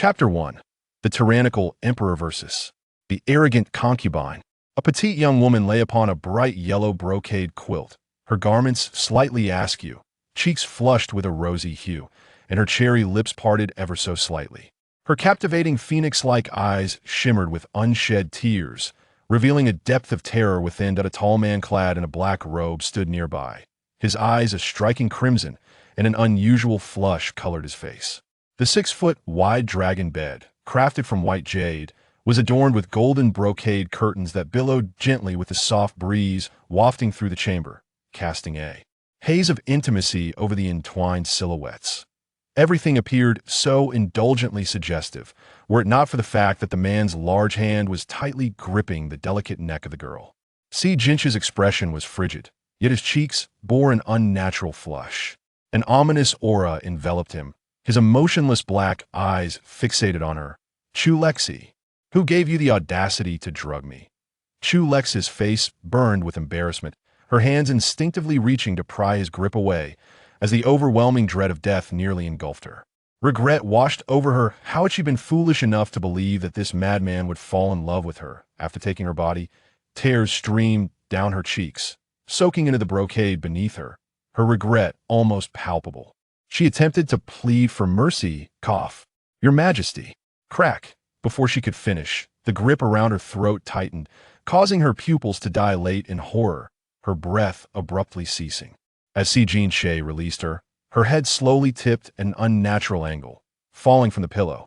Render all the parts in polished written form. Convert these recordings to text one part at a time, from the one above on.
Chapter 1. The Tyrannical Emperor vs. the Arrogant Concubine. A petite young woman lay upon a bright yellow brocade quilt, her garments slightly askew, cheeks flushed with a rosy hue, and her cherry lips parted ever so slightly. Her captivating phoenix-like eyes shimmered with unshed tears, revealing a depth of terror within that a tall man clad in a black robe stood nearby. His eyes a striking crimson, and an unusual flush colored his face. The 6-foot-wide dragon bed, crafted from white jade, was adorned with golden brocade curtains that billowed gently with the soft breeze wafting through the chamber, casting a haze of intimacy over the entwined silhouettes. Everything appeared so indulgently suggestive, were it not for the fact that the man's large hand was tightly gripping the delicate neck of the girl. Si Jinch's expression was frigid, yet his cheeks bore an unnatural flush. An ominous aura enveloped him, his emotionless black eyes fixated on her. Chu Lexi, who gave you the audacity to drug me? Chu Lexi's face burned with embarrassment, her hands instinctively reaching to pry his grip away, as the overwhelming dread of death nearly engulfed her. Regret washed over her. How had she been foolish enough to believe that this madman would fall in love with her after taking her body? Tears streamed down her cheeks, soaking into the brocade beneath her, her regret almost palpable. She attempted to plead for mercy, cough, "Your Majesty," crack. Before she could finish, the grip around her throat tightened, causing her pupils to dilate in horror, her breath abruptly ceasing. As Si Jinche released her, her head slowly tipped at an unnatural angle, falling from the pillow.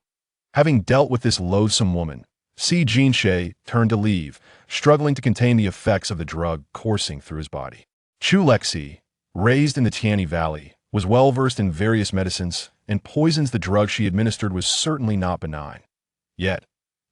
Having dealt with this loathsome woman, Si Jinche turned to leave, struggling to contain the effects of the drug coursing through his body. Chu Lexi, raised in the Tianyi Valley, was well versed in various medicines, and poisons the drug she administered was certainly not benign. Yet,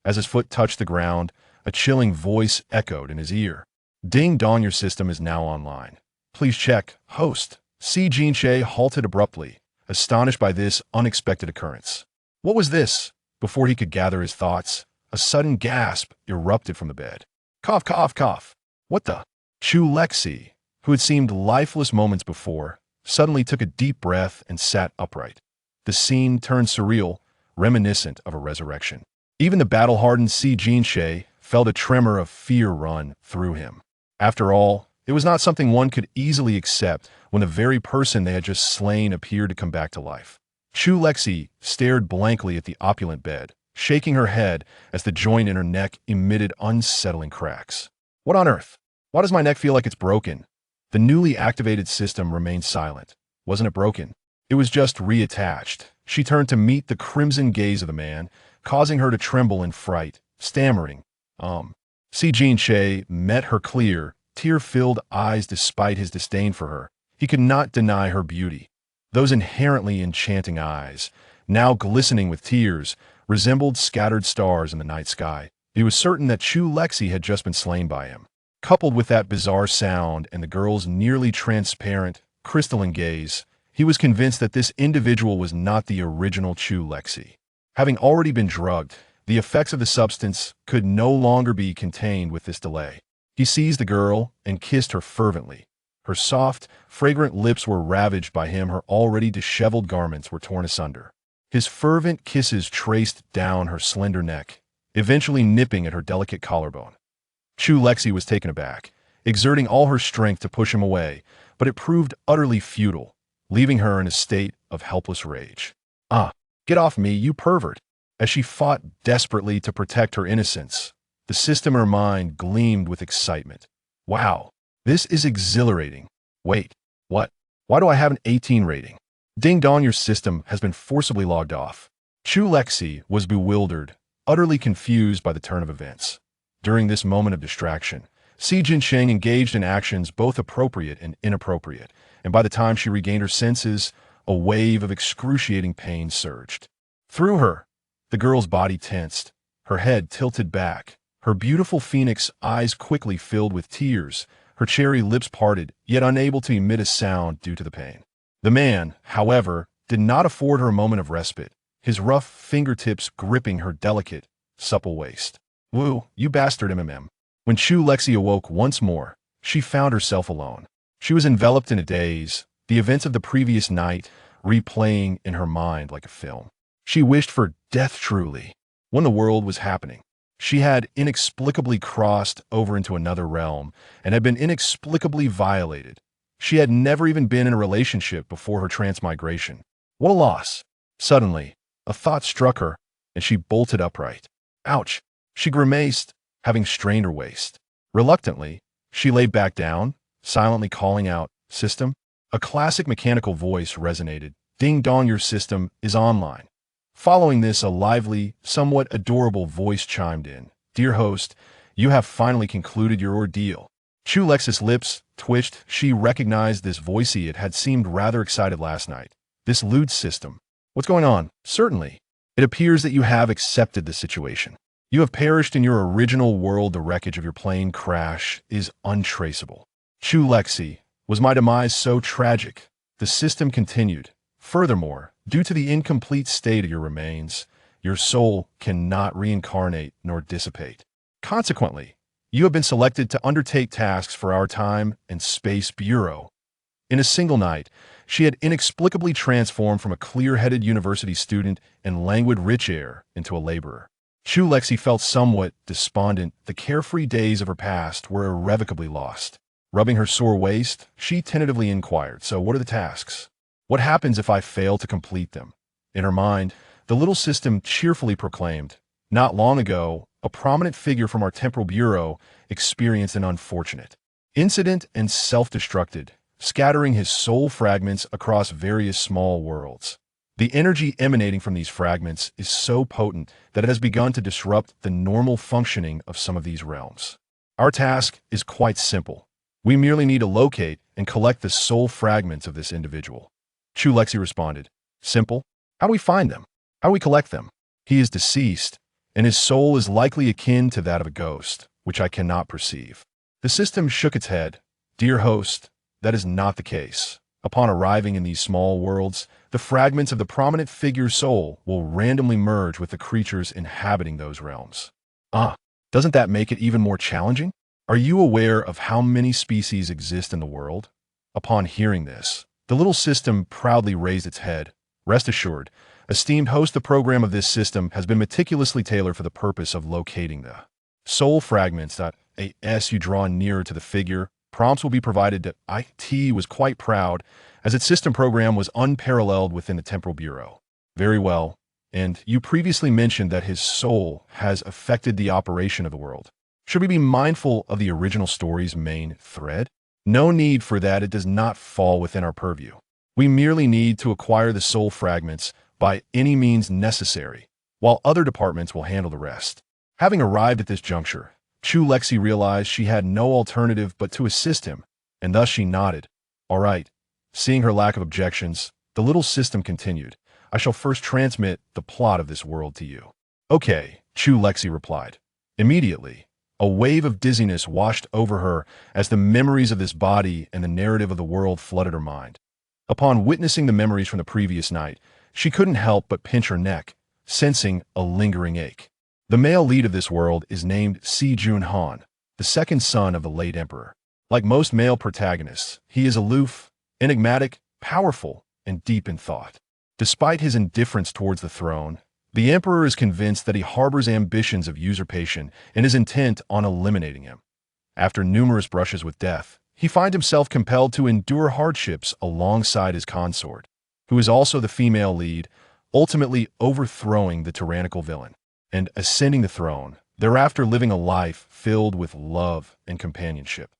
as his foot touched the ground, a chilling voice echoed in his ear. "Ding dong, your system is now online. Please check, host." Si Jinche halted abruptly, astonished by this unexpected occurrence. What was this? Before he could gather his thoughts, a sudden gasp erupted from the bed. Cough, cough, cough. What the? Chu Lexi, who had seemed lifeless moments before, suddenly took a deep breath and sat upright. The scene turned surreal, reminiscent of a resurrection. Even the battle-hardened Si Jinche felt a tremor of fear run through him. After all, it was not something one could easily accept when the very person they had just slain appeared to come back to life. Chu Lexi stared blankly at the opulent bed, shaking her head as the joint in her neck emitted unsettling cracks. What on earth? Why does my neck feel like it's broken? The newly activated system remained silent. Wasn't it broken? It was just reattached. She turned to meet the crimson gaze of the man, causing her to tremble in fright, stammering, Si Jinche met her clear, tear-filled eyes despite his disdain for her. He could not deny her beauty. Those inherently enchanting eyes, now glistening with tears, resembled scattered stars in the night sky. He was certain that Chu Lexi had just been slain by him. Coupled with that bizarre sound and the girl's nearly transparent, crystalline gaze, he was convinced that this individual was not the original Chu Lexi. Having already been drugged, the effects of the substance could no longer be contained with this delay. He seized the girl and kissed her fervently. Her soft, fragrant lips were ravaged by him, her already disheveled garments were torn asunder. His fervent kisses traced down her slender neck, eventually nipping at her delicate collarbone. Chu Lexi was taken aback, exerting all her strength to push him away, but it proved utterly futile, leaving her in a state of helpless rage. "Ah, get off me, you pervert!" As she fought desperately to protect her innocence, the system in her mind gleamed with excitement. Wow, this is exhilarating. Wait, what? Why do I have an 18 rating? Ding dong, your system has been forcibly logged off. Chu Lexi was bewildered, utterly confused by the turn of events. During this moment of distraction, Si Jincheng engaged in actions both appropriate and inappropriate, and by the time she regained her senses, a wave of excruciating pain surged. Through her, the girl's body tensed, her head tilted back, her beautiful phoenix eyes quickly filled with tears, her cherry lips parted, yet unable to emit a sound due to the pain. The man, however, did not afford her a moment of respite, his rough fingertips gripping her delicate, supple waist. "Woo, you bastard MMM." When Chu Lexi awoke once more, she found herself alone. She was enveloped in a daze, the events of the previous night replaying in her mind like a film. She wished for death truly. When the world was happening, she had inexplicably crossed over into another realm and had been inexplicably violated. She had never even been in a relationship before her transmigration. What a loss! Suddenly, a thought struck her, and she bolted upright. Ouch! She grimaced, having strained her waist. Reluctantly, she lay back down, silently calling out, "System?" A classic mechanical voice resonated. "Ding dong, your system is online." Following this, a lively, somewhat adorable voice chimed in. "Dear host, you have finally concluded your ordeal." Chu Lexi's lips twitched. She recognized this voice. It had seemed rather excited last night. "This lewd system. What's going on?" "Certainly. It appears that you have accepted the situation. You have perished in your original world. The wreckage of your plane crash is untraceable." Chu Lexi, was my demise so tragic? The system continued. "Furthermore, due to the incomplete state of your remains, your soul cannot reincarnate nor dissipate. Consequently, you have been selected to undertake tasks for our Time and Space Bureau." In a single night, she had inexplicably transformed from a clear-headed university student and languid rich heir into a laborer. Chu Lexi felt somewhat despondent. The carefree days of her past were irrevocably lost. Rubbing her sore waist, she tentatively inquired, "So what are the tasks? What happens if I fail to complete them?" In her mind, the little system cheerfully proclaimed, "Not long ago, a prominent figure from our temporal bureau experienced an unfortunate incident and self-destructed, scattering his soul fragments across various small worlds. The energy emanating from these fragments is so potent that it has begun to disrupt the normal functioning of some of these realms. Our task is quite simple. We merely need to locate and collect the soul fragments of this individual." Chu Lexi responded, "Simple? How do we find them? How do we collect them? He is deceased, and his soul is likely akin to that of a ghost, which I cannot perceive." The system shook its head. "Dear host, that is not the case. Upon arriving in these small worlds, the fragments of the prominent figure's soul will randomly merge with the creatures inhabiting those realms." Doesn't that make it even more challenging? Are you aware of how many species exist in the world? Upon hearing this, the little system proudly raised its head. "Rest assured, esteemed host, the program of this system has been meticulously tailored for the purpose of locating the soul fragments." As you draw nearer to the figure, prompts will be provided. IT was quite proud, as its system program was unparalleled within the Temporal Bureau. "Very well. And you previously mentioned that his soul has affected the operation of the world. Should we be mindful of the original story's main thread?" "No need for that. It does not fall within our purview. We merely need to acquire the soul fragments by any means necessary, while other departments will handle the rest." Having arrived at this juncture, Chu Lexi realized she had no alternative but to assist him, and thus she nodded. "All right." Seeing her lack of objections, the little system continued, "I shall first transmit the plot of this world to you." "Okay," Chu Lexi replied. Immediately, a wave of dizziness washed over her as the memories of this body and the narrative of the world flooded her mind. Upon witnessing the memories from the previous night, she couldn't help but pinch her neck, sensing a lingering ache. The male lead of this world is named Si Jun Han, the second son of the late emperor. Like most male protagonists, he is aloof, enigmatic, powerful, and deep in thought. Despite his indifference towards the throne, the emperor is convinced that he harbors ambitions of usurpation and is intent on eliminating him. After numerous brushes with death, he finds himself compelled to endure hardships alongside his consort, who is also the female lead, ultimately overthrowing the tyrannical villain and ascending the throne, thereafter living a life filled with love and companionship.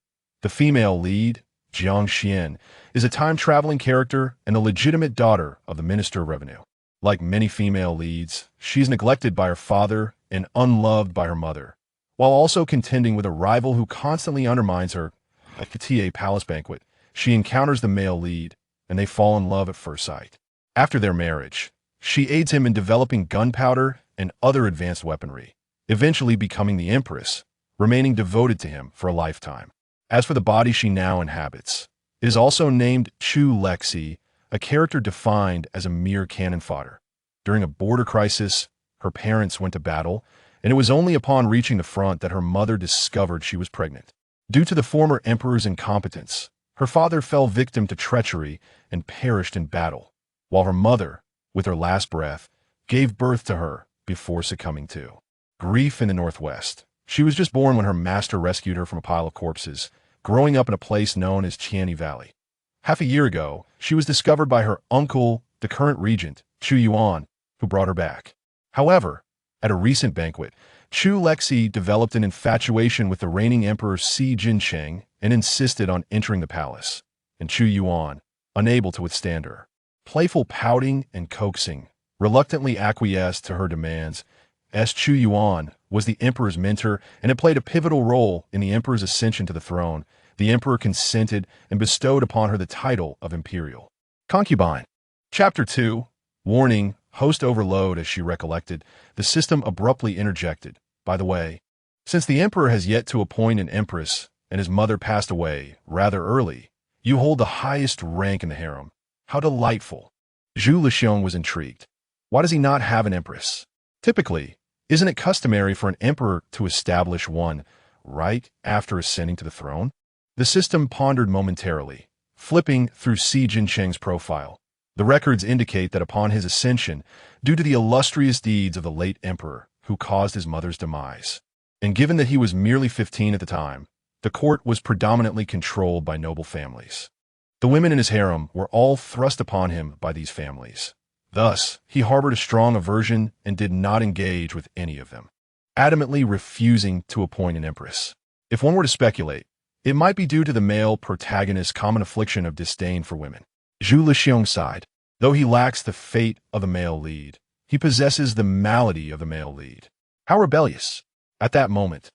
The female lead, Jiang Xian, is a time-traveling character and the legitimate daughter of the Minister of Revenue. Like many female leads, she is neglected by her father and unloved by her mother, while also contending with a rival who constantly undermines her. At the TA Palace banquet, she encounters the male lead, and they fall in love at first sight. After their marriage, she aids him in developing gunpowder and other advanced weaponry, eventually becoming the Empress, remaining devoted to him for a lifetime. As for the body she now inhabits, it is also named Chu Lexi, a character defined as a mere cannon fodder. During a border crisis, her parents went to battle, and it was only upon reaching the front that her mother discovered she was pregnant. Due to the former emperor's incompetence, her father fell victim to treachery and perished in battle, while her mother, with her last breath, gave birth to her before succumbing to grief in the Northwest. She was just born when her master rescued her from a pile of corpses, growing up in a place known as Chiani Valley. Half a year ago, she was discovered by her uncle, the current regent, Chu Yuan, who brought her back. However, at a recent banquet, Chu Lexi developed an infatuation with the reigning emperor Si Jincheng and insisted on entering the palace, and Chu Yuan, unable to withstand her playful pouting and coaxing, reluctantly acquiesced to her demands. As Chu Yuan was the emperor's mentor and had played a pivotal role in the emperor's ascension to the throne, the emperor consented and bestowed upon her the title of imperial concubine. Chapter 2. Warning, host overload. As she recollected, the system abruptly interjected. By the way, since the emperor has yet to appoint an empress and his mother passed away rather early, you hold the highest rank in the harem. How delightful. Chu Lexi was intrigued. Why does he not have an empress? Typically, isn't it customary for an emperor to establish one right after ascending to the throne? The system pondered momentarily, flipping through Si Jincheng's profile. The records indicate that upon his ascension, due to the illustrious deeds of the late emperor who caused his mother's demise, and given that he was merely 15 at the time, the court was predominantly controlled by noble families. The women in his harem were all thrust upon him by these families. Thus, he harbored a strong aversion and did not engage with any of them, adamantly refusing to appoint an empress. If one were to speculate, it might be due to the male protagonist's common affliction of disdain for women. Chu Lexi sighed. Though he lacks the fate of the male lead, he possesses the malady of the male lead. How rebellious! At that moment,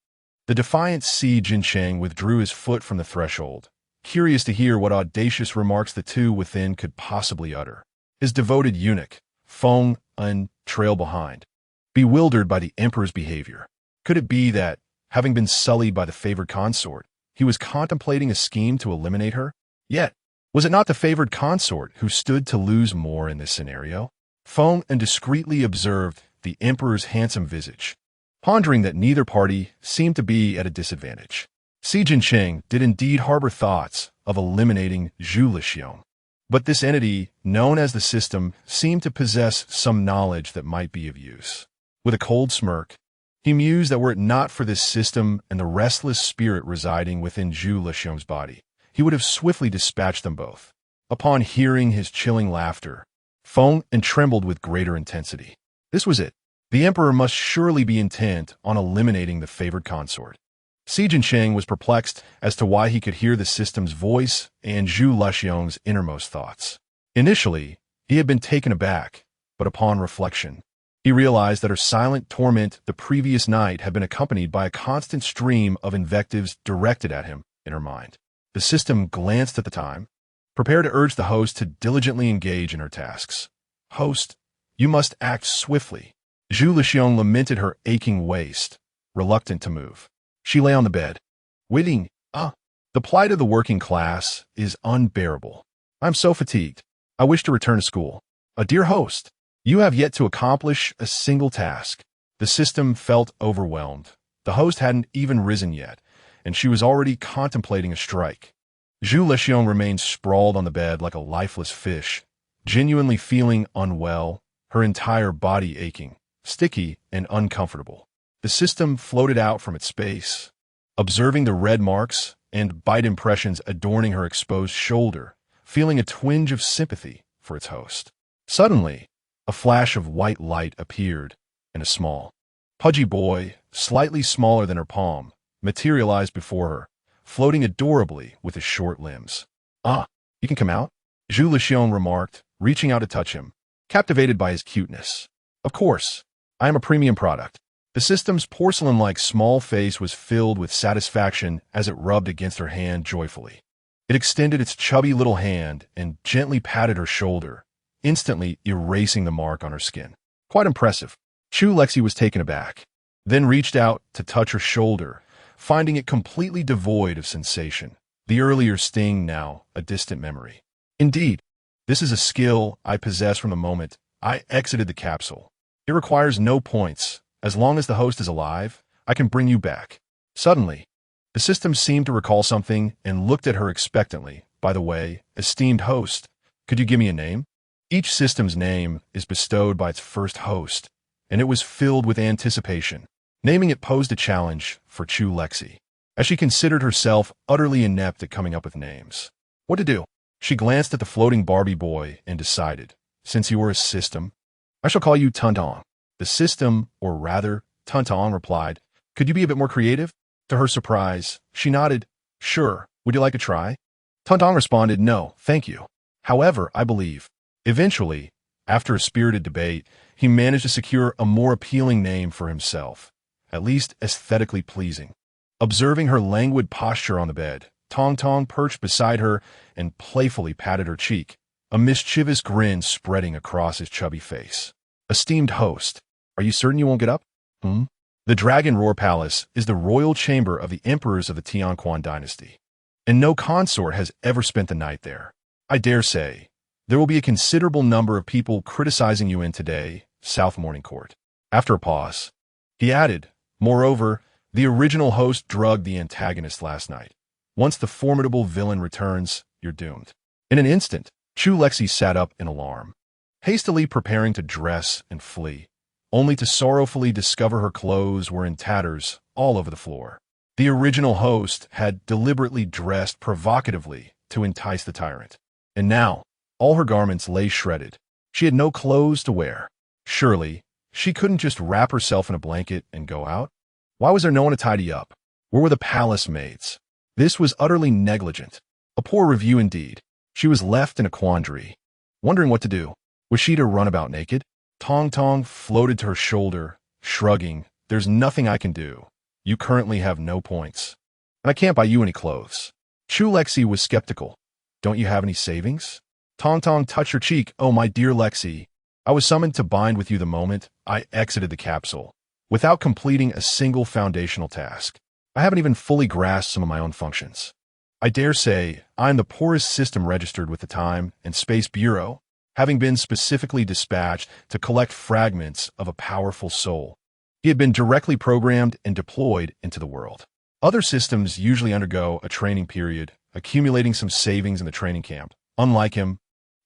the defiant Si Jincheng withdrew his foot from the threshold, curious to hear what audacious remarks the two within could possibly utter. His devoted eunuch, Feng Un, trailed behind, bewildered by the emperor's behavior. Could it be that, having been sullied by the favored consort, he was contemplating a scheme to eliminate her? Yet, was it not the favored consort who stood to lose more in this scenario? Feng Un discreetly observed the emperor's handsome visage, pondering that neither party seemed to be at a disadvantage. Si Jincheng did indeed harbor thoughts of eliminating Chu Lexi, but this entity, known as the system, seemed to possess some knowledge that might be of use. With a cold smirk, he mused that were it not for this system and the restless spirit residing within Chu Lexi's body, he would have swiftly dispatched them both. Upon hearing his chilling laughter, Feng Un trembled with greater intensity. This was it. The emperor must surely be intent on eliminating the favored consort. Si Jincheng was perplexed as to why he could hear the system's voice and Chu Lexi's innermost thoughts. Initially, he had been taken aback, but upon reflection, he realized that her silent torment the previous night had been accompanied by a constant stream of invectives directed at him in her mind. The system glanced at the time, prepared to urge the host to diligently engage in her tasks. Host, you must act swiftly. Chu Lexi lamented her aching waist, reluctant to move. She lay on the bed, waiting. The plight of the working class is unbearable. I'm so fatigued. I wish to return to school. Dear host, you have yet to accomplish a single task. The system felt overwhelmed. The host hadn't even risen yet, and she was already contemplating a strike. Chu Lexi remained sprawled on the bed like a lifeless fish, genuinely feeling unwell, her entire body aching, sticky and uncomfortable. The system floated out from its space, observing the red marks and bite impressions adorning her exposed shoulder, feeling a twinge of sympathy for its host. Suddenly, a flash of white light appeared, and a small, pudgy boy, slightly smaller than her palm, materialized before her, floating adorably with his short limbs. You can come out? Chu Lexi remarked, reaching out to touch him, captivated by his cuteness. Of course, I am a premium product. The system's porcelain-like small face was filled with satisfaction as it rubbed against her hand joyfully. It extended its chubby little hand and gently patted her shoulder, instantly erasing the mark on her skin. Quite impressive. Chu Lexi was taken aback, then reached out to touch her shoulder, finding it completely devoid of sensation, the earlier sting now a distant memory. Indeed, this is a skill I possess from the moment I exited the capsule. It requires no points. As long as the host is alive, I can bring you back. Suddenly, the system seemed to recall something and looked at her expectantly. By the way, esteemed host, could you give me a name? Each system's name is bestowed by its first host, and it was filled with anticipation. Naming it posed a challenge for Chu Lexi, as she considered herself utterly inept at coming up with names. What to do? She glanced at the floating Barbie boy and decided, since you are a system, I shall call you Tuntong. The system, or rather, Tuntong replied, could you be a bit more creative? To her surprise, she nodded, sure, would you like a try? Tuntong responded, no, thank you. However, I believe. Eventually, after a spirited debate, he managed to secure a more appealing name for himself, at least aesthetically pleasing. Observing her languid posture on the bed, Tong Tong perched beside her and playfully patted her cheek, a mischievous grin spreading across his chubby face. Esteemed host, are you certain you won't get up? The Dragon Roar Palace is the royal chamber of the emperors of the Tianquan dynasty, and no consort has ever spent the night there. I dare say, there will be a considerable number of people criticizing you in today, South Morning Court. After a pause, he added, moreover, the original host drugged the antagonist last night. Once the formidable villain returns, you're doomed. In an instant, Chu Lexi sat up in alarm, hastily preparing to dress and flee, only to sorrowfully discover her clothes were in tatters all over the floor. The original host had deliberately dressed provocatively to entice the tyrant, and now, all her garments lay shredded. She had no clothes to wear. Surely, she couldn't just wrap herself in a blanket and go out? Why was there no one to tidy up? Where were the palace maids? This was utterly negligent. A poor review indeed. She was left in a quandary, wondering what to do. Was she to run about naked? Tong Tong floated to her shoulder, shrugging, there's nothing I can do. You currently have no points, and I can't buy you any clothes. Chu Lexi was skeptical. Don't you have any savings? Tong Tong touched her cheek. Oh, my dear Lexi, I was summoned to bind with you the moment I exited the capsule, without completing a single foundational task. I haven't even fully grasped some of my own functions. I dare say I'm the poorest system registered with the Time and Space Bureau, having been specifically dispatched to collect fragments of a powerful soul. He had been directly programmed and deployed into the world. Other systems usually undergo a training period, accumulating some savings in the training camp. Unlike him,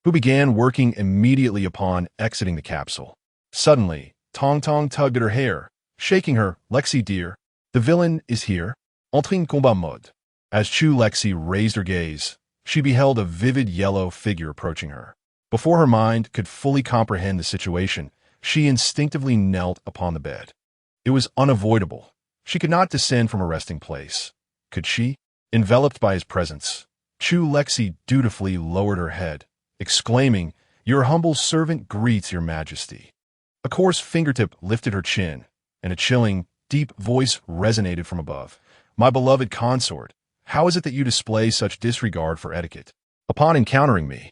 who began working immediately upon exiting the capsule. Suddenly, Tong Tong tugged at her hair, shaking her. Lexi dear, the villain is here. Entre en combat mode. As Chu Lexi raised her gaze, she beheld a vivid yellow figure approaching her. Before her mind could fully comprehend the situation, she instinctively knelt upon the bed. It was unavoidable. She could not descend from her resting place. Could she? Enveloped by his presence, Chu Lexi dutifully lowered her head, exclaiming, your humble servant greets your majesty. A coarse fingertip lifted her chin, and a chilling, deep voice resonated from above. My beloved consort, how is it that you display such disregard for etiquette? Upon encountering me,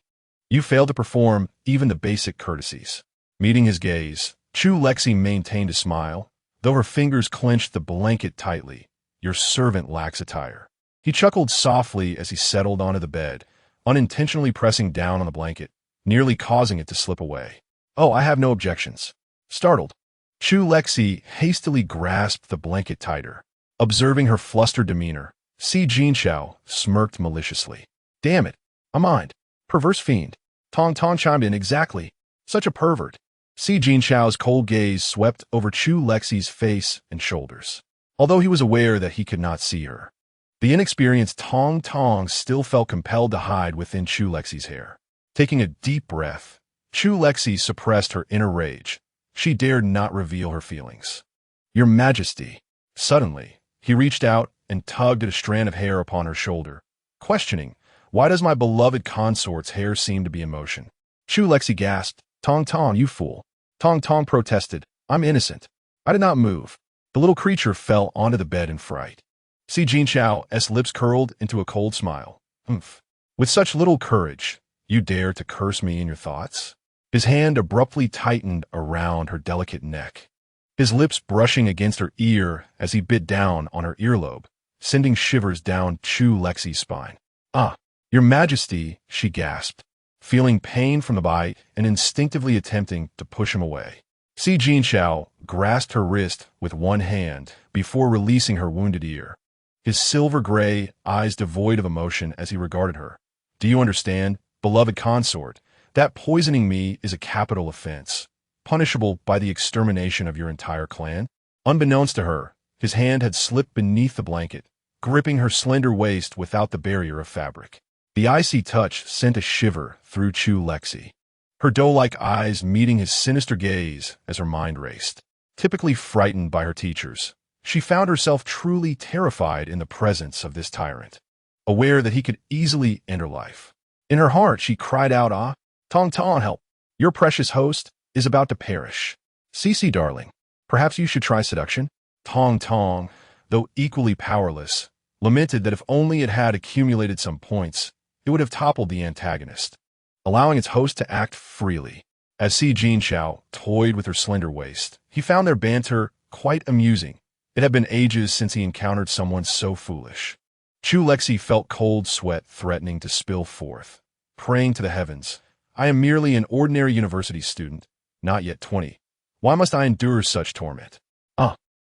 you failed to perform even the basic courtesies. Meeting his gaze, Chu Lexi maintained a smile, though her fingers clenched the blanket tightly. Your servant lacks attire. He chuckled softly as he settled onto the bed, unintentionally pressing down on the blanket, nearly causing it to slip away. Oh, I have no objections. Startled, Chu Lexi hastily grasped the blanket tighter. Observing her flustered demeanor, Si Jinxiao smirked maliciously. Damn it, a mind. Perverse fiend. Tong Tong chimed in, exactly. Such a pervert. Si Jinxiao's cold gaze swept over Chu Lexi's face and shoulders. Although he was aware that he could not see her, the inexperienced Tong Tong still felt compelled to hide within Chu Lexi's hair. Taking a deep breath, Chu Lexi suppressed her inner rage. She dared not reveal her feelings. Your Majesty. Suddenly, he reached out and tugged at a strand of hair upon her shoulder, questioning, why does my beloved consort's hair seem to be in motion? Chu Lexi gasped, Tong Tong, you fool. Tong Tong protested, I'm innocent. I did not move. The little creature fell onto the bed in fright. Si Jinxiao's lips curled into a cold smile. Humph. With such little courage, you dare to curse me in your thoughts? His hand abruptly tightened around her delicate neck, his lips brushing against her ear as he bit down on her earlobe, sending shivers down Chu Lexi's spine. Ah, your Majesty, she gasped, feeling pain from the bite and instinctively attempting to push him away. Si Jinxiao grasped her wrist with one hand before releasing her wounded ear, his silver-gray eyes devoid of emotion as he regarded her. Do you understand, beloved consort, That poisoning me is a capital offense, punishable by the extermination of your entire clan. Unbeknownst to her, his hand had slipped beneath the blanket, gripping her slender waist without the barrier of fabric. The icy touch sent a shiver through Chu Lexi, her doe-like eyes meeting his sinister gaze as her mind raced. Typically frightened by her teachers, she found herself truly terrified in the presence of this tyrant, aware that he could easily end her life. In her heart, she cried out, "Ah, Tong Tong, help! Your precious host is about to perish. Cece, darling, perhaps you should try seduction." Tong Tong, though equally powerless, lamented that if only it had accumulated some points, it would have toppled the antagonist, allowing its host to act freely. As Si Jinxiao toyed with her slender waist, he found their banter quite amusing. It had been ages since he encountered someone so foolish. Chu Lexi felt cold sweat threatening to spill forth, praying to the heavens, "I am merely an ordinary university student, not yet 20. Why must I endure such torment?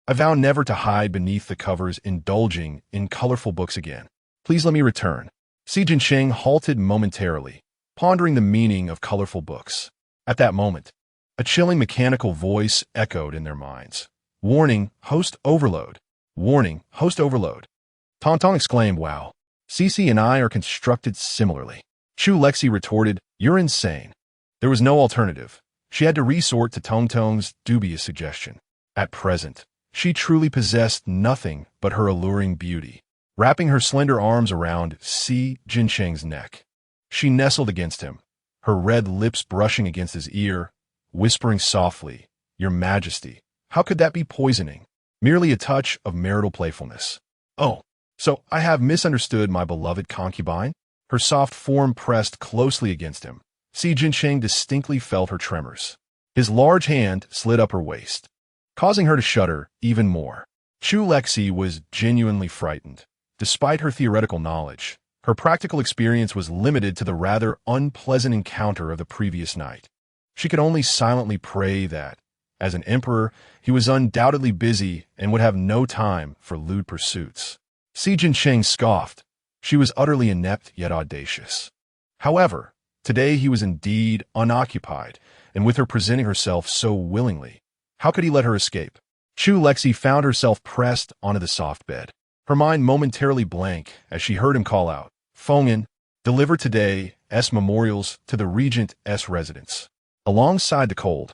I vow never to hide beneath the covers indulging in colorful books again. Please let me return." Si Jinsheng halted momentarily, pondering the meaning of colorful books. At that moment, a chilling mechanical voice echoed in their minds. "Warning, host overload. Warning, host overload." Tong Tong exclaimed, "Wow, Cece and I are constructed similarly." Chu Lexi retorted, "You're insane." There was no alternative. She had to resort to Tong Tong's dubious suggestion. At present, she truly possessed nothing but her alluring beauty. Wrapping her slender arms around Si Jinsheng's neck, she nestled against him, her red lips brushing against his ear, whispering softly, "Your Majesty, how could that be poisoning? Merely a touch of marital playfulness." "Oh, so I have misunderstood my beloved concubine?" Her soft form pressed closely against him. Si Jinsheng distinctly felt her tremors. His large hand slid up her waist, causing her to shudder even more. Chu Lexi was genuinely frightened. Despite her theoretical knowledge, her practical experience was limited to the rather unpleasant encounter of the previous night. She could only silently pray that, as an emperor, he was undoubtedly busy and would have no time for lewd pursuits. Si Jinsheng scoffed. She was utterly inept yet audacious. However, today he was indeed unoccupied, and with her presenting herself so willingly, how could he let her escape? Chu Lexi found herself pressed onto the soft bed, her mind momentarily blank as she heard him call out, "Fengyan, deliver today S memorials to the Regent's residence." Alongside the cold,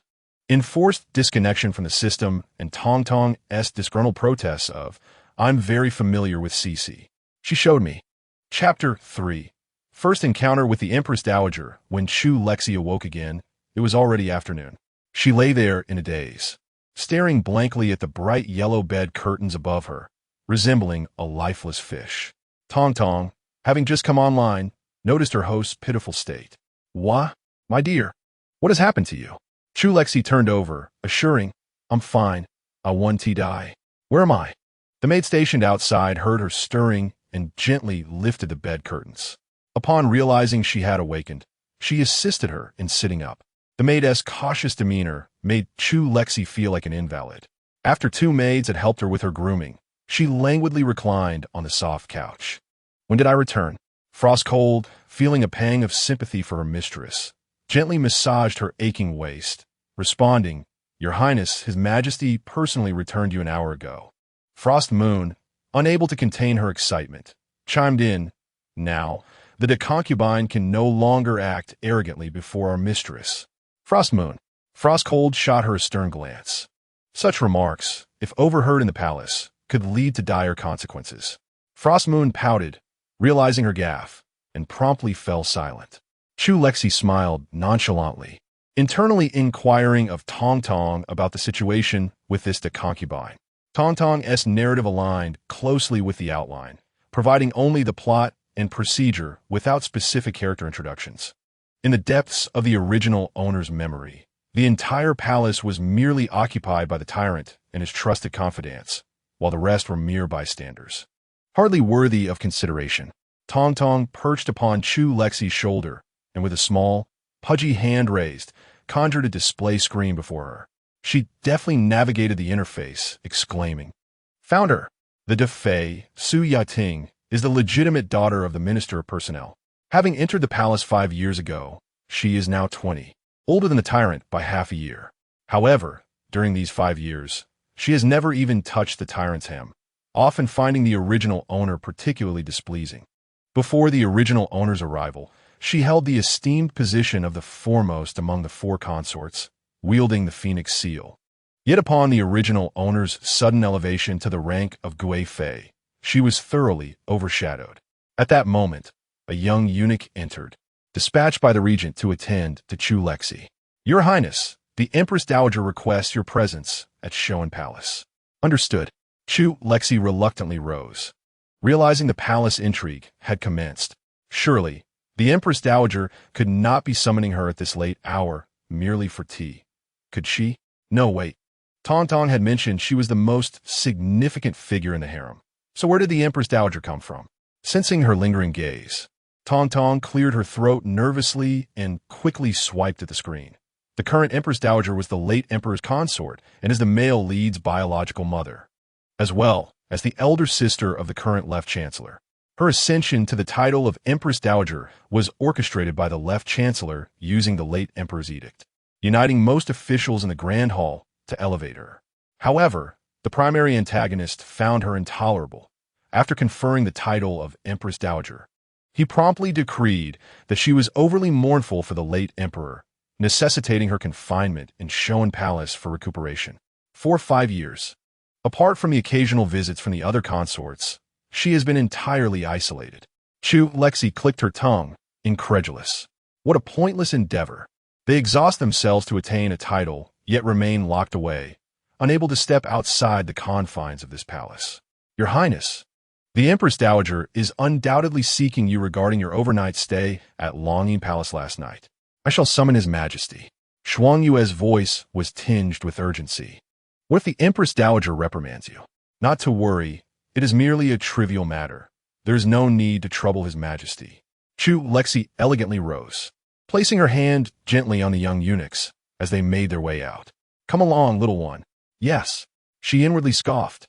enforced disconnection from the system and Tong Tong's disgruntled protests of, "I'm very familiar with Cece. She showed me." Chapter 3. First encounter with the Empress Dowager. When Chu Lexi awoke again, it was already afternoon. She lay there in a daze, staring blankly at the bright yellow bed curtains above her, resembling a lifeless fish. Tong Tong, having just come online, noticed her host's pitiful state. "Why, my dear, what has happened to you?" Chu Lexi turned over, assuring, "I'm fine. I want to die." "Where am I?" The maid stationed outside heard her stirring and gently lifted the bed curtains. Upon realizing she had awakened, she assisted her in sitting up. The maid's cautious demeanor made Chu Lexi feel like an invalid. After two maids had helped her with her grooming, she languidly reclined on the soft couch. "When did I return?" Frost Cold, feeling a pang of sympathy for her mistress, gently massaged her aching waist, responding, "Your Highness, His Majesty personally returned you an hour ago." Frost Moon, unable to contain her excitement, chimed in, "Now, the concubine can no longer act arrogantly before our mistress." Frost Moon. Frost Cold shot her a stern glance. Such remarks, if overheard in the palace, could lead to dire consequences. Frost Moon pouted, realizing her gaffe, and promptly fell silent. Chu Lexi smiled nonchalantly, internally inquiring of Tong Tong about the situation with this concubine. Tong Tong's narrative aligned closely with the outline, providing only the plot and procedure without specific character introductions. In the depths of the original owner's memory, the entire palace was merely occupied by the tyrant and his trusted confidants, while the rest were mere bystanders. Hardly worthy of consideration, Tong Tong perched upon Chu Lexi's shoulder and with a small, pudgy hand raised, conjured a display screen before her. She deftly navigated the interface, exclaiming, "Found her! The Defei, Su Yating, is the legitimate daughter of the Minister of Personnel. Having entered the palace 5 years ago, She is now 20, older than the tyrant by half a year. However, during these 5 years, she has never even touched the tyrant's hem, often finding the original owner particularly displeasing. Before the original owner's arrival, she held the esteemed position of the foremost among the 4 consorts, wielding the Phoenix Seal. Yet upon the original owner's sudden elevation to the rank of Gui Fei, she was thoroughly overshadowed. At that moment, a young eunuch entered, dispatched by the regent to attend to Chu Lexi. Your Highness, the Empress Dowager requests your presence at Shoan Palace. Understood. Chu Lexi reluctantly rose, realizing the palace intrigue had commenced. Surely, the Empress Dowager could not be summoning her at this late hour merely for tea. Could she? No, wait. Tong had mentioned she was the most significant figure in the harem. So where did the Empress Dowager come from? Sensing her lingering gaze, Tong cleared her throat nervously and quickly swiped at the screen. The current Empress Dowager was the late Emperor's consort and is the male lead's biological mother, as well as the elder sister of the current Left Chancellor. Her ascension to the title of Empress Dowager was orchestrated by the Left Chancellor using the late Emperor's edict, uniting most officials in the Grand Hall to elevate her. However, the primary antagonist found her intolerable. After conferring the title of Empress Dowager, he promptly decreed that she was overly mournful for the late emperor, necessitating her confinement in Shoan Palace for recuperation. For 5 years, apart from the occasional visits from the other consorts, she has been entirely isolated. Chu Lexi clicked her tongue, incredulous. What a pointless endeavor. They exhaust themselves to attain a title, yet remain locked away, unable to step outside the confines of this palace. Your Highness, the Empress Dowager is undoubtedly seeking you regarding your overnight stay at Longing Palace last night. I shall summon His Majesty. Shuang Yue's voice was tinged with urgency. What if the Empress Dowager reprimands you? Not to worry, it is merely a trivial matter. There is no need to trouble His Majesty. Chu Lexi elegantly rose, placing her hand gently on the young eunuchs as they made their way out. Come along, little one. Yes, she inwardly scoffed.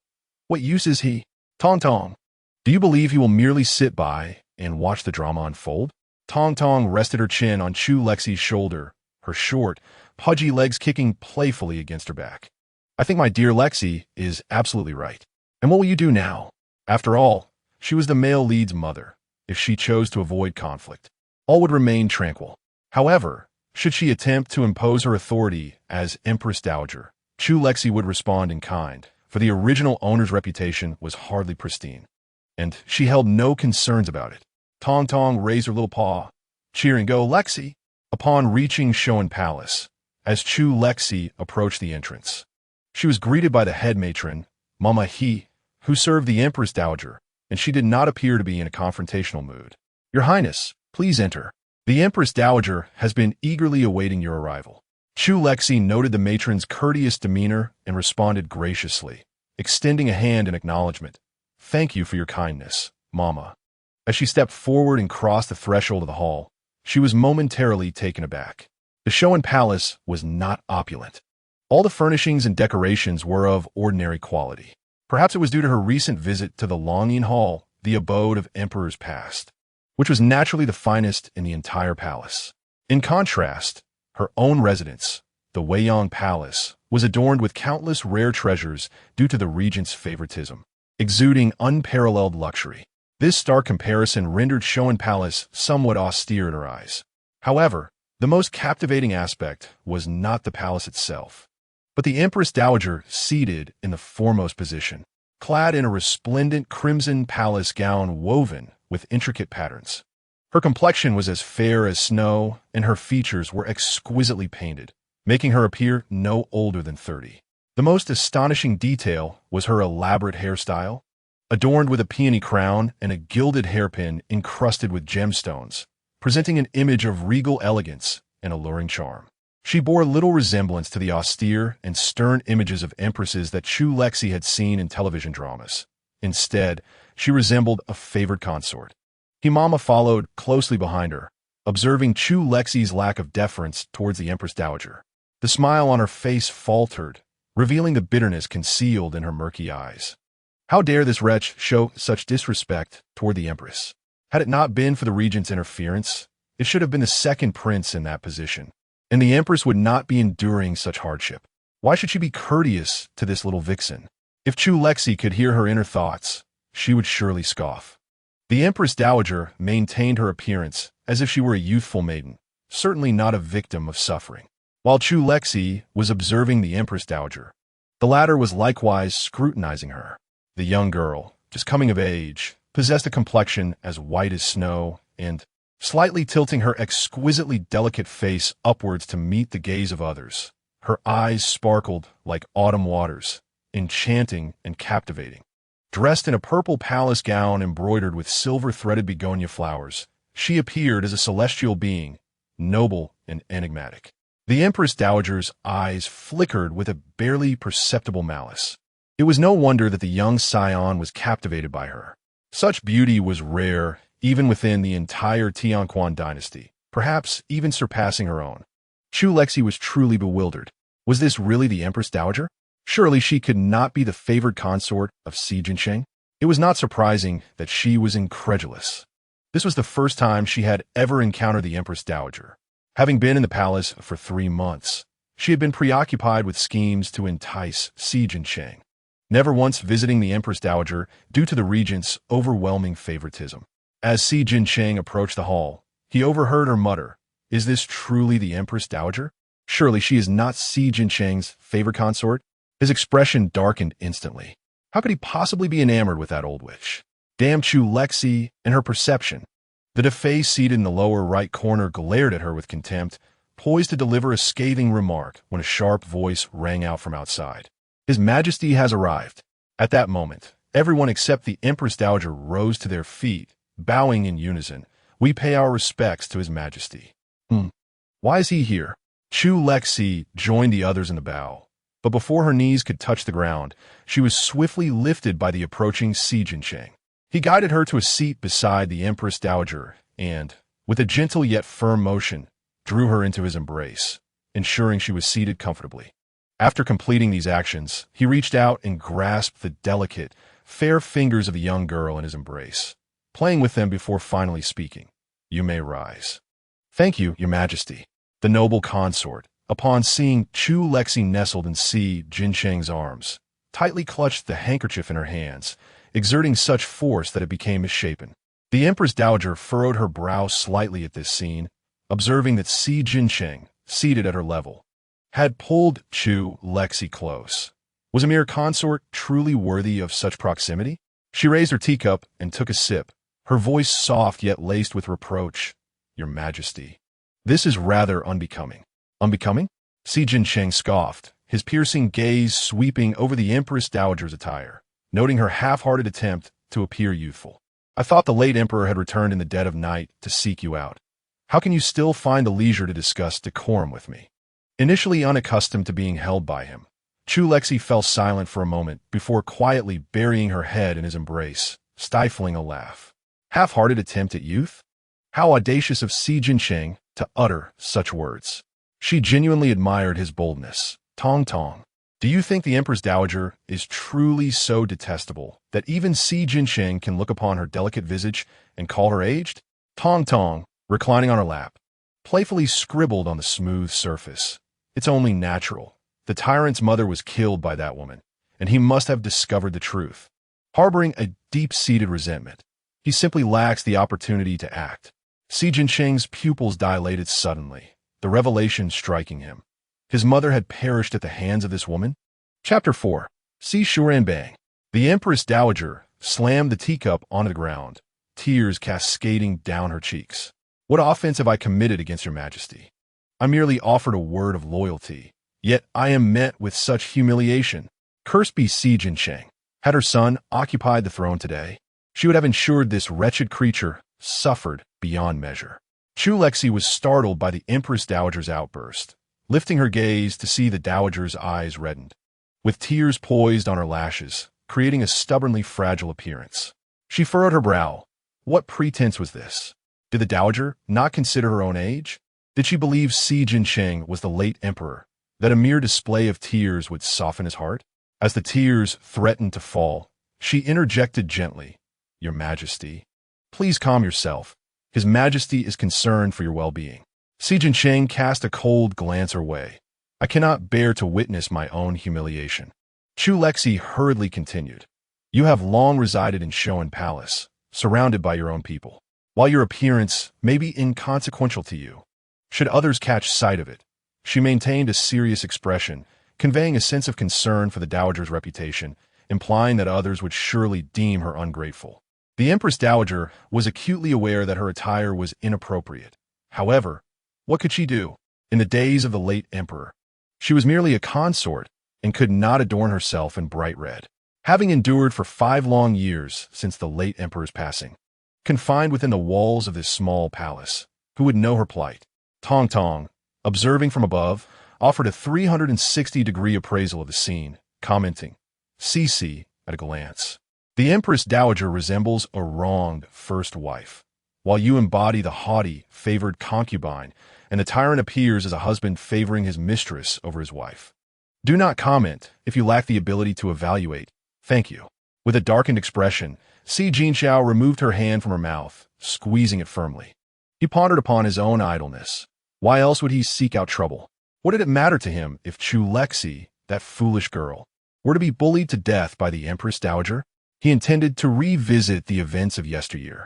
What use is he? Tong, do you believe he will merely sit by and watch the drama unfold? Tong rested her chin on Chu Lexi's shoulder, her short, pudgy legs kicking playfully against her back. I think my dear Lexi is absolutely right. And what will you do now? After all, she was the male lead's mother. If she chose to avoid conflict, all would remain tranquil. However, should she attempt to impose her authority as Empress Dowager, Chu Lexi would respond in kind, for the original owner's reputation was hardly pristine, and she held no concerns about it. Tong raised her little paw, cheering, "Go, Lexi!" Upon reaching Shoan Palace, as Chu Lexi approached the entrance, she was greeted by the head matron, Mama He, who served the Empress Dowager, and she did not appear to be in a confrontational mood. Your Highness, please enter. The Empress Dowager has been eagerly awaiting your arrival. Chu Lexi noted the matron's courteous demeanor and responded graciously, extending a hand in acknowledgement. Thank you for your kindness, Mama. As she stepped forward and crossed the threshold of the hall, she was momentarily taken aback. The Shoan Palace was not opulent. All the furnishings and decorations were of ordinary quality. Perhaps it was due to her recent visit to the Longing Hall, the abode of emperors past, which was naturally the finest in the entire palace. In contrast, her own residence, the Weiyang Palace, was adorned with countless rare treasures due to the regent's favoritism, exuding unparalleled luxury. This stark comparison rendered Shoan Palace somewhat austere in her eyes. However, the most captivating aspect was not the palace itself, but the Empress Dowager seated in the foremost position, clad in a resplendent crimson palace gown woven with intricate patterns. Her complexion was as fair as snow, and her features were exquisitely painted, making her appear no older than 30. The most astonishing detail was her elaborate hairstyle, adorned with a peony crown and a gilded hairpin encrusted with gemstones, presenting an image of regal elegance and alluring charm. She bore little resemblance to the austere and stern images of empresses that Chu Lexi had seen in television dramas. Instead, she resembled a favored consort. Himama followed closely behind her, observing Chu Lexi's lack of deference towards the Empress Dowager. The smile on her face faltered, revealing the bitterness concealed in her murky eyes. How dare this wretch show such disrespect toward the Empress? Had it not been for the regent's interference, It should have been the second prince in that position, and the empress would not be enduring such hardship. Why should she be courteous to this little vixen? If Chu Lexi could hear her inner thoughts, she would surely scoff. The Empress Dowager maintained her appearance as if she were a youthful maiden, certainly not a victim of suffering. While Chu Lexi was observing the Empress Dowager, the latter was likewise scrutinizing her. The young girl, just coming of age, possessed a complexion as white as snow and, slightly tilting her exquisitely delicate face upwards to meet the gaze of others, her eyes sparkled like autumn waters, enchanting and captivating. Dressed in a purple palace gown embroidered with silver-threaded begonia flowers, she appeared as a celestial being, noble and enigmatic. The Empress Dowager's eyes flickered with a barely perceptible malice. It was no wonder that the young scion was captivated by her. Such beauty was rare even within the entire Tianquan dynasty, perhaps even surpassing her own. Chu Lexi was truly bewildered. Was this really the Empress Dowager? Surely she could not be the favored consort of Si Jinsheng. It was not surprising that she was incredulous. This was the first time she had ever encountered the Empress Dowager. Having been in the palace for 3 months, she had been preoccupied with schemes to entice Si Jinsheng, never once visiting the Empress Dowager due to the regent's overwhelming favoritism. As Si Jinsheng approached the hall, he overheard her mutter, "Is this truly the Empress Dowager? Surely she is not Si Jinsheng's favorite consort?" His expression darkened instantly. How could he possibly be enamored with that old witch? Damn Chu Lexi and her perception. The Defei seated in the lower right corner glared at her with contempt, poised to deliver a scathing remark when a sharp voice rang out from outside. "His Majesty has arrived." At that moment, everyone except the Empress Dowager rose to their feet, bowing in unison. "We pay our respects to His Majesty." Why is he here? Chu Lexi joined the others in the bow, but before her knees could touch the ground, she was swiftly lifted by the approaching Si Jinsheng. He guided her to a seat beside the Empress Dowager and, with a gentle yet firm motion, drew her into his embrace, ensuring she was seated comfortably. After completing these actions, he reached out and grasped the delicate, fair fingers of the young girl in his embrace, playing with them before finally speaking. "You may rise." "Thank you, Your Majesty." The noble consort, upon seeing Chu Lexi nestled in Si Jinsheng's arms, tightly clutched the handkerchief in her hands, exerting such force that it became misshapen. The Empress Dowager furrowed her brow slightly at this scene, observing that Si Jinsheng, seated at her level, had pulled Chu Lexi close. Was a mere consort truly worthy of such proximity? She raised her teacup and took a sip, her voice soft yet laced with reproach. "Your Majesty, this is rather unbecoming." "Unbecoming?" Si Jinsheng scoffed, his piercing gaze sweeping over the Empress Dowager's attire, noting her half-hearted attempt to appear youthful. "I thought the late emperor had returned in the dead of night to seek you out. How can you still find the leisure to discuss decorum with me?" Initially unaccustomed to being held by him, Chu Lexi fell silent for a moment before quietly burying her head in his embrace, stifling a laugh. Half-hearted attempt at youth? How audacious of Si Jinsheng to utter such words. She genuinely admired his boldness. Tong Tong. "Do you think the Empress Dowager is truly so detestable that even Si Jinsheng can look upon her delicate visage and call her aged?" Tong Tong, reclining on her lap, playfully scribbled on the smooth surface. "It's only natural. The tyrant's mother was killed by that woman, and he must have discovered the truth. Harboring a deep-seated resentment, he simply lacks the opportunity to act." Si Jinsheng's pupils dilated suddenly, the revelation striking him. His mother had perished at the hands of this woman? Chapter 4. Si Shuranbang. The Empress Dowager slammed the teacup onto the ground, tears cascading down her cheeks. "What offense have I committed against Your Majesty? I merely offered a word of loyalty, yet I am met with such humiliation. Cursed be Si Jinsheng. Had her son occupied the throne today, she would have ensured this wretched creature suffered beyond measure." Chu Lexi was startled by the Empress Dowager's outburst, lifting her gaze to see the Dowager's eyes reddened, with tears poised on her lashes, creating a stubbornly fragile appearance. She furrowed her brow. What pretense was this? Did the Dowager not consider her own age? Did she believe Si Jinsheng was the late emperor, that a mere display of tears would soften his heart? As the tears threatened to fall, she interjected gently, "Your Majesty, please calm yourself. His Majesty is concerned for your well-being. Si Jincheng cast a cold glance her way. I cannot bear to witness my own humiliation. Chu Lexi hurriedly continued. You have long resided in Shoan Palace, surrounded by your own people. While your appearance may be inconsequential to you, should others catch sight of it, she maintained a serious expression, conveying a sense of concern for the dowager's reputation, implying that others would surely deem her ungrateful. The Empress Dowager was acutely aware that her attire was inappropriate. However, what could she do? In the days of the late emperor, she was merely a consort and could not adorn herself in bright red. Having endured for 5 long years since the late emperor's passing, confined within the walls of this small palace, who would know her plight? Tong Tong, observing from above, offered a 360-degree appraisal of the scene, commenting, "See at a glance. The Empress Dowager resembles a wronged first wife, while you embody the haughty, favored concubine, and the tyrant appears as a husband favoring his mistress over his wife. Do not comment if you lack the ability to evaluate. Thank you." With a darkened expression, Si Jinxiao removed her hand from her mouth, squeezing it firmly. He pondered upon his own idleness. Why else would he seek out trouble? What did it matter to him if Chu Lexi, that foolish girl, were to be bullied to death by the Empress Dowager? He intended to revisit the events of yesteryear.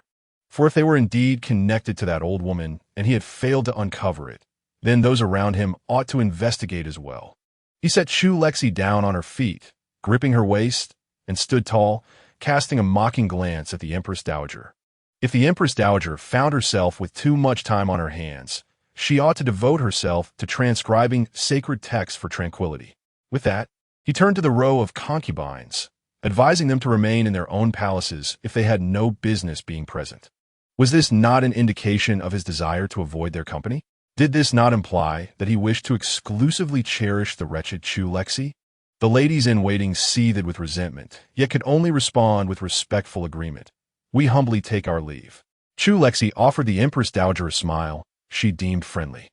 For if they were indeed connected to that old woman, and he had failed to uncover it, then those around him ought to investigate as well. He set Chu Lexi down on her feet, gripping her waist, and stood tall, casting a mocking glance at the Empress Dowager. If the Empress Dowager found herself with too much time on her hands, she ought to devote herself to transcribing sacred texts for tranquility. With that, he turned to the row of concubines, advising them to remain in their own palaces if they had no business being present. Was this not an indication of his desire to avoid their company? Did this not imply that he wished to exclusively cherish the wretched Chu Lexi? The ladies-in-waiting seethed with resentment, yet could only respond with respectful agreement. We humbly take our leave. Chu Lexi offered the Empress Dowager a smile she deemed friendly,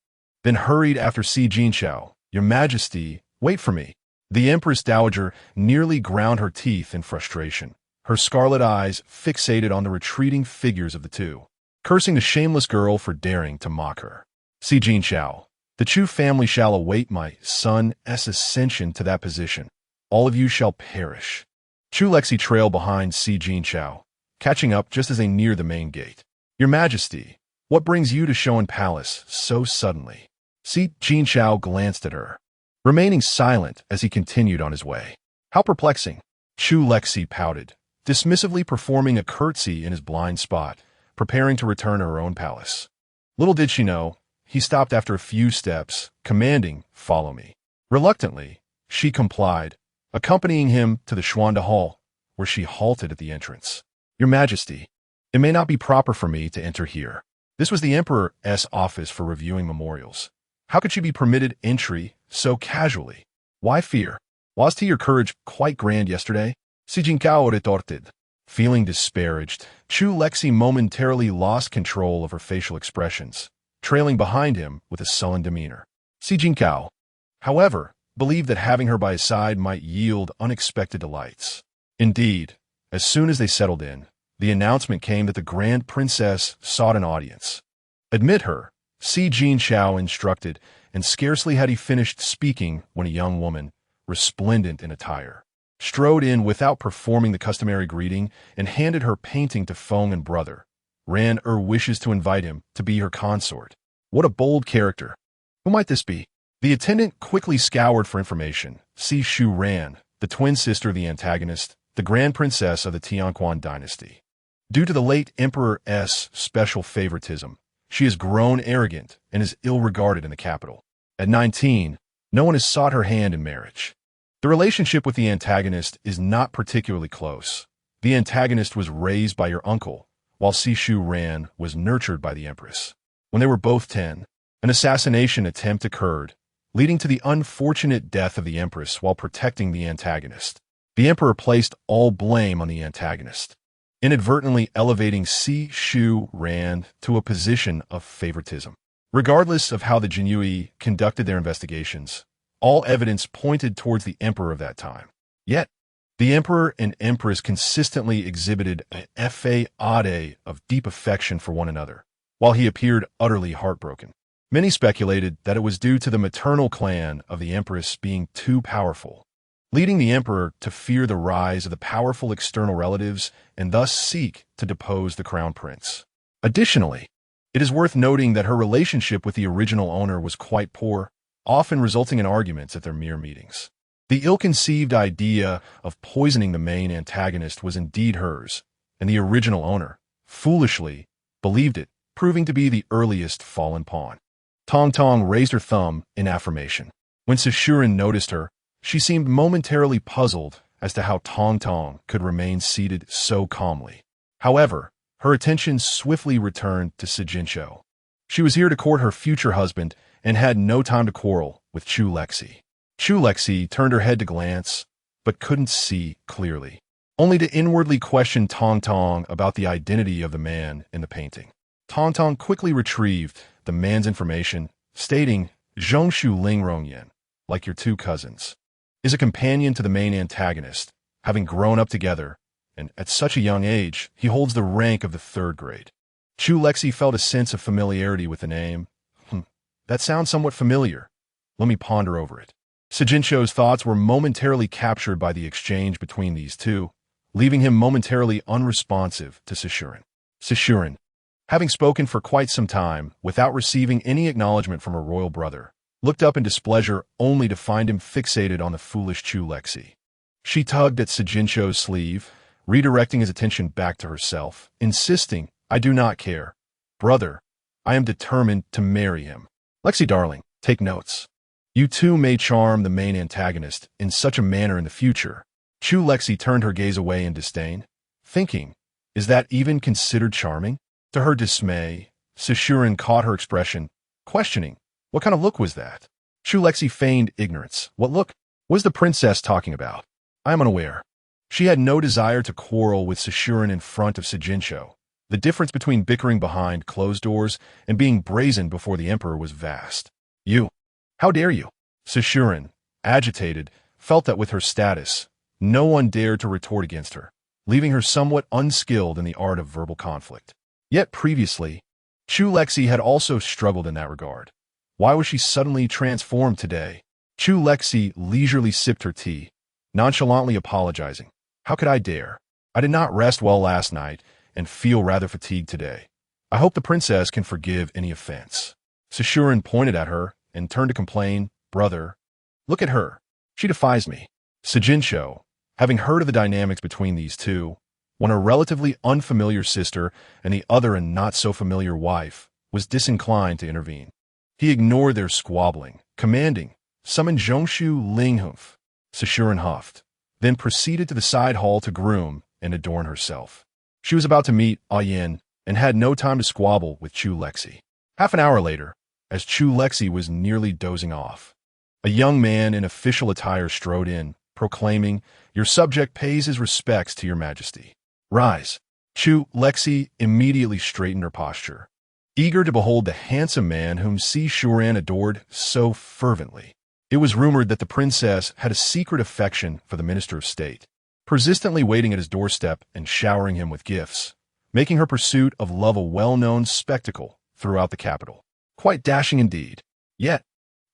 then hurried after Si Jinxiao. Your Majesty, wait for me. The Empress Dowager nearly ground her teeth in frustration, her scarlet eyes fixated on the retreating figures of the two, cursing the shameless girl for daring to mock her. Si Jinxiao, the Chu family shall await my son's ascension to that position. All of you shall perish. Chu Lexi trailed behind Si Jinxiao, catching up just as they neared the main gate. Your Majesty, what brings you to Shoan Palace so suddenly? Si Jinxiao glanced at her, remaining silent as he continued on his way. How perplexing. Chu Lexi pouted, dismissively performing a curtsy in his blind spot, preparing to return to her own palace. Little did she know, he stopped after a few steps, commanding, "Follow me." Reluctantly, she complied, accompanying him to the Xuanda Hall, where she halted at the entrance. Your Majesty, it may not be proper for me to enter here. This was the Emperor's office for reviewing memorials. How could she be permitted entry so casually? Why fear? Wasn't your courage quite grand yesterday? Si Jinxiao retorted. Feeling disparaged, Chu Lexi momentarily lost control of her facial expressions, trailing behind him with a sullen demeanor. Si Jinxiao, however, believed that having her by his side might yield unexpected delights. Indeed, as soon as they settled in, the announcement came that the Grand Princess sought an audience. Admit her, Si Jinxiao instructed, and scarcely had he finished speaking when a young woman, resplendent in attire, strode in without performing the customary greeting and handed her painting to Feng and brother. Ran wishes to invite him to be her consort. What a bold character. Who might this be? The attendant quickly scoured for information. Si Shu Ran, the twin sister of the antagonist, the Grand Princess of the Tianquan dynasty. Due to the late Emperor's special favoritism, she has grown arrogant and is ill-regarded in the capital. At 19, no one has sought her hand in marriage. The relationship with the antagonist is not particularly close. The antagonist was raised by your uncle, while Si Shu Ran was nurtured by the Empress. When they were both 10, an assassination attempt occurred, leading to the unfortunate death of the Empress while protecting the antagonist. The Emperor placed all blame on the antagonist, inadvertently elevating Si Shu Ran to a position of favoritism. Regardless of how the Jinyue conducted their investigations, all evidence pointed towards the Emperor of that time. Yet, the Emperor and Empress consistently exhibited a facade of deep affection for one another, while he appeared utterly heartbroken. Many speculated that it was due to the maternal clan of the empress being too powerful, leading the emperor to fear the rise of the powerful external relatives and thus seek to depose the crown prince. Additionally, it is worth noting that her relationship with the original owner was quite poor, often resulting in arguments at their mere meetings. The ill-conceived idea of poisoning the main antagonist was indeed hers, and the original owner, foolishly, believed it, proving to be the earliest fallen pawn. Tong Tong raised her thumb in affirmation. When Sishuren noticed her, she seemed momentarily puzzled as to how Tong Tong could remain seated so calmly. However, her attention swiftly returned to Sijincho. She was here to court her future husband and had no time to quarrel with Chu Lexi. Chu Lexi turned her head to glance, but couldn't see clearly, only to inwardly question Tong Tong about the identity of the man in the painting. Tong Tong quickly retrieved the man's information, stating, Zhongshu Lingrongyan, like your two cousins, is a companion to the main antagonist, having grown up together, and at such a young age, he holds the rank of the 3rd grade. Chu Lexi felt a sense of familiarity with the name. That sounds somewhat familiar. Let me ponder over it. Sijincho's thoughts were momentarily captured by the exchange between these two, leaving him momentarily unresponsive to Sishuren. Sishuren, having spoken for quite some time without receiving any acknowledgement from her royal brother, looked up in displeasure only to find him fixated on the foolish Chu Lexi. She tugged at Sijincho's sleeve, redirecting his attention back to herself, insisting, I do not care. Brother, I am determined to marry him. Lexi darling, take notes. You too may charm the main antagonist in such a manner in the future. Chu Lexi turned her gaze away in disdain, thinking, is that even considered charming? To her dismay, Sishuren caught her expression, questioning, what kind of look was that? Chu Lexi feigned ignorance. What look was the princess talking about? I am unaware. She had no desire to quarrel with Sishuren in front of Sijincho. The difference between bickering behind closed doors and being brazen before the emperor was vast. You! How dare you? Sishuren, agitated, felt that with her status, no one dared to retort against her, leaving her somewhat unskilled in the art of verbal conflict. Yet previously, Chu Lexi had also struggled in that regard. Why was she suddenly transformed today? Chu Lexi leisurely sipped her tea, nonchalantly apologizing. How could I dare? I did not rest well last night and feel rather fatigued today. I hope the princess can forgive any offense. Sishuren pointed at her and turned to complain, brother, look at her. She defies me. Sijincho, having heard of the dynamics between these two, one a relatively unfamiliar sister and the other a not-so-familiar wife, was disinclined to intervene. He ignored their squabbling, commanding, summon Zhongshu Linghunf. Sishuren huffed, then proceeded to the side hall to groom and adorn herself. She was about to meet Yin and had no time to squabble with Chu Lexi. Half an hour later, as Chu Lexi was nearly dozing off, a young man in official attire strode in, proclaiming, your subject pays his respects to your majesty. Rise. Chu Lexi immediately straightened her posture, eager to behold the handsome man whom Sishuren adored so fervently. It was rumored that the princess had a secret affection for the Minister of State, persistently waiting at his doorstep and showering him with gifts, making her pursuit of love a well-known spectacle throughout the capital. Quite dashing indeed. Yet,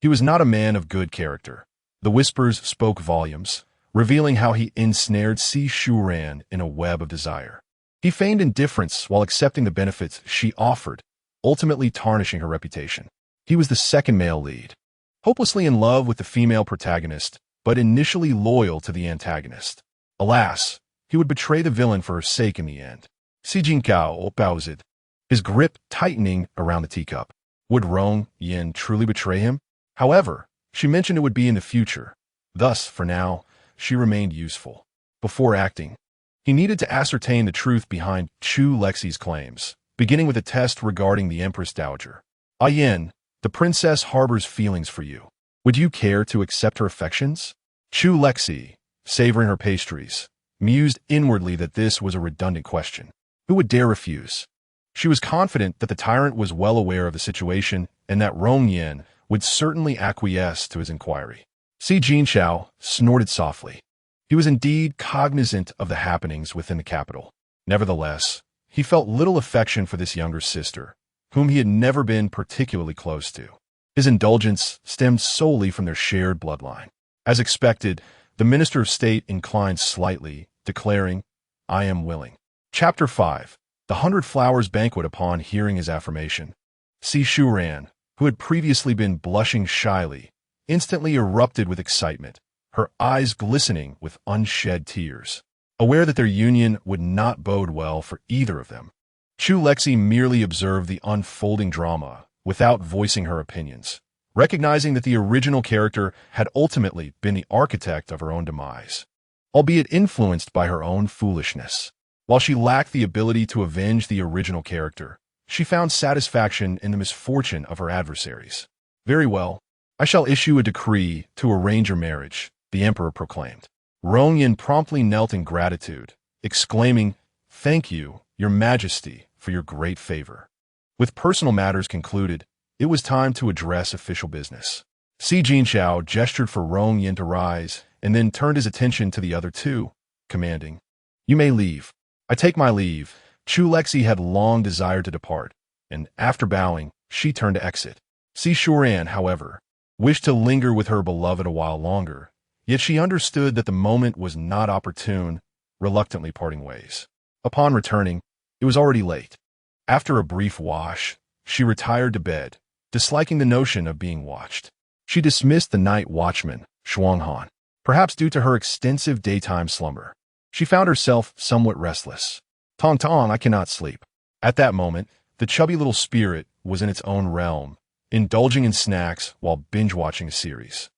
he was not a man of good character. The whispers spoke volumes, revealing how he ensnared Sishuren in a web of desire. He feigned indifference while accepting the benefits she offered, ultimately tarnishing her reputation. He was the second male lead, hopelessly in love with the female protagonist, but initially loyal to the antagonist. Alas, he would betray the villain for her sake in the end. Sijincho paused, his grip tightening around the teacup. Would Rong Yin truly betray him? However, she mentioned it would be in the future. Thus, for now, she remained useful. Before acting, he needed to ascertain the truth behind Chu Lexi's claims, beginning with a test regarding the Empress Dowager. Yin, the princess harbors feelings for you. Would you care to accept her affections? Chu Lexi, savoring her pastries, mused inwardly that this was a redundant question. Who would dare refuse? She was confident that the tyrant was well aware of the situation and that Rong Yin would certainly acquiesce to his inquiry. Sijincho snorted softly. He was indeed cognizant of the happenings within the capital. Nevertheless, he felt little affection for this younger sister, whom he had never been particularly close to. His indulgence stemmed solely from their shared bloodline. As expected, the Minister of State inclined slightly, declaring, "I am willing." Chapter 5. The 100 Flowers Banquet. Upon hearing his affirmation, Si Shuran, who had previously been blushing shyly, instantly erupted with excitement, her eyes glistening with unshed tears. Aware that their union would not bode well for either of them, Chu Lexi merely observed the unfolding drama without voicing her opinions, recognizing that the original character had ultimately been the architect of her own demise, albeit influenced by her own foolishness. While she lacked the ability to avenge the original character, she found satisfaction in the misfortune of her adversaries. "Very well, I shall issue a decree to arrange your marriage," the emperor proclaimed. Rongyan promptly knelt in gratitude, exclaiming, "Thank you, your majesty, for your great favor." With personal matters concluded, it was time to address official business. Si Jinshao gestured for Rongyan to rise and then turned his attention to the other two, commanding, "You may leave." "I take my leave." Chu Lexi had long desired to depart, and after bowing, she turned to exit. Si Shuran, however, wished to linger with her beloved a while longer, yet she understood that the moment was not opportune, reluctantly parting ways. Upon returning, it was already late. After a brief wash, she retired to bed, disliking the notion of being watched. She dismissed the night watchman, Shuanghan, perhaps due to her extensive daytime slumber. She found herself somewhat restless. "Tong Tong, I cannot sleep." At that moment, the chubby little spirit was in its own realm, indulging in snacks while binge-watching a series.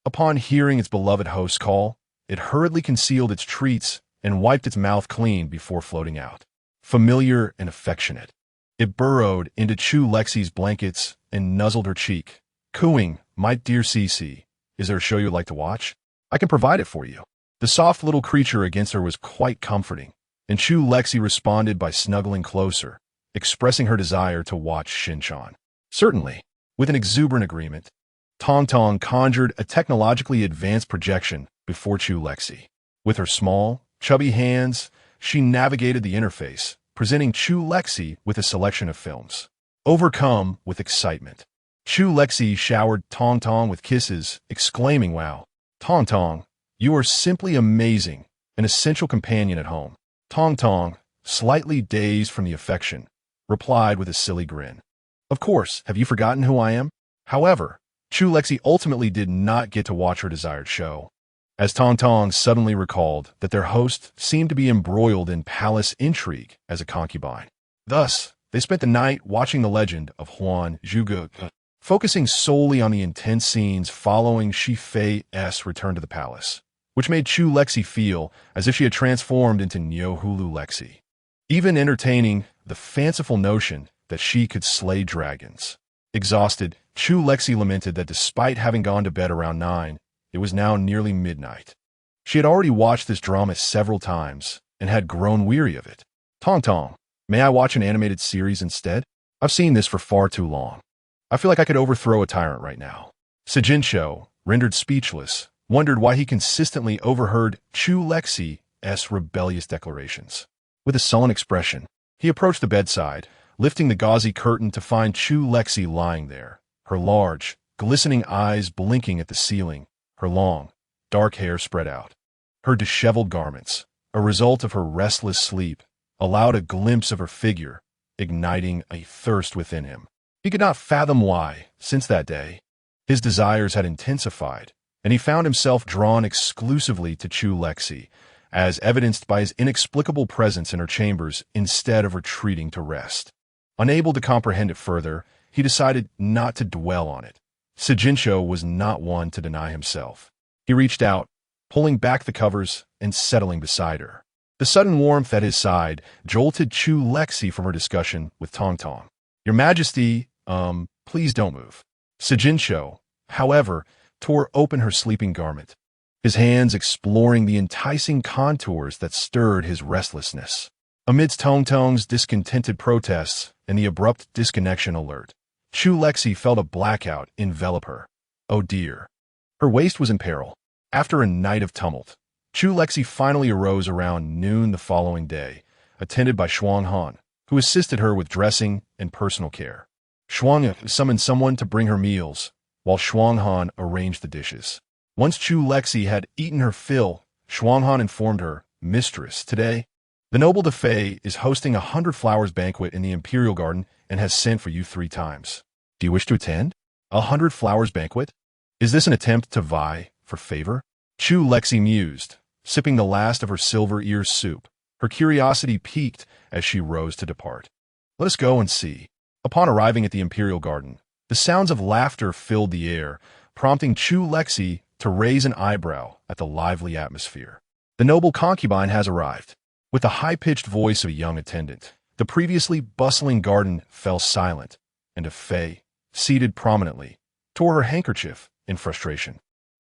Upon hearing its beloved host call, it hurriedly concealed its treats and wiped its mouth clean before floating out. Familiar and affectionate, it burrowed into Chu Lexi's blankets and nuzzled her cheek, cooing, "My dear Cece, is there a show you'd like to watch? I can provide it for you." The soft little creature against her was quite comforting, and Chu Lexi responded by snuggling closer, expressing her desire to watch Shinchan. Certainly. With an exuberant agreement, Tong Tong conjured a technologically advanced projection before Chu Lexi. With her small, chubby hands, she navigated the interface, presenting Chu Lexi with a selection of films. Overcome with excitement, Chu Lexi showered Tong Tong with kisses, exclaiming, "Wow, Tong Tong, you are simply amazing, an essential companion at home." Tong Tong, slightly dazed from the affection, replied with a silly grin, "Of course, have you forgotten who I am?" However, Chu Lexi ultimately did not get to watch her desired show, as Tong Tong suddenly recalled that their host seemed to be embroiled in palace intrigue as a concubine. Thus, they spent the night watching The Legend of Huan Zhuge, focusing solely on the intense scenes following Shi Fei's return to the palace, which made Chu Lexi feel as if she had transformed into Nyohulu Lexi, even entertaining the fanciful notion that she could slay dragons. Exhausted, Chu Lexi lamented that despite having gone to bed around 9, it was now nearly midnight. She had already watched this drama several times and had grown weary of it. "Tong Tong, may I watch an animated series instead? I've seen this for far too long. I feel like I could overthrow a tyrant right now." Sejin, rendered speechless, wondered why he consistently overheard Chu Lexi's rebellious declarations. With a sullen expression, he approached the bedside, lifting the gauzy curtain to find Chu Lexi lying there, her large, glistening eyes blinking at the ceiling, her long, dark hair spread out. Her disheveled garments, a result of her restless sleep, allowed a glimpse of her figure, igniting a thirst within him. He could not fathom why, since that day, his desires had intensified, and he found himself drawn exclusively to Chu Lexi, as evidenced by his inexplicable presence in her chambers instead of retreating to rest. Unable to comprehend it further, he decided not to dwell on it. Sejin was not one to deny himself. He reached out, pulling back the covers and settling beside her. The sudden warmth at his side jolted Chu Lexi from her discussion with Tong Tong. "Your Majesty, please don't move." Sejin, however, tore open her sleeping garment, his hands exploring the enticing contours that stirred his restlessness. Amidst Tong Tong's discontented protests and the abrupt disconnection alert, Chu Lexi felt a blackout envelop her. Oh dear. Her waist was in peril. After a night of tumult, Chu Lexi finally arose around noon the following day, attended by Shuanghan, who assisted her with dressing and personal care. Shuang summoned someone to bring her meals, while Shuang Han arranged the dishes. Once Chu Lexi had eaten her fill, Shuang Han informed her, "Mistress, today, the noble de Fei is hosting 100 flowers banquet in the Imperial Garden and has sent for you 3 times. Do you wish to attend? 100 flowers banquet? Is this an attempt to vie for favor?" Chu Lexi mused, sipping the last of her silver ear soup. Her curiosity piqued as she rose to depart. "Let us go and see." Upon arriving at the Imperial Garden, the sounds of laughter filled the air, prompting Chu Lexi to raise an eyebrow at the lively atmosphere. The noble concubine has arrived. With the high-pitched voice of a young attendant, the previously bustling garden fell silent, and a Fei, seated prominently, tore her handkerchief in frustration.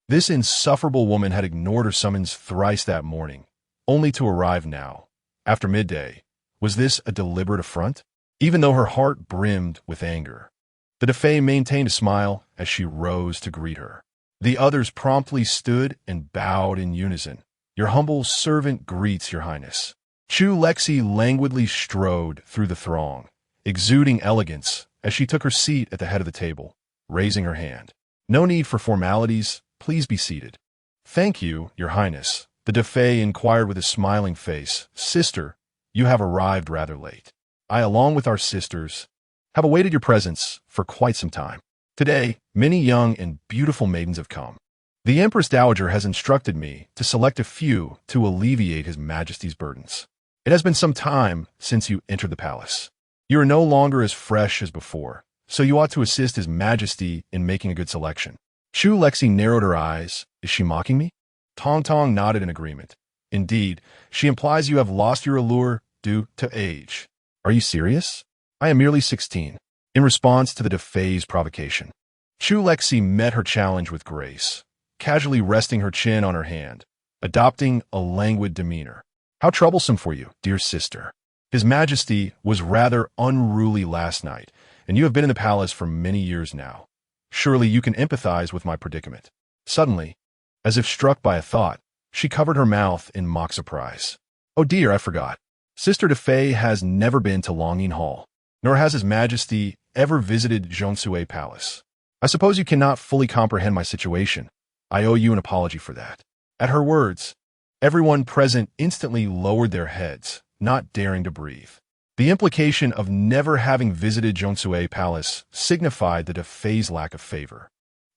This insufferable woman had ignored her summons thrice that morning, only to arrive now, after midday. Was this a deliberate affront? Even though her heart brimmed with anger, the de Fei maintained a smile as she rose to greet her. The others promptly stood and bowed in unison. "Your humble servant greets your highness." Chu Lexi languidly strode through the throng, exuding elegance as she took her seat at the head of the table, raising her hand. "No need for formalities, please be seated." "Thank you, your highness," the de Fei inquired with a smiling face. "Sister, you have arrived rather late. I, along with our sisters, have awaited your presence for quite some time. Today, many young and beautiful maidens have come. The Empress Dowager has instructed me to select a few to alleviate His Majesty's burdens. It has been some time since you entered the palace. You are no longer as fresh as before, so you ought to assist His Majesty in making a good selection." Chu Lexi narrowed her eyes. "Is she mocking me?" Tong Tong nodded in agreement. "Indeed, she implies you have lost your allure due to age." "Are you serious? I am merely 16. In response to the de Fei's provocation, Chu Lexi met her challenge with grace, casually resting her chin on her hand, adopting a languid demeanor. "How troublesome for you, dear sister. His Majesty was rather unruly last night, and you have been in the palace for many years now. Surely you can empathize with my predicament." Suddenly, as if struck by a thought, she covered her mouth in mock surprise. "Oh dear, I forgot. Sister de Fei has never been to Longyin Hall, nor has His Majesty ever visited Zhongsue Palace. I suppose you cannot fully comprehend my situation. I owe you an apology for that." At her words, everyone present instantly lowered their heads, not daring to breathe. The implication of never having visited Zhongsue Palace signified the de Fei's lack of favor,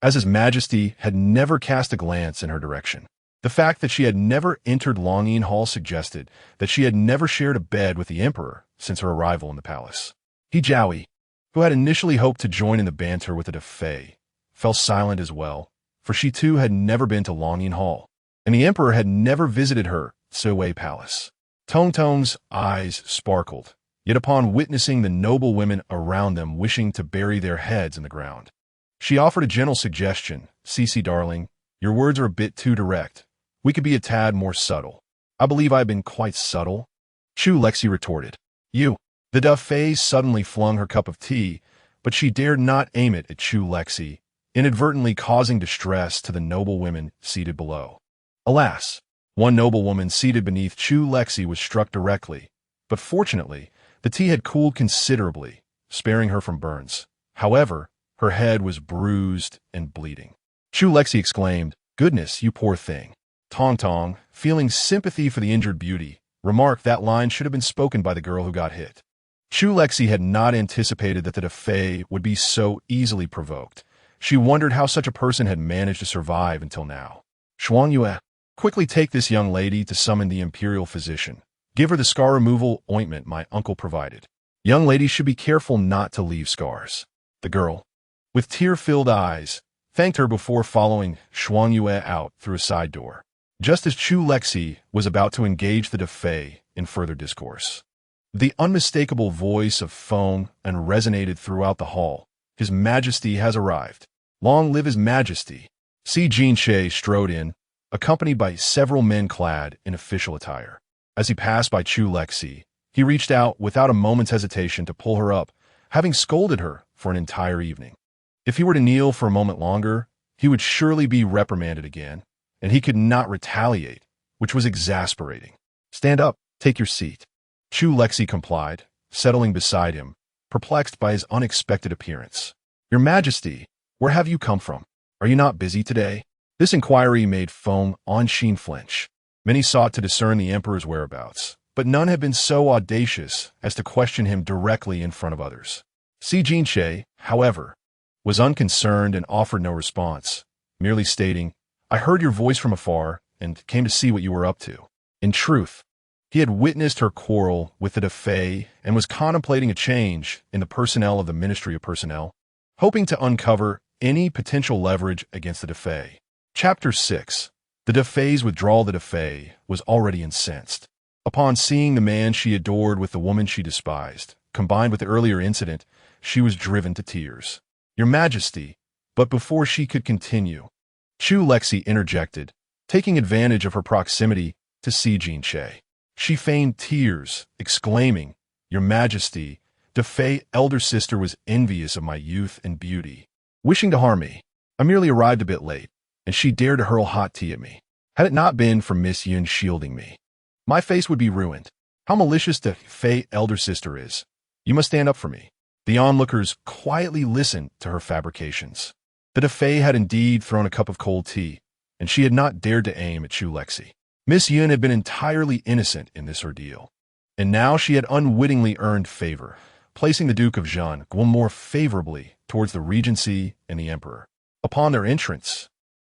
as His Majesty had never cast a glance in her direction. The fact that she had never entered Longyin Hall suggested that she had never shared a bed with the Emperor since her arrival in the palace. He Jiaoyi, who had initially hoped to join in the banter with the de Fei, fell silent as well, for she too had never been to Longyin Hall, and the Emperor had never visited her Sui Palace. Tong Tong's eyes sparkled, yet upon witnessing the noble women around them wishing to bury their heads in the ground, she offered a gentle suggestion. "Cici, darling, your words are a bit too direct. We could be a tad more subtle." "I believe I have been quite subtle," Chu Lexi retorted. "You." The de Fei suddenly flung her cup of tea, but she dared not aim it at Chu Lexi, inadvertently causing distress to the noble women seated below. Alas, one noble woman seated beneath Chu Lexi was struck directly, but fortunately, the tea had cooled considerably, sparing her from burns. However, her head was bruised and bleeding. Chu Lexi exclaimed, "Goodness, you poor thing." Tong Tong, feeling sympathy for the injured beauty, remarked that line should have been spoken by the girl who got hit. Chu Lexi had not anticipated that the de Fei would be so easily provoked. She wondered how such a person had managed to survive until now. "Shuang Yue, quickly take this young lady to summon the imperial physician. Give her the scar removal ointment my uncle provided. Young ladies should be careful not to leave scars." The girl, with tear-filled eyes, thanked her before following Shuang Yue out through a side door, just as Chu Lexi was about to engage the de Fei in further discourse. The unmistakable voice of Feng and resonated throughout the hall. "His Majesty has arrived. Long live His Majesty." Si Jinshe strode in, accompanied by several men clad in official attire. As he passed by Chu Lexi, he reached out without a moment's hesitation to pull her up, having scolded her for an entire evening. If he were to kneel for a moment longer, he would surely be reprimanded again, and he could not retaliate, which was exasperating. "Stand up, take your seat." Chu Lexi complied, settling beside him, perplexed by his unexpected appearance. "Your Majesty, where have you come from? Are you not busy today?" This inquiry made Feng Anxin flinch. Many sought to discern the emperor's whereabouts, but none had been so audacious as to question him directly in front of others. Si Jinche, however, was unconcerned and offered no response, merely stating, "I heard your voice from afar and came to see what you were up to." In truth, he had witnessed her quarrel with the Defei and was contemplating a change in the personnel of the Ministry of Personnel, hoping to uncover any potential leverage against the Defei. Chapter 6. The Defei's withdrawal. The Defei was already incensed. Upon seeing the man she adored with the woman she despised, combined with the earlier incident, she was driven to tears. "Your Majesty," but before she could continue, Chu Lexi interjected, taking advantage of her proximity to Si Jinche. She feigned tears, exclaiming, "Your Majesty, Defei elder sister was envious of my youth and beauty, wishing to harm me. I merely arrived a bit late, and she dared to hurl hot tea at me. Had it not been for Miss Yun shielding me, my face would be ruined. How malicious Defei elder sister is. You must stand up for me." The onlookers quietly listened to her fabrications. The Defei had indeed thrown a cup of cold tea, and she had not dared to aim at Chu Lexi. Miss Yun had been entirely innocent in this ordeal, and now she had unwittingly earned favor, placing the Duke of Zhan more favorably towards the Regency and the Emperor. Upon their entrance,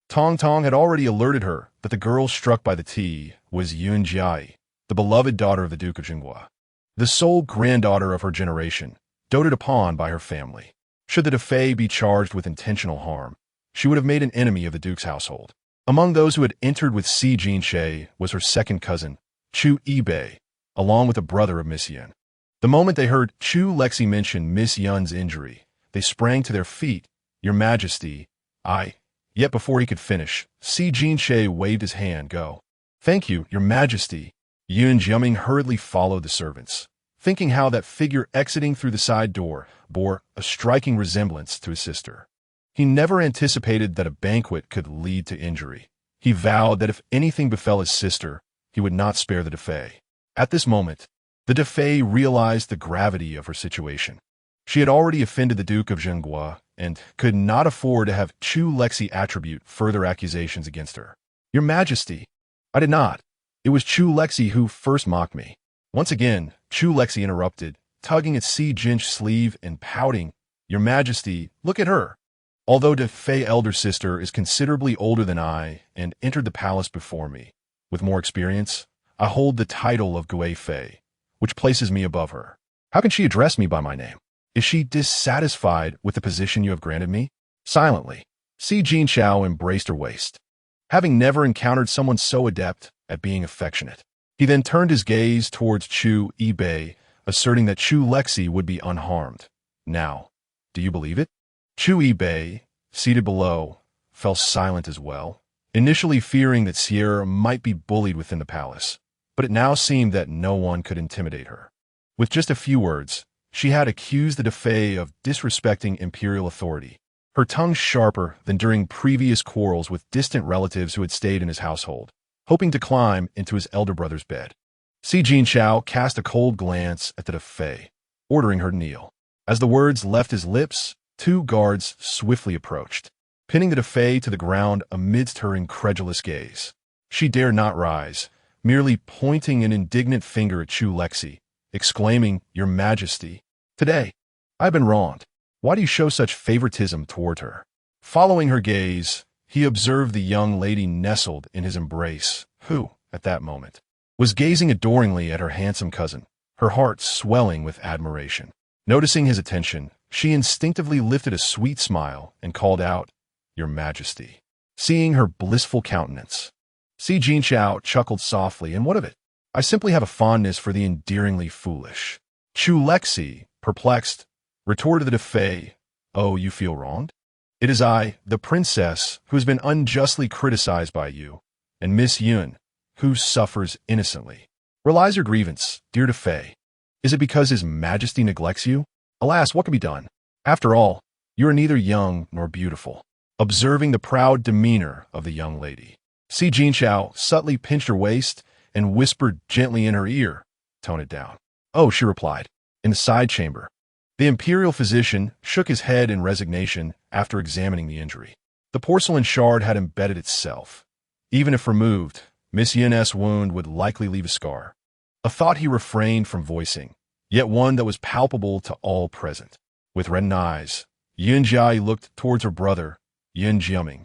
Tong Tong had already alerted her that the girl struck by the tea was Yun Jiai, the beloved daughter of the Duke of Jinghua, the sole granddaughter of her generation, doted upon by her family. Should the Defei be charged with intentional harm, she would have made an enemy of the Duke's household. Among those who had entered with Si Jinche was her second cousin, Chu Bei, along with a brother of Miss Yun. The moment they heard Chu Lexi mention Miss Yun's injury, they sprang to their feet. "Your Majesty, I..." Yet before he could finish, Si Jinche waved his hand. "Go." "Thank you, Your Majesty." Yun Jiaming hurriedly followed the servants, thinking how that figure exiting through the side door bore a striking resemblance to his sister. He never anticipated that a banquet could lead to injury. He vowed that if anything befell his sister, he would not spare the Defei. At this moment, the Defei realized the gravity of her situation. She had already offended the Duke of Jinghua and could not afford to have Chu Lexi attribute further accusations against her. "Your Majesty, I did not. It was Chu Lexi who first mocked me." Once again, Chu Lexi interrupted, tugging at Si Jinche's sleeve and pouting, "Your Majesty, look at her. Although Defei elder sister is considerably older than I and entered the palace before me, with more experience, I hold the title of Gui Fei, which places me above her. How can she address me by my name? Is she dissatisfied with the position you have granted me?" Silently, Si Jinchao embraced her waist, having never encountered someone so adept at being affectionate. He then turned his gaze towards Chu Bei, asserting that Chu Lexi would be unharmed. "Now, do you believe it?" Chu Bei, seated below, fell silent as well, initially fearing that Sierra might be bullied within the palace, but it now seemed that no one could intimidate her. With just a few words, she had accused the Defei of disrespecting imperial authority, her tongue sharper than during previous quarrels with distant relatives who had stayed in his household, hoping to climb into his elder brother's bed. Si Jinchao cast a cold glance at the Defei, ordering her to kneel. As the words left his lips, 2 guards swiftly approached, pinning the Defei to the ground amidst her incredulous gaze. She dared not rise, merely pointing an indignant finger at Chu Lexi, exclaiming, "Your Majesty, today, I have been wronged. Why do you show such favoritism toward her?" Following her gaze, he observed the young lady nestled in his embrace, who, at that moment, was gazing adoringly at her handsome cousin, her heart swelling with admiration. Noticing his attention, she instinctively lifted a sweet smile and called out, "Your Majesty." Seeing her blissful countenance, Si Jinchao chuckled softly, "And what of it? I simply have a fondness for the endearingly foolish." Chu Lexi, perplexed, retorted the Defei, "Oh, you feel wronged? It is I, the princess, who has been unjustly criticized by you, and Miss Yun, who suffers innocently. Realize your grievance, dear Defei. Is it because His Majesty neglects you? Alas, what can be done? After all, you are neither young nor beautiful." Observing the proud demeanor of the young lady, Si Jinchao subtly pinched her waist and whispered gently in her ear, "Tone it down." "Oh," she replied, In the side chamber, the imperial physician shook his head in resignation after examining the injury. The porcelain shard had embedded itself. Even if removed, Miss Yin's wound would likely leave a scar. A thought he refrained from voicing, yet one that was palpable to all present. With reddened eyes, Yin Jiai looked towards her brother, Yin Jiaming,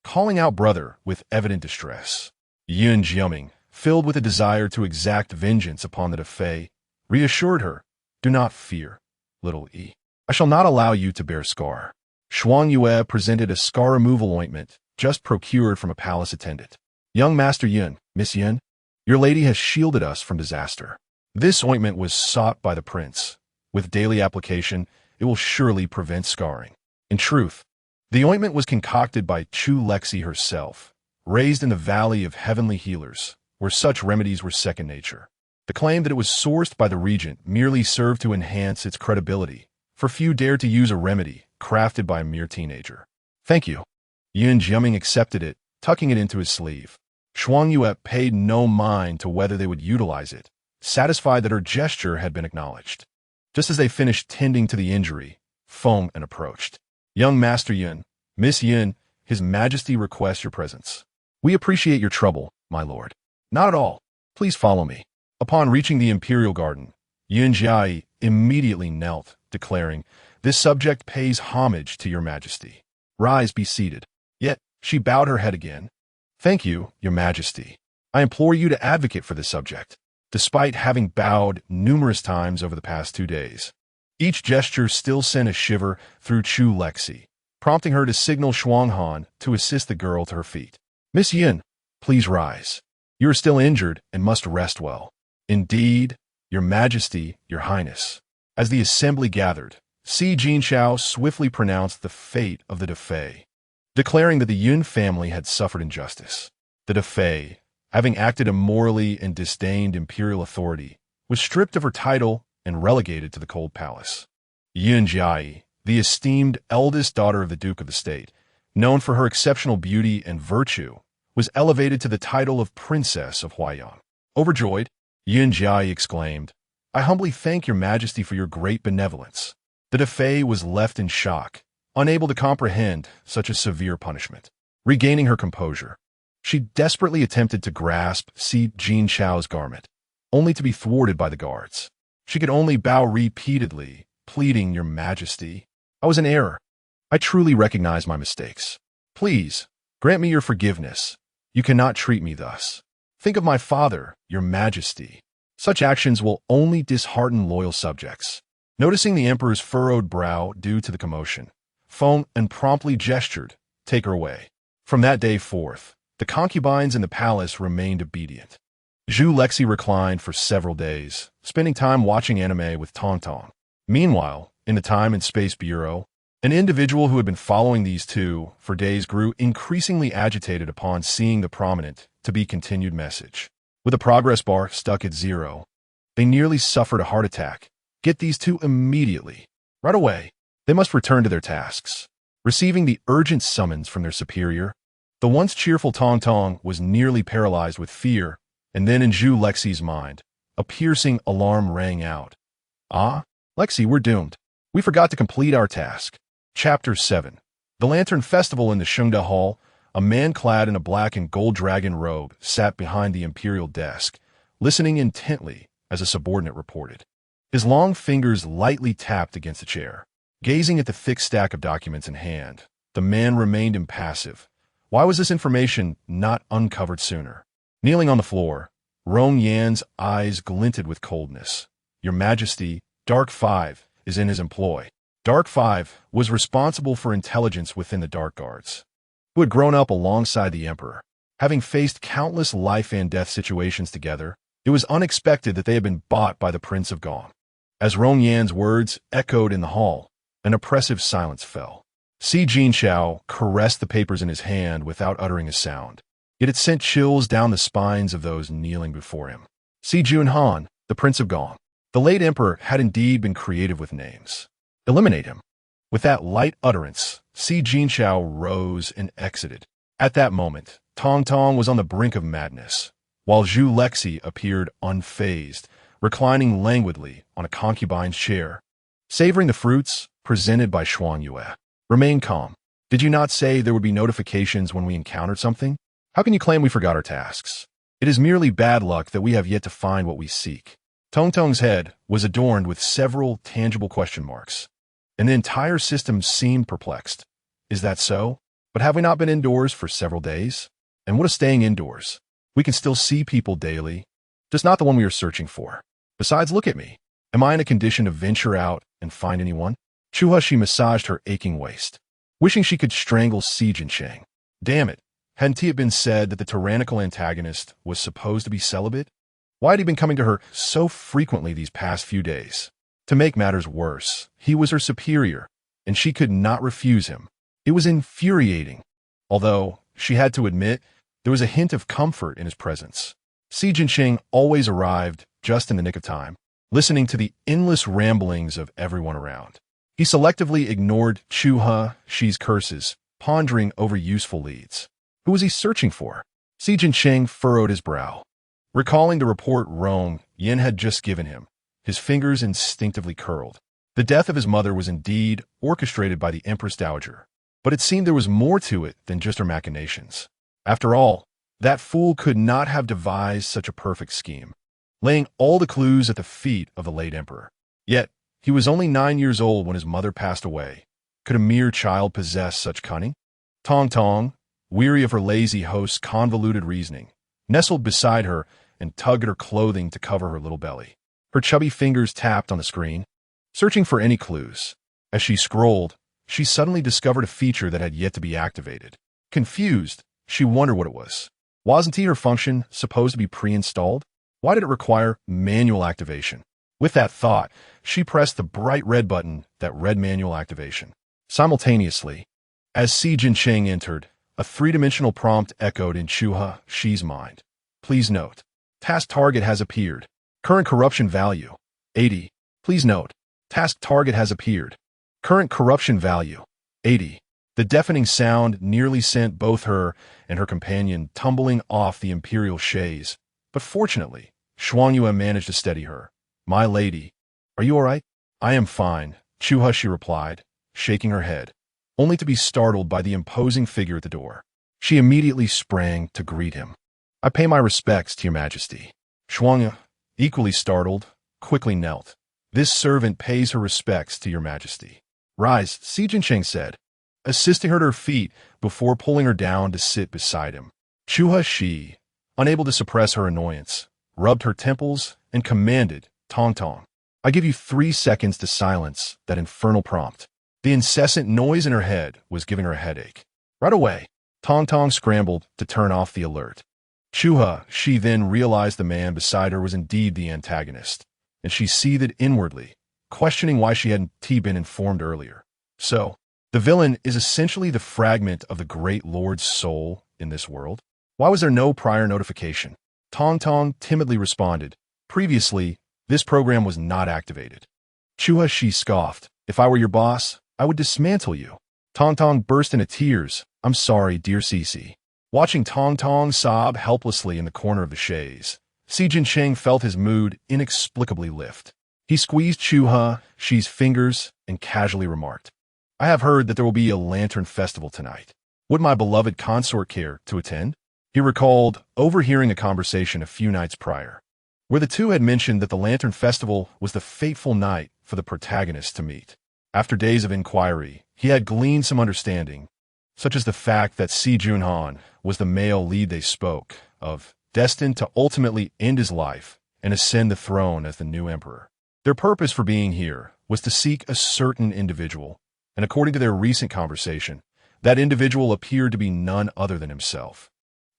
calling out brother with evident distress. Yin Jiaming, filled with a desire to exact vengeance upon the Defei, reassured her, "Do not fear, little E. I shall not allow you to bear scar." Shuang Yue presented a scar removal ointment just procured from a palace attendant. "Young Master Yin, Miss Yin, your lady has shielded us from disaster." This ointment was sought by the prince. With daily application, it will surely prevent scarring. In truth, the ointment was concocted by Chu Lexi herself, raised in the Valley of Heavenly Healers, where such remedies were second nature. The claim that it was sourced by the regent merely served to enhance its credibility, for few dared to use a remedy crafted by a mere teenager. "Thank you." Yin Jiaming accepted it, tucking it into his sleeve. Shuang Yue paid no mind to whether they would utilize it, satisfied that her gesture had been acknowledged. Just as they finished tending to the injury, Feng and approached. "Young Master Yin, Miss Yin, His Majesty requests your presence." "We appreciate your trouble, my lord." "Not at all. Please follow me." Upon reaching the imperial garden, Yin Jiai immediately knelt, declaring, "This subject pays homage to your majesty. Rise, be seated." Yet she bowed her head again. "Thank you, your majesty. I implore you to advocate for this subject." Despite having bowed numerous times over the past 2 days, each gesture still sent a shiver through Chu Lexi, prompting her to signal Shuang Han to assist the girl to her feet. "Miss Yin, please rise. You are still injured and must rest well." "Indeed, your majesty, your highness." As the assembly gathered, Si Jinshao swiftly pronounced the fate of the Defei, declaring that the Yun family had suffered injustice. The Defei, having acted immorally and disdained imperial authority, was stripped of her title and relegated to the cold palace. Yin Jiai, the esteemed eldest daughter of the Duke of the State, known for her exceptional beauty and virtue, was elevated to the title of Princess of Huaiyang. Overjoyed, Yin Jiai exclaimed, "I humbly thank your majesty for your great benevolence." The Defei was left in shock, unable to comprehend such a severe punishment. Regaining her composure, she desperately attempted to grasp Si Jinshao's garment, only to be thwarted by the guards. She could only bow repeatedly, pleading, "Your majesty, I was in error. I truly recognize my mistakes. Please, grant me your forgiveness. You cannot treat me thus. Think of my father, your majesty." Such actions will only dishearten loyal subjects. Noticing the emperor's furrowed brow due to the commotion, Feng and promptly gestured, "Take her away." From that day forth, the concubines in the palace remained obedient. Chu Lexi reclined for several days, spending time watching anime with Tong Tong. Meanwhile, in the Time and Space Bureau, an individual who had been following these two for days grew increasingly agitated upon seeing the prominent to be continued message. With a progress bar stuck at 0, they nearly suffered a heart attack. "Get these two immediately. Right away. They must return to their tasks." Receiving the urgent summons from their superior, the once cheerful Tong Tong was nearly paralyzed with fear, and then in Chu Lexi's mind, a piercing alarm rang out. "Ah, Lexi, we're doomed. We forgot to complete our task." Chapter 7. The Lantern Festival in the Shengda Hall. A man clad in a black and gold dragon robe sat behind the imperial desk, listening intently as a subordinate reported. His long fingers lightly tapped against the chair. Gazing at the thick stack of documents in hand, the man remained impassive. Why was this information not uncovered sooner? Kneeling on the floor, Rong Yan's eyes glinted with coldness. "Your Majesty, Dark 5 is in his employ." Dark 5 was responsible for intelligence within the Dark Guards, who had grown up alongside the Emperor. Having faced countless life and death situations together, it was unexpected that they had been bought by the Prince of Gong. As Rong Yan's words echoed in the hall, an oppressive silence fell. Si Jinshao caressed the papers in his hand without uttering a sound, yet it sent chills down the spines of those kneeling before him. Si Junhan, the Prince of Gong. The late Emperor had indeed been creative with names. Eliminate him. With that light utterance, Si Jinshao rose and exited. At that moment, Tong Tong was on the brink of madness, while Chu Lexi appeared unfazed, reclining languidly on a concubine's chair, savoring the fruits presented by Xuangyue. Remain calm. Did you not say there would be notifications when we encountered something? How can you claim we forgot our tasks? It is merely bad luck that we have yet to find what we seek. Tong Tong's head was adorned with several tangible question marks, and the entire system seemed perplexed. Is that so? But have we not been indoors for several days? And what is staying indoors? We can still see people daily, just not the one we are searching for. Besides, look at me. Am I in a condition to venture out and find anyone? She massaged her aching waist, wishing she could strangle Si Jincheng. Damn it. Hadn't it been said that the tyrannical antagonist was supposed to be celibate? Why had he been coming to her so frequently these past few days? To make matters worse, he was her superior, and she could not refuse him. It was infuriating, although she had to admit there was a hint of comfort in his presence. Si Jincheng always arrived just in the nick of time, listening to the endless ramblings of everyone around. He selectively ignored Chu Lexi's curses, pondering over useful leads. Who was he searching for? Si Jincheng furrowed his brow. Recalling the report Rong Yin had just given him, his fingers instinctively curled. The death of his mother was indeed orchestrated by the Empress Dowager, but it seemed there was more to it than just her machinations. After all, that fool could not have devised such a perfect scheme, laying all the clues at the feet of the late emperor. Yet, he was only 9 years old when his mother passed away. Could a mere child possess such cunning? Tong Tong, weary of her lazy host's convoluted reasoning, nestled beside her and tugged at her clothing to cover her little belly. Her chubby fingers tapped on the screen, searching for any clues. As she scrolled, she suddenly discovered a feature that had yet to be activated. Confused, she wondered what it was. Wasn't her function supposed to be pre-installed? Why did it require manual activation? With that thought, she pressed the bright red button that read manual activation. Simultaneously, as Si Jincheng entered, a three-dimensional prompt echoed in Chu Lexi's mind. Please note, task target has appeared. Current corruption value, 80. Please note, task target has appeared. Current corruption value, 80. The deafening sound nearly sent both her and her companion tumbling off the imperial chaise, but fortunately, Xuangyue managed to steady her. My lady, are you all right? I am fine, Chu Lexi replied, shaking her head, only to be startled by the imposing figure at the door. She immediately sprang to greet him. I pay my respects to your majesty. Xuangyue, equally startled, quickly knelt. This servant pays her respects to your majesty. Rise, Si Jincheng said, assisting her to her feet before pulling her down to sit beside him. Chu Lexi, unable to suppress her annoyance, rubbed her temples and commanded, Tong Tong, I give you 3 seconds to silence that infernal prompt. The incessant noise in her head was giving her a headache. Right away, Tong Tong scrambled to turn off the alert. Chu Lexi then realized the man beside her was indeed the antagonist, and she seethed inwardly, questioning why she hadn't been informed earlier. So, the villain is essentially the fragment of the great Lord's soul in this world? Why was there no prior notification? Tong Tong timidly responded, previously, this program was not activated. Chu Lexi scoffed, if I were your boss, I would dismantle you. Tong Tong burst into tears. I'm sorry, dear Cici. Watching Tong Tong sob helplessly in the corner of the chaise, Si Jincheng felt his mood inexplicably lift. He squeezed Chu Lexi's fingers and casually remarked, I have heard that there will be a lantern festival tonight. Would my beloved consort care to attend? He recalled overhearing a conversation a few nights prior, where the two had mentioned that the lantern festival was the fateful night for the protagonist to meet. After days of inquiry, he had gleaned some understanding, such as the fact that Si Junhan was the male lead they spoke of, destined to ultimately end his life and ascend the throne as the new emperor. Their purpose for being here was to seek a certain individual, and according to their recent conversation, that individual appeared to be none other than himself.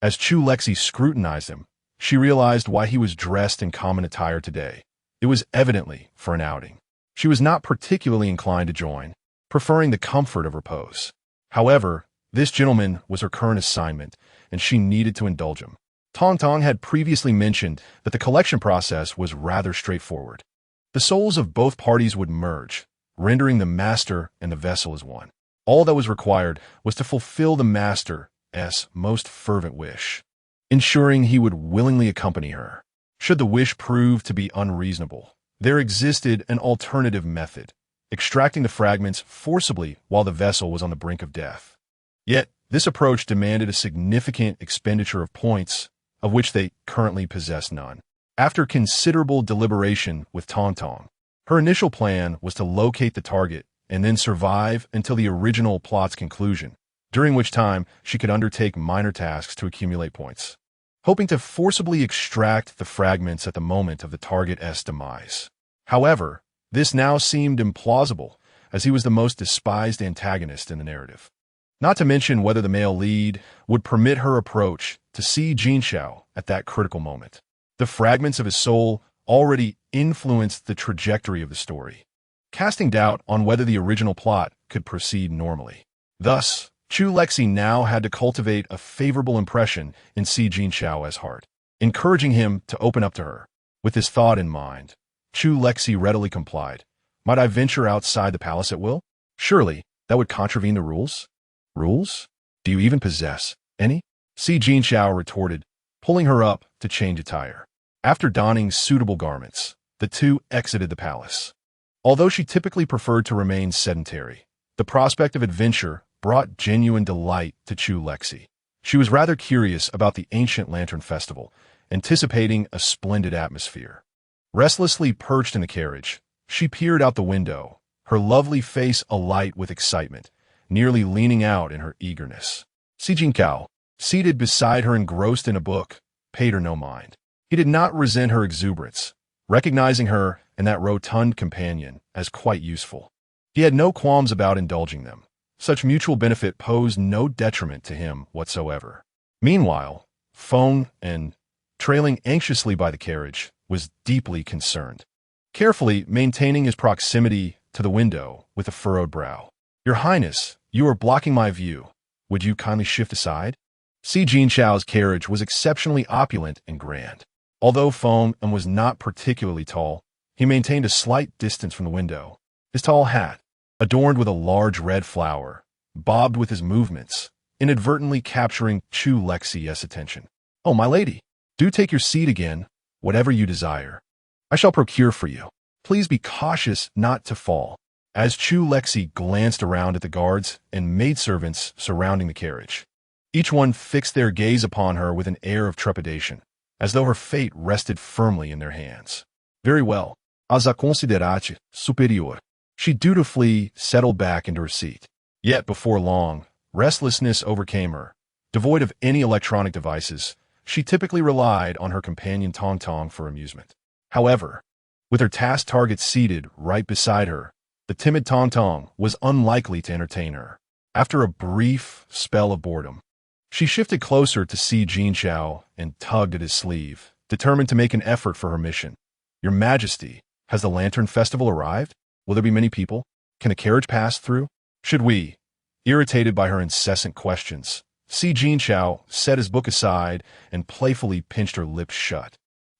As Chu Lexi scrutinized him, she realized why he was dressed in common attire today. It was evidently for an outing. She was not particularly inclined to join, preferring the comfort of repose. However, this gentleman was her current assignment, and she needed to indulge him. Tong Tong had previously mentioned that the collection process was rather straightforward. The souls of both parties would merge, rendering the master and the vessel as one. All that was required was to fulfill the master's most fervent wish, ensuring he would willingly accompany her. Should the wish prove to be unreasonable, there existed an alternative method, extracting the fragments forcibly while the vessel was on the brink of death. Yet, this approach demanded a significant expenditure of points, of which they currently possess none. After considerable deliberation with Tong Tong, her initial plan was to locate the target and then survive until the original plot's conclusion, during which time she could undertake minor tasks to accumulate points, hoping to forcibly extract the fragments at the moment of the target's demise. However, this now seemed implausible, as he was the most despised antagonist in the narrative. Not to mention whether the male lead would permit her approach to see Jinxiao at that critical moment. The fragments of his soul already influenced the trajectory of the story, casting doubt on whether the original plot could proceed normally. Thus, Chu Lexi now had to cultivate a favorable impression in Si Jinxiao's heart, encouraging him to open up to her. With this thought in mind, Chu Lexi readily complied. Might I venture outside the palace at will? Surely, that would contravene the rules. Rules? Do you even possess any? Si Jinxiao retorted, pulling her up to change attire. After donning suitable garments, the two exited the palace. Although she typically preferred to remain sedentary, the prospect of adventure brought genuine delight to Chu Lexi. She was rather curious about the ancient lantern festival, anticipating a splendid atmosphere. Restlessly perched in the carriage, she peered out the window, her lovely face alight with excitement, nearly leaning out in her eagerness. Si Jinxiao, seated beside her engrossed in a book, paid her no mind. He did not resent her exuberance, recognizing her and that rotund companion as quite useful. He had no qualms about indulging them. Such mutual benefit posed no detriment to him whatsoever. Meanwhile, Feng, trailing anxiously by the carriage, was deeply concerned, carefully maintaining his proximity to the window with a furrowed brow. Your Highness, you are blocking my view. Would you kindly shift aside? Si Jinxiao's carriage was exceptionally opulent and grand. Although Feng was not particularly tall, he maintained a slight distance from the window. His tall hat, adorned with a large red flower, bobbed with his movements, inadvertently capturing Chu Lexi's attention. Oh, my lady, do take your seat again, whatever you desire. I shall procure for you. Please be cautious not to fall. As Chu Lexi glanced around at the guards and maidservants surrounding the carriage, each one fixed their gaze upon her with an air of trepidation, as though her fate rested firmly in their hands. Very well, as a considerate superior. She dutifully settled back into her seat. Yet before long, restlessness overcame her. Devoid of any electronic devices, she typically relied on her companion Tong Tong for amusement. However, with her task target seated right beside her, the timid Tong Tong was unlikely to entertain her. After a brief spell of boredom, she shifted closer to Si Jinxiao and tugged at his sleeve, determined to make an effort for her mission. Your Majesty, has the Lantern Festival arrived? Will there be many people? Can a carriage pass through? Should we? Irritated by her incessant questions, Si Jinxiao set his book aside and playfully pinched her lips shut.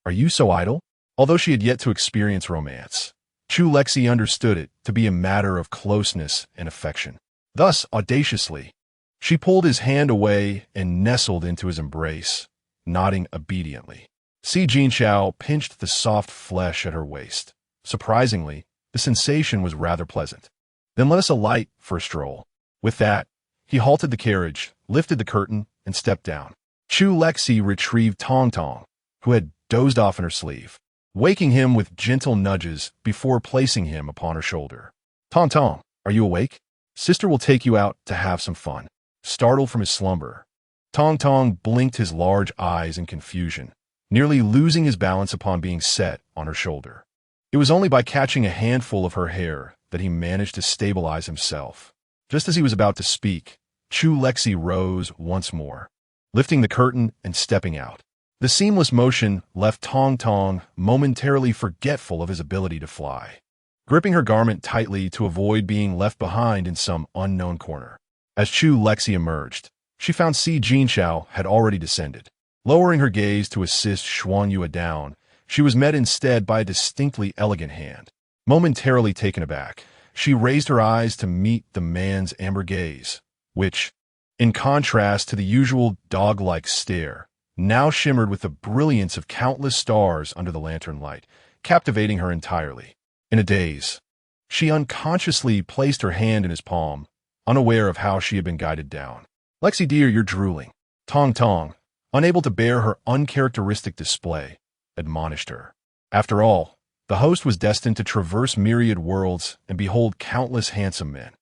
Are you so idle? Although she had yet to experience romance, Chu Lexi understood it to be a matter of closeness and affection. Thus, audaciously, she pulled his hand away and nestled into his embrace, nodding obediently. Si Jinxiao pinched the soft flesh at her waist. Surprisingly, the sensation was rather pleasant. Then let us alight for a stroll. With that, he halted the carriage, lifted the curtain, and stepped down. Chu Lexi retrieved Tong Tong, who had dozed off in her sleeve, waking him with gentle nudges before placing him upon her shoulder. Tong Tong, are you awake? Sister will take you out to have some fun. Startled from his slumber, Tong Tong blinked his large eyes in confusion, nearly losing his balance upon being set on her shoulder. It was only by catching a handful of her hair that he managed to stabilize himself. Just as he was about to speak, Chu Lexi rose once more, lifting the curtain and stepping out. The seamless motion left Tong Tong momentarily forgetful of his ability to fly, gripping her garment tightly to avoid being left behind in some unknown corner. As Chu Lexi emerged, she found Si Jinxiao had already descended. Lowering her gaze to assist Xuan Yue down, she was met instead by a distinctly elegant hand. Momentarily taken aback, she raised her eyes to meet the man's amber gaze, which, in contrast to the usual dog-like stare, now shimmered with the brilliance of countless stars under the lantern light, captivating her entirely. In a daze, she unconsciously placed her hand in his palm, unaware of how she had been guided down. "Lexi dear, you're drooling." Tong Tong, unable to bear her uncharacteristic display, admonished her. After all, the host was destined to traverse myriad worlds and behold countless handsome men.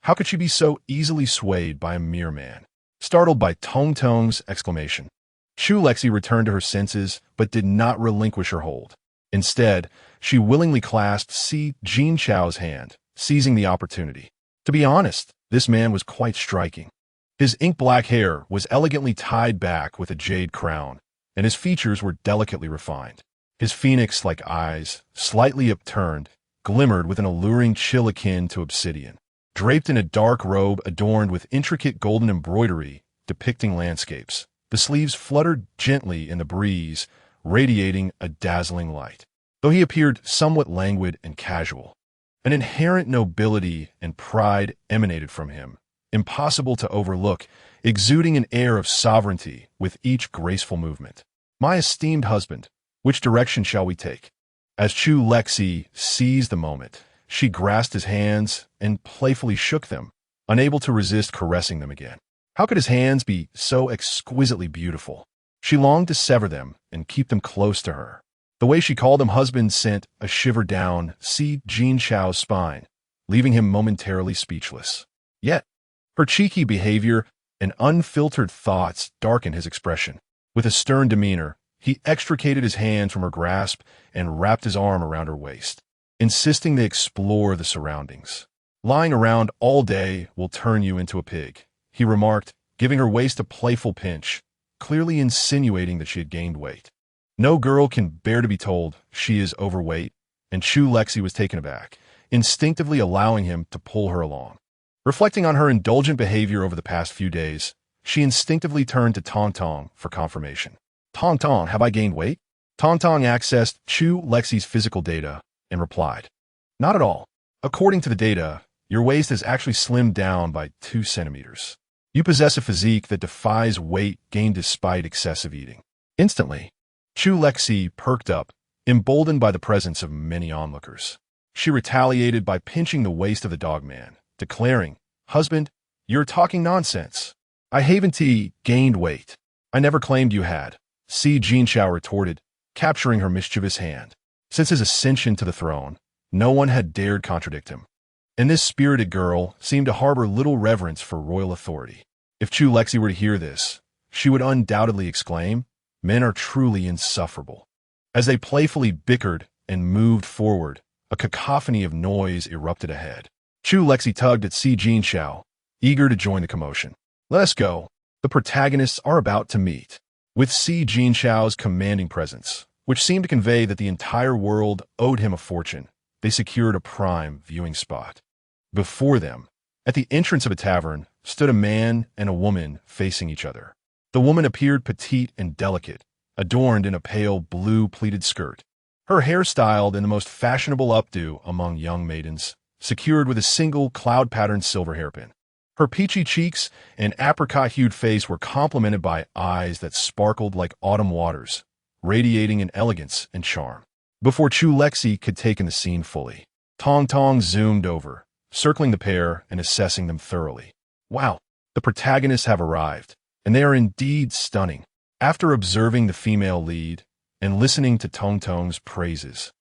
How could she be so easily swayed by a mere man? Startled by Tong Tong's exclamation, Chu Lexi returned to her senses but did not relinquish her hold. Instead, she willingly clasped Si Jin Chao's hand, seizing the opportunity. To be honest, this man was quite striking. His ink-black hair was elegantly tied back with a jade crown, and his features were delicately refined. His phoenix-like eyes, slightly upturned, glimmered with an alluring chill akin to obsidian. Draped in a dark robe adorned with intricate golden embroidery depicting landscapes, the sleeves fluttered gently in the breeze, radiating a dazzling light. Though he appeared somewhat languid and casual, an inherent nobility and pride emanated from him, impossible to overlook, exuding an air of sovereignty with each graceful movement. "My esteemed husband, which direction shall we take?" As Chu Lexi seized the moment, she grasped his hands and playfully shook them, unable to resist caressing them again. How could his hands be so exquisitely beautiful? She longed to sever them and keep them close to her. The way she called him husband sent a shiver down Si Jin Chao's spine, leaving him momentarily speechless. Yet, her cheeky behavior and unfiltered thoughts darkened his expression. With a stern demeanor, he extricated his hand from her grasp and wrapped his arm around her waist, insisting they explore the surroundings. "Lying around all day will turn you into a pig," he remarked, giving her waist a playful pinch, clearly insinuating that she had gained weight. No girl can bear to be told she is overweight, and Chu Lexi was taken aback, instinctively allowing him to pull her along. Reflecting on her indulgent behavior over the past few days, she instinctively turned to Tong Tong for confirmation. "Tong Tong, have I gained weight?" Tong Tong accessed Chu Lexi's physical data and replied, "Not at all. According to the data, your waist has actually slimmed down by 2 centimeters. You possess a physique that defies weight gained despite excessive eating." Instantly, Chu Lexi perked up, emboldened by the presence of many onlookers. She retaliated by pinching the waist of the dogman, declaring, "Husband, you're talking nonsense. I haven't gained weight. I never claimed you had," Si Jin Chao retorted, capturing her mischievous hand. Since his ascension to the throne, no one had dared contradict him, and this spirited girl seemed to harbor little reverence for royal authority. If Chu Lexi were to hear this, she would undoubtedly exclaim, "Men are truly insufferable." As they playfully bickered and moved forward, a cacophony of noise erupted ahead. Chu Lexi tugged at Si Jin Chao, eager to join the commotion. "Let us go. The protagonists are about to meet." With Si Jin Chao's commanding presence, which seemed to convey that the entire world owed him a fortune, they secured a prime viewing spot. Before them, at the entrance of a tavern, stood a man and a woman facing each other. The woman appeared petite and delicate, adorned in a pale blue pleated skirt, her hair styled in the most fashionable updo among young maidens, secured with a single cloud-patterned silver hairpin. Her peachy cheeks and apricot-hued face were complemented by eyes that sparkled like autumn waters, radiating in elegance and charm. Before Chu Lexi could take in the scene fully, Tong Tong zoomed over, circling the pair and assessing them thoroughly. Wow, the protagonists have arrived, and they are indeed stunning. After observing the female lead and listening to Tong Tong's praises,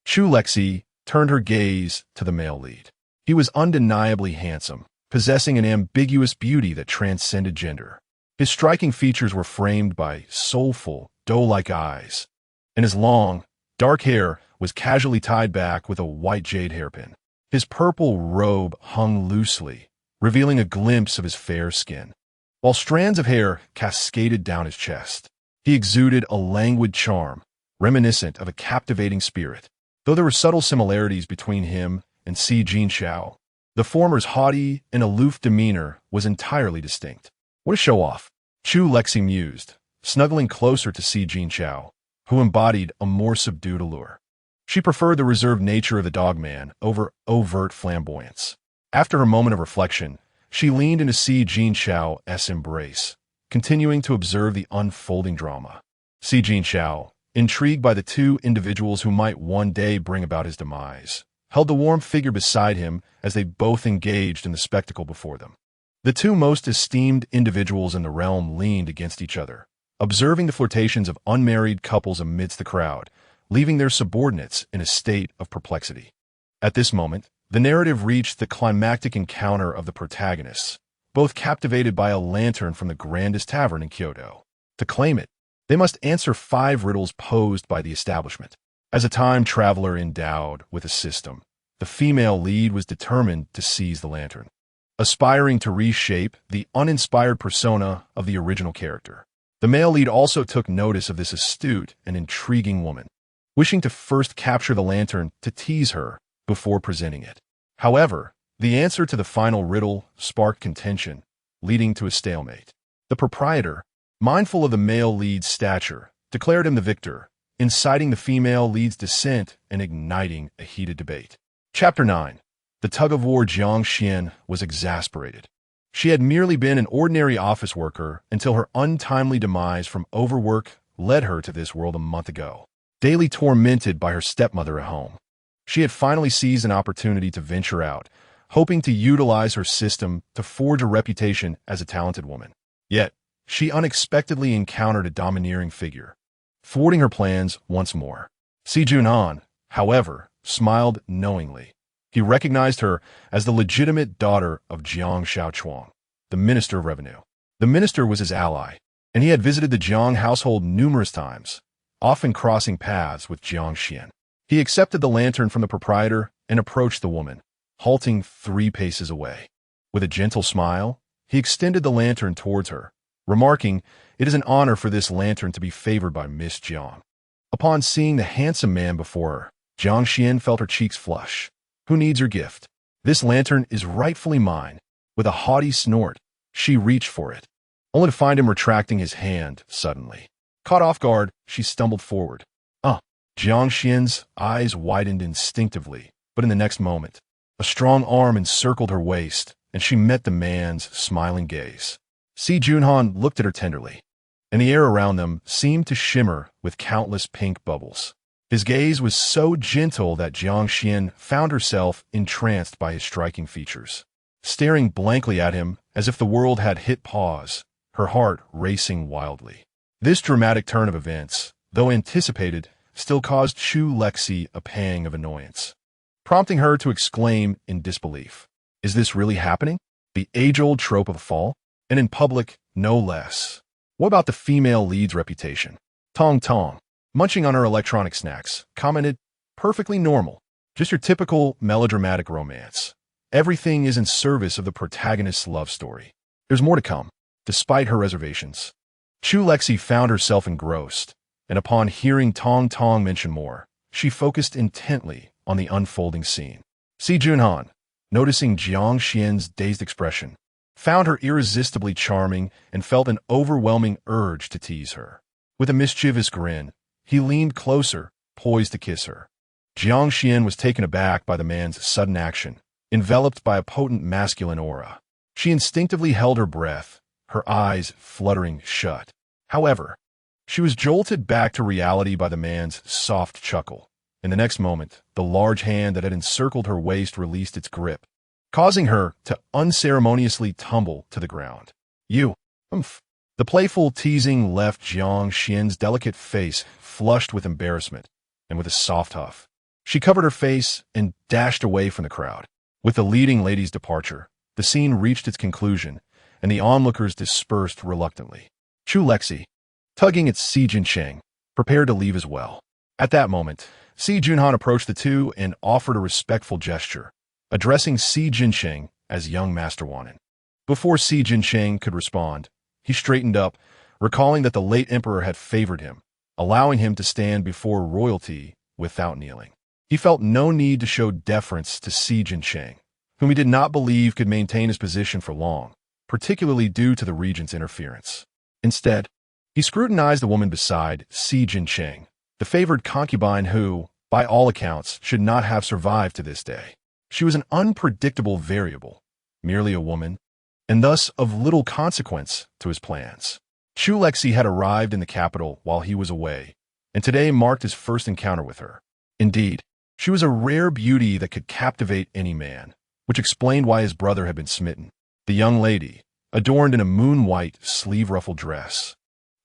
Chu Lexi turned her gaze to the male lead. He was undeniably handsome, possessing an ambiguous beauty that transcended gender. His striking features were framed by soulful, doe-like eyes, and his long, dark hair was casually tied back with a white jade hairpin. His purple robe hung loosely, revealing a glimpse of his fair skin, while strands of hair cascaded down his chest. He exuded a languid charm, reminiscent of a captivating spirit. Though there were subtle similarities between him and Si Jin Chao, the former's haughty and aloof demeanor was entirely distinct. "What a show-off," Chu Lexi mused, snuggling closer to Si Jin Chao, who embodied a more subdued allure. She preferred the reserved nature of the dogman over overt flamboyance. After her moment of reflection, she leaned into Si Jin Chao's embrace, continuing to observe the unfolding drama. Si Jinshao, intrigued by the two individuals who might one day bring about his demise, held the warm figure beside him as they both engaged in the spectacle before them. The two most esteemed individuals in the realm leaned against each other, observing the flirtations of unmarried couples amidst the crowd, leaving their subordinates in a state of perplexity. At this moment, the narrative reached the climactic encounter of the protagonists, both captivated by a lantern from the grandest tavern in Kyoto. To claim it, they must answer 5 riddles posed by the establishment. As a time traveler endowed with a system, the female lead was determined to seize the lantern, aspiring to reshape the uninspired persona of the original character. The male lead also took notice of this astute and intriguing woman, wishing to first capture the lantern to tease her before presenting it. However, the answer to the final riddle sparked contention, leading to a stalemate. The proprietor, mindful of the male lead's stature, declared him the victor, inciting the female lead's dissent and igniting a heated debate. Chapter 9. The tug-of-war Jiang Xian was exasperated. She had merely been an ordinary office worker until her untimely demise from overwork led her to this world a month ago. Daily tormented by her stepmother at home, she had finally seized an opportunity to venture out, hoping to utilize her system to forge a reputation as a talented woman. Yet, she unexpectedly encountered a domineering figure, thwarting her plans once more. Si Junhan, however, smiled knowingly. He recognized her as the legitimate daughter of Jiang Shaochuang, the Minister of Revenue. The minister was his ally, and he had visited the Jiang household numerous times, often crossing paths with Jiang Xian. He accepted the lantern from the proprietor and approached the woman, halting 3 paces away. With a gentle smile, he extended the lantern towards her, remarking, "It is an honor for this lantern to be favored by Miss Jiang." Upon seeing the handsome man before her, Jiang Xian felt her cheeks flush. "Who needs your gift? This lantern is rightfully mine." With a haughty snort, she reached for it, only to find him retracting his hand suddenly. Caught off guard, she stumbled forward. Jiang Xian's eyes widened instinctively, but in the next moment, a strong arm encircled her waist, and she met the man's smiling gaze. Si Junhan looked at her tenderly, and the air around them seemed to shimmer with countless pink bubbles. His gaze was so gentle that Jiang Xian found herself entranced by his striking features. Staring blankly at him as if the world had hit pause, her heart racing wildly. This dramatic turn of events, though anticipated, still caused Chu Lexi a pang of annoyance, prompting her to exclaim in disbelief, "Is this really happening? The age-old trope of a fall? And in public, no less. What about the female lead's reputation?" Tong Tong, munching on her electronic snacks, commented, "Perfectly normal. Just your typical melodramatic romance. Everything is in service of the protagonist's love story. There's more to come." Despite her reservations, Chu Lexi found herself engrossed, and upon hearing Tong Tong mention more, she focused intently on the unfolding scene. Si Junhan, noticing Jiang Xian's dazed expression, found her irresistibly charming and felt an overwhelming urge to tease her. With a mischievous grin, he leaned closer, poised to kiss her. Jiang Xian was taken aback by the man's sudden action, enveloped by a potent masculine aura. She instinctively held her breath, her eyes fluttering shut. However, she was jolted back to reality by the man's soft chuckle. In the next moment, the large hand that had encircled her waist released its grip, causing her to unceremoniously tumble to the ground. "You, umph." The playful teasing left Jiang Xian's delicate face flushed with embarrassment, and with a soft huff, she covered her face and dashed away from the crowd. With the leading lady's departure, the scene reached its conclusion, and the onlookers dispersed reluctantly. Chu Lexi, tugging at Si Jinsheng, prepared to leave as well. At that moment, Si Junhan approached the two and offered a respectful gesture, addressing Si Jinsheng as young Master Wanin. Before Si Jinsheng could respond, he straightened up, recalling that the late emperor had favored him, allowing him to stand before royalty without kneeling. He felt no need to show deference to Si Jinsheng, whom he did not believe could maintain his position for long, particularly due to the regent's interference. Instead, he scrutinized the woman beside Si Jinsheng, the favored concubine who, by all accounts, should not have survived to this day. She was an unpredictable variable, merely a woman, and thus of little consequence to his plans. Chu Lexi had arrived in the capital while he was away, and today marked his first encounter with her. Indeed, she was a rare beauty that could captivate any man, which explained why his brother had been smitten. The young lady, adorned in a moon-white, sleeve-ruffled dress,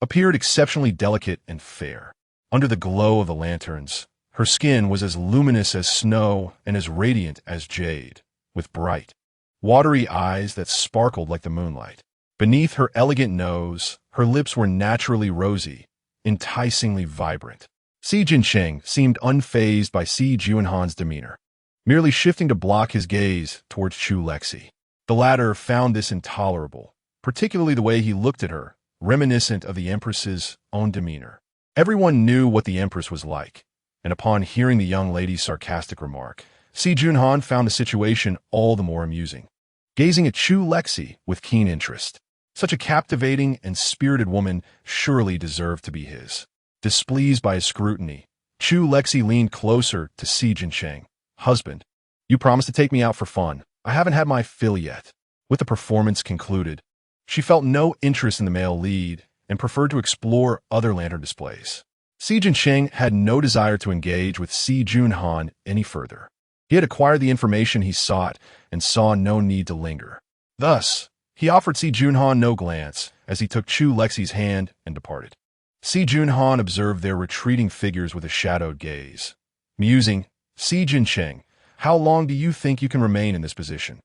appeared exceptionally delicate and fair. Under the glow of the lanterns, her skin was as luminous as snow and as radiant as jade, with bright, watery eyes that sparkled like the moonlight. Beneath her elegant nose, her lips were naturally rosy, enticingly vibrant. Si Jincheng seemed unfazed by Si Junhan's demeanor, merely shifting to block his gaze towards Chu Lexi. The latter found this intolerable, particularly the way he looked at her, reminiscent of the Empress's own demeanor. Everyone knew what the Empress was like, and upon hearing the young lady's sarcastic remark, Si Junhan found the situation all the more amusing, gazing at Chu Lexi with keen interest. Such a captivating and spirited woman surely deserved to be his. Displeased by his scrutiny, Chu Lexi leaned closer to Si Jincheng. "Husband, you promised to take me out for fun. I haven't had my fill yet." With the performance concluded, she felt no interest in the male lead and preferred to explore other lantern displays. Si Jincheng had no desire to engage with Si Junhan any further. He had acquired the information he sought and saw no need to linger. Thus, he offered Si Junhan no glance as he took Chu Lexi's hand and departed. Si Junhan observed their retreating figures with a shadowed gaze. Musing, "Si Jincheng, how long do you think you can remain in this position?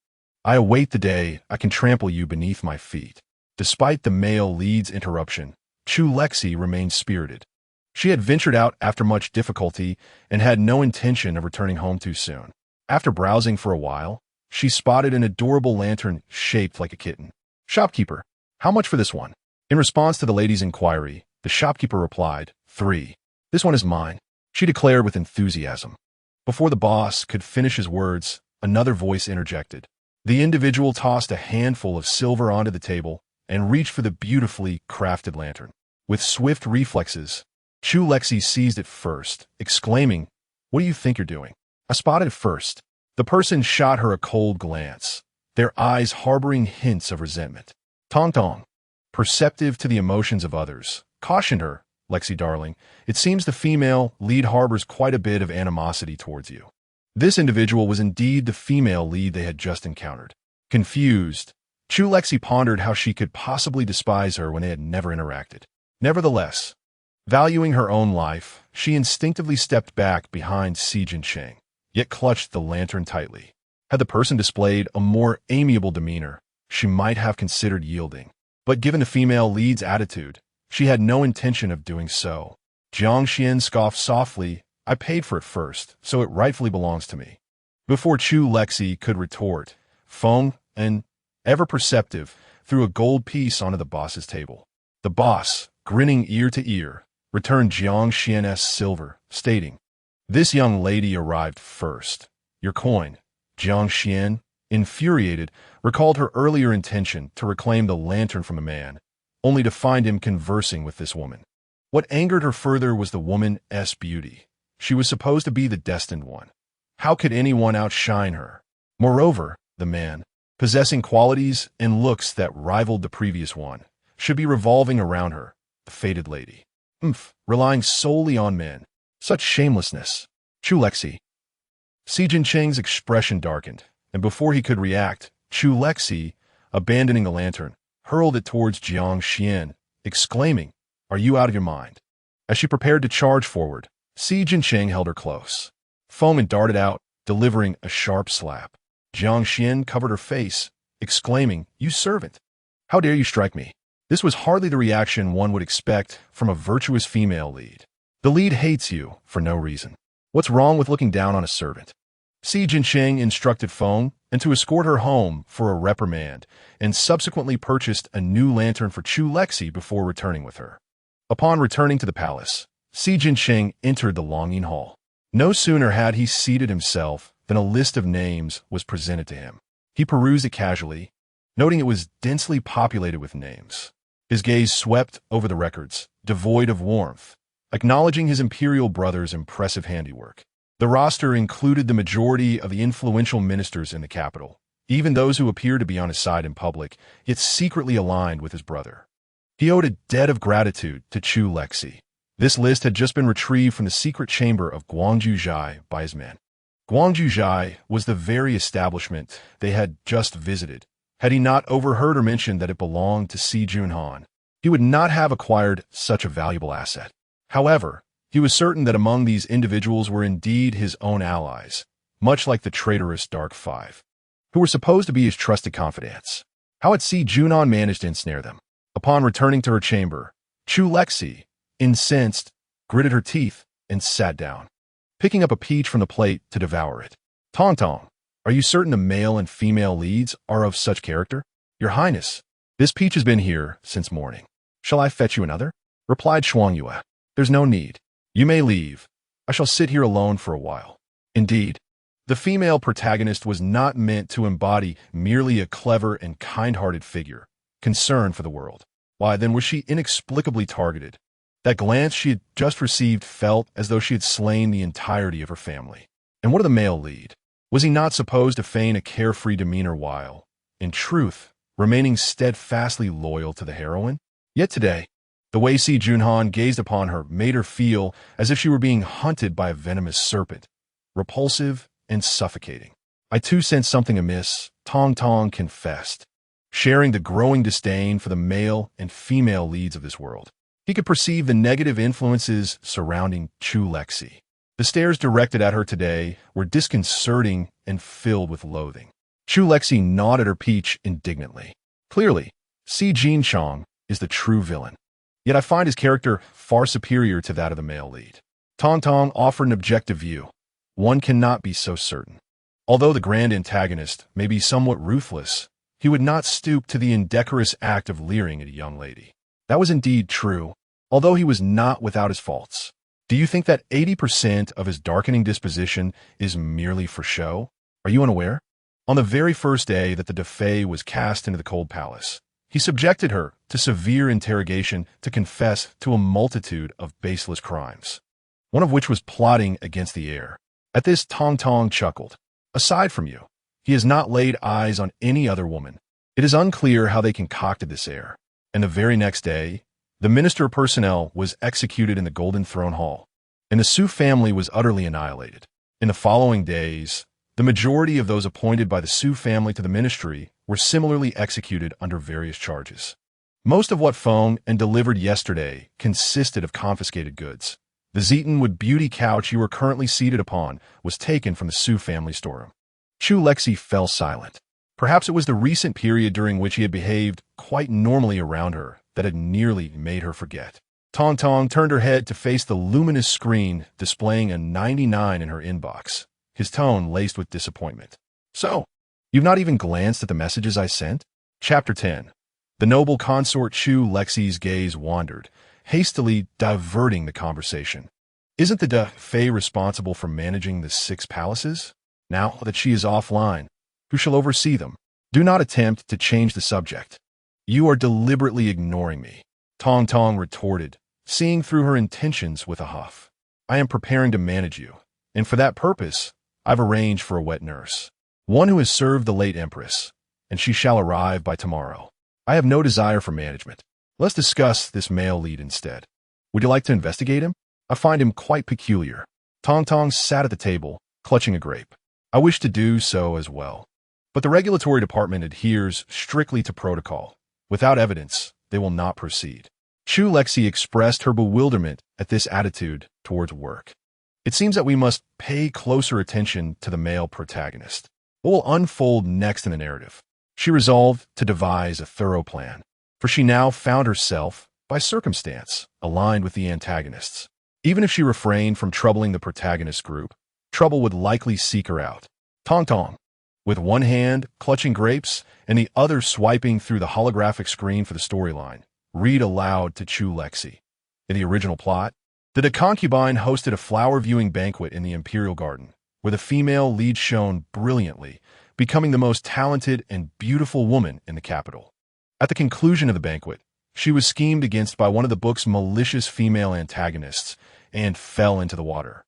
I await the day I can trample you beneath my feet." Despite the male lead's interruption, Chu Lexi remained spirited. She had ventured out after much difficulty and had no intention of returning home too soon. After browsing for a while, she spotted an adorable lantern shaped like a kitten. "Shopkeeper, how much for this one?" In response to the lady's inquiry, the shopkeeper replied, "3. This one is mine," she declared with enthusiasm. Before the boss could finish his words, another voice interjected. The individual tossed a handful of silver onto the table and reached for the beautifully crafted lantern. With swift reflexes, Chu Lexi seized it first, exclaiming, "What do you think you're doing?" "I spotted it first." The person shot her a cold glance, their eyes harboring hints of resentment. Tong Tong, perceptive to the emotions of others, cautioned her, "Lexi darling, it seems the female lead harbors quite a bit of animosity towards you." This individual was indeed the female lead they had just encountered. Confused, Chu Lexi pondered how she could possibly despise her when they had never interacted. Nevertheless, valuing her own life, she instinctively stepped back behind Si Jincheng, yet clutched the lantern tightly. Had the person displayed a more amiable demeanor, she might have considered yielding. But given the female lead's attitude, she had no intention of doing so. Jiang Xian scoffed softly, "I paid for it first, so it rightfully belongs to me." Before Chu Lexi could retort, Feng, and ever perceptive, threw a gold piece onto the boss's table. The boss, grinning ear to ear, returned Jiang Xian's silver, stating, "This young lady arrived first. Your coin." Jiang Xian, infuriated, recalled her earlier intention to reclaim the lantern from a man, only to find him conversing with this woman. What angered her further was the woman's beauty. She was supposed to be the destined one. How could anyone outshine her? Moreover, the man, possessing qualities and looks that rivaled the previous one, should be revolving around her, the fated lady. Relying solely on men. Such shamelessness. Chu Lexi. Si Jincheng's expression darkened, and before he could react, Chu Lexi, abandoning the lantern, hurled it towards Jiang Xian, exclaiming, "Are you out of your mind?" As she prepared to charge forward, Si Jincheng held her close. Foam darted out, delivering a sharp slap. Jiang Xian covered her face, exclaiming, "You servant! How dare you strike me?" This was hardly the reaction one would expect from a virtuous female lead. The lead hates you for no reason. What's wrong with looking down on a servant? Si Jincheng instructed Feng and to escort her home for a reprimand, and subsequently purchased a new lantern for Chu Lexi before returning with her. Upon returning to the palace, Si Jincheng entered the Longing Hall. No sooner had he seated himself than a list of names was presented to him. He perused it casually, noting it was densely populated with names. His gaze swept over the records, devoid of warmth, acknowledging his imperial brother's impressive handiwork. The roster included the majority of the influential ministers in the capital, even those who appeared to be on his side in public, yet secretly aligned with his brother. He owed a debt of gratitude to Chu Lexi. This list had just been retrieved from the secret chamber of Guangjuzhai by his men. Guangjuzhai was the very establishment they had just visited. Had he not overheard or mentioned that it belonged to Si Junhan, he would not have acquired such a valuable asset. However, he was certain that among these individuals were indeed his own allies, much like the traitorous Dark Five, who were supposed to be his trusted confidants. How had Si Junhan managed to ensnare them? Upon returning to her chamber, Chu Lexi, incensed, gritted her teeth and sat down, picking up a peach from the plate to devour it. Tong Tong, are you certain the male and female leads are of such character? Your Highness, this peach has been here since morning. Shall I fetch you another? Replied Shuangyue. There's no need. You may leave. I shall sit here alone for a while. Indeed, the female protagonist was not meant to embody merely a clever and kind-hearted figure, concerned for the world. Why, then, was she inexplicably targeted? That glance she had just received felt as though she had slain the entirety of her family. And what of the male lead? Was he not supposed to feign a carefree demeanor while, in truth, remaining steadfastly loyal to the heroine? Yet today, the way Si Junhan gazed upon her made her feel as if she were being hunted by a venomous serpent, repulsive and suffocating. I too sensed something amiss, Tong Tong confessed, sharing the growing disdain for the male and female leads of this world. He could perceive the negative influences surrounding Chu Lexi. The stares directed at her today were disconcerting and filled with loathing. Chu Lexi gnawed at her peach indignantly. Clearly, Si Jinchong is the true villain. Yet I find his character far superior to that of the male lead. Tong Tong offered an objective view. One cannot be so certain. Although the grand antagonist may be somewhat ruthless, he would not stoop to the indecorous act of leering at a young lady. That was indeed true, although he was not without his faults. Do you think that 80% of his darkening disposition is merely for show? Are you unaware? On the very first day that the Defei was cast into the cold palace, he subjected her to severe interrogation to confess to a multitude of baseless crimes, one of which was plotting against the heir. At this, Tong Tong chuckled. Aside from you, he has not laid eyes on any other woman. It is unclear how they concocted this heir. And the very next day, the Minister of Personnel was executed in the Golden Throne Hall, and the Su family was utterly annihilated. In the following days, the majority of those appointed by the Su family to the ministry were similarly executed under various charges. Most of what phoned and delivered yesterday consisted of confiscated goods. The Zeatonwood beauty couch you are currently seated upon was taken from the Su family storeroom. Chu Lexi fell silent. Perhaps it was the recent period during which he had behaved quite normally around her that had nearly made her forget. Tong Tong turned her head to face the luminous screen displaying a 99 in her inbox, his tone laced with disappointment. So, you've not even glanced at the messages I sent? Chapter 10. The noble consort Chu Lexi's gaze wandered, hastily diverting the conversation. Isn't the Defei responsible for managing the 6 palaces? Now that she is offline, who shall oversee them? Do not attempt to change the subject. You are deliberately ignoring me, Tong Tong retorted, seeing through her intentions with a huff. I am preparing to manage you, and for that purpose, I've arranged for a wet nurse, one who has served the late Empress, and she shall arrive by tomorrow. I have no desire for management. Let's discuss this male lead instead. Would you like to investigate him? I find him quite peculiar. Tong Tong sat at the table, clutching a grape. I wish to do so as well. But the regulatory department adheres strictly to protocol. Without evidence, they will not proceed. Chu Lexi expressed her bewilderment at this attitude towards work. It seems that we must pay closer attention to the male protagonist. What will unfold next in the narrative? She resolved to devise a thorough plan, for she now found herself, by circumstance, aligned with the antagonists. Even if she refrained from troubling the protagonist group, trouble would likely seek her out. Tong Tong, with one hand clutching grapes and the other swiping through the holographic screen for the storyline, read aloud to Chu Lexi. In the original plot, the concubine hosted a flower-viewing banquet in the Imperial Garden, where the female lead shone brilliantly, becoming the most talented and beautiful woman in the capital. At the conclusion of the banquet, she was schemed against by one of the book's malicious female antagonists and fell into the water,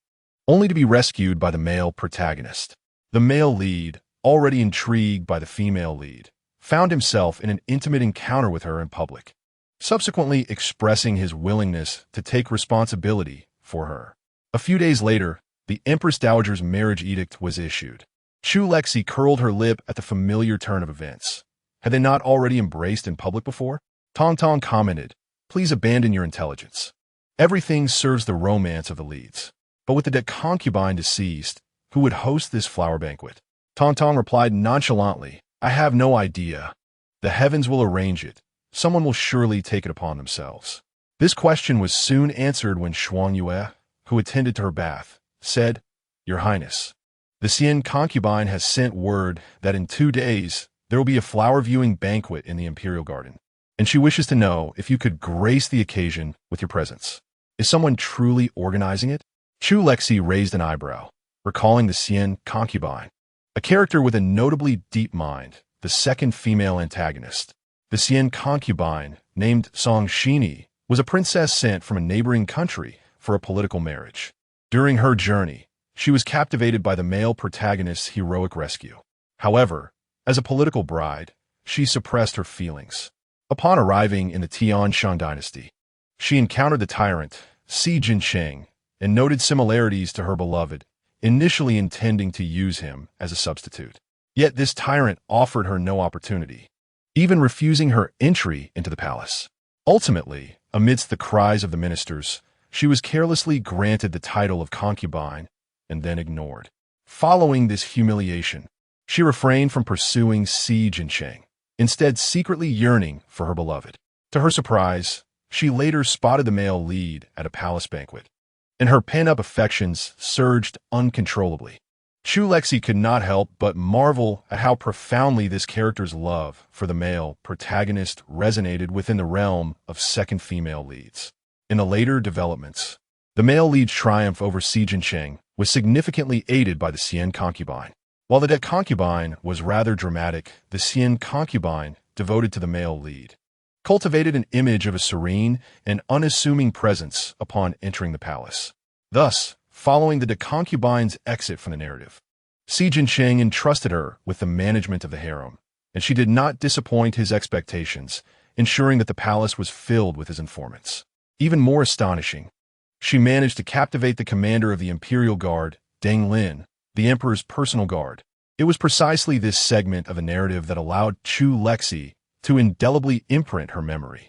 only to be rescued by the male protagonist. The male lead, already intrigued by the female lead, found himself in an intimate encounter with her in public, subsequently expressing his willingness to take responsibility for her. A few days later, the Empress Dowager's marriage edict was issued. Chu Lexi curled her lip at the familiar turn of events. Had they not already embraced in public before? Tong Tong commented, "Please abandon your intelligence. Everything serves the romance of the leads. But with the dead concubine deceased, who would host this flower banquet?" Tong Tong replied nonchalantly, "I have no idea. The heavens will arrange it. Someone will surely take it upon themselves." This question was soon answered when Shuang Yue, who attended to her bath, said, "Your Highness, the Xian concubine has sent word that in 2 days there will be a flower-viewing banquet in the Imperial Garden, and she wishes to know if you could grace the occasion with your presence. Is someone truly organizing it?" Chu Lexi raised an eyebrow, recalling the Xian concubine, a character with a notably deep mind, the second female antagonist. The Xian concubine, named Song Shini, was a princess sent from a neighboring country for a political marriage. During her journey, she was captivated by the male protagonist's heroic rescue. However, as a political bride, she suppressed her feelings. Upon arriving in the Tianshang dynasty, she encountered the tyrant, Si Jinsheng, and noted similarities to her beloved, initially intending to use him as a substitute. Yet this tyrant offered her no opportunity, even refusing her entry into the palace. Ultimately, amidst the cries of the ministers, she was carelessly granted the title of concubine and then ignored. Following this humiliation, she refrained from pursuing Si Jinsheng, instead secretly yearning for her beloved. To her surprise, she later spotted the male lead at a palace banquet, and her pent-up affections surged uncontrollably. Chu Lexi could not help but marvel at how profoundly this character's love for the male protagonist resonated within the realm of second female leads. In the later developments, the male lead's triumph over Si Jinsheng was significantly aided by the Xian concubine. While the dead concubine was rather dramatic, the Xian concubine, devoted to the male lead, cultivated an image of a serene and unassuming presence upon entering the palace. Thus, following the concubine's exit from the narrative, Si Jinsheng entrusted her with the management of the harem, and she did not disappoint his expectations, ensuring that the palace was filled with his informants. Even more astonishing, she managed to captivate the commander of the Imperial Guard, Deng Lin, the emperor's personal guard. It was precisely this segment of a narrative that allowed Chu Lexi to indelibly imprint her memory.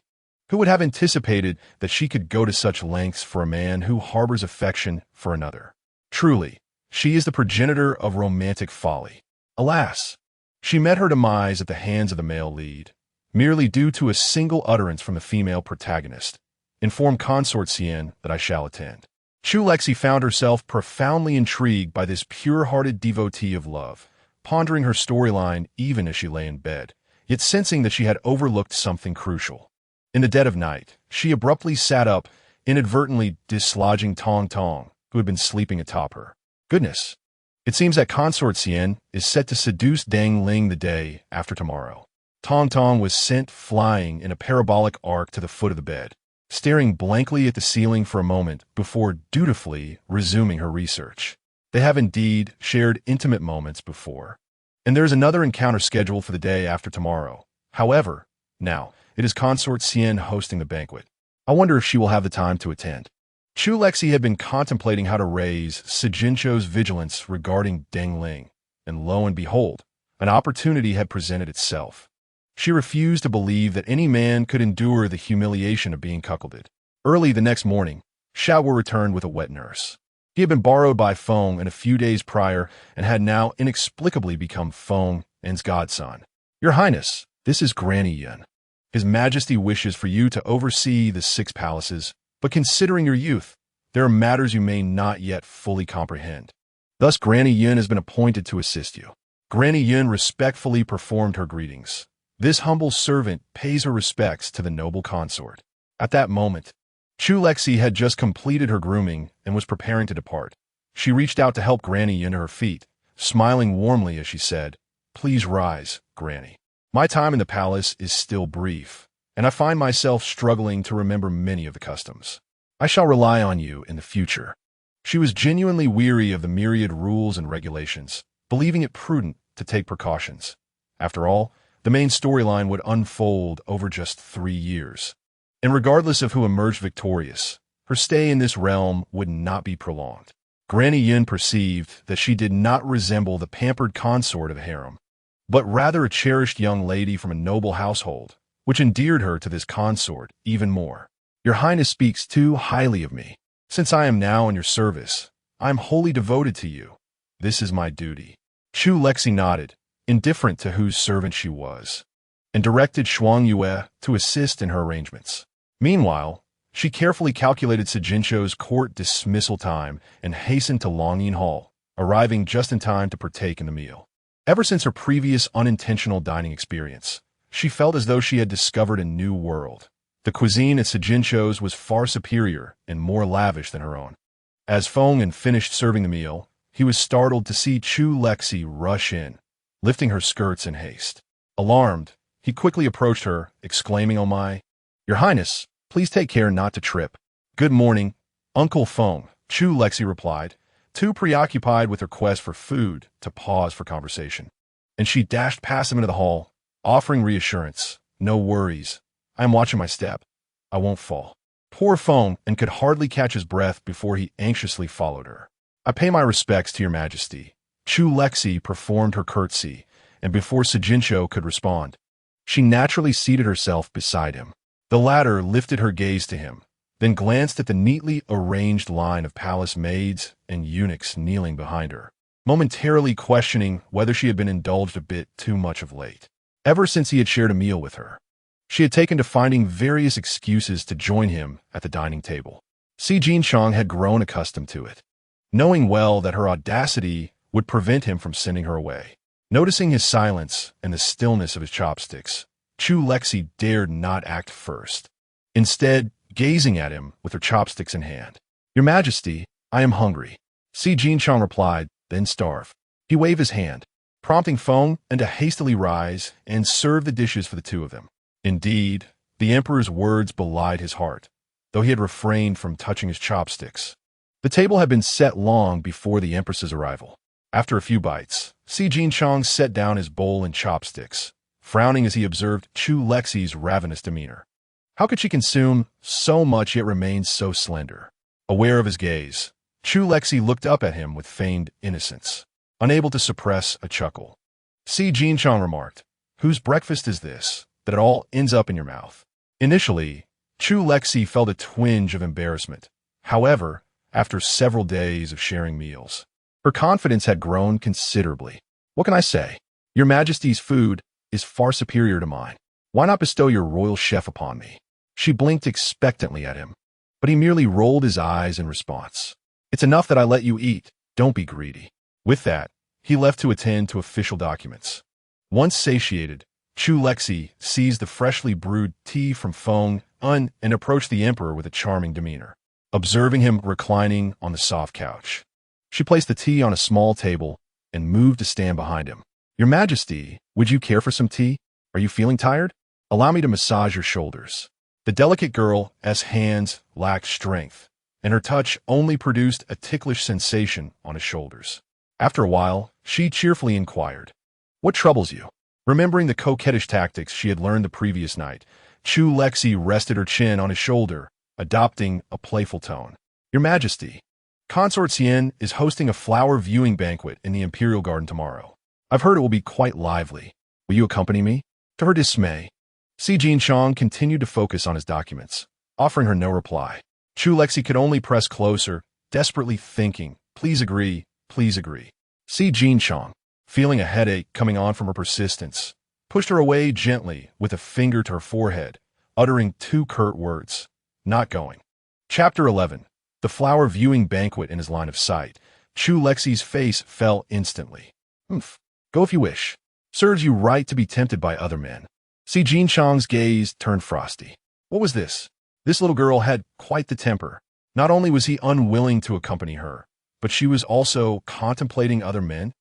Who would have anticipated that she could go to such lengths for a man who harbors affection for another? Truly, she is the progenitor of romantic folly. Alas, she met her demise at the hands of the male lead, merely due to a single utterance from the female protagonist. "Inform Consort Xian that I shall attend." Chu Lexi found herself profoundly intrigued by this pure-hearted devotee of love, pondering her storyline even as she lay in bed, yet sensing that she had overlooked something crucial. In the dead of night, she abruptly sat up, inadvertently dislodging Tong Tong, who had been sleeping atop her. Goodness, it seems that Consort Xian is set to seduce Dang Ling the day after tomorrow. Tong Tong was sent flying in a parabolic arc to the foot of the bed, staring blankly at the ceiling for a moment before dutifully resuming her research. They have indeed shared intimate moments before, and there is another encounter scheduled for the day after tomorrow. However, now, it is Consort Xian hosting the banquet. I wonder if she will have the time to attend. Chu Lexi had been contemplating how to raise Sijincho's vigilance regarding Deng Ling, and lo and behold, an opportunity had presented itself. She refused to believe that any man could endure the humiliation of being cuckolded. Early the next morning, Xiaoguo returned with a wet nurse. He had been borrowed by Feng a few days prior and had now inexplicably become Feng and's godson. "Your Highness, this is Granny Yun. His Majesty wishes for you to oversee the 6 palaces, but considering your youth, there are matters you may not yet fully comprehend. Thus Granny Yun has been appointed to assist you." Granny Yun respectfully performed her greetings. This humble servant pays her respects to the noble consort. At that moment, Chu Lexi had just completed her grooming and was preparing to depart. She reached out to help Granny Yun to her feet, smiling warmly as she said, "Please rise, Granny. My time in the palace is still brief, and I find myself struggling to remember many of the customs. I shall rely on you in the future." She was genuinely weary of the myriad rules and regulations, believing it prudent to take precautions. After all, the main storyline would unfold over just 3 years. And regardless of who emerged victorious, her stay in this realm would not be prolonged. Granny Yin perceived that she did not resemble the pampered consort of a harem, but rather a cherished young lady from a noble household, which endeared her to this consort even more. Your Highness speaks too highly of me. Since I am now in your service, I am wholly devoted to you. This is my duty. Chu Lexi nodded, indifferent to whose servant she was, and directed Shuang Yue to assist in her arrangements. Meanwhile, she carefully calculated Sijincho's court dismissal time and hastened to Longyin Hall, arriving just in time to partake in the meal. Ever since her previous unintentional dining experience, she felt as though she had discovered a new world. The cuisine at Sijincho's was far superior and more lavish than her own. As Feng had finished serving the meal, he was startled to see Chu Lexi rush in, lifting her skirts in haste. Alarmed, he quickly approached her, exclaiming, "Oh my! Your Highness, please take care not to trip." "Good morning, Uncle Feng," Chu Lexi replied, too preoccupied with her quest for food to pause for conversation. And she dashed past him into the hall, offering reassurance. "No worries. I am watching my step. I won't fall." Poor Feng and could hardly catch his breath before he anxiously followed her. "I pay my respects to your majesty." Chu Lexi performed her curtsy, and before Sijincho could respond, she naturally seated herself beside him. The latter lifted her gaze to him, then glanced at the neatly arranged line of palace maids and eunuchs kneeling behind her, momentarily questioning whether she had been indulged a bit too much of late. Ever since he had shared a meal with her, she had taken to finding various excuses to join him at the dining table. Si Jinchong had grown accustomed to it, knowing well that her audacity would prevent him from sending her away. Noticing his silence and the stillness of his chopsticks, Chu Lexi dared not act first, instead gazing at him with her chopsticks in hand. "Your Majesty, I am hungry," Si Jinchong replied, "then starve." He waved his hand, prompting Feng and to hastily rise and serve the dishes for the two of them. Indeed, the emperor's words belied his heart, though he had refrained from touching his chopsticks. The table had been set long before the empress's arrival. After a few bites, Si Jinchong set down his bowl and chopsticks, frowning as he observed Chu Lexi's ravenous demeanor. How could she consume so much yet remain so slender? Aware of his gaze, Chu Lexi looked up at him with feigned innocence, unable to suppress a chuckle. Si Jinchong remarked, "Whose breakfast is this, that it all ends up in your mouth?" Initially, Chu Lexi felt a twinge of embarrassment. However, after several days of sharing meals, her confidence had grown considerably. "What can I say? Your Majesty's food is far superior to mine. Why not bestow your royal chef upon me?" She blinked expectantly at him, but he merely rolled his eyes in response. "It's enough that I let you eat. Don't be greedy." With that, he left to attend to official documents. Once satiated, Chu Lexi seized the freshly brewed tea from Feng and approached the emperor with a charming demeanor. Observing him reclining on the soft couch, she placed the tea on a small table and moved to stand behind him. "Your Majesty, would you care for some tea? Are you feeling tired? Allow me to massage your shoulders." The delicate girl's hands lacked strength, and her touch only produced a ticklish sensation on his shoulders. After a while, she cheerfully inquired, "What troubles you?" Remembering the coquettish tactics she had learned the previous night, Chu Lexi rested her chin on his shoulder, adopting a playful tone. "Your Majesty, Consort Xian is hosting a flower viewing banquet in the Imperial Garden tomorrow. I've heard it will be quite lively. Will you accompany me?" To her dismay, Si Jinchong continued to focus on his documents, offering her no reply. Chu Lexi could only press closer, desperately thinking, "Please agree, please agree." Si Jinchong, feeling a headache coming on from her persistence, pushed her away gently with a finger to her forehead, uttering 2 curt words, "Not going." Chapter 11. The flower viewing banquet in his line of sight. Chu Lexi's face fell instantly. Go if you wish. Serves you right to be tempted by other men." Si Jinchong's gaze turned frosty. What was this? This little girl had quite the temper. Not only was he unwilling to accompany her, but she was also contemplating other men.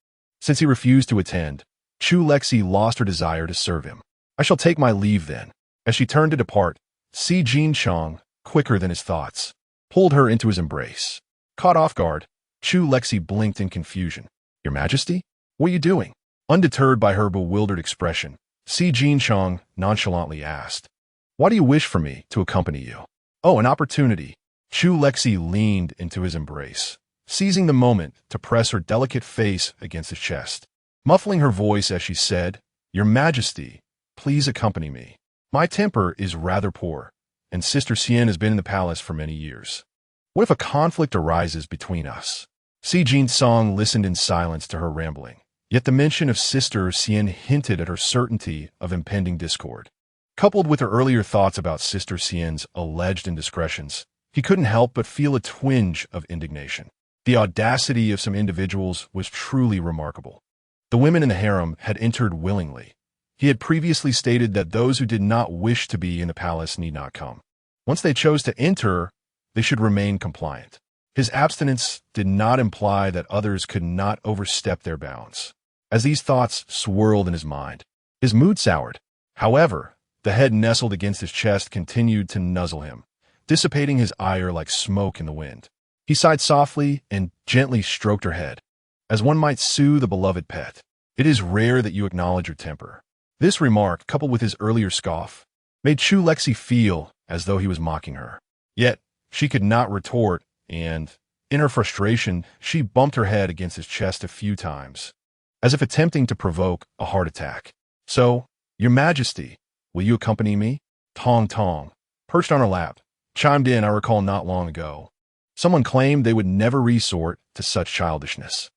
Since he refused to attend, Chu Lexi lost her desire to serve him. "I shall take my leave then." As she turned to depart, Si Jinchong, quicker than his thoughts, pulled her into his embrace. Caught off guard, Chu Lexi blinked in confusion. "Your Majesty? What are you doing?" Undeterred by her bewildered expression, Si Jinchong nonchalantly asked, "Why do you wish for me to accompany you?" "Oh, an opportunity." Chu Lexi leaned into his embrace, seizing the moment to press her delicate face against his chest. Muffling her voice as she said, "Your Majesty, please accompany me. My temper is rather poor, and Sister Xian has been in the palace for many years. What if a conflict arises between us?" Si Jinsong listened in silence to her rambling, yet the mention of Sister Xian hinted at her certainty of impending discord. Coupled with her earlier thoughts about Sister Xian's alleged indiscretions, he couldn't help but feel a twinge of indignation. The audacity of some individuals was truly remarkable. The women in the harem had entered willingly. He had previously stated that those who did not wish to be in the palace need not come. Once they chose to enter, they should remain compliant. His abstinence did not imply that others could not overstep their bounds. As these thoughts swirled in his mind, his mood soured. However, the head nestled against his chest continued to nuzzle him, dissipating his ire like smoke in the wind. He sighed softly and gently stroked her head, as one might soothe a beloved pet. "It is rare that you acknowledge your temper." This remark, coupled with his earlier scoff, made Chu Lexi feel as though he was mocking her. Yet, she could not retort, and, in her frustration, she bumped her head against his chest a few times, as if attempting to provoke a heart attack. "So, Your Majesty, will you accompany me?" Tong Tong, perched on her lap, chimed in, "I recall not long ago. Someone claimed they would never resort to such childishness."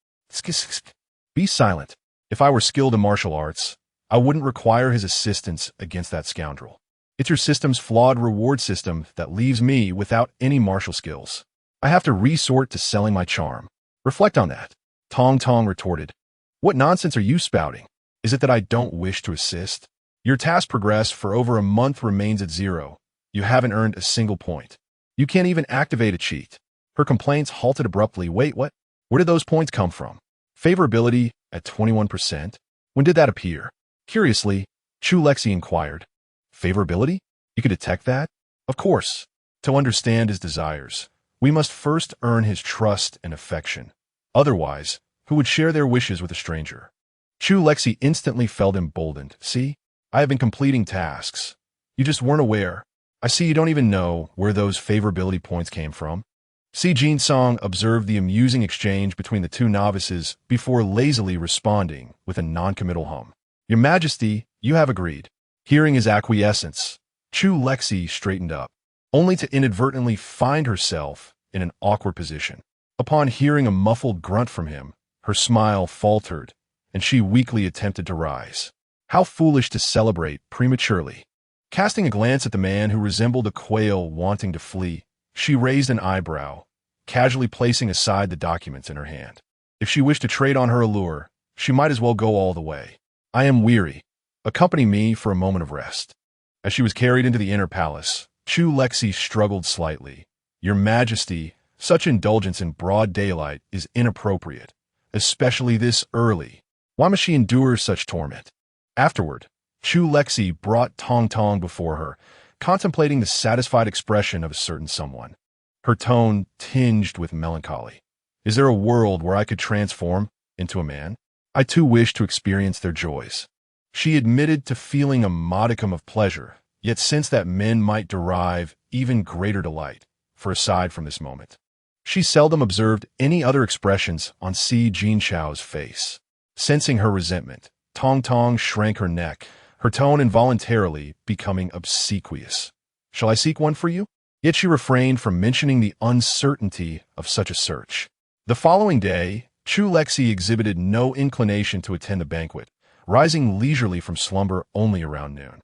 "Be silent. If I were skilled in martial arts, I wouldn't require his assistance against that scoundrel. It's your system's flawed reward system that leaves me without any martial skills. I have to resort to selling my charm. Reflect on that." Tong Tong retorted, "What nonsense are you spouting? Is it that I don't wish to assist? Your task progress for over a month remains at 0. You haven't earned a single point. You can't even activate a cheat." Her complaints halted abruptly. "Wait, what? Where did those points come from? Favorability at 21%? When did that appear?" Curiously, Chu Lexi inquired. "Favorability? You could detect that?" "Of course. To understand his desires, we must first earn his trust and affection. Otherwise, who would share their wishes with a stranger?" Chu Lexi instantly felt emboldened. "See, I have been completing tasks. You just weren't aware. I see you don't even know where those favorability points came from." Si Jinsong observed the amusing exchange between the two novices before lazily responding with a noncommittal hum. "Your Majesty, you have agreed." Hearing his acquiescence, Chu Lexi straightened up, only to inadvertently find herself in an awkward position. Upon hearing a muffled grunt from him, her smile faltered, and she weakly attempted to rise. How foolish to celebrate prematurely. Casting a glance at the man who resembled a quail wanting to flee, she raised an eyebrow, casually placing aside the documents in her hand. If she wished to trade on her allure, she might as well go all the way. "I am weary. Accompany me for a moment of rest." As she was carried into the inner palace, Chu Lexi struggled slightly. "Your Majesty, such indulgence in broad daylight is inappropriate, especially this early. Why must she endure such torment?" Afterward, Chu Lexi brought Tong Tong before her, contemplating the satisfied expression of a certain someone. Her tone tinged with melancholy. "Is there a world where I could transform into a man? I too wish to experience their joys." She admitted to feeling a modicum of pleasure, yet sensed that men might derive even greater delight, for aside from this moment, she seldom observed any other expressions on Si Jinshao's face. Sensing her resentment, Tong Tong shrank her neck, her tone involuntarily becoming obsequious. "Shall I seek one for you?" Yet she refrained from mentioning the uncertainty of such a search. The following day, Chu Lexi exhibited no inclination to attend the banquet, rising leisurely from slumber only around noon.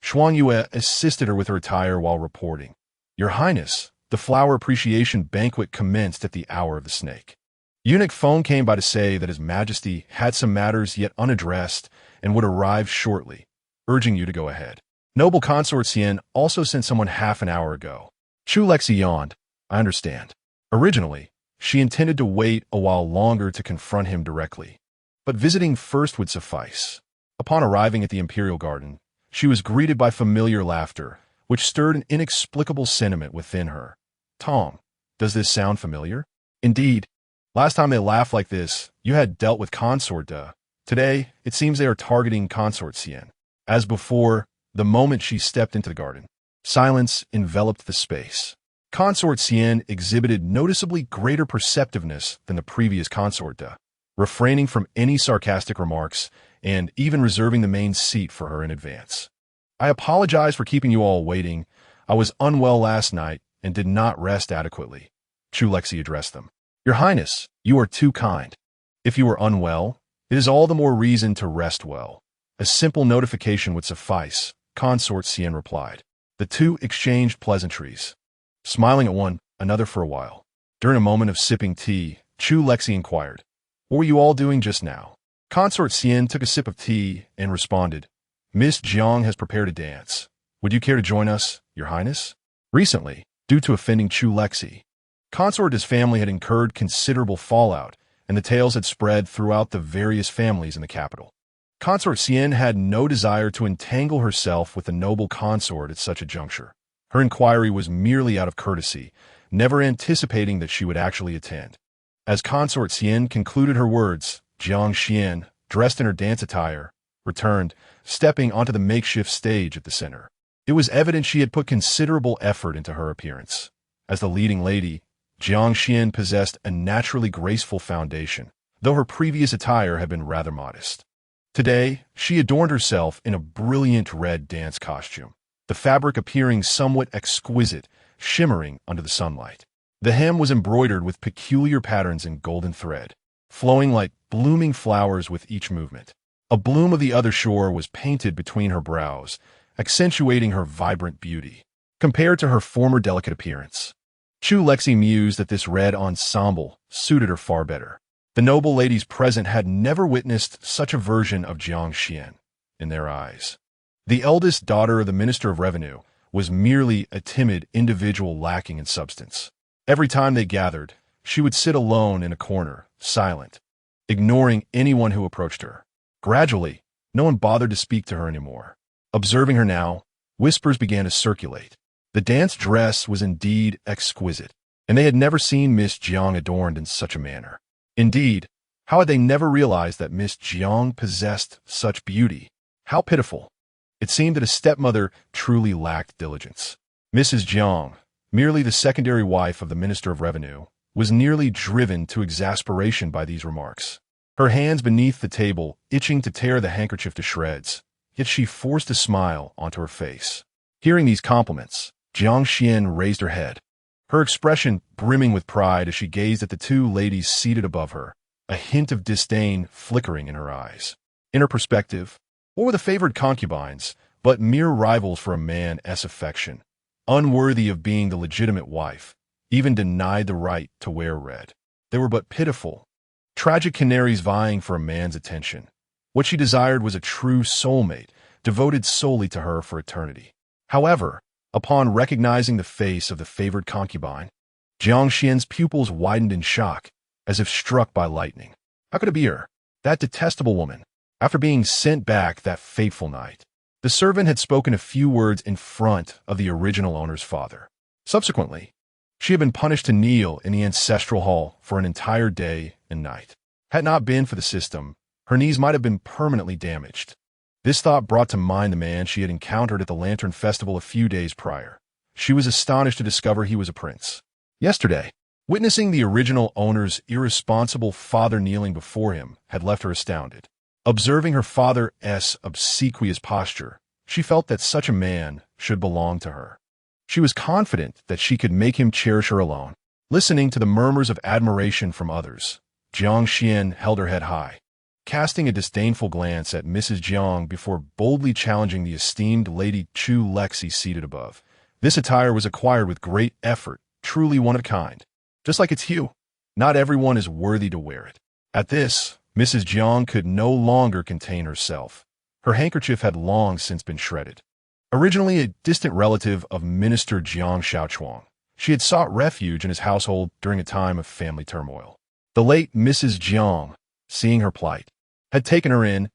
Xuan Yue assisted her with her attire while reporting, "Your Highness, the flower appreciation banquet commenced at the hour of the snake." Eunuch Feng came by to say that His Majesty had some matters yet unaddressed and would arrive shortly, urging you to go ahead. Noble Consort Xian also sent someone half an hour ago. Chu Lexi yawned. "I understand." Originally, she intended to wait a while longer to confront him directly, but visiting first would suffice. Upon arriving at the Imperial Garden, she was greeted by familiar laughter, which stirred an inexplicable sentiment within her. "Tong, does this sound familiar?" "Indeed. Last time they laughed like this, you had dealt with Consort, Today, it seems they are targeting Consort Cien. As before, the moment she stepped into the garden, silence enveloped the space. Consort Cien exhibited noticeably greater perceptiveness than the previous consort, refraining from any sarcastic remarks and even reserving the main seat for her in advance. I apologize for keeping you all waiting. I was unwell last night and did not rest adequately. Chu Lexi addressed them. Your Highness, you are too kind. If you are unwell, it is all the more reason to rest well. A simple notification would suffice, Consort Cien replied. The two exchanged pleasantries, smiling at one another for a while. During a moment of sipping tea, Chu Lexi inquired, "What were you all doing just now?" Consort Cien took a sip of tea and responded, "Miss Jiang has prepared a dance. Would you care to join us, Your Highness?" Recently, due to offending Chu Lexi, Consort and his family had incurred considerable fallout, and the tales had spread throughout the various families in the capital. Consort Cien had no desire to entangle herself with the noble consort at such a juncture. Her inquiry was merely out of courtesy, never anticipating that she would actually attend. As Consort Cien concluded her words, Jiang Xian, dressed in her dance attire, returned, stepping onto the makeshift stage at the center. It was evident she had put considerable effort into her appearance. As the leading lady, Jiang Xian possessed a naturally graceful foundation, though her previous attire had been rather modest. Today, she adorned herself in a brilliant red dance costume, the fabric appearing somewhat exquisite, shimmering under the sunlight. The hem was embroidered with peculiar patterns in golden thread, flowing like blooming flowers with each movement. A bloom of the other shore was painted between her brows, accentuating her vibrant beauty, compared to her former delicate appearance. Chu Lexi mused that this red ensemble suited her far better. The noble ladies present had never witnessed such a version of Jiang Xian in their eyes. The eldest daughter of the Minister of Revenue was merely a timid individual lacking in substance. Every time they gathered, she would sit alone in a corner, silent, ignoring anyone who approached her. Gradually, no one bothered to speak to her anymore. Observing her now, whispers began to circulate. The dance dress was indeed exquisite, and they had never seen Miss Jiang adorned in such a manner. Indeed, how had they never realized that Miss Jiang possessed such beauty? How pitiful! It seemed that a stepmother truly lacked diligence. Mrs. Jiang, merely the secondary wife of the Minister of Revenue, was nearly driven to exasperation by these remarks. Her hands beneath the table itching to tear the handkerchief to shreds, yet she forced a smile onto her face. Hearing these compliments, Jiang Xian raised her head, her expression brimming with pride as she gazed at the two ladies seated above her, a hint of disdain flickering in her eyes. In her perspective, what were the favored concubines but mere rivals for a man's affection, unworthy of being the legitimate wife, even denied the right to wear red? They were but pitiful, tragic canaries vying for a man's attention. What she desired was a true soulmate, devoted solely to her for eternity. However, upon recognizing the face of the favored concubine, Jiang Xian's pupils widened in shock, as if struck by lightning. How could it be her, that detestable woman, after being sent back that fateful night? The servant had spoken a few words in front of the original owner's father. Subsequently, she had been punished to kneel in the ancestral hall for an entire day and night. Had it not been for the system, her knees might have been permanently damaged. This thought brought to mind the man she had encountered at the Lantern Festival a few days prior. She was astonished to discover he was a prince. Yesterday, witnessing the original owner's irresponsible father kneeling before him had left her astounded. Observing her father's obsequious posture, she felt that such a man should belong to her. She was confident that she could make him cherish her alone. Listening to the murmurs of admiration from others, Jiang Xian held her head high, casting a disdainful glance at Mrs. Jiang before boldly challenging the esteemed Lady Chu Lexi seated above. This attire was acquired with great effort, truly one of a kind. Just like its hue, not everyone is worthy to wear it. At this, Mrs. Jiang could no longer contain herself. Her handkerchief had long since been shredded. Originally a distant relative of Minister Jiang Shaochuang, she had sought refuge in his household during a time of family turmoil. The late Mrs. Jiang, seeing her plight, had taken her in,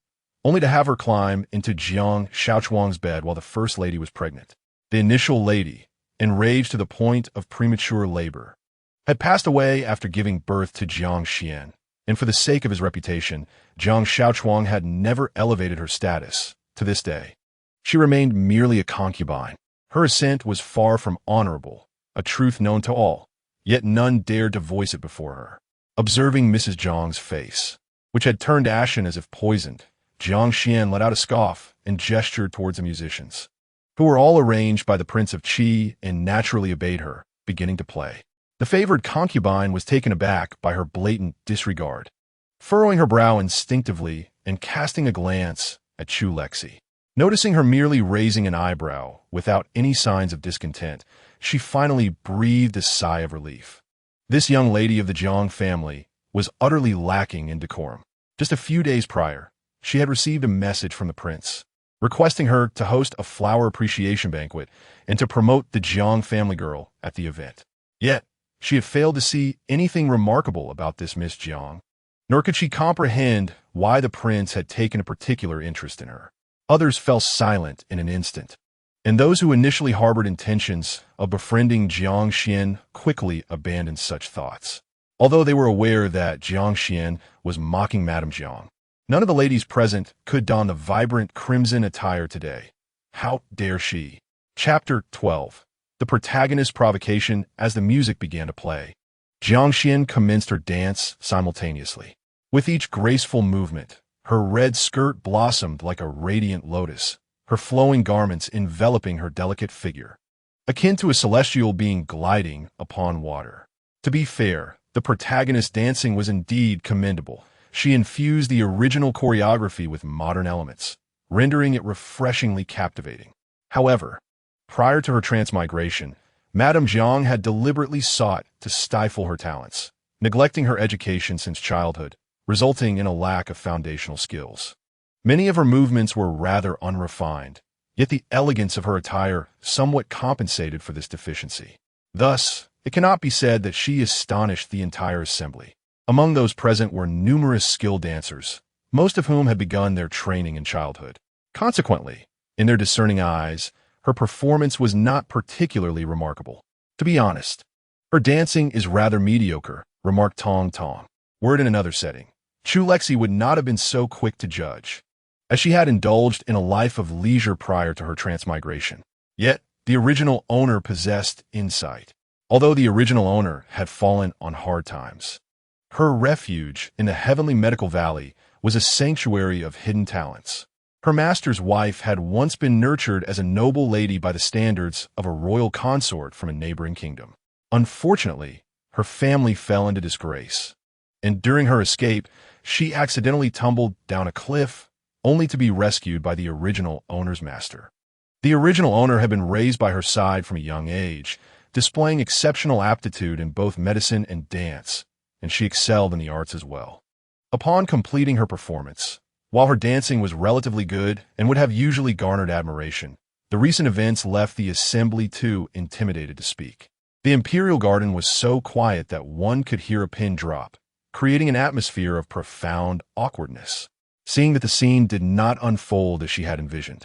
only to have her climb into Jiang Shaochuang's bed while the First Lady was pregnant. The initial lady, enraged to the point of premature labor, had passed away after giving birth to Jiang Xian, and for the sake of his reputation, Jiang Shaochuang had never elevated her status. To this day, she remained merely a concubine. Her ascent was far from honorable, a truth known to all, yet none dared to voice it before her. Observing Mrs. Jiang's face, which had turned ashen as if poisoned, Jiang Xian let out a scoff and gestured towards the musicians, who were all arranged by the Prince of Qi and naturally obeyed her, beginning to play. The favored concubine was taken aback by her blatant disregard, furrowing her brow instinctively and casting a glance at Chu Lexi. Noticing her merely raising an eyebrow without any signs of discontent, she finally breathed a sigh of relief. This young lady of the Jiang family was utterly lacking in decorum. Just a few days prior, she had received a message from the prince, requesting her to host a flower appreciation banquet and to promote the Jiang family girl at the event. Yet, she had failed to see anything remarkable about this Miss Jiang, nor could she comprehend why the prince had taken a particular interest in her. Others fell silent in an instant, and those who initially harbored intentions of befriending Jiang Xian quickly abandoned such thoughts. Although they were aware that Jiang Xian was mocking Madame Jiang, none of the ladies present could don the vibrant crimson attire today. How dare she? Chapter 12. The protagonist's provocation. As the music began to play, Jiang Xian commenced her dance simultaneously. With each graceful movement, her red skirt blossomed like a radiant lotus, her flowing garments enveloping her delicate figure, akin to a celestial being gliding upon water. To be fair, the protagonist's dancing was indeed commendable. She infused the original choreography with modern elements, rendering it refreshingly captivating. However, prior to her transmigration, Madame Jiang had deliberately sought to stifle her talents, neglecting her education since childhood, resulting in a lack of foundational skills. Many of her movements were rather unrefined, yet the elegance of her attire somewhat compensated for this deficiency. Thus, it cannot be said that she astonished the entire assembly. Among those present were numerous skilled dancers, most of whom had begun their training in childhood. Consequently, in their discerning eyes, her performance was not particularly remarkable. To be honest, her dancing is rather mediocre, remarked Tong Tong. Word in another setting, Chu Lexi would not have been so quick to judge, as she had indulged in a life of leisure prior to her transmigration. Yet, the original owner possessed insight. Although the original owner had fallen on hard times, her refuge in the heavenly medical valley was a sanctuary of hidden talents. Her master's wife had once been nurtured as a noble lady by the standards of a royal consort from a neighboring kingdom. Unfortunately, her family fell into disgrace, and during her escape, she accidentally tumbled down a cliff, only to be rescued by the original owner's master. The original owner had been raised by her side from a young age, displaying exceptional aptitude in both medicine and dance, and she excelled in the arts as well. Upon completing her performance, while her dancing was relatively good and would have usually garnered admiration, the recent events left the assembly too intimidated to speak. The Imperial Garden was so quiet that one could hear a pin drop, creating an atmosphere of profound awkwardness. Seeing that the scene did not unfold as she had envisioned,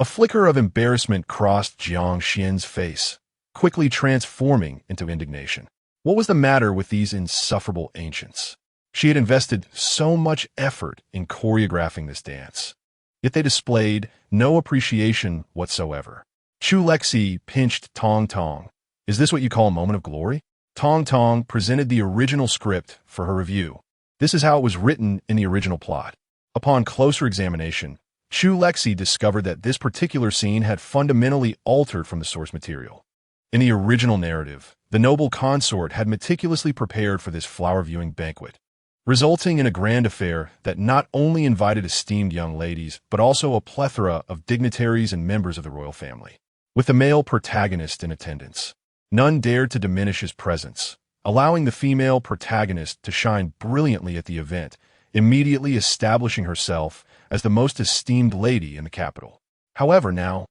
a flicker of embarrassment crossed Jiang Xian's face, quickly transforming into indignation. What was the matter with these insufferable ancients? She had invested so much effort in choreographing this dance, yet they displayed no appreciation whatsoever. Chu Lexi pinched Tong Tong. Is this what you call a moment of glory? Tong Tong presented the original script for her review. This is how it was written in the original plot. Upon closer examination, Chu Lexi discovered that this particular scene had fundamentally altered from the source material. In the original narrative, the noble consort had meticulously prepared for this flower-viewing banquet, resulting in a grand affair that not only invited esteemed young ladies, but also a plethora of dignitaries and members of the royal family. With the male protagonist in attendance, none dared to diminish his presence, allowing the female protagonist to shine brilliantly at the event, immediately establishing herself as the most esteemed lady in the capital. However, now,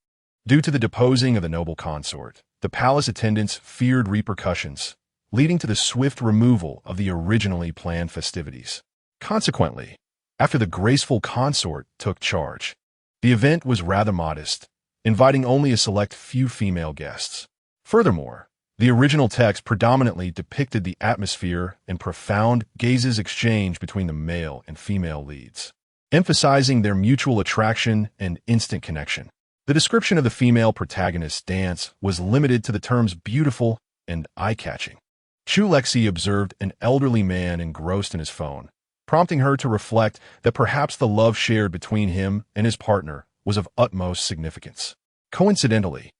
due to the deposing of the noble consort, the palace attendants feared repercussions, leading to the swift removal of the originally planned festivities. Consequently, after the graceful consort took charge, the event was rather modest, inviting only a select few female guests. Furthermore, The original text predominantly depicted the atmosphere and profound gazes exchanged between the male and female leads, emphasizing their mutual attraction and instant connection. The description of the female protagonist's dance was limited to the terms beautiful and eye-catching. Chu Lexi observed an elderly man engrossed in his phone, prompting her to reflect that perhaps the love shared between him and his partner was of utmost significance. Coincidentally,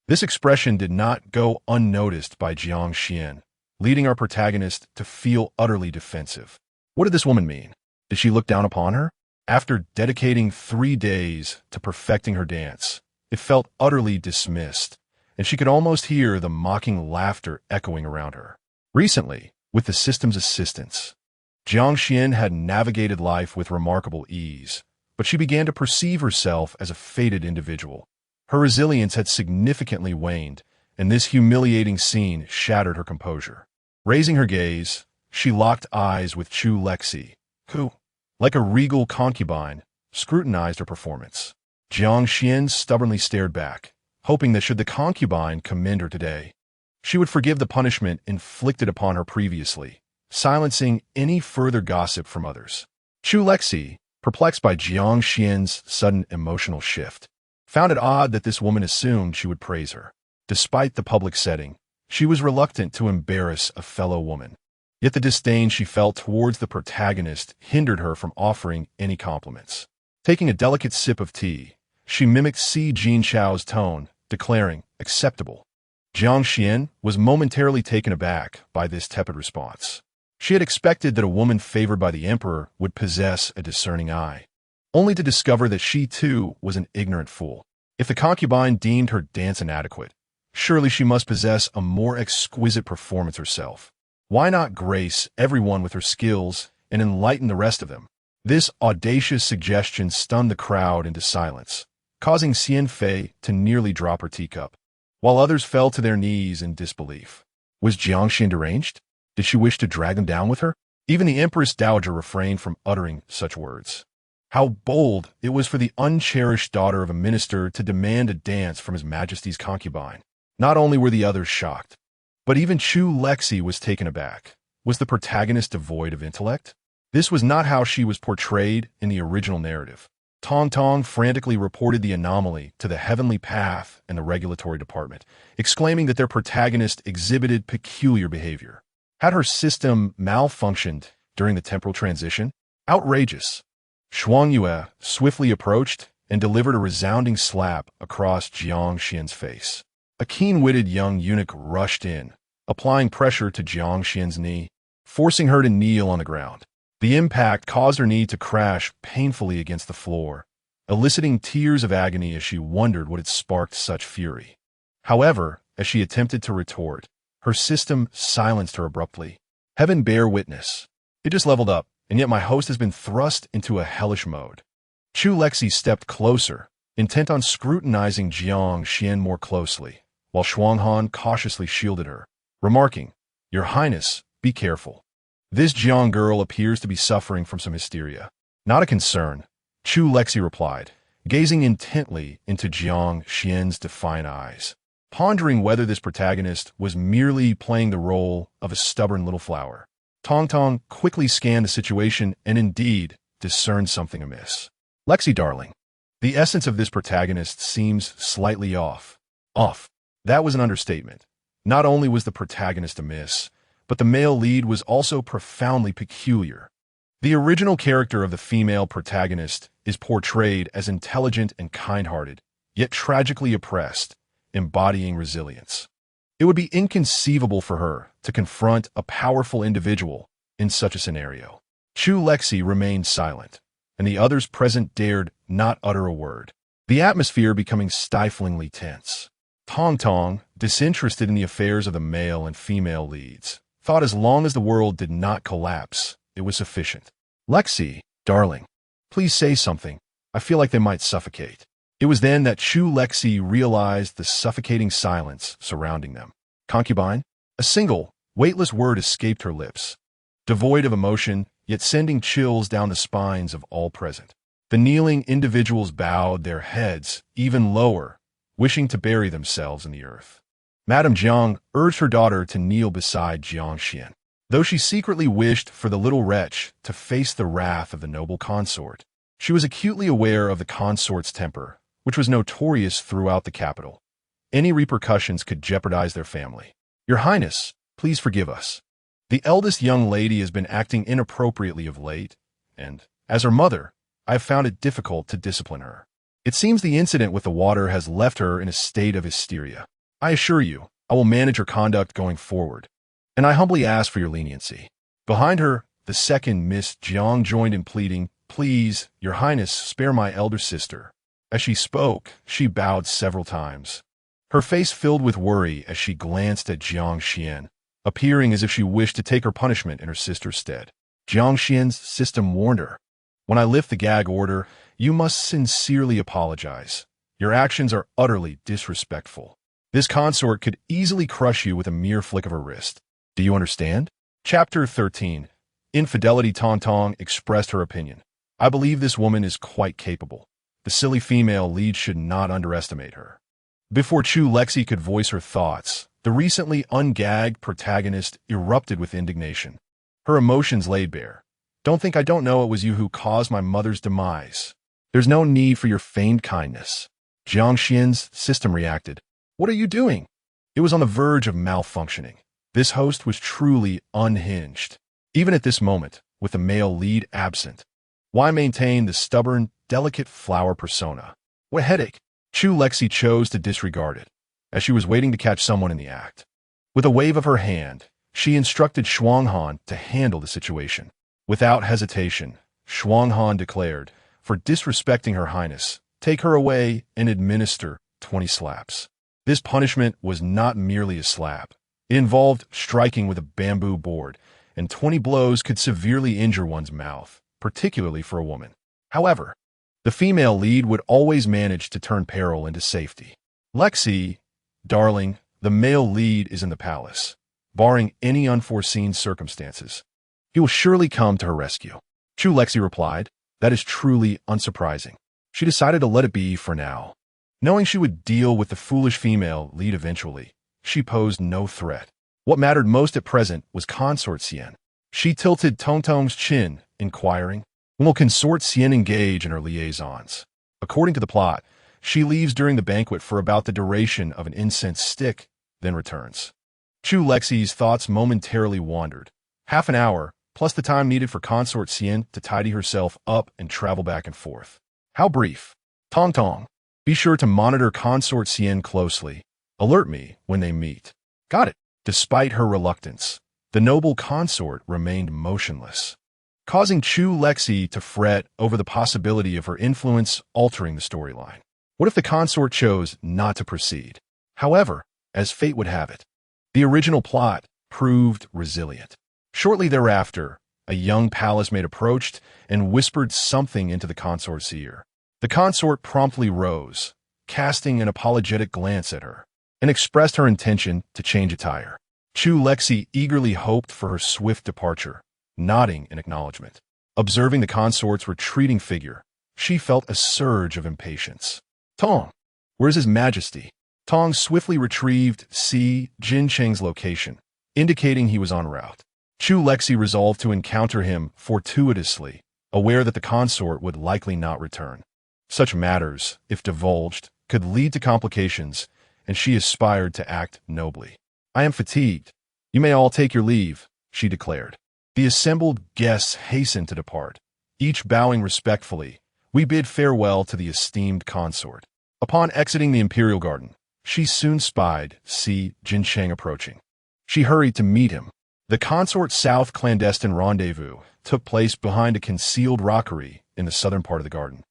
this expression did not go unnoticed by Jiang Xian, leading our protagonist to feel utterly defensive. What did this woman mean? Did she look down upon her? After dedicating 3 days to perfecting her dance, it felt utterly dismissed, and she could almost hear the mocking laughter echoing around her. Recently, with the system's assistance, Jiang Xian had navigated life with remarkable ease, but she began to perceive herself as a fated individual. Her resilience had significantly waned, and this humiliating scene shattered her composure. Raising her gaze, she locked eyes with Chu Lexi, who, like a regal concubine, scrutinized her performance. Jiang Xian stubbornly stared back, hoping that should the concubine commend her today, she would forgive the punishment inflicted upon her previously, silencing any further gossip from others. Chu Lexi, perplexed by Jiang Xian's sudden emotional shift, found it odd that this woman assumed she would praise her. Despite the public setting, she was reluctant to embarrass a fellow woman. Yet the disdain she felt towards the protagonist hindered her from offering any compliments. Taking a delicate sip of tea, she mimicked Si Jinchao's tone, declaring, "Acceptable." Jiang Xian was momentarily taken aback by this tepid response. She had expected that a woman favored by the emperor would possess a discerning eye, only to discover that she too was an ignorant fool. If the concubine deemed her dance inadequate, surely she must possess a more exquisite performance herself. Why not grace everyone with her skills and enlighten the rest of them? This audacious suggestion stunned the crowd into silence, causing Xian Fei to nearly drop her teacup, while others fell to their knees in disbelief. Was Jiang Xian deranged? Did she wish to drag them down with her? Even the Empress Dowager refrained from uttering such words. How bold it was for the uncherished daughter of a minister to demand a dance from His Majesty's concubine. Not only were the others shocked, but even Chu Lexi was taken aback. Was the protagonist devoid of intellect? This was not how she was portrayed in the original narrative. Tong Tong frantically reported the anomaly to the Heavenly Path and the Regulatory Department, exclaiming that their protagonist exhibited peculiar behavior. Had her system malfunctioned during the temporal transition? Outrageous. Shuang Yue swiftly approached and delivered a resounding slap across Jiang Xian's face. A keen-witted young eunuch rushed in, applying pressure to Jiang Xian's knee, forcing her to kneel on the ground. The impact caused her knee to crash painfully against the floor, eliciting tears of agony as she wondered what had sparked such fury. However, as she attempted to retort, her system silenced her abruptly. Heaven bear witness. It just leveled up, and yet my host has been thrust into a hellish mode. Chu Lexi stepped closer, intent on scrutinizing Jiang Xian more closely, while Shuanghan cautiously shielded her, remarking, "Your Highness, be careful. This Jiang girl appears to be suffering from some hysteria." "Not a concern," Chu Lexi replied, gazing intently into Jiang Xian's defiant eyes, pondering whether this protagonist was merely playing the role of a stubborn little flower. Tong Tong quickly scanned the situation and indeed discerned something amiss. "Lexi, darling, the essence of this protagonist seems slightly off." Off. That was an understatement. Not only was the protagonist amiss, but the male lead was also profoundly peculiar. The original character of the female protagonist is portrayed as intelligent and kind-hearted, yet tragically oppressed, embodying resilience. It would be inconceivable for her to confront a powerful individual in such a scenario. Chu Lexi remained silent, and the others present dared not utter a word, the atmosphere becoming stiflingly tense. Tong Tong, disinterested in the affairs of the male and female leads, thought as long as the world did not collapse, it was sufficient. "Lexi, darling, please say something. I feel like they might suffocate." It was then that Chu Lexi realized the suffocating silence surrounding them. "Concubine?" A single, weightless word escaped her lips, devoid of emotion, yet sending chills down the spines of all present. The kneeling individuals bowed their heads even lower, wishing to bury themselves in the earth. Madame Jiang urged her daughter to kneel beside Jiang Xian, though she secretly wished for the little wretch to face the wrath of the noble consort. She was acutely aware of the consort's temper, which was notorious throughout the capital. Any repercussions could jeopardize their family. Your Highness, please forgive us. The eldest young lady has been acting inappropriately of late, and, as her mother, I have found it difficult to discipline her. It seems the incident with the water has left her in a state of hysteria. I assure you, I will manage her conduct going forward, and I humbly ask for your leniency. Behind her, the second Miss Jiang joined in pleading, Please, Your Highness, spare my elder sister. As she spoke, she bowed several times. Her face filled with worry as she glanced at Jiang Xian, appearing as if she wished to take her punishment in her sister's stead. Jiang Xian's system warned her, When I lift the gag order, you must sincerely apologize. Your actions are utterly disrespectful. This consort could easily crush you with a mere flick of her wrist. Do you understand? Chapter 13. Infidelity. Tong Tong expressed her opinion. I believe this woman is quite capable. The silly female lead should not underestimate her. Before Chu Lexi could voice her thoughts, the recently ungagged protagonist erupted with indignation. Her emotions laid bare. Don't think I don't know it was you who caused my mother's demise. There's no need for your feigned kindness. Jiang Xian's system reacted. What are you doing? It was on the verge of malfunctioning. This host was truly unhinged. Even at this moment, with the male lead absent. Why maintain the stubborn, delicate flower persona? What headache? Chu Lexi chose to disregard it, as she was waiting to catch someone in the act. With a wave of her hand, she instructed Shuanghan to handle the situation. Without hesitation, Shuanghan declared, For disrespecting Her Highness, take her away and administer 20 slaps. This punishment was not merely a slap. It involved striking with a bamboo board, and 20 blows could severely injure one's mouth, particularly for a woman. However, the female lead would always manage to turn peril into safety. Lexi, darling, the male lead is in the palace. Barring any unforeseen circumstances, he will surely come to her rescue. Chu Lexi replied, That is truly unsurprising. She decided to let it be for now. Knowing she would deal with the foolish female lead eventually, she posed no threat. What mattered most at present was Consort Xian. She tilted Tong Tong's chin, inquiring, When will Consort Xian engage in her liaisons? According to the plot, she leaves during the banquet for about the duration of an incense stick, then returns. Chu Lexi's thoughts momentarily wandered. Half an hour, plus the time needed for Consort Xian to tidy herself up and travel back and forth. How brief. Tong Tong, be sure to monitor Consort Xian closely. Alert me when they meet. Got it. Despite her reluctance, the noble consort remained motionless, causing Chu Lexi to fret over the possibility of her influence altering the storyline. What if the consort chose not to proceed? However, as fate would have it, the original plot proved resilient. Shortly thereafter, a young palace maid approached and whispered something into the consort's ear. The consort promptly rose, casting an apologetic glance at her, and expressed her intention to change attire. Chu Lexi eagerly hoped for her swift departure, nodding in acknowledgement. Observing the consort's retreating figure, she felt a surge of impatience. Tong, where's His Majesty? Tong swiftly retrieved Si Jincheng's location, indicating he was en route. Chu Lexi resolved to encounter him fortuitously, aware that the consort would likely not return. Such matters, if divulged, could lead to complications, and she aspired to act nobly. I am fatigued. You may all take your leave, she declared. The assembled guests hastened to depart, each bowing respectfully. We bid farewell to the esteemed consort. Upon exiting the imperial garden, she soon spied Si Jincheng approaching. She hurried to meet him. The consort's south clandestine rendezvous took place behind a concealed rockery in the southern part of the garden,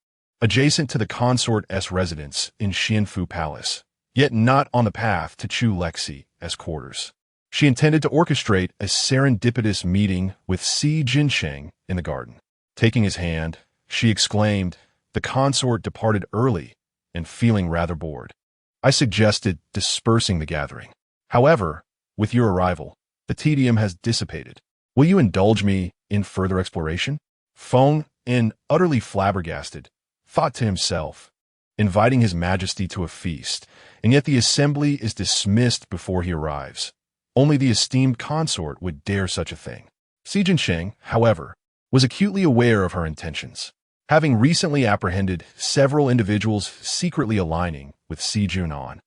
adjacent to the consort's residence in Xianfu Palace, yet not on the path to Chu Lexi's quarters. She intended to orchestrate a serendipitous meeting with Si Jincheng in the garden. Taking his hand, she exclaimed, The consort departed early and feeling rather bored. I suggested dispersing the gathering. However, with your arrival, the tedium has dissipated. Will you indulge me in further exploration? Feng, utterly flabbergasted, thought to himself, inviting His Majesty to a feast, and yet the assembly is dismissed before he arrives. Only the esteemed consort would dare such a thing. Si Jinsheng, however, was acutely aware of her intentions, having recently apprehended several individuals secretly aligning with Si Junan.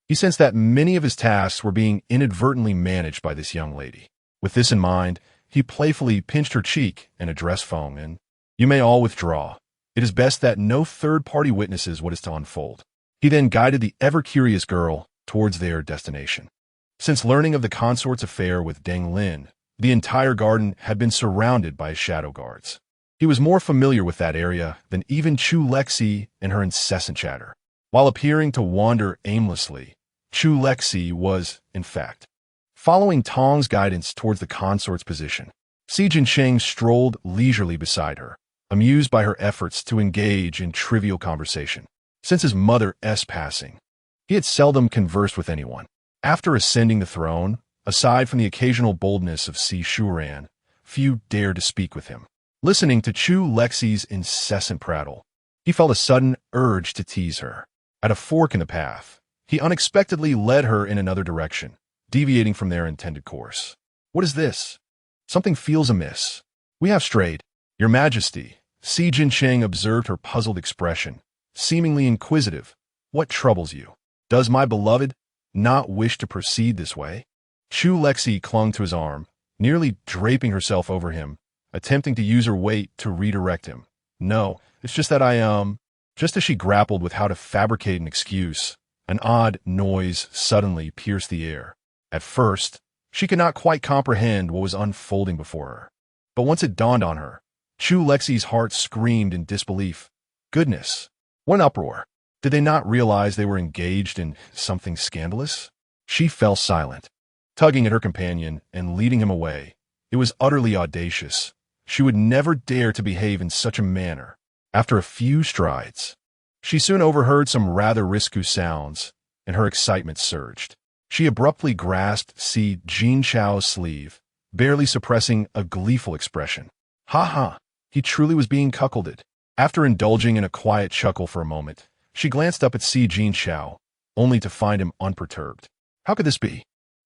He sensed that many of his tasks were being inadvertently managed by this young lady. With this in mind, he playfully pinched her cheek and addressed Feng, and, "You may all withdraw. It is best that no third-party witnesses what is to unfold." He then guided the ever-curious girl towards their destination. Since learning of the consort's affair with Deng Lin, the entire garden had been surrounded by shadow guards. He was more familiar with that area than even Chu Lexi and her incessant chatter. While appearing to wander aimlessly, Chu Lexi was, in fact, following Tong's guidance towards the consort's position. Si Jinsheng strolled leisurely beside her, amused by her efforts to engage in trivial conversation. Since his mother's passing, he had seldom conversed with anyone. After ascending the throne, aside from the occasional boldness of Si Shuran, few dared to speak with him. Listening to Chu Lexi's incessant prattle, he felt a sudden urge to tease her. At a fork in the path, he unexpectedly led her in another direction, deviating from their intended course. "What is this? Something feels amiss. We have strayed." "Your Majesty," Si Jinsheng observed her puzzled expression, seemingly inquisitive. "What troubles you? Does my beloved not wish to proceed this way?" Chu Lexi clung to his arm, nearly draping herself over him, attempting to use her weight to redirect him. "No, it's just that Just as she grappled with how to fabricate an excuse, an odd noise suddenly pierced the air. At first, she could not quite comprehend what was unfolding before her. But once it dawned on her, Chu Lexi's heart screamed in disbelief. Goodness, what an uproar! Did they not realize they were engaged in something scandalous? She fell silent, tugging at her companion and leading him away. It was utterly audacious. She would never dare to behave in such a manner. After a few strides, she soon overheard some rather risky sounds, and her excitement surged. She abruptly grasped Si Jinchao's sleeve, barely suppressing a gleeful expression. Ha ha, he truly was being cuckolded. After indulging in a quiet chuckle for a moment, she glanced up at Si Jinchao, only to find him unperturbed. How could this be?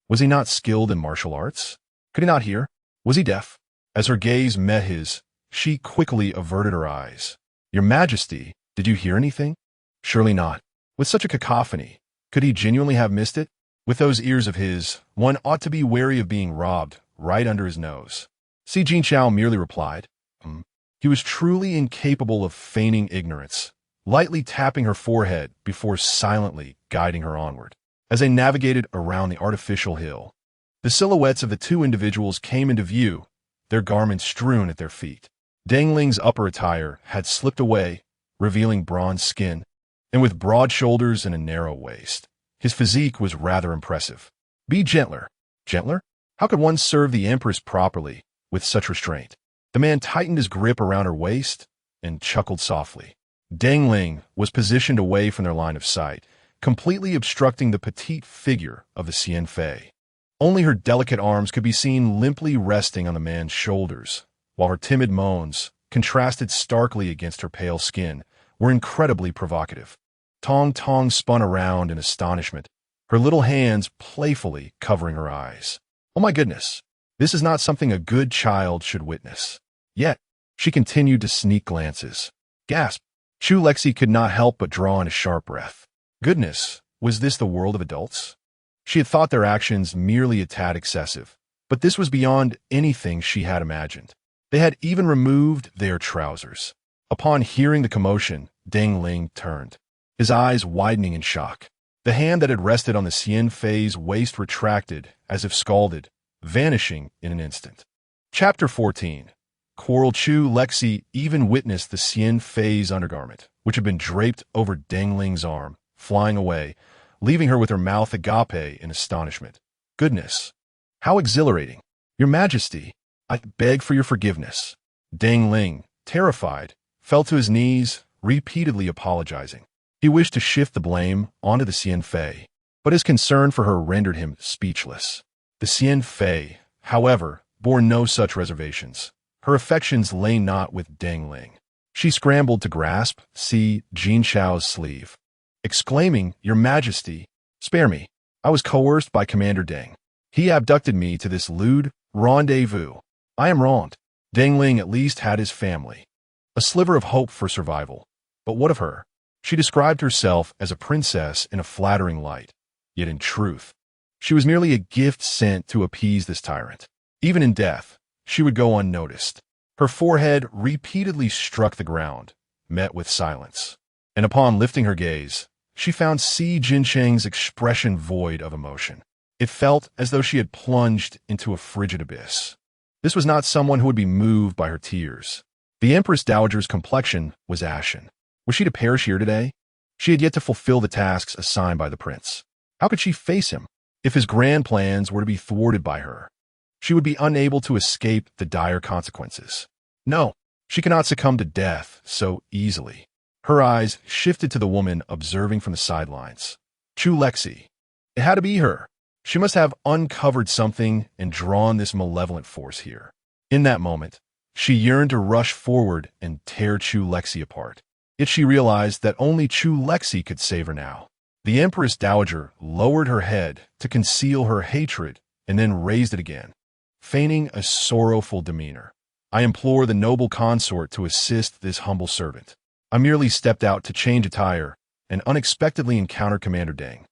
Was he not skilled in martial arts? Could he not hear? Was he deaf? As her gaze met his, she quickly averted her eyes. Your Majesty, did you hear anything? Surely not. With such a cacophony, could he genuinely have missed it? With those ears of his, one ought to be wary of being robbed right under his nose. Si Jinchao merely replied, He was truly incapable of feigning ignorance, lightly tapping her forehead before silently guiding her onward. As they navigated around the artificial hill, the silhouettes of the two individuals came into view, their garments strewn at their feet. Deng Ling's upper attire had slipped away, revealing bronze skin, and with broad shoulders and a narrow waist. His physique was rather impressive. Be gentler. Gentler? How could one serve the Empress properly with such restraint? The man tightened his grip around her waist and chuckled softly. Deng Ling was positioned away from their line of sight, completely obstructing the petite figure of the Xian Fei. Only her delicate arms could be seen limply resting on the man's shoulders, while her timid moans, contrasted starkly against her pale skin, were incredibly provocative. Tong Tong spun around in astonishment, her little hands playfully covering her eyes. Oh my goodness, this is not something a good child should witness. Yet, she continued to sneak glances. Gasp! Chu Lexi could not help but draw in a sharp breath. Goodness, was this the world of adults? She had thought their actions merely a tad excessive, but this was beyond anything she had imagined. They had even removed their trousers. Upon hearing the commotion, Deng Ling turned, his eyes widening in shock. The hand that had rested on the Xian Fei's waist retracted, as if scalded, vanishing in an instant. Chapter 14. Quarrel. Chu Lexi even witnessed the Xian Fei's undergarment, which had been draped over Deng Ling's arm, flying away, leaving her with her mouth agape in astonishment. Goodness! How exhilarating! Your Majesty, I beg for your forgiveness. Deng Ling, terrified, fell to his knees, repeatedly apologizing. He wished to shift the blame onto the Xian Fei, but his concern for her rendered him speechless. The Xian Fei, however, bore no such reservations. Her affections lay not with Deng Ling. She scrambled to grasp Si Jinchao's sleeve, exclaiming, "Your Majesty, spare me. I was coerced by Commander Deng. He abducted me to this lewd rendezvous. I am wronged." Deng Ling at least had his family. A sliver of hope for survival. But what of her? She described herself as a princess in a flattering light. Yet in truth, she was merely a gift sent to appease this tyrant. Even in death, she would go unnoticed. Her forehead repeatedly struck the ground, met with silence. And upon lifting her gaze, she found Si Jincheng's expression void of emotion. It felt as though she had plunged into a frigid abyss. This was not someone who would be moved by her tears. The Empress Dowager's complexion was ashen. Was she to perish here today? She had yet to fulfill the tasks assigned by the prince. How could she face him? If his grand plans were to be thwarted by her, she would be unable to escape the dire consequences. No, she cannot succumb to death so easily. Her eyes shifted to the woman observing from the sidelines. Chu Lexi. It had to be her. She must have uncovered something and drawn this malevolent force here. In that moment, she yearned to rush forward and tear Chu Lexi apart. Yet she realized that only Chu Lexi could save her now. The Empress Dowager lowered her head to conceal her hatred and then raised it again, feigning a sorrowful demeanor. "I implore the noble consort to assist this humble servant. I merely stepped out to change attire and unexpectedly encountered Commander Deng,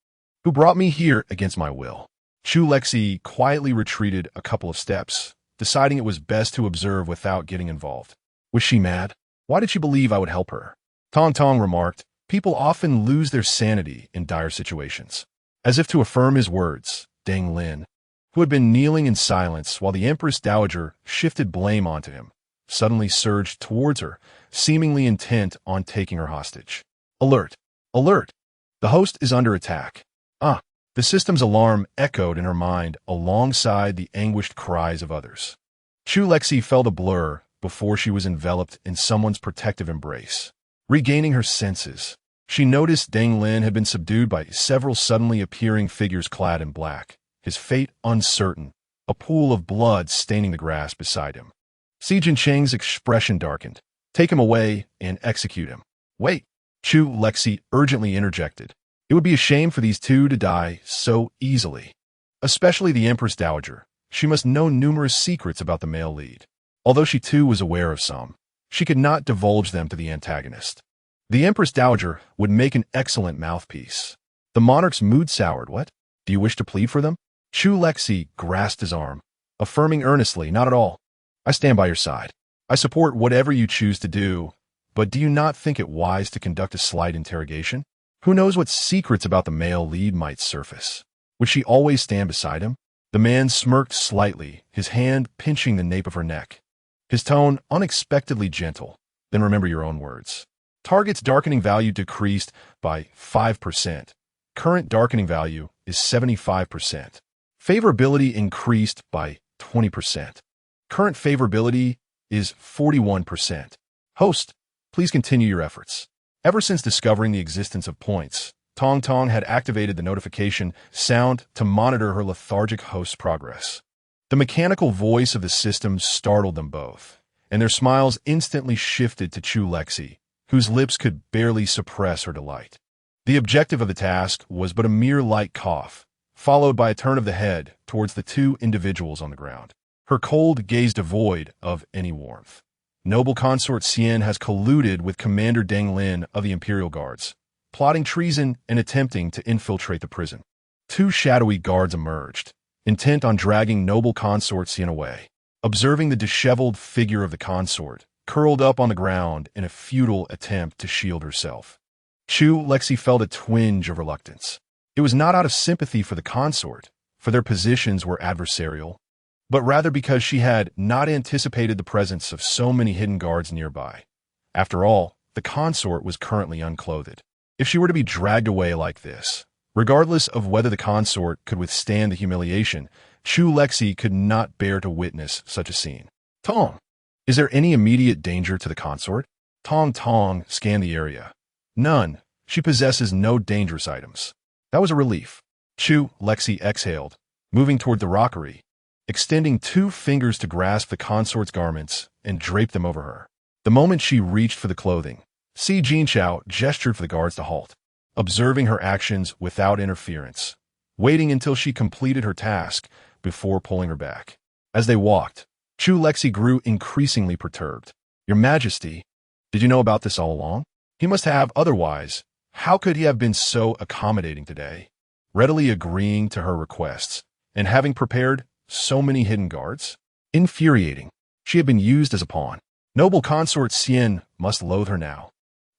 who brought me here against my will." Chu Lexi quietly retreated a couple of steps, deciding it was best to observe without getting involved. Was she mad? Why did she believe I would help her? Tong Tong remarked, "People often lose their sanity in dire situations." As if to affirm his words, Deng Lin, who had been kneeling in silence while the Empress Dowager shifted blame onto him, suddenly surged towards her, seemingly intent on taking her hostage. "Alert! Alert! The host is under attack." The system's alarm echoed in her mind alongside the anguished cries of others. Chu Lexi felt a blur before she was enveloped in someone's protective embrace. Regaining her senses, she noticed Deng Lin had been subdued by several suddenly appearing figures clad in black, his fate uncertain, a pool of blood staining the grass beside him. Si Jincheng's expression darkened. "Take him away and execute him." "Wait," Chu Lexi urgently interjected. "It would be a shame for these two to die so easily. Especially the Empress Dowager. She must know numerous secrets about the male lead. Although she too was aware of some, she could not divulge them to the antagonist. The Empress Dowager would make an excellent mouthpiece." The monarch's mood soured. "What? Do you wish to plead for them?" Chu Lexi grasped his arm, affirming earnestly, "Not at all. I stand by your side. I support whatever you choose to do, but do you not think it wise to conduct a slight interrogation? Who knows what secrets about the male lead might surface? Would she always stand beside him?" The man smirked slightly, his hand pinching the nape of her neck. His tone unexpectedly gentle. "Then remember your own words. Target's darkening value decreased by 5%. Current darkening value is 75%. Favorability increased by 20%. Current favorability is 41%. Host, please continue your efforts." Ever since discovering the existence of points, Tong Tong had activated the notification sound to monitor her lethargic host's progress. The mechanical voice of the system startled them both, and their smiles instantly shifted to Chu Lexi, whose lips could barely suppress her delight. The objective of the task was but a mere light cough, followed by a turn of the head towards the two individuals on the ground. Her cold gaze devoid of any warmth. "Noble consort Xian has colluded with Commander Deng Lin of the Imperial Guards, plotting treason and attempting to infiltrate the prison." Two shadowy guards emerged, intent on dragging noble consort Xian away. Observing the disheveled figure of the consort, curled up on the ground in a futile attempt to shield herself, Chu Lexi felt a twinge of reluctance. It was not out of sympathy for the consort, for their positions were adversarial, but rather because she had not anticipated the presence of so many hidden guards nearby. After all, the consort was currently unclothed. If she were to be dragged away like this, regardless of whether the consort could withstand the humiliation, Chu Lexi could not bear to witness such a scene. "Tong, is there any immediate danger to the consort?" Tong Tong scanned the area. "None. She possesses no dangerous items." That was a relief. Chu Lexi exhaled, moving toward the rockery, extending two fingers to grasp the consort's garments and drape them over her. The moment she reached for the clothing, Si Jinchao gestured for the guards to halt. observing her actions without interference, waiting until she completed her task before pulling her back. As they walked, Chu Lexi grew increasingly perturbed. "Your Majesty, did you know about this all along? He must have, otherwise. How could he have been so accommodating today?" Readily agreeing to her requests, and having prepared so many hidden guards? Infuriating. She had been used as a pawn. Noble consort Xian must loathe her now.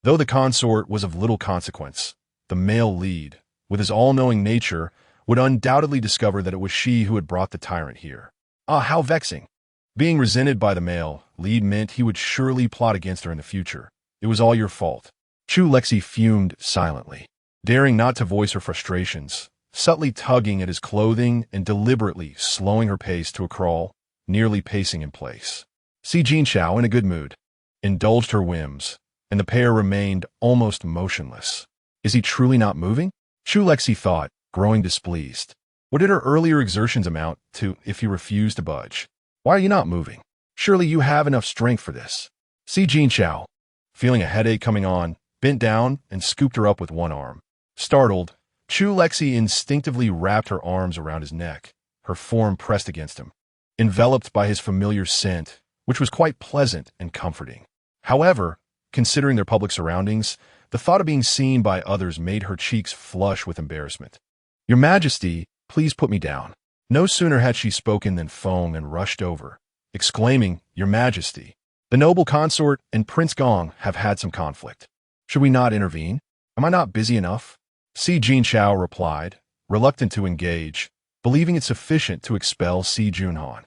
Though the consort was of little consequence, the male lead, with his all-knowing nature, would undoubtedly discover that it was she who had brought the tyrant here. Ah, how vexing! Being resented by the male lead meant he would surely plot against her in the future. It was all your fault. Chu Lexi fumed silently, daring not to voice her frustrations, subtly tugging at his clothing and deliberately slowing her pace to a crawl, nearly pacing in place. Si Jinchao, in a good mood, indulged her whims, and the pair remained almost motionless. Is he truly not moving? Chu Lexi thought, growing displeased. What did her earlier exertions amount to if he refused to budge? Why are you not moving? Surely you have enough strength for this. Si Jinchao, feeling a headache coming on, bent down and scooped her up with one arm. Startled, Chu Lexi instinctively wrapped her arms around his neck, her form pressed against him, enveloped by his familiar scent, which was quite pleasant and comforting. However, considering their public surroundings, the thought of being seen by others made her cheeks flush with embarrassment. "Your Majesty, please put me down." No sooner had she spoken than Feng and rushed over, exclaiming, "Your Majesty, the noble consort and Prince Gong have had some conflict. Should we not intervene? Am I not busy enough?" Si Jinchao replied, reluctant to engage, believing it sufficient to expel Si Junhan.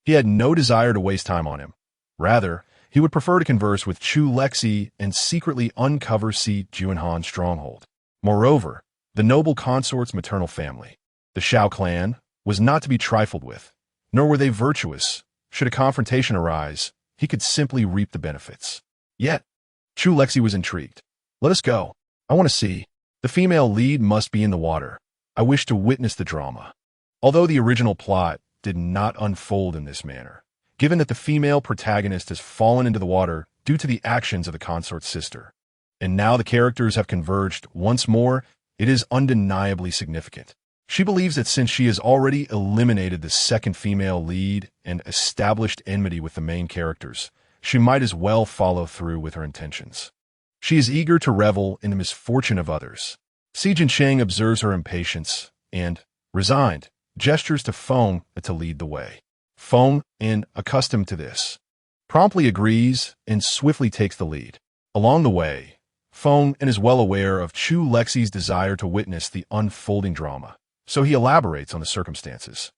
He had no desire to waste time on him. Rather, he would prefer to converse with Chu Lexi and secretly uncover Si Junhan's stronghold. Moreover, the noble consort's maternal family, the Shao clan, was not to be trifled with, nor were they virtuous. Should a confrontation arise, he could simply reap the benefits. Yet, Chu Lexi was intrigued. "Let us go. I want to see. The female lead must be in the water. I wish to witness the drama." Although the original plot did not unfold in this manner, given that the female protagonist has fallen into the water due to the actions of the consort's sister, and now the characters have converged once more, it is undeniably significant. She believes that since she has already eliminated the second female lead and established enmity with the main characters, she might as well follow through with her intentions. She is eager to revel in the misfortune of others. Si Jincheng observes her impatience and, resigned, gestures to Feng to lead the way. Feng, accustomed to this, promptly agrees and swiftly takes the lead. Along the way, Feng is well aware of Chu Lexi's desire to witness the unfolding drama, so he elaborates on the circumstances.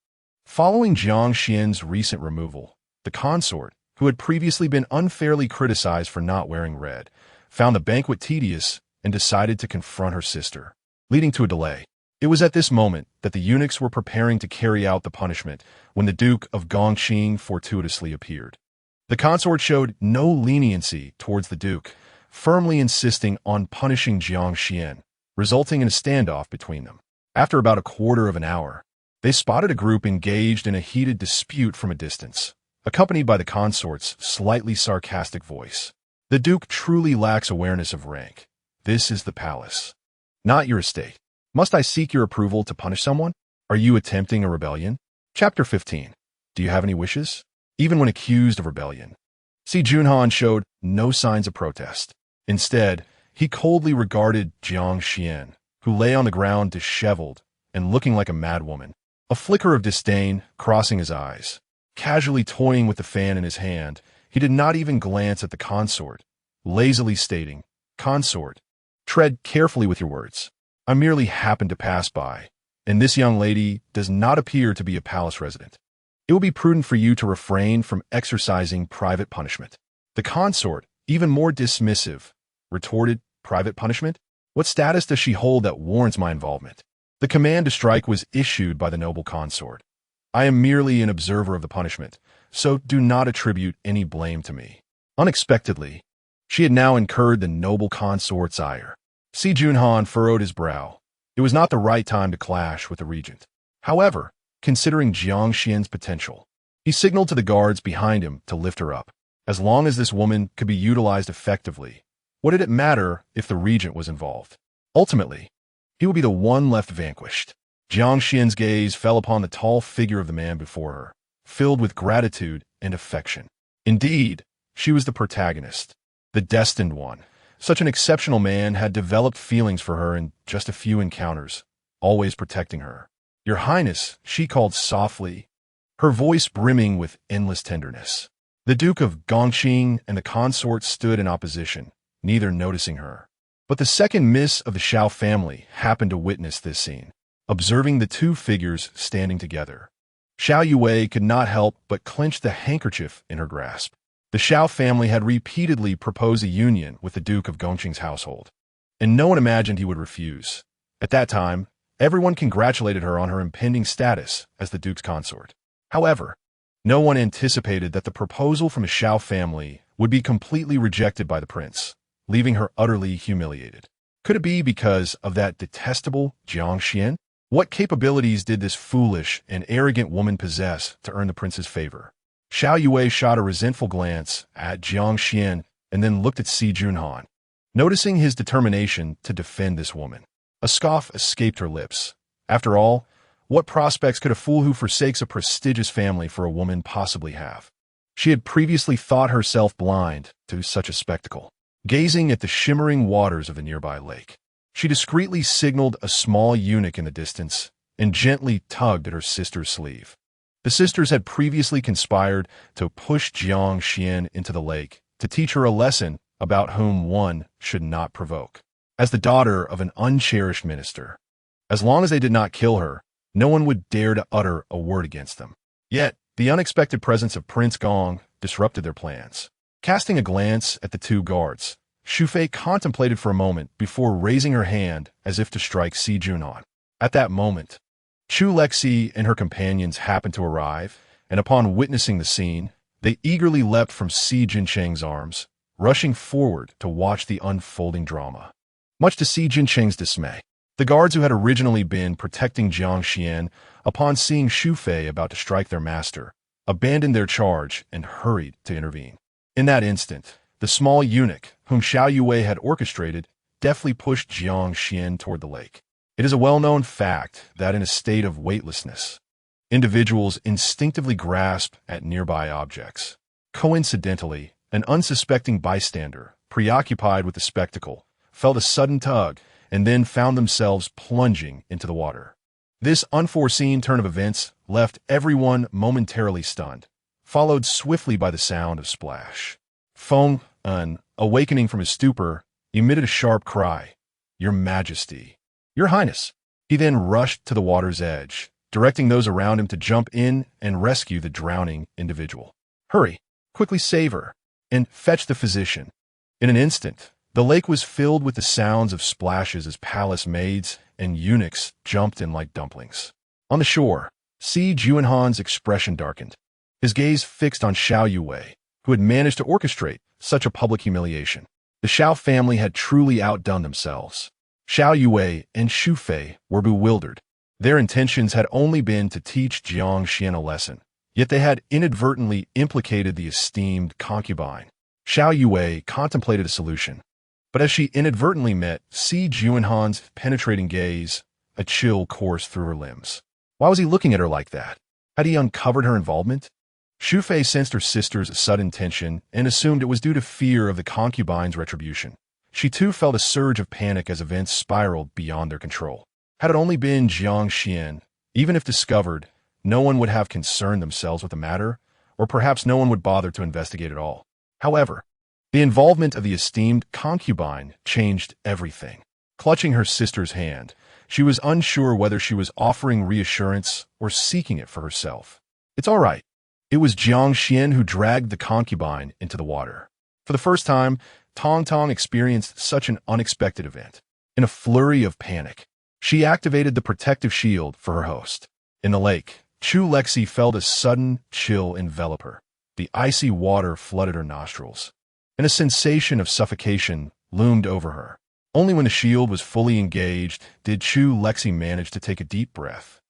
Following Jiang Xian's recent removal, the consort, who had previously been unfairly criticized for not wearing red, found the banquet tedious and decided to confront her sister, leading to a delay. It was at this moment that the eunuchs were preparing to carry out the punishment when the Duke of Gongqing fortuitously appeared. The consort showed no leniency towards the Duke, firmly insisting on punishing Jiang Xian, resulting in a standoff between them. After about a quarter of an hour, they spotted a group engaged in a heated dispute from a distance, accompanied by the consort's slightly sarcastic voice. "The Duke truly lacks awareness of rank. This is the palace, not your estate. Must I seek your approval to punish someone? Are you attempting a rebellion?" Chapter 15. Do you have any wishes? Even when accused of rebellion, Si Junhan showed no signs of protest. Instead, he coldly regarded Jiang Xian, who lay on the ground disheveled and looking like a madwoman, a flicker of disdain crossing his eyes. Casually toying with the fan in his hand, he did not even glance at the consort, lazily stating, "Consort, tread carefully with your words. I merely happened to pass by, and this young lady does not appear to be a palace resident. It will be prudent for you to refrain from exercising private punishment." The consort, even more dismissive, retorted, "Private punishment? What status does she hold that warrants my involvement? The command to strike was issued by the noble consort. I am merely an observer of the punishment, so do not attribute any blame to me." Unexpectedly, she had now incurred the noble consort's ire. Si Junhan furrowed his brow. It was not the right time to clash with the regent. However, considering Jiang Xian's potential, he signaled to the guards behind him to lift her up. As long as this woman could be utilized effectively, what did it matter if the regent was involved? Ultimately, he would be the one left vanquished. Jiang Xian's gaze fell upon the tall figure of the man before her, filled with gratitude and affection. Indeed, she was the protagonist, the destined one. Such an exceptional man had developed feelings for her in just a few encounters, always protecting her. "Your Highness," she called softly, her voice brimming with endless tenderness. The Duke of Gongqing and the consort stood in opposition, neither noticing her. But the second miss of the Shao family happened to witness this scene, observing the two figures standing together. Xiao Yue could not help but clench the handkerchief in her grasp. The Shao family had repeatedly proposed a union with the Duke of Gongqing's household, and no one imagined he would refuse. At that time, everyone congratulated her on her impending status as the Duke's consort. However, no one anticipated that the proposal from the Shao family would be completely rejected by the prince, leaving her utterly humiliated. Could it be because of that detestable Jiang Xian? What capabilities did this foolish and arrogant woman possess to earn the prince's favor? Xiao Yue shot a resentful glance at Jiang Xian and then looked at Si Junhan. Noticing his determination to defend this woman, a scoff escaped her lips. After all, what prospects could a fool who forsakes a prestigious family for a woman possibly have? She had previously thought herself blind to such a spectacle. Gazing at the shimmering waters of the nearby lake, she discreetly signaled a small eunuch in the distance and gently tugged at her sister's sleeve. The sisters had previously conspired to push Jiang Xian into the lake to teach her a lesson about whom one should not provoke. As the daughter of an uncherished minister, as long as they did not kill her, no one would dare to utter a word against them. Yet, the unexpected presence of Prince Gong disrupted their plans. Casting a glance at the two guards, Xu Fei contemplated for a moment before raising her hand as if to strike Si Junhan. At that moment, Chu Lexi and her companions happened to arrive, and upon witnessing the scene, they eagerly leapt from Si Jincheng's arms, rushing forward to watch the unfolding drama. Much to Si Jincheng's dismay, the guards who had originally been protecting Jiang Xian, upon seeing Xu Fei about to strike their master, abandoned their charge and hurried to intervene. In that instant, the small eunuch, whom Xiao Yue had orchestrated, deftly pushed Jiang Xian toward the lake. It is a well-known fact that in a state of weightlessness, individuals instinctively grasp at nearby objects. Coincidentally, an unsuspecting bystander, preoccupied with the spectacle, felt a sudden tug and then found themselves plunging into the water. This unforeseen turn of events left everyone momentarily stunned, followed swiftly by the sound of splash. Feng An, awakening from his stupor, emitted a sharp cry, "Your Majesty! Your Highness!" He then rushed to the water's edge, directing those around him to jump in and rescue the drowning individual. "Hurry! Quickly save her! And fetch the physician!" In an instant, the lake was filled with the sounds of splashes as palace maids and eunuchs jumped in like dumplings. On the shore, Si Junhan's expression darkened, his gaze fixed on Xiao Yue, who had managed to orchestrate such a public humiliation. The Xiao family had truly outdone themselves. Xiao Yue and Xu Fei were bewildered. Their intentions had only been to teach Jiang Xian a lesson, yet they had inadvertently implicated the esteemed concubine. Xiao Yue contemplated a solution, but as she inadvertently met Si Junhan's penetrating gaze, a chill coursed through her limbs. Why was he looking at her like that? Had he uncovered her involvement? Xu Fei sensed her sister's sudden tension and assumed it was due to fear of the concubine's retribution. She too felt a surge of panic as events spiraled beyond their control. Had it only been Jiang Xian, even if discovered, no one would have concerned themselves with the matter, or perhaps no one would bother to investigate at all. However, the involvement of the esteemed concubine changed everything. Clutching her sister's hand, she was unsure whether she was offering reassurance or seeking it for herself. "It's all right." It was Jiang Xian who dragged the concubine into the water. For the first time, Tong Tong experienced such an unexpected event. In a flurry of panic, she activated the protective shield for her host. In the lake, Chu Lexi felt a sudden chill envelop her. The icy water flooded her nostrils, and a sensation of suffocation loomed over her. Only when the shield was fully engaged did Chu Lexi manage to take a deep breath,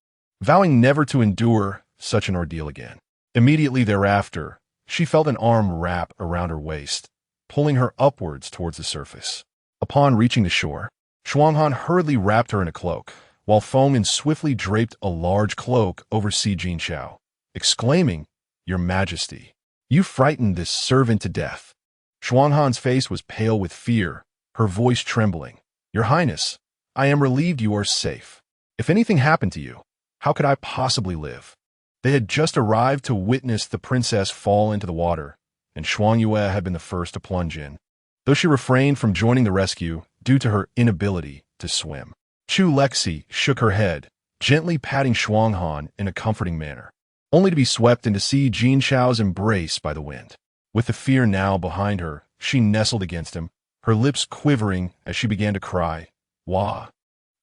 vowing never to endure such an ordeal again. Immediately thereafter, she felt an arm wrap around her waist, pulling her upwards towards the surface. Upon reaching the shore, Shuanghan hurriedly wrapped her in a cloak, while Fengmin swiftly draped a large cloak over Si Jinshao, exclaiming, "Your Majesty, you frightened this servant to death." Shuanghan's face was pale with fear, her voice trembling. "Your Highness, I am relieved you are safe. If anything happened to you, how could I possibly live?" They had just arrived to witness the princess fall into the water, and Shuang Yue had been the first to plunge in, though she refrained from joining the rescue due to her inability to swim. Chu Lexi shook her head, gently patting Shuanghan in a comforting manner, only to be swept into Si Jinshao's embrace by the wind. With the fear now behind her, she nestled against him, her lips quivering as she began to cry, "Wah!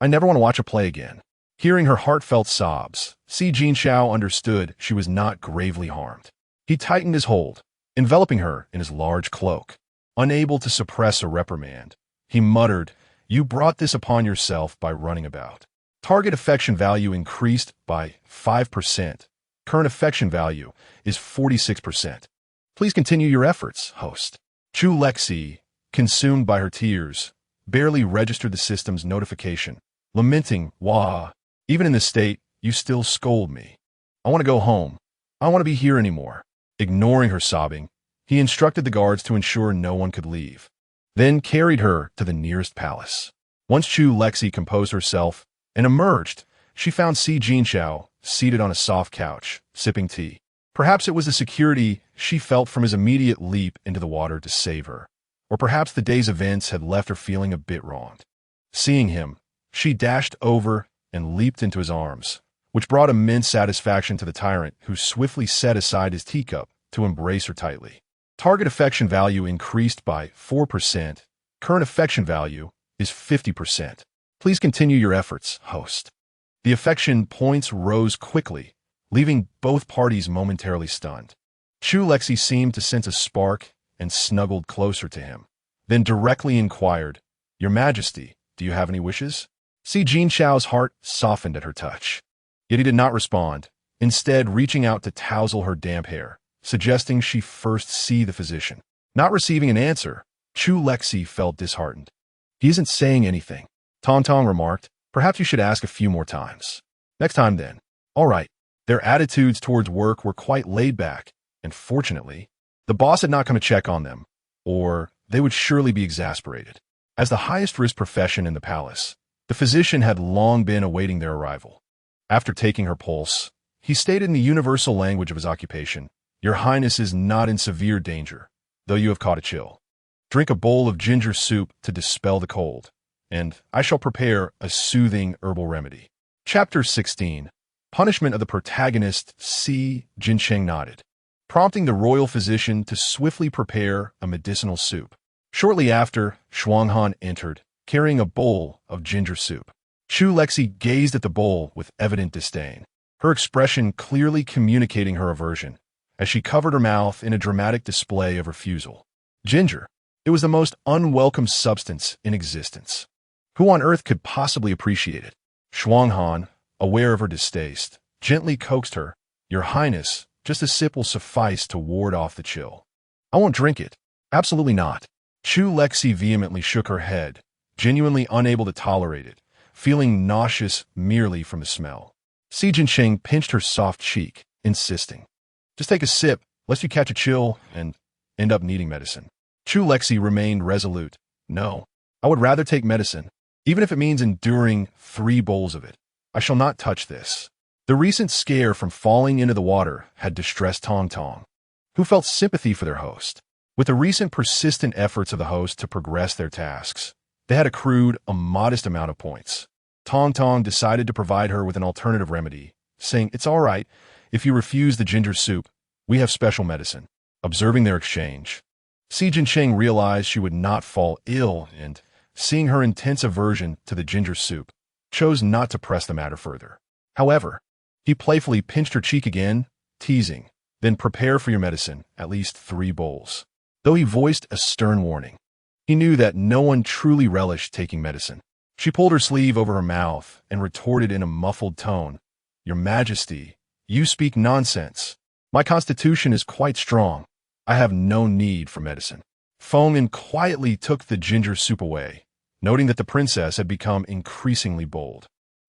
I never want to watch a play again." Hearing her heartfelt sobs, Si Jinshao understood she was not gravely harmed. He tightened his hold, enveloping her in his large cloak. Unable to suppress a reprimand, he muttered, "You brought this upon yourself by running about." Target affection value increased by 5%. Current affection value is 46%. Please continue your efforts, host. Chu Lexi, consumed by her tears, barely registered the system's notification, lamenting, "Wah! Even in this state, you still scold me. I want to go home. I don't want to be here anymore." Ignoring her sobbing, he instructed the guards to ensure no one could leave, then carried her to the nearest palace. Once Chu Lexi composed herself and emerged, she found Si Jinshao seated on a soft couch, sipping tea. Perhaps it was the security she felt from his immediate leap into the water to save her, or perhaps the day's events had left her feeling a bit wronged. Seeing him, she dashed over and leaped into his arms, which brought immense satisfaction to the tyrant, who swiftly set aside his teacup to embrace her tightly. Target affection value increased by 4%. Current affection value is 50%. Please continue your efforts, host. The affection points rose quickly, leaving both parties momentarily stunned. Chu Lexi seemed to sense a spark and snuggled closer to him, then directly inquired, "Your Majesty, do you have any wishes?" Si Jinshao's heart softened at her touch. Yet he did not respond, instead reaching out to tousle her damp hair, suggesting she first see the physician. Not receiving an answer, Chu Lexi felt disheartened. "He isn't saying anything," Tong Tong remarked. "Perhaps you should ask a few more times." "Next time then." "All right." Their attitudes towards work were quite laid back, and fortunately, the boss had not come to check on them, or they would surely be exasperated. As the highest risk profession in the palace, the physician had long been awaiting their arrival. After taking her pulse, he stated in the universal language of his occupation, "Your Highness is not in severe danger, though you have caught a chill. Drink a bowl of ginger soup to dispel the cold, and I shall prepare a soothing herbal remedy." Chapter 16. Punishment of the protagonist. Si Jinsheng nodded, prompting the royal physician to swiftly prepare a medicinal soup. Shortly after, Shuanghan entered, carrying a bowl of ginger soup. Chu Lexi gazed at the bowl with evident disdain, her expression clearly communicating her aversion, as she covered her mouth in a dramatic display of refusal. Ginger. It was the most unwelcome substance in existence. Who on earth could possibly appreciate it? Shuanghan, aware of her distaste, gently coaxed her, "Your Highness, just a sip will suffice to ward off the chill." "I won't drink it." "Absolutely not." Chu Lexi vehemently shook her head, genuinely unable to tolerate it, feeling nauseous merely from the smell. Si Jinsheng pinched her soft cheek, insisting, "Just take a sip, lest you catch a chill and end up needing medicine." Chu Lexi remained resolute. "No, I would rather take medicine, even if it means enduring 3 bowls of it. I shall not touch this." The recent scare from falling into the water had distressed Tong Tong, who felt sympathy for their host. With the recent persistent efforts of the host to progress their tasks, they had accrued a modest amount of points. Tong Tong decided to provide her with an alternative remedy, saying, "It's all right, if you refuse the ginger soup, we have special medicine." Observing their exchange, Si Jinsheng realized she would not fall ill and, seeing her intense aversion to the ginger soup, chose not to press the matter further. However, he playfully pinched her cheek again, teasing, "Then prepare for your medicine, at least 3 bowls." Though he voiced a stern warning, he knew that no one truly relished taking medicine. She pulled her sleeve over her mouth and retorted in a muffled tone, "Your Majesty, you speak nonsense. My constitution is quite strong. I have no need for medicine." Fengmin quietly took the ginger soup away, noting that the princess had become increasingly bold,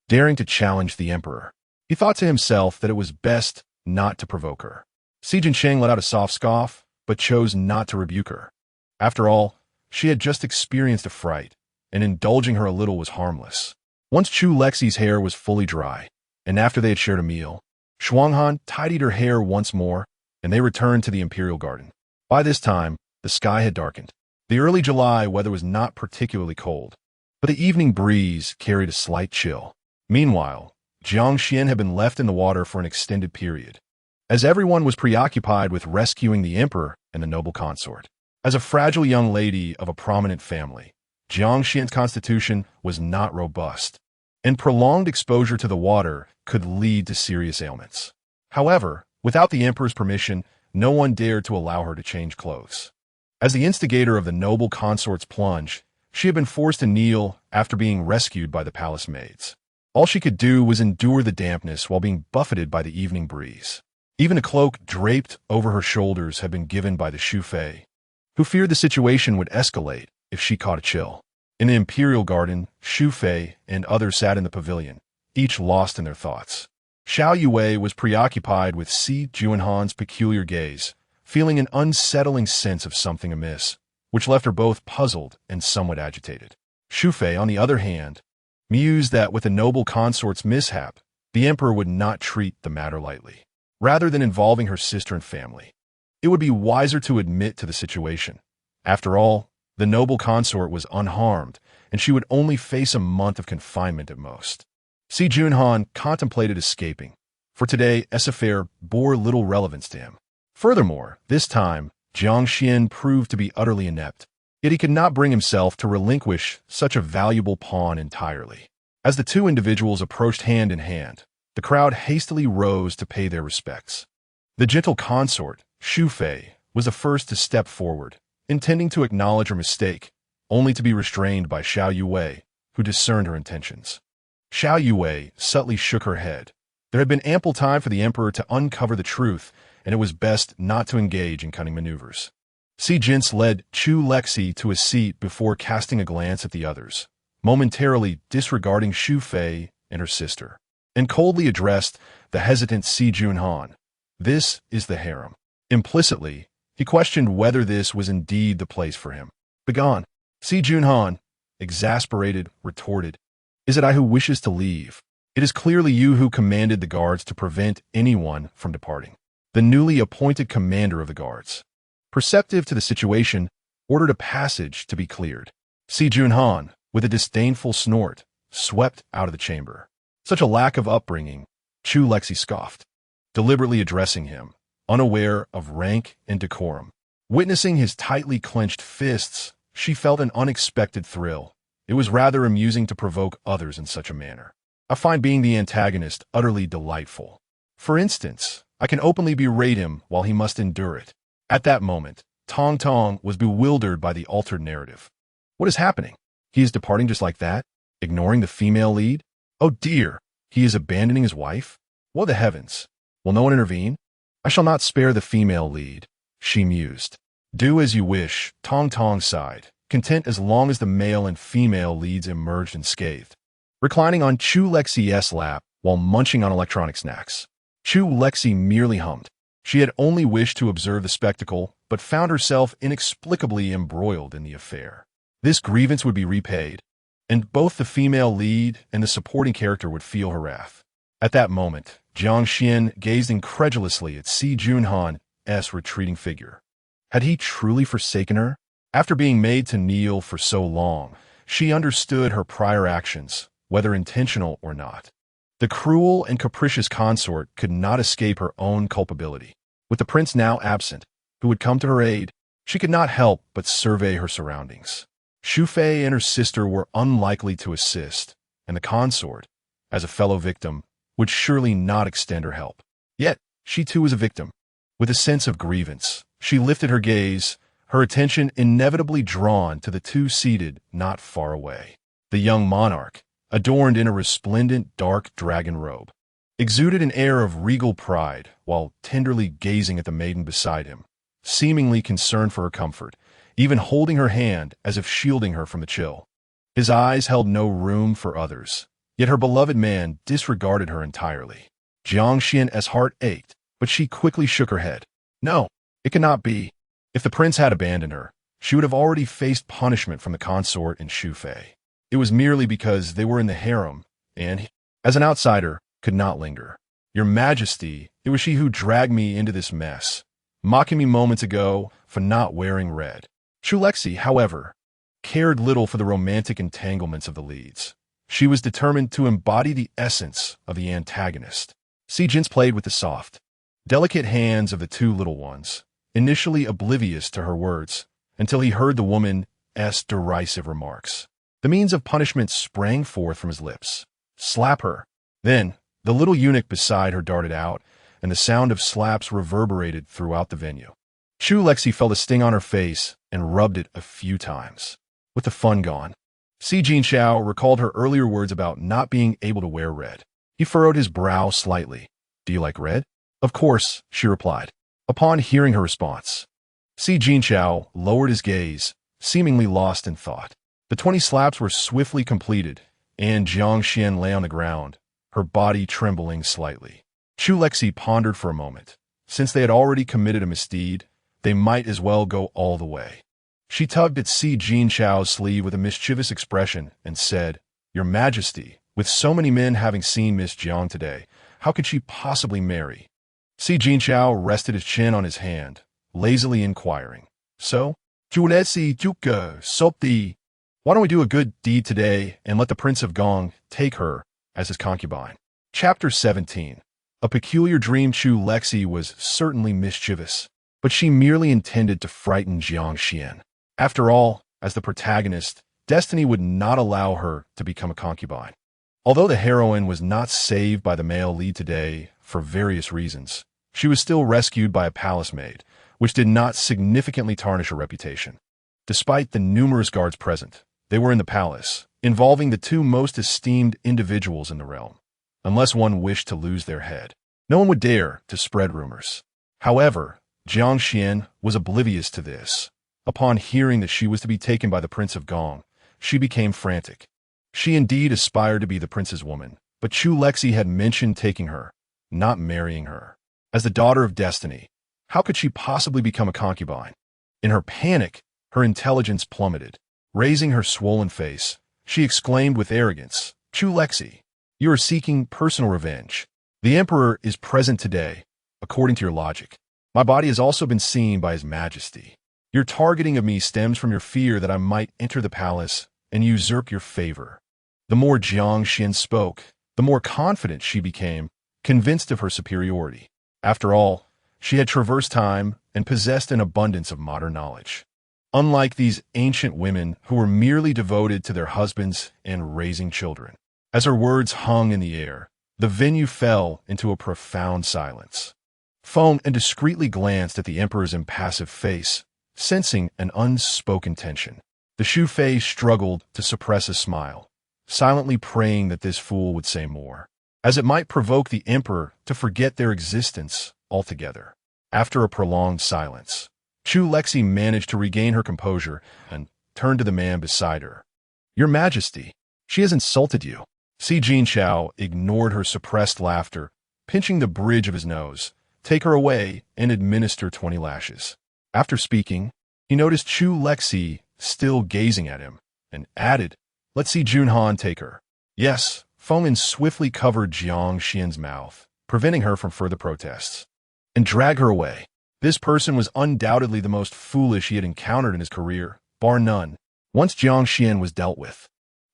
daring to challenge the emperor. He thought to himself that it was best not to provoke her. Si Jinsheng let out a soft scoff, but chose not to rebuke her. After all, she had just experienced a fright, and indulging her a little was harmless. Once Chu Lexi's hair was fully dry, and after they had shared a meal, Shuanghan tidied her hair once more, and they returned to the imperial garden. By this time, the sky had darkened. The early July weather was not particularly cold, but the evening breeze carried a slight chill. Meanwhile, Jiang Xian had been left in the water for an extended period, as everyone was preoccupied with rescuing the emperor and the noble consort. As a fragile young lady of a prominent family, Jiang Xian's constitution was not robust, and prolonged exposure to the water could lead to serious ailments. However, without the emperor's permission, no one dared to allow her to change clothes. As the instigator of the noble consort's plunge, she had been forced to kneel after being rescued by the palace maids. All she could do was endure the dampness while being buffeted by the evening breeze. Even a cloak draped over her shoulders had been given by the Shu Fei, who feared the situation would escalate if she caught a chill. In the imperial garden, Shu Fei and others sat in the pavilion, each lost in their thoughts. Xiao Yue was preoccupied with Si Juanhan's peculiar gaze, feeling an unsettling sense of something amiss, which left her both puzzled and somewhat agitated. Shu Fei, on the other hand, mused that with the noble consort's mishap, the emperor would not treat the matter lightly. Rather than involving her sister and family, it would be wiser to admit to the situation. After all, the noble consort was unharmed, and she would only face a month of confinement at most. Si Junhan contemplated escaping, for today this affair bore little relevance to him. Furthermore, this time, Jiang Xian proved to be utterly inept, yet he could not bring himself to relinquish such a valuable pawn entirely. As the two individuals approached hand in hand, the crowd hastily rose to pay their respects. The gentle consort, Shu Fei, was the first to step forward, intending to acknowledge her mistake, only to be restrained by Xiao Yue, who discerned her intentions. Xiao Yue subtly shook her head. There had been ample time for the emperor to uncover the truth, and it was best not to engage in cunning maneuvers. Si Jin's led Chu Lexi to a seat before casting a glance at the others, momentarily disregarding Shu Fei and her sister, and coldly addressed the hesitant Si Junhan. This is the harem. Implicitly, he questioned whether this was indeed the place for him. Begone. Si Junhan, exasperated, retorted. Is it I who wishes to leave? It is clearly you who commanded the guards to prevent anyone from departing. The newly appointed commander of the guards, perceptive to the situation, ordered a passage to be cleared. Si Junhan, with a disdainful snort, swept out of the chamber. Such a lack of upbringing, Chu Lexi scoffed, deliberately addressing him, unaware of rank and decorum. Witnessing his tightly clenched fists, she felt an unexpected thrill. It was rather amusing to provoke others in such a manner. I find being the antagonist utterly delightful. For instance, I can openly berate him while he must endure it. At that moment, Tong Tong was bewildered by the altered narrative. What is happening? He is departing just like that? Ignoring the female lead? Oh dear, he is abandoning his wife? What the heavens? Will no one intervene? I shall not spare the female lead, she mused. Do as you wish, Tong Tong sighed, content as long as the male and female leads emerged unscathed. Reclining on Chu Lexi's lap while munching on electronic snacks, Chu Lexi merely hummed. She had only wished to observe the spectacle, but found herself inexplicably embroiled in the affair. This grievance would be repaid, and both the female lead and the supporting character would feel her wrath. At that moment, Jiang Xian gazed incredulously at Si Junhan's retreating figure. Had he truly forsaken her? After being made to kneel for so long, she understood her prior actions, whether intentional or not. The cruel and capricious consort could not escape her own culpability. With the prince now absent, who would come to her aid, she could not help but survey her surroundings. Shu Fei and her sister were unlikely to assist, and the consort, as a fellow victim, would surely not extend her help. Yet, she too was a victim. With a sense of grievance, she lifted her gaze, her attention inevitably drawn to the two seated not far away. The young monarch, adorned in a resplendent dark dragon robe, exuded an air of regal pride while tenderly gazing at the maiden beside him, seemingly concerned for her comfort, even holding her hand as if shielding her from the chill. His eyes held no room for others, yet her beloved man disregarded her entirely. Jiang Xian's heart ached, but she quickly shook her head. No, it could not be. If the prince had abandoned her, she would have already faced punishment from the consort in Shufei. It was merely because they were in the harem, and, as an outsider, could not linger. Your Majesty, it was she who dragged me into this mess, mocking me moments ago for not wearing red. Chu Lexi, however, cared little for the romantic entanglements of the leads. She was determined to embody the essence of the antagonist. Si Jin's played with the soft, delicate hands of the two little ones, initially oblivious to her words, until he heard the woman's derisive remarks. The means of punishment sprang forth from his lips. Slap her. Then, the little eunuch beside her darted out, and the sound of slaps reverberated throughout the venue. Chu Lexi felt a sting on her face and rubbed it a few times. With the fun gone, Si Jinxiao recalled her earlier words about not being able to wear red. He furrowed his brow slightly. Do you like red? Of course, she replied. Upon hearing her response, Si Jinxiao lowered his gaze, seemingly lost in thought. The 20 slaps were swiftly completed, and Jiang Xian lay on the ground, her body trembling slightly. Chu Lexi pondered for a moment. Since they had already committed a misdeed, they might as well go all the way. She tugged at Si Jinxiao's sleeve with a mischievous expression and said, Your Majesty, with so many men having seen Miss Jiang today, how could she possibly marry? Si Jinxiao rested his chin on his hand, lazily inquiring. So, Chu Lexi Juke Sopti, why don't we do a good deed today and let the Prince of Gong take her as his concubine? Chapter 17. A peculiar dream. Chu Lexi was certainly mischievous, but she merely intended to frighten Jiang Xian. After all, as the protagonist, destiny would not allow her to become a concubine. Although the heroine was not saved by the male lead today for various reasons, she was still rescued by a palace maid, which did not significantly tarnish her reputation. Despite the numerous guards present, they were in the palace, involving the two most esteemed individuals in the realm. Unless one wished to lose their head, no one would dare to spread rumors. However, Jiang Xian was oblivious to this. Upon hearing that she was to be taken by the Prince of Gong, she became frantic. She indeed aspired to be the prince's woman, but Chu Lexi had mentioned taking her, not marrying her. As the daughter of destiny, how could she possibly become a concubine? In her panic, her intelligence plummeted. Raising her swollen face, she exclaimed with arrogance, Chu Lexi, you are seeking personal revenge. The Emperor is present today, according to your logic. My body has also been seen by His Majesty. Your targeting of me stems from your fear that I might enter the palace and usurp your favor. The more Jiang Xian spoke, the more confident she became, convinced of her superiority. After all, she had traversed time and possessed an abundance of modern knowledge. Unlike these ancient women who were merely devoted to their husbands and raising children. As her words hung in the air, the venue fell into a profound silence. Feng indiscreetly glanced at the Emperor's impassive face, sensing an unspoken tension. The Shufei struggled to suppress a smile, silently praying that this fool would say more, as it might provoke the Emperor to forget their existence altogether. After a prolonged silence, Chu Lexi managed to regain her composure and turned to the man beside her. Your Majesty, she has insulted you. Si Jinxiao ignored her suppressed laughter, pinching the bridge of his nose. Take her away and administer 20 lashes. After speaking, he noticed Chu Lexi still gazing at him, and added, Let's see Junhan take her. Yes, Feng'an swiftly covered Jiang Xian's mouth, preventing her from further protests. And drag her away. This person was undoubtedly the most foolish he had encountered in his career, bar none. Once Jiang Xian was dealt with,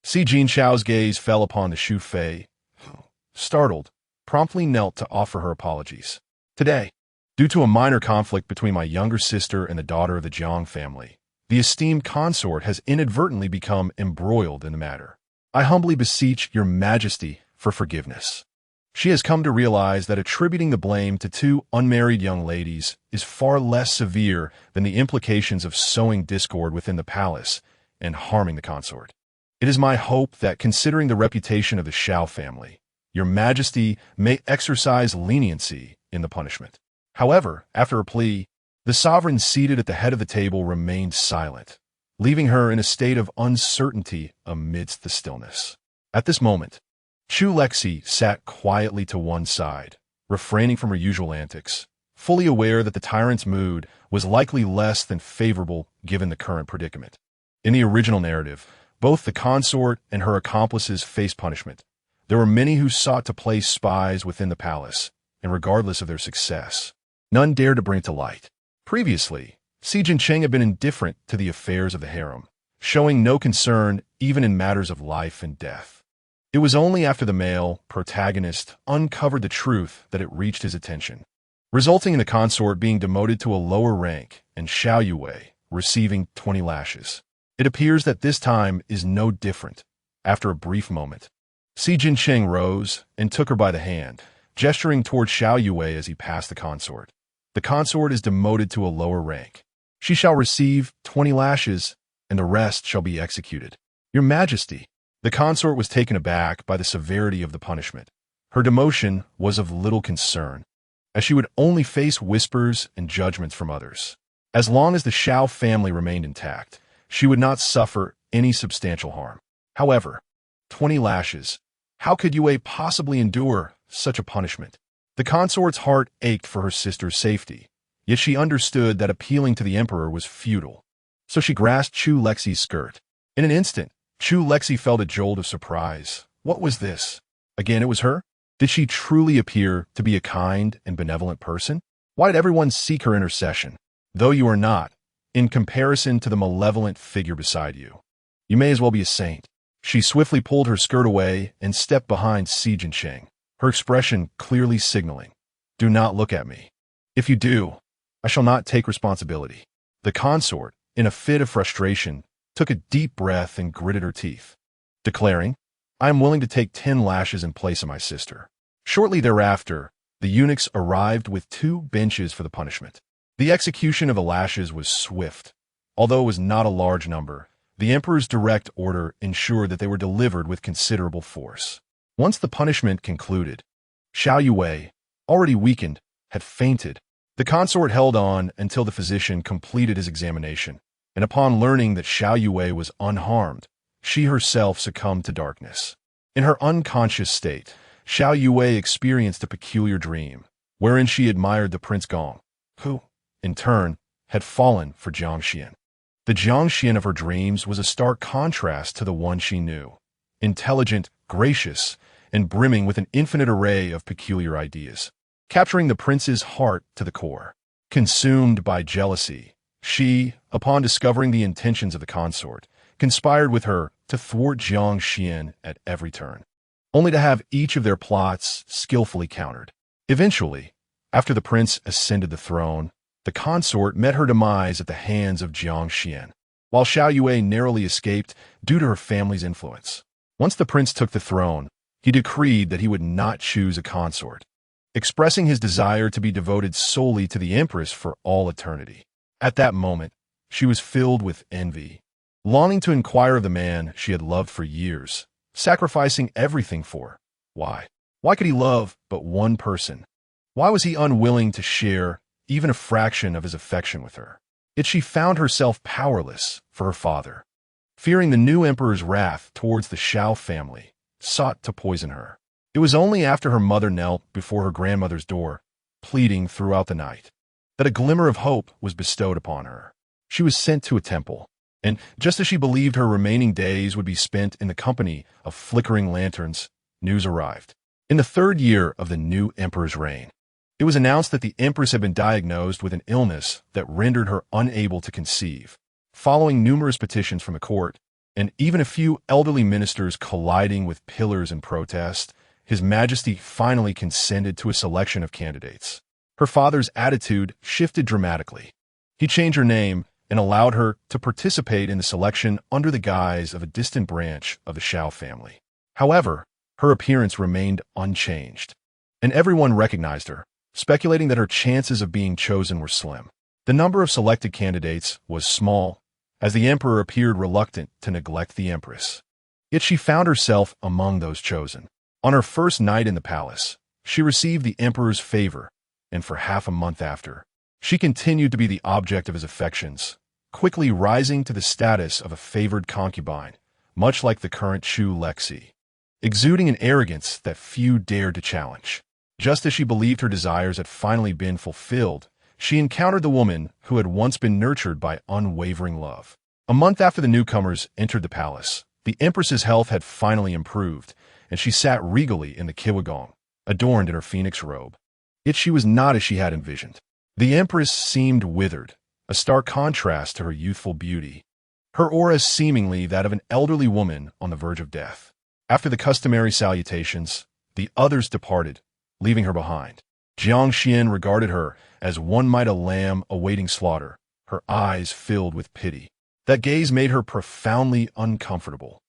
Si Jinxiao's gaze fell upon the Shufei, who, startled, promptly knelt to offer her apologies. Today, due to a minor conflict between my younger sister and the daughter of the Jiang family, the esteemed consort has inadvertently become embroiled in the matter. I humbly beseech your Majesty for forgiveness. She has come to realize that attributing the blame to two unmarried young ladies is far less severe than the implications of sowing discord within the palace and harming the consort. It is my hope that, considering the reputation of the Shao family, your Majesty may exercise leniency in the punishment. However, after a plea, the sovereign seated at the head of the table remained silent, leaving her in a state of uncertainty amidst the stillness. At this moment, Chu Lexi sat quietly to one side, refraining from her usual antics, fully aware that the tyrant's mood was likely less than favorable given the current predicament. In the original narrative, both the consort and her accomplices faced punishment. There were many who sought to place spies within the palace, and regardless of their success, none dared to bring it to light. Previously, Si Jincheng had been indifferent to the affairs of the harem, showing no concern even in matters of life and death. It was only after the male protagonist uncovered the truth that it reached his attention, resulting in the consort being demoted to a lower rank and Xiao Yue receiving 20 lashes. It appears that this time is no different. After a brief moment, Si Jincheng rose and took her by the hand, gesturing toward Xiao Yue as he passed the consort. The consort is demoted to a lower rank. She shall receive 20 lashes, and the rest shall be executed. Your Majesty. The consort was taken aback by the severity of the punishment. Her demotion was of little concern, as she would only face whispers and judgments from others. As long as the Xiao family remained intact, she would not suffer any substantial harm. However, 20 lashes. How could Yue possibly endure such a punishment? The consort's heart ached for her sister's safety, yet she understood that appealing to the emperor was futile. So she grasped Chu Lexi's skirt. In an instant, Chu Lexi felt a jolt of surprise. What was this? Again, it was her? Did she truly appear to be a kind and benevolent person? Why did everyone seek her intercession? Though you are not, in comparison to the malevolent figure beside you, you may as well be a saint. She swiftly pulled her skirt away and stepped behind Si Jincheng, her expression clearly signaling, "Do not look at me. If you do, I shall not take responsibility." The consort, in a fit of frustration, took a deep breath and gritted her teeth, declaring, "I am willing to take 10 lashes in place of my sister." Shortly thereafter, the eunuchs arrived with 2 benches for the punishment. The execution of the lashes was swift. Although it was not a large number, the emperor's direct order ensured that they were delivered with considerable force. Once the punishment concluded, Xiao Yue, already weakened, had fainted. The consort held on until the physician completed his examination, and upon learning that Xiao Yue was unharmed, she herself succumbed to darkness. In her unconscious state, Xiao Yue experienced a peculiar dream, wherein she admired the Prince Gong, who, in turn, had fallen for Jiang Xian. The Jiang Xian of her dreams was a stark contrast to the one she knew, intelligent, gracious, and brimming with an infinite array of peculiar ideas, capturing the prince's heart to the core. Consumed by jealousy, she, upon discovering the intentions of the consort, conspired with her to thwart Jiang Xian at every turn, only to have each of their plots skillfully countered. Eventually, after the prince ascended the throne, the consort met her demise at the hands of Jiang Xian, while Xiao Yue narrowly escaped due to her family's influence. Once the prince took the throne, he decreed that he would not choose a consort, expressing his desire to be devoted solely to the empress for all eternity. At that moment, she was filled with envy, longing to inquire of the man she had loved for years, sacrificing everything for. Why? Why could he love but one person? Why was he unwilling to share even a fraction of his affection with her? Yet she found herself powerless for her father, fearing the new emperor's wrath towards the Xiao family, sought to poison her. It was only after her mother knelt before her grandmother's door, pleading throughout the night, that a glimmer of hope was bestowed upon her. She was sent to a temple, and just as she believed her remaining days would be spent in the company of flickering lanterns, news arrived. In the 3rd year of the new emperor's reign, it was announced that the empress had been diagnosed with an illness that rendered her unable to conceive. Following numerous petitions from the court, and even a few elderly ministers colliding with pillars in protest, His Majesty finally consented to a selection of candidates. Her father's attitude shifted dramatically. He changed her name and allowed her to participate in the selection under the guise of a distant branch of the Xiao family. However, her appearance remained unchanged, and everyone recognized her, speculating that her chances of being chosen were slim. The number of selected candidates was small, as the emperor appeared reluctant to neglect the empress. Yet she found herself among those chosen. On her first night in the palace, she received the emperor's favor, and for half a month after, she continued to be the object of his affections, quickly rising to the status of a favored concubine, much like the current Chu Lexi, exuding an arrogance that few dared to challenge. Just as she believed her desires had finally been fulfilled, she encountered the woman who had once been nurtured by unwavering love. A month after the newcomers entered the palace, the Empress's health had finally improved, and she sat regally in the kiwagong, adorned in her phoenix robe. Yet she was not as she had envisioned. The Empress seemed withered, a stark contrast to her youthful beauty, her aura seemingly that of an elderly woman on the verge of death. After the customary salutations, the others departed, leaving her behind. Jiang Xian regarded her as one might a lamb awaiting slaughter, her eyes filled with pity. That gaze made her profoundly uncomfortable.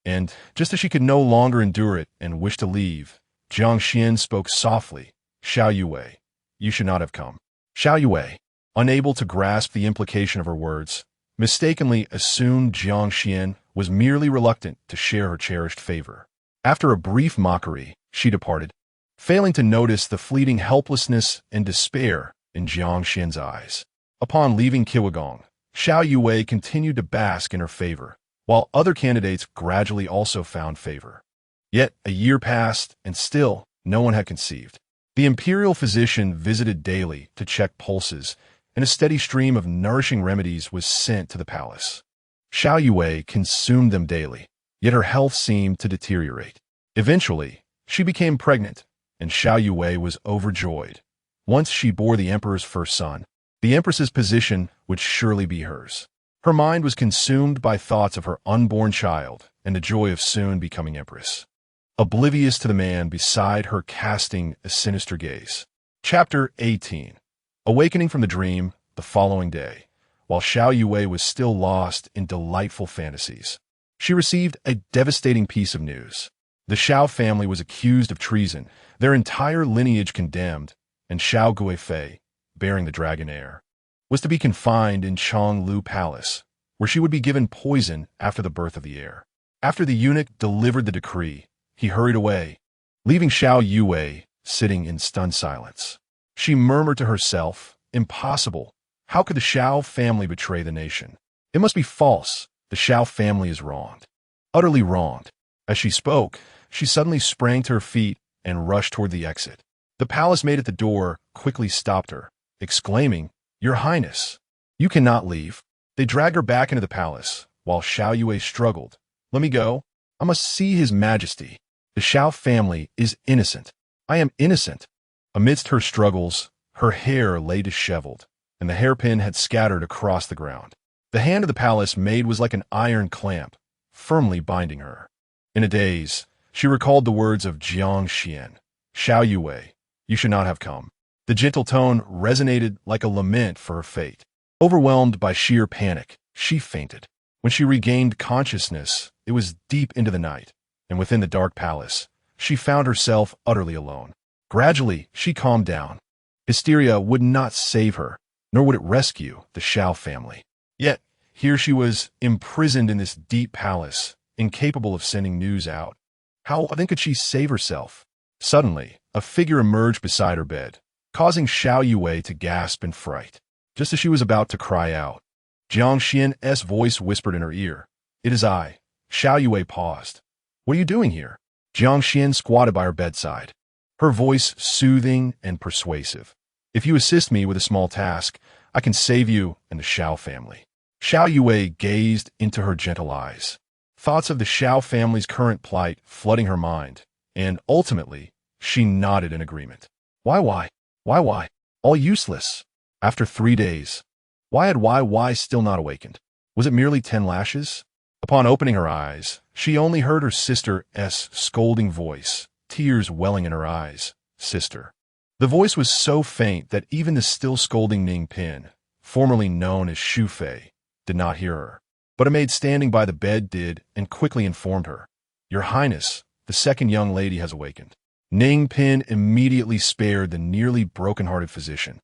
And, just as she could no longer endure it and wished to leave, Jiang Xian spoke softly. Xiao Yue, you should not have come. Xiao Yue, unable to grasp the implication of her words, mistakenly assumed Jiang Xian was merely reluctant to share her cherished favor. After a brief mockery, she departed, failing to notice the fleeting helplessness and despair in Jiang Xian's eyes. Upon leaving Kiwagong, Xiao Yue continued to bask in her favor, while other candidates gradually also found favor. Yet a year passed, and still no one had conceived. The imperial physician visited daily to check pulses, and a steady stream of nourishing remedies was sent to the palace. Xiao Yue consumed them daily, yet her health seemed to deteriorate. Eventually, she became pregnant, and Xiao Yue was overjoyed. Once she bore the emperor's first son, the empress's position would surely be hers. Her mind was consumed by thoughts of her unborn child and the joy of soon becoming empress, oblivious to the man beside her casting a sinister gaze. Chapter 18. Awakening from the dream the following day, while Xiao Yue was still lost in delightful fantasies, she received a devastating piece of news. The Xiao family was accused of treason, their entire lineage condemned, and Xiao Guifei, bearing the dragon heir, was to be confined in Chonglu Palace, where she would be given poison after the birth of the heir. After the eunuch delivered the decree, he hurried away, leaving Xiao Yue sitting in stunned silence. She murmured to herself, impossible. How could the Xiao family betray the nation? It must be false. The Xiao family is wronged. Utterly wronged. As she spoke, she suddenly sprang to her feet and rushed toward the exit. The palace maid at the door quickly stopped her, exclaiming, Your Highness, you cannot leave. They dragged her back into the palace, while Xiao Yue struggled. Let me go. I must see His Majesty. The Xiao family is innocent. I am innocent. Amidst her struggles, her hair lay disheveled, and the hairpin had scattered across the ground. The hand of the palace maid was like an iron clamp, firmly binding her. In a daze, she recalled the words of Jiang Xian. Xiao Yue, you should not have come. The gentle tone resonated like a lament for her fate. Overwhelmed by sheer panic, she fainted. When she regained consciousness, it was deep into the night, and within the dark palace, she found herself utterly alone. Gradually, she calmed down. Hysteria would not save her, nor would it rescue the Xiao family. Yet, here she was, imprisoned in this deep palace, incapable of sending news out. How then could she save herself? Suddenly, a figure emerged beside her bed, causing Xiao Yue to gasp in fright. Just as she was about to cry out, Jiang Xian's voice whispered in her ear, It is I. Xiao Yue paused. What are you doing here? Jiang Xian squatted by her bedside, her voice soothing and persuasive. If you assist me with a small task, I can save you and the Xiao family. Xiao Yue gazed into her gentle eyes, thoughts of the Xiao family's current plight flooding her mind, and ultimately, she nodded in agreement. Why? All useless. After 3 days, why had YY still not awakened? Was it merely 10 lashes? Upon opening her eyes, she only heard her sister's scolding voice, tears welling in her eyes. Sister. The voice was so faint that even the still scolding Ning Pin, formerly known as Shu Fei, did not hear her. But a maid standing by the bed did and quickly informed her, Your Highness, the second young lady has awakened. Ning Pin immediately spared the nearly broken-hearted physician.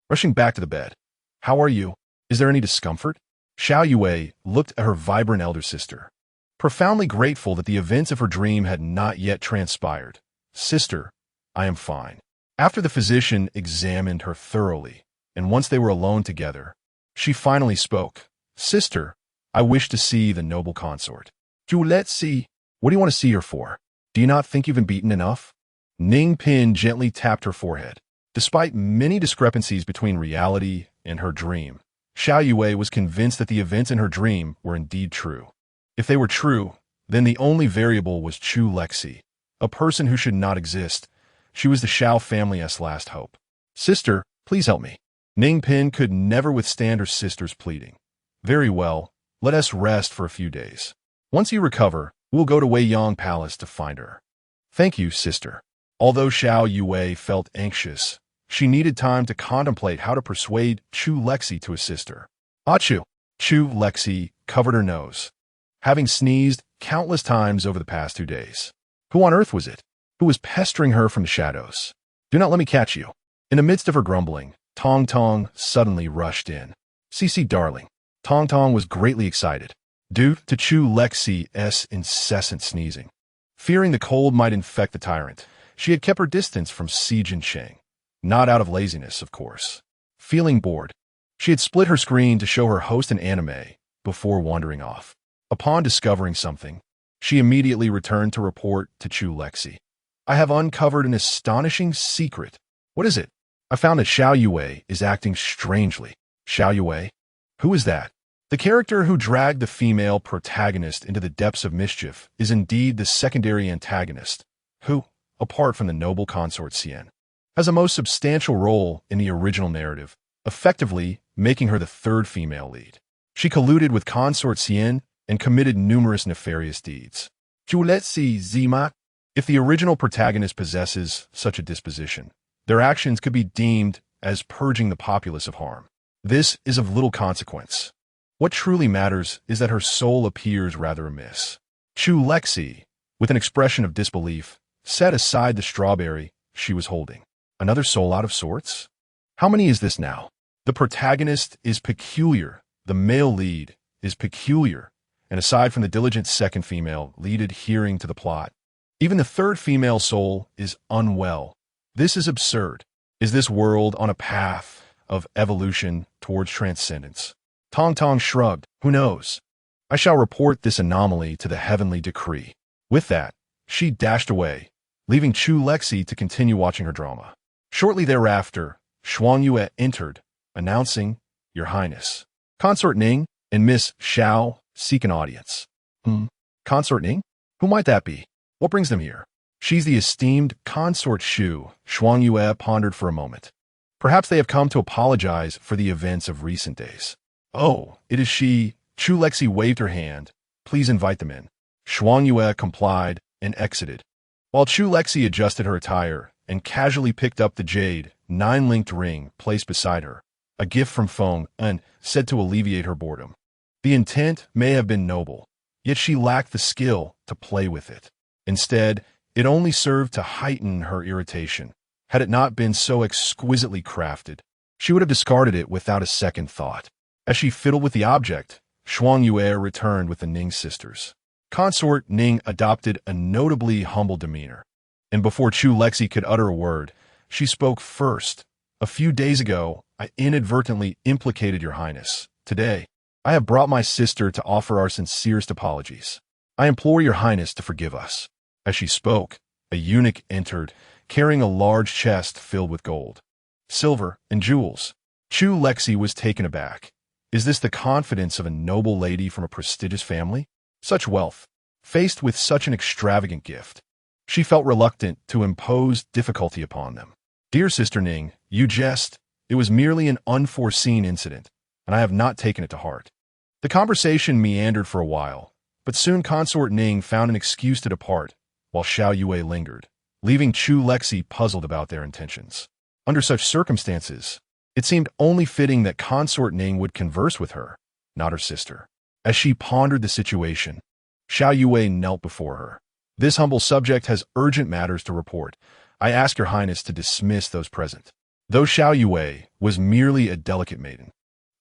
Rushing back to the bed, How are you? Is there any discomfort? Xiao Yue looked at her vibrant elder sister, profoundly grateful that the events of her dream had not yet transpired. Sister, I am fine. After the physician examined her thoroughly, and once they were alone together, she finally spoke. Sister, I wish to see the noble consort. Chu Lexi, what do you want to see her for? Do you not think you've been beaten enough? Ning Pin gently tapped her forehead. Despite many discrepancies between reality and her dream, Xiao Yue was convinced that the events in her dream were indeed true. If they were true, then the only variable was Chu Lexi, a person who should not exist. She was the Xiao family's last hope. Sister, please help me. Ning Pin could never withstand her sister's pleading. Very well, let us rest for a few days. Once you recover, we'll go to Weiyang Palace to find her. Thank you, sister. Although Xiao Yue felt anxious, she needed time to contemplate how to persuade Chu Lexi to assist her. Achoo! Chu Lexi covered her nose, having sneezed countless times over the past 2 days. Who on earth was it? Who was pestering her from the shadows? Do not let me catch you. In the midst of her grumbling, Tong Tong suddenly rushed in. Cici, darling. Tong Tong was greatly excited, due to Chu Lexi's incessant sneezing. Fearing the cold might infect the tyrant, she had kept her distance from Si Jincheng. Not out of laziness, of course. Feeling bored, she had split her screen to show her host an anime before wandering off. Upon discovering something, she immediately returned to report to Chu Lexi. I have uncovered an astonishing secret. What is it? I found that Xiao Yue is acting strangely. Xiao Yue? Who is that? The character who dragged the female protagonist into the depths of mischief is indeed the secondary antagonist, who, apart from the noble consort Xian, has a most substantial role in the original narrative, effectively making her the third female lead. She colluded with consort Xian and committed numerous nefarious deeds. Chu Lexi Zima. If the original protagonist possesses such a disposition, their actions could be deemed as purging the populace of harm. This is of little consequence. What truly matters is that her soul appears rather amiss. Chu Lexi, with an expression of disbelief, set aside the strawberry she was holding. Another soul out of sorts? How many is this now? The protagonist is peculiar, the male lead is peculiar, and aside from the diligent second female lead adhering to the plot, even the third female soul is unwell. This is absurd. Is this world on a path of evolution towards transcendence? Tong Tong shrugged. Who knows? I shall report this anomaly to the heavenly decree. With that, she dashed away, leaving Chu Lexi to continue watching her drama. Shortly thereafter, Xuan Yue entered, announcing, Your Highness, Consort Ning and Miss Xiao seek an audience. Consort Ning? Who might that be? What brings them here? She's the esteemed Consort Shu. Xuan Yue pondered for a moment. Perhaps they have come to apologize for the events of recent days. Oh, it is she. Chu Lexi waved her hand. Please invite them in. Xuan Yue complied and exited, while Chu Lexi adjusted her attire and casually picked up the jade, 9-linked ring placed beside her, a gift from Feng An, said to alleviate her boredom. The intent may have been noble, yet she lacked the skill to play with it. Instead, it only served to heighten her irritation. Had it not been so exquisitely crafted, she would have discarded it without a second thought. As she fiddled with the object, Xuan Yue returned with the Ning sisters. Consort Ning adopted a notably humble demeanor, and before Chu Lexi could utter a word, she spoke first. A few days ago, I inadvertently implicated your highness. Today, I have brought my sister to offer our sincerest apologies. I implore your highness to forgive us. As she spoke, a eunuch entered, carrying a large chest filled with gold, silver, and jewels. Chu Lexi was taken aback. Is this the confidence of a noble lady from a prestigious family? Such wealth, faced with such an extravagant gift, she felt reluctant to impose difficulty upon them. Dear Sister Ning, you jest. It was merely an unforeseen incident, and I have not taken it to heart. The conversation meandered for a while, but soon Consort Ning found an excuse to depart, while Xiao Yue lingered, leaving Chu Lexi puzzled about their intentions. Under such circumstances, it seemed only fitting that Consort Ning would converse with her, not her sister. As she pondered the situation, Xiao Yue knelt before her. This humble subject has urgent matters to report. I ask your highness to dismiss those present. Though Xiao Yue was merely a delicate maiden,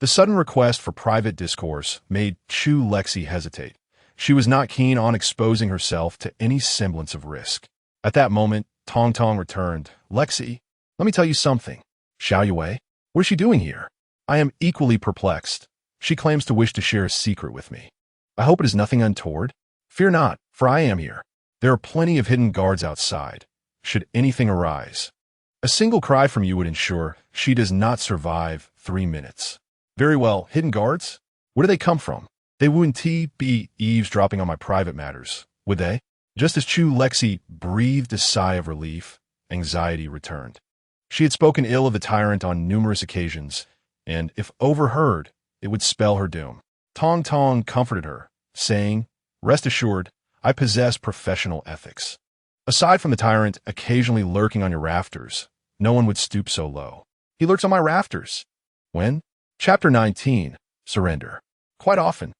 the sudden request for private discourse made Chu Lexi hesitate. She was not keen on exposing herself to any semblance of risk. At that moment, Tong Tong returned. Lexi, let me tell you something. Xiao Yue, what is she doing here? I am equally perplexed. She claims to wish to share a secret with me. I hope it is nothing untoward. Fear not, for I am here. There are plenty of hidden guards outside, should anything arise. A single cry from you would ensure she does not survive 3 minutes. Very well, hidden guards? Where do they come from? They wouldn't be eavesdropping on my private matters, would they? Just as Chu Lexi breathed a sigh of relief, anxiety returned. She had spoken ill of the tyrant on numerous occasions, and if overheard, it would spell her doom. Tong Tong comforted her, saying, "Rest assured, I possess professional ethics. Aside from the tyrant occasionally lurking on your rafters, no one would stoop so low." He lurks on my rafters. When? Chapter 19, Surrender. Quite often.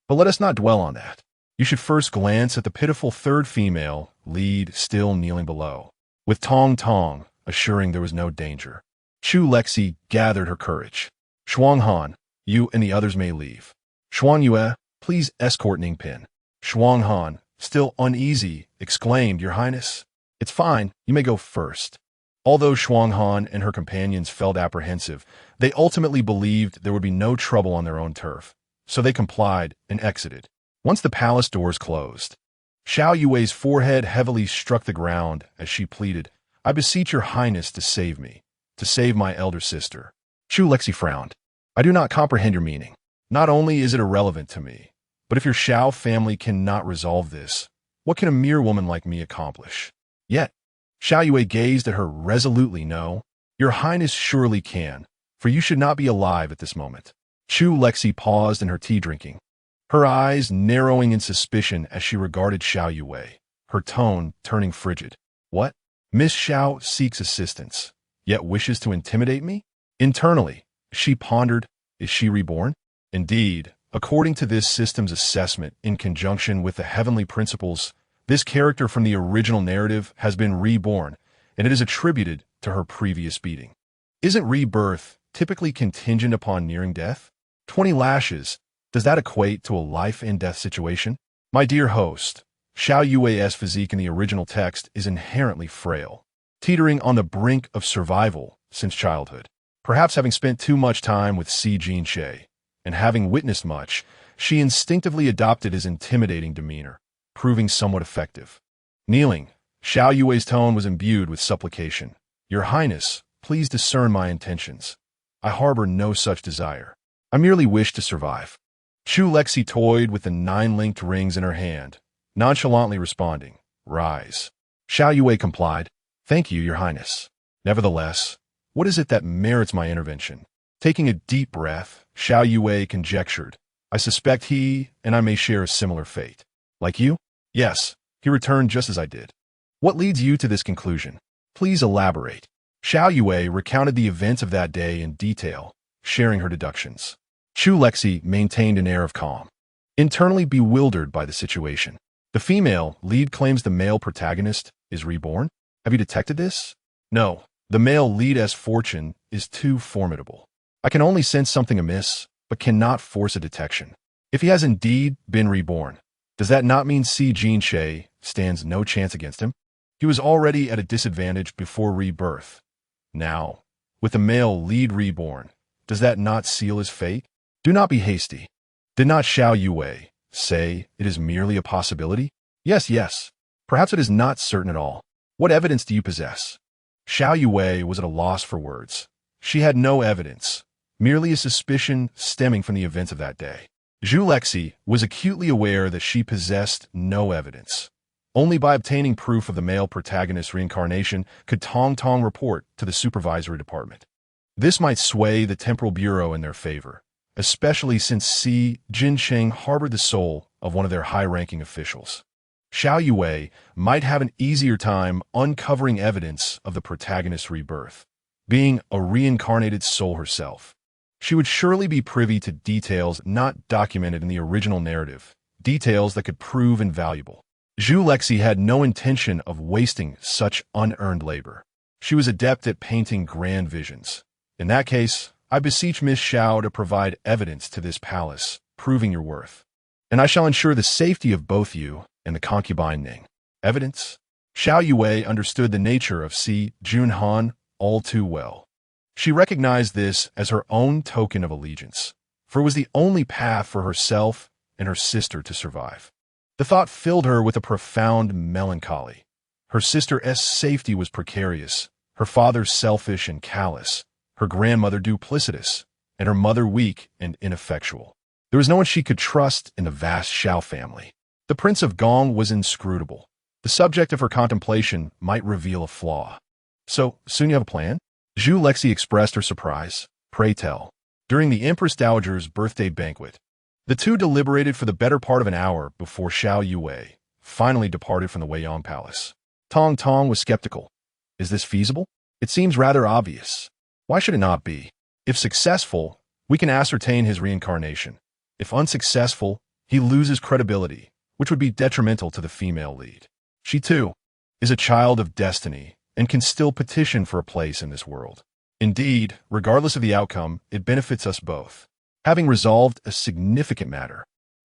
But let us not dwell on that. You should first glance at the pitiful third female lead still kneeling below, with Tong Tong assuring there was no danger. Chu Lexi gathered her courage. "Shuang Han, you and the others may leave. Shuang Yue, please escort Ningpin." Shuang Han, still uneasy, exclaimed, "Your Highness." "It's fine, you may go first." Although Shuang Han and her companions felt apprehensive, they ultimately believed there would be no trouble on their own turf, so they complied and exited. Once the palace doors closed, Xiao Yue's forehead heavily struck the ground as she pleaded, "I beseech your Highness to save me, to save my elder sister." Chu Lexi frowned. "I do not comprehend your meaning. Not only is it irrelevant to me, but if your Xiao family cannot resolve this, what can a mere woman like me accomplish?" Yet, Xiao Yue gazed at her resolutely. "No, your Highness surely can, for you should not be alive at this moment." Chu Lexi paused in her tea drinking, her eyes narrowing in suspicion as she regarded Xiao Yue, her tone turning frigid. "What? Miss Xiao seeks assistance, yet wishes to intimidate me?" Internally, she pondered, is she reborn? Indeed, according to this system's assessment in conjunction with the heavenly principles, this character from the original narrative has been reborn, and it is attributed to her previous beating. Isn't rebirth typically contingent upon nearing death? 20 lashes, does that equate to a life-and-death situation? My dear host, Xiao Yue's physique in the original text is inherently frail, teetering on the brink of survival since childhood. Perhaps having spent too much time with Si Jinshe, and having witnessed much, she instinctively adopted his intimidating demeanor, proving somewhat effective. Kneeling, Xiao Yue's tone was imbued with supplication. "Your Highness, please discern my intentions. I harbor no such desire. I merely wish to survive." Chu Lexi toyed with the 9 linked rings in her hand, nonchalantly responding, "Rise." Xiao Yue complied. "Thank you, Your Highness. Nevertheless, what is it that merits my intervention?" Taking a deep breath, Xiao Yue conjectured, "I suspect he and I may share a similar fate." "Like you?" "Yes," he returned, "just as I did." "What leads you to this conclusion? Please elaborate." Xiao Yue recounted the events of that day in detail, sharing her deductions. Chu Lexi maintained an air of calm, internally bewildered by the situation. "The female lead claims the male protagonist is reborn? Have you detected this?" "No, the male lead's fortune is too formidable. I can only sense something amiss, but cannot force a detection. If he has indeed been reborn, does that not mean Si Jinshe stands no chance against him? He was already at a disadvantage before rebirth. Now, with the male lead reborn, does that not seal his fate? Do not be hasty. Did not Xiao Yue say it is merely a possibility? Yes. Perhaps it is not certain at all. What evidence do you possess?" Xiao Yue was at a loss for words. She had no evidence, merely a suspicion stemming from the events of that day. Chu Lexi was acutely aware that she possessed no evidence. Only by obtaining proof of the male protagonist's reincarnation could Tong Tong report to the supervisory department. This might sway the Temporal Bureau in their favor, especially since Si Jinsheng harbored the soul of one of their high-ranking officials. Xiao Yue might have an easier time uncovering evidence of the protagonist's rebirth, being a reincarnated soul herself. She would surely be privy to details not documented in the original narrative, details that could prove invaluable. Chu Lexi had no intention of wasting such unearned labor. She was adept at painting grand visions. In that case, I beseech Miss Xiao to provide evidence to this palace, proving your worth. And I shall ensure the safety of both you and the concubine Ning. Evidence? Xiao Yue understood the nature of Si Junhan all too well. She recognized this as her own token of allegiance, for it was the only path for herself and her sister to survive. The thought filled her with a profound melancholy. Her sister's safety was precarious, her father selfish and callous, her grandmother duplicitous, and her mother weak and ineffectual. There was no one she could trust in the vast Xiao family. The Prince of Gong was inscrutable. The subject of her contemplation might reveal a flaw. So, soon you have a plan? Chu Lexi expressed her surprise. Pray tell. During the Empress Dowager's birthday banquet, the two deliberated for the better part of an hour before Xiao Yue finally departed from the Weiyang Palace. Tong Tong was skeptical. Is this feasible? It seems rather obvious. Why should it not be? If successful, we can ascertain his reincarnation. If unsuccessful, he loses credibility, which would be detrimental to the female lead. She, too, is a child of destiny and can still petition for a place in this world. Indeed, regardless of the outcome, it benefits us both. Having resolved a significant matter,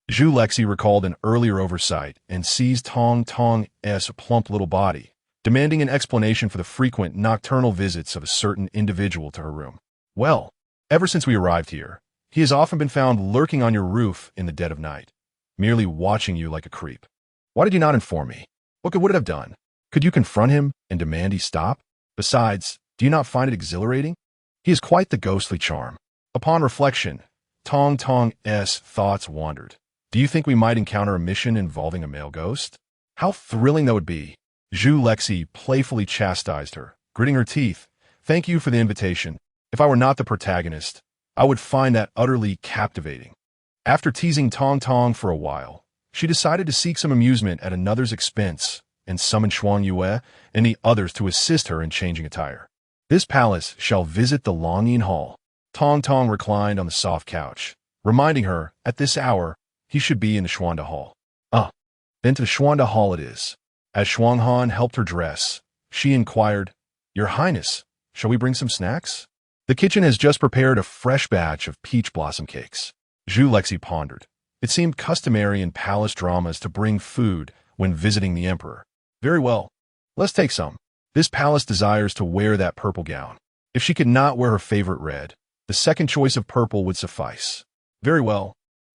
Chu Lexi recalled an earlier oversight and seized Tong Tong's plump little body, demanding an explanation for the frequent nocturnal visits of a certain individual to her room. Well, ever since we arrived here, he has often been found lurking on your roof in the dead of night, merely watching you like a creep. Why did you not inform me? What good would it have done? Could you confront him and demand he stop? Besides, do you not find it exhilarating? He is quite the ghostly charm. Upon reflection, Tong Tong's thoughts wandered. Do you think we might encounter a mission involving a male ghost? How thrilling that would be! Chu Lexi playfully chastised her, gritting her teeth. Thank you for the invitation. If I were not the protagonist, I would find that utterly captivating. After teasing Tong Tong for a while, she decided to seek some amusement at another's expense and summoned Shuang Yue and the others to assist her in changing attire. This palace shall visit the Longyin Hall. Tong Tong reclined on the soft couch, reminding her, at this hour, he should be in the Xuanda Hall. Then to the Xuanda Hall it is. As Shuang Han helped her dress, she inquired, Your Highness, shall we bring some snacks? The kitchen has just prepared a fresh batch of peach blossom cakes. Chu Lexi pondered. It seemed customary in palace dramas to bring food when visiting the emperor. Very well. Let's take some. This palace desires to wear that purple gown. If she could not wear her favorite red, the second choice of purple would suffice. Very well.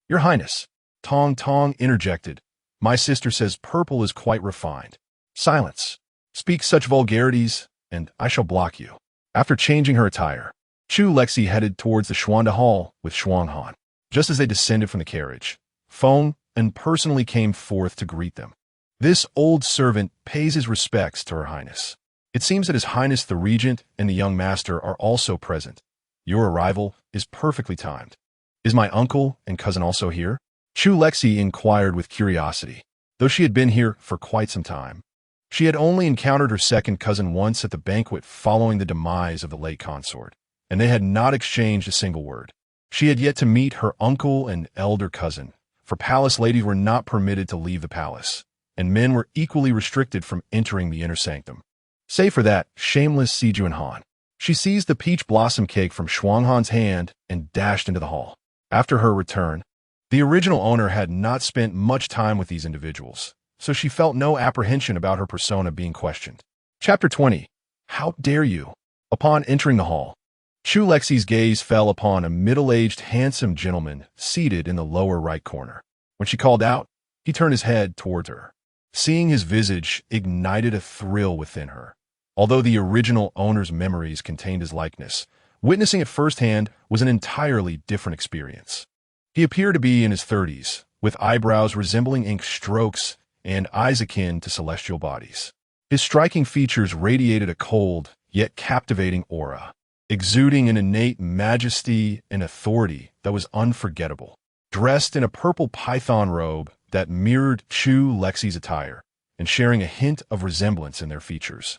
Your Highness, Tong Tong interjected. My sister says purple is quite refined. Silence. Speak such vulgarities, and I shall block you. After changing her attire, Chu Lexi headed towards the Xuanda Hall with Shuang Han. Just as they descended from the carriage, Feng and personally came forth to greet them. This old servant pays his respects to Her Highness. It seems that His Highness the Regent and the young master are also present. Your arrival is perfectly timed. Is my uncle and cousin also here? Chu Lexi inquired with curiosity, though she had been here for quite some time. She had only encountered her second cousin once at the banquet following the demise of the late consort, and they had not exchanged a single word. She had yet to meet her uncle and elder cousin, for palace ladies were not permitted to leave the palace, and men were equally restricted from entering the inner sanctum. Save for that shameless Sijun Han. She seized the peach blossom cake from Shuang Han's hand and dashed into the hall. After her return, the original owner had not spent much time with these individuals, so she felt no apprehension about her persona being questioned. Chapter 20. How dare you? Upon entering the hall, Chu Lexi's gaze fell upon a middle-aged, handsome gentleman seated in the lower right corner. When she called out, he turned his head towards her. Seeing his visage ignited a thrill within her. Although the original owner's memories contained his likeness, witnessing it firsthand was an entirely different experience. He appeared to be in his 30s, with eyebrows resembling ink strokes and eyes akin to celestial bodies. His striking features radiated a cold, yet captivating aura, exuding an innate majesty and authority that was unforgettable. Dressed in a purple python robe that mirrored Chu Lexi's attire, and sharing a hint of resemblance in their features.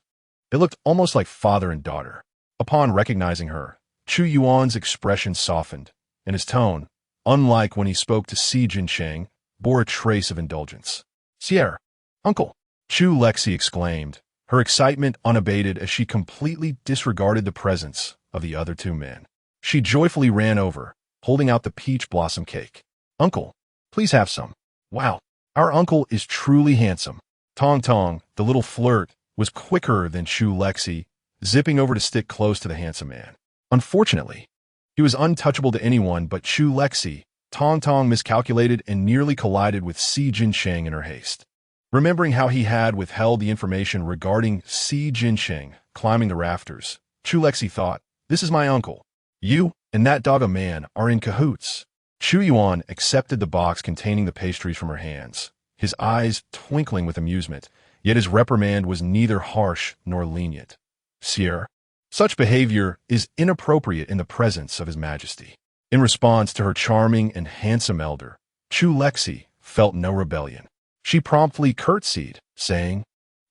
They looked almost like father and daughter. Upon recognizing her, Chu Yuan's expression softened, and his tone, unlike when he spoke to Si Jincheng, bore a trace of indulgence. Sierra, uncle, Chu Lexi exclaimed, her excitement unabated as she completely disregarded the presence of the other two men. She joyfully ran over, holding out the peach blossom cake. Uncle, please have some. Wow, our uncle is truly handsome. Tong Tong, the little flirt, was quicker than Chu Lexi, zipping over to stick close to the handsome man. Unfortunately, He was untouchable to anyone but Chu Lexi. Tong Tong miscalculated and nearly collided with Si Jinsheng in her haste. Remembering how he had withheld the information regarding Si Jinsheng climbing the rafters, Chu Lexi thought, "This is my uncle. You and that dog a man are in cahoots." Chu Yuan accepted the box containing the pastries from her hands, his eyes twinkling with amusement, yet his reprimand was neither harsh nor lenient. "Sire, such behavior is inappropriate in the presence of His Majesty." In response to her charming and handsome elder, Chu Lexi felt no rebellion. She promptly curtsied, saying,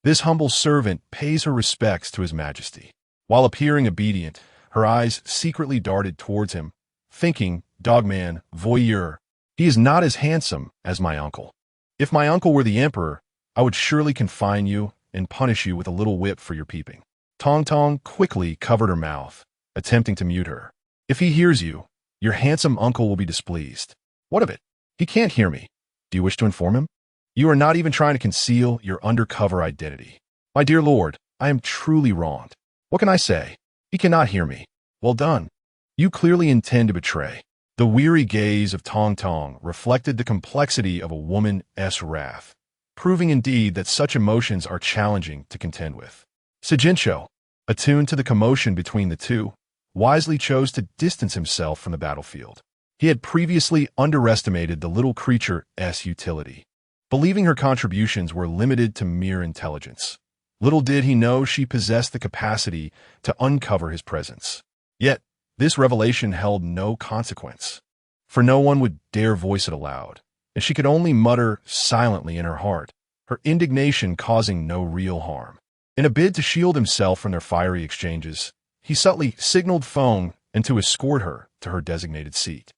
"This humble servant pays her respects to His Majesty." While appearing obedient, her eyes secretly darted towards him, thinking, "Dogman, voyeur, he is not as handsome as my uncle. If my uncle were the emperor, I would surely confine you and punish you with a little whip for your peeping." Tong Tong quickly covered her mouth, attempting to mute her. "If he hears you, your handsome uncle will be displeased." "What of it? He can't hear me. Do you wish to inform him? You are not even trying to conceal your undercover identity." "My dear lord, I am truly wronged. What can I say? He cannot hear me." "Well done. You clearly intend to betray." The weary gaze of Tong Tong reflected the complexity of a woman's wrath, proving indeed that such emotions are challenging to contend with. Sijincho, attuned to the commotion between the two, wisely chose to distance himself from the battlefield. He had previously underestimated the little creature's utility, believing her contributions were limited to mere intelligence. Little did he know she possessed the capacity to uncover his presence. Yet, this revelation held no consequence, for no one would dare voice it aloud, and she could only mutter silently in her heart, her indignation causing no real harm. In a bid to shield himself from their fiery exchanges, he subtly signaled Feng and to escort her to her designated seat,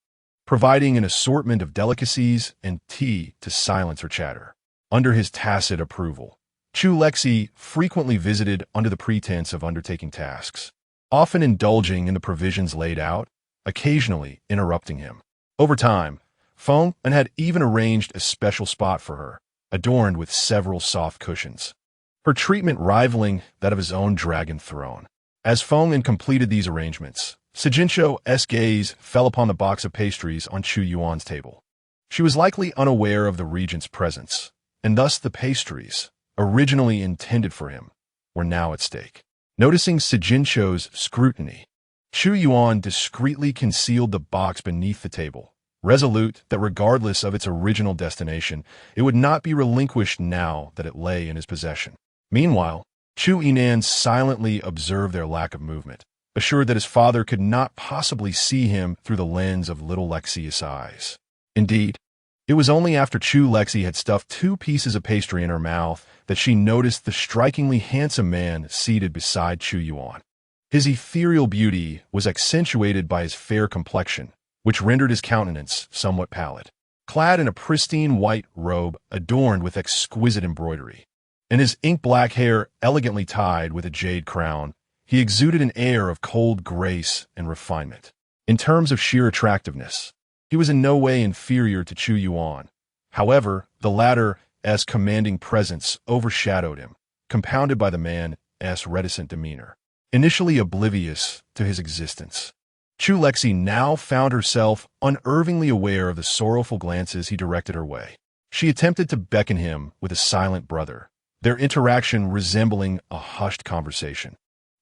providing an assortment of delicacies and tea to silence her chatter. Under his tacit approval, Chu Lexi frequently visited under the pretense of undertaking tasks, often indulging in the provisions laid out, occasionally interrupting him. Over time, Feng had even arranged a special spot for her, adorned with several soft cushions, her treatment rivaling that of his own dragon throne. As Feng completed these arrangements, Sijincho's gaze fell upon the box of pastries on Chu Yuan's table. She was likely unaware of the regent's presence, and thus the pastries, originally intended for him, were now at stake. Noticing Sijincho's scrutiny, Chu Yuan discreetly concealed the box beneath the table, resolute that regardless of its original destination, it would not be relinquished now that it lay in his possession. Meanwhile, Chu Yinan silently observed their lack of movement, assured that his father could not possibly see him through the lens of little Lexi's eyes. Indeed, it was only after Chu Lexi had stuffed 2 pieces of pastry in her mouth that she noticed the strikingly handsome man seated beside Chu Yuan. His ethereal beauty was accentuated by his fair complexion, which rendered his countenance somewhat pallid. Clad in a pristine white robe adorned with exquisite embroidery, and his ink-black hair elegantly tied with a jade crown, he exuded an air of cold grace and refinement. In terms of sheer attractiveness, he was in no way inferior to Chu Yuan. However, the latter's commanding presence overshadowed him, compounded by the man's reticent demeanor. Initially oblivious to his existence, Chu Lexi now found herself unervingly aware of the sorrowful glances he directed her way. She attempted to beckon him with a silent brother, their interaction resembling a hushed conversation,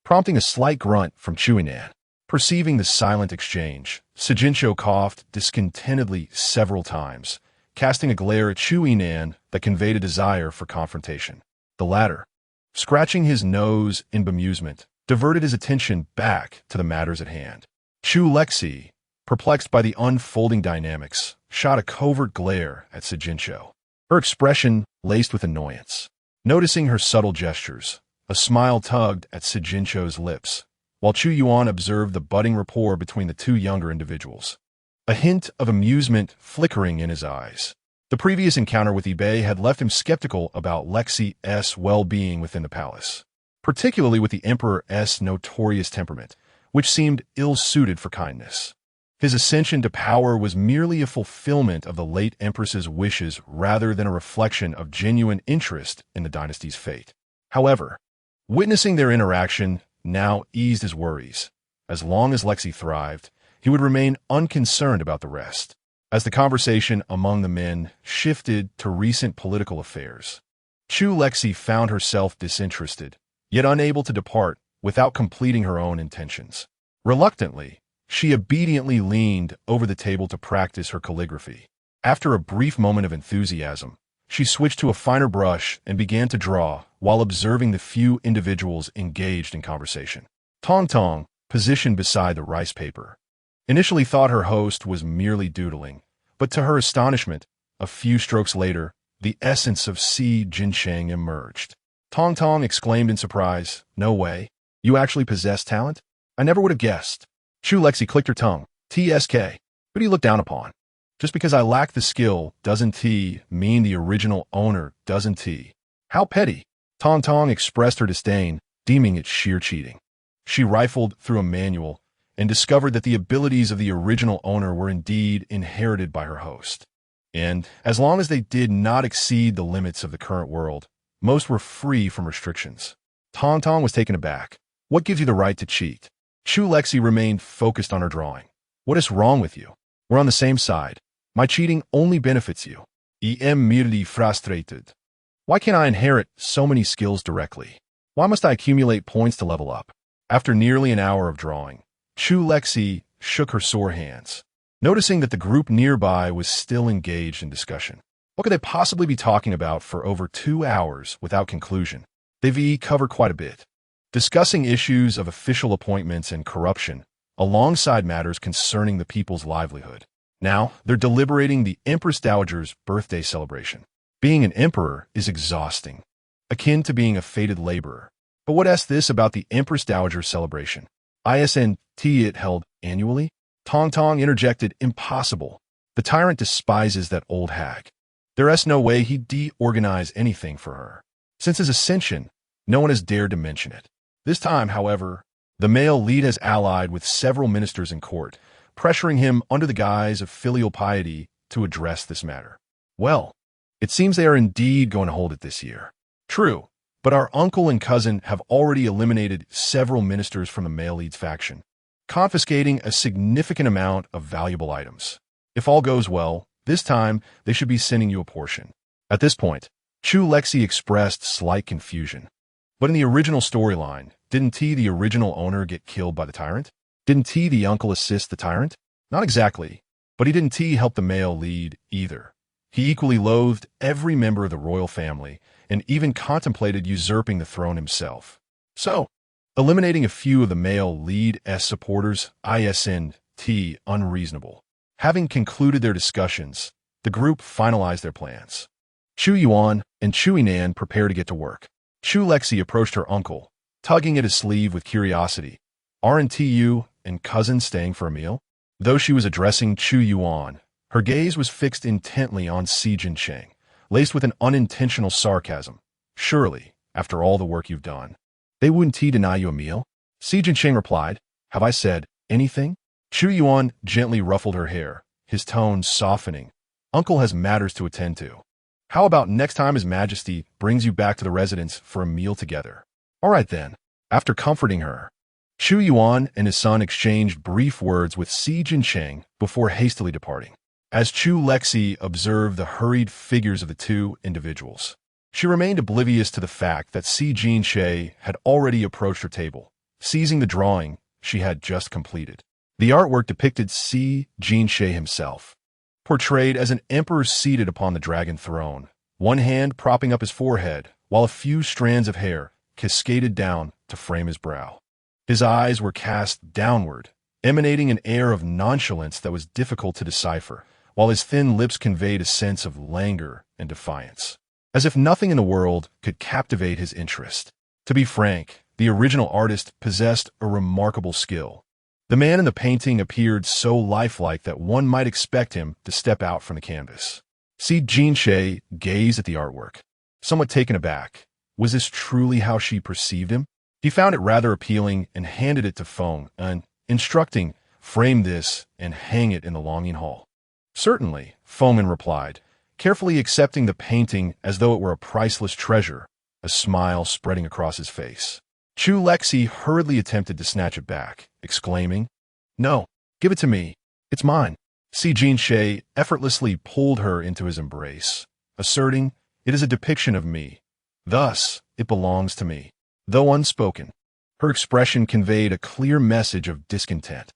prompting a slight grunt from Chu Yinan. Perceiving the silent exchange, Sijincho coughed discontentedly several times, casting a glare at Chu Yinan that conveyed a desire for confrontation. The latter, scratching his nose in bemusement, diverted his attention back to the matters at hand. Chu Lexi, perplexed by the unfolding dynamics, shot a covert glare at Sijincho, her expression laced with annoyance. Noticing her subtle gestures, a smile tugged at Sijincho's lips, while Chu Yuan observed the budding rapport between the 2 younger individuals, a hint of amusement flickering in his eyes. The previous encounter with Ibei had left him skeptical about Lexi's well-being within the palace, particularly with the emperor's notorious temperament, which seemed ill-suited for kindness. His ascension to power was merely a fulfillment of the late empress's wishes rather than a reflection of genuine interest in the dynasty's fate. However, witnessing their interaction now eased his worries. As long as Lexi thrived, he would remain unconcerned about the rest. As the conversation among the men shifted to recent political affairs, Chu Lexi found herself disinterested, yet unable to depart without completing her own intentions. Reluctantly, she obediently leaned over the table to practice her calligraphy. After a brief moment of enthusiasm, she switched to a finer brush and began to draw while observing the few individuals engaged in conversation. Tong Tong, positioned beside the rice paper, initially thought her host was merely doodling, but to her astonishment, a few strokes later, the essence of Si Jincheng emerged. Tong Tong exclaimed in surprise, "No way. You actually possess talent? I never would have guessed." Chu Lexi clicked her tongue. "TSK. Who do you look down upon? Just because I lack the skill doesn't mean the original owner doesn't. How petty." Tong Tong expressed her disdain, deeming it sheer cheating. She rifled through a manual and discovered that the abilities of the original owner were indeed inherited by her host. And, as long as they did not exceed the limits of the current world, most were free from restrictions. Tong Tong was taken aback. "What gives you the right to cheat?" Chu Lexi remained focused on her drawing. "What is wrong with you? We're on the same side. My cheating only benefits you." "Em merely frustrated. Why can't I inherit so many skills directly? Why must I accumulate points to level up?" After nearly an hour of drawing, Chu Lexi shook her sore hands, noticing that the group nearby was still engaged in discussion. What could they possibly be talking about for over 2 hours without conclusion? They've covered quite a bit, discussing issues of official appointments and corruption, alongside matters concerning the people's livelihood. Now, they're deliberating the Empress Dowager's birthday celebration. Being an emperor is exhausting, akin to being a fated laborer. But what asks this about the Empress Dowager celebration? Isn't it held annually? Tong Tong interjected, "Impossible. The tyrant despises that old hag. There's no way he'd de-organize anything for her. Since his ascension, no one has dared to mention it." This time, however, the male lead has allied with several ministers in court, pressuring him under the guise of filial piety to address this matter. Well, it seems they are indeed going to hold it this year. True, but our uncle and cousin have already eliminated several ministers from the male lead's faction, confiscating a significant amount of valuable items. If all goes well, this time they should be sending you a portion. At this point, Chu Lexi expressed slight confusion. But in the original storyline, didn't the original owner get killed by the tyrant? Didn't the uncle assist the tyrant? Not exactly, but he didn't help the male lead either. He equally loathed every member of the royal family and even contemplated usurping the throne himself. So, eliminating a few of the male lead's supporters isn't unreasonable. Having concluded their discussions, the group finalized their plans. Chu Yuan and Chu Yinan prepared to get to work. Chu Lexi approached her uncle, tugging at his sleeve with curiosity. "Aren't you and cousin staying for a meal?" Though she was addressing Chu Yuan, her gaze was fixed intently on Si Jincheng, laced with an unintentional sarcasm. "Surely, after all the work you've done, they wouldn't deny you a meal?" Si Jincheng replied, "Have I said anything?" Chu Yuan gently ruffled her hair, his tone softening. "Uncle has matters to attend to. How about next time His Majesty brings you back to the residence for a meal together?" "All right then." After comforting her, Chu Yuan and his son exchanged brief words with Si Jincheng before hastily departing. As Chu Lexi observed the hurried figures of the two individuals, she remained oblivious to the fact that Si Jincheng had already approached her table, seizing the drawing she had just completed. The artwork depicted Si Jincheng himself, portrayed as an emperor seated upon the dragon throne, one hand propping up his forehead, while a few strands of hair cascaded down to frame his brow. His eyes were cast downward, emanating an air of nonchalance that was difficult to decipher, while his thin lips conveyed a sense of languor and defiance, as if nothing in the world could captivate his interest. To be frank, the original artist possessed a remarkable skill. The man in the painting appeared so lifelike that one might expect him to step out from the canvas. Si Jincheng gazed at the artwork, somewhat taken aback. Was this truly how she perceived him? He found it rather appealing and handed it to Feng, instructing, "Frame this and hang it in the Longing Hall." "Certainly," Feng replied, carefully accepting the painting as though it were a priceless treasure, a smile spreading across his face. Chu Lexi hurriedly attempted to snatch it back, exclaiming, "No, Give it to me. It's mine. Si Jinshe effortlessly pulled her into his embrace, asserting, "It is a depiction of me. Thus, it belongs to me." Though unspoken, her expression conveyed a clear message of discontent.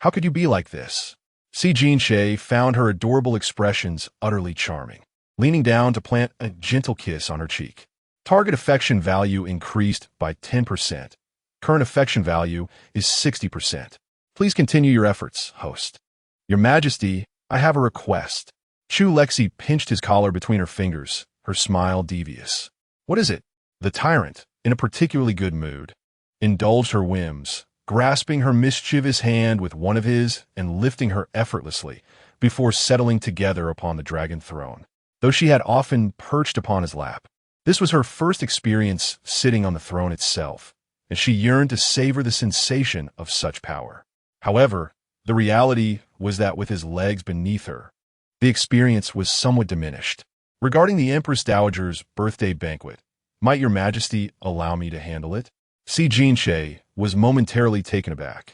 How could you be like this? Si Jinshe found her adorable expressions utterly charming, leaning down to plant a gentle kiss on her cheek. Target affection value increased by 10%. Current affection value is 60%. Please continue your efforts, host. Your Majesty, I have a request. Chu Lexi pinched his collar between her fingers, her smile devious. What is it? The tyrant, in a particularly good mood, indulged her whims, grasping her mischievous hand with one of his and lifting her effortlessly before settling together upon the dragon throne. Though she had often perched upon his lap, this was her first experience sitting on the throne itself, and she yearned to savor the sensation of such power. However, the reality was that with his legs beneath her, the experience was somewhat diminished. Regarding the Empress Dowager's birthday banquet, might your Majesty allow me to handle it? Si Jinshe was momentarily taken aback.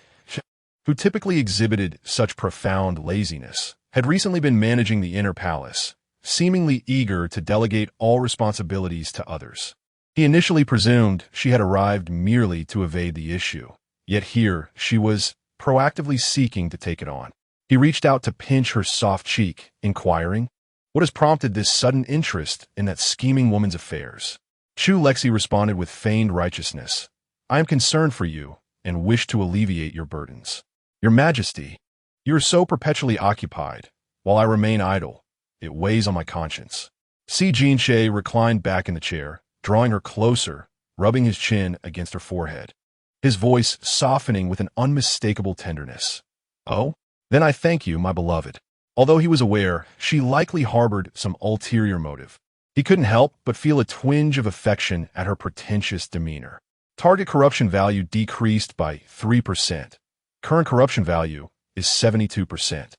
Who typically exhibited such profound laziness, had recently been managing the inner palace, seemingly eager to delegate all responsibilities to others. He initially presumed she had arrived merely to evade the issue, yet here she was proactively seeking to take it on. He reached out to pinch her soft cheek, inquiring, "What has prompted this sudden interest in that scheming woman's affairs?" Chu Lexi responded with feigned righteousness, "I am concerned for you and wish to alleviate your burdens. Your Majesty, you are so perpetually occupied, while I remain idle. It weighs on my conscience." Si Jinshe reclined back in the chair, drawing her closer, rubbing his chin against her forehead, his voice softening with an unmistakable tenderness. "Oh? Then I thank you, my beloved." Although he was aware she likely harbored some ulterior motive, he couldn't help but feel a twinge of affection at her pretentious demeanor. Target corruption value decreased by 3%. Current corruption value is 72%.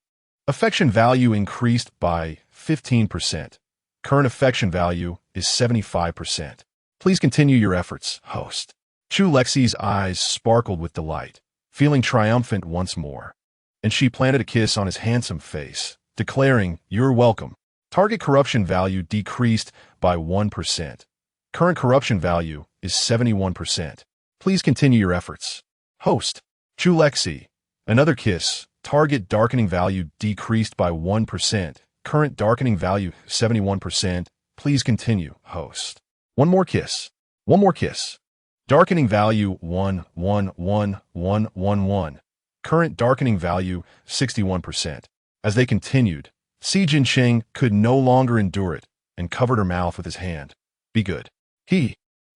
Affection value increased by 15%. Current affection value is 75%. Please continue your efforts, host. Chu Lexi's eyes sparkled with delight, feeling triumphant once more, and she planted a kiss on his handsome face, declaring, "You're welcome." Target corruption value decreased by 1%. Current corruption value is 71%. Please continue your efforts, host. Chu Lexi. Another kiss. Target darkening value decreased by 1%. Current darkening value 71%. Please continue, host. One more kiss. One more kiss. Darkening value 1111111. Current darkening value 61%. As they continued, Si Jinsheng could no longer endure it and covered her mouth with his hand. "Be good."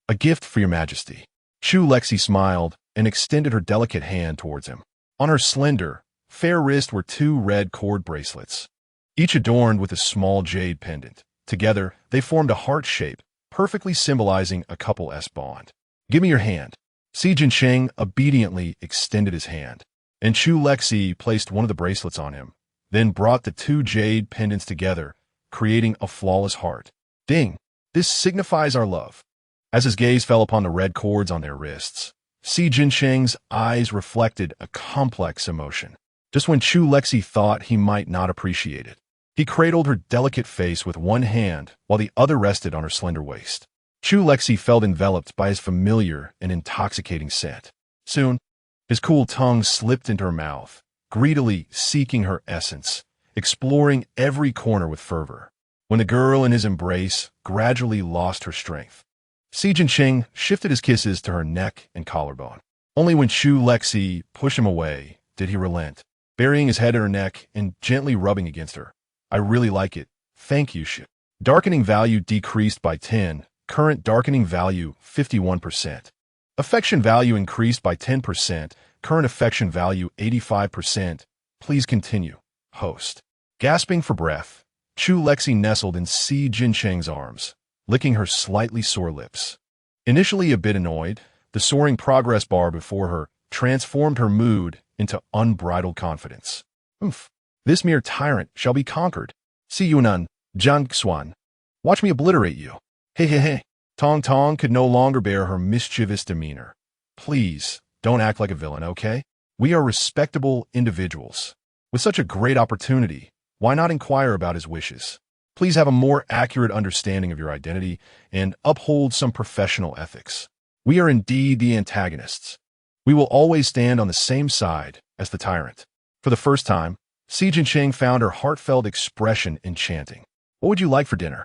A gift for your Majesty." Chu Lexi smiled and extended her delicate hand towards him. On her slender, fair wrist were 2 red cord bracelets, each adorned with a small jade pendant. Together, they formed a heart shape, perfectly symbolizing a couple-S bond. "Give me your hand." Si Jinsheng obediently extended his hand, and Chu Lexi placed one of the bracelets on him, then brought the 2 jade pendants together, creating a flawless heart. "Ding! This signifies our love." As his gaze fell upon the red cords on their wrists, Si Jinsheng's eyes reflected a complex emotion. Just when Chu Lexi thought he might not appreciate it, he cradled her delicate face with one hand while the other rested on her slender waist. Chu Lexi felt enveloped by his familiar and intoxicating scent. Soon, his cool tongue slipped into her mouth, greedily seeking her essence, exploring every corner with fervor. When the girl in his embrace gradually lost her strength, Si Jinsheng shifted his kisses to her neck and collarbone. Only when Chu Lexi pushed him away did he relent, burying his head in her neck and gently rubbing against her. "I really like it. Thank you, Chu." Darkening value decreased by 10. Current darkening value 51%. Affection value increased by 10%. Current affection value 85%. Please continue, host. Gasping for breath, Chu Lexi nestled in Si Jinsheng's arms, licking her slightly sore lips. Initially a bit annoyed, the soaring progress bar before her transformed her mood into unbridled confidence. "Oof, this mere tyrant shall be conquered. Si Yunan, Jiang Xuan. Watch me obliterate you." Hey. Tong Tong could no longer bear her mischievous demeanor. "Please, don't act like a villain, okay? We are respectable individuals. With such a great opportunity, why not inquire about his wishes? Please have a more accurate understanding of your identity and uphold some professional ethics. We are indeed the antagonists. We will always stand on the same side as the tyrant. For the first time, Si Jincheng found her heartfelt expression enchanting. What would you like for dinner?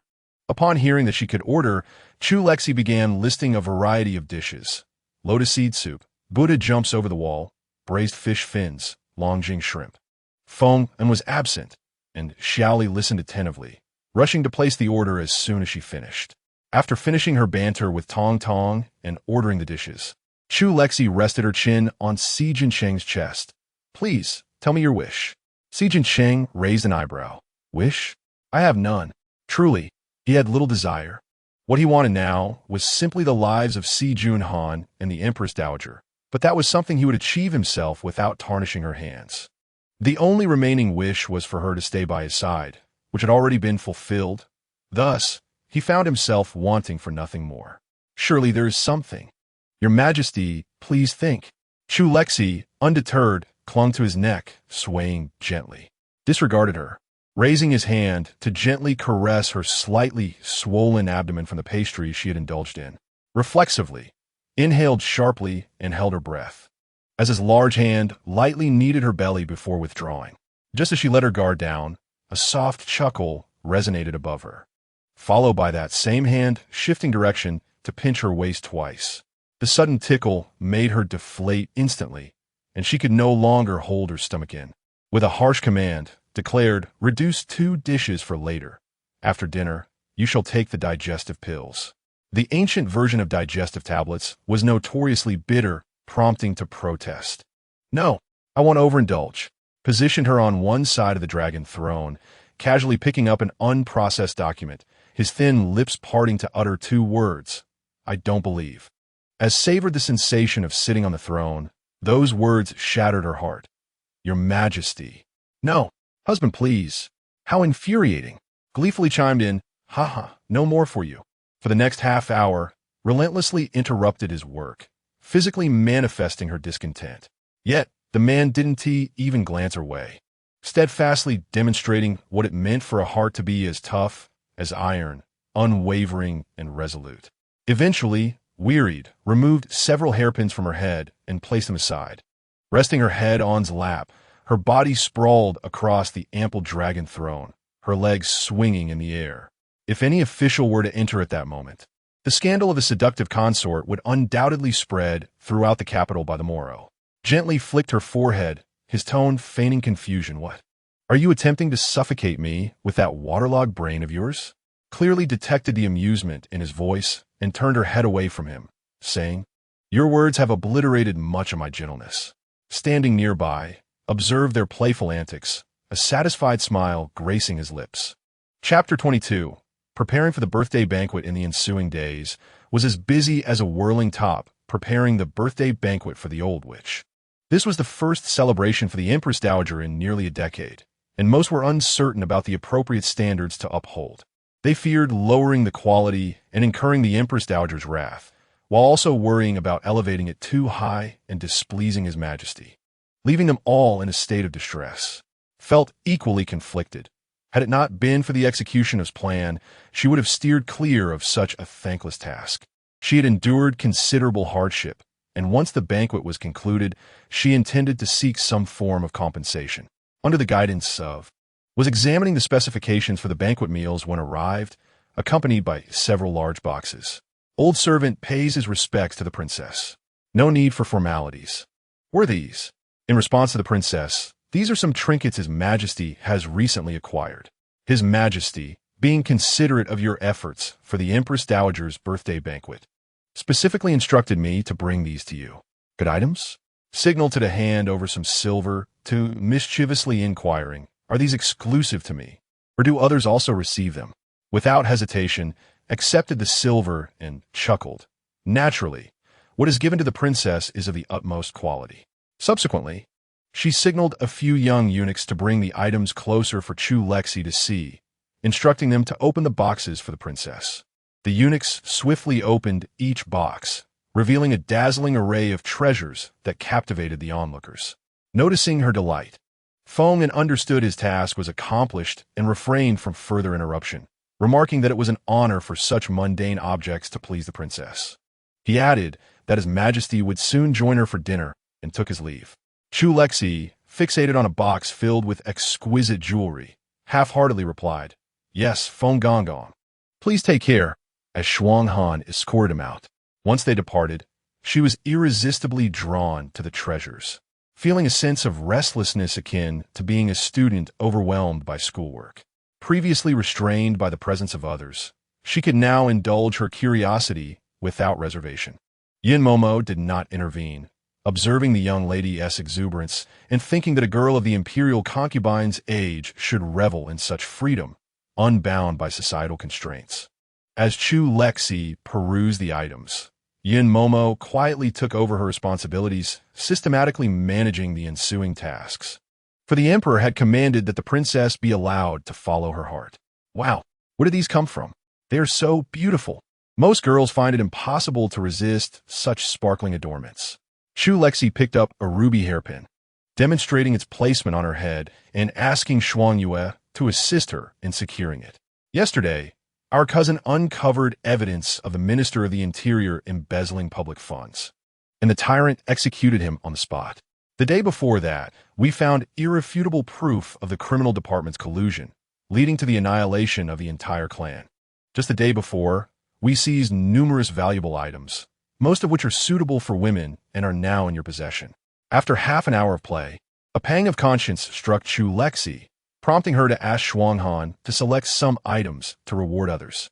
Upon hearing that she could order, Chu Lexi began listing a variety of dishes. Lotus seed soup, Buddha jumps over the wall, braised fish fins, Longjing shrimp. Feng and was absent, and Xiaoli listened attentively, rushing to place the order as soon as she finished. After finishing her banter with Tong Tong and ordering the dishes, Chu Lexi rested her chin on Si Jincheng's chest. Please, tell me your wish. Si Jincheng raised an eyebrow. Wish? I have none. Truly, he had little desire. What he wanted now was simply the lives of Si Junhan and the Empress Dowager, but that was something he would achieve himself without tarnishing her hands. The only remaining wish was for her to stay by his side, which had already been fulfilled. Thus, he found himself wanting for nothing more. Surely there is something. Your Majesty, please think. Chu Lexi, undeterred, clung to his neck, swaying gently. Disregarded her, raising his hand to gently caress her slightly swollen abdomen from the pastry she had indulged in. Reflexively, inhaled sharply and held her breath, as his large hand lightly kneaded her belly before withdrawing. Just as she let her guard down, a soft chuckle resonated above her, followed by that same hand shifting direction to pinch her waist twice. The sudden tickle made her deflate instantly, and she could no longer hold her stomach in. With a harsh command, declared, reduce 2 dishes for later. After dinner, you shall take the digestive pills. The ancient version of digestive tablets was notoriously bitter, prompting to protest. No, I won't overindulge. Positioned her on one side of the dragon throne, casually picking up an unprocessed document, his thin lips parting to utter 2 words. I don't believe. As savored the sensation of sitting on the throne, those words shattered her heart. Your Majesty. No, husband, please. How infuriating. Gleefully chimed in, haha, no more for you. For the next half hour, relentlessly interrupted his work, physically manifesting her discontent. Yet, the man didn't even glance her way, steadfastly demonstrating what it meant for a heart to be as tough as iron, unwavering and resolute. Eventually, wearied, removed several hairpins from her head and placed them aside. Resting her head on his lap, her body sprawled across the ample dragon throne, her legs swinging in the air. If any official were to enter at that moment, the scandal of a seductive consort would undoubtedly spread throughout the capital by the morrow. Gently flicked her forehead, his tone feigning confusion. What? Are you attempting to suffocate me with that waterlogged brain of yours? Clearly detected the amusement in his voice and turned her head away from him, saying, your words have obliterated much of my gentleness. Standing nearby, observed their playful antics, a satisfied smile gracing his lips. Chapter 22. Preparing for the birthday banquet in the ensuing days, was as busy as a whirling top preparing the birthday banquet for the old witch. This was the first celebration for the Empress Dowager in nearly a decade, and most were uncertain about the appropriate standards to uphold. They feared lowering the quality and incurring the Empress Dowager's wrath, while also worrying about elevating it too high and displeasing His Majesty, leaving them all in a state of distress. Felt equally conflicted. Had it not been for the execution of his plan, she would have steered clear of such a thankless task. She had endured considerable hardship, and once the banquet was concluded, she intended to seek some form of compensation. Under the guidance of, was examining the specifications for the banquet meals when arrived, accompanied by several large boxes. Old servant pays his respects to the princess. No need for formalities. Were these? In response to the princess, these are some trinkets His Majesty has recently acquired. His Majesty, being considerate of your efforts for the Empress Dowager's birthday banquet, specifically instructed me to bring these to you. Good items? Signaled to the hand over some silver, to mischievously inquiring, are these exclusive to me, or do others also receive them? Without hesitation, accepted the silver and chuckled. Naturally, what is given to the princess is of the utmost quality. Subsequently, she signaled a few young eunuchs to bring the items closer for Chu Lexi to see, instructing them to open the boxes for the princess. The eunuchs swiftly opened each box, revealing a dazzling array of treasures that captivated the onlookers. Noticing her delight, Feng understood his task was accomplished and refrained from further interruption, remarking that it was an honor for such mundane objects to please the princess. He added that His Majesty would soon join her for dinner and took his leave. Chu Lexi, fixated on a box filled with exquisite jewelry, half-heartedly replied, "Yes, Feng Gonggong. Please take care," as Shuang Han escorted him out. Once they departed, she was irresistibly drawn to the treasures, feeling a sense of restlessness akin to being a student overwhelmed by schoolwork. Previously restrained by the presence of others, she could now indulge her curiosity without reservation. Yin Momo did not intervene, observing the young lady's exuberance and thinking that a girl of the imperial concubine's age should revel in such freedom, unbound by societal constraints. As Chu Lexi perused the items, Yin Momo quietly took over her responsibilities, systematically managing the ensuing tasks. For the emperor had commanded that the princess be allowed to follow her heart. Wow, where did these come from? They are so beautiful. Most girls find it impossible to resist such sparkling adornments. Chu Lexi picked up a ruby hairpin, demonstrating its placement on her head and asking Shuang Yue to assist her in securing it. Yesterday, our cousin uncovered evidence of the Minister of the Interior embezzling public funds, and the tyrant executed him on the spot. The day before that, we found irrefutable proof of the criminal department's collusion, leading to the annihilation of the entire clan. Just the day before, we seized numerous valuable items, most of which are suitable for women and are now in your possession. After half an hour of play, a pang of conscience struck Chu Lexi, prompting her to ask Shuang Han to select some items to reward others.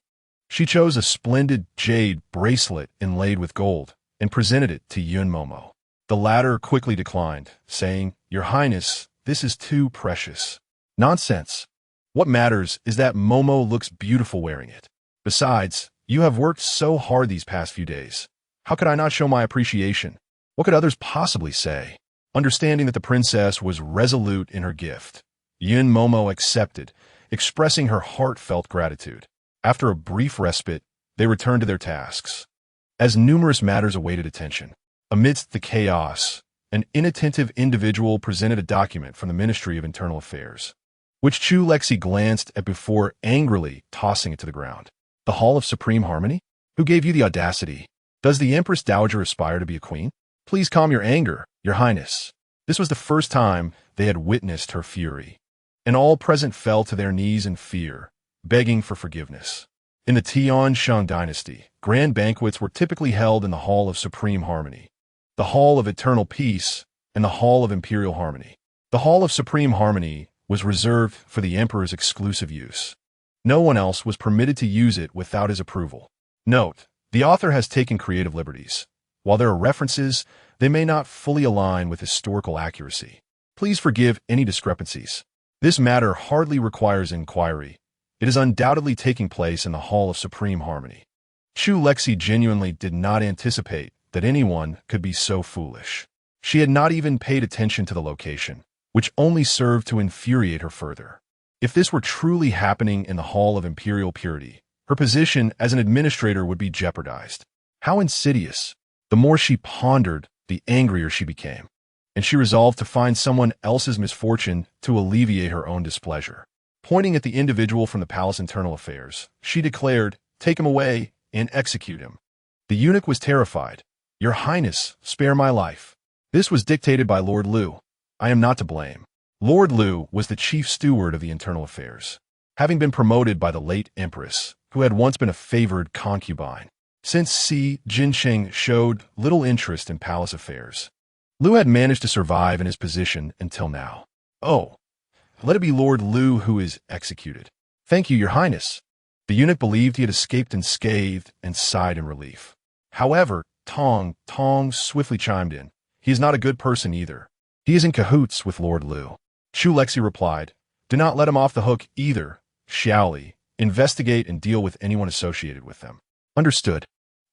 She chose a splendid jade bracelet inlaid with gold and presented it to Yin Momo. The latter quickly declined, saying, "Your Highness, this is too precious." "Nonsense. What matters is that Momo looks beautiful wearing it. Besides, you have worked so hard these past few days. How could I not show my appreciation? What could others possibly say?" Understanding that the princess was resolute in her gift, Yin Momo accepted, expressing her heartfelt gratitude. After a brief respite, they returned to their tasks. As numerous matters awaited attention, amidst the chaos, an inattentive individual presented a document from the Ministry of Internal Affairs, which Chu Lexi glanced at before angrily tossing it to the ground. "The Hall of Supreme Harmony? Who gave you the audacity? Does the Empress Dowager aspire to be a queen? Please calm your anger, Your Highness." This was the first time they had witnessed her fury, and all present fell to their knees in fear, begging for forgiveness. In the Tian Shang dynasty, grand banquets were typically held in the Hall of Supreme Harmony, the Hall of Eternal Peace, and the Hall of Imperial Harmony. The Hall of Supreme Harmony was reserved for the emperor's exclusive use. No one else was permitted to use it without his approval. Note, the author has taken creative liberties. While there are references, they may not fully align with historical accuracy. Please forgive any discrepancies. This matter hardly requires inquiry. It is undoubtedly taking place in the Hall of Supreme Harmony. Chu Lexi genuinely did not anticipate that anyone could be so foolish. She had not even paid attention to the location, which only served to infuriate her further. If this were truly happening in the Hall of Imperial Purity, her position as an administrator would be jeopardized. How insidious! The more she pondered, the angrier she became, and she resolved to find someone else's misfortune to alleviate her own displeasure. Pointing at the individual from the palace internal affairs, she declared, "Take him away and execute him." The eunuch was terrified. "Your Highness, spare my life." This was dictated by Lord Liu. I am not to blame. Lord Liu was the chief steward of the internal affairs, having been promoted by the late empress, who had once been a favored concubine. Since Si Jinsheng showed little interest in palace affairs, Liu had managed to survive in his position until now. "Oh, let it be Lord Liu who is executed." "Thank you, Your Highness." The eunuch believed he had escaped unscathed and sighed in relief. However, Tong swiftly chimed in. "He is not a good person either. He is in cahoots with Lord Liu." Chu Lexi replied, "Do not let him off the hook either, Xiaoli. Investigate and deal with anyone associated with them." "Understood."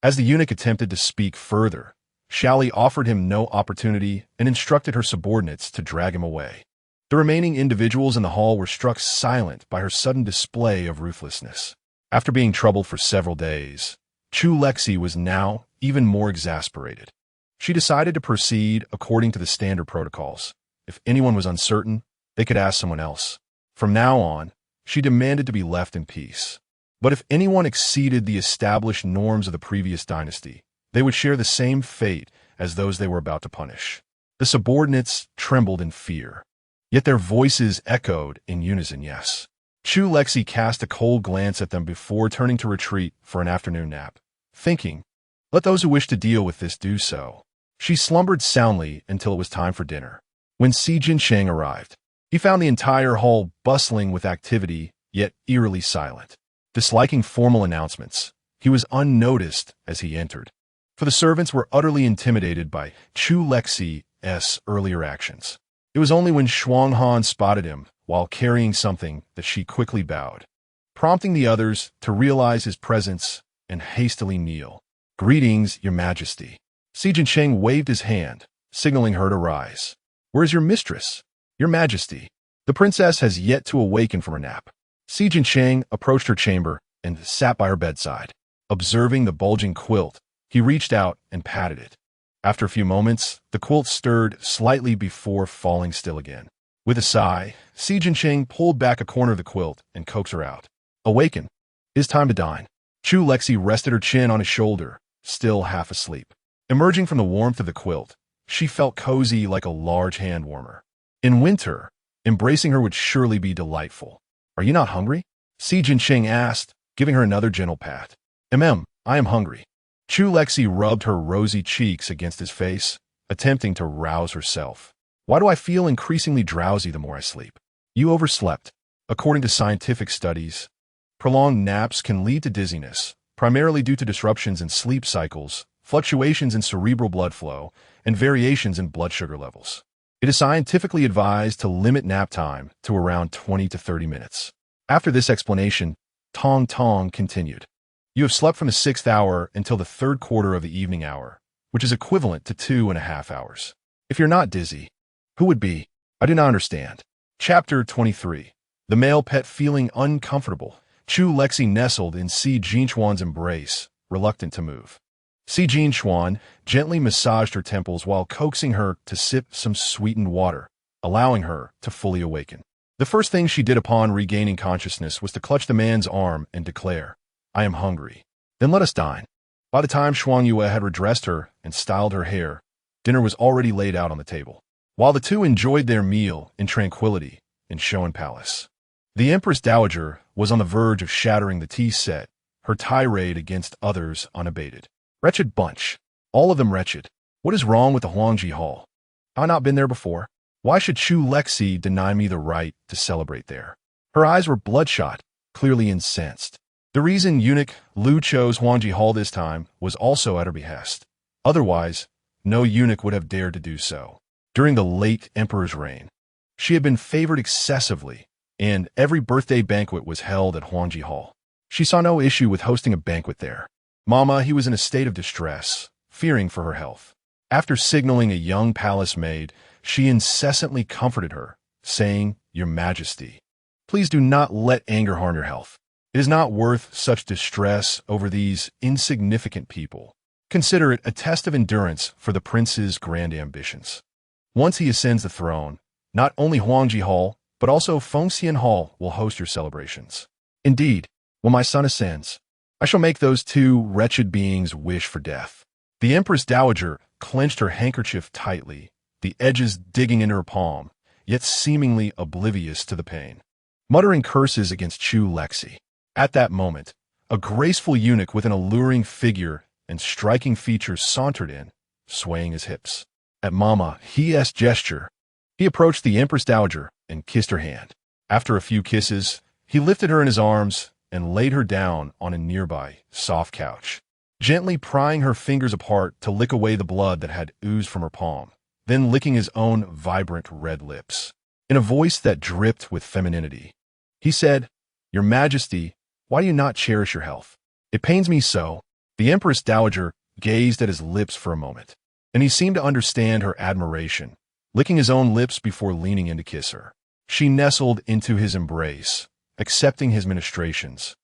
As the eunuch attempted to speak further, Xiaoli offered him no opportunity and instructed her subordinates to drag him away. The remaining individuals in the hall were struck silent by her sudden display of ruthlessness. After being troubled for several days, Chu Lexi was now even more exasperated. She decided to proceed according to the standard protocols, If anyone was uncertain, they could ask someone else. From now on, she demanded to be left in peace. But if anyone exceeded the established norms of the previous dynasty, they would share the same fate as those they were about to punish. The subordinates trembled in fear, yet their voices echoed in unison yes. Chu Lexi cast a cold glance at them before turning to retreat for an afternoon nap, thinking, "Let those who wish to deal with this do so." She slumbered soundly until it was time for dinner. When Si Jinsheng arrived, he found the entire hall bustling with activity, yet eerily silent. Disliking formal announcements, he was unnoticed as he entered, for the servants were utterly intimidated by Chu Lexi's earlier actions. It was only when Shuanghan spotted him while carrying something that she quickly bowed, prompting the others to realize his presence and hastily kneel. "Greetings, Your Majesty." Si Jinsheng waved his hand, signaling her to rise. "Where is your mistress?" "Your Majesty." The princess has yet to awaken from her nap. Si Jinsheng approached her chamber and sat by her bedside. Observing the bulging quilt, he reached out and patted it. After a few moments, the quilt stirred slightly before falling still again. With a sigh, Si Jinsheng pulled back a corner of the quilt and coaxed her out. "Awaken. It is time to dine." Chu Lexi rested her chin on his shoulder, still half asleep. Emerging from the warmth of the quilt, she felt cozy like a large hand warmer. In winter, embracing her would surely be delightful. "Are you not hungry?" Si Jinsheng asked, giving her another gentle pat. I am hungry." Chu Lexi rubbed her rosy cheeks against his face, attempting to rouse herself. "Why do I feel increasingly drowsy the more I sleep?" "You overslept." According to scientific studies, prolonged naps can lead to dizziness, primarily due to disruptions in sleep cycles, fluctuations in cerebral blood flow, and variations in blood sugar levels. It is scientifically advised to limit nap time to around 20 to 30 minutes. After this explanation, Tong Tong continued. "You have slept from the 6th hour until the 3rd quarter of the evening hour, which is equivalent to 2.5 hours. If you're not dizzy, who would be? I do not understand." Chapter 23. The male pet feeling uncomfortable, Chu Lexi nestled in Si Jinchuan's embrace, reluctant to move. Si Jinchuan gently massaged her temples while coaxing her to sip some sweetened water, allowing her to fully awaken. The first thing she did upon regaining consciousness was to clutch the man's arm and declare, "I am hungry." "Then let us dine." By the time Shuang Yue had redressed her and styled her hair, dinner was already laid out on the table. While the two enjoyed their meal in tranquility in Shoan Palace, the Empress Dowager was on the verge of shattering the tea set, her tirade against others unabated. "Wretched bunch. All of them wretched. What is wrong with the Huangji Hall? Have I not been there before? Why should Chu Lexi deny me the right to celebrate there?" Her eyes were bloodshot, clearly incensed. The reason eunuch Lu chose Huangji Hall this time was also at her behest. Otherwise, no eunuch would have dared to do so. During the late emperor's reign, she had been favored excessively, and every birthday banquet was held at Huangji Hall. She saw no issue with hosting a banquet there. Mama, he was in a state of distress, fearing for her health. After signaling a young palace maid, she incessantly comforted her, saying, "Your Majesty, please do not let anger harm your health. It is not worth such distress over these insignificant people. Consider it a test of endurance for the prince's grand ambitions. Once he ascends the throne, not only Huangji Hall, but also Fengxian Hall will host your celebrations. Indeed, when my son ascends, I shall make those two wretched beings wish for death." The Empress Dowager clenched her handkerchief tightly, the edges digging into her palm, yet seemingly oblivious to the pain, muttering curses against Chu Lexi. At that moment, a graceful eunuch with an alluring figure and striking features sauntered in, swaying his hips. At Mama He's gesture, he approached the Empress Dowager and kissed her hand. After a few kisses, he lifted her in his arms and laid her down on a nearby soft couch, gently prying her fingers apart to lick away the blood that had oozed from her palm, then licking his own vibrant red lips. In a voice that dripped with femininity, he said, "Your Majesty, why do you not cherish your health? It pains me so." The Empress Dowager gazed at his lips for a moment, and he seemed to understand her admiration, licking his own lips before leaning in to kiss her. She nestled into his embrace, accepting his ministrations,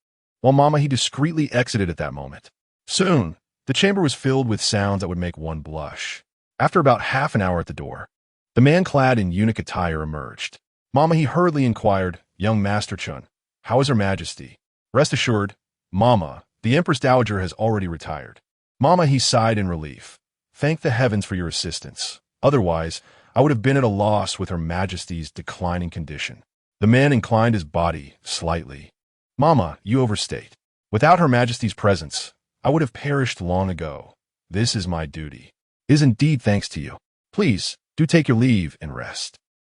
while Mama he discreetly exited at that moment. Soon, the chamber was filled with sounds that would make one blush. After about half an hour at the door, The man clad in eunuch attire emerged. Mama, he hurriedly inquired, young Master Chun, how is Her Majesty? Rest assured, Mama, the Empress Dowager has already retired. Mama, he sighed in relief. Thank the heavens for your assistance. Otherwise, I would have been at a loss with Her Majesty's declining condition. The man inclined his body slightly. Mama, you overstate. Without Her Majesty's presence, I would have perished long ago. This is my duty. It is indeed thanks to you. Please, do take your leave and rest.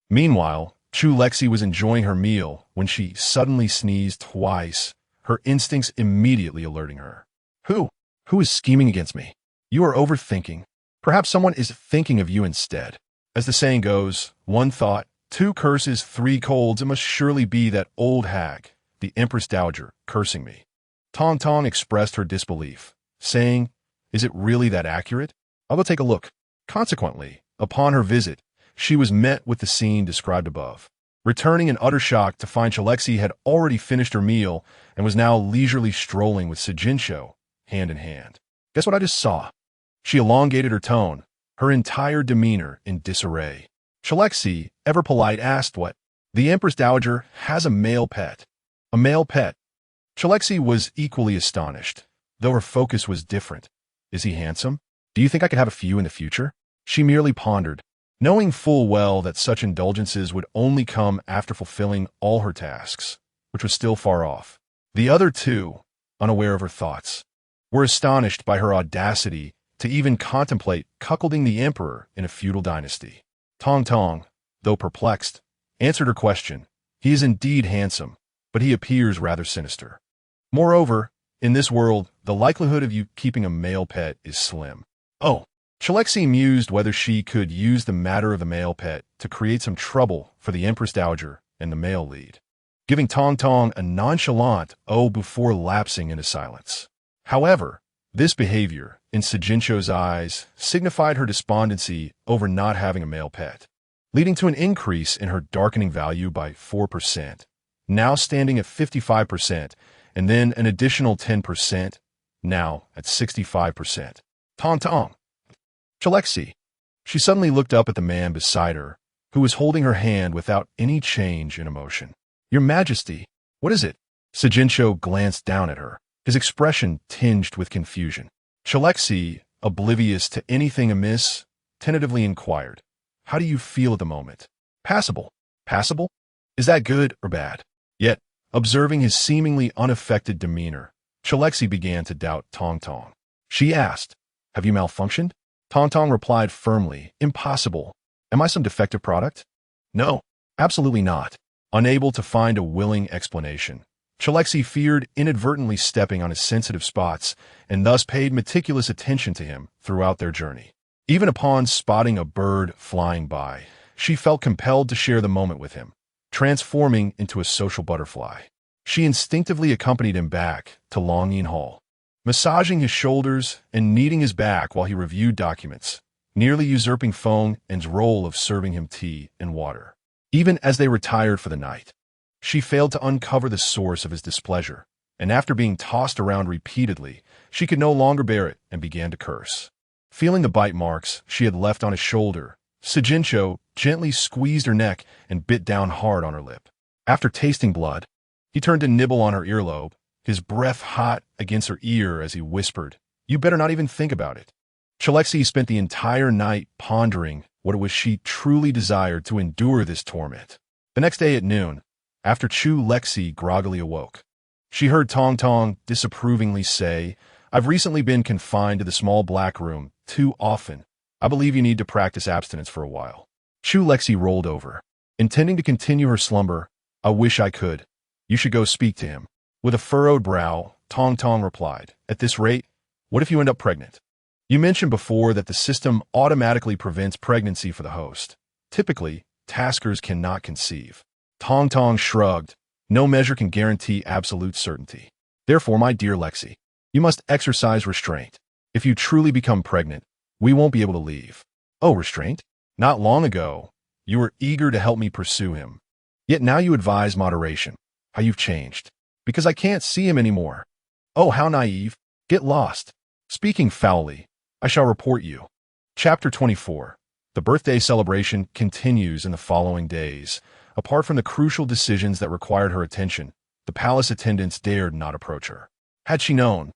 Meanwhile, Chu Lexi was enjoying her meal when she suddenly sneezed twice, her instincts immediately alerting her. Who is scheming against me? You are overthinking. Perhaps someone is thinking of you instead. As the saying goes, one thought, two curses, three colds, it must surely be that old hag, the Empress Dowager, cursing me. Tong Tong expressed her disbelief, saying, is it really that accurate? I'll go take a look. Consequently, upon her visit, she was met with the scene described above. Returning in utter shock to find Chu Lexi had already finished her meal and was now leisurely strolling with Sejincho, hand in hand. Guess what I just saw? She elongated her tone, her entire demeanor in disarray. Chu Lexi, ever polite, asked what? The Empress Dowager has a male pet. A male pet. Chu Lexi was equally astonished, though her focus was different. Is he handsome? Do you think I could have a few in the future? She merely pondered, knowing full well that such indulgences would only come after fulfilling all her tasks, which was still far off. The other two, unaware of her thoughts, were astonished by her audacity to even contemplate cuckolding the emperor in a feudal dynasty. Tong Tong, though perplexed, answered her question. He is indeed handsome, but he appears rather sinister. Moreover, in this world, the likelihood of you keeping a male pet is slim. Oh, Chu Lexi mused whether she could use the matter of the male pet to create some trouble for the Empress Dowager and the male lead, giving Tong Tong a nonchalant "oh" before lapsing into silence. However, this behavior, in Sejincho's eyes, signified her despondency over not having a male pet, leading to an increase in her darkening value by 4%, now standing at 55%, and then an additional 10%, now at 65%. Tong Tong. Chu Lexi. She suddenly looked up at the man beside her, who was holding her hand without any change in emotion. Your Majesty, what is it? Sejincho glanced down at her, his expression tinged with confusion. Chu Lexi, oblivious to anything amiss, tentatively inquired, how do you feel at the moment? Passable. Passable? Is that good or bad? Yet, observing his seemingly unaffected demeanor, Chu Lexi began to doubt Tong Tong. She asked, have you malfunctioned? Tong Tong replied firmly, impossible. Am I some defective product? No, absolutely not. Unable to find a willing explanation, Chu Lexi feared inadvertently stepping on his sensitive spots and thus paid meticulous attention to him throughout their journey. Even upon spotting a bird flying by, she felt compelled to share the moment with him, transforming into a social butterfly. She instinctively accompanied him back to Longyin Hall, massaging his shoulders and kneading his back while he reviewed documents, nearly usurping Feng En's role of serving him tea and water. Even as they retired for the night, she failed to uncover the source of his displeasure, and after being tossed around repeatedly, she could no longer bear it and began to curse. Feeling the bite marks she had left on his shoulder, Sejincho gently squeezed her neck and bit down hard on her lip. After tasting blood, he turned to nibble on her earlobe, his breath hot against her ear as he whispered, you better not even think about it. Chu Lexi spent the entire night pondering what it was she truly desired to endure this torment. The next day at noon, after Chu Lexi groggily awoke, she heard Tong Tong disapprovingly say, I've recently been confined to the small black room too often. I believe you need to practice abstinence for a while. Chu Lexi rolled over, intending to continue her slumber. I wish I could. You should go speak to him. With a furrowed brow, Tong Tong replied, at this rate, what if you end up pregnant? You mentioned before that the system automatically prevents pregnancy for the host. Typically, taskers cannot conceive. Tong Tong shrugged. No measure can guarantee absolute certainty. Therefore, my dear Lexi, you must exercise restraint. If you truly become pregnant, we won't be able to leave. Oh, restraint? Not long ago, you were eager to help me pursue him. Yet now you advise moderation. How you've changed. Because I can't see him anymore. Oh, how naive. Get lost. Speaking foully, I shall report you. Chapter 24. The birthday celebration continues in the following days. Apart from the crucial decisions that required her attention, the palace attendants dared not approach her. Had she known,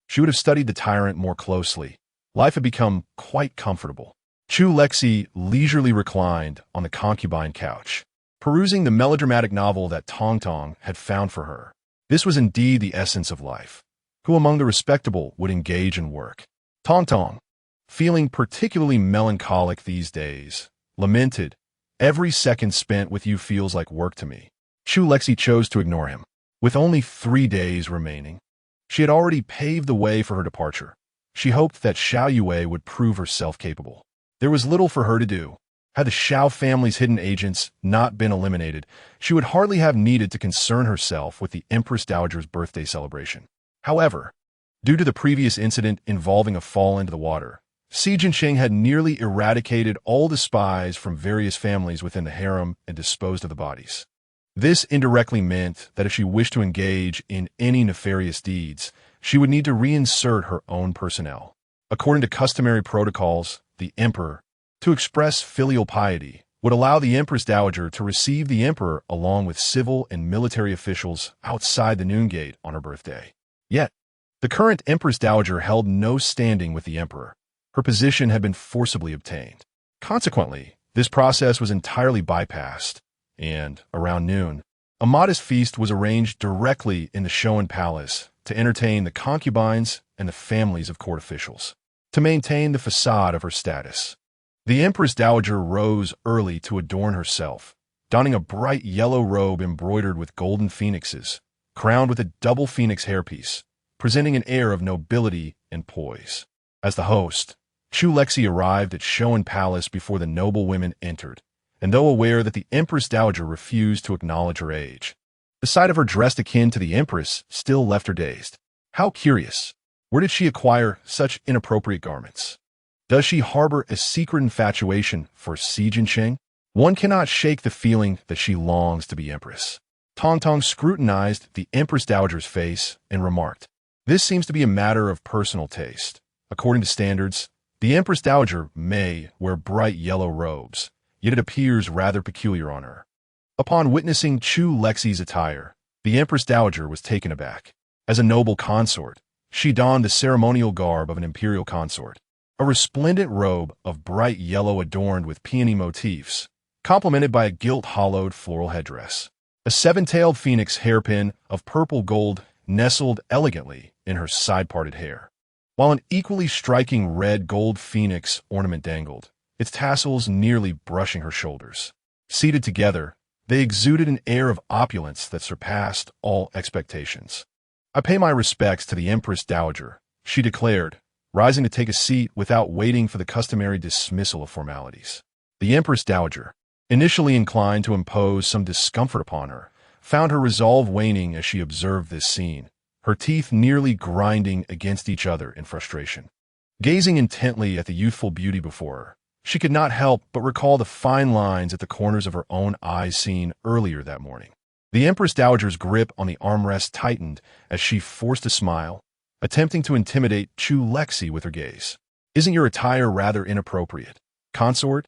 she would have studied the tyrant more closely. Life had become quite comfortable. Chu Lexi leisurely reclined on the concubine couch, perusing the melodramatic novel that Tong Tong had found for her. This was indeed the essence of life. Who among the respectable would engage in work? Tong Tong, feeling particularly melancholic these days, lamented, "Every second spent with you feels like work to me." Chu Lexi chose to ignore him. With only 3 days remaining, she had already paved the way for her departure. She hoped that Xiao Yue would prove herself capable. There was little for her to do. Had the Xiao family's hidden agents not been eliminated, she would hardly have needed to concern herself with the Empress Dowager's birthday celebration. However, due to the previous incident involving a fall into the water, Xi Jinping had nearly eradicated all the spies from various families within the harem and disposed of the bodies. This indirectly meant that if she wished to engage in any nefarious deeds, she would need to reinsert her own personnel. According to customary protocols, the emperor, to express filial piety, would allow the Empress Dowager to receive the emperor along with civil and military officials outside the noon gate on her birthday. Yet, the current Empress Dowager held no standing with the emperor. Her position had been forcibly obtained. Consequently, this process was entirely bypassed, and, around noon, a modest feast was arranged directly in the Shoan Palace to entertain the concubines and the families of court officials. To maintain the facade of her status, the Empress Dowager rose early to adorn herself, donning a bright yellow robe embroidered with golden phoenixes, crowned with a double phoenix hairpiece, presenting an air of nobility and poise. As the host, Chu Lexi arrived at Shoan Palace before the noble women entered, and though aware that the Empress Dowager refused to acknowledge her age, the sight of her dressed akin to the Empress still left her dazed. How curious! Where did she acquire such inappropriate garments? Does she harbor a secret infatuation for Xi Jinping? One cannot shake the feeling that she longs to be empress. Tong Tong scrutinized the Empress Dowager's face and remarked, "This seems to be a matter of personal taste. According to standards, the Empress Dowager may wear bright yellow robes, yet it appears rather peculiar on her." Upon witnessing Chu Lexi's attire, the Empress Dowager was taken aback. As a noble consort, she donned the ceremonial garb of an imperial consort, a resplendent robe of bright yellow adorned with peony motifs, complemented by a gilt-hollowed floral headdress. A 7-tailed phoenix hairpin of purple gold nestled elegantly in her side-parted hair, while an equally striking red gold phoenix ornament dangled, its tassels nearly brushing her shoulders. Seated together, they exuded an air of opulence that surpassed all expectations. "I pay my respects to the Empress Dowager," she declared, rising to take a seat without waiting for the customary dismissal of formalities. The Empress Dowager, initially inclined to impose some discomfort upon her, found her resolve waning as she observed this scene, her teeth nearly grinding against each other in frustration. Gazing intently at the youthful beauty before her, she could not help but recall the fine lines at the corners of her own eyes seen earlier that morning. The Empress Dowager's grip on the armrest tightened as she forced a smile, attempting to intimidate Chu Lexi with her gaze. "Isn't your attire rather inappropriate, consort?"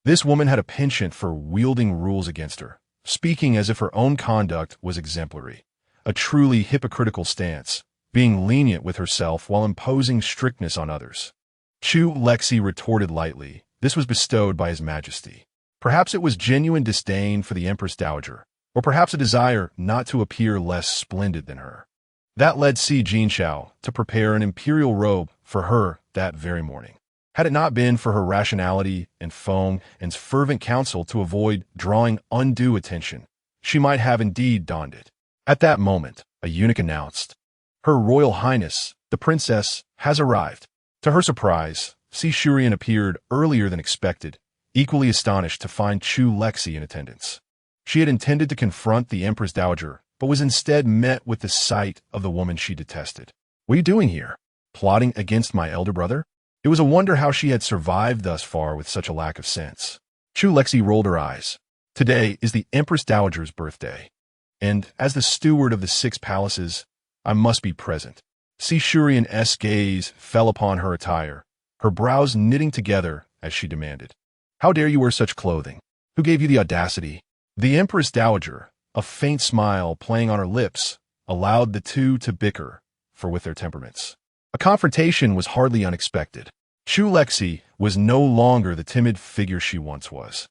This woman had a penchant for wielding rules against her, speaking as if her own conduct was exemplary, a truly hypocritical stance, being lenient with herself while imposing strictness on others. Chu Lexi retorted lightly. This was bestowed by His Majesty. Perhaps it was genuine disdain for the Empress Dowager, or perhaps a desire not to appear less splendid than her. That led Xi Jinping to prepare an imperial robe for her that very morning. Had it not been for her rationality and Feng and's fervent counsel to avoid drawing undue attention, she might have indeed donned it. At that moment, a eunuch announced, "Her Royal Highness, the princess, has arrived." To her surprise, Xi Shurian appeared earlier than expected, equally astonished to find Chu Lexi in attendance. She had intended to confront the Empress Dowager, but was instead met with the sight of the woman she detested. "What are you doing here? Plotting against my elder brother?" It was a wonder how she had survived thus far with such a lack of sense. Chu Lexi rolled her eyes. Today is the Empress Dowager's birthday, and as the steward of the 6 palaces, I must be present. Xi Shurian's gaze fell upon her attire, her brows knitting together as she demanded, How dare you wear such clothing? Who gave you the audacity? The Empress Dowager, a faint smile playing on her lips, allowed the two to bicker, for with their temperaments. A confrontation was hardly unexpected. Chu Lexi was no longer the timid figure she once was.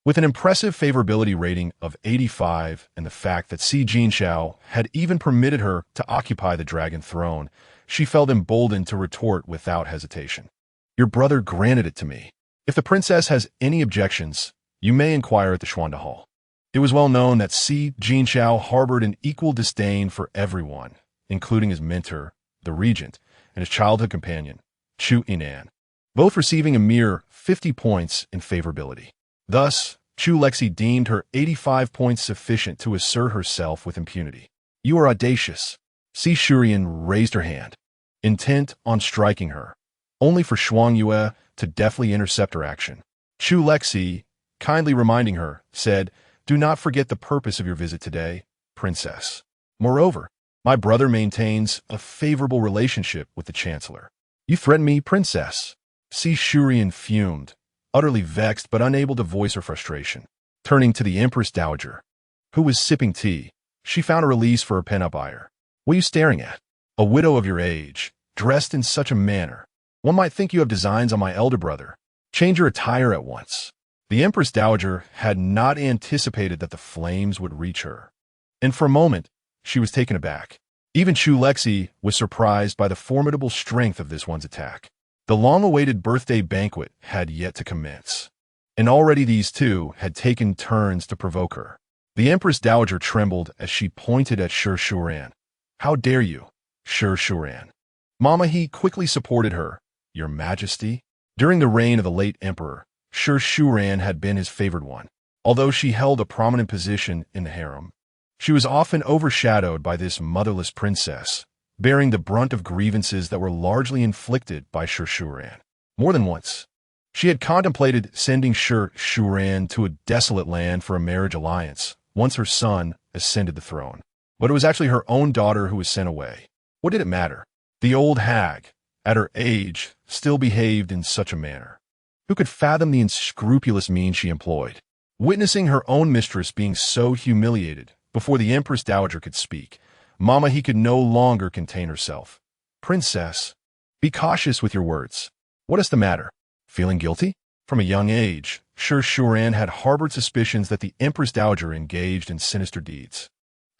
With an impressive favorability rating of 85 and the fact that Si Jinxiao had even permitted her to occupy the dragon throne, she felt emboldened to retort without hesitation. Your brother granted it to me. If the princess has any objections, you may inquire at the Xuanda Hall. It was well known that Si Jinxiao harbored an equal disdain for everyone, including his mentor, the regent, and his childhood companion, Chu Yinan, both receiving a mere 50 points in favorability. Thus, Chu Lexi deemed her 85 points sufficient to assert herself with impunity. You are audacious. Si Shurian raised her hand, intent on striking her, only for Shuang Yue to deftly intercept her action. Chu Lexi, kindly reminding her, said, Do not forget the purpose of your visit today, princess. Moreover, my brother maintains a favorable relationship with the chancellor. You threaten me, princess. Si Shurian fumed, utterly vexed but unable to voice her frustration. Turning to the Empress Dowager, who was sipping tea, she found a release for her pent-up ire. What are you staring at? A widow of your age, dressed in such a manner. One might think you have designs on my elder brother. Change your attire at once. The Empress Dowager had not anticipated that the flames would reach her, and for a moment, she was taken aback. Even Chu Lexi was surprised by the formidable strength of this one's attack. The long-awaited birthday banquet had yet to commence, and already these two had taken turns to provoke her. The Empress Dowager trembled as she pointed at Shi Shuran. How dare you, Shi Shuran? Mama He quickly supported her. Your Majesty? During the reign of the late emperor, Shi Shuran had been his favored one. Although she held a prominent position in the harem, she was often overshadowed by this motherless princess, bearing the brunt of grievances that were largely inflicted by Shi Shuran. More than once, she had contemplated sending Shi Shuran to a desolate land for a marriage alliance once her son ascended the throne. But it was actually her own daughter who was sent away. What did it matter? The old hag, at her age, still behaved in such a manner. Who could fathom the unscrupulous means she employed? Witnessing her own mistress being so humiliated before the Empress Dowager could speak, Mama He could no longer contain herself. Princess, be cautious with your words. What is the matter? Feeling guilty? From a young age, Shi Shuran had harbored suspicions that the Empress Dowager engaged in sinister deeds.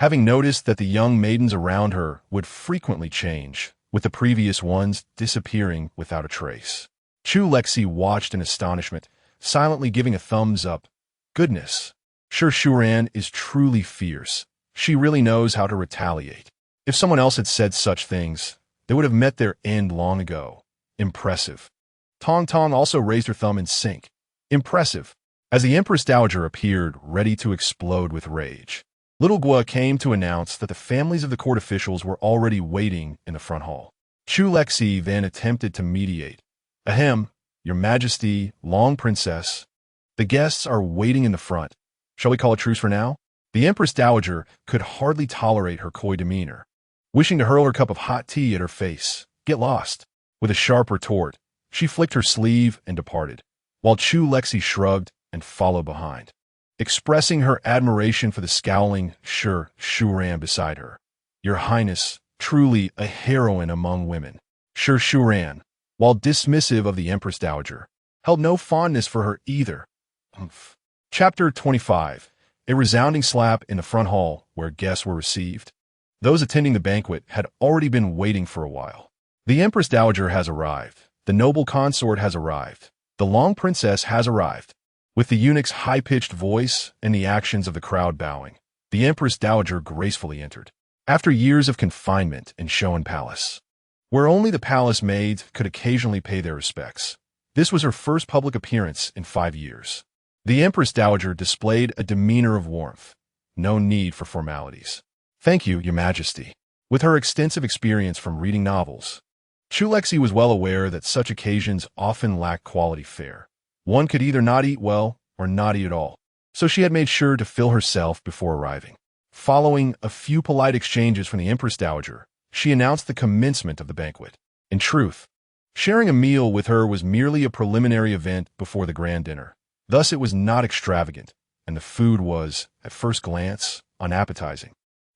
Having noticed that the young maidens around her would frequently change, with the previous ones disappearing without a trace, Chu Lexi watched in astonishment, silently giving a thumbs up. Goodness, Shi Shuran is truly fierce. She really knows how to retaliate. If someone else had said such things, they would have met their end long ago. Impressive. Tong Tong also raised her thumb in sync. Impressive. As the Empress Dowager appeared ready to explode with rage, Little Gua came to announce that the families of the court officials were already waiting in the front hall. Chu Lexi then attempted to mediate. Ahem, Your Majesty, Long Princess. The guests are waiting in the front. Shall we call a truce for now? The Empress Dowager could hardly tolerate her coy demeanor, wishing to hurl her cup of hot tea at her face. Get lost. With a sharp retort, she flicked her sleeve and departed, while Chu Lexi shrugged and followed behind, expressing her admiration for the scowling Shi Shuran beside her. Your Highness, truly a heroine among women. Shi Shuran, while dismissive of the Empress Dowager, held no fondness for her either. Chapter 25. A resounding slap in the front hall where guests were received. Those attending the banquet had already been waiting for a while. The Empress Dowager has arrived. The noble consort has arrived. The Long Princess has arrived. With the eunuch's high-pitched voice and the actions of the crowd bowing, the Empress Dowager gracefully entered. After years of confinement in Shoan Palace, where only the palace maids could occasionally pay their respects, this was her first public appearance in 5 years. The Empress Dowager displayed a demeanor of warmth. No need for formalities. Thank you, Your Majesty. With her extensive experience from reading novels, Chu Lexi was well aware that such occasions often lack quality fare. One could either not eat well or not eat at all, so she had made sure to fill herself before arriving. Following a few polite exchanges from the Empress Dowager, she announced the commencement of the banquet. In truth, sharing a meal with her was merely a preliminary event before the grand dinner. Thus it was not extravagant, and the food was, at first glance, unappetizing.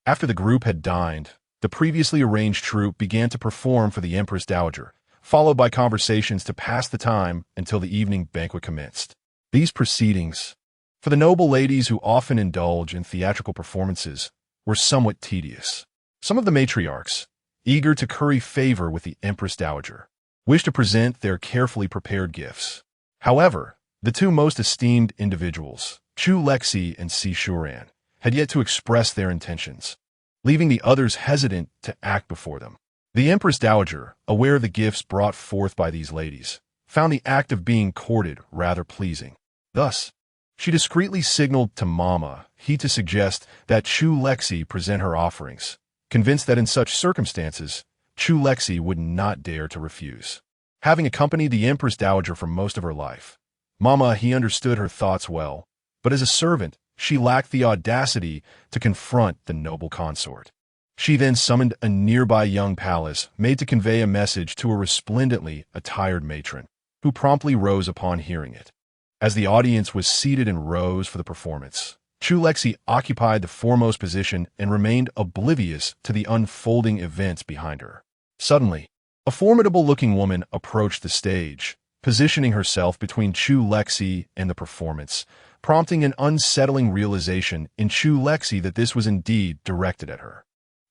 After the group had dined, the previously arranged troupe began to perform for the Empress Dowager, followed by conversations to pass the time until the evening banquet commenced. These proceedings, for the noble ladies who often indulge in theatrical performances, were somewhat tedious. Some of the matriarchs, eager to curry favor with the Empress Dowager, wished to present their carefully prepared gifts. However, the two most esteemed individuals, Chu Lexi and Si Shuran, had yet to express their intentions, leaving the others hesitant to act before them. The Empress Dowager, aware of the gifts brought forth by these ladies, found the act of being courted rather pleasing. Thus, she discreetly signaled to Mama He to suggest that Chu Lexi present her offerings, convinced that in such circumstances, Chu Lexi would not dare to refuse. Having accompanied the Empress Dowager for most of her life, Mama He understood her thoughts well, but as a servant, she lacked the audacity to confront the noble consort. She then summoned a nearby young palace made to convey a message to a resplendently attired matron, who promptly rose upon hearing it. As the audience was seated in rows for the performance, Chu Lexi occupied the foremost position and remained oblivious to the unfolding events behind her. Suddenly, a formidable-looking woman approached the stage, positioning herself between Chu Lexi and the performance, prompting an unsettling realization in Chu Lexi that this was indeed directed at her.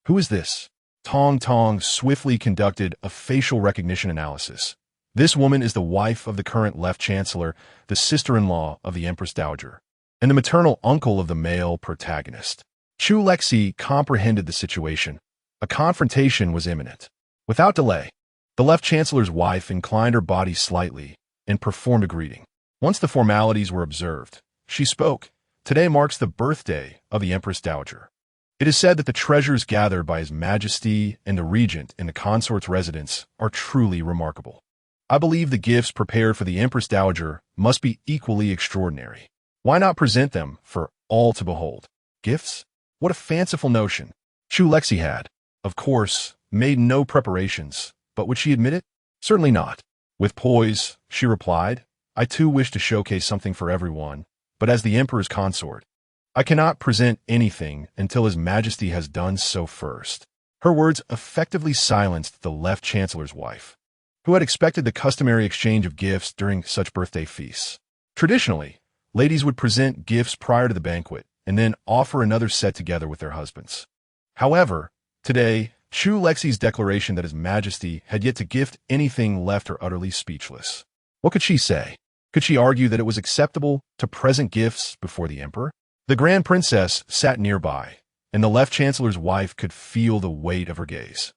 Who is this? Tong Tong swiftly conducted a facial recognition analysis. This woman is the wife of the current left chancellor, the sister-in-law of the Empress Dowager, and the maternal uncle of the male protagonist. Chu Lexi comprehended the situation. A confrontation was imminent. Without delay, the left chancellor's wife inclined her body slightly and performed a greeting. Once the formalities were observed, she spoke. Today marks the birthday of the Empress Dowager. It is said that the treasures gathered by His Majesty and the Regent in the consort's residence are truly remarkable. I believe the gifts prepared for the Empress Dowager must be equally extraordinary. Why not present them for all to behold? Gifts? What a fanciful notion. Chu Lexi had, of course, made no preparations, but would she admit it? Certainly not. With poise, she replied, I too wish to showcase something for everyone, but as the Emperor's consort, I cannot present anything until His Majesty has done so first. Her words effectively silenced the left chancellor's wife, who had expected the customary exchange of gifts during such birthday feasts. Traditionally, ladies would present gifts prior to the banquet and then offer another set together with their husbands. However, today, Chu Lexi's declaration that His Majesty had yet to gift anything left her utterly speechless. What could she say? Could she argue that it was acceptable to present gifts before the Emperor? The Grand Princess sat nearby, and the left chancellor's wife could feel the weight of her gaze.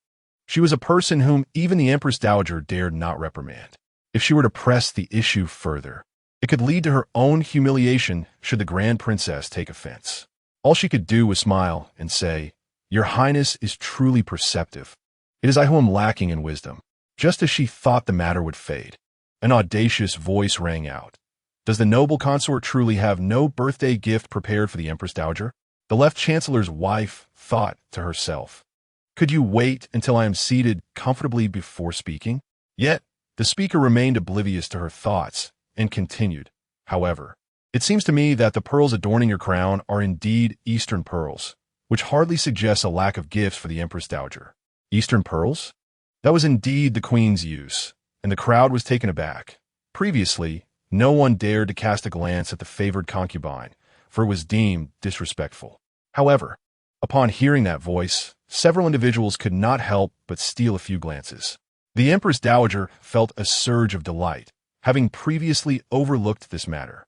She was a person whom even the Empress Dowager dared not reprimand. If she were to press the issue further, it could lead to her own humiliation should the Grand Princess take offense. All she could do was smile and say, Your Highness is truly perceptive. It is I who am lacking in wisdom. Just as she thought the matter would fade, an audacious voice rang out. Does the noble consort truly have no birthday gift prepared for the Empress Dowager? The left chancellor's wife thought to herself, Could you wait until I am seated comfortably before speaking? Yet, the speaker remained oblivious to her thoughts and continued, However, it seems to me that the pearls adorning your crown are indeed Eastern pearls, which hardly suggests a lack of gifts for the Empress Dowager. Eastern pearls? That was indeed the Queen's use, and the crowd was taken aback. Previously, no one dared to cast a glance at the favored concubine, for it was deemed disrespectful. However, upon hearing that voice, several individuals could not help but steal a few glances. The Empress Dowager felt a surge of delight, having previously overlooked this matter.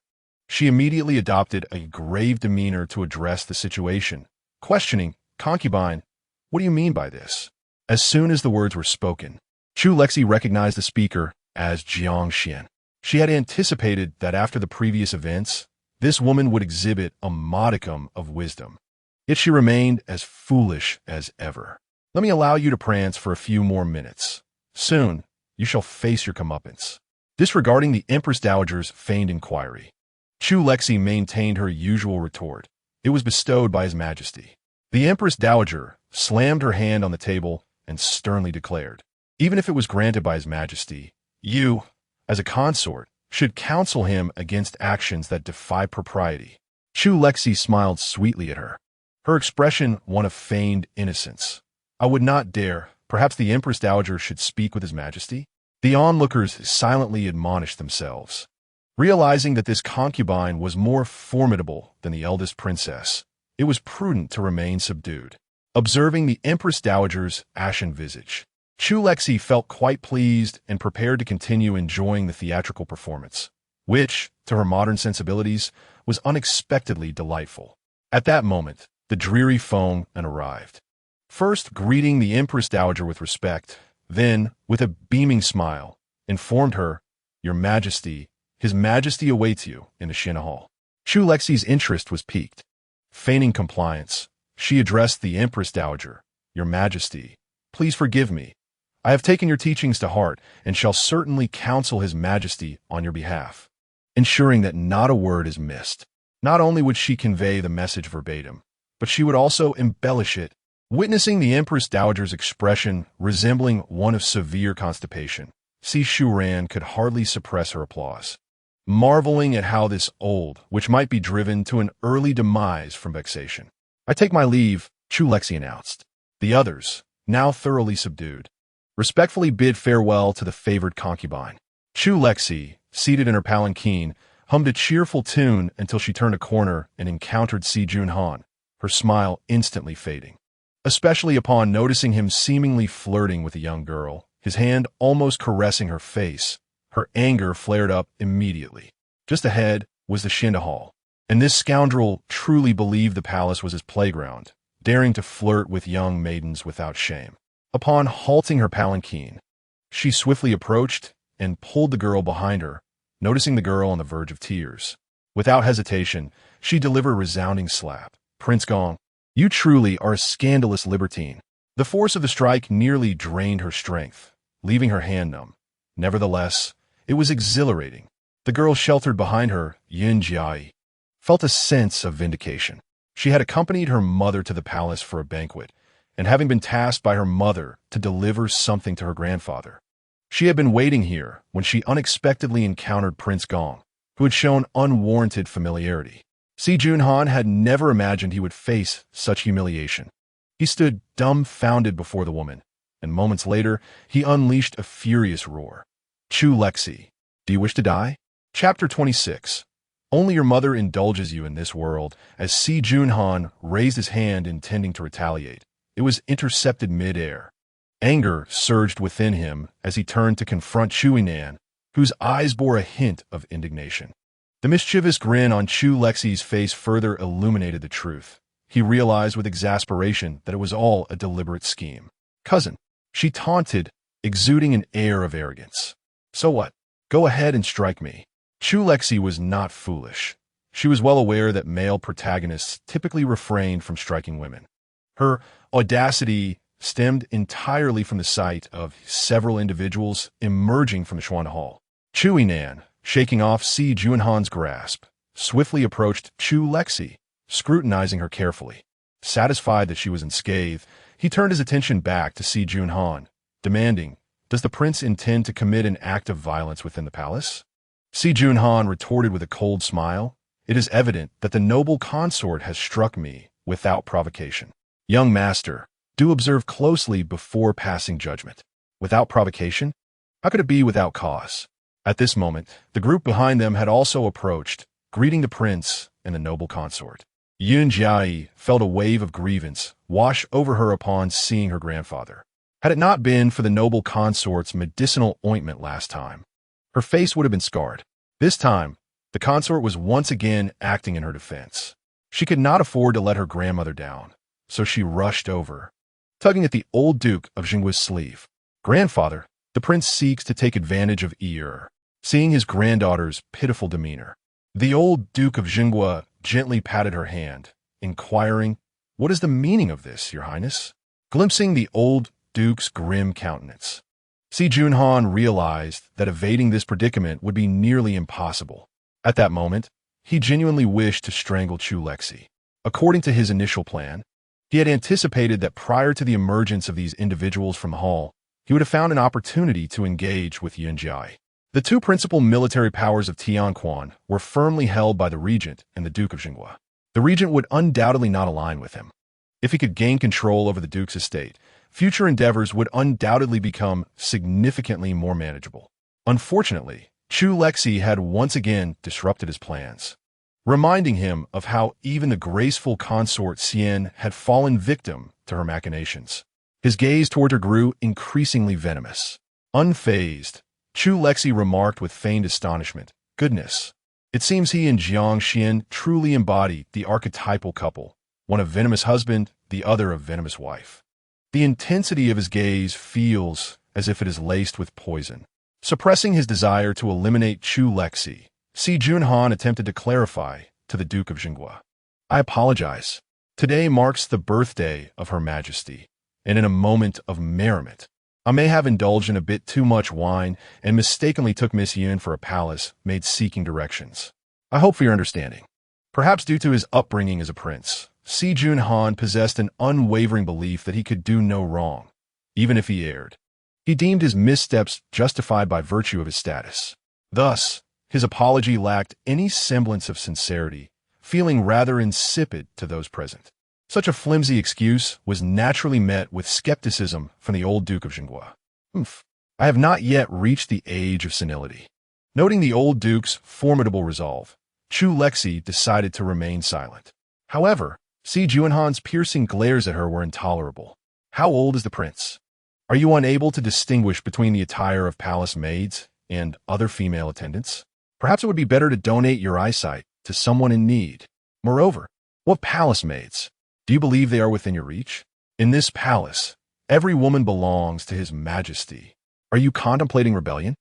She immediately adopted a grave demeanor to address the situation, questioning, Concubine, what do you mean by this? As soon as the words were spoken, Chu Lexi recognized the speaker as Jiang Xian. She had anticipated that after the previous events, this woman would exhibit a modicum of wisdom. Yet she remained as foolish as ever. Let me allow you to prance for a few more minutes. Soon, you shall face your comeuppance. Disregarding the Empress Dowager's feigned inquiry, Chu Lexi maintained her usual retort. It was bestowed by His Majesty. The Empress Dowager slammed her hand on the table and sternly declared, Even if it was granted by His Majesty, you, as a consort, should counsel him against actions that defy propriety. Chu Lexi smiled sweetly at her, her expression one of feigned innocence. I would not dare. Perhaps the Empress Dowager should speak with His Majesty? The onlookers silently admonished themselves, realizing that this concubine was more formidable than the eldest princess. It was prudent to remain subdued. Observing the Empress Dowager's ashen visage, Chu Lexi felt quite pleased and prepared to continue enjoying the theatrical performance, which, to her modern sensibilities, was unexpectedly delightful. At that moment, the dreary phone arrived. First greeting the Empress Dowager with respect, then, with a beaming smile, informed her, "Your Majesty, His Majesty awaits you in the Shin Hall." Chu Lexi's interest was piqued. Feigning compliance, she addressed the Empress Dowager, "Your Majesty, please forgive me. I have taken your teachings to heart and shall certainly counsel His Majesty on your behalf," ensuring that not a word is missed. Not only would she convey the message verbatim, but she would also embellish it. Witnessing the Empress Dowager's expression resembling one of severe constipation, Si Shuran could hardly suppress her applause, marveling at how this old, which might be driven to an early demise from vexation. "I take my leave," Chu Lexi announced. The others, now thoroughly subdued, respectfully bid farewell to the favored concubine. Chu Lexi, seated in her palanquin, hummed a cheerful tune until she turned a corner and encountered Si Junhan, her smile instantly fading. Especially upon noticing him seemingly flirting with a young girl, his hand almost caressing her face, her anger flared up immediately. Just ahead was the Shinda Hall, and this scoundrel truly believed the palace was his playground, daring to flirt with young maidens without shame. Upon halting her palanquin, she swiftly approached and pulled the girl behind her, noticing the girl on the verge of tears. Without hesitation, she delivered a resounding slap. "Prince Gong, you truly are a scandalous libertine." The force of the strike nearly drained her strength, leaving her hand numb. Nevertheless, it was exhilarating. The girl sheltered behind her, Yin Jiai, felt a sense of vindication. She had accompanied her mother to the palace for a banquet, and having been tasked by her mother to deliver something to her grandfather, she had been waiting here when she unexpectedly encountered Prince Gong, who had shown unwarranted familiarity. Si Junhan had never imagined he would face such humiliation. He stood dumbfounded before the woman, and moments later, he unleashed a furious roar. "Chu Lexi, do you wish to die?" Chapter 26. Only your mother indulges you in this world. As Si Junhan raised his hand intending to retaliate, it was intercepted mid-air. Anger surged within him as he turned to confront Chuinan, whose eyes bore a hint of indignation. The mischievous grin on Chu Lexi's face further illuminated the truth. He realized with exasperation that it was all a deliberate scheme. "Cousin," she taunted, exuding an air of arrogance. "So what? Go ahead and strike me." Chu Lexi was not foolish. She was well aware that male protagonists typically refrained from striking women. Her audacity stemmed entirely from the sight of several individuals emerging from the Xuan Hall. Chuinan, shaking off Si Junhan's grasp, swiftly approached Chu Lexi, scrutinizing her carefully. Satisfied that she was unscathed, he turned his attention back to Si Junhan, demanding, "Does the prince intend to commit an act of violence within the palace?" Si Junhan retorted with a cold smile, "It is evident that the noble consort has struck me without provocation. Young master, do observe closely before passing judgment. Without provocation? How could it be without cause?" At this moment, the group behind them had also approached, greeting the prince and the noble consort. Yun Jiai felt a wave of grievance wash over her upon seeing her grandfather. Had it not been for the noble consort's medicinal ointment last time, her face would have been scarred. This time, the consort was once again acting in her defense. She could not afford to let her grandmother down, so she rushed over, tugging at the old Duke of Jinggua's sleeve. "Grandfather," the prince seeks to take advantage of Eeyur, seeing his granddaughter's pitiful demeanor. The old Duke of Jinghua gently patted her hand, inquiring, "What is the meaning of this, your highness?" Glimpsing the old Duke's grim countenance, Si Junhan realized that evading this predicament would be nearly impossible. At that moment, he genuinely wished to strangle Chu Lexi. According to his initial plan, he had anticipated that prior to the emergence of these individuals from the hall, he would have found an opportunity to engage with Yunjai. The two principal military powers of Tianquan were firmly held by the regent and the Duke of Jingua. The regent would undoubtedly not align with him. If he could gain control over the duke's estate, future endeavors would undoubtedly become significantly more manageable. Unfortunately, Chu Lexi had once again disrupted his plans, reminding him of how even the graceful consort Xian had fallen victim to her machinations. His gaze toward her grew increasingly venomous. Unfazed, Chu Lexi remarked with feigned astonishment, "Goodness, it seems he and Jiang Xian truly embody the archetypal couple, one a venomous husband, the other a venomous wife." The intensity of his gaze feels as if it is laced with poison. Suppressing his desire to eliminate Chu Lexi, Si Junhan attempted to clarify to the Duke of Jingua. "I apologize. Today marks the birthday of Her Majesty, and in a moment of merriment, I may have indulged in a bit too much wine and mistakenly took Miss Yun for a palace maid seeking directions. I hope for your understanding." Perhaps due to his upbringing as a prince, Si Junhan possessed an unwavering belief that he could do no wrong, even if he erred. He deemed his missteps justified by virtue of his status. Thus, his apology lacked any semblance of sincerity, feeling rather insipid to those present. Such a flimsy excuse was naturally met with skepticism from the old Duke of Jingua. I have not yet reached the age of senility." Noting the old Duke's formidable resolve, Chu Lexi decided to remain silent. However, Si Junhan's piercing glares at her were intolerable. "How old is the prince? Are you unable to distinguish between the attire of palace maids and other female attendants? Perhaps it would be better to donate your eyesight to someone in need. Moreover, what palace maids? Do you believe they are within your reach? In this palace, every woman belongs to His Majesty. Are you contemplating rebellion?"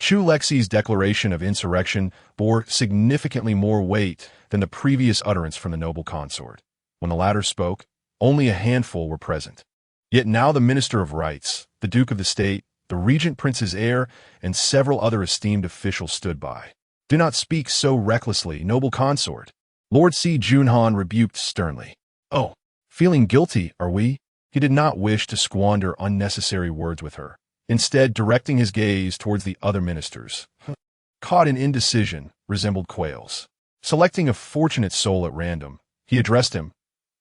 Chu Lexi's declaration of insurrection bore significantly more weight than the previous utterance from the noble consort. When the latter spoke, only a handful were present. Yet now the Minister of Rights, the Duke of the State, the Regent Prince's heir, and several other esteemed officials stood by. "Do not speak so recklessly, noble consort," Lord Si Junhan rebuked sternly. "Oh, feeling guilty, are we?" He did not wish to squander unnecessary words with her, instead directing his gaze towards the other ministers. Caught in indecision, resembled quails. Selecting a fortunate soul at random, he addressed him.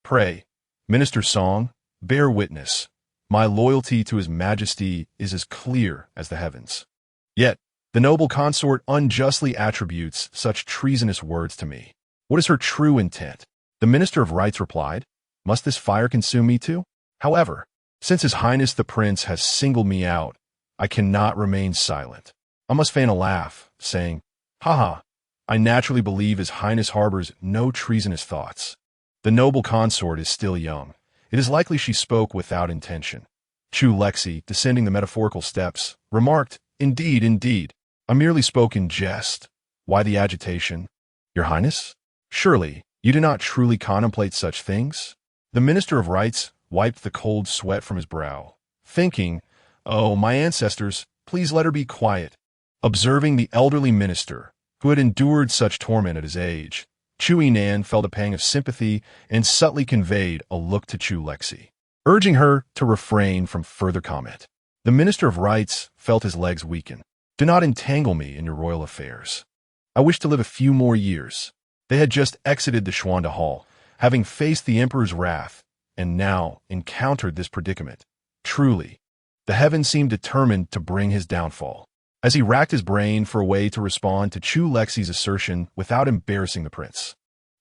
"Pray, Minister Song, bear witness. My loyalty to His Majesty is as clear as the heavens. Yet, the noble consort unjustly attributes such treasonous words to me. What is her true intent?" The Minister of Rights replied, "Must this fire consume me too? However, since His Highness the Prince has singled me out, I cannot remain silent. I must feign a laugh, saying, 'Haha, I naturally believe His Highness harbors no treasonous thoughts.' The noble consort is still young. It is likely she spoke without intention." Chu Lexi, descending the metaphorical steps, remarked, "Indeed, indeed. I merely spoke in jest. Why the agitation? Your Highness? Surely, you do not truly contemplate such things?" The Minister of Rights wiped the cold sweat from his brow, thinking, "Oh, my ancestors, please let her be quiet." Observing the elderly minister, who had endured such torment at his age, Chu Yinan felt a pang of sympathy and subtly conveyed a look to Chu Lexi, urging her to refrain from further comment. The Minister of Rights felt his legs weaken. "Do not entangle me in your royal affairs. I wish to live a few more years." They had just exited the Xuanda Hall, having faced the Emperor's wrath, and now encountered this predicament. Truly, the heavens seemed determined to bring his downfall. As he racked his brain for a way to respond to Chu Lexi's assertion without embarrassing the prince,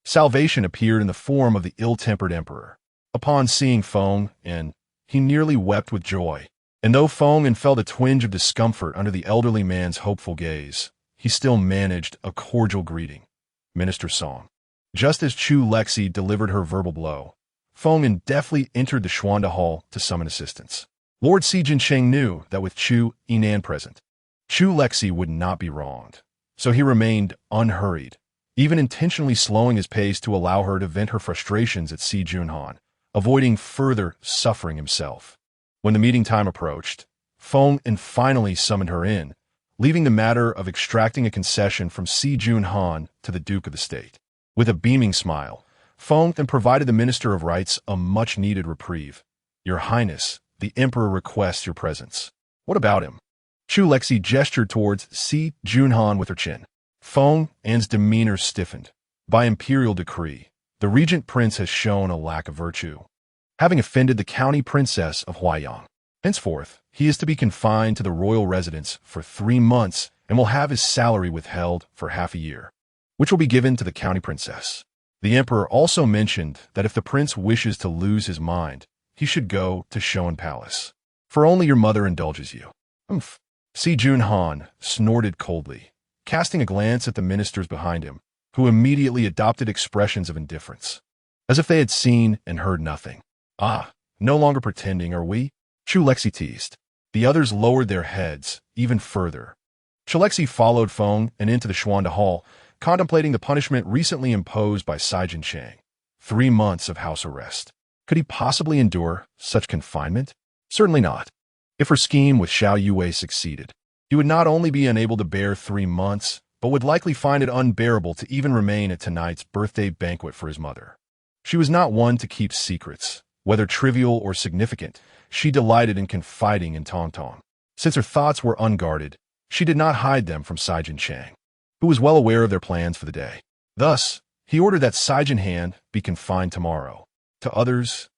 salvation appeared in the form of the ill-tempered emperor. Upon seeing Feng En, he nearly wept with joy. And though Feng En felt a twinge of discomfort under the elderly man's hopeful gaze, he still managed a cordial greeting. "Minister Song." Just as Chu Lexi delivered her verbal blow, Feng En deftly entered the Xuanda Hall to summon assistance. Lord Si Jincheng knew that with Chu Yinan present, Chu Lexi would not be wronged, so he remained unhurried, even intentionally slowing his pace to allow her to vent her frustrations at Si Junhan, avoiding further suffering himself. When the meeting time approached, Feng En finally summoned her in, leaving the matter of extracting a concession from Si Junhan to the Duke of the State. With a beaming smile, Feng En provided the Minister of Rights a much-needed reprieve. "Your Highness, the Emperor requests your presence." "What about him?" Chu Lexi gestured towards Si Junhan with her chin. Feng An's demeanor stiffened. By imperial decree, the regent prince has shown a lack of virtue, having offended the county princess of Huaiyang. Henceforth, he is to be confined to the royal residence for 3 months and will have his salary withheld for half a year, which will be given to the county princess. The emperor also mentioned that if the prince wishes to lose his mind, he should go to Shoan Palace, for only your mother indulges you. Humph. Si Junhan snorted coldly, casting a glance at the ministers behind him, who immediately adopted expressions of indifference, as if they had seen and heard nothing. Ah, no longer pretending, are we? Chu Lexi teased. The others lowered their heads even further. Chu Lexi followed Feng and into the Xuanda Hall, contemplating the punishment recently imposed by Saijin Chang. 3 months of house arrest. Could he possibly endure such confinement? Certainly not. If her scheme with Xiao Yue succeeded, he would not only be unable to bear 3 months, but would likely find it unbearable to even remain at tonight's birthday banquet for his mother. She was not one to keep secrets, whether trivial or significant. She delighted in confiding in Tong Tong. Since her thoughts were unguarded, she did not hide them from Saijin Chang, who was well aware of their plans for the day. Thus, he ordered that Saijin Han be confined tomorrow. To others,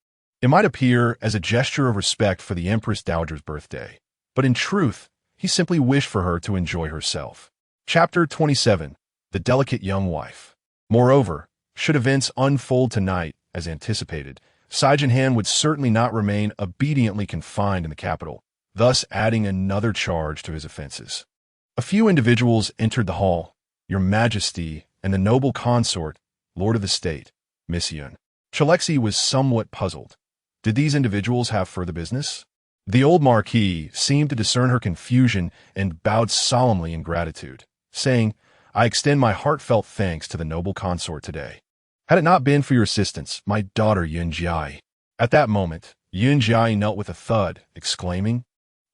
it might appear as a gesture of respect for the Empress Dowager's birthday, but in truth, he simply wished for her to enjoy herself. Chapter 27. The Delicate Young Wife. Moreover, should events unfold tonight, as anticipated, Saijin Han would certainly not remain obediently confined in the capital, thus adding another charge to his offenses. A few individuals entered the hall, Your Majesty and the noble consort, Lord of the State, Miss Yun. Chu Lexi was somewhat puzzled. Did these individuals have further business? The old marquis seemed to discern her confusion and bowed solemnly in gratitude, saying, I extend my heartfelt thanks to the noble consort today. Had it not been for your assistance, my daughter Yun Jiai. At that moment, Yun Jiai knelt with a thud, exclaiming,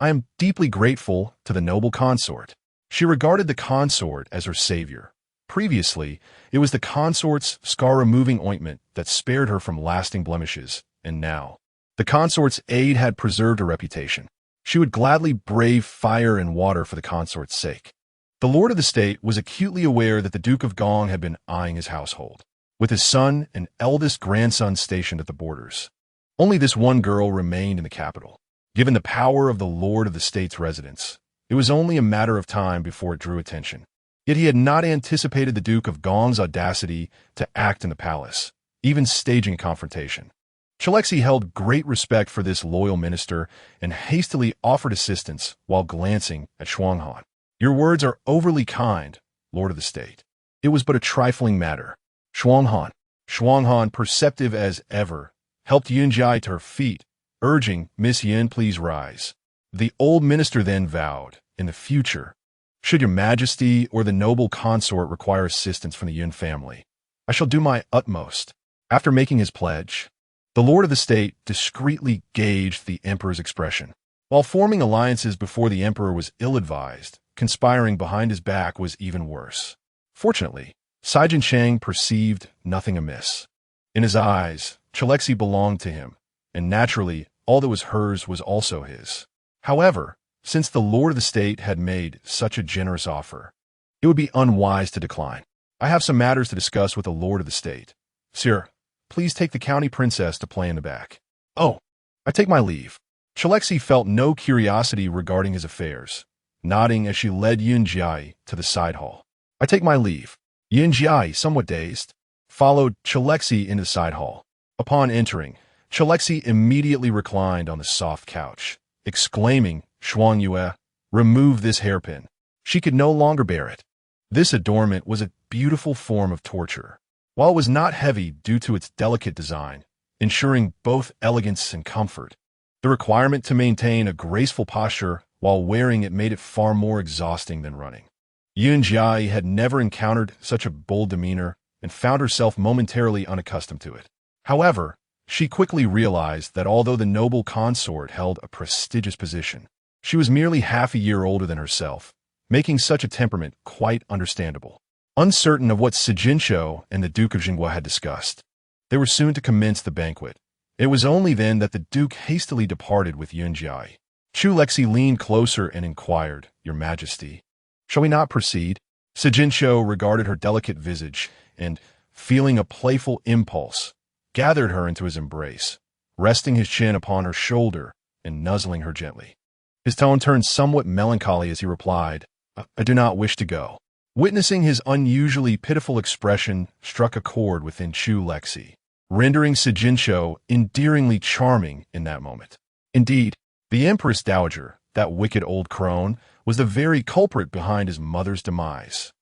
I am deeply grateful to the noble consort. She regarded the consort as her savior. Previously, it was the consort's scar-removing ointment that spared her from lasting blemishes, and now, the consort's aid had preserved her reputation. She would gladly brave fire and water for the consort's sake. The Lord of the State was acutely aware that the Duke of Gong had been eyeing his household, with his son and eldest grandson stationed at the borders. Only this one girl remained in the capital. Given the power of the Lord of the State's residence, it was only a matter of time before it drew attention. Yet he had not anticipated the Duke of Gong's audacity to act in the palace, even staging a confrontation. Chu Lexi held great respect for this loyal minister and hastily offered assistance while glancing at Shuanghan. Your words are overly kind, Lord of the State. It was but a trifling matter. Shuanghan, perceptive as ever, helped Yunjai to her feet, urging, Miss Yin, please rise. The old minister then vowed, in the future, should your majesty or the noble consort require assistance from the Yun family, I shall do my utmost. After making his pledge, the Lord of the State discreetly gauged the emperor's expression. While forming alliances before the emperor was ill-advised, conspiring behind his back was even worse. Fortunately, Saijin Chang perceived nothing amiss. In his eyes, Chu Lexi belonged to him, and naturally, all that was hers was also his. However, since the Lord of the State had made such a generous offer, it would be unwise to decline. I have some matters to discuss with the Lord of the State. Sir, please take the county princess to play in the back. Oh, I take my leave. Chu Lexi felt no curiosity regarding his affairs, nodding as she led Yun Jiai to the side hall. I take my leave. Yun Jiai, somewhat dazed, followed Chu Lexi into the side hall. Upon entering, Chu Lexi immediately reclined on the soft couch, exclaiming, Shuang Yue, remove this hairpin. She could no longer bear it. This adornment was a beautiful form of torture. While it was not heavy due to its delicate design, ensuring both elegance and comfort, the requirement to maintain a graceful posture while wearing it made it far more exhausting than running. Yun Jiai had never encountered such a bold demeanor and found herself momentarily unaccustomed to it. However, she quickly realized that although the noble consort held a prestigious position, she was merely half a year older than herself, making such a temperament quite understandable. Uncertain of what Sijinshou and the Duke of Jinghua had discussed, they were soon to commence the banquet. It was only then that the Duke hastily departed with Yun Jiai. Chu Lexi leaned closer and inquired, "Your Majesty, shall we not proceed?" Sijincho regarded her delicate visage and, feeling a playful impulse, gathered her into his embrace, resting his chin upon her shoulder and nuzzling her gently. His tone turned somewhat melancholy as he replied, "I do not wish to go." Witnessing his unusually pitiful expression struck a chord within Chu Lexi, rendering Sijincho endearingly charming in that moment. Indeed, the Empress Dowager, that wicked old crone, was the very culprit behind his mother's demise.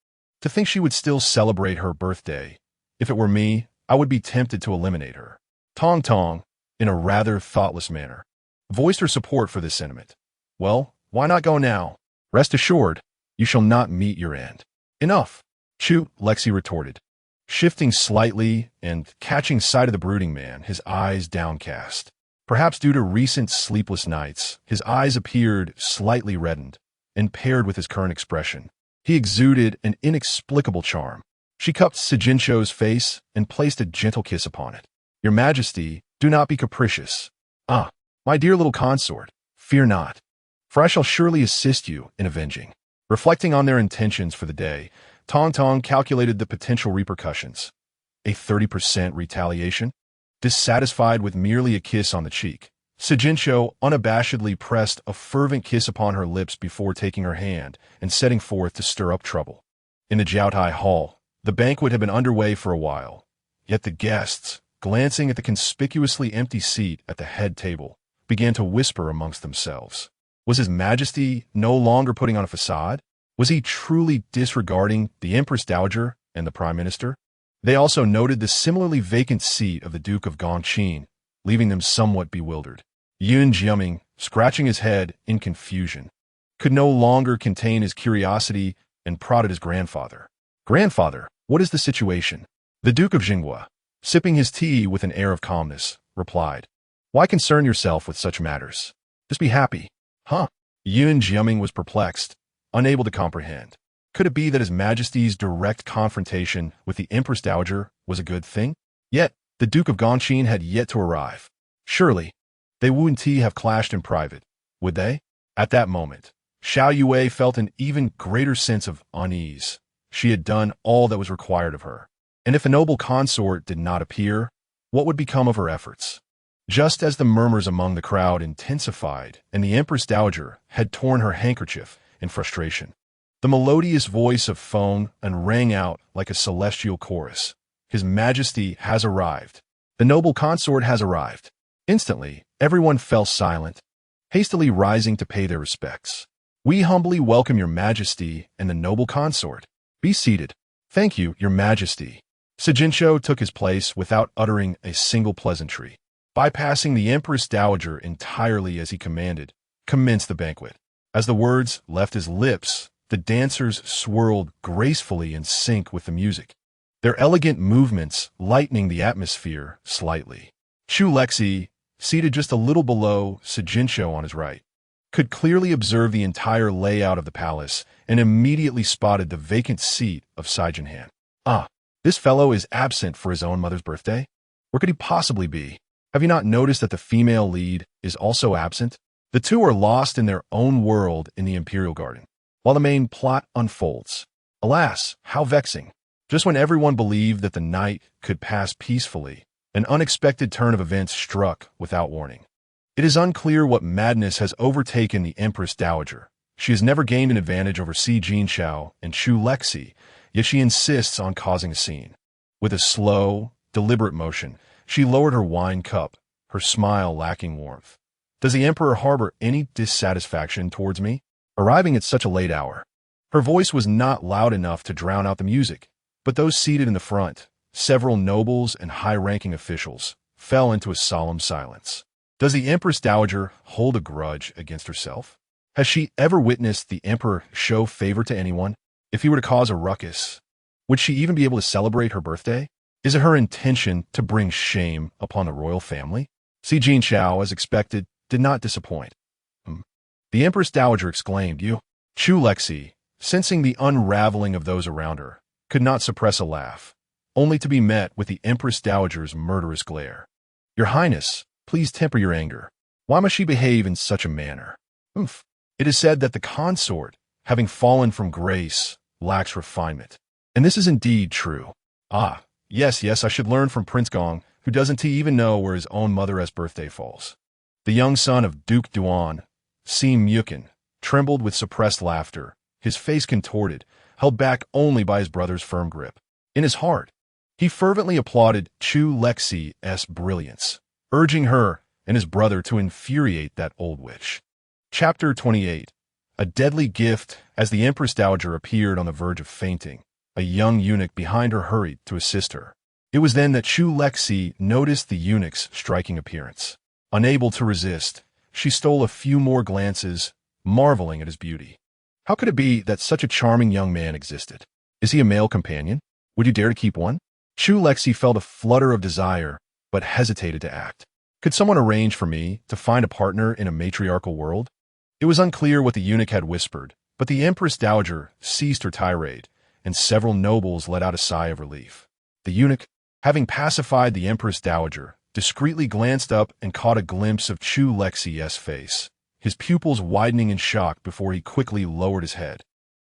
To think she would still celebrate her birthday. If it were me, I would be tempted to eliminate her. Tong Tong, in a rather thoughtless manner, voiced her support for this sentiment. "Well, why not go now? Rest assured, you shall not meet your end." "Enough," Chu Lexi retorted, shifting slightly and catching sight of the brooding man, his eyes downcast. Perhaps due to recent sleepless nights, his eyes appeared slightly reddened, and paired with his current expression, he exuded an inexplicable charm. She cupped Sijincho's face and placed a gentle kiss upon it. "Your Majesty, do not be capricious. Ah, my dear little consort, fear not, for I shall surely assist you in avenging." Reflecting on their intentions for the day, Tong Tong calculated the potential repercussions. A 30% retaliation? Dissatisfied with merely a kiss on the cheek, Sijincho unabashedly pressed a fervent kiss upon her lips before taking her hand and setting forth to stir up trouble. In the Jiaotai Hall, the banquet had been underway for a while, yet the guests, glancing at the conspicuously empty seat at the head table, began to whisper amongst themselves. Was His Majesty no longer putting on a facade? Was he truly disregarding the Empress Dowager and the Prime Minister? They also noted the similarly vacant seat of the Duke of Gongqing, leaving them somewhat bewildered. Yun Jiaming, scratching his head in confusion, could no longer contain his curiosity and prodded his grandfather. "Grandfather, what is the situation?" The Duke of Jinghua, sipping his tea with an air of calmness, replied, "Why concern yourself with such matters? Just be happy." "Huh?" Yun Jiaming was perplexed, unable to comprehend. Could it be that His Majesty's direct confrontation with the Empress Dowager was a good thing? Yet, the Duke of Gongqing had yet to arrive. Surely, they wouldn't have clashed in private, would they? At that moment, Xiao Yue felt an even greater sense of unease. She had done all that was required of her. And if a noble consort did not appear, what would become of her efforts? Just as the murmurs among the crowd intensified and the Empress Dowager had torn her handkerchief in frustration, the melodious voice of Feng rang out like a celestial chorus. "His Majesty has arrived. The noble consort has arrived." Instantly, everyone fell silent, hastily rising to pay their respects. "We humbly welcome Your Majesty and the noble consort. Be seated." "Thank you, Your Majesty." Sijincho took his place without uttering a single pleasantry. Bypassing the Empress Dowager entirely as he commanded, commenced the banquet. As the words left his lips, the dancers swirled gracefully in sync with the music, their elegant movements lightening the atmosphere slightly. Chu Lexi, seated just a little below Sijincho on his right, could clearly observe the entire layout of the palace and immediately spotted the vacant seat of Sijinhan. "Ah, this fellow is absent for his own mother's birthday? Where could he possibly be? Have you not noticed that the female lead is also absent?" The two are lost in their own world in the Imperial Garden, while the main plot unfolds. Alas, how vexing. Just when everyone believed that the night could pass peacefully, an unexpected turn of events struck without warning. It is unclear what madness has overtaken the Empress Dowager. She has never gained an advantage over Si Jinshao and Chu Lexi, yet she insists on causing a scene. With a slow, deliberate motion, she lowered her wine cup, her smile lacking warmth. "Does the Emperor harbor any dissatisfaction towards me? Arriving at such a late hour?" Her voice was not loud enough to drown out the music, but those seated in the front, several nobles and high-ranking officials, fell into a solemn silence. Does the Empress Dowager hold a grudge against herself? Has she ever witnessed the Emperor show favor to anyone? If he were to cause a ruckus, would she even be able to celebrate her birthday? Is it her intention to bring shame upon the royal family? Si Jinshao, as expected, did not disappoint. The Empress Dowager exclaimed, "You?" Chu Lexi, sensing the unraveling of those around her, could not suppress a laugh, only to be met with the Empress Dowager's murderous glare. "Your Highness, please temper your anger. Why must she behave in such a manner?" Oomph. It is said that the consort, having fallen from grace, lacks refinement. And this is indeed true. Ah, yes, I should learn from Prince Gong, who doesn't he even know where his own mother's birthday falls. The young son of Duke Duan, Si Myukin, trembled with suppressed laughter, his face contorted, held back only by his brother's firm grip. In his heart, he fervently applauded Chu Lexi's brilliance, urging her and his brother to infuriate that old witch. Chapter 28. A deadly gift. As the Empress Dowager appeared on the verge of fainting, a young eunuch behind her hurried to assist her. It was then that Chu Lexi noticed the eunuch's striking appearance. Unable to resist, she stole a few more glances, marveling at his beauty. How could it be that such a charming young man existed? Is he a male companion? Would you dare to keep one? Chu Lexi felt a flutter of desire, but hesitated to act. Could someone arrange for me to find a partner in a matriarchal world? It was unclear what the eunuch had whispered, but the Empress Dowager ceased her tirade, and several nobles let out a sigh of relief. The eunuch, having pacified the Empress Dowager, discreetly glanced up and caught a glimpse of Chu Lexi's face, his pupils widening in shock before he quickly lowered his head,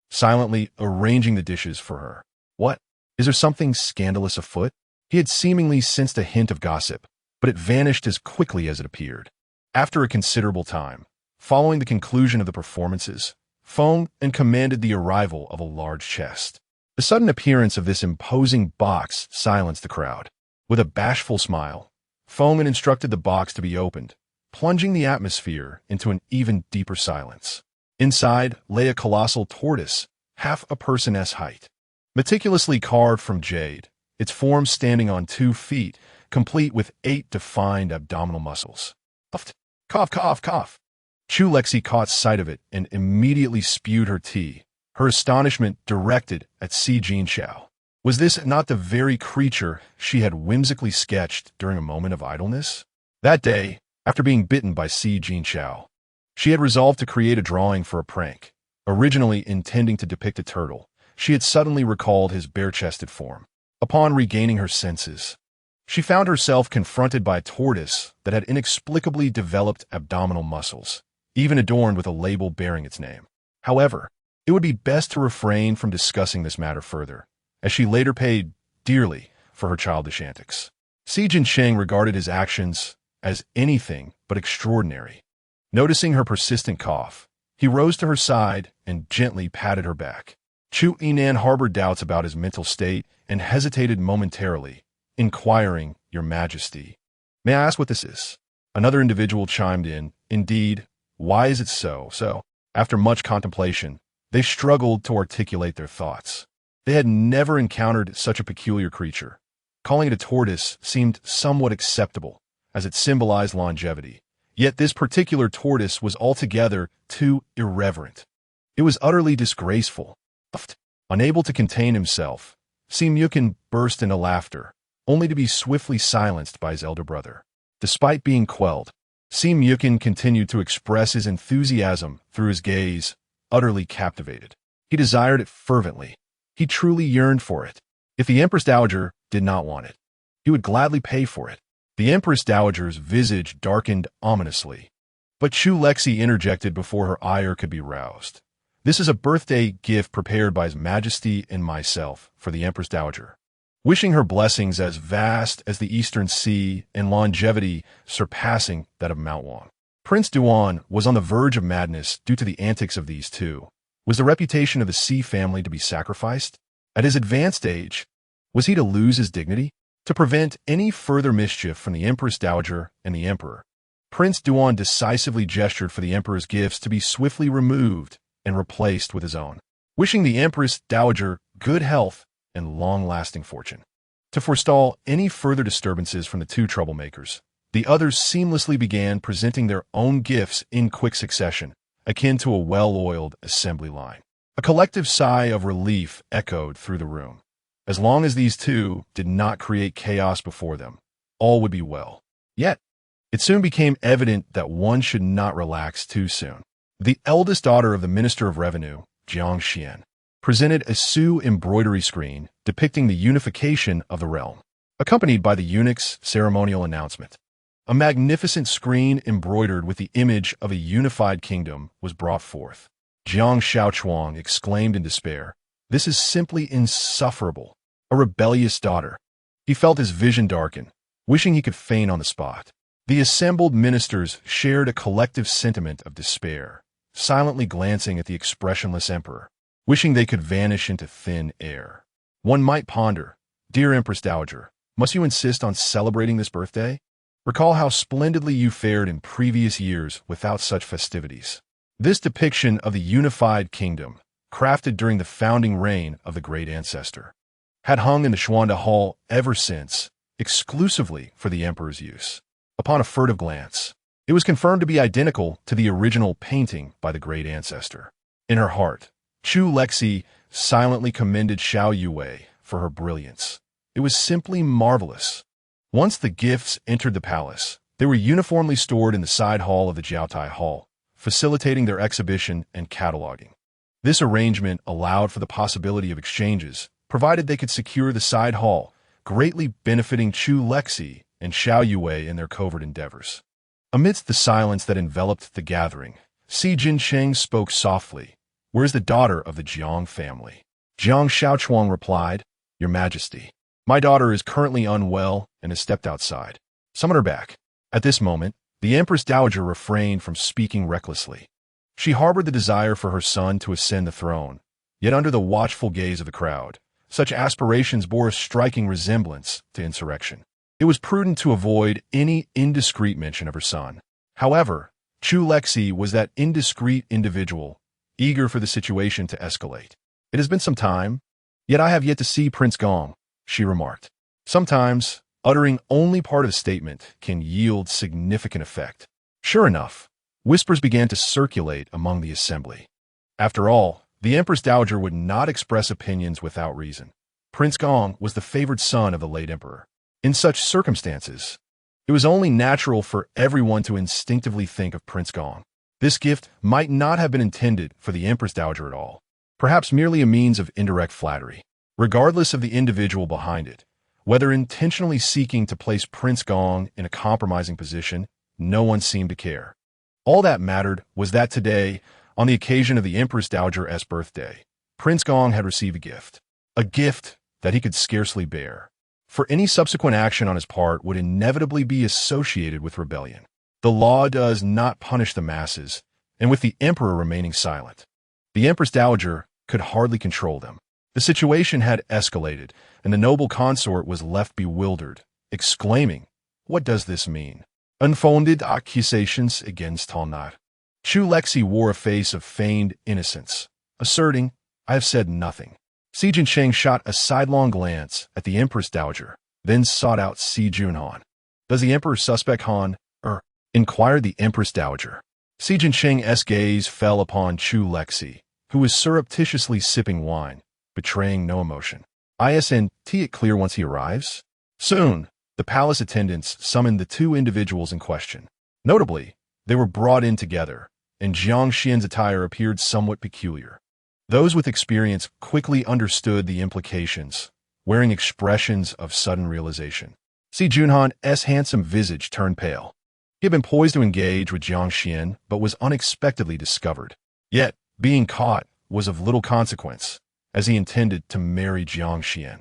silently arranging the dishes for her. What? Is there something scandalous afoot? He had seemingly sensed a hint of gossip, but it vanished as quickly as it appeared. After a considerable time, following the conclusion of the performances, Feng and commanded the arrival of a large chest. The sudden appearance of this imposing box silenced the crowd. With a bashful smile, Feng instructed the box to be opened, plunging the atmosphere into an even deeper silence. Inside lay a colossal tortoise, half a person's height, meticulously carved from jade, its form standing on 2 feet, complete with 8 defined abdominal muscles. Cough. Chu Lexi caught sight of it and immediately spewed her tea, her astonishment directed at Si Jinxiao. Was this not the very creature she had whimsically sketched during a moment of idleness? That day, after being bitten by Si Jinxiao, she had resolved to create a drawing for a prank. Originally intending to depict a turtle, she had suddenly recalled his bare-chested form. Upon regaining her senses, she found herself confronted by a tortoise that had inexplicably developed abdominal muscles, even adorned with a label bearing its name. However, it would be best to refrain from discussing this matter further, as she later paid dearly for her childish antics. Si Jinsheng regarded his actions as anything but extraordinary. Noticing her persistent cough, he rose to her side and gently patted her back. Chu Yinan harbored doubts about his mental state and hesitated momentarily, inquiring, "Your Majesty, may I ask what this is?" Another individual chimed in, "Indeed, why is it so?" After much contemplation, they struggled to articulate their thoughts. They had never encountered such a peculiar creature. Calling it a tortoise seemed somewhat acceptable, as it symbolized longevity. Yet this particular tortoise was altogether too irreverent. It was utterly disgraceful. Unable to contain himself, Si Myukin burst into laughter, only to be swiftly silenced by his elder brother. Despite being quelled, Si Myukin continued to express his enthusiasm through his gaze, utterly captivated. He desired it fervently. He truly yearned for it. If the Empress Dowager did not want it, he would gladly pay for it. The Empress Dowager's visage darkened ominously, but Chu Lexi interjected before her ire could be roused. "This is a birthday gift prepared by His Majesty and myself for the Empress Dowager, wishing her blessings as vast as the Eastern Sea and longevity surpassing that of Mount Wang." Prince Duan was on the verge of madness due to the antics of these two. Was the reputation of the Si family to be sacrificed? At his advanced age, was he to lose his dignity? To prevent any further mischief from the Empress Dowager and the Emperor, Prince Duan decisively gestured for the Emperor's gifts to be swiftly removed and replaced with his own, wishing the Empress Dowager good health and long-lasting fortune. To forestall any further disturbances from the two troublemakers, the others seamlessly began presenting their own gifts in quick succession, akin to a well-oiled assembly line. A collective sigh of relief echoed through the room. As long as these two did not create chaos before them, all would be well. Yet, it soon became evident that one should not relax too soon. The eldest daughter of the Minister of Revenue, Jiang Xian, presented a Su embroidery screen depicting the unification of the realm, accompanied by the eunuch's ceremonial announcement. A magnificent screen embroidered with the image of a unified kingdom was brought forth. Jiang Shaochuang exclaimed in despair, "This is simply insufferable. A rebellious daughter." He felt his vision darken, wishing he could faint on the spot. The assembled ministers shared a collective sentiment of despair, silently glancing at the expressionless emperor, wishing they could vanish into thin air. One might ponder, "Dear Empress Dowager, must you insist on celebrating this birthday? Recall how splendidly you fared in previous years without such festivities." This depiction of the unified kingdom, crafted during the founding reign of the great ancestor, had hung in the Xuanda Hall ever since, exclusively for the emperor's use. Upon a furtive glance, it was confirmed to be identical to the original painting by the great ancestor. In her heart, Chu Lexi silently commended Xiao Yue for her brilliance. It was simply marvelous. Once the gifts entered the palace, they were uniformly stored in the side hall of the Jiaotai Hall, facilitating their exhibition and cataloging. This arrangement allowed for the possibility of exchanges, provided they could secure the side hall, greatly benefiting Chu Lexi and Xiao Yue in their covert endeavors. Amidst the silence that enveloped the gathering, Si Jinsheng spoke softly. "Where is the daughter of the Jiang family?" Jiang Shaochuang replied, "Your Majesty, my daughter is currently unwell and has stepped outside. Summon her back." At this moment, the Empress Dowager refrained from speaking recklessly. She harbored the desire for her son to ascend the throne, yet under the watchful gaze of the crowd, such aspirations bore a striking resemblance to insurrection. It was prudent to avoid any indiscreet mention of her son. However, Chu Lexi was that indiscreet individual, eager for the situation to escalate. "It has been some time, yet I have yet to see Prince Gong," she remarked. Sometimes, uttering only part of a statement can yield significant effect. Sure enough, whispers began to circulate among the assembly. After all, the Empress Dowager would not express opinions without reason. Prince Gong was the favored son of the late emperor. In such circumstances, it was only natural for everyone to instinctively think of Prince Gong. This gift might not have been intended for the Empress Dowager at all, perhaps merely a means of indirect flattery. Regardless of the individual behind it, whether intentionally seeking to place Prince Gong in a compromising position, no one seemed to care. All that mattered was that today, on the occasion of the Empress Dowager's birthday, Prince Gong had received a gift that he could scarcely bear. For any subsequent action on his part would inevitably be associated with rebellion. The law does not punish the masses, and with the emperor remaining silent, the Empress Dowager could hardly control them. The situation had escalated, and the noble consort was left bewildered, exclaiming, "What does this mean? Unfounded accusations against Talnar." Chu Lexi wore a face of feigned innocence, asserting, "I have said nothing." Si Jinsheng shot a sidelong glance at the Empress Dowager, then sought out Si Junhan. "Does the emperor suspect Han, inquired the Empress Dowager. Si Jinsheng's gaze fell upon Chu Lexi, who was surreptitiously sipping wine, betraying no emotion. "Isn't it clear once he arrives?" Soon, the palace attendants summoned the two individuals in question. Notably, they were brought in together, and Jiang Xian's attire appeared somewhat peculiar. Those with experience quickly understood the implications, wearing expressions of sudden realization. Si Junhan's handsome visage turned pale. He had been poised to engage with Jiang Xian, but was unexpectedly discovered. Yet, being caught was of little consequence, as he intended to marry Jiang Xian.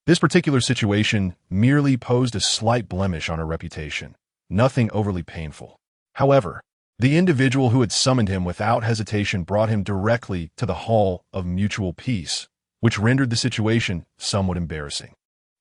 This particular situation merely posed a slight blemish on her reputation, nothing overly painful. However, the individual who had summoned him without hesitation brought him directly to the Hall of Mutual Peace, which rendered the situation somewhat embarrassing.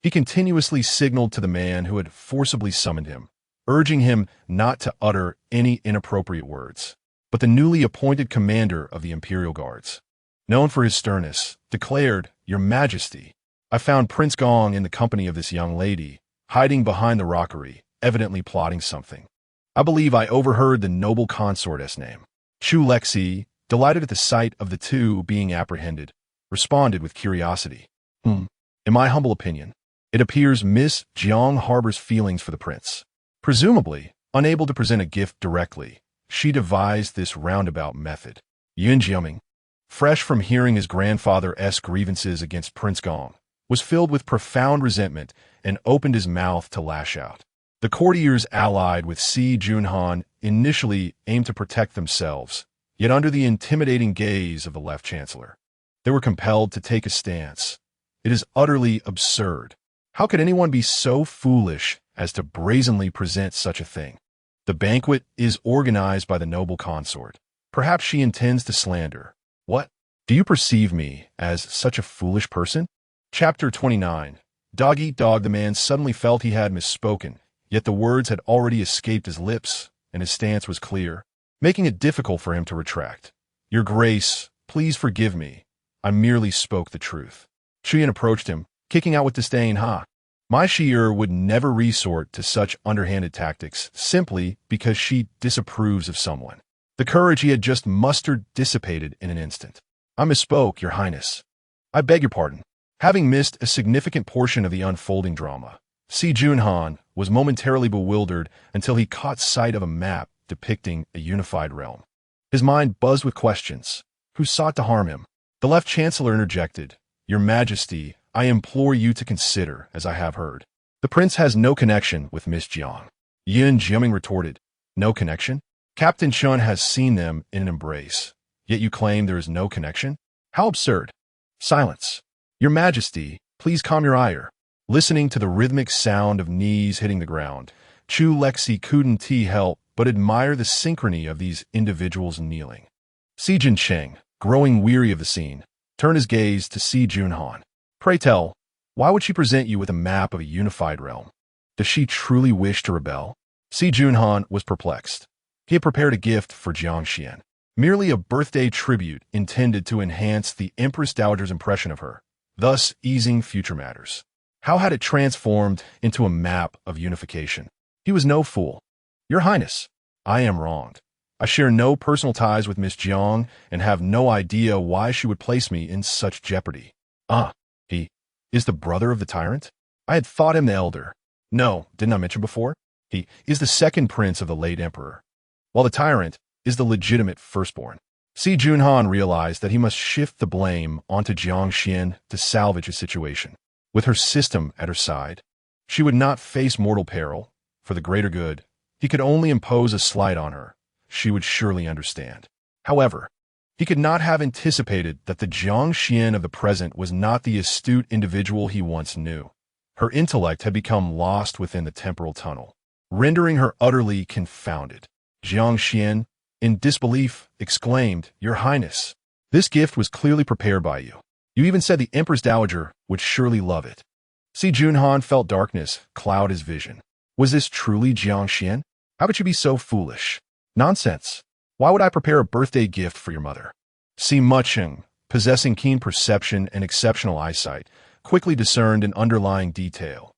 He continuously signaled to the man who had forcibly summoned him, urging him not to utter any inappropriate words. But the newly appointed commander of the Imperial Guards, known for his sternness, declared, "Your Majesty, I found Prince Gong in the company of this young lady, hiding behind the rockery, evidently plotting something. I believe I overheard the noble consort's name." Chu Lexi, delighted at the sight of the two being apprehended, responded with curiosity. In my humble opinion, it appears Miss Jiang harbors feelings for the prince. Presumably, unable to present a gift directly, she devised this roundabout method. Yun Jiaming, fresh from hearing his grandfather's grievances against Prince Gong, was filled with profound resentment and opened his mouth to lash out. The courtiers allied with Si Junhan initially aimed to protect themselves, yet under the intimidating gaze of the left chancellor, they were compelled to take a stance. It is utterly absurd. How could anyone be so foolish as to brazenly present such a thing? The banquet is organized by the noble consort. Perhaps she intends to slander. What? Do you perceive me as such a foolish person? Chapter 29. Dog eat dog. The man suddenly felt he had misspoken, yet the words had already escaped his lips, and his stance was clear, making it difficult for him to retract. Your Grace, please forgive me. I merely spoke the truth. Chuyan approached him, kicking out with disdain. My Shi'er would never resort to such underhanded tactics simply because she disapproves of someone. The courage he had just mustered dissipated in an instant. I misspoke, Your Highness. I beg your pardon. Having missed a significant portion of the unfolding drama, Si Junhan was momentarily bewildered until he caught sight of a map depicting a unified realm. His mind buzzed with questions. Who sought to harm him? The left chancellor interjected. Your Majesty, I implore you to consider, as I have heard. The prince has no connection with Miss Jiang. Yin Jiaming retorted. No connection? Captain Chun has seen them in an embrace. Yet you claim there is no connection? How absurd. Silence. Your Majesty, please calm your ire. Listening to the rhythmic sound of knees hitting the ground, Chu Lexi couldn't help but admire the synchrony of these individuals kneeling. Si Jincheng, growing weary of the scene, turned his gaze to Si Junhan. Pray tell, why would she present you with a map of a unified realm? Does she truly wish to rebel? Si Junhan was perplexed. He had prepared a gift for Jiang Xian, merely a birthday tribute intended to enhance the Empress Dowager's impression of her, thus easing future matters. How had it transformed into a map of unification? He was no fool. Your Highness, I am wronged. I share no personal ties with Miss Jiang and have no idea why she would place me in such jeopardy. He is the brother of the tyrant? I had thought him the elder. No, didn't I mention before? He is the second prince of the late emperor, while the tyrant is the legitimate firstborn. Si Junhan realized that he must shift the blame onto Jiang Xian to salvage a situation. With her system at her side, she would not face mortal peril. For the greater good, he could only impose a slight on her. She would surely understand. However, he could not have anticipated that the Jiang Xian of the present was not the astute individual he once knew. Her intellect had become lost within the temporal tunnel, rendering her utterly confounded. Jiang Xian, in disbelief, exclaimed, Your Highness, this gift was clearly prepared by you. You even said the Empress Dowager would surely love it. Si Junhan felt darkness cloud his vision. Was this truly Jiang Xian? How could you be so foolish? Nonsense. Why would I prepare a birthday gift for your mother? Si Mucheng, possessing keen perception and exceptional eyesight, quickly discerned an underlying detail.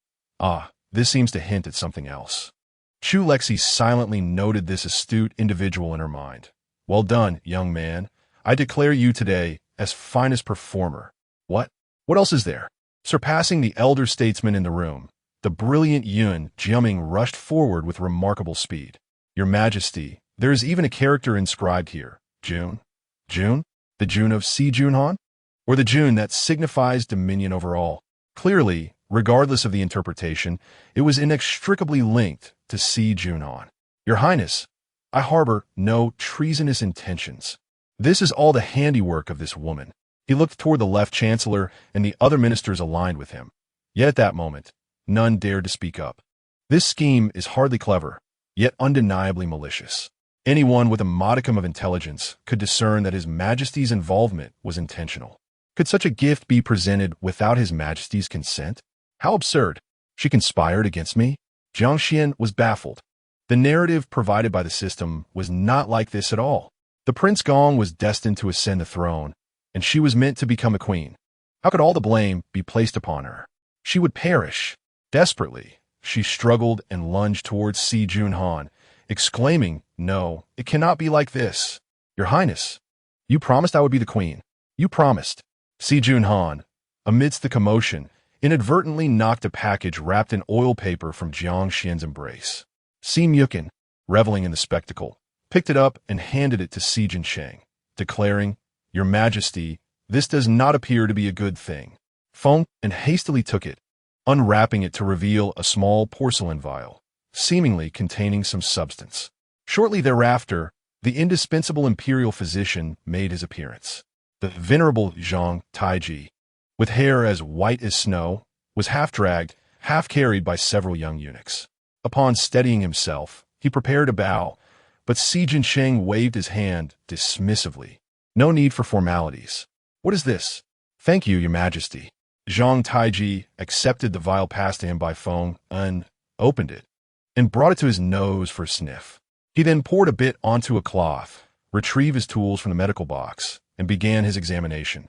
This seems to hint at something else. Chu Lexi silently noted this astute individual in her mind. Well done, young man. I declare you today as finest performer. What? What else is there? Surpassing the elder statesman in the room, the brilliant Yun Jiaming rushed forward with remarkable speed. Your Majesty, there is even a character inscribed here. June? June? The June of Si Junhan? Or the June that signifies dominion over all? Clearly, regardless of the interpretation, it was inextricably linked to Si Junhan. Your Highness, I harbor no treasonous intentions. This is all the handiwork of this woman. He looked toward the left chancellor and the other ministers aligned with him. Yet at that moment, none dared to speak up. This scheme is hardly clever, yet undeniably malicious. Anyone with a modicum of intelligence could discern that His Majesty's involvement was intentional. Could such a gift be presented without His Majesty's consent? How absurd! She conspired against me? Jiang Xian was baffled. The narrative provided by the system was not like this at all. The Prince Gong was destined to ascend the throne, and she was meant to become a queen. How could all the blame be placed upon her? She would perish. Desperately, she struggled and lunged towards Si Junhan, exclaiming, No, it cannot be like this. Your Highness, you promised I would be the queen. You promised. Si Junhan, amidst the commotion, inadvertently knocked a package wrapped in oil paper from Jiang Xian's embrace. Si Mukin, reveling in the spectacle, picked it up and handed it to Si Jincheng, declaring, Your Majesty, this does not appear to be a good thing. Feng and hastily took it, unwrapping it to reveal a small porcelain vial. seemingly containing some substance. Shortly thereafter, the indispensable imperial physician made his appearance. The venerable Zhang Taiji, with hair as white as snow, was half-dragged, half-carried by several young eunuchs. Upon steadying himself, he prepared to bow, but Si Jinsheng waved his hand dismissively. No need for formalities. What is this? Thank you, Your Majesty. Zhang Taiji accepted the vial passed to him by Feng Un, opened it, and brought it to his nose for a sniff. He then poured a bit onto a cloth, retrieved his tools from the medical box, and began his examination.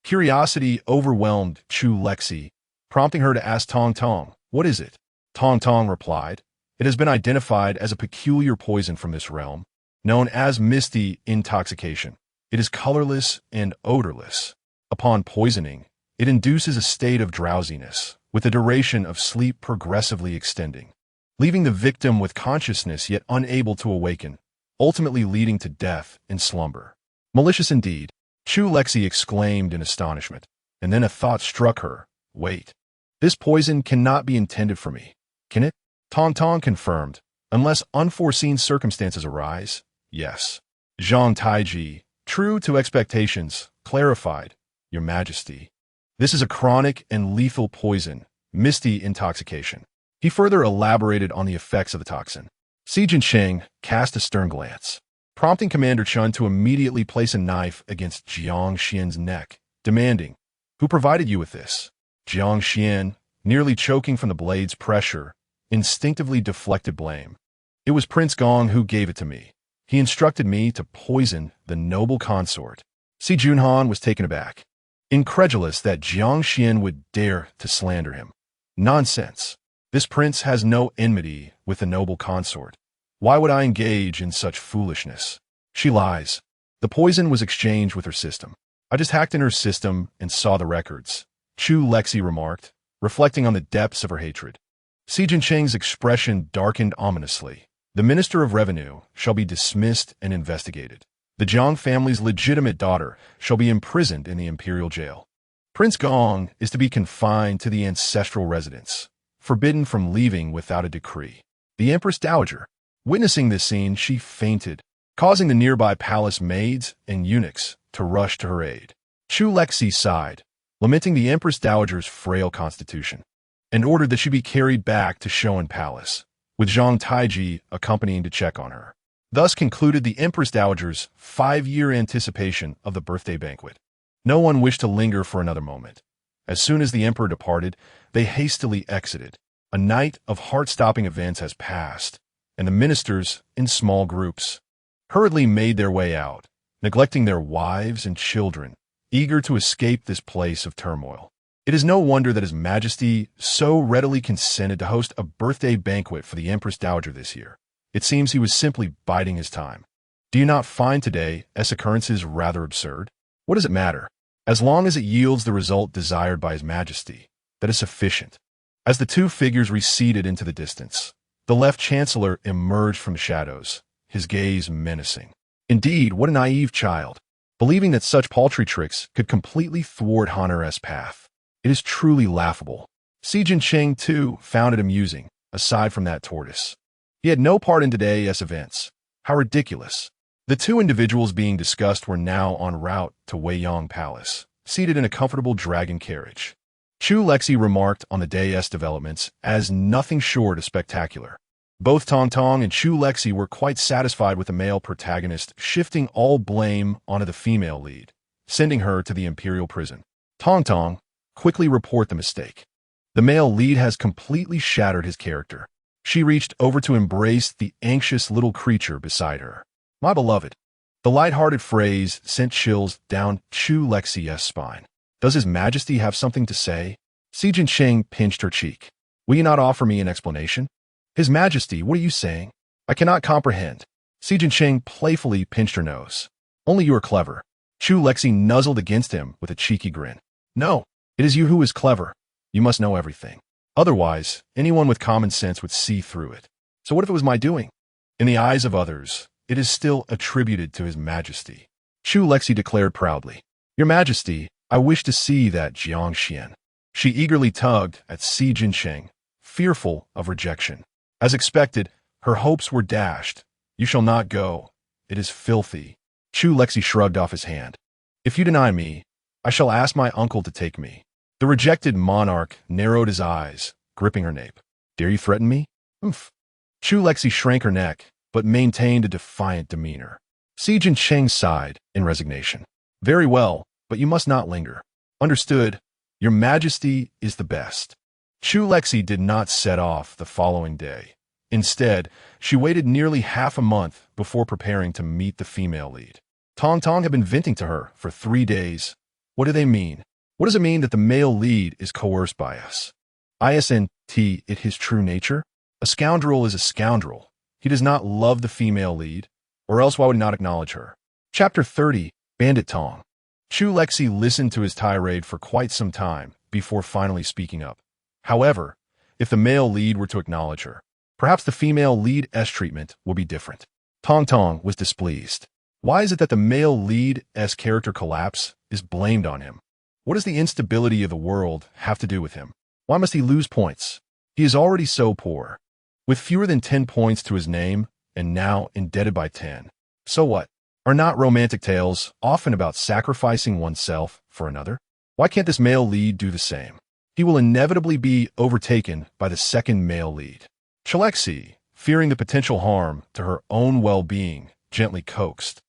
Curiosity overwhelmed Chu Lexi, prompting her to ask Tong Tong, "What is it?" Tong Tong replied, "It has been identified as a peculiar poison from this realm, known as misty intoxication. It is colorless and odorless. Upon poisoning, it induces a state of drowsiness, with the duration of sleep progressively extending, leaving the victim with consciousness yet unable to awaken, ultimately leading to death in slumber." Malicious indeed, Chu Lexi exclaimed in astonishment, and then a thought struck her. Wait, this poison cannot be intended for me, can it? Tong Tong confirmed, unless unforeseen circumstances arise, yes. Zhang Taiji, true to expectations, clarified, "Your Majesty, this is a chronic and lethal poison, misty intoxication." He further elaborated on the effects of the toxin. Si Jinsheng cast a stern glance, prompting Commander Chun to immediately place a knife against Jiang Xian's neck, demanding, "Who provided you with this?" Jiang Xian, nearly choking from the blade's pressure, instinctively deflected blame. "It was Prince Gong who gave it to me. He instructed me to poison the noble consort." Si Junhan was taken aback, incredulous that Jiang Xian would dare to slander him. Nonsense. This prince has no enmity with the noble consort. Why would I engage in such foolishness? She lies. The poison was exchanged with her system. I just hacked in her system and saw the records, Chu Lexi remarked, reflecting on the depths of her hatred. Si Jinsheng's expression darkened ominously. The Minister of Revenue shall be dismissed and investigated. The Jiang family's legitimate daughter shall be imprisoned in the imperial jail. Prince Gong is to be confined to the ancestral residence, forbidden from leaving without a decree. The Empress Dowager, witnessing this scene, she fainted, causing the nearby palace maids and eunuchs to rush to her aid. Chu Lexi sighed, lamenting the Empress Dowager's frail constitution, and ordered that she be carried back to Shoan Palace, with Zhang Taiji accompanying to check on her. Thus concluded the Empress Dowager's 5-year anticipation of the birthday banquet. No one wished to linger for another moment. As soon as the emperor departed, they hastily exited. A night of heart-stopping events has passed, and the ministers, in small groups, hurriedly made their way out, neglecting their wives and children, eager to escape this place of turmoil. It is no wonder that His Majesty so readily consented to host a birthday banquet for the Empress Dowager this year. It seems he was simply biding his time. Do you not find today's occurrences rather absurd? What does it matter? As long as it yields the result desired by His Majesty, that is sufficient. As the two figures receded into the distance, the left chancellor emerged from the shadows, his gaze menacing. Indeed, what a naive child, believing that such paltry tricks could completely thwart Honor's path. It is truly laughable. Si Jinsheng, too, found it amusing, aside from that tortoise. He had no part in today's events. How ridiculous. The two individuals being discussed were now en route to Weiyang Palace, seated in a comfortable dragon carriage. Chu Lexi remarked on the day's developments as nothing short of spectacular. Both Tong Tong and Chu Lexi were quite satisfied with the male protagonist shifting all blame onto the female lead, sending her to the imperial prison. Tong Tong, quickly report the mistake. The male lead has completely shattered his character. She reached over to embrace the anxious little creature beside her. My beloved. The light-hearted phrase sent chills down Chu Lexi's spine. Does His Majesty have something to say? Si Jinsheng pinched her cheek. Will you not offer me an explanation? His Majesty, what are you saying? I cannot comprehend. Si Jinsheng playfully pinched her nose. Only you are clever. Chu Lexi nuzzled against him with a cheeky grin. No, it is you who is clever. You must know everything. Otherwise, anyone with common sense would see through it. So what if it was my doing? In the eyes of others, it is still attributed to His Majesty. Chu Lexi declared proudly. Your Majesty, I wish to see that Jiang Xian. She eagerly tugged at Si Jinsheng, fearful of rejection. As expected, her hopes were dashed. You shall not go. It is filthy. Chu Lexi shrugged off his hand. If you deny me, I shall ask my uncle to take me. The rejected monarch narrowed his eyes, gripping her nape. Dare you threaten me? Oomph. Chu Lexi shrank her neck, but maintained a defiant demeanor. Si Cheng sighed in resignation. Very well, but you must not linger. Understood. Your Majesty is the best. Chu Lexi did not set off the following day. Instead, she waited nearly half a month before preparing to meet the female lead. Tong Tong had been venting to her for 3 days. What do they mean? What does it mean that the male lead is coerced by us? Isn't it his true nature? A scoundrel is a scoundrel. He does not love the female lead, or else why would he not acknowledge her? Chapter 30, Bandit Tong. Chu Lexi listened to his tirade for quite some time before finally speaking up. However, if the male lead were to acknowledge her, perhaps the female lead's treatment will be different. Tong Tong was displeased. Why is it that the male lead's character collapse is blamed on him? What does the instability of the world have to do with him? Why must he lose points? He is already so poor, with fewer than 10 points to his name, and now indebted by 10. So what? Are not romantic tales often about sacrificing oneself for another? Why can't this male lead do the same? He will inevitably be overtaken by the second male lead. Chu Lexi, fearing the potential harm to her own well-being, gently coaxed.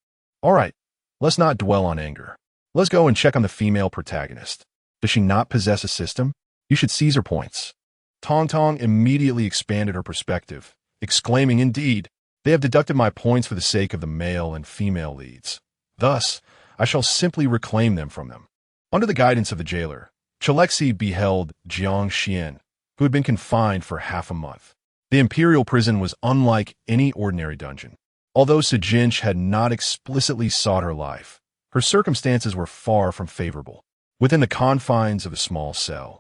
All right, let's not dwell on anger. Let's go and check on the female protagonist. Does she not possess a system? You should seize her points. Tong Tong immediately expanded her perspective, exclaiming, indeed, they have deducted my points for the sake of the male and female leads. Thus, I shall simply reclaim them from them. Under the guidance of the jailer, Chu Lexi beheld Jiang Xian, who had been confined for half a month. The imperial prison was unlike any ordinary dungeon. Although Sijinch had not explicitly sought her life, her circumstances were far from favorable. Within the confines of a small cell,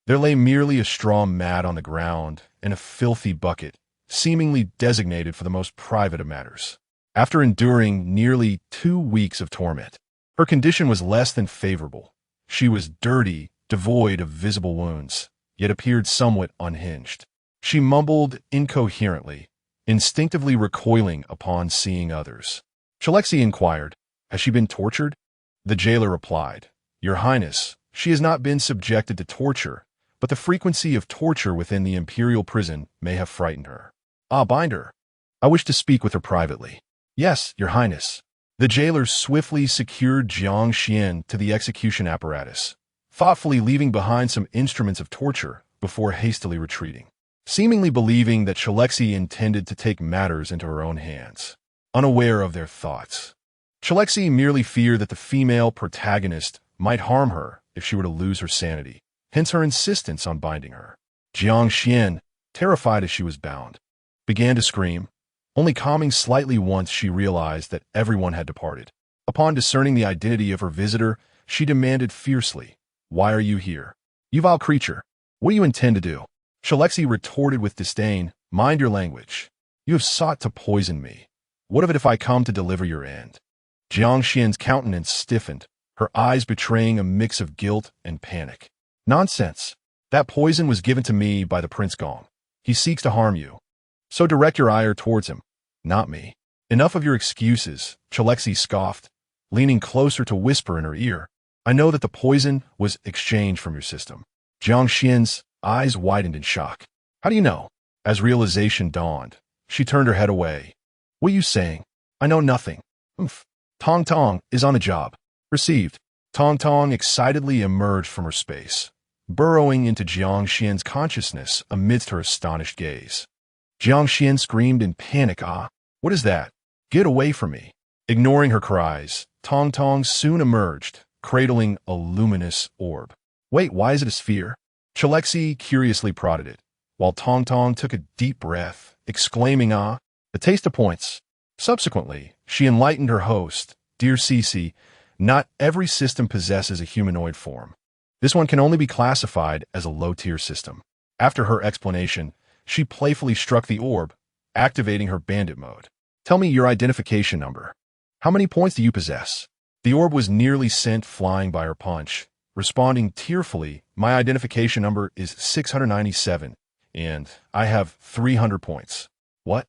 there lay merely a straw mat on the ground and a filthy bucket, seemingly designated for the most private of matters. After enduring nearly 2 weeks of torment, her condition was less than favorable. She was dirty, devoid of visible wounds, yet appeared somewhat unhinged. She mumbled incoherently, instinctively recoiling upon seeing others. Chu Lexi inquired, has she been tortured? The jailer replied, Your Highness, she has not been subjected to torture, but the frequency of torture within the imperial prison may have frightened her. Ah, bind her. I wish to speak with her privately. Yes, Your Highness. The jailer swiftly secured Jiang Xian to the execution apparatus, thoughtfully leaving behind some instruments of torture before hastily retreating, seemingly believing that Chu Lexi intended to take matters into her own hands, unaware of their thoughts. Chu Lexi merely feared that the female protagonist might harm her if she were to lose her sanity, hence her insistence on binding her. Jiang Xian, terrified as she was bound, began to scream, only calming slightly once she realized that everyone had departed. Upon discerning the identity of her visitor, she demanded fiercely, Why are you here? You vile creature, what do you intend to do? Chu Lexi retorted with disdain, Mind your language. You have sought to poison me. What of it if I come to deliver your end? Jiang Xian's countenance stiffened, her eyes betraying a mix of guilt and panic. Nonsense. That poison was given to me by the Prince Gong. He seeks to harm you. So direct your ire towards him, not me. Enough of your excuses, Chu Lexi scoffed, leaning closer to whisper in her ear. I know that the poison was exchanged from your system. Jiang Xian's eyes widened in shock. How do you know? As realization dawned, she turned her head away. What are you saying? I know nothing. Oomph. Tong Tong is on the job. Received. Tong Tong excitedly emerged from her space, burrowing into Jiang Xian's consciousness amidst her astonished gaze. Jiang Xian screamed in panic, Ah, what is that? Get away from me. Ignoring her cries, Tong Tong soon emerged, cradling a luminous orb. Wait, why is it a sphere? Chu Lexi curiously prodded it, while Tong Tong took a deep breath, exclaiming, Ah, the taste of points. Subsequently, she enlightened her host, Dear Cece, not every system possesses a humanoid form. This one can only be classified as a low-tier system. After her explanation, she playfully struck the orb, activating her bandit mode. Tell me your identification number. How many points do you possess? The orb was nearly sent flying by her punch, responding tearfully, My identification number is 697. and I have 300 points. What?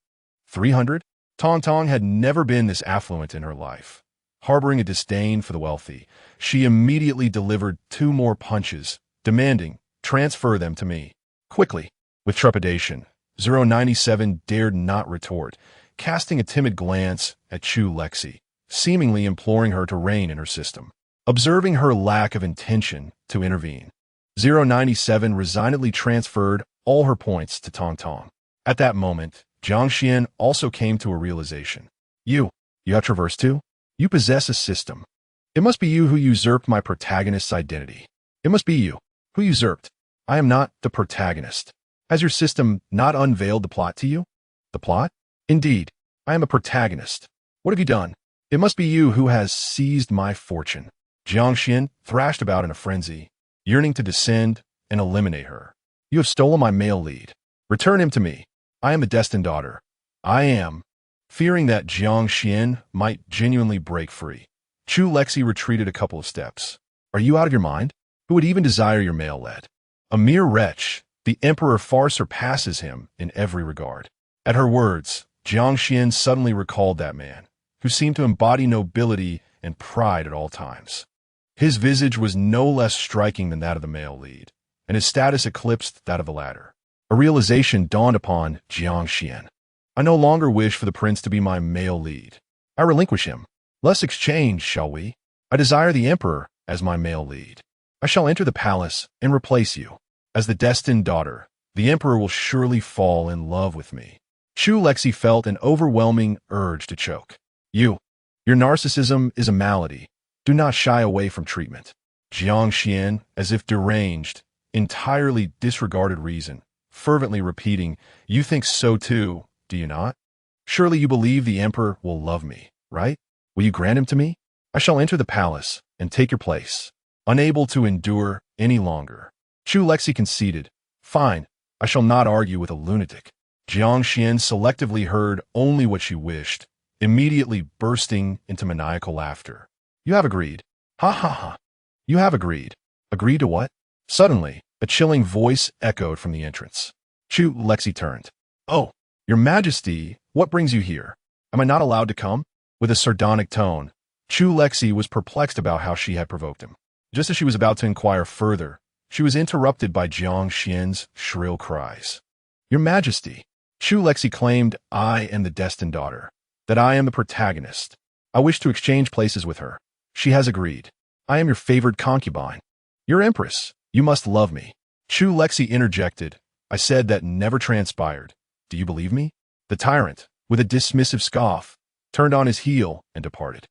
300? Tong Tong had never been this affluent in her life. Harboring a disdain for the wealthy, she immediately delivered 2 more punches, demanding, transfer them to me. Quickly. With trepidation, 097 dared not retort, casting a timid glance at Chu Lexi, seemingly imploring her to rein in her system. Observing her lack of intention to intervene, 097 resignedly transferred all her points to Tong Tong. At that moment, Jiang Xian also came to a realization. You have traversed too? You possess a system. It must be you who usurped my protagonist's identity. It must be you who usurped. I am not the protagonist. Has your system not unveiled the plot to you? The plot? Indeed, I am a protagonist. What have you done? It must be you who has seized my fortune. Jiang Xian thrashed about in a frenzy, yearning to descend and eliminate her. You have stolen my male lead. Return him to me. I am the destined daughter. I am. Fearing that Jiang Xian might genuinely break free, Chu Lexi retreated a couple of steps. Are you out of your mind? Who would even desire your male lead? A mere wretch, the emperor far surpasses him in every regard. At her words, Jiang Xian suddenly recalled that man, who seemed to embody nobility and pride at all times. His visage was no less striking than that of the male lead, and his status eclipsed that of the latter. A realization dawned upon Jiang Xian. I no longer wish for the prince to be my male lead. I relinquish him. Let's exchange, shall we? I desire the emperor as my male lead. I shall enter the palace and replace you. As the destined daughter, the emperor will surely fall in love with me. Chu Lexi felt an overwhelming urge to choke. Your narcissism is a malady. Do not shy away from treatment. Jiang Xian, as if deranged, entirely disregarded reason, fervently repeating, You think so too, do you not? Surely you believe the emperor will love me, right? Will you grant him to me? I shall enter the palace and take your place. Unable to endure any longer, Chu Lexi conceded. Fine, I shall not argue with a lunatic. Jiang Xian selectively heard only what she wished, immediately bursting into maniacal laughter. You have agreed. Ha ha ha. You have agreed. Agreed to what? Suddenly, a chilling voice echoed from the entrance. Chu Lexi turned. Oh, Your Majesty, what brings you here? Am I not allowed to come? With a sardonic tone, Chu Lexi was perplexed about how she had provoked him. Just as she was about to inquire further, she was interrupted by Jiang Xian's shrill cries. Your Majesty, Chu Lexi claimed I am the destined daughter, that I am the protagonist. I wish to exchange places with her. She has agreed. I am your favored concubine. Your empress, you must love me. Chu Lexi interjected. I said that never transpired. Do you believe me? The tyrant, with a dismissive scoff, turned on his heel and departed.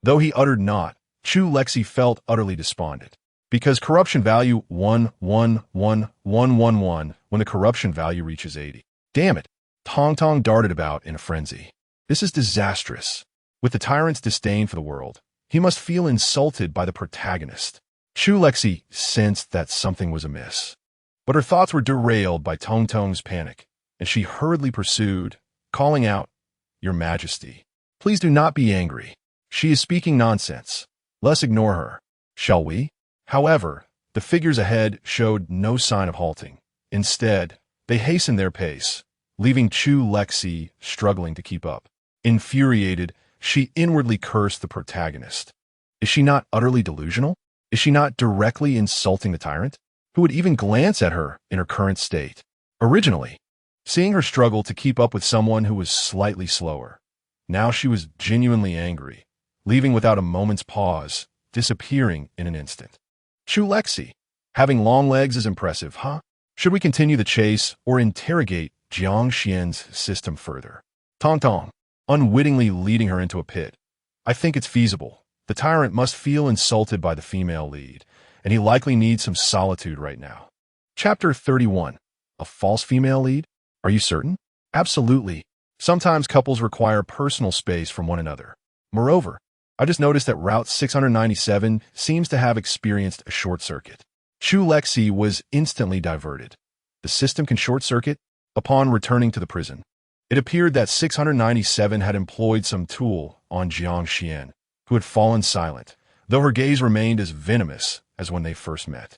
Though he uttered not, Chu Lexi felt utterly despondent. Because corruption value 1111111 when the corruption value reaches 80. Damn it. Tong Tong darted about in a frenzy. This is disastrous. With the tyrant's disdain for the world, he must feel insulted by the protagonist. Chu Lexi sensed that something was amiss. But her thoughts were derailed by Tong Tong's panic, and she hurriedly pursued, calling out, Your Majesty, please do not be angry. She is speaking nonsense. Let's ignore her. Shall we? However, the figures ahead showed no sign of halting. Instead, they hastened their pace, leaving Chu Lexi struggling to keep up. Infuriated, she inwardly cursed the protagonist. Is she not utterly delusional? Is she not directly insulting the tyrant? Who would even glance at her in her current state? Originally, seeing her struggle to keep up with someone who was slightly slower, now she was genuinely angry, leaving without a moment's pause, disappearing in an instant. Chu Lexi, having long legs is impressive, huh? Should we continue the chase or interrogate Jiang Xian's system further? Tong Tong, unwittingly leading her into a pit. I think it's feasible. The tyrant must feel insulted by the female lead, and he likely needs some solitude right now. Chapter 31. A false female lead? Are you certain? Absolutely. Sometimes couples require personal space from one another. Moreover, I just noticed that Route 697 seems to have experienced a short circuit. Chu Lexi was instantly diverted. The system can short circuit upon returning to the prison. It appeared that 697 had employed some tool on Jiang Xian, who had fallen silent, though her gaze remained as venomous as when they first met.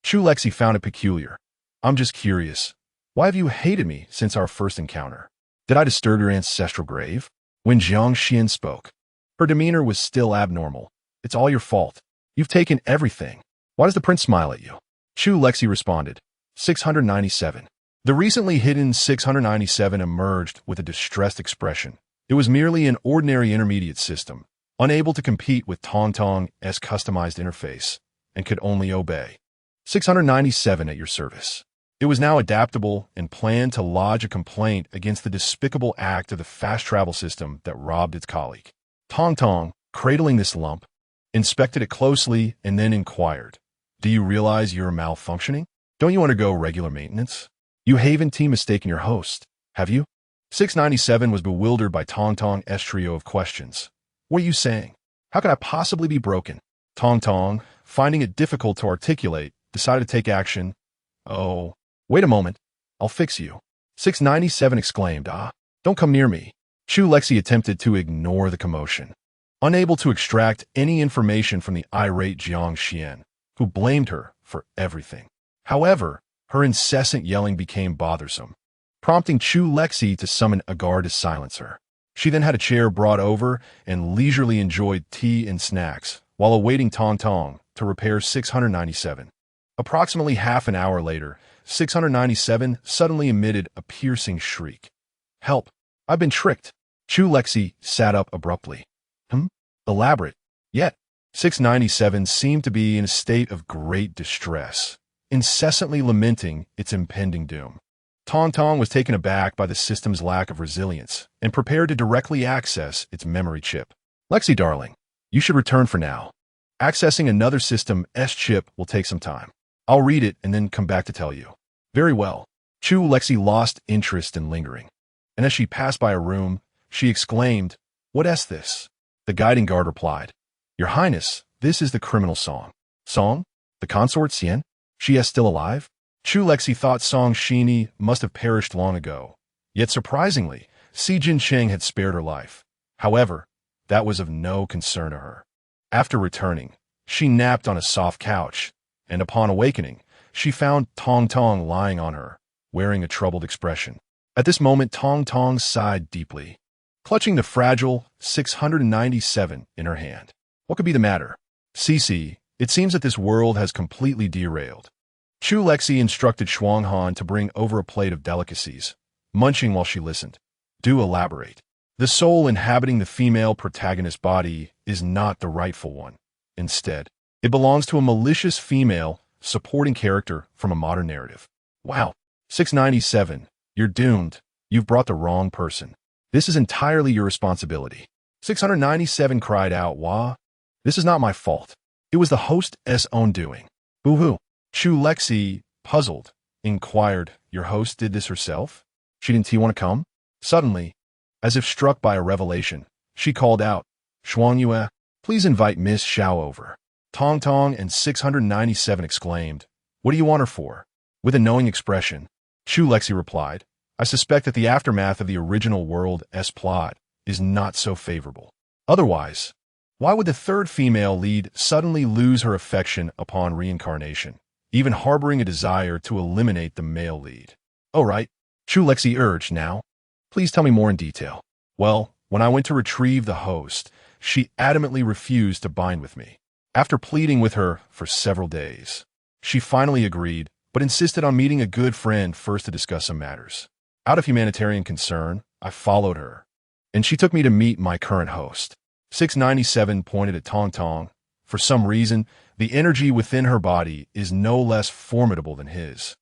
Chu Lexi found it peculiar. I'm just curious. Why have you hated me since our first encounter? Did I disturb your ancestral grave? When Jiang Xian spoke, her demeanor was still abnormal. It's all your fault. You've taken everything. Why does the prince smile at you? Chu Lexi responded. 697. The recently hidden 697 emerged with a distressed expression. It was merely an ordinary intermediate system, unable to compete with Tongtong's customized interface, and could only obey. 697 at your service. It was now adaptable and planned to lodge a complaint against the despicable act of the fast travel system that robbed its colleague. Tongtong, cradling this lump, inspected it closely and then inquired, "Do you realize you're malfunctioning? Don't you undergo regular maintenance? You haven't mistaken your host, have you?" 697 was bewildered by Tongtong's trio of questions. "What are you saying? How could I possibly be broken?" Tongtong, finding it difficult to articulate, decided to take action. "Oh, wait a moment. I'll fix you." 697 exclaimed, "Ah, don't come near me." Chu Lexi attempted to ignore the commotion, unable to extract any information from the irate Jiang Xian, who blamed her for everything. However, her incessant yelling became bothersome, prompting Chu Lexi to summon a guard to silence her. She then had a chair brought over and leisurely enjoyed tea and snacks while awaiting Tongtong to repair 697. Approximately half an hour later, 697 suddenly emitted a piercing shriek. "Help! I've been tricked!" Chu Lexi sat up abruptly. Elaborate. Yet, 697 seemed to be in a state of great distress, incessantly lamenting its impending doom. Tongtong was taken aback by the system's lack of resilience and prepared to directly access its memory chip. "Lexi, darling, you should return for now. Accessing another system's chip will take some time. I'll read it and then come back to tell you." "Very well." Chu Lexi lost interest in lingering, and as she passed by a room, she exclaimed, "What's this?" The guiding guard replied, "Your Highness, this is the criminal Song." "Song? The consort Xian? She is still alive?" Chu Lexi thought Song Shini must have perished long ago. Yet surprisingly, Si Jincheng had spared her life. However, that was of no concern to her. After returning, she napped on a soft couch, and upon awakening, she found Tongtong lying on her, wearing a troubled expression. At this moment, Tongtong sighed deeply, clutching the fragile 697 in her hand. "What could be the matter?" "Cici, it seems that this world has completely derailed." Chu Lexi instructed Shuanghan to bring over a plate of delicacies, munching while she listened. "Do elaborate." "The soul inhabiting the female protagonist's body is not the rightful one. Instead, it belongs to a malicious female supporting character from a modern narrative." "Wow. 697, you're doomed. You've brought the wrong person. This is entirely your responsibility." 697 cried out, "Wah? This is not my fault. It was the host's own doing." "Boo-hoo." Chu Lexi, puzzled, inquired, "Your host did this herself? She didn't want to come?" Suddenly, as if struck by a revelation, she called out, "Shuangyue, please invite Miss Xiao over." Tongtong and 697 exclaimed, "What do you want her for?" With a knowing expression, Chu Lexi replied, "I suspect that the aftermath of the original world's plot is not so favorable. Otherwise, why would the third female lead suddenly lose her affection upon reincarnation, even harboring a desire to eliminate the male lead?" "Oh, right," Chu Lexi urged. "Now, please tell me more in detail." "Well, when I went to retrieve the host, she adamantly refused to bind with me. After pleading with her for several days, she finally agreed, but insisted on meeting a good friend first to discuss some matters. Out of humanitarian concern, I followed her, and she took me to meet my current host." 697 pointed at Tongtong. "For some reason, the energy within her body is no less formidable than his.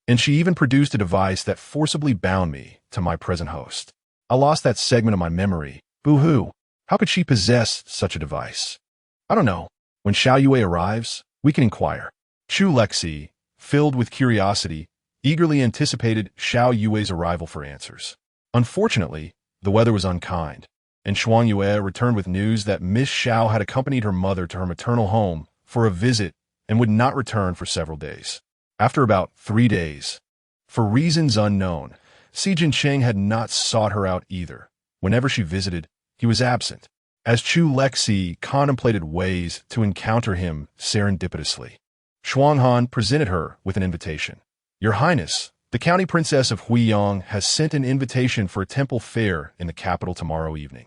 And she even produced a device that forcibly bound me to my present host. I lost that segment of my memory. Boo-hoo. How could she possess such a device?" "I don't know. When Xiao Yue arrives, we can inquire." Chu Lexi, filled with curiosity, eagerly anticipated Xiao Yue's arrival for answers. Unfortunately, the weather was unkind, and Shuang Yue returned with news that Miss Xiao had accompanied her mother to her maternal home for a visit and would not return for several days. After about 3 days, for reasons unknown, Si Jincheng had not sought her out either. Whenever she visited, he was absent, as Chu Lexi contemplated ways to encounter him serendipitously. Shuanghan presented her with an invitation. "Your Highness, The county princess of Huiyang has sent an invitation for a temple fair in the capital tomorrow evening,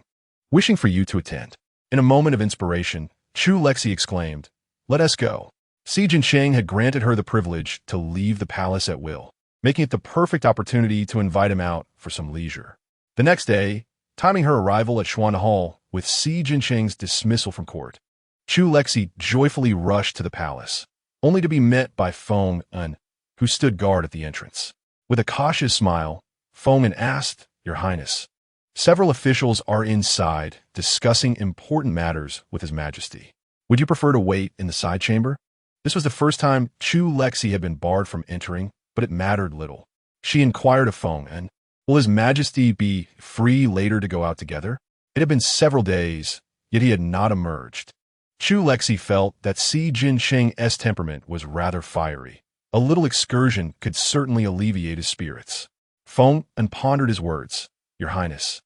wishing for you to attend. In a moment of inspiration, Chu Lexi exclaimed, "Let us go." Si Jinsheng had granted her the privilege to leave the palace at will, making it the perfect opportunity to invite him out for some leisure. The next day, timing her arrival at Xuan Hall with Si Jinsheng's dismissal from court, Chu Lexi joyfully rushed to the palace, only to be met by Feng An, who stood guard at the entrance. With a cautious smile, Feng An asked, "Your Highness, several officials are inside discussing important matters with His Majesty. Would you prefer to wait in the side chamber?" This was the first time Chu Lexi had been barred from entering, but it mattered little. She inquired of Feng An, "Will His Majesty be free later to go out together?" It had been several days, yet he had not emerged. Chu Lexi felt that Si Jinsheng's temperament was rather fiery. A little excursion could certainly alleviate his spirits. Feng An pondered his words. "Your Highness,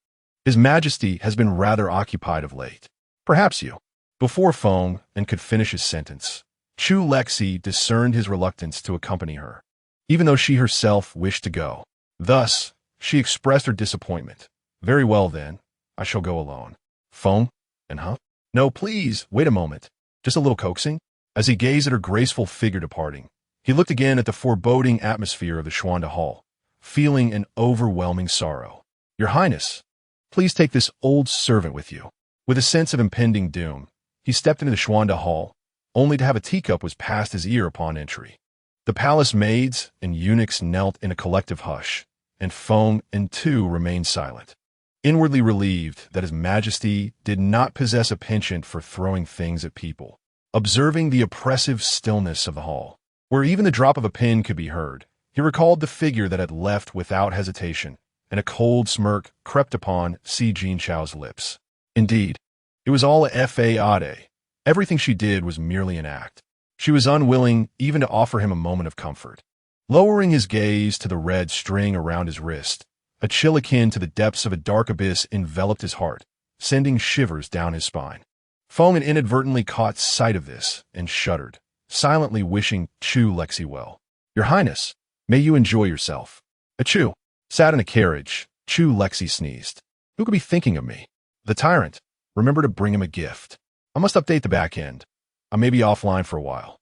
His Majesty has been rather occupied of late. Perhaps you." Before Feng An could finish his sentence, Chu Lexi discerned his reluctance to accompany her, even though she herself wished to go. Thus, she expressed her disappointment. "Very well then, I shall go alone." Feng An, huh? "No, please, wait a moment. Just a little coaxing." As he gazed at her graceful figure departing, he looked again at the foreboding atmosphere of the Xuanda Hall, feeling an overwhelming sorrow. "Your Highness, please take this old servant with you." With a sense of impending doom, he stepped into the Xuanda Hall, only to have a teacup was past his ear upon entry. The palace maids and eunuchs knelt in a collective hush, and Feng An too remained silent, inwardly relieved that His Majesty did not possess a penchant for throwing things at people. Observing the oppressive stillness of the hall, where even the drop of a pin could be heard, he recalled the figure that had left without hesitation, and a cold smirk crept upon Si Jinchao's lips. Indeed, it was all a fade. Everything she did was merely an act. She was unwilling even to offer him a moment of comfort. Lowering his gaze to the red string around his wrist, a chill akin to the depths of a dark abyss enveloped his heart, sending shivers down his spine. Feng An inadvertently caught sight of this and shuddered, silently wishing Chu Lexi well. "Your Highness, may you enjoy yourself." Chu sat in a carriage. Chu Lexi sneezed. "Who could be thinking of me? The tyrant. Remember to bring him a gift. I must update the back end. I may be offline for a while."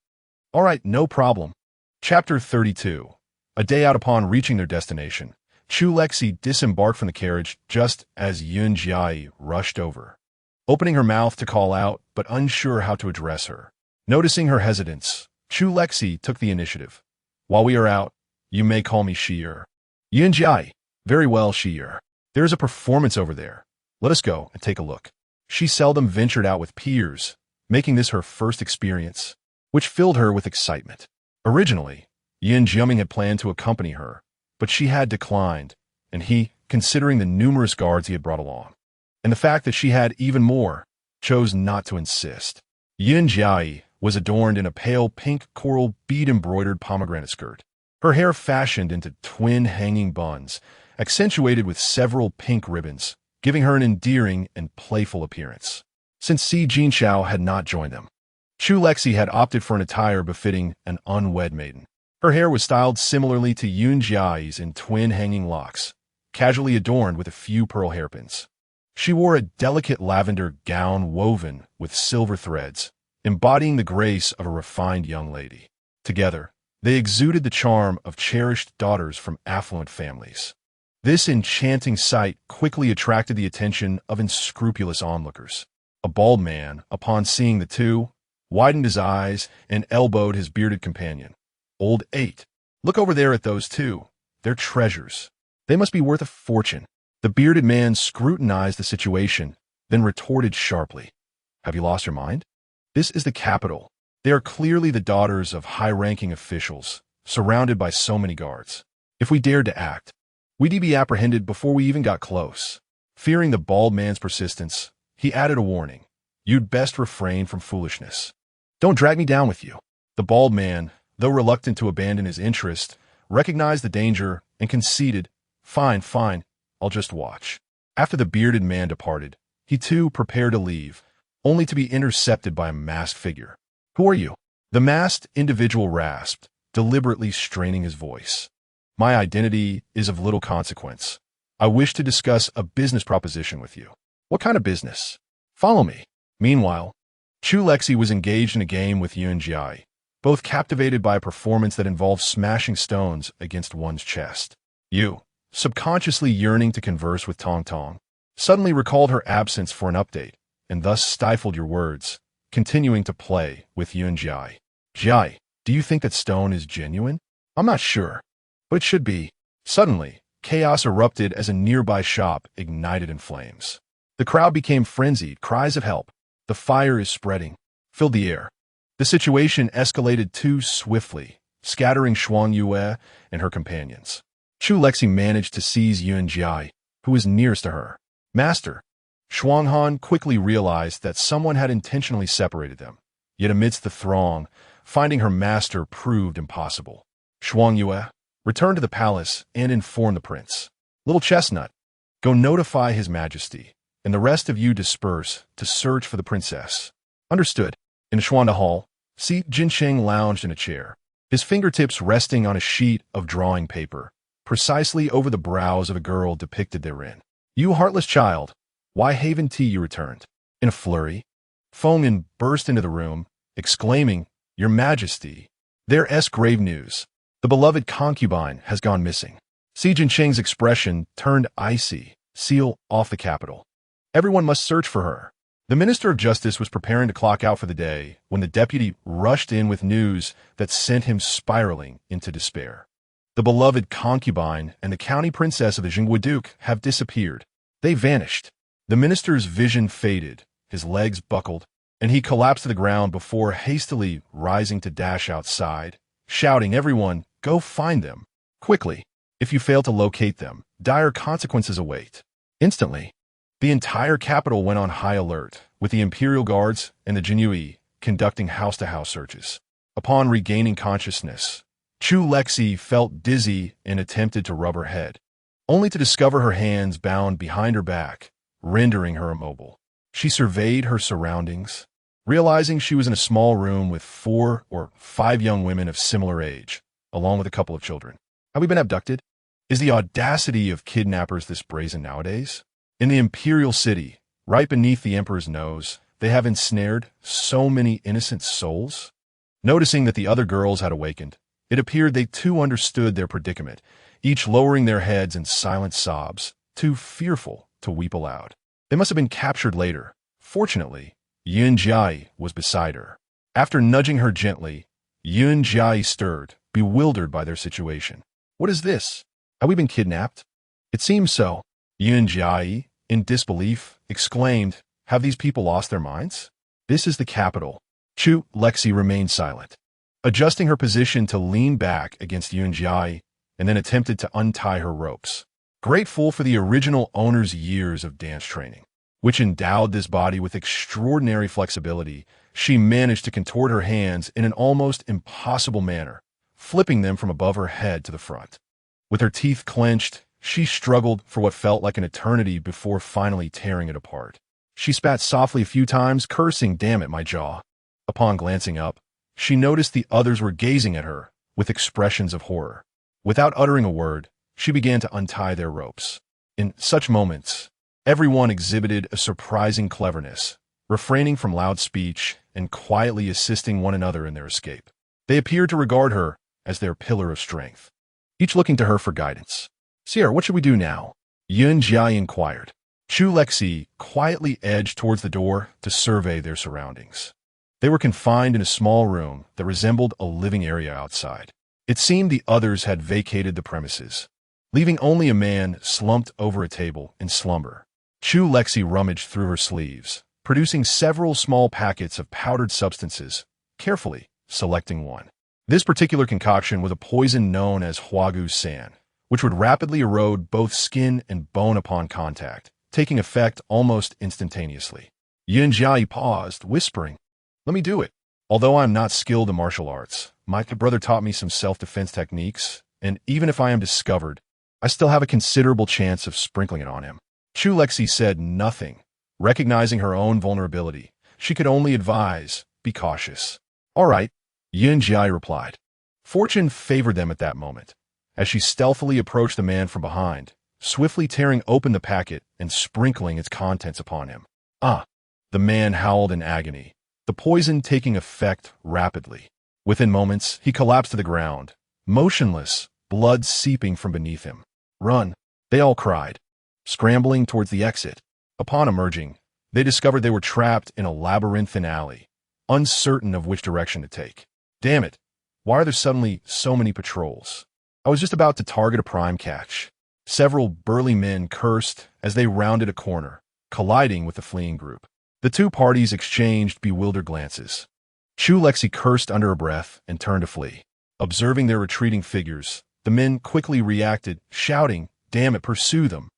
"All right, no problem." Chapter 32. A day out upon reaching their destination, Chu Lexi disembarked from the carriage just as Yun Jiai rushed over, opening her mouth to call out, but unsure how to address her. Noticing her hesitance, Chu Lexi took the initiative. "While we are out, you may call me Shi'er." "Yun Jiai." "Very well, Shi'er. There is a performance over there. Let us go and take a look." She seldom ventured out with peers, making this her first experience, which filled her with excitement. Originally, Yin Jiaming had planned to accompany her, but she had declined, and he, considering the numerous guards he had brought along, and the fact that she had even more, chose not to insist. Yin Jiai was adorned in a pale pink coral bead-embroidered pomegranate skirt, her hair fashioned into twin hanging buns, accentuated with several pink ribbons, giving her an endearing and playful appearance. Since Si Jinshao had not joined them, Chu Lexi had opted for an attire befitting an unwed maiden. Her hair was styled similarly to Yun Jiai's in twin hanging locks, casually adorned with a few pearl hairpins. She wore a delicate lavender gown woven with silver threads, embodying the grace of a refined young lady. Together, they exuded the charm of cherished daughters from affluent families. This enchanting sight quickly attracted the attention of unscrupulous onlookers. A bald man, upon seeing the two, widened his eyes and elbowed his bearded companion. "Old 8, look over there at those two. They're treasures. They must be worth a fortune." The bearded man scrutinized the situation, then retorted sharply. "Have you lost your mind? This is the capital. They are clearly the daughters of high-ranking officials, surrounded by so many guards. If we dared to act, we'd be apprehended before we even got close." Fearing the bald man's persistence, he added a warning. "You'd best refrain from foolishness. Don't drag me down with you." The bald man, though reluctant to abandon his interest, recognized the danger and conceded, Fine, I'll just watch." After the bearded man departed, he too prepared to leave, only to be intercepted by a masked figure. "Who are you?" The masked individual rasped, deliberately straining his voice. My identity is of little consequence. I wish to discuss a business proposition with you. What kind of business? Follow me. Meanwhile, Chu Lexi was engaged in a game with Yun Jai, both captivated by a performance that involved smashing stones against one's chest. You, subconsciously yearning to converse with Tong Tong, suddenly recalled her absence for an update, and thus stifled your words, continuing to play with Yun Jai. Jai, do you think that stone is genuine? I'm not sure, but it should be. Suddenly, chaos erupted as a nearby shop ignited in flames. The crowd became frenzied, cries of help. The fire is spreading, filled the air. The situation escalated too swiftly, scattering Shuang Yue and her companions. Chu Lexi managed to seize Yun Jai, who was nearest to her. Master, Shuang Han quickly realized that someone had intentionally separated them. Yet amidst the throng, finding her master proved impossible. Shuang Yue, return to the palace and inform the prince. Little Chestnut, go notify his majesty, and the rest of you disperse to search for the princess. Understood. In Xuanda Hall, Si Jinsheng lounged in a chair, his fingertips resting on a sheet of drawing paper, precisely over the brows of a girl depicted therein. You heartless child, why haven't you returned? In a flurry, Fengyan burst into the room, exclaiming, Your Majesty, there's grave news. The beloved concubine has gone missing. Si Jinsheng's expression turned icy, seal off the capital. Everyone must search for her. The Minister of Justice was preparing to clock out for the day when the deputy rushed in with news that sent him spiraling into despair. The beloved concubine and the county princess of the Jingwu Duke have disappeared. They vanished. The minister's vision faded, his legs buckled, and he collapsed to the ground before hastily rising to dash outside, shouting, Everyone, go find them. Quickly. If you fail to locate them, dire consequences await. Instantly, the entire capital went on high alert, with the Imperial Guards and the Jinyue conducting house-to-house searches. Upon regaining consciousness, Chu Lexi felt dizzy and attempted to rub her head, only to discover her hands bound behind her back, rendering her immobile. She surveyed her surroundings, realizing she was in a small room with 4 or 5 young women of similar age, along with a couple of children. Have we been abducted? Is the audacity of kidnappers this brazen nowadays? In the imperial city, right beneath the emperor's nose, they have ensnared so many innocent souls. Noticing that the other girls had awakened, it appeared they too understood their predicament, each lowering their heads in silent sobs, too fearful to weep aloud. They must have been captured later. Fortunately, Yun Jai was beside her. After nudging her gently, Yun Jai stirred, bewildered by their situation. What is this? Have we been kidnapped? It seems so. Yun Jai, in disbelief, exclaimed, Have these people lost their minds? This is the capital. Chu Lexi remained silent, adjusting her position to lean back against Yun Jai, and then attempted to untie her ropes. Grateful for the original owner's years of dance training, which endowed this body with extraordinary flexibility, she managed to contort her hands in an almost impossible manner, flipping them from above her head to the front. With her teeth clenched, she struggled for what felt like an eternity before finally tearing it apart. She spat softly a few times, cursing, Damn it, my jaw. Upon glancing up, she noticed the others were gazing at her with expressions of horror. Without uttering a word, she began to untie their ropes. In such moments, everyone exhibited a surprising cleverness, refraining from loud speech and quietly assisting one another in their escape. They appeared to regard her as their pillar of strength, each looking to her for guidance. Sierra, what should we do now? Yun Jia inquired. Chu Lexi quietly edged towards the door to survey their surroundings. They were confined in a small room that resembled a living area outside. It seemed the others had vacated the premises, leaving only a man slumped over a table in slumber. Chu Lexi rummaged through her sleeves, producing several small packets of powdered substances, carefully selecting one. This particular concoction was a poison known as Huagu San, which would rapidly erode both skin and bone upon contact, taking effect almost instantaneously. Yun Jia paused, whispering, Let me do it. Although I am not skilled in martial arts, my brother taught me some self-defense techniques, and even if I am discovered, I still have a considerable chance of sprinkling it on him. Chu Lexi said nothing. Recognizing her own vulnerability, she could only advise, be cautious. All right, Yun Jia replied. Fortune favored them at that moment, as she stealthily approached the man from behind, swiftly tearing open the packet and sprinkling its contents upon him. Ah! The man howled in agony, the poison taking effect rapidly. Within moments, he collapsed to the ground, motionless, blood seeping from beneath him. "Run!" they all cried, scrambling towards the exit. Upon emerging, they discovered they were trapped in a labyrinthine alley, uncertain of which direction to take. Damn it! Why are there suddenly so many patrols? I was just about to target a prime catch. Several burly men cursed as they rounded a corner, colliding with the fleeing group. The two parties exchanged bewildered glances. Chu Lexi cursed under her breath and turned to flee. Observing their retreating figures, the men quickly reacted, shouting, "Damn it, pursue them!"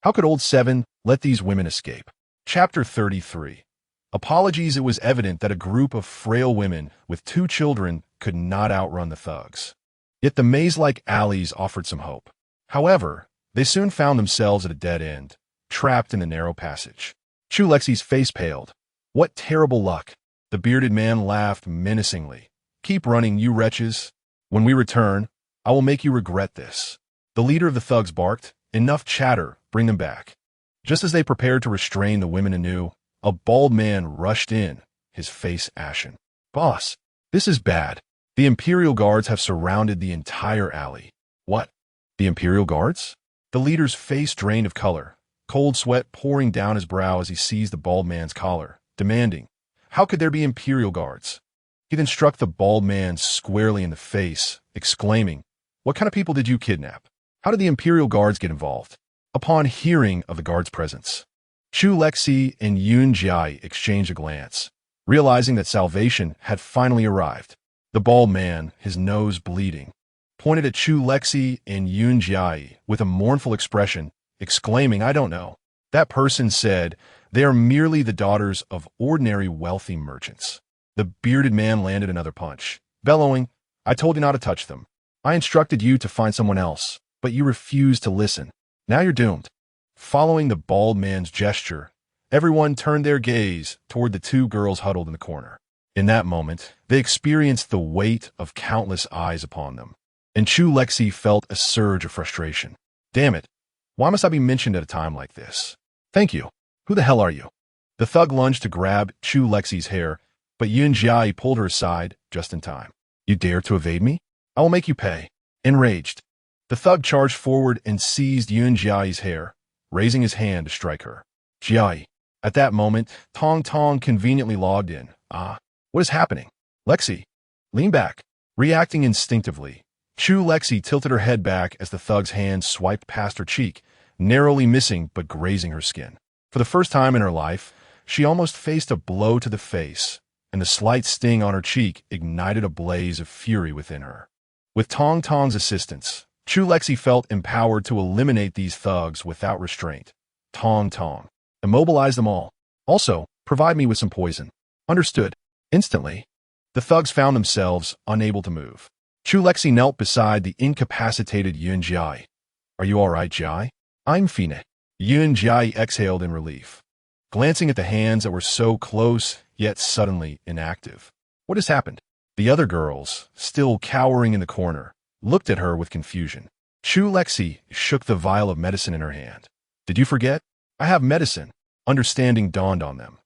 How could Old Seven let these women escape? Chapter 33. Apologies. It was evident that a group of frail women with 2 children could not outrun the thugs. Yet the maze-like alleys offered some hope. However, they soon found themselves at a dead end, trapped in the narrow passage. Chu Lexi's face paled. "What terrible luck!" The bearded man laughed menacingly. "Keep running, you wretches. When we return, I will make you regret this." The leader of the thugs barked, "Enough chatter, bring them back." Just as they prepared to restrain the women anew, a bald man rushed in, his face ashen. "Boss, this is bad. The Imperial Guards have surrounded the entire alley." "What? The Imperial Guards?" The leader's face drained of color, cold sweat pouring down his brow as he seized the bald man's collar, demanding, "How could there be Imperial Guards?" He then struck the bald man squarely in the face, exclaiming, "What kind of people did you kidnap? How did the Imperial Guards get involved?" Upon hearing of the guards' presence, Chu Lexi and Yun Jai exchanged a glance, realizing that salvation had finally arrived. The bald man, his nose bleeding, pointed at Chu Lexi and Yun Jai with a mournful expression, exclaiming, "I don't know." That person said, "They are merely the daughters of ordinary wealthy merchants." The bearded man landed another punch, bellowing, "I told you not to touch them. I instructed you to find someone else, but you refused to listen. Now you're doomed." Following the bald man's gesture, everyone turned their gaze toward the 2 girls huddled in the corner. In that moment, they experienced the weight of countless eyes upon them, and Chu Lexi felt a surge of frustration. "Damn it, why must I be mentioned at a time like this? Thank you. Who the hell are you?" The thug lunged to grab Chu Lexi's hair, but Yun Jai pulled her aside just in time. "You dare to evade me? I will make you pay." Enraged, the thug charged forward and seized Yun Jai's hair, raising his hand to strike her. "Jai." At that moment, Tong Tong conveniently logged in. "Ah, what is happening?" "Lexi, lean back." Reacting instinctively, Chu Lexi tilted her head back as the thug's hand swiped past her cheek, narrowly missing but grazing her skin. For the first time in her life, she almost faced a blow to the face, and the slight sting on her cheek ignited a blaze of fury within her. With Tong Tong's assistance, Chu Lexi felt empowered to eliminate these thugs without restraint. "Tong Tong, immobilize them all. Also, provide me with some poison." "Understood." Instantly, the thugs found themselves unable to move. Chu Lexi knelt beside the incapacitated Yun Jai. "Are you all right, Jai?" "I'm fine." Yun Jai exhaled in relief, glancing at the hands that were so close yet suddenly inactive. "What has happened?" The other girls, still cowering in the corner, looked at her with confusion. Chu Lexi shook the vial of medicine in her hand. "Did you forget? I have medicine." Understanding dawned on them.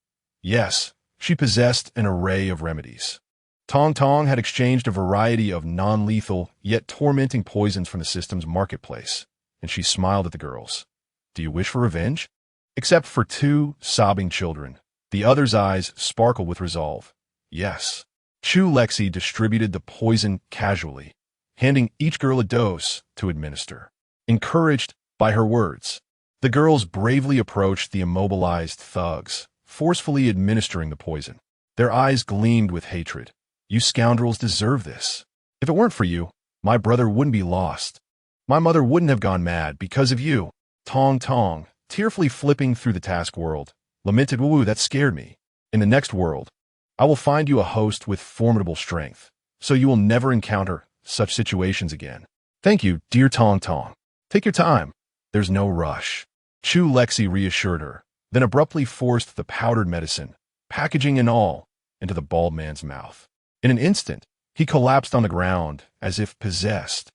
Yes, she possessed an array of remedies. Tong Tong had exchanged a variety of non-lethal yet tormenting poisons from the system's marketplace, and she smiled at the girls. "Do you wish for revenge?" Except for 2 sobbing children, the others' eyes sparkled with resolve. "Yes." Chu Lexi distributed the poison casually, handing each girl a dose to administer. Encouraged by her words, the girls bravely approached the immobilized thugs, forcefully administering the poison. Their eyes gleamed with hatred. "You scoundrels deserve this. If it weren't for you, my brother wouldn't be lost. My mother wouldn't have gone mad because of you." Tong Tong, tearfully flipping through the task world, lamented, "Woo, that scared me. In the next world, I will find you a host with formidable strength, so you will never encounter such situations again." "Thank you, dear Tong Tong. Take your time. There's no rush." Chu Lexi reassured her, then abruptly forced the powdered medicine, packaging and all, into the bald man's mouth. In an instant, he collapsed on the ground as if possessed,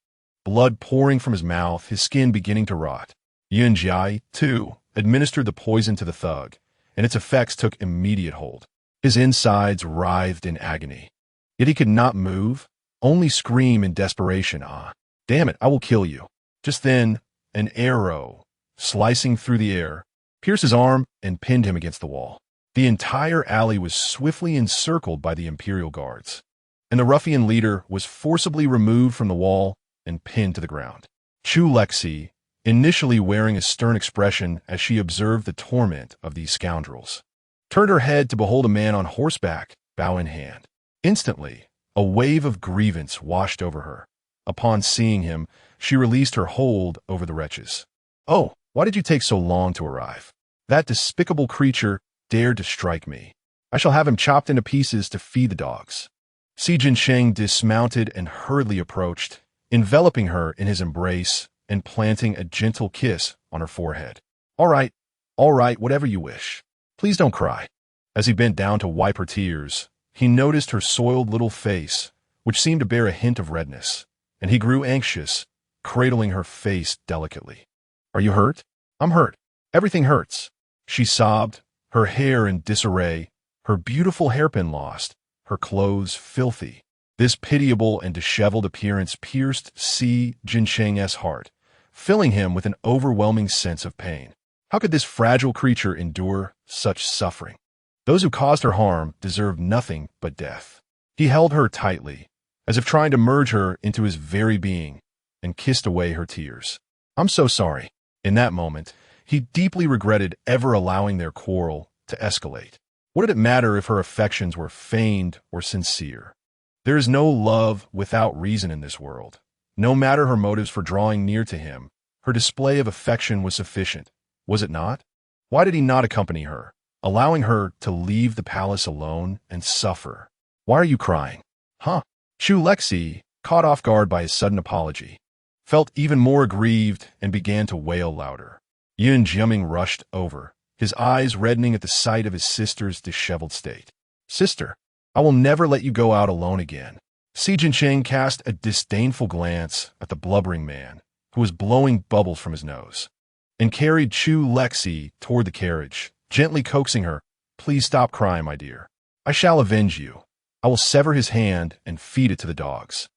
blood pouring from his mouth, his skin beginning to rot. Yun Jai, too, administered the poison to the thug, and its effects took immediate hold. His insides writhed in agony. Yet he could not move, only scream in desperation, "Ah, damn it, I will kill you." Just then, an arrow, slicing through the air, pierced his arm and pinned him against the wall. The entire alley was swiftly encircled by the Imperial guards, and the ruffian leader was forcibly removed from the wall and pinned to the ground. Chu Lexi, initially wearing a stern expression as she observed the torment of these scoundrels, turned her head to behold a man on horseback, bow in hand. Instantly, a wave of grievance washed over her. Upon seeing him, she released her hold over the wretches. "Oh, why did you take so long to arrive? That despicable creature dared to strike me. I shall have him chopped into pieces to feed the dogs." Si Jinsheng dismounted and hurriedly approached, enveloping her in his embrace and planting a gentle kiss on her forehead. All right, whatever you wish. Please don't cry." As he bent down to wipe her tears, he noticed her soiled little face, which seemed to bear a hint of redness, and he grew anxious, cradling her face delicately. "Are you hurt?" "I'm hurt. Everything hurts," she sobbed, her hair in disarray, her beautiful hairpin lost, her clothes filthy. This pitiable and disheveled appearance pierced Si Jinsheng's heart, filling him with an overwhelming sense of pain. How could this fragile creature endure such suffering? Those who caused her harm deserved nothing but death. He held her tightly, as if trying to merge her into his very being, and kissed away her tears. "I'm so sorry." In that moment, he deeply regretted ever allowing their quarrel to escalate. What did it matter if her affections were feigned or sincere? There is no love without reason in this world. No matter her motives for drawing near to him, her display of affection was sufficient, was it not? Why did he not accompany her, allowing her to leave the palace alone and suffer? "Why are you crying?" "Huh?" Chu Lexi, caught off guard by his sudden apology, felt even more aggrieved and began to wail louder. Yun Jiaming rushed over, his eyes reddening at the sight of his sister's disheveled state. "Sister, I will never let you go out alone again." Si Jinsheng cast a disdainful glance at the blubbering man, who was blowing bubbles from his nose, and carried Chu Lexi toward the carriage, gently coaxing her, "Please stop crying, my dear. I shall avenge you. I will sever his hand and feed it to the dogs,"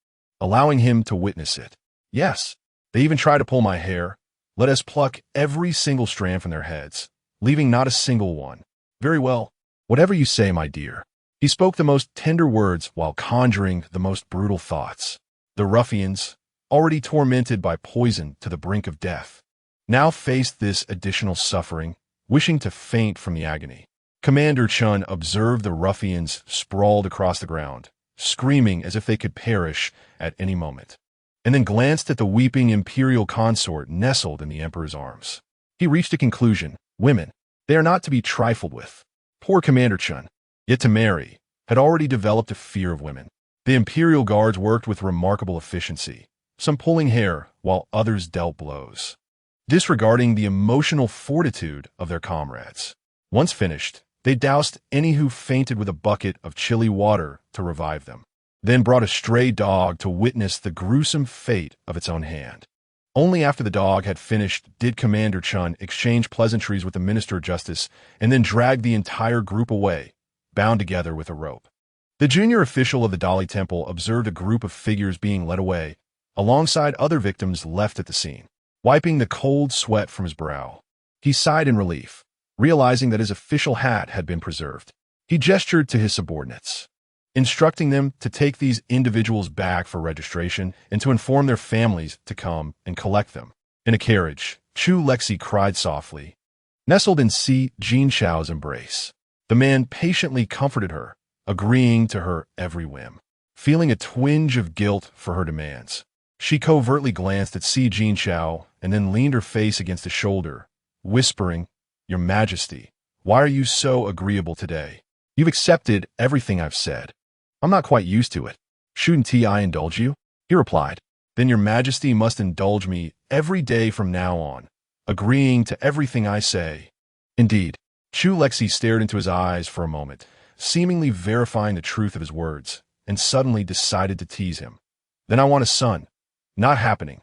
allowing him to witness it. "Yes, they even try to pull my hair. Let us pluck every single strand from their heads, leaving not a single one." "Very well. Whatever you say, my dear." He spoke the most tender words while conjuring the most brutal thoughts. The ruffians, already tormented by poison to the brink of death, now faced this additional suffering, wishing to faint from the agony. Commander Chun observed the ruffians sprawled across the ground, screaming as if they could perish at any moment, and then glanced at the weeping imperial consort nestled in the emperor's arms. He reached a conclusion: women, they are not to be trifled with. Poor Commander Chun, yet to marry, had already developed a fear of women. The imperial guards worked with remarkable efficiency, some pulling hair while others dealt blows, disregarding the emotional fortitude of their comrades. Once finished, they doused any who fainted with a bucket of chilly water to revive them, then brought a stray dog to witness the gruesome fate of its own hand. Only after the dog had finished did Commander Chun exchange pleasantries with the Minister of Justice and then drag the entire group away, bound together with a rope. The junior official of the Dali Temple observed a group of figures being led away, alongside other victims left at the scene. Wiping the cold sweat from his brow, he sighed in relief, realizing that his official hat had been preserved. He gestured to his subordinates, instructing them to take these individuals back for registration and to inform their families to come and collect them. In a carriage, Chu Lexi cried softly, nestled in Si Jinshao's embrace. The man patiently comforted her, agreeing to her every whim. Feeling a twinge of guilt for her demands, she covertly glanced at Si Jinshao and then leaned her face against his shoulder, whispering, "Your Majesty, why are you so agreeable today? You've accepted everything I've said." "I'm not quite used to it. Shouldn't I indulge you?" he replied. "Then your Majesty must indulge me every day from now on, agreeing to everything I say." "Indeed." Chu Lexi stared into his eyes for a moment, seemingly verifying the truth of his words, and suddenly decided to tease him. "Then I want a son. Not happening.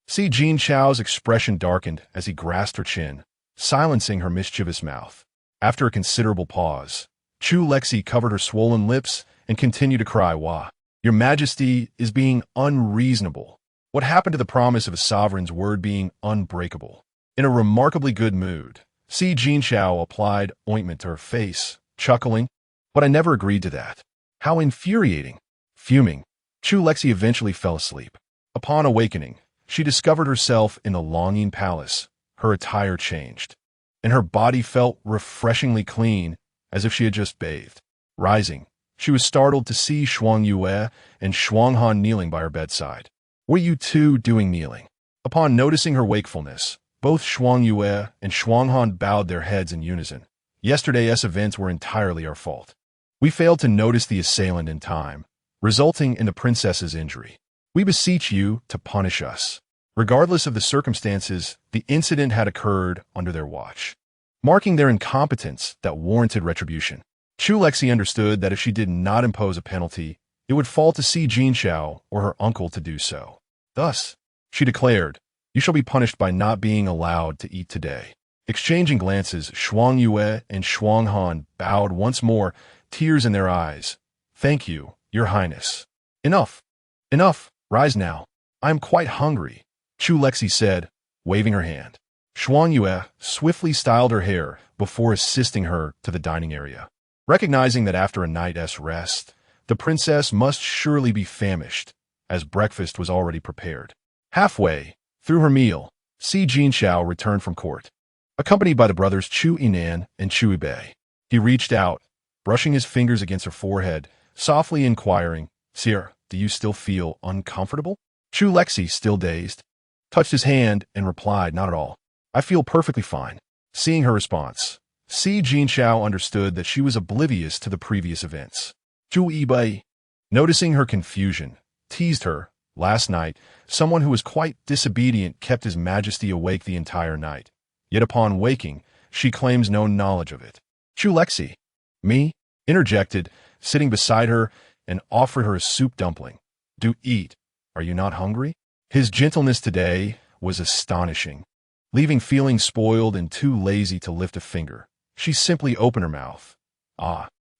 See Jean Chao's expression darkened as he grasped her chin, silencing her mischievous mouth. After a considerable pause, Chu Lexi covered her swollen lips and continued to cry, "Wah! Your Majesty is being unreasonable. What happened to the promise of a sovereign's word being unbreakable?" In a remarkably good mood, Si Jean Chao applied ointment to her face, chuckling, "But I never agreed to that. How infuriating." Fuming, Chu Lexi eventually fell asleep. Upon awakening, she discovered herself in the longing palace. Her attire changed, and her body felt refreshingly clean, as if she had just bathed. Rising, she was startled to see Shuang Yue and Shuang Han kneeling by her bedside. "What are you two doing kneeling?" Upon noticing her wakefulness, both Shuang Yue and Shuang Han bowed their heads in unison. "Yesterday's events were entirely our fault. We failed to notice the assailant in time, resulting in the princess's injury. We beseech you to punish us." Regardless of the circumstances, the incident had occurred under their watch, marking their incompetence that warranted retribution. Chu Lexi understood that if she did not impose a penalty, it would fall to Si Jean Chao or her uncle to do so. Thus, she declared, "You shall be punished by not being allowed to eat today." Exchanging glances, Shuang Yue and Shuang Han bowed once more, tears in their eyes. "Thank you, Your Highness." "Enough. Enough. Rise now. I am quite hungry," Chu Lexi said, waving her hand. Shuang Yue swiftly styled her hair before assisting her to the dining area. Recognizing that after a night's rest, the princess must surely be famished, as breakfast was already prepared. Halfway through her meal, Si Jean Chao returned from court, accompanied by the brothers Chu Yinan and Chu Yibei. He reached out, brushing his fingers against her forehead, softly inquiring, "Sire, do you still feel uncomfortable?" Chu Lexi, still dazed, touched his hand and replied, "Not at all. I feel perfectly fine." Seeing her response, Si Jean Chao understood that she was oblivious to the previous events. Chu Yibei, noticing her confusion, teased her. "Last night, someone who was quite disobedient kept His Majesty awake the entire night. Yet upon waking, she claims no knowledge of it." Chu Lexi, "Me?" interjected, sitting beside her and offered her a soup dumpling. "Do eat. Are you not hungry?" His gentleness today was astonishing. Leaving feeling spoiled and too lazy to lift a finger, she simply opened her mouth.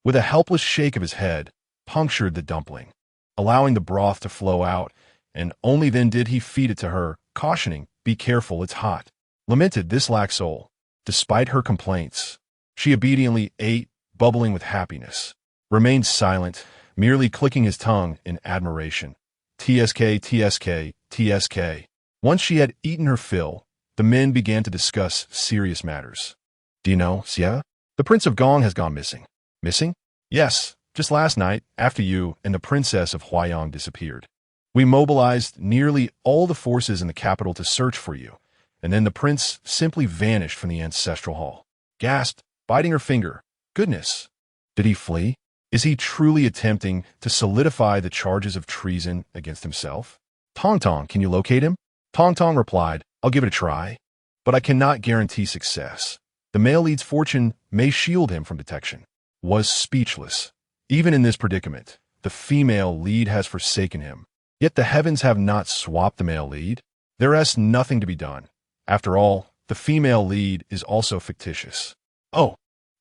With a helpless shake of his head, punctured the dumpling, allowing the broth to flow out, and only then did he feed it to her, cautioning, "Be careful, it's hot." Lamented this lack soul. Despite her complaints, she obediently ate, bubbling with happiness. Remained silent, merely clicking his tongue in admiration. TSK, TSK, TSK. Once she had eaten her fill, the men began to discuss serious matters. "Do you know, Xia? The Prince of Gong has gone missing." "Missing?" "Yes, just last night, after you and the Princess of Huayang disappeared. We mobilized nearly all the forces in the capital to search for you, and then the prince simply vanished from the ancestral hall." Gasped, biting her finger. "Goodness! Did he flee? Is he truly attempting to solidify the charges of treason against himself?" "Tong Tong, can you locate him?" Tong Tong replied, "I'll give it a try, but I cannot guarantee success. The male lead's fortune may shield him from detection." Was speechless. Even in this predicament, the female lead has forsaken him. Yet the heavens have not swapped the male lead. There is nothing to be done. After all, the female lead is also fictitious. "Oh,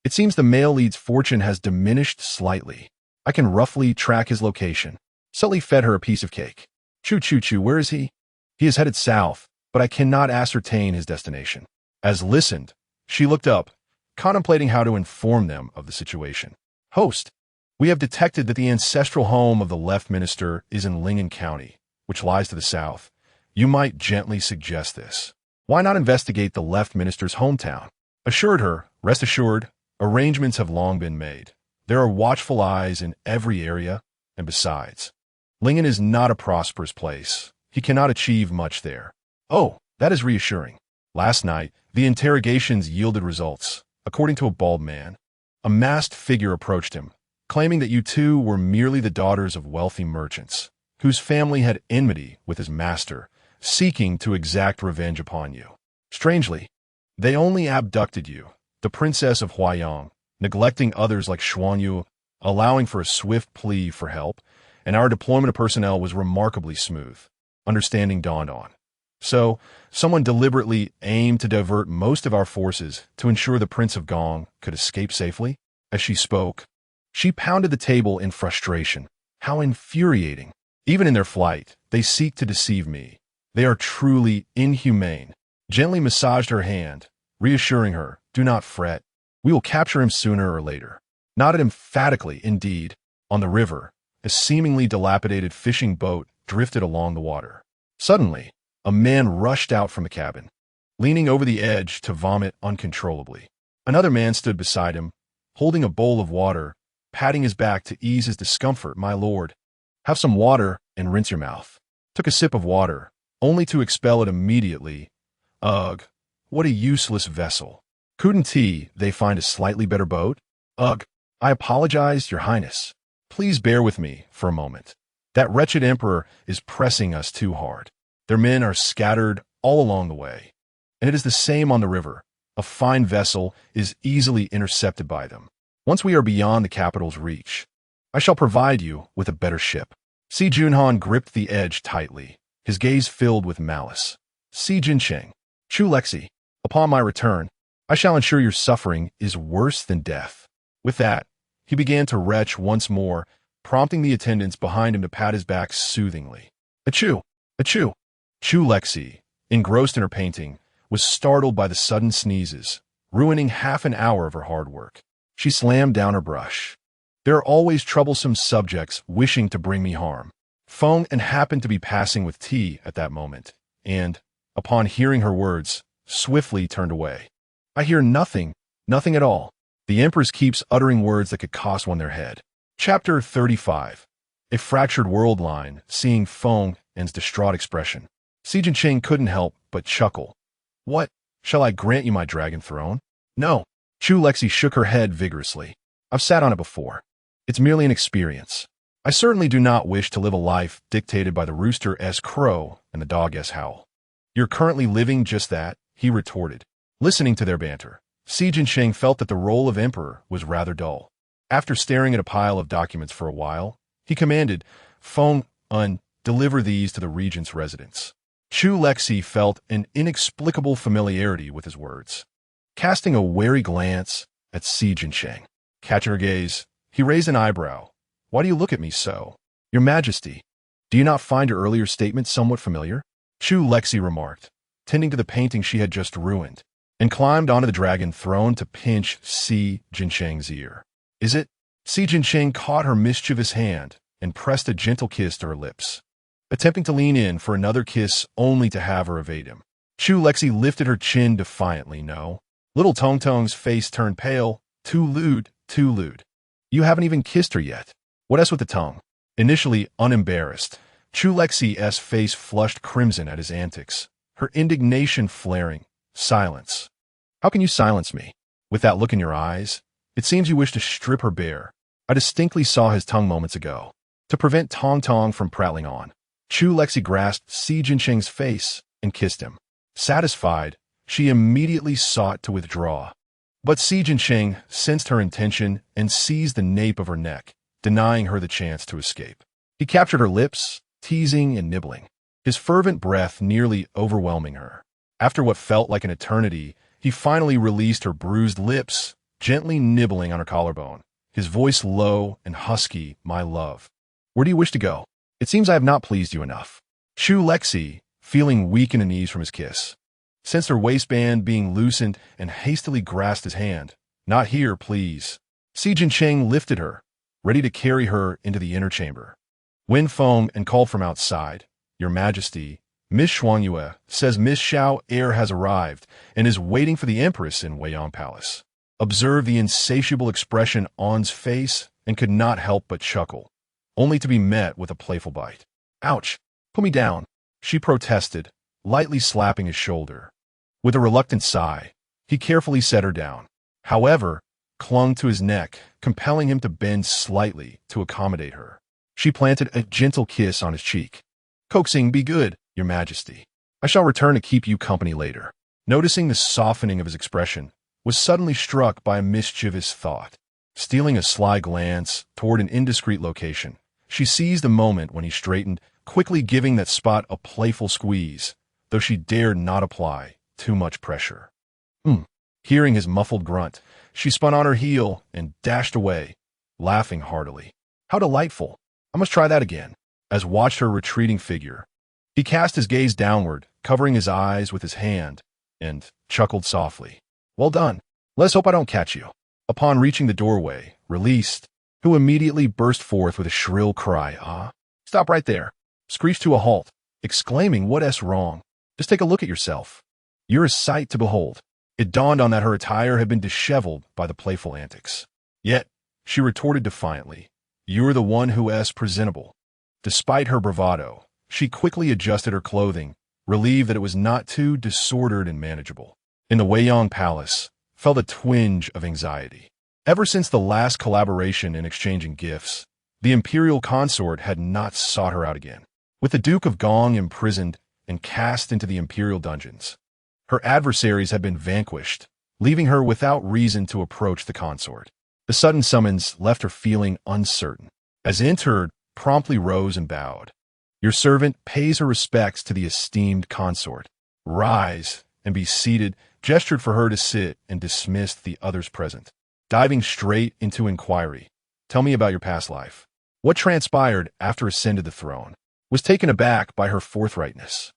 it seems the male lead's fortune has diminished slightly. I can roughly track his location." Sully fed her a piece of cake. Chu, where is he?" "He is headed south, but I cannot ascertain his destination." As listened, she looked up, contemplating how to inform them of the situation. "Host, we have detected that the ancestral home of the left minister is in Lingen County, which lies to the south. You might gently suggest this. Why not investigate the left minister's hometown?" Assured her, "Rest assured, arrangements have long been made. There are watchful eyes in every area, and besides, Lingen is not a prosperous place. He cannot achieve much there." "Oh, that is reassuring." Last night, the interrogations yielded results. According to a bald man, a masked figure approached him, claiming that you two were merely the daughters of wealthy merchants, whose family had enmity with his master, seeking to exact revenge upon you. Strangely, they only abducted you, the Princess of Huayang, neglecting others like Xuanyu, allowing for a swift plea for help, and our deployment of personnel was remarkably smooth. understanding dawned on. So, someone deliberately aimed to divert most of our forces to ensure the Prince of Gong could escape safely? As she spoke, she pounded the table in frustration. How infuriating. Even in their flight, they seek to deceive me. They are truly inhumane. Gently massaged her hand, reassuring her, do not fret. We will capture him sooner or later. Nodded emphatically, indeed. On the river, a seemingly dilapidated fishing boat drifted along the water. Suddenly, a man rushed out from the cabin, leaning over the edge to vomit uncontrollably. Another man stood beside him, holding a bowl of water, patting his back to ease his discomfort. My lord, have some water and rinse your mouth. Took a sip of water, only to expel it immediately. Ugh, what a useless vessel. Couldn't they find a slightly better boat? Ugh, I apologize, your highness. Please bear with me for a moment. That wretched emperor is pressing us too hard. Their men are scattered all along the way. And it is the same on the river. A fine vessel is easily intercepted by them. Once we are beyond the capital's reach, I shall provide you with a better ship. Si Junhan gripped the edge tightly, his gaze filled with malice. Si Jincheng, Chu Lexi, upon my return, I shall ensure your suffering is worse than death. With that, he began to retch once more, prompting the attendants behind him to pat his back soothingly. Achoo! Achoo! Chu Lexi, engrossed in her painting, was startled by the sudden sneezes, ruining half an hour of her hard work. She slammed down her brush. There are always troublesome subjects wishing to bring me harm. Feng and happened to be passing with tea at that moment, and, upon hearing her words, swiftly turned away. I hear nothing, nothing at all. The Empress keeps uttering words that could cost one their head. Chapter 35. A fractured world line, seeing Feng and's distraught expression. Si Jincheng couldn't help but chuckle. What? Shall I grant you my dragon throne? No. Chu Lexi shook her head vigorously. I've sat on it before. It's merely an experience. I certainly do not wish to live a life dictated by the rooster-esque crow and the dog-esque howl. You're currently living just that, he retorted. Listening to their banter, Si Jincheng felt that the role of emperor was rather dull. After staring at a pile of documents for a while, he commanded, Feng, deliver these to the regent's residence. Chu Lexi felt an inexplicable familiarity with his words. Casting a wary glance at Si Jincheng, catching her gaze, he raised an eyebrow. Why do you look at me so? Your Majesty, do you not find your earlier statement somewhat familiar? Chu Lexi remarked, tending to the painting she had just ruined, and climbed onto the dragon throne to pinch Si Jincheng's ear. Is it? Si Jincheng caught her mischievous hand and pressed a gentle kiss to her lips, attempting to lean in for another kiss only to have her evade him. Chu Lexi lifted her chin defiantly. No. Little Tong Tong's face turned pale. Too lewd, too lewd. You haven't even kissed her yet. What else with the tongue? Initially unembarrassed, Chu Lexi's face flushed crimson at his antics, her indignation flaring. Silence. How can you silence me? With that look in your eyes, it seems you wish to strip her bare. I distinctly saw his tongue moments ago. To prevent Tong Tong from prattling on, Chu Lexi grasped Si Jincheng's face and kissed him. Satisfied, she immediately sought to withdraw. But Si Jincheng sensed her intention and seized the nape of her neck, denying her the chance to escape. He captured her lips, teasing and nibbling, his fervent breath nearly overwhelming her. After what felt like an eternity, he finally released her bruised lips, gently nibbling on her collarbone, his voice low and husky. My love, where do you wish to go? It seems I have not pleased you enough. Chu Lexi, feeling weak in the knees from his kiss, sensed her waistband being loosened and hastily grasped his hand. Not here, please. Si Jincheng lifted her, ready to carry her into the inner chamber. Wen Feng and called from outside. Your Majesty, Miss Shuangyue says Miss Xiao Heir has arrived and is waiting for the Empress in Weiyang Palace. Observed the insatiable expression on's face and could not help but chuckle, only to be met with a playful bite. Ouch! Put me down, she protested, lightly slapping his shoulder. With a reluctant sigh, he carefully set her down. However, clung to his neck, compelling him to bend slightly to accommodate her. She planted a gentle kiss on his cheek. Coaxing, be good, Your Majesty. I shall return to keep you company later. Noticing the softening of his expression, was suddenly struck by a mischievous thought. Stealing a sly glance toward an indiscreet location, she seized the moment when he straightened, quickly giving that spot a playful squeeze, though she dared not apply too much pressure. Hearing his muffled grunt, she spun on her heel and dashed away, laughing heartily. How delightful! I must try that again. As watched her retreating figure, he cast his gaze downward, covering his eyes with his hand, and chuckled softly. Well done. Let's hope I don't catch you. Upon reaching the doorway, released, who immediately burst forth with a shrill cry. Stop right there. Screeched to a halt, exclaiming, what's wrong? Just take a look at yourself. You're a sight to behold. It dawned on that her attire had been disheveled by the playful antics. Yet, she retorted defiantly, you're the one who's presentable. Despite her bravado, she quickly adjusted her clothing, relieved that it was not too disordered and manageable. In the Weiyang Palace, felt a twinge of anxiety. Ever since the last collaboration in exchanging gifts, the imperial consort had not sought her out again. With the Duke of Gong imprisoned and cast into the imperial dungeons, her adversaries had been vanquished, leaving her without reason to approach the consort. The sudden summons left her feeling uncertain. As entered, promptly rose and bowed. Your servant pays her respects to the esteemed consort. Rise and be seated, gestured for her to sit and dismissed the others present. Diving straight into inquiry. Tell me about your past life. What transpired after ascended the throne? Was taken aback by her forthrightness.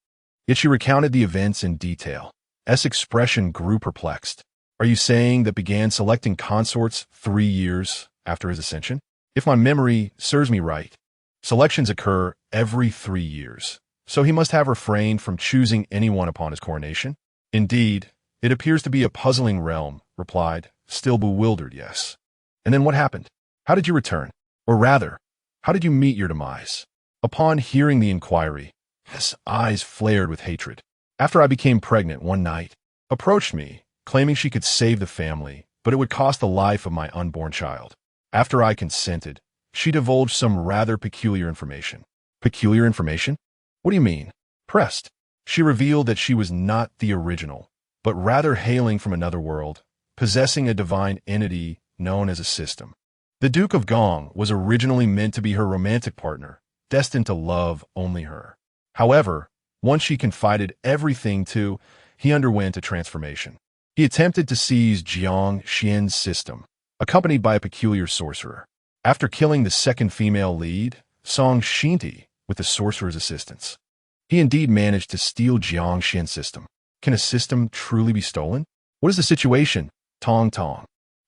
Yet she recounted the events in detail. S expression grew perplexed. Are you saying that began selecting consorts 3 years after his ascension? If my memory serves me right, selections occur every 3 years, so he must have refrained from choosing anyone upon his coronation? Indeed, it appears to be a puzzling realm, replied, still bewildered, yes. And then what happened? How did you return? Or rather, how did you meet your demise? Upon hearing the inquiry, his eyes flared with hatred. After I became pregnant one night, approached me, claiming she could save the family, but it would cost the life of my unborn child. After I consented, she divulged some rather peculiar information. Peculiar information? What do you mean? Pressed. She revealed that she was not the original, but rather hailing from another world, possessing a divine entity known as a system. The Duke of Gong was originally meant to be her romantic partner, destined to love only her. However, once she confided everything to, he underwent a transformation. He attempted to seize Jiang Xian's system, accompanied by a peculiar sorcerer. After killing the second female lead, Song Shinti, with the sorcerer's assistance, he indeed managed to steal Jiang Xian's system. Can a system truly be stolen? What is the situation? Tong Tong.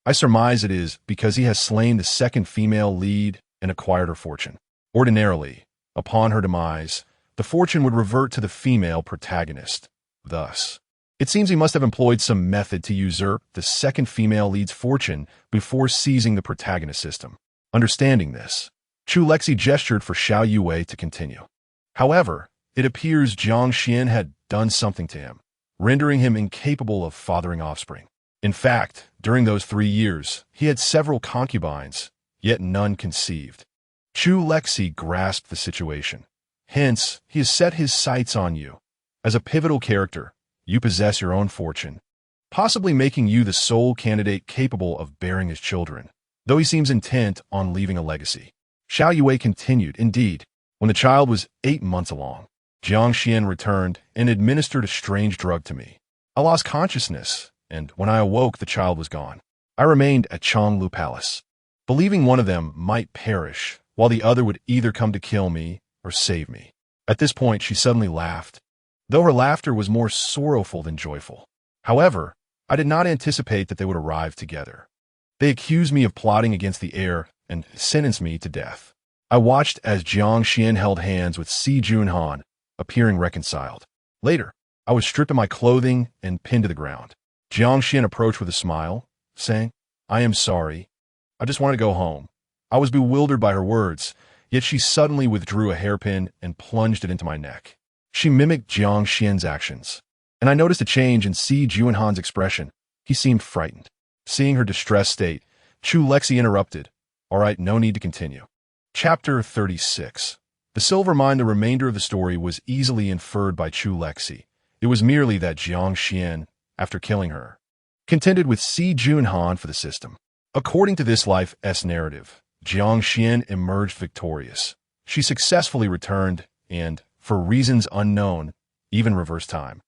I surmise it is because he has slain the second female lead and acquired her fortune. Ordinarily, upon her demise, the fortune would revert to the female protagonist. Thus, it seems he must have employed some method to usurp the second female lead's fortune before seizing the protagonist system. Understanding this, Chu Lexi gestured for Xiao Yue to continue. However, it appears Jiang Xian had done something to him, rendering him incapable of fathering offspring. In fact, during those 3 years, he had several concubines, yet none conceived. Chu Lexi grasped the situation. Hence, he has set his sights on you. As a pivotal character, you possess your own fortune, possibly making you the sole candidate capable of bearing his children, though he seems intent on leaving a legacy. Xiao Yue continued, indeed, when the child was 8 months along, Jiang Xian returned and administered a strange drug to me. I lost consciousness, and when I awoke, the child was gone. I remained at Chonglu Palace, believing one of them might perish, while the other would either come to kill me or save me. At this point, she suddenly laughed, though her laughter was more sorrowful than joyful. However, I did not anticipate that they would arrive together. They accused me of plotting against the heir and sentenced me to death. I watched as Jiang Xian held hands with Si Junhan, appearing reconciled. Later, I was stripped of my clothing and pinned to the ground. Jiang Xian approached with a smile, saying, I am sorry. I just wanted to go home. I was bewildered by her words, yet she suddenly withdrew a hairpin and plunged it into my neck. She mimicked Jiang Xian's actions, and I noticed a change in Si Junhan's expression. He seemed frightened. Seeing her distressed state, Chu Lexi interrupted. All right, no need to continue. Chapter 36. The silver mine. The remainder of the story was easily inferred by Chu Lexi. It was merely that Jiang Xian, after killing her, contended with Si Junhan for the system. According to this life's narrative, Jiang Xian emerged victorious. She successfully returned and, for reasons unknown, even reverse time,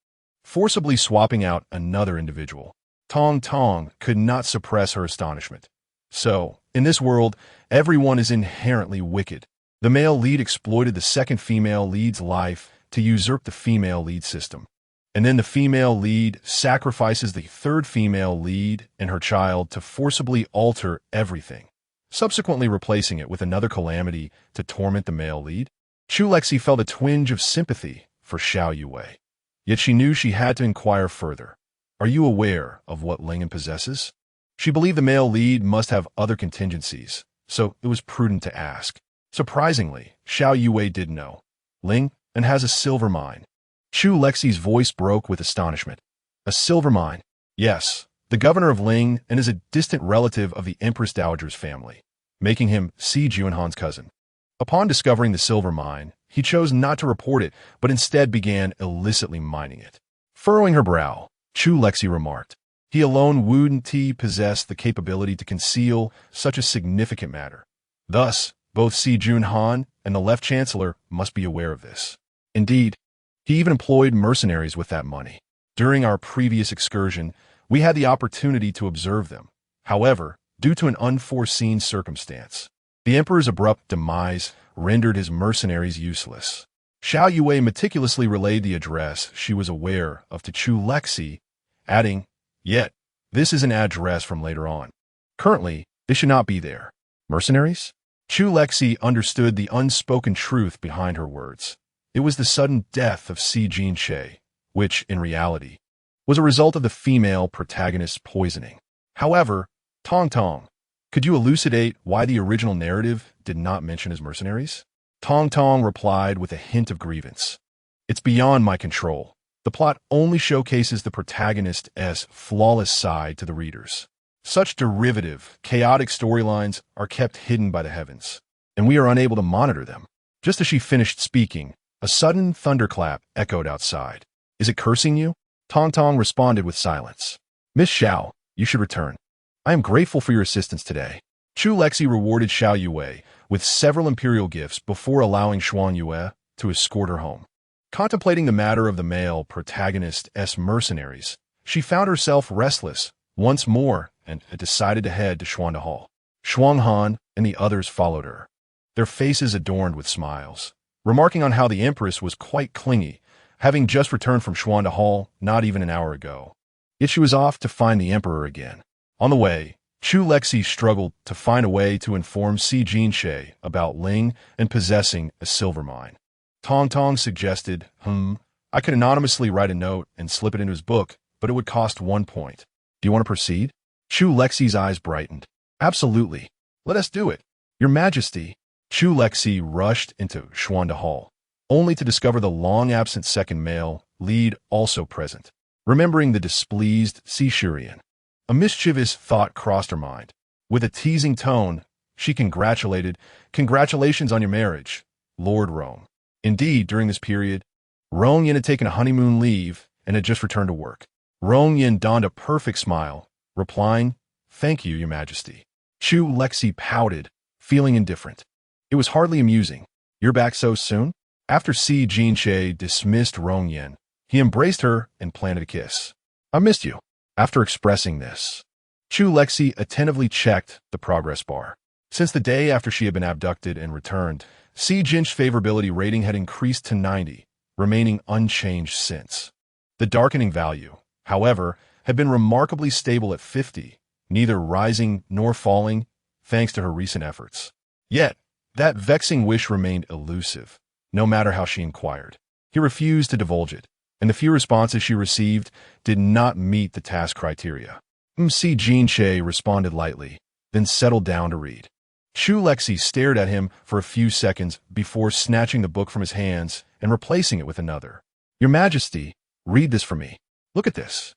forcibly swapping out another individual. Tong Tong could not suppress her astonishment. So, in this world, everyone is inherently wicked. The male lead exploited the second female lead's life to usurp the female lead system. And then the female lead sacrifices the third female lead and her child to forcibly alter everything, subsequently replacing it with another calamity to torment the male lead. Chu Lexi felt a twinge of sympathy for Xiao Yue. Yet she knew she had to inquire further. Are you aware of what Lingyan possesses? She believed the male lead must have other contingencies, so it was prudent to ask. Surprisingly, Xiao Yue did know. Lingyan has a silver mine. Chu Lexi's voice broke with astonishment. A silver mine? Yes, the governor of Lingyan is a distant relative of the Empress Dowager's family, making him Si Junhan's cousin. Upon discovering the silver mine, he chose not to report it, but instead began illicitly mining it. Furrowing her brow, Chu Lexi remarked, he alone wouldn't possess the capability to conceal such a significant matter. Thus, both Si Junhan and the left chancellor must be aware of this. Indeed, he even employed mercenaries with that money. During our previous excursion, we had the opportunity to observe them. However, due to an unforeseen circumstance, the emperor's abrupt demise rendered his mercenaries useless. Xiao Yue meticulously relayed the address she was aware of to Chu Lexi, adding, "Yet, this is an address from later on. Currently, they should not be there." Mercenaries? Chu Lexi understood the unspoken truth behind her words. It was the sudden death of Si Jinshe, which, in reality, was a result of the female protagonist's poisoning. However, Tong Tong, could you elucidate why the original narrative did not mention his mercenaries? Tong Tong replied with a hint of grievance. It's beyond my control. The plot only showcases the protagonist's flawless side to the readers. Such derivative, chaotic storylines are kept hidden by the heavens, and we are unable to monitor them. Just as she finished speaking, a sudden thunderclap echoed outside. Is it cursing you? Tong Tong responded with silence. Miss Xiao, you should return. I am grateful for your assistance today. Chu Lexi rewarded Xiao Yue with several imperial gifts before allowing Xuan Yue to escort her home. Contemplating the matter of the male protagonist's mercenaries, she found herself restless once more and had decided to head to Xuan Hall. Xuan Han and the others followed her, their faces adorned with smiles, remarking on how the Empress was quite clingy, having just returned from Xuan Hall not even an hour ago. Yet she was off to find the Emperor again. On the way, Chu Lexi struggled to find a way to inform Si Jinshe about Ling and possessing a silver mine. Tong Tong suggested, I could anonymously write a note and slip it into his book, but it would cost 1 point. Do you want to proceed? Chu Lexi's eyes brightened. Absolutely. Let us do it. Your Majesty. Chu Lexi rushed into Xuan Hall, only to discover the long-absent second male lead also present. Remembering the displeased Si Shurian, a mischievous thought crossed her mind. With a teasing tone, she congratulated, "Congratulations on your marriage, Lord Rong." Indeed, during this period, Rong Yin had taken a honeymoon leave and had just returned to work. Rong Yin donned a perfect smile, replying, "Thank you, Your Majesty." Chu Lexi pouted, feeling indifferent. It was hardly amusing. You're back so soon? After Si Jinshe dismissed Rong Yin, he embraced her and planted a kiss. I missed you. After expressing this, Chu Lexi attentively checked the progress bar. Since the day after she had been abducted and returned, Si Jinshe's favorability rating had increased to 90, remaining unchanged since. The darkening value, however, had been remarkably stable at 50, neither rising nor falling, thanks to her recent efforts. Yet, that vexing wish remained elusive, no matter how she inquired. He refused to divulge it, and the few responses she received did not meet the task criteria. Si Jinshe responded lightly, then settled down to read. Chu Lexi stared at him for a few seconds before snatching the book from his hands and replacing it with another. Your Majesty, read this for me. Look at this.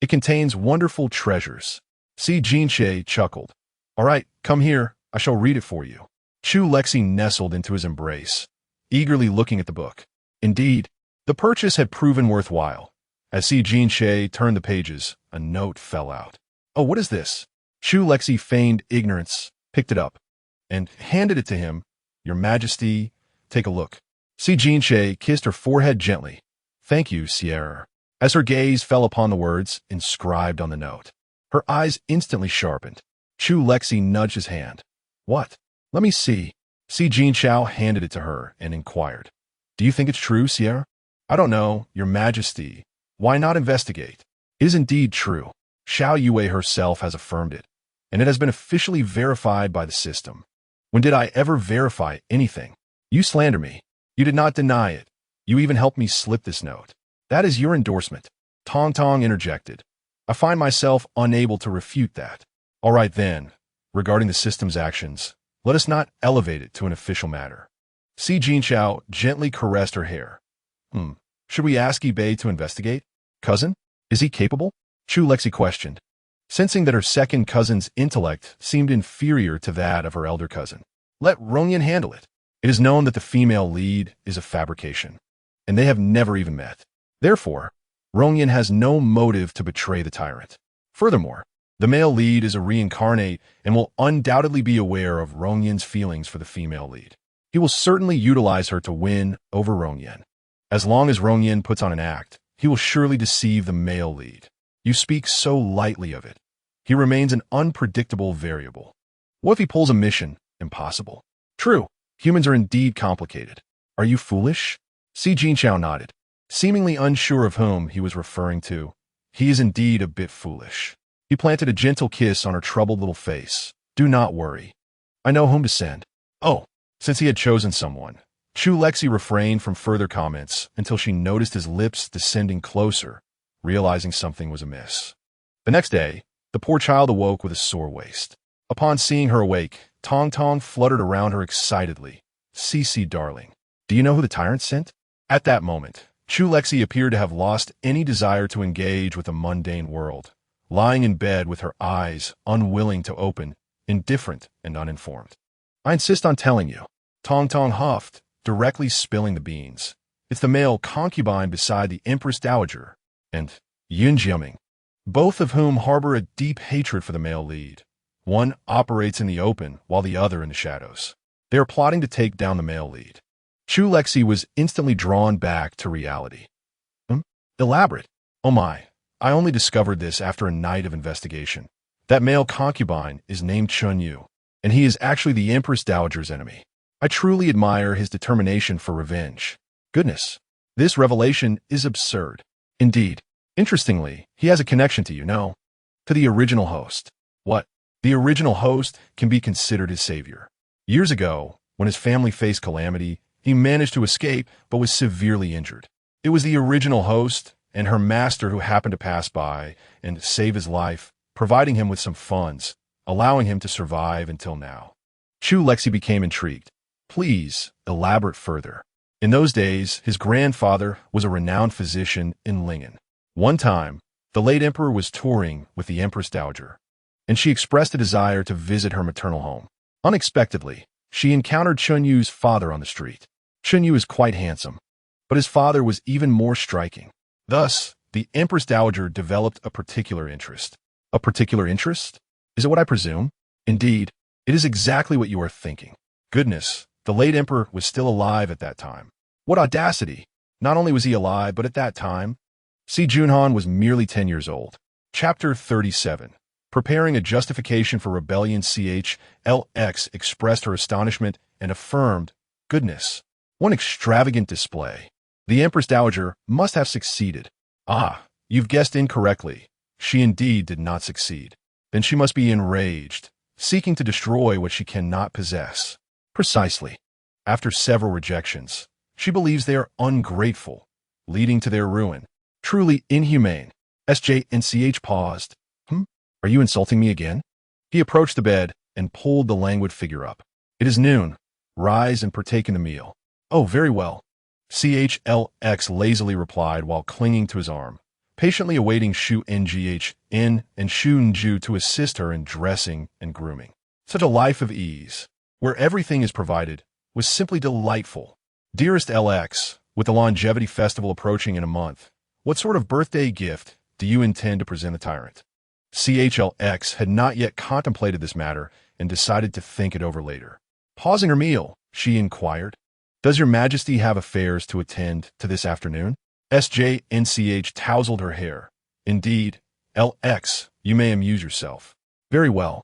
It contains wonderful treasures. Si Jinshe chuckled. All right, come here. I shall read it for you. Chu Lexi nestled into his embrace, eagerly looking at the book. Indeed, the purchase had proven worthwhile. As Si Jinshe turned the pages, a note fell out. Oh, what is this? Chu Lexi feigned ignorance, picked it up, and handed it to him. Your Majesty, take a look. Si Jinshe kissed her forehead gently. Thank you, Sierra. As her gaze fell upon the words inscribed on the note, her eyes instantly sharpened. Chu Lexi nudged his hand. What? Let me see. Si Jinshao handed it to her and inquired. Do you think it's true, Sierra? I don't know, Your Majesty. Why not investigate? It is indeed true. Xiao Yue herself has affirmed it, and it has been officially verified by the system. When did I ever verify anything? You slander me. You did not deny it. You even helped me slip this note. That is your endorsement. Tong Tong interjected. I find myself unable to refute that. All right then, regarding the system's actions, let us not elevate it to an official matter. Si Jinshao gently caressed her hair. Should we ask Bei to investigate? Cousin? Is he capable? Chu Lexi questioned, sensing that her second cousin's intellect seemed inferior to that of her elder cousin. Let Rongyan handle it. It is known that the female lead is a fabrication, and they have never even met. Therefore, Rongyan has no motive to betray the tyrant. Furthermore, the male lead is a reincarnate and will undoubtedly be aware of Rongyan's feelings for the female lead. He will certainly utilize her to win over Rongyan. As long as Rongyan puts on an act, he will surely deceive the male lead. You speak so lightly of it. He remains an unpredictable variable. What if he pulls a mission? Impossible. True, humans are indeed complicated. Are you foolish? Si Jinshao nodded, seemingly unsure of whom he was referring to. He is indeed a bit foolish. He planted a gentle kiss on her troubled little face. Do not worry. I know whom to send. Oh, since he had chosen someone, Chu Lexi refrained from further comments until she noticed his lips descending closer, realizing something was amiss. The next day, the poor child awoke with a sore waist. Upon seeing her awake, Tong Tong fluttered around her excitedly. Cece, darling, do you know who the tyrant sent? At that moment, Chu Lexi appeared to have lost any desire to engage with the mundane world, lying in bed with her eyes unwilling to open, indifferent and uninformed. I insist on telling you. Tong Tong huffed, directly spilling the beans. It's the male concubine beside the Empress Dowager, and Yun Jiaming, both of whom harbor a deep hatred for the male lead. One operates in the open, while the other in the shadows. They are plotting to take down the male lead. Chu Lexi was instantly drawn back to reality. Elaborate. Oh my, I only discovered this after a night of investigation. That male concubine is named Chun Yu, and he is actually the Empress Dowager's enemy. I truly admire his determination for revenge. Goodness, this revelation is absurd. Indeed. Interestingly, he has a connection to you, no? To the original host. What? The original host can be considered his savior. Years ago, when his family faced calamity, he managed to escape but was severely injured. It was the original host and her master who happened to pass by and save his life, providing him with some funds, allowing him to survive until now. Chu Lexi became intrigued. Please, elaborate further. In those days, his grandfather was a renowned physician in Lingen. One time, the late emperor was touring with the Empress Dowager, and she expressed a desire to visit her maternal home. Unexpectedly, she encountered Chun Yu's father on the street. Chun Yu is quite handsome, but his father was even more striking. Thus, the Empress Dowager developed a particular interest. A particular interest? Is it what I presume? Indeed, it is exactly what you are thinking. Goodness, the late emperor was still alive at that time. What audacity! Not only was he alive, but at that time, Si Junhan was merely 10 years old. Chapter 37. Preparing a justification for rebellion. CHLX expressed her astonishment and affirmed, goodness, one extravagant display. The Empress Dowager must have succeeded. Ah, you've guessed incorrectly. She indeed did not succeed. Then she must be enraged, seeking to destroy what she cannot possess. Precisely. After several rejections, she believes they are ungrateful, leading to their ruin. Truly inhumane. SJNCH paused. Are you insulting me again? He approached the bed and pulled the languid figure up. It is noon. Rise and partake in the meal. Oh, very well. CHLX lazily replied while clinging to his arm, patiently awaiting Shu Ngh and Shu Nju to assist her in dressing and grooming. Such a life of ease, where everything is provided, was simply delightful. Dearest LX, with the longevity festival approaching in a month, what sort of birthday gift do you intend to present the tyrant? CHLX had not yet contemplated this matter and decided to think it over later. Pausing her meal, she inquired, Does your majesty have affairs to attend to this afternoon? SJNCH tousled her hair. Indeed, LX, you may amuse yourself. Very well.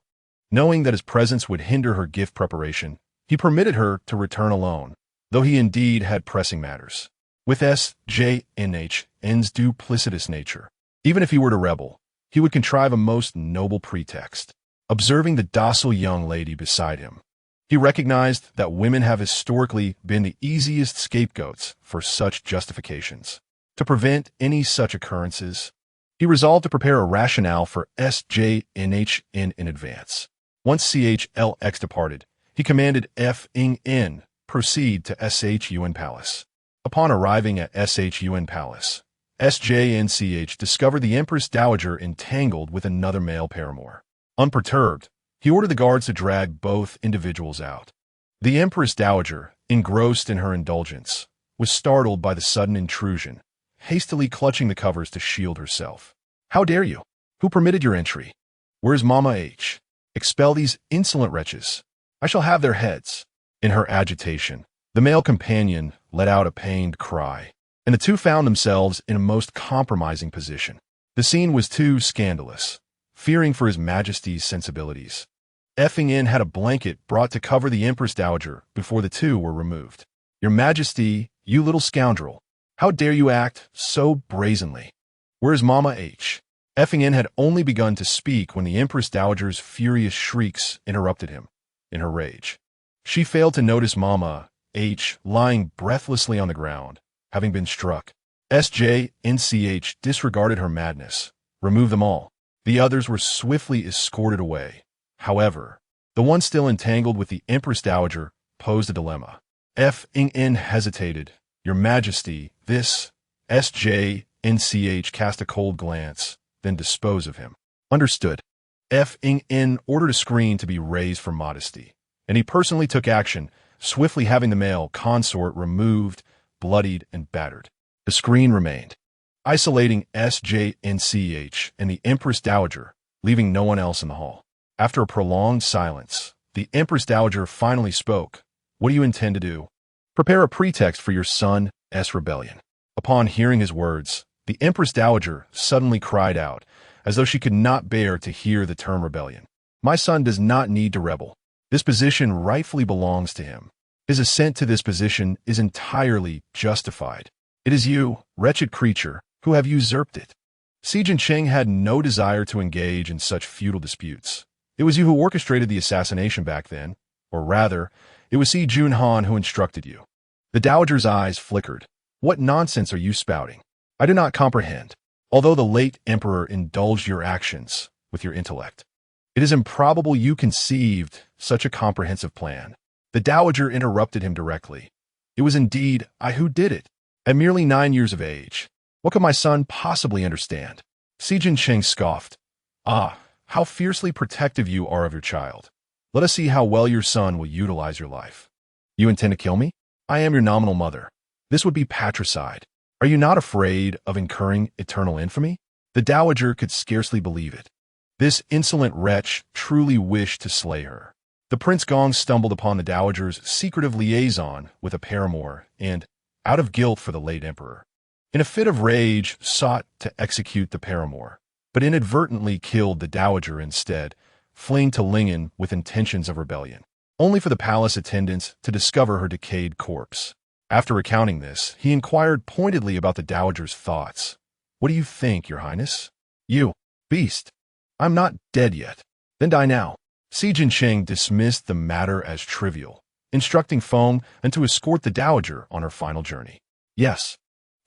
Knowing that his presence would hinder her gift preparation, he permitted her to return alone, though he indeed had pressing matters. With SJNH's duplicitous nature, even if he were to rebel, he would contrive a most noble pretext. Observing the docile young lady beside him, he recognized that women have historically been the easiest scapegoats for such justifications. To prevent any such occurrences, he resolved to prepare a rationale for SJNH in advance. Once CHLX departed, he commanded F-ing-N proceed to SHUN Palace. Upon arriving at SHUN Palace, SJNCH discovered the Empress Dowager entangled with another male paramour. Unperturbed, he ordered the guards to drag both individuals out. The Empress Dowager, engrossed in her indulgence, was startled by the sudden intrusion, hastily clutching the covers to shield herself. How dare you? Who permitted your entry? Where's Mama H? Expel these insolent wretches. I shall have their heads. In her agitation, the male companion let out a pained cry, and the two found themselves in a most compromising position. The scene was too scandalous. Fearing for his majesty's sensibilities, F-ing-N had a blanket brought to cover the Empress Dowager before the two were removed. Your Majesty, you little scoundrel, how dare you act so brazenly? Where's Mama H? F-ing-N had only begun to speak when the Empress Dowager's furious shrieks interrupted him. In her rage, she failed to notice Mama H lying breathlessly on the ground, having been struck. SJNCH disregarded her madness. Remove them all. The others were swiftly escorted away. However, the one still entangled with the Empress Dowager posed a dilemma. F-ing-N hesitated. Your Majesty, this SJNCH cast a cold glance, then disposed of him. Understood. F-ing-N ordered a screen to be raised for modesty, and he personally took action, swiftly having the male consort removed, bloodied, and battered. The screen remained, isolating SJNCH and the Empress Dowager, leaving no one else in the hall. After a prolonged silence, the Empress Dowager finally spoke. What do you intend to do? Prepare a pretext for your son's rebellion. Upon hearing his words, the Empress Dowager suddenly cried out, as though she could not bear to hear the term rebellion. My son does not need to rebel. This position rightfully belongs to him. His assent to this position is entirely justified. It is you, wretched creature, who have usurped it. Si Jincheng had no desire to engage in such futile disputes. It was you who orchestrated the assassination back then, or rather, it was Si Junhan who instructed you. The Dowager's eyes flickered. What nonsense are you spouting? I do not comprehend. Although the late emperor indulged your actions with your intellect, it is improbable you conceived such a comprehensive plan. The Dowager interrupted him directly. It was indeed I who did it. At merely 9 years of age, what could my son possibly understand? Si Jincheng scoffed. Ah, how fiercely protective you are of your child. Let us see how well your son will utilize your life. You intend to kill me? I am your nominal mother. This would be patricide. Are you not afraid of incurring eternal infamy? The Dowager could scarcely believe it. This insolent wretch truly wished to slay her. The Prince Gong stumbled upon the Dowager's secretive liaison with a paramour and, out of guilt for the late emperor, in a fit of rage sought to execute the paramour, but inadvertently killed the Dowager instead, fleeing to Lingen with intentions of rebellion, only for the palace attendants to discover her decayed corpse. After recounting this, he inquired pointedly about the Dowager's thoughts. What do you think, your highness? You, beast. I'm not dead yet. Then die now. Si Jincheng dismissed the matter as trivial, instructing Feng and to escort the Dowager on her final journey. Yes.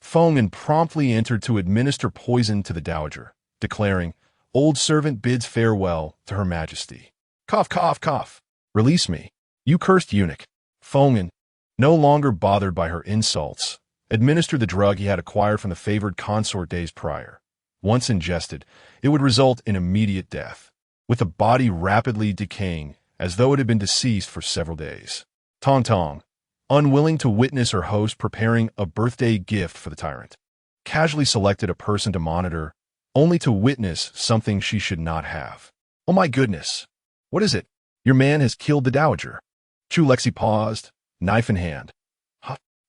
Feng promptly entered to administer poison to the Dowager, declaring, Old servant bids farewell to her majesty. Cough, cough, cough. Release me, you cursed eunuch. Feng, no longer bothered by her insults, administered the drug he had acquired from the favored consort days prior. Once ingested, it would result in immediate death, with the body rapidly decaying as though it had been deceased for several days. Tong Tong, unwilling to witness her host preparing a birthday gift for the tyrant, casually selected a person to monitor, only to witness something she should not have. Oh my goodness! What is it? Your man has killed the Dowager. Chu Lexi paused, knife in hand.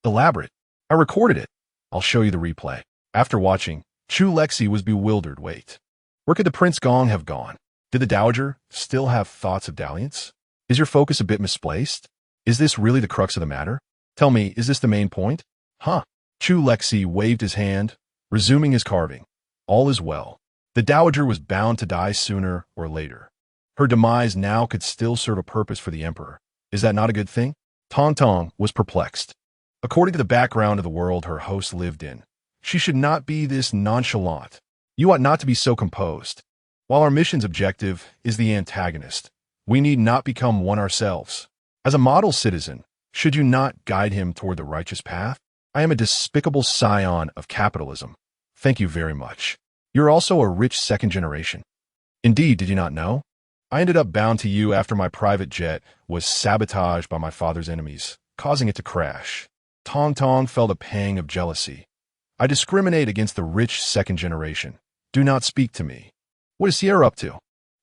Elaborate. I recorded it. I'll show you the replay. After watching, Chu Lexi was bewildered. Wait. Where could the Prince Gong have gone? Did the Dowager still have thoughts of dalliance? Is your focus a bit misplaced? Is this really the crux of the matter? Tell me, is this the main point? Huh. Chu Lexi waved his hand, resuming his carving. All is well. The Dowager was bound to die sooner or later. Her demise now could still serve a purpose for the Emperor. Is that not a good thing? Tong Tong was perplexed. According to the background of the world her host lived in, she should not be this nonchalant. You ought not to be so composed. While our mission's objective is the antagonist, we need not become one ourselves. As a model citizen, should you not guide him toward the righteous path? I am a despicable scion of capitalism. Thank you very much. You're also a rich second generation. Indeed, did you not know? I ended up bound to you after my private jet was sabotaged by my father's enemies, causing it to crash. Tong Tong felt a pang of jealousy. I discriminate against the rich second generation. Do not speak to me. What is Sierra up to?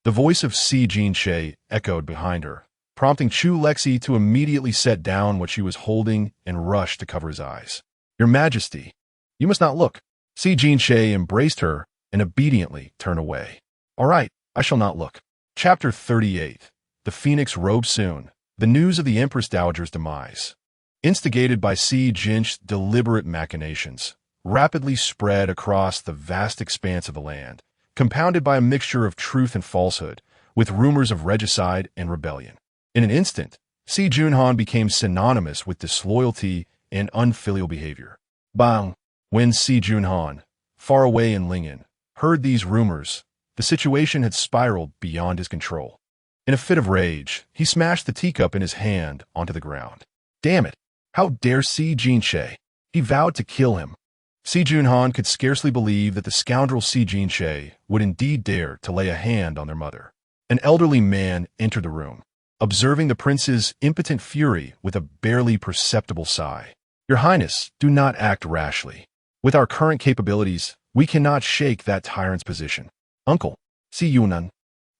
The voice of Si Jinshe echoed behind her, prompting Chu Lexi to immediately set down what she was holding and rush to cover his eyes. Your Majesty, you must not look. Si Jinshe embraced her and obediently turned away. All right, I shall not look. Chapter 38. The Phoenix robes soon. The news of the Empress Dowager's demise, instigated by Si Jinsh's deliberate machinations, rapidly spread across the vast expanse of the land, compounded by a mixture of truth and falsehood, with rumors of regicide and rebellion. In an instant, Si Junhan became synonymous with disloyalty and unfilial behavior. Bang! When Si Junhan, far away in Lingyan, heard these rumors, the situation had spiraled beyond his control. In a fit of rage, he smashed the teacup in his hand onto the ground. Damn it! How dare Si Jinshe? He vowed to kill him. Si Junhan could scarcely believe that the scoundrel Si Jinshe would indeed dare to lay a hand on their mother. An elderly man entered the room, observing the prince's impotent fury with a barely perceptible sigh. Your Highness, do not act rashly. With our current capabilities, we cannot shake that tyrant's position. Uncle, Si Yunan,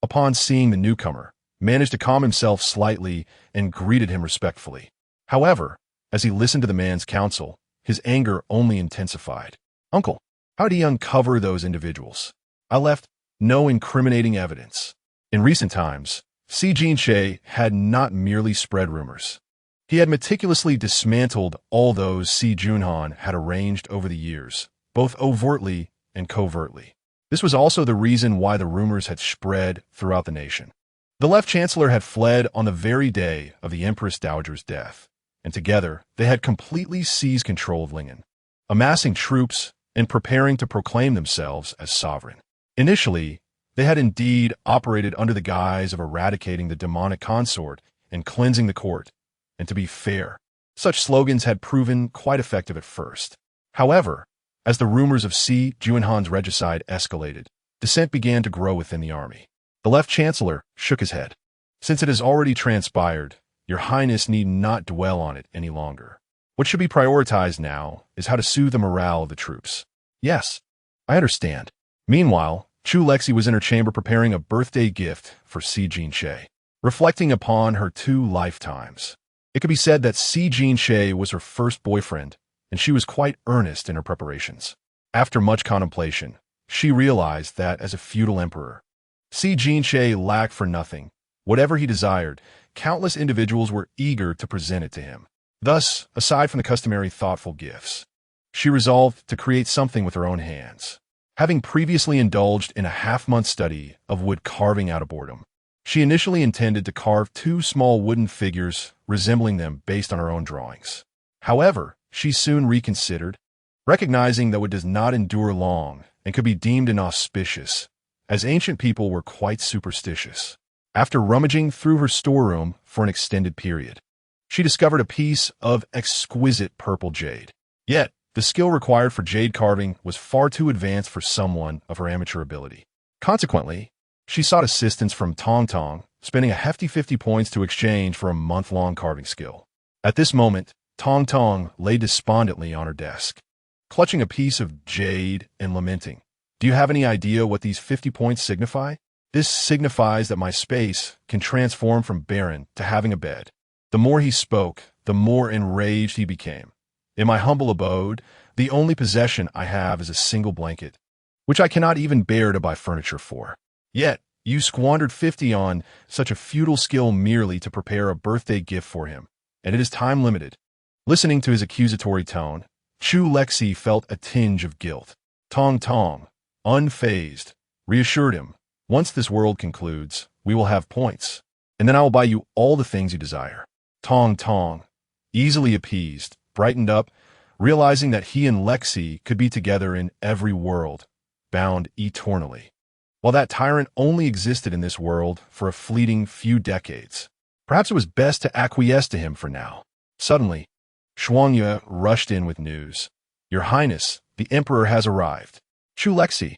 upon seeing the newcomer, managed to calm himself slightly and greeted him respectfully. However, as he listened to the man's counsel, his anger only intensified. Uncle, how did he uncover those individuals? I left no incriminating evidence. In recent times, Si Jinshe had not merely spread rumors. He had meticulously dismantled all those Si Junhan had arranged over the years, both overtly and covertly. This was also the reason why the rumors had spread throughout the nation. The left chancellor had fled on the very day of the Empress Dowager's death, and together they had completely seized control of Lingyan, amassing troops and preparing to proclaim themselves as sovereign. Initially, they had indeed operated under the guise of eradicating the demonic consort and cleansing the court, and to be fair, such slogans had proven quite effective at first. However, as the rumors of Si Junhan's regicide escalated, dissent began to grow within the army. The left chancellor shook his head. Since it has already transpired, Your Highness need not dwell on it any longer. What should be prioritized now is how to soothe the morale of the troops. Yes, I understand. Meanwhile, Chu Lexi was in her chamber preparing a birthday gift for Si Jinshe, reflecting upon her 2 lifetimes. It could be said that Si Jinshe was her first boyfriend, and she was quite earnest in her preparations. After much contemplation, she realized that as a feudal emperor, Si Jinshe lacked for nothing. Whatever he desired, countless individuals were eager to present it to him. Thus, aside from the customary thoughtful gifts, she resolved to create something with her own hands. Having previously indulged in a half-month study of wood carving out of boredom, she initially intended to carve 2 small wooden figures resembling them based on her own drawings. However, she soon reconsidered, recognizing that wood does not endure long and could be deemed inauspicious, as ancient people were quite superstitious. After rummaging through her storeroom for an extended period, she discovered a piece of exquisite purple jade. Yet, the skill required for jade carving was far too advanced for someone of her amateur ability. Consequently, she sought assistance from Tong Tong, spending a hefty 50 points to exchange for a month-long carving skill. At this moment, Tong Tong lay despondently on her desk, clutching a piece of jade and lamenting. Do you have any idea what these 50 points signify? This signifies that my space can transform from barren to having a bed. The more he spoke, the more enraged he became. In my humble abode, the only possession I have is a single blanket, which I cannot even bear to buy furniture for. Yet, you squandered 50 on such a futile skill merely to prepare a birthday gift for him, and it is time-limited. Listening to his accusatory tone, Chu Lexi felt a tinge of guilt. Tong Tong, unfazed, reassured him, "Once this world concludes, we will have points, and then I will buy you all the things you desire." Tong Tong, easily appeased, brightened up, realizing that he and Lexi could be together in every world, bound eternally. While that tyrant only existed in this world for a fleeting few decades, perhaps it was best to acquiesce to him for now. Suddenly, Shuangyue rushed in with news. "Your Highness, the Emperor has arrived." Chu Lexi.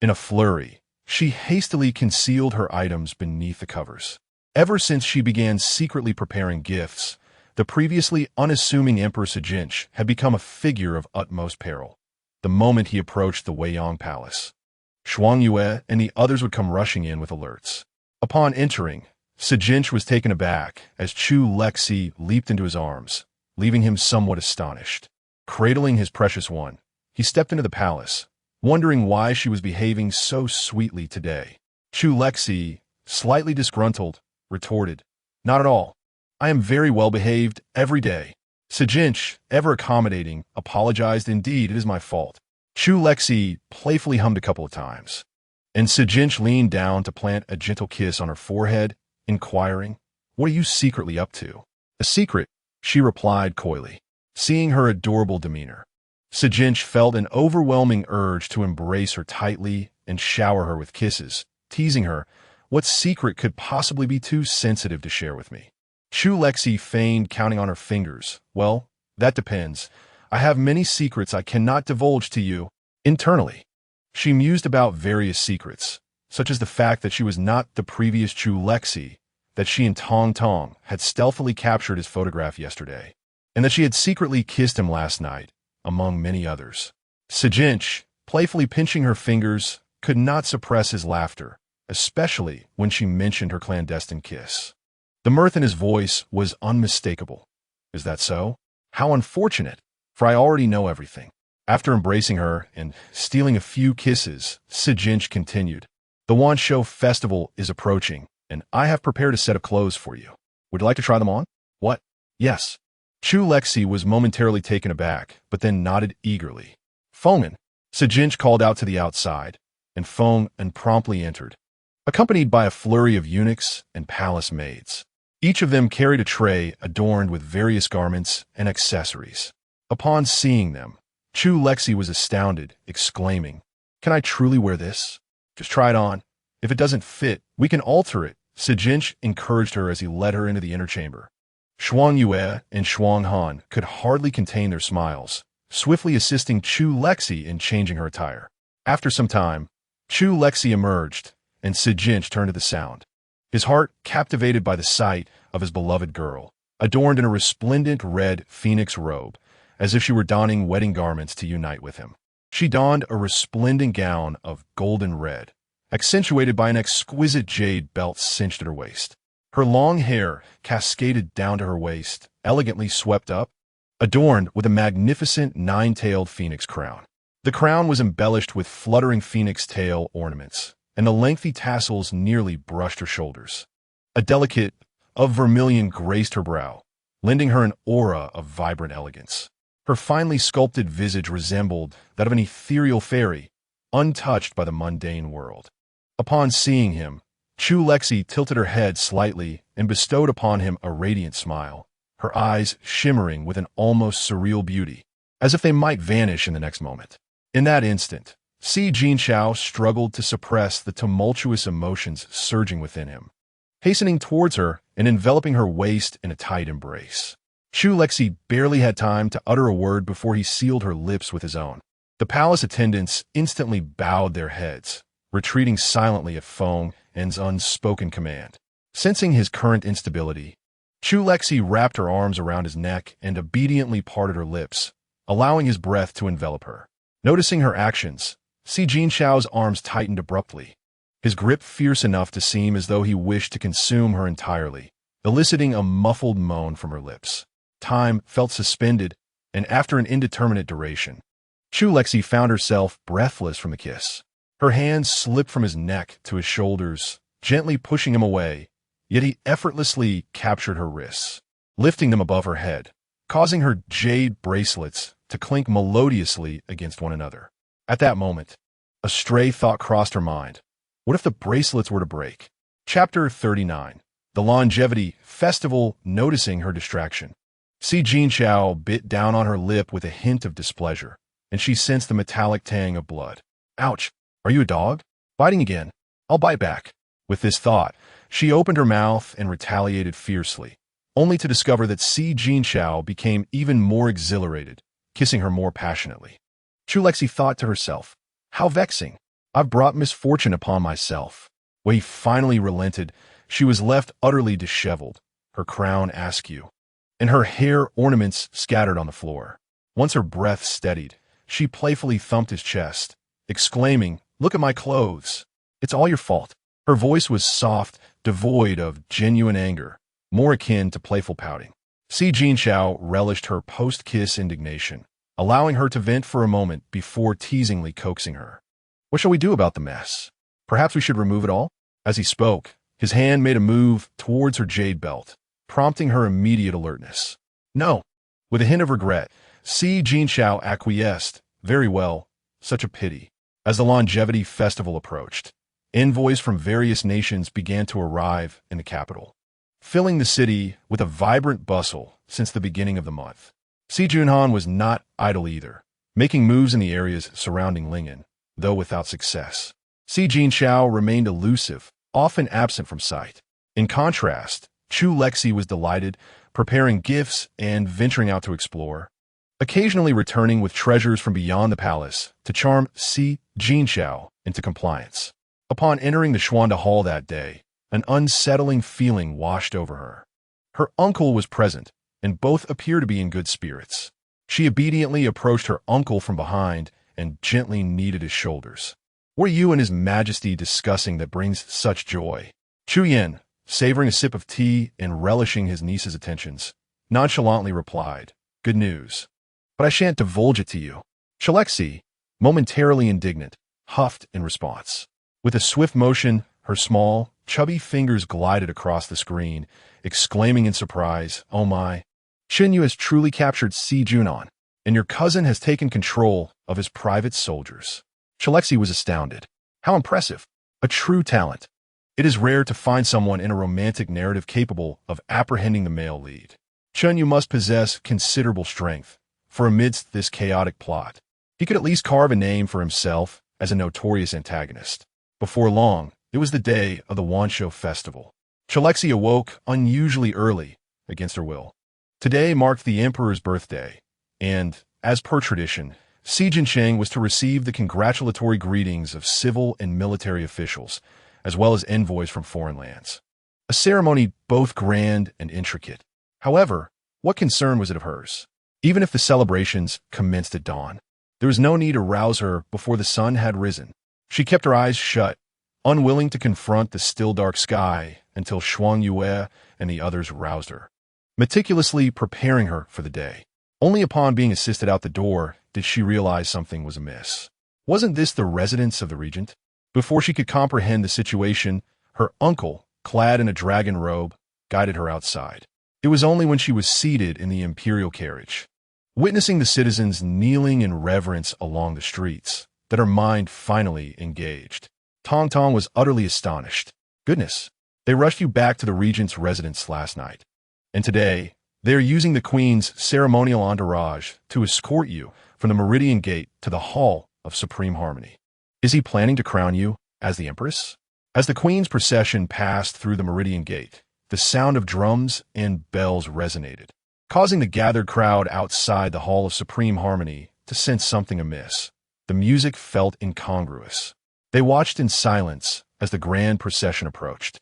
In a flurry, she hastily concealed her items beneath the covers. Ever since she began secretly preparing gifts, the previously unassuming Emperor Sijinch had become a figure of utmost peril. The moment he approached the Weiyang Palace, Shuangyue and the others would come rushing in with alerts. Upon entering, Sijinch was taken aback as Chu Lexi leaped into his arms, leaving him somewhat astonished. Cradling his precious one, he stepped into the palace, wondering why she was behaving so sweetly today. Chu Lexi, slightly disgruntled, retorted, "Not at all. I am very well behaved every day." Sijinch, ever accommodating, apologized. "Indeed, it is my fault." Chu Lexi playfully hummed a couple of times, and Sijinch leaned down to plant a gentle kiss on her forehead, inquiring, "What are you secretly up to?" "A secret," she replied coyly. Seeing her adorable demeanor, Sijinch felt an overwhelming urge to embrace her tightly and shower her with kisses, teasing her, "What secret could possibly be too sensitive to share with me?" Chu Lexi feigned counting on her fingers. "Well, that depends. I have many secrets I cannot divulge to you." Internally, she mused about various secrets, such as the fact that she was not the previous Chu Lexi, that she and Tong Tong had stealthily captured his photograph yesterday, and that she had secretly kissed him last night, among many others. Sijinch, playfully pinching her fingers, could not suppress his laughter, especially when she mentioned her clandestine kiss. The mirth in his voice was unmistakable. "Is that so? How unfortunate, for I already know everything." After embracing her and stealing a few kisses, Sijinch continued, "The Wansho festival is approaching, and I have prepared a set of clothes for you. Would you like to try them on?" "What?" "Yes." Chu Lexi was momentarily taken aback, but then nodded eagerly. "Fengman," Sijinch called out to the outside, and Fengman promptly entered, accompanied by a flurry of eunuchs and palace maids. Each of them carried a tray adorned with various garments and accessories. Upon seeing them, Chu Lexi was astounded, exclaiming, "Can I truly wear this? Just try it on. If it doesn't fit, we can alter it." Sijinch encouraged her as he led her into the inner chamber. Shuangyue and Shuanghan could hardly contain their smiles, swiftly assisting Chu Lexi in changing her attire. After some time, Chu Lexi emerged, and Sijinch turned to the sound, his heart captivated by the sight of his beloved girl, adorned in a resplendent red phoenix robe, as if she were donning wedding garments to unite with him. She donned a resplendent gown of golden red, accentuated by an exquisite jade belt cinched at her waist. Her long hair cascaded down to her waist, elegantly swept up, adorned with a magnificent nine-tailed phoenix crown. The crown was embellished with fluttering phoenix tail ornaments, and the lengthy tassels nearly brushed her shoulders. A delicate of vermilion graced her brow, lending her an aura of vibrant elegance. Her finely sculpted visage resembled that of an ethereal fairy, untouched by the mundane world. Upon seeing him, Chu Lexi tilted her head slightly and bestowed upon him a radiant smile, her eyes shimmering with an almost surreal beauty, as if they might vanish in the next moment. In that instant, Si Jinshao struggled to suppress the tumultuous emotions surging within him, hastening towards her and enveloping her waist in a tight embrace. Chu Lexi barely had time to utter a word before he sealed her lips with his own. The palace attendants instantly bowed their heads, retreating silently at Fengman's unspoken command. Sensing his current instability, Chu Lexi wrapped her arms around his neck and obediently parted her lips, allowing his breath to envelop her. Noticing her actions, Si Jinshao's arms tightened abruptly, his grip fierce enough to seem as though he wished to consume her entirely, eliciting a muffled moan from her lips. Time felt suspended, and after an indeterminate duration, Chu Lexi found herself breathless from the kiss. Her hands slipped from his neck to his shoulders, gently pushing him away, yet he effortlessly captured her wrists, lifting them above her head, causing her jade bracelets to clink melodiously against one another. At that moment, a stray thought crossed her mind. What if the bracelets were to break? Chapter 39. The Longevity Festival. Noticing her distraction, Si Jinchao bit down on her lip with a hint of displeasure, and she sensed the metallic tang of blood. Ouch! Are you a dog? Biting again? I'll bite back. With this thought, she opened her mouth and retaliated fiercely, only to discover that Si Jinchao became even more exhilarated, kissing her more passionately. Chu Lexi thought to herself, how vexing. I've brought misfortune upon myself. When he finally relented, she was left utterly disheveled, her crown askew, and her hair ornaments scattered on the floor. Once her breath steadied, she playfully thumped his chest, exclaiming, look at my clothes. It's all your fault. Her voice was soft, devoid of genuine anger, more akin to playful pouting. Si Jinchao relished her post-kiss indignation, allowing her to vent for a moment before teasingly coaxing her. What shall we do about the mess? Perhaps we should remove it all? As he spoke, his hand made a move towards her jade belt, prompting her immediate alertness. No. With a hint of regret, Si Jinchao acquiesced. Very well. Such a pity. As the Longevity Festival approached, envoys from various nations began to arrive in the capital, filling the city with a vibrant bustle since the beginning of the month. Si Junhan was not idle either, making moves in the areas surrounding Lingen, though without success. Si Jinchao remained elusive, often absent from sight. In contrast, Chu Lexi was delighted, preparing gifts and venturing out to explore, occasionally returning with treasures from beyond the palace to charm Si Jinchao into compliance. Upon entering the Xuanda Hall that day, an unsettling feeling washed over her. Her uncle was present, and both appeared to be in good spirits. She obediently approached her uncle from behind and gently kneaded his shoulders. What are you and his majesty discussing that brings such joy? Chu Yen, savoring a sip of tea and relishing his niece's attentions, nonchalantly replied, good news. But I shan't divulge it to you. Chu Lexi, momentarily indignant, huffed in response. With a swift motion, her small, chubby fingers glided across the screen, exclaiming in surprise, oh my. Shin Yu has truly captured Si Junan, and your cousin has taken control of his private soldiers. Chu Lexi was astounded. How impressive. A true talent. It is rare to find someone in a romantic narrative capable of apprehending the male lead. Chen Yu must possess considerable strength, for amidst this chaotic plot, he could at least carve a name for himself as a notorious antagonist. Before long, it was the day of the Wanshou festival. Chu Lexi awoke unusually early, against her will. Today marked the emperor's birthday, and, as per tradition, Si Jincheng was to receive the congratulatory greetings of civil and military officials, as well as envoys from foreign lands. A ceremony both grand and intricate. However, what concern was it of hers? Even if the celebrations commenced at dawn, there was no need to rouse her before the sun had risen. She kept her eyes shut, unwilling to confront the still dark sky until Shuang Yue and the others roused her, meticulously preparing her for the day. Only upon being assisted out the door did she realize something was amiss. Wasn't this the residence of the regent? Before she could comprehend the situation, her uncle, clad in a dragon robe, guided her outside. It was only when she was seated in the imperial carriage, witnessing the citizens kneeling in reverence along the streets, that her mind finally engaged. Tong Tong was utterly astonished. Goodness, they rushed you back to the regent's residence last night. And today, they are using the queen's ceremonial entourage to escort you from the Meridian Gate to the Hall of Supreme Harmony. Is he planning to crown you as the Empress? As the queen's procession passed through the Meridian Gate, the sound of drums and bells resonated, causing the gathered crowd outside the Hall of Supreme Harmony to sense something amiss. The music felt incongruous. They watched in silence as the grand procession approached.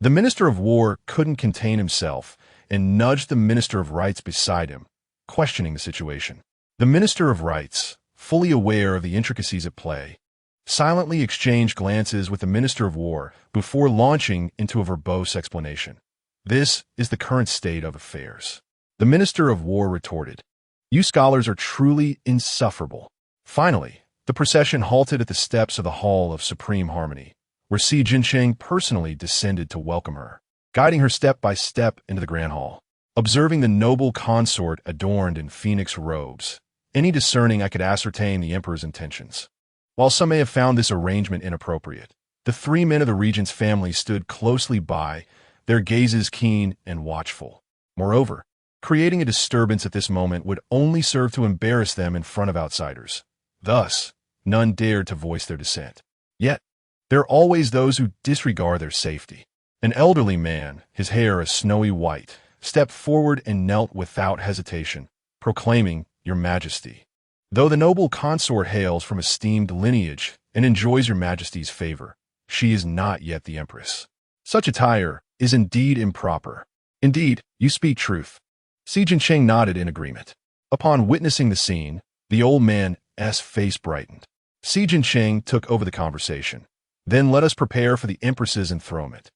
The Minister of War couldn't contain himself and nudged the Minister of Rights beside him, questioning the situation. The Minister of Rights, fully aware of the intricacies at play, silently exchanged glances with the Minister of War before launching into a verbose explanation. This is the current state of affairs. The Minister of War retorted, You scholars are truly insufferable. Finally, the procession halted at the steps of the Hall of Supreme Harmony, where Si Jincheng personally descended to welcome her, guiding her step by step into the Grand Hall. Observing the noble consort adorned in phoenix robes, any discerning eye could ascertain the emperor's intentions. While some may have found this arrangement inappropriate, the three men of the regent's family stood closely by, their gazes keen and watchful. Moreover, creating a disturbance at this moment would only serve to embarrass them in front of outsiders. Thus, none dared to voice their dissent. Yet, there are always those who disregard their safety. An elderly man, his hair a snowy white, stepped forward and knelt without hesitation, proclaiming, "Your Majesty. Though the noble consort hails from esteemed lineage and enjoys your Majesty's favor, she is not yet the Empress. Such attire is indeed improper." "Indeed, you speak truth." Si Jincheng nodded in agreement. Upon witnessing the scene, the old man's face brightened. Si Jincheng took over the conversation. "Then let us prepare for the Empress's enthronement.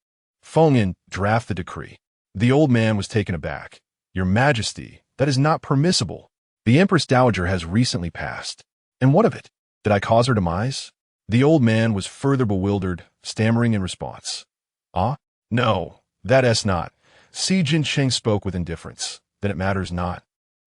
Fengyan, draft the decree." The old man was taken aback. "Your Majesty, that is not permissible. The Empress Dowager has recently passed. And what of it? Did I cause her demise?" The old man was further bewildered, stammering in response. "Ah? No, that's not." Si Jincheng spoke with indifference. "Then it matters not.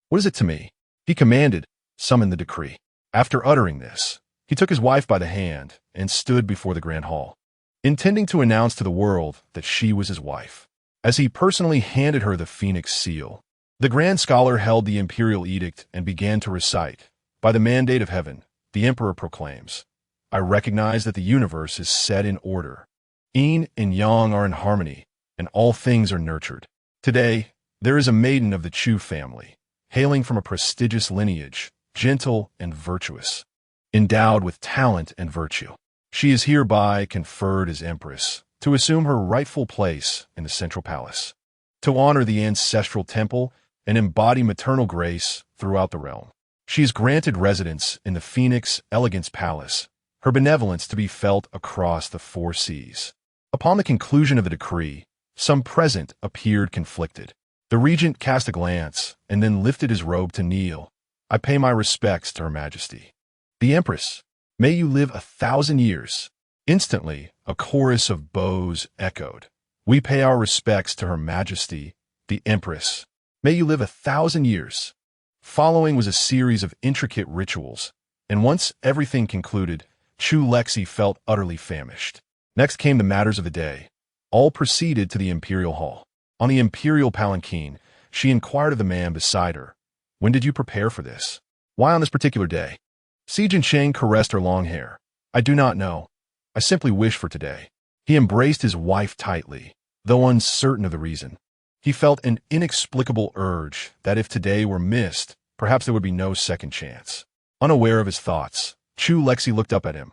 What is it to me?" He commanded, "Summon the decree." After uttering this, he took his wife by the hand and stood before the Grand Hall, intending to announce to the world that she was his wife. As he personally handed her the Phoenix seal, the Grand Scholar held the imperial edict and began to recite, "By the mandate of heaven, the Emperor proclaims, I recognize that the universe is set in order. Yin and Yang are in harmony, and all things are nurtured. Today, there is a maiden of the Chu family, hailing from a prestigious lineage, gentle and virtuous, endowed with talent and virtue. She is hereby conferred as Empress, to assume her rightful place in the central palace, to honor the ancestral temple and embody maternal grace throughout the realm. She is granted residence in the Phoenix Elegance Palace, her benevolence to be felt across the 4 seas." Upon the conclusion of the decree, some present appeared conflicted. The regent cast a glance and then lifted his robe to kneel. "I pay my respects to Her Majesty." "The Empress, may you live 1,000 years." Instantly, a chorus of bows echoed. "We pay our respects to Her Majesty, the Empress. May you live 1,000 years." Following was a series of intricate rituals, and once everything concluded, Chu Lexi felt utterly famished. Next came the matters of the day. All proceeded to the imperial hall. On the imperial palanquin, she inquired of the man beside her, "When did you prepare for this? Why on this particular day?" Si Jincheng caressed her long hair. "I do not know. I simply wish for today." He embraced his wife tightly, though uncertain of the reason. He felt an inexplicable urge that if today were missed, perhaps there would be no second chance. Unaware of his thoughts, Chu Lexi looked up at him.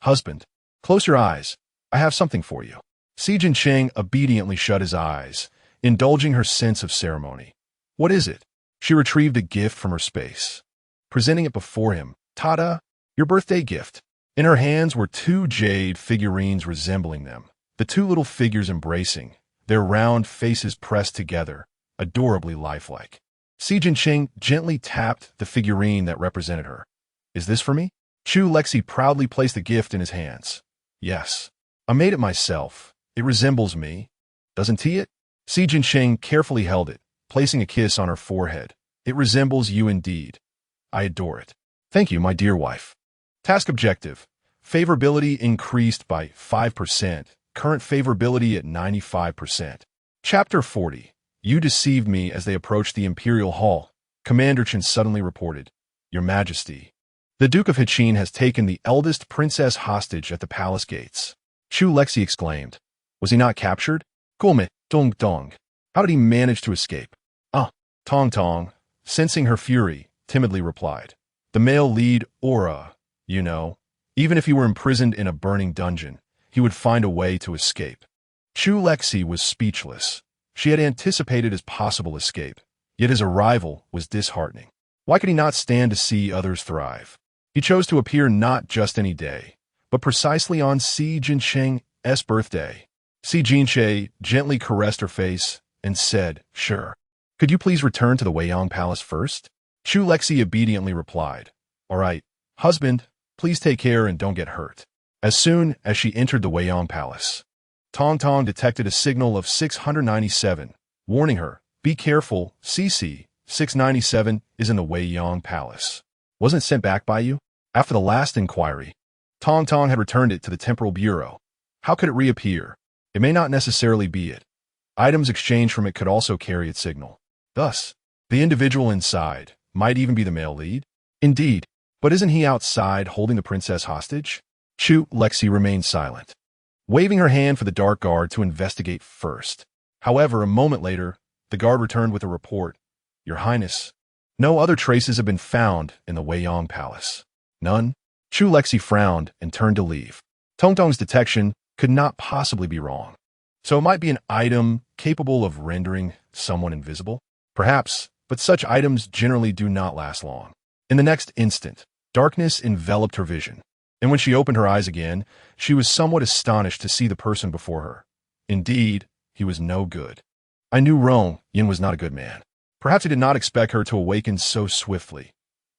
"Husband, close your eyes. I have something for you." Si Jincheng obediently shut his eyes, indulging her sense of ceremony. "What is it?" She retrieved a gift from her space, presenting it before him. "Ta-da! Your birthday gift." In her hands were 2 jade figurines resembling them, the 2 little figures embracing, their round faces pressed together, adorably lifelike. Si Jincheng gently tapped the figurine that represented her. "Is this for me?" Chu Lexi proudly placed the gift in his hands. "Yes. I made it myself. It resembles me. Doesn't he it?" Si Jincheng carefully held it, placing a kiss on her forehead. "It resembles you indeed. I adore it." "Thank you, my dear wife." Task objective. Favorability increased by 5%. Current favorability at 95%. Chapter 40. You deceived me. As they approached the Imperial Hall, Commander Chen suddenly reported, "Your Majesty, the Duke of Hichin has taken the eldest princess hostage at the palace gates." Chu Lexi exclaimed. "Was he not captured?" "Gulme, dong dong. How did he manage to escape?" "Ah, Tong Tong," sensing her fury, timidly replied. "The male lead aura, you know. Even if he were imprisoned in a burning dungeon, he would find a way to escape." Chu Lexi was speechless. She had anticipated his possible escape, yet his arrival was disheartening. Why could he not stand to see others thrive? He chose to appear not just any day, but precisely on Si Jincheng's birthday. Si Jincheng gently caressed her face and said, "Sure. Could you please return to the Weiyang Palace first?" Chu Lexi obediently replied, "All right, husband, please take care and don't get hurt." As soon as she entered the Weiyang Palace, Tong Tong detected a signal of 697, warning her, "Be careful, CC 697 is in the Weiyang Palace. Wasn't it sent back by you?" After the last inquiry, Tong Tong had returned it to the Temporal Bureau. How could it reappear? It may not necessarily be it. Items exchanged from it could also carry its signal. Thus, the individual inside might even be the male lead. Indeed, but isn't he outside holding the princess hostage? Chu Lexi remained silent, waving her hand for the dark guard to investigate first. However, a moment later, the guard returned with a report. "Your Highness, no other traces have been found in the Weiyang Palace." None? Chu Lexi frowned and turned to leave. Tong Tong's detection could not possibly be wrong. So it might be an item capable of rendering someone invisible? Perhaps, but such items generally do not last long. In the next instant, darkness enveloped her vision, and when she opened her eyes again, she was somewhat astonished to see the person before her. Indeed, he was no good. I knew Rong Yin was not a good man. Perhaps I did not expect her to awaken so swiftly.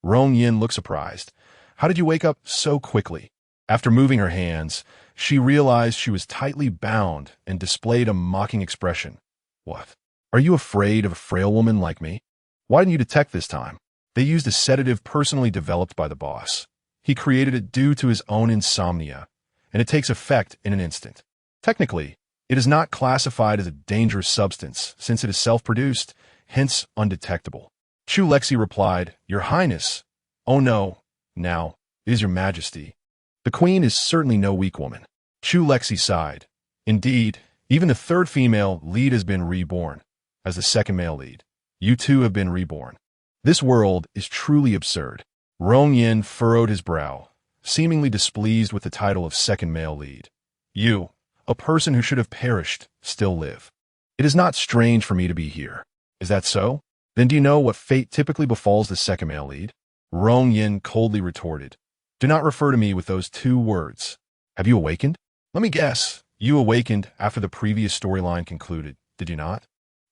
Rong Yin looked surprised. "How did you wake up so quickly?" After moving her hands, she realized she was tightly bound and displayed a mocking expression. "What? Are you afraid of a frail woman like me? Why didn't you detect this time?" They used a sedative personally developed by the boss. He created it due to his own insomnia, and it takes effect in an instant. Technically, it is not classified as a dangerous substance since it is self-produced, hence undetectable. Chu Lexi replied, "Your Highness." "Oh no, now, it is your Majesty. The Queen is certainly no weak woman." Chu Lexi sighed. "Indeed, even the third female lead has been reborn. As the second male lead, you too have been reborn. This world is truly absurd." Rong Yin furrowed his brow, seemingly displeased with the title of second male lead. "You, a person who should have perished, still live. It is not strange for me to be here. Is that so? Then do you know what fate typically befalls the second male lead?" Rong Yin coldly retorted, "Do not refer to me with those two words. Have you awakened? Let me guess. You awakened after the previous storyline concluded, did you not?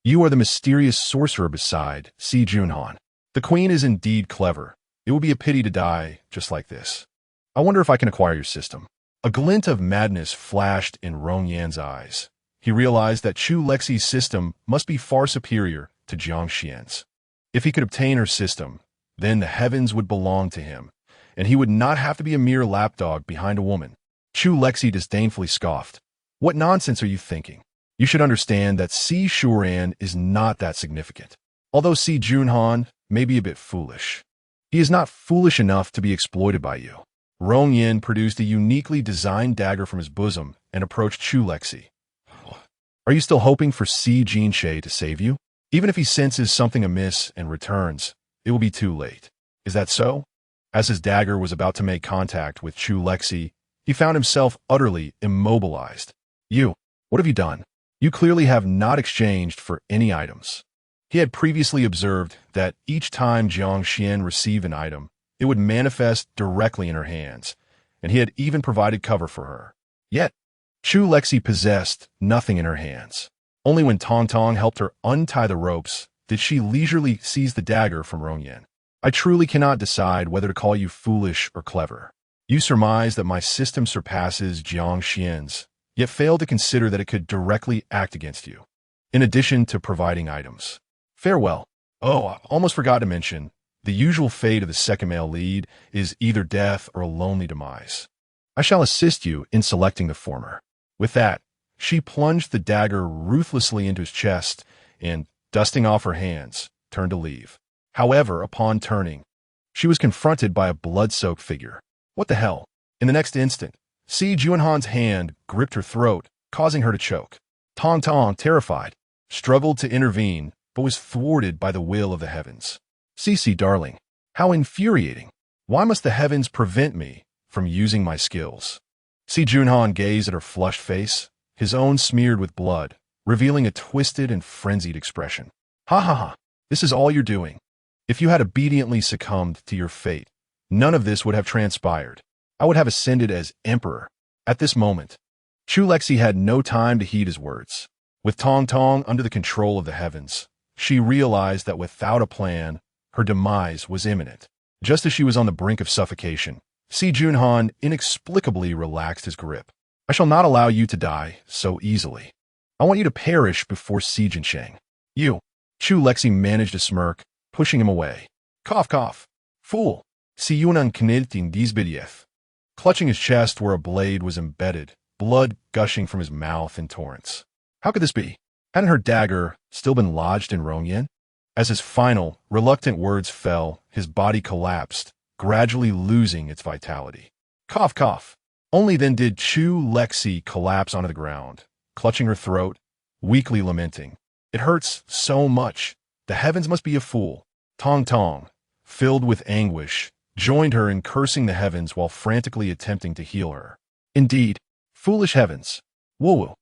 You are the mysterious sorcerer beside Si Junhan. The Queen is indeed clever. It would be a pity to die just like this. I wonder if I can acquire your system." A glint of madness flashed in Rong Yan's eyes. He realized that Chu Lexi's system must be far superior to Jiang Xian's. If he could obtain her system, then the heavens would belong to him, and he would not have to be a mere lapdog behind a woman. Chu Lexi disdainfully scoffed. "What nonsense are you thinking? You should understand that Si Shuran is not that significant. Although Si Junhan may be a bit foolish, he is not foolish enough to be exploited by you." Rong Yin produced a uniquely designed dagger from his bosom and approached Chu Lexi. "Are you still hoping for Si Jinshe to save you? Even if he senses something amiss and returns, it will be too late. Is that so?" As his dagger was about to make contact with Chu Lexi, he found himself utterly immobilized. "You, what have you done? You clearly have not exchanged for any items." He had previously observed that each time Jiang Xian received an item, it would manifest directly in her hands, and he had even provided cover for her. Yet, Chu Lexi possessed nothing in her hands. Only when Tong Tong helped her untie the ropes did she leisurely seize the dagger from Rong Yin. "I truly cannot decide whether to call you foolish or clever. You surmise that my system surpasses Jiang Xian's, yet fail to consider that it could directly act against you, in addition to providing items. Farewell." Oh, I almost forgot to mention, the usual fate of the second male lead is either death or a lonely demise. I shall assist you in selecting the former. With that, she plunged the dagger ruthlessly into his chest and, dusting off her hands, turned to leave. However, upon turning, she was confronted by a blood-soaked figure. What the hell? In the next instant, Si Junhan's hand gripped her throat, causing her to choke. Tong Tong, terrified, struggled to intervene, but was thwarted by the will of the heavens. "Cece, darling, how infuriating. Why must the heavens prevent me from using my skills?" Si Junhan gazed at her flushed face, his own smeared with blood, revealing a twisted and frenzied expression. "Ha ha ha, this is all you're doing. If you had obediently succumbed to your fate, none of this would have transpired. I would have ascended as emperor." At this moment, Chu Lexi had no time to heed his words. With Tong Tong under the control of the heavens, she realized that without a plan, Her demise was imminent. Just as she was on the brink of suffocation, Si Junhan inexplicably relaxed his grip. I shall not allow you to die so easily. I want you to perish before Si Jinsheng. You. Chu Lexi managed a smirk, pushing him away. Cough, cough. Fool. Si Yunan knilting diesbidief. Clutching his chest where a blade was embedded, blood gushing from his mouth in torrents. How could this be? Hadn't her dagger still been lodged in Rongyan? As his final, reluctant words fell, his body collapsed, gradually losing its vitality. Cough, cough. Only then did Chu Lexi collapse onto the ground, clutching her throat, weakly lamenting. It hurts so much. The heavens must be a fool. Tong Tong, filled with anguish, joined her in cursing the heavens while frantically attempting to heal her. Indeed, foolish heavens. Woo-woo.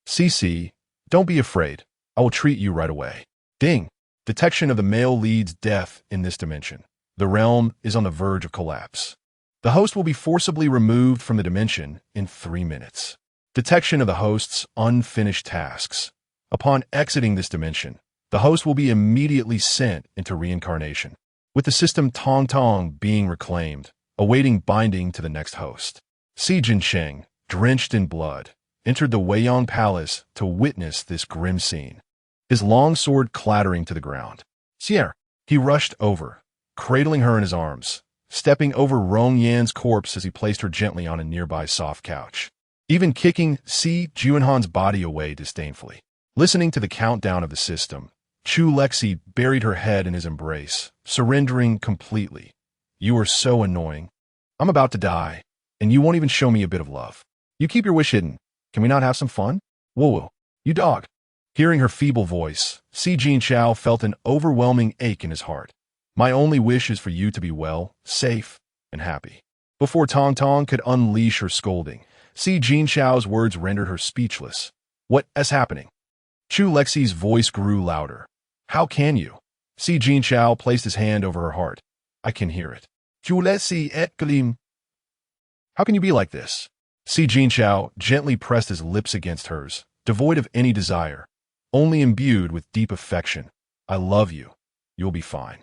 Cici, don't be afraid. I will treat you right away. Ding. Detection of the male lead's death in this dimension. The realm is on the verge of collapse. The host will be forcibly removed from the dimension in 3 minutes. Detection of the host's unfinished tasks. Upon exiting this dimension, the host will be immediately sent into reincarnation, with the system Tong Tong being reclaimed, awaiting binding to the next host. Si Jinsheng, drenched in blood, entered the Weiyang Palace to witness this grim scene, his long sword clattering to the ground. Sierra, he rushed over, cradling her in his arms, stepping over Rong Yan's corpse as he placed her gently on a nearby soft couch, even kicking Si Junhan's body away disdainfully. Listening to the countdown of the system, Chu Lexi buried her head in his embrace, surrendering completely. You are so annoying. I'm about to die, and you won't even show me a bit of love. You keep your wish hidden. Can we not have some fun? Whoa, you dog. Hearing her feeble voice, Si Jinshao felt an overwhelming ache in his heart. My only wish is for you to be well, safe, and happy. Before Tong Tong could unleash her scolding, Si Jinshao's words rendered her speechless. What is happening? Chu Lexi's voice grew louder. How can you? Si Jinshao placed his hand over her heart. I can hear it. Chu Lexi et Galim. How can you be like this? Si Jinshao gently pressed his lips against hers, devoid of any desire, only imbued with deep affection. I love you. You'll be fine.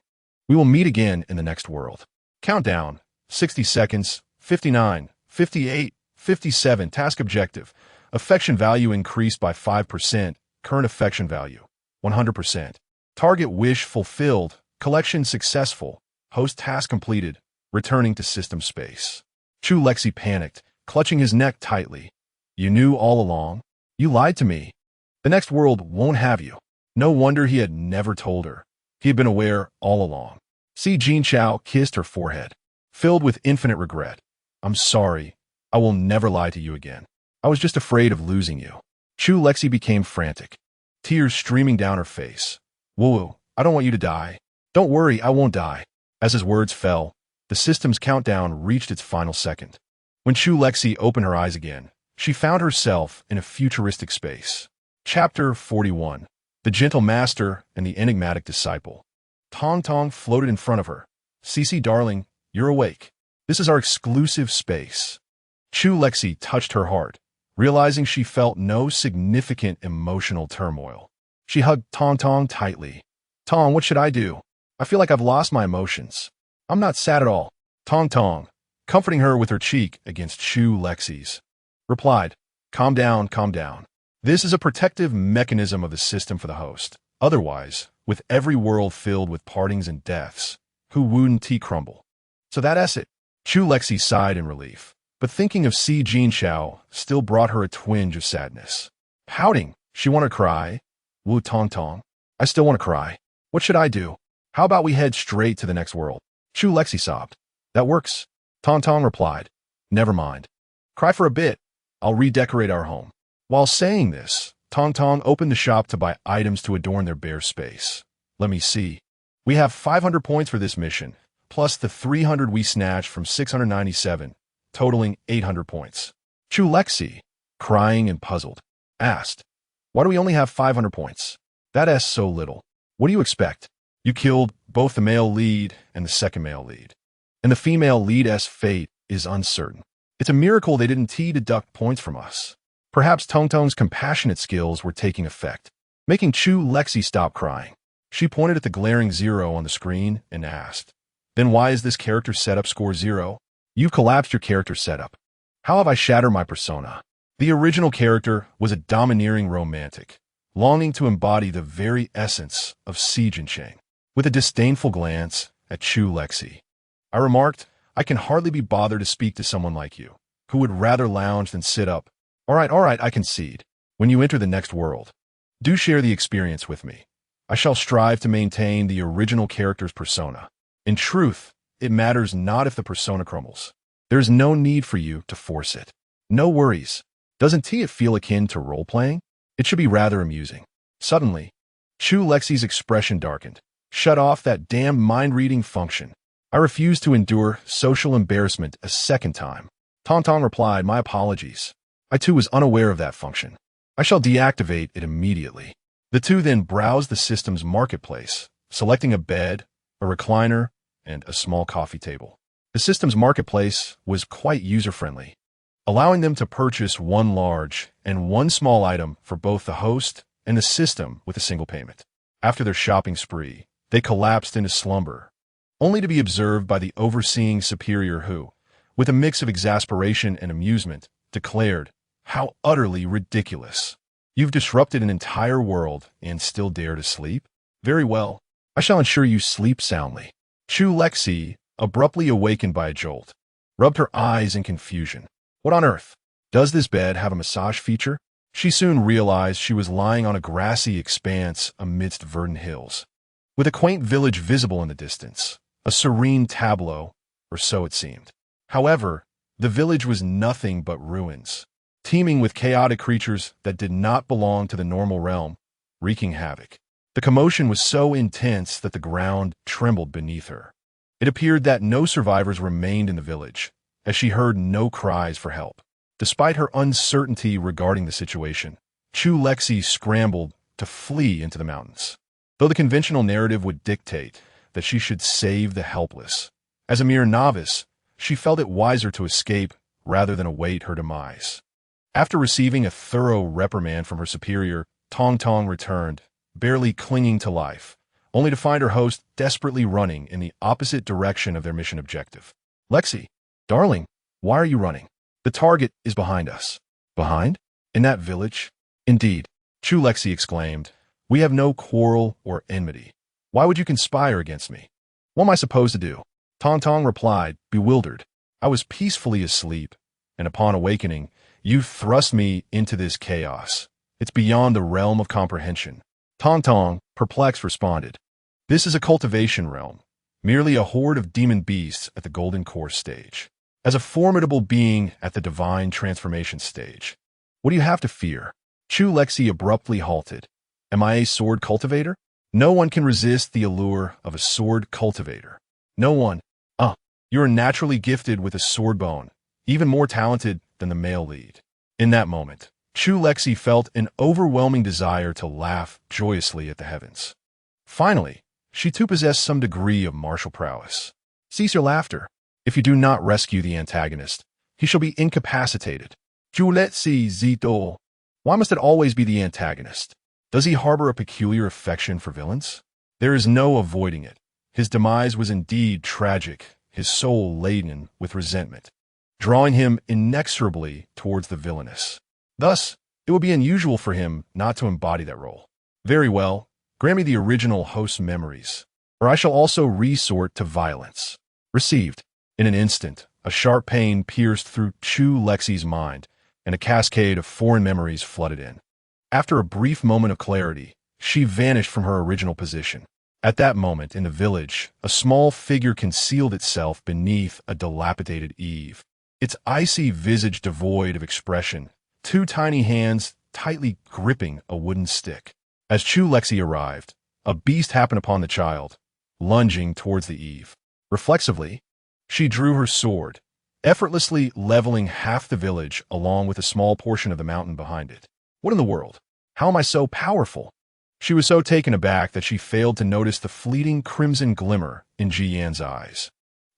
We will meet again in the next world. Countdown. 60 seconds. 59, 58, 57. Task objective. Affection value increased by 5%. Current affection value. 100%. Target wish fulfilled. Collection successful. Host task completed. Returning to system space. Chu Lexi panicked, clutching his neck tightly. You knew all along? You lied to me. The next world won't have you. No wonder he had never told her. He had been aware all along. Si Jinshao kissed her forehead, filled with infinite regret. I'm sorry. I will never lie to you again. I was just afraid of losing you. Chu Lexi became frantic, tears streaming down her face. Woo, I don't want you to die. Don't worry, I won't die. As his words fell, the system's countdown reached its final second. When Chu Lexi opened her eyes again, she found herself in a futuristic space. Chapter 41. The Gentle Master and the Enigmatic Disciple. Tong Tong floated in front of her. Cici, darling, you're awake. This is our exclusive space. Chu Lexi touched her heart, realizing she felt no significant emotional turmoil. She hugged Tong Tong tightly. Tong, what should I do? I feel like I've lost my emotions. I'm not sad at all. Tong Tong, comforting her with her cheek against Chu Lexi's, replied, calm down, calm down. This is a protective mechanism of the system for the host. Otherwise, with every world filled with partings and deaths, who wouldn't he crumble? So that's it. Chu Lexi sighed in relief, but thinking of Si Jinshao still brought her a twinge of sadness. Pouting, she wanted to cry. Wu Tong Tong, I still want to cry. What should I do? How about we head straight to the next world? Chu Lexi sobbed. That works. Tong Tong replied. Never mind. Cry for a bit. I'll redecorate our home. While saying this, Tong Tong opened the shop to buy items to adorn their bare space. Let me see. We have 500 points for this mission, plus the 300 we snatched from 697, totaling 800 points. Chu Lexi, crying and puzzled, asked, why do we only have 500 points? That's so little. What do you expect? You killed both the male lead and the second male lead. And the female lead's fate is uncertain. It's a miracle they didn't deduct points from us. Perhaps Tong Tong's compassionate skills were taking effect, making Chu Lexi stop crying. She pointed at the glaring 0 on the screen and asked, "Then why is this character setup score 0? You've collapsed your character setup. How have I shattered my persona?" The original character was a domineering romantic, longing to embody the very essence of Siege and Chang. With a disdainful glance at Chu Lexi, I remarked, "I can hardly be bothered to speak to someone like you, who would rather lounge than sit up. All right, I concede. When you enter the next world, do share the experience with me. I shall strive to maintain the original character's persona. In truth, it matters not if the persona crumbles. There is no need for you to force it. No worries. Doesn't it feel akin to role-playing? It should be rather amusing." Suddenly, Chu Lexi's expression darkened. "Shut off that damn mind-reading function. I refuse to endure social embarrassment a second time." Tong replied, "My apologies. I too was unaware of that function. I shall deactivate it immediately." The two then browsed the system's marketplace, selecting a bed, a recliner, and a small coffee table. The system's marketplace was quite user-friendly, allowing them to purchase one large and one small item for both the host and the system with a single payment. After their shopping spree, they collapsed into slumber, only to be observed by the overseeing superior who, with a mix of exasperation and amusement, declared, "How utterly ridiculous. You've disrupted an entire world and still dare to sleep? Very well. I shall ensure you sleep soundly." Chu Lexi, abruptly awakened by a jolt, rubbed her eyes in confusion. What on earth? Does this bed have a massage feature? She soon realized she was lying on a grassy expanse amidst verdant hills, with a quaint village visible in the distance, a serene tableau, or so it seemed. However, the village was nothing but ruins, teeming with chaotic creatures that did not belong to the normal realm, wreaking havoc. The commotion was so intense that the ground trembled beneath her. It appeared that no survivors remained in the village, as she heard no cries for help. Despite her uncertainty regarding the situation, Chu Lexi scrambled to flee into the mountains, though the conventional narrative would dictate that she should save the helpless. As a mere novice, she felt it wiser to escape rather than await her demise. After receiving a thorough reprimand from her superior, Tong returned, barely clinging to life, only to find her host desperately running in the opposite direction of their mission objective. "Lexi, darling, why are you running? The target is behind us." "Behind? In that village?" "Indeed," Chu Lexi exclaimed. "We have no quarrel or enmity. Why would you conspire against me? What am I supposed to do?" Tong replied, bewildered. "I was peacefully asleep, and upon awakening, you thrust me into this chaos. It's beyond the realm of comprehension." Tong, perplexed, responded, "This is a cultivation realm, merely a horde of demon beasts at the golden course stage. As a formidable being at the divine transformation stage, what do you have to fear?" Chu Lexi abruptly halted. "Am I a sword cultivator? No one can resist the allure of a sword cultivator. No one. You are naturally gifted with a sword bone, even more talented than the male lead." In that moment, Chu Lexi felt an overwhelming desire to laugh joyously at the heavens. Finally, she too possessed some degree of martial prowess. "Cease your laughter. If you do not rescue the antagonist, he shall be incapacitated." Chu Lexi zito. Why must it always be the antagonist? Does he harbor a peculiar affection for villains? There is no avoiding it. His demise was indeed tragic, his soul laden with resentment, drawing him inexorably towards the villainous. Thus, it would be unusual for him not to embody that role. "Very well, grant me the original host's memories, or I shall also resort to violence." Received. In an instant, a sharp pain pierced through Chu Lexi's mind, and a cascade of foreign memories flooded in. After a brief moment of clarity, she vanished from her original position. At that moment, in the village, a small figure concealed itself beneath a dilapidated eave, its icy visage devoid of expression, two tiny hands tightly gripping a wooden stick. As Chu Lexi arrived, a beast happened upon the child, lunging towards the eve. Reflexively, she drew her sword, effortlessly leveling half the village along with a small portion of the mountain behind it. What in the world? How am I so powerful? She was so taken aback that she failed to notice the fleeting crimson glimmer in Ji Yan's eyes.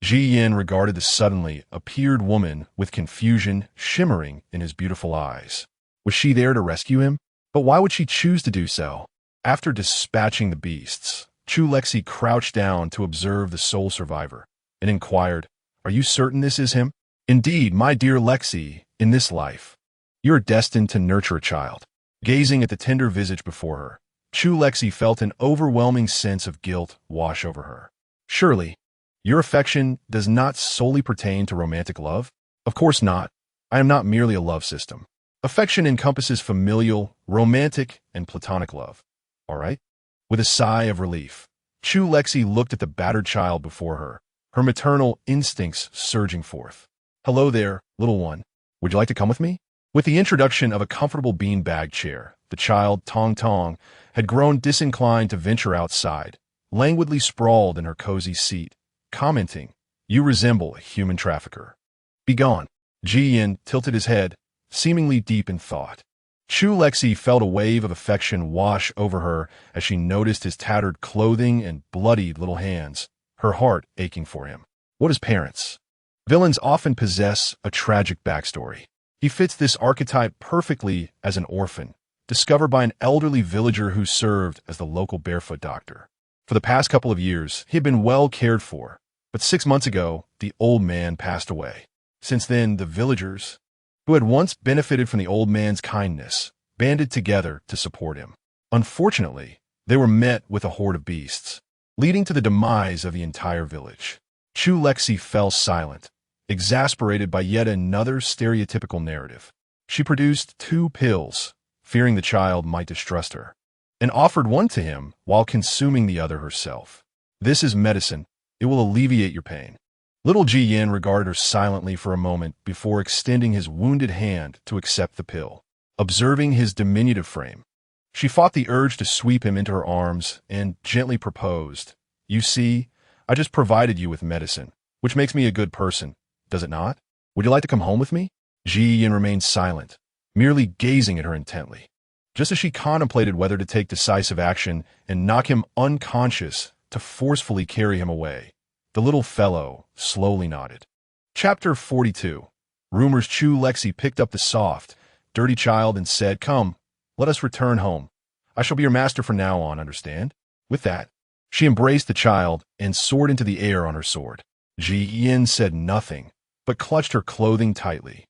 Ji Yan regarded the suddenly appeared woman with confusion shimmering in his beautiful eyes. Was she there to rescue him? But why would she choose to do so? After dispatching the beasts, Chu Lexi crouched down to observe the sole survivor and inquired, "Are you certain this is him?" "Indeed, my dear Lexi, in this life, you are destined to nurture a child." Gazing at the tender visage before her, Chu Lexi felt an overwhelming sense of guilt wash over her. "Surely, your affection does not solely pertain to romantic love?" "Of course not. I am not merely a love system. Affection encompasses familial, romantic, and platonic love. All right?" With a sigh of relief, Chu Lexi looked at the battered child before her, her maternal instincts surging forth. "Hello there, little one. Would you like to come with me?" With the introduction of a comfortable beanbag chair, the child, Tong Tong, had grown disinclined to venture outside, languidly sprawled in her cozy seat, commenting, "You resemble a human trafficker." "Begone." Ji Yin tilted his head, seemingly deep in thought. Chu Lexi felt a wave of affection wash over her as she noticed his tattered clothing and bloodied little hands, her heart aching for him. What is parents? Villains often possess a tragic backstory. He fits this archetype perfectly as an orphan, discovered by an elderly villager who served as the local barefoot doctor. For the past couple of years, he had been well cared for, but 6 months ago, the old man passed away. Since then, the villagers, who had once benefited from the old man's kindness, banded together to support him. Unfortunately, they were met with a horde of beasts, leading to the demise of the entire village. Chu Lexi fell silent, exasperated by yet another stereotypical narrative. She produced 2 pills, fearing the child might distrust her, and offered one to him while consuming the other herself. "This is medicine. It will alleviate your pain." Little Ji Yin regarded her silently for a moment before extending his wounded hand to accept the pill. Observing his diminutive frame, she fought the urge to sweep him into her arms and gently proposed, "You see, I just provided you with medicine, which makes me a good person, does it not? Would you like to come home with me?" Ji Yin remained silent, merely gazing at her intently. Just as she contemplated whether to take decisive action and knock him unconscious to forcefully carry him away, the little fellow slowly nodded. Chapter 42. Rumors. Chu Lexi picked up the soft, dirty child and said, "Come, let us return home. I shall be your master from now on, understand?" With that, she embraced the child and soared into the air on her sword. Ji Yin said nothing, but clutched her clothing tightly,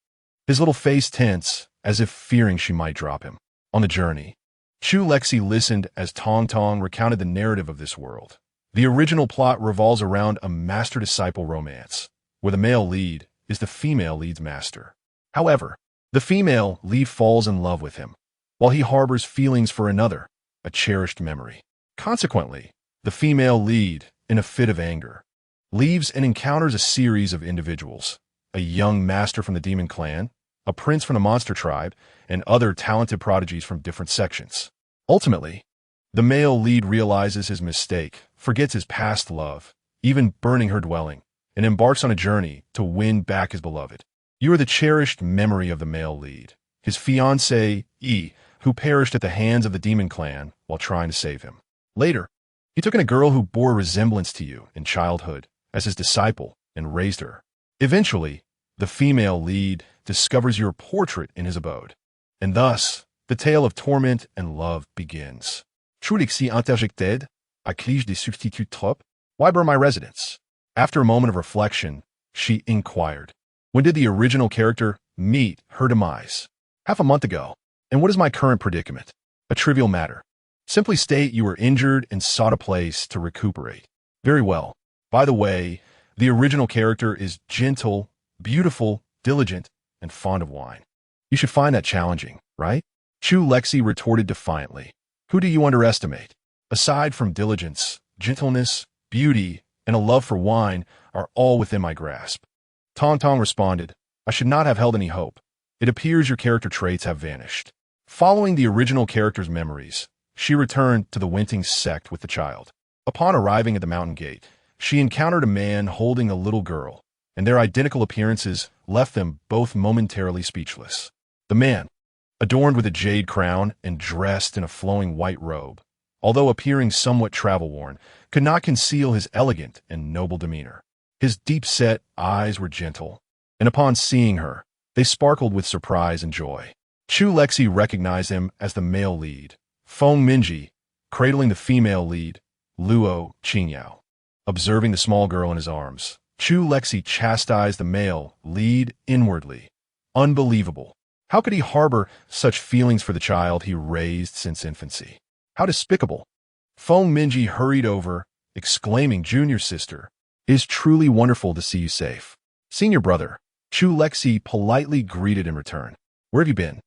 his little face tense, as if fearing she might drop him. On the journey, Chu Lexi listened as Tong Tong recounted the narrative of this world. The original plot revolves around a master-disciple romance, where the male lead is the female lead's master. However, the female lead falls in love with him, while he harbors feelings for another, a cherished memory. Consequently, the female lead, in a fit of anger, leaves and encounters a series of individuals, a young master from the demon clan, a prince from the monster tribe, and other talented prodigies from different sections. Ultimately, the male lead realizes his mistake, forgets his past love, even burning her dwelling, and embarks on a journey to win back his beloved. You are the cherished memory of the male lead, his fiancée, E, who perished at the hands of the demon clan while trying to save him. Later, he took in a girl who bore a resemblance to you in childhood as his disciple and raised her. Eventually, the female lead discovers your portrait in his abode, and thus the tale of torment and love begins. Chu Lexi interjected, "À clige des substituts trop? Why burn my residence?" After a moment of reflection, she inquired, "When did the original character meet her demise?" "Half a month ago." "And what is my current predicament?" "A trivial matter. Simply state you were injured and sought a place to recuperate." "Very well. By the way, the original character is gentle, beautiful, diligent, and fond of wine. You should find that challenging, right?" Chu Lexi retorted defiantly. "Who do you underestimate? Aside from diligence, gentleness, beauty, and a love for wine are all within my grasp." Tong Tong responded, "I should not have held any hope. It appears your character traits have vanished." Following the original character's memories, she returned to the Wenting sect with the child. Upon arriving at the mountain gate, she encountered a man holding a little girl, and their identical appearances left them both momentarily speechless. The man, adorned with a jade crown and dressed in a flowing white robe, although appearing somewhat travel-worn, could not conceal his elegant and noble demeanor. His deep-set eyes were gentle, and upon seeing her, they sparkled with surprise and joy. Chu Lexi recognized him as the male lead, Feng Minji, cradling the female lead, Luo Qingyao. Observing the small girl in his arms, Chu Lexi chastised the male lead inwardly. Unbelievable. How could he harbor such feelings for the child he raised since infancy? How despicable. Feng Minji hurried over, exclaiming, "Junior sister, it is truly wonderful to see you safe." "Senior brother," Chu Lexi politely greeted in return. "Where have you been?"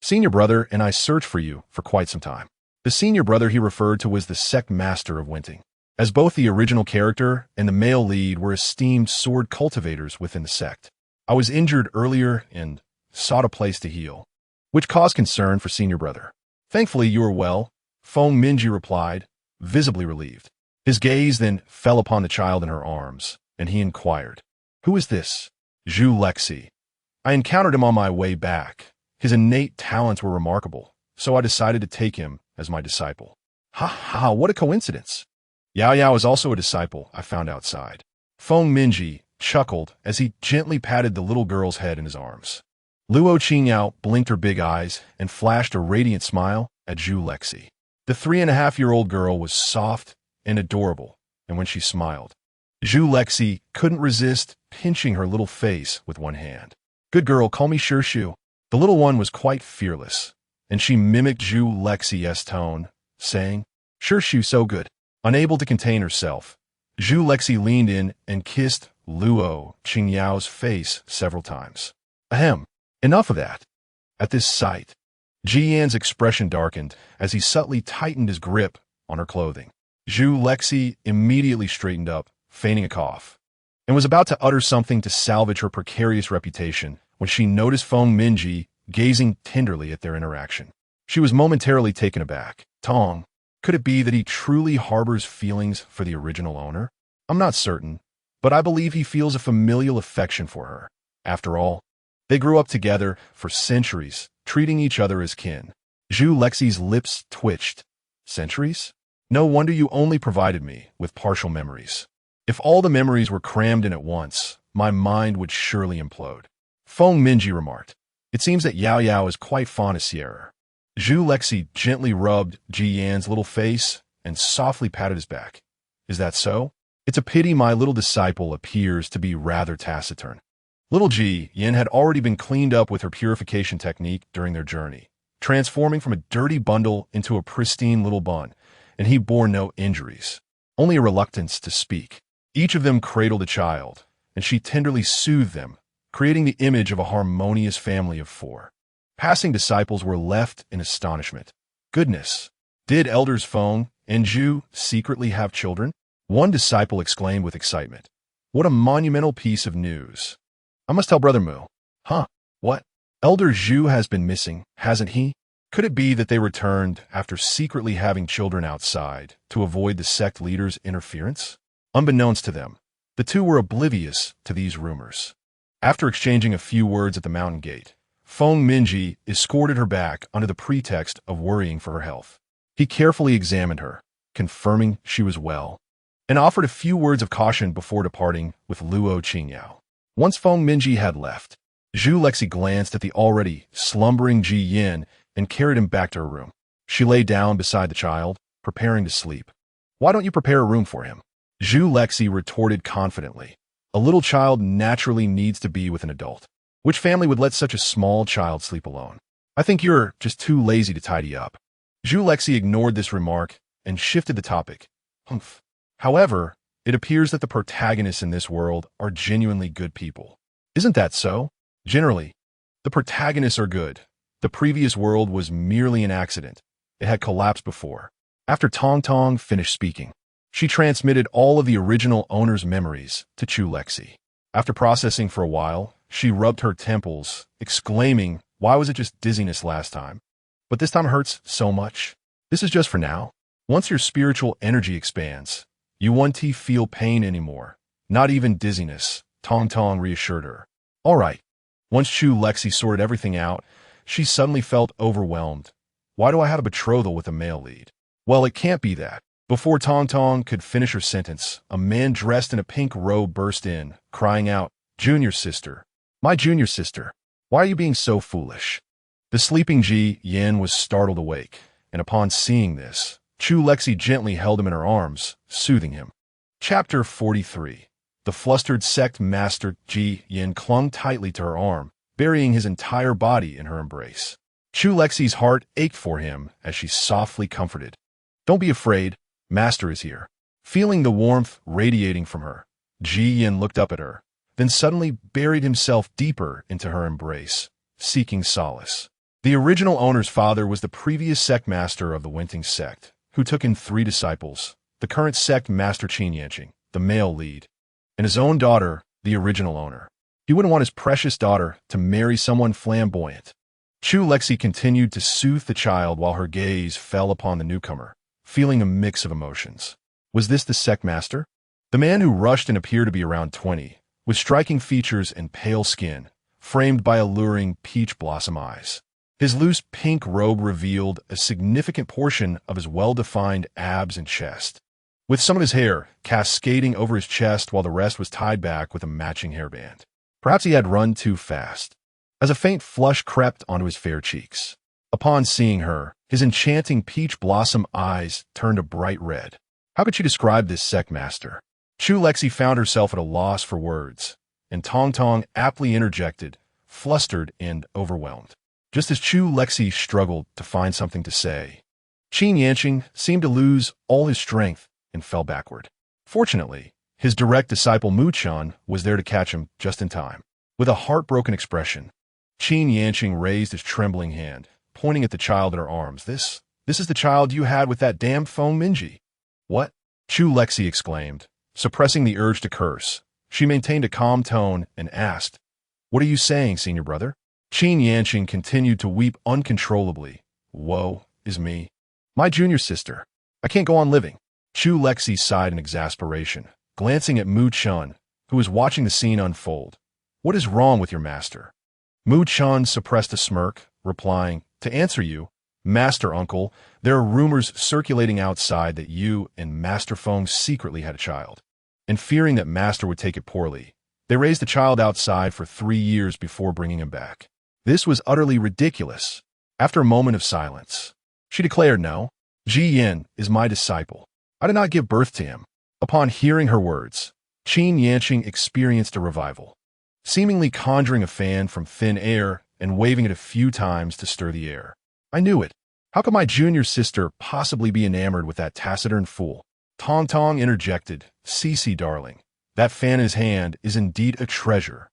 "Senior brother and I searched for you for quite some time." The senior brother he referred to was the sect master of Winting, as both the original character and the male lead were esteemed sword cultivators within the sect. "I was injured earlier and sought a place to heal," which caused concern for senior brother. "Thankfully you are well," Feng Minji replied, visibly relieved. His gaze then fell upon the child in her arms, and he inquired, "Who is this?" "Chu Lexi. I encountered him on my way back. His innate talents were remarkable, so I decided to take him as my disciple." "Ha ha, what a coincidence." "Yao Yao is also a disciple I found outside." Feng Minji chuckled as he gently patted the little girl's head in his arms. Luo Qingyao blinked her big eyes and flashed a radiant smile at Chu Lexi. The 3.5-year-old girl was soft and adorable, and when she smiled, Chu Lexi couldn't resist pinching her little face with one hand. "Good girl, call me Shu." The little one was quite fearless, and she mimicked Chu Lexi's tone, saying, "Shu, so good." Unable to contain herself, Chu Lexi leaned in and kissed Luo Qingyao's face several times. Ahem, enough of that. At this sight, Ji Yan's expression darkened as he subtly tightened his grip on her clothing. Chu Lexi immediately straightened up, feigning a cough, and was about to utter something to salvage her precarious reputation when she noticed Feng Minji gazing tenderly at their interaction. She was momentarily taken aback. "Tong, could it be that he truly harbors feelings for the original owner? I'm not certain, but I believe he feels a familial affection for her. After all, they grew up together for centuries, treating each other as kin." Chu Lexi's lips twitched. "Centuries? No wonder you only provided me with partial memories. If all the memories were crammed in at once, my mind would surely implode." Feng Minji remarked. "It seems that Yao Yao is quite fond of Sierra." Chu Lexi gently rubbed Ji Yan's little face and softly patted his back. "Is that so? It's a pity my little disciple appears to be rather taciturn." Little Ji Yan had already been cleaned up with her purification technique during their journey, transforming from a dirty bundle into a pristine little bun, and he bore no injuries, only a reluctance to speak. Each of them cradled a child, and she tenderly soothed them, creating the image of a harmonious family of 4. Passing disciples were left in astonishment. "Goodness, did elders Feng and Zhu secretly have children?" One disciple exclaimed with excitement. "What a monumental piece of news. I must tell Brother Mu." "Huh? What? Elder Zhu has been missing, hasn't he? Could it be that they returned after secretly having children outside to avoid the sect leader's interference?" Unbeknownst to them, the two were oblivious to these rumors. After exchanging a few words at the mountain gate, Feng Minji escorted her back under the pretext of worrying for her health. He carefully examined her, confirming she was well, and offered a few words of caution before departing with Luo Qingyao. Once Feng Minji had left, Chu Lexi glanced at the already slumbering Ji Yan and carried him back to her room. She lay down beside the child, preparing to sleep. "Why don't you prepare a room for him?" Chu Lexi retorted confidently. "A little child naturally needs to be with an adult. Which family would let such a small child sleep alone? I think you're just too lazy to tidy up." Chu Lexi ignored this remark and shifted the topic. "Humph. However, it appears that the protagonists in this world are genuinely good people. Isn't that so? Generally, the protagonists are good. The previous world was merely an accident. It had collapsed before." After Tong Tong finished speaking, she transmitted all of the original owner's memories to Chu Lexi. After processing for a while, she rubbed her temples, exclaiming, "Why was it just dizziness last time? But this time it hurts so much. This is just for now. Once your spiritual energy expands, you won't feel pain anymore. Not even dizziness," Tong Tong reassured her. "All right." Once Chu Lexi sorted everything out, she suddenly felt overwhelmed. "Why do I have a betrothal with a male lead? Well, it can't be that." Before Tong Tong could finish her sentence, a man dressed in a pink robe burst in, crying out, "Junior sister, my junior sister, why are you being so foolish?" The sleeping Ji Yan was startled awake, and upon seeing this, Chu Lexi gently held him in her arms, soothing him. Chapter 43. The flustered sect master Ji Yin clung tightly to her arm, burying his entire body in her embrace. Chu Lexi's heart ached for him as she softly comforted. "Don't be afraid, Master is here." Feeling the warmth radiating from her, Ji Yin looked up at her, then suddenly buried himself deeper into her embrace, seeking solace. The original owner's father was the previous sect master of the Wenting sect, who took in 3 disciples, the current sect master Qin Yanqing, the male lead, and his own daughter, the original owner. He wouldn't want his precious daughter to marry someone flamboyant. Chu Lexi continued to soothe the child while her gaze fell upon the newcomer, feeling a mix of emotions. Was this the sect master? The man who rushed and appeared to be around 20, with striking features and pale skin, framed by alluring peach blossom eyes. His loose pink robe revealed a significant portion of his well-defined abs and chest, with some of his hair cascading over his chest while the rest was tied back with a matching hairband. Perhaps he had run too fast, as a faint flush crept onto his fair cheeks. Upon seeing her, his enchanting peach blossom eyes turned a bright red. How could she describe this sect master? Chu Lexi found herself at a loss for words, and Tong Tong aptly interjected, flustered and overwhelmed. Just as Chu Lexi struggled to find something to say, Qin Yanqing seemed to lose all his strength and fell backward. Fortunately, his direct disciple Mu Chun was there to catch him just in time. With a heartbroken expression, Qin Yanqing raised his trembling hand, pointing at the child in her arms. This is the child you had with that damn Feng Minji." "What?" Chu Lexi exclaimed, suppressing the urge to curse. She maintained a calm tone and asked, "What are you saying, senior brother?" Qin Yanqing continued to weep uncontrollably. "Woe is me. My junior sister. I can't go on living." Chu Lexi sighed in exasperation, glancing at Mu Chun, who was watching the scene unfold. "What is wrong with your master?" Mu Chun suppressed a smirk, replying, "To answer you, Master Uncle, there are rumors circulating outside that you and Master Feng secretly had a child. And fearing that Master would take it poorly, they raised the child outside for 3 years before bringing him back. This was utterly ridiculous." After a moment of silence, she declared, "No, Ji Yin is my disciple. I did not give birth to him." Upon hearing her words, Qin Yanqing experienced a revival, seemingly conjuring a fan from thin air and waving it a few times to stir the air. "I knew it. How could my junior sister possibly be enamored with that taciturn fool?" Tong Tong interjected, "Cece, darling, that fan in his hand is indeed a treasure."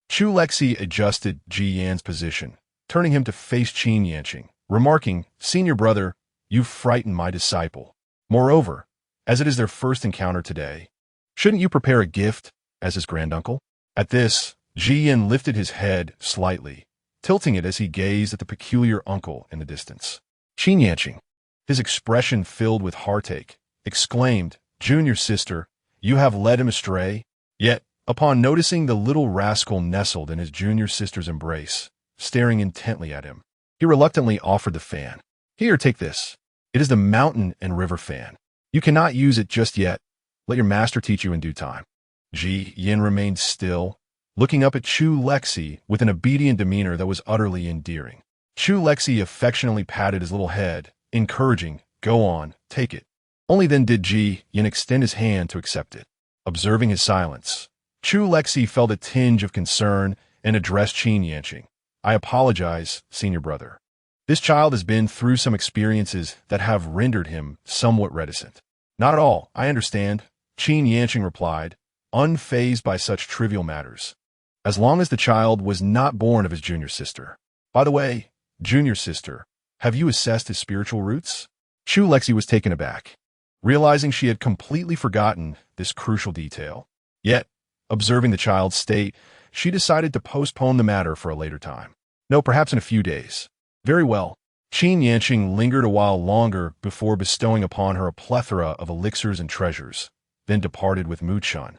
Chu Lexi adjusted Ji Yan's position, turning him to face Qin Yanqing, remarking, "Senior brother, you've frightened my disciple. Moreover, as it is their first encounter today, shouldn't you prepare a gift as his granduncle?" At this, Ji Yin lifted his head slightly, tilting it as he gazed at the peculiar uncle in the distance. Qin Yanqing, his expression filled with heartache, exclaimed, "Junior sister, you have led him astray?" Yet, upon noticing the little rascal nestled in his junior sister's embrace, staring intently at him, he reluctantly offered the fan. "Here, take this. It is the mountain and river fan. You cannot use it just yet. Let your master teach you in due time." Ji Yin remained still, looking up at Chu Lexi with an obedient demeanor that was utterly endearing. Chu Lexi affectionately patted his little head, encouraging, "Go on, take it." Only then did Ji Yin extend his hand to accept it. Observing his silence, Chu Lexi felt a tinge of concern and addressed Qin Yanqing. "I apologize, senior brother. This child has been through some experiences that have rendered him somewhat reticent." "Not at all, I understand," Qin Yanqing replied, unfazed by such trivial matters, as long as the child was not born of his junior sister. "By the way, junior sister, have you assessed his spiritual roots?" Chu Lexi was taken aback, realizing she had completely forgotten this crucial detail. Yet, observing the child's state, she decided to postpone the matter for a later time. "No, perhaps in a few days." "Very well." Qin Yanqing lingered a while longer before bestowing upon her a plethora of elixirs and treasures, then departed with Mu Chun,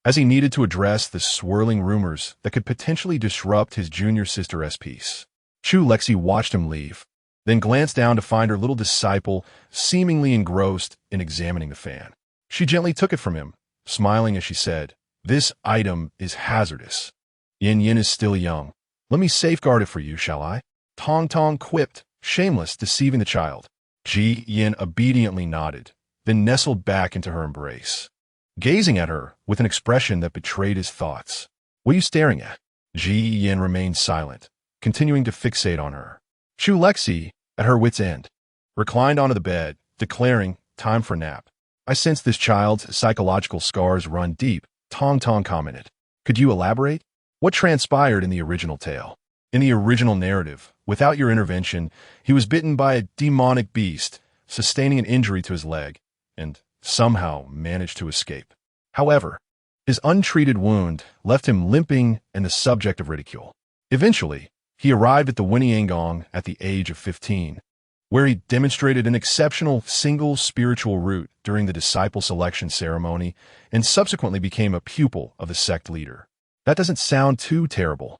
as he needed to address the swirling rumors that could potentially disrupt his junior sister's peace. Chu Lexi watched him leave, then glanced down to find her little disciple seemingly engrossed in examining the fan. She gently took it from him, smiling as she said, "This item is hazardous. Yin Yin is still young. Let me safeguard it for you, shall I?" Tong Tong quipped, shameless, deceiving the child. Ji Yin obediently nodded, then nestled back into her embrace, gazing at her with an expression that betrayed his thoughts. "What are you staring at?" Ji Yin remained silent, continuing to fixate on her. Chu Lexi, at her wit's end, reclined onto the bed, declaring, "Time for nap." "I sense this child's psychological scars run deep," Tong Tong commented. "Could you elaborate? What transpired in the original tale?" "In the original narrative, without your intervention, he was bitten by a demonic beast, sustaining an injury to his leg, and somehow managed to escape. However, his untreated wound left him limping and the subject of ridicule. Eventually, he arrived at the Winniangong at the age of 15, where he demonstrated an exceptional single spiritual root during the disciple selection ceremony and subsequently became a pupil of the sect leader. That doesn't sound too terrible.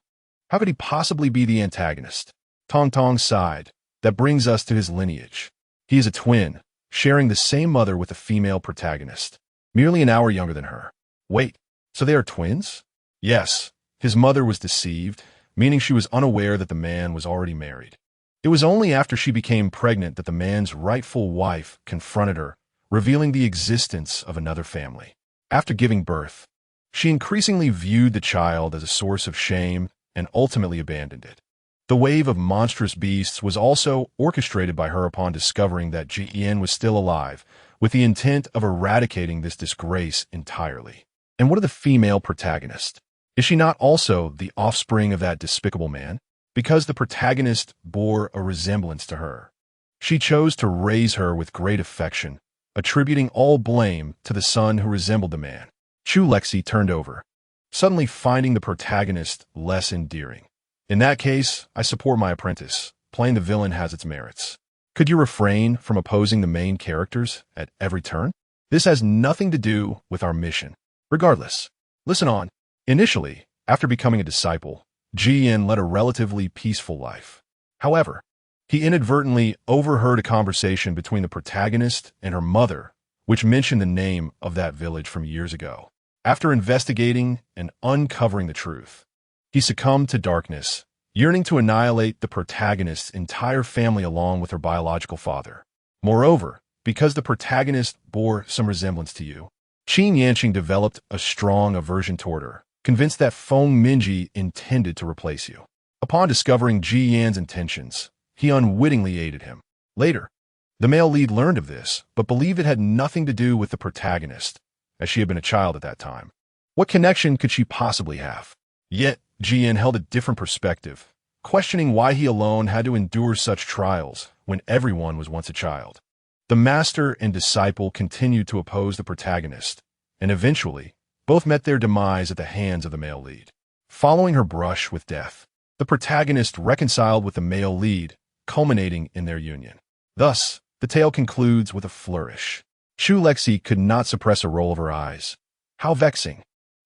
How could he possibly be the antagonist?" Tong Tong sighed. "That brings us to his lineage. He is a twin, sharing the same mother with the female protagonist, merely an hour younger than her." "Wait, so they are twins?" "Yes. His mother was deceived, meaning she was unaware that the man was already married. It was only after she became pregnant that the man's rightful wife confronted her, revealing the existence of another family. After giving birth, she increasingly viewed the child as a source of shame and ultimately abandoned it. The wave of monstrous beasts was also orchestrated by her upon discovering that Ji Yin was still alive, with the intent of eradicating this disgrace entirely." "And what of the female protagonist? Is she not also the offspring of that despicable man?" "Because the protagonist bore a resemblance to her, she chose to raise her with great affection, attributing all blame to the son who resembled the man." Chu Lexi turned over, suddenly finding the protagonist less endearing. "In that case, I support my apprentice. Playing the villain has its merits. Could you refrain from opposing the main characters at every turn? This has nothing to do with our mission. Regardless, listen on. Initially, after becoming a disciple, Ji Yin led a relatively peaceful life. However, he inadvertently overheard a conversation between the protagonist and her mother, which mentioned the name of that village from years ago. After investigating and uncovering the truth, he succumbed to darkness, yearning to annihilate the protagonist's entire family along with her biological father. Moreover, because the protagonist bore some resemblance to you, Qin Yanqing developed a strong aversion toward her, convinced that Feng Minji intended to replace you. Upon discovering Ji Yan's intentions, he unwittingly aided him. Later, the male lead learned of this, but believed it had nothing to do with the protagonist, as she had been a child at that time. What connection could she possibly have? Yet, Ji Yan held a different perspective, questioning why he alone had to endure such trials when everyone was once a child. The master and disciple continued to oppose the protagonist, and eventually, both met their demise at the hands of the male lead. Following her brush with death, the protagonist reconciled with the male lead, culminating in their union. Thus, the tale concludes with a flourish. Chu Lexi could not suppress a roll of her eyes. How vexing.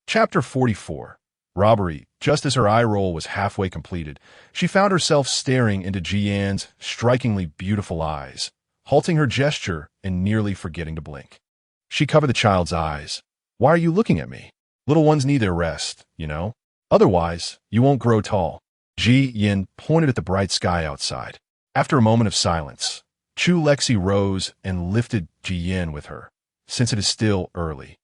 Chapter 44. Robbery. Just as her eye roll was halfway completed, she found herself staring into Ji Yan's strikingly beautiful eyes, halting her gesture and nearly forgetting to blink. She covered the child's eyes. "Why are you looking at me? Little ones need their rest, you know? Otherwise, you won't grow tall." Ji Yin pointed at the bright sky outside. After a moment of silence, Chu Lexi rose and lifted Ji Yin with her, since it is still early.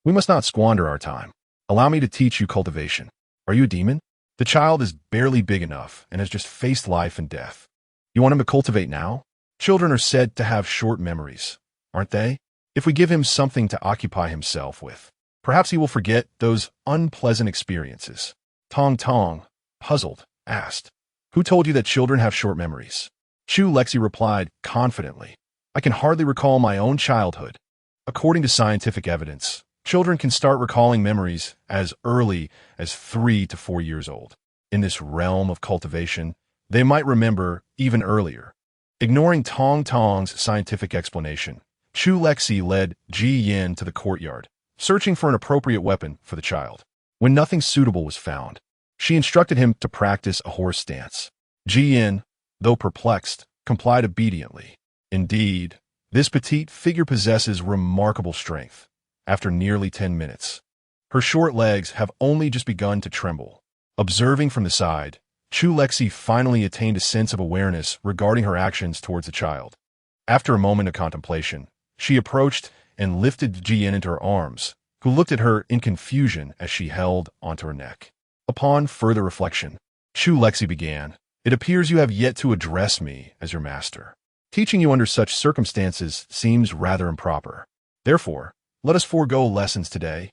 "We must not squander our time. Allow me to teach you cultivation. Are you a demon? The child is barely big enough and has just faced life and death. You want him to cultivate now? Children are said to have short memories, aren't they? If we give him something to occupy himself with, perhaps he will forget those unpleasant experiences." Tong Tong, puzzled, asked, "Who told you that children have short memories?" Chu Lexi replied confidently, "I can hardly recall my own childhood. According to scientific evidence, children can start recalling memories as early as 3 to 4 years old. In this realm of cultivation, they might remember even earlier." Ignoring Tong Tong's scientific explanation, Chu Lexi led Ji Yin to the courtyard, searching for an appropriate weapon for the child. When nothing suitable was found, she instructed him to practice a horse dance. Ji Yin, though perplexed, complied obediently. Indeed, this petite figure possesses remarkable strength. After nearly 10 minutes, her short legs have only just begun to tremble. Observing from the side, Chu Lexi finally attained a sense of awareness regarding her actions towards the child. After a moment of contemplation, she approached and lifted Jian into her arms, who looked at her in confusion as she held onto her neck. Upon further reflection, Chu Lexi began, "It appears you have yet to address me as your master. Teaching you under such circumstances seems rather improper. Therefore, let us forego lessons today.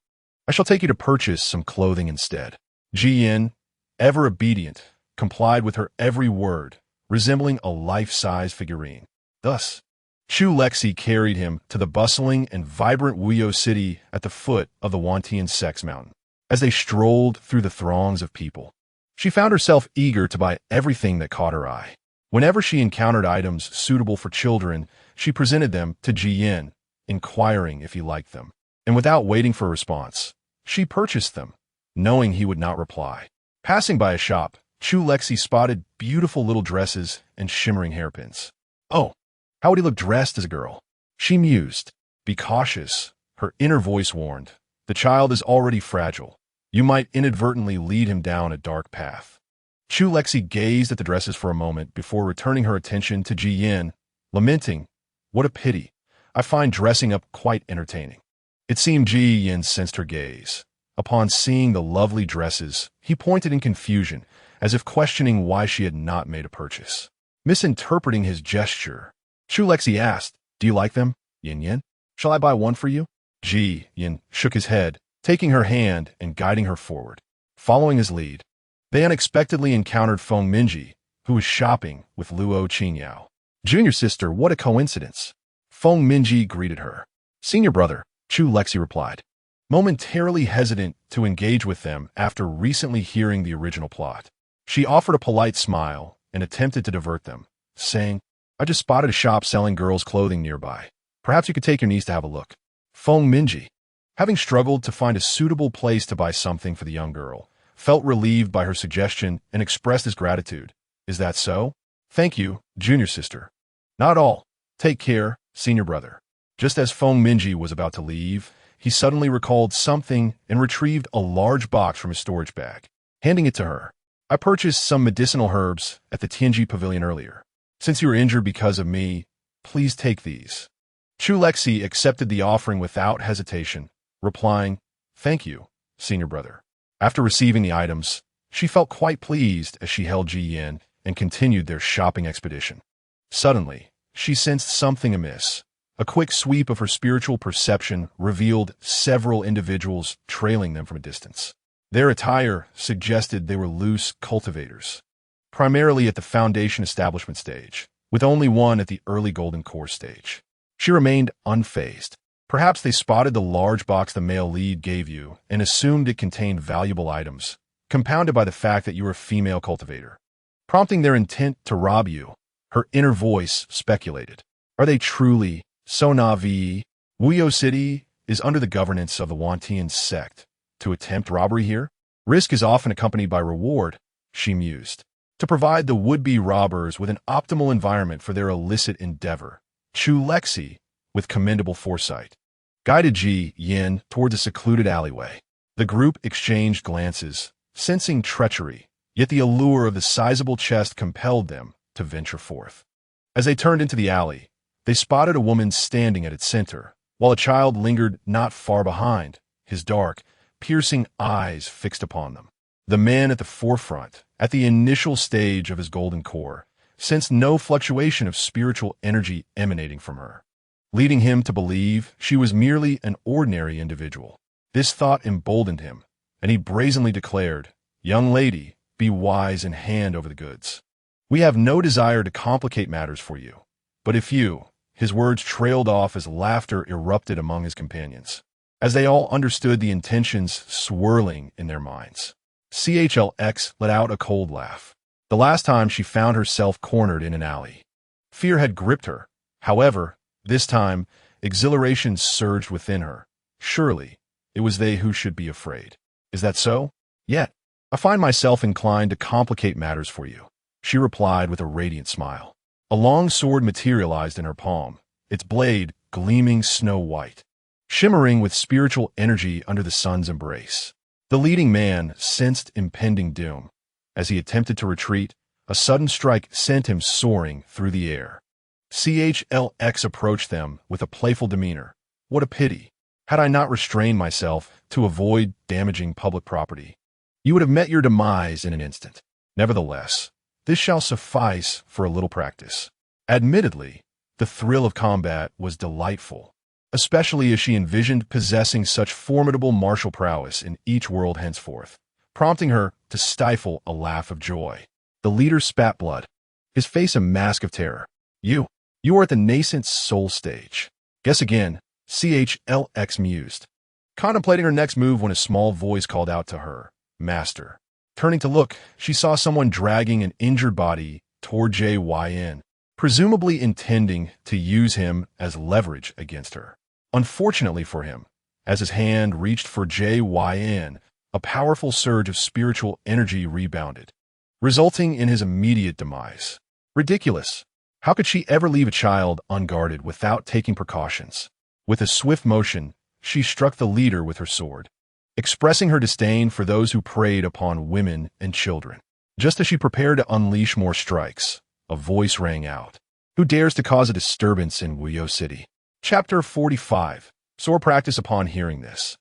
I shall take you to purchase some clothing instead." Jian, ever obedient, complied with her every word, resembling a life-size figurine. Thus, Chu Lexi carried him to the bustling and vibrant Wuyo city at the foot of the Wantian Sex Mountain. As they strolled through the throngs of people, she found herself eager to buy everything that caught her eye. Whenever she encountered items suitable for children, she presented them to Jian, inquiring if he liked them. And without waiting for a response, she purchased them, knowing he would not reply. Passing by a shop, Chu Lexi spotted beautiful little dresses and shimmering hairpins. "Oh, how would he look dressed as a girl?" she mused. "Be cautious," her inner voice warned. "The child is already fragile. You might inadvertently lead him down a dark path." Chu Lexi gazed at the dresses for a moment before returning her attention to Jian, lamenting, "What a pity. I find dressing up quite entertaining." It seemed Jian sensed her gaze. Upon seeing the lovely dresses, he pointed in confusion, as if questioning why she had not made a purchase. Misinterpreting his gesture, Chu Lexi asked, "Do you like them, Yin Yin? Shall I buy one for you?" Yin shook his head, taking her hand and guiding her forward. Following his lead, they unexpectedly encountered Feng Minji, who was shopping with Luo Qingyao. "Junior sister, what a coincidence." Feng Minji greeted her. "Senior brother," Chu Lexi replied, momentarily hesitant to engage with them after recently hearing the original plot. She offered a polite smile and attempted to divert them, saying, "I just spotted a shop selling girls' clothing nearby. Perhaps you could take your niece to have a look." Feng Minji, having struggled to find a suitable place to buy something for the young girl, felt relieved by her suggestion and expressed his gratitude. "Is that so? Thank you, junior sister." "Not all. Take care, senior brother." Just as Feng Minji was about to leave, he suddenly recalled something and retrieved a large box from his storage bag, handing it to her. "I purchased some medicinal herbs at the Tianji Pavilion earlier. Since you were injured because of me, please take these." Chu Lexi accepted the offering without hesitation, replying, "Thank you, senior brother." After receiving the items, she felt quite pleased as she held Jian and continued their shopping expedition. Suddenly, she sensed something amiss. A quick sweep of her spiritual perception revealed several individuals trailing them from a distance. Their attire suggested they were loose cultivators, primarily at the foundation establishment stage, with only one at the early golden core stage. She remained unfazed. Perhaps they spotted the large box the male lead gave you and assumed it contained valuable items, compounded by the fact that you were a female cultivator, prompting their intent to rob you. Her inner voice speculated, "Are they truly so naive? Wuyo City is under the governance of the Wantian sect. To attempt robbery here? Risk is often accompanied by reward," she mused. To provide the would-be robbers with an optimal environment for their illicit endeavor, Chu Lexi, with commendable foresight, guided Jian towards a secluded alleyway. The group exchanged glances, sensing treachery, yet the allure of the sizable chest compelled them to venture forth. As they turned into the alley, they spotted a woman standing at its center, while a child lingered not far behind, his dark, piercing eyes fixed upon them. The man at the forefront, at the initial stage of his golden core, sensed no fluctuation of spiritual energy emanating from her, leading him to believe she was merely an ordinary individual. This thought emboldened him, and he brazenly declared, "Young lady, be wise and hand over the goods. We have no desire to complicate matters for you." But if you, his words trailed off as laughter erupted among his companions, as they all understood the intentions swirling in their minds. CHLX let out a cold laugh. The last time she found herself cornered in an alley, fear had gripped her. However, this time, exhilaration surged within her. Surely, it was they who should be afraid. "Is that so? Yet, I find myself inclined to complicate matters for you," she replied with a radiant smile. A long sword materialized in her palm, its blade gleaming snow white, shimmering with spiritual energy under the sun's embrace. The leading man sensed impending doom. As he attempted to retreat, a sudden strike sent him soaring through the air. CHLX approached them with a playful demeanor. What a pity. Had I not restrained myself to avoid damaging public property, you would have met your demise in an instant. Nevertheless, this shall suffice for a little practice. Admittedly, the thrill of combat was delightful, especially as she envisioned possessing such formidable martial prowess in each world henceforth, prompting her to stifle a laugh of joy. The leader spat blood, his face a mask of terror. You are at the nascent soul stage. Guess again, CHLX mused, contemplating her next move when a small voice called out to her, Master. Turning to look, she saw someone dragging an injured body toward JYN, presumably intending to use him as leverage against her. Unfortunately for him, as his hand reached for JYN, a powerful surge of spiritual energy rebounded, resulting in his immediate demise. Ridiculous. How could she ever leave a child unguarded without taking precautions? With a swift motion, she struck the leader with her sword, expressing her disdain for those who preyed upon women and children. Just as she prepared to unleash more strikes, a voice rang out. Who dares to cause a disturbance in Wuyo City? Chapter 45. Sore practice upon hearing this.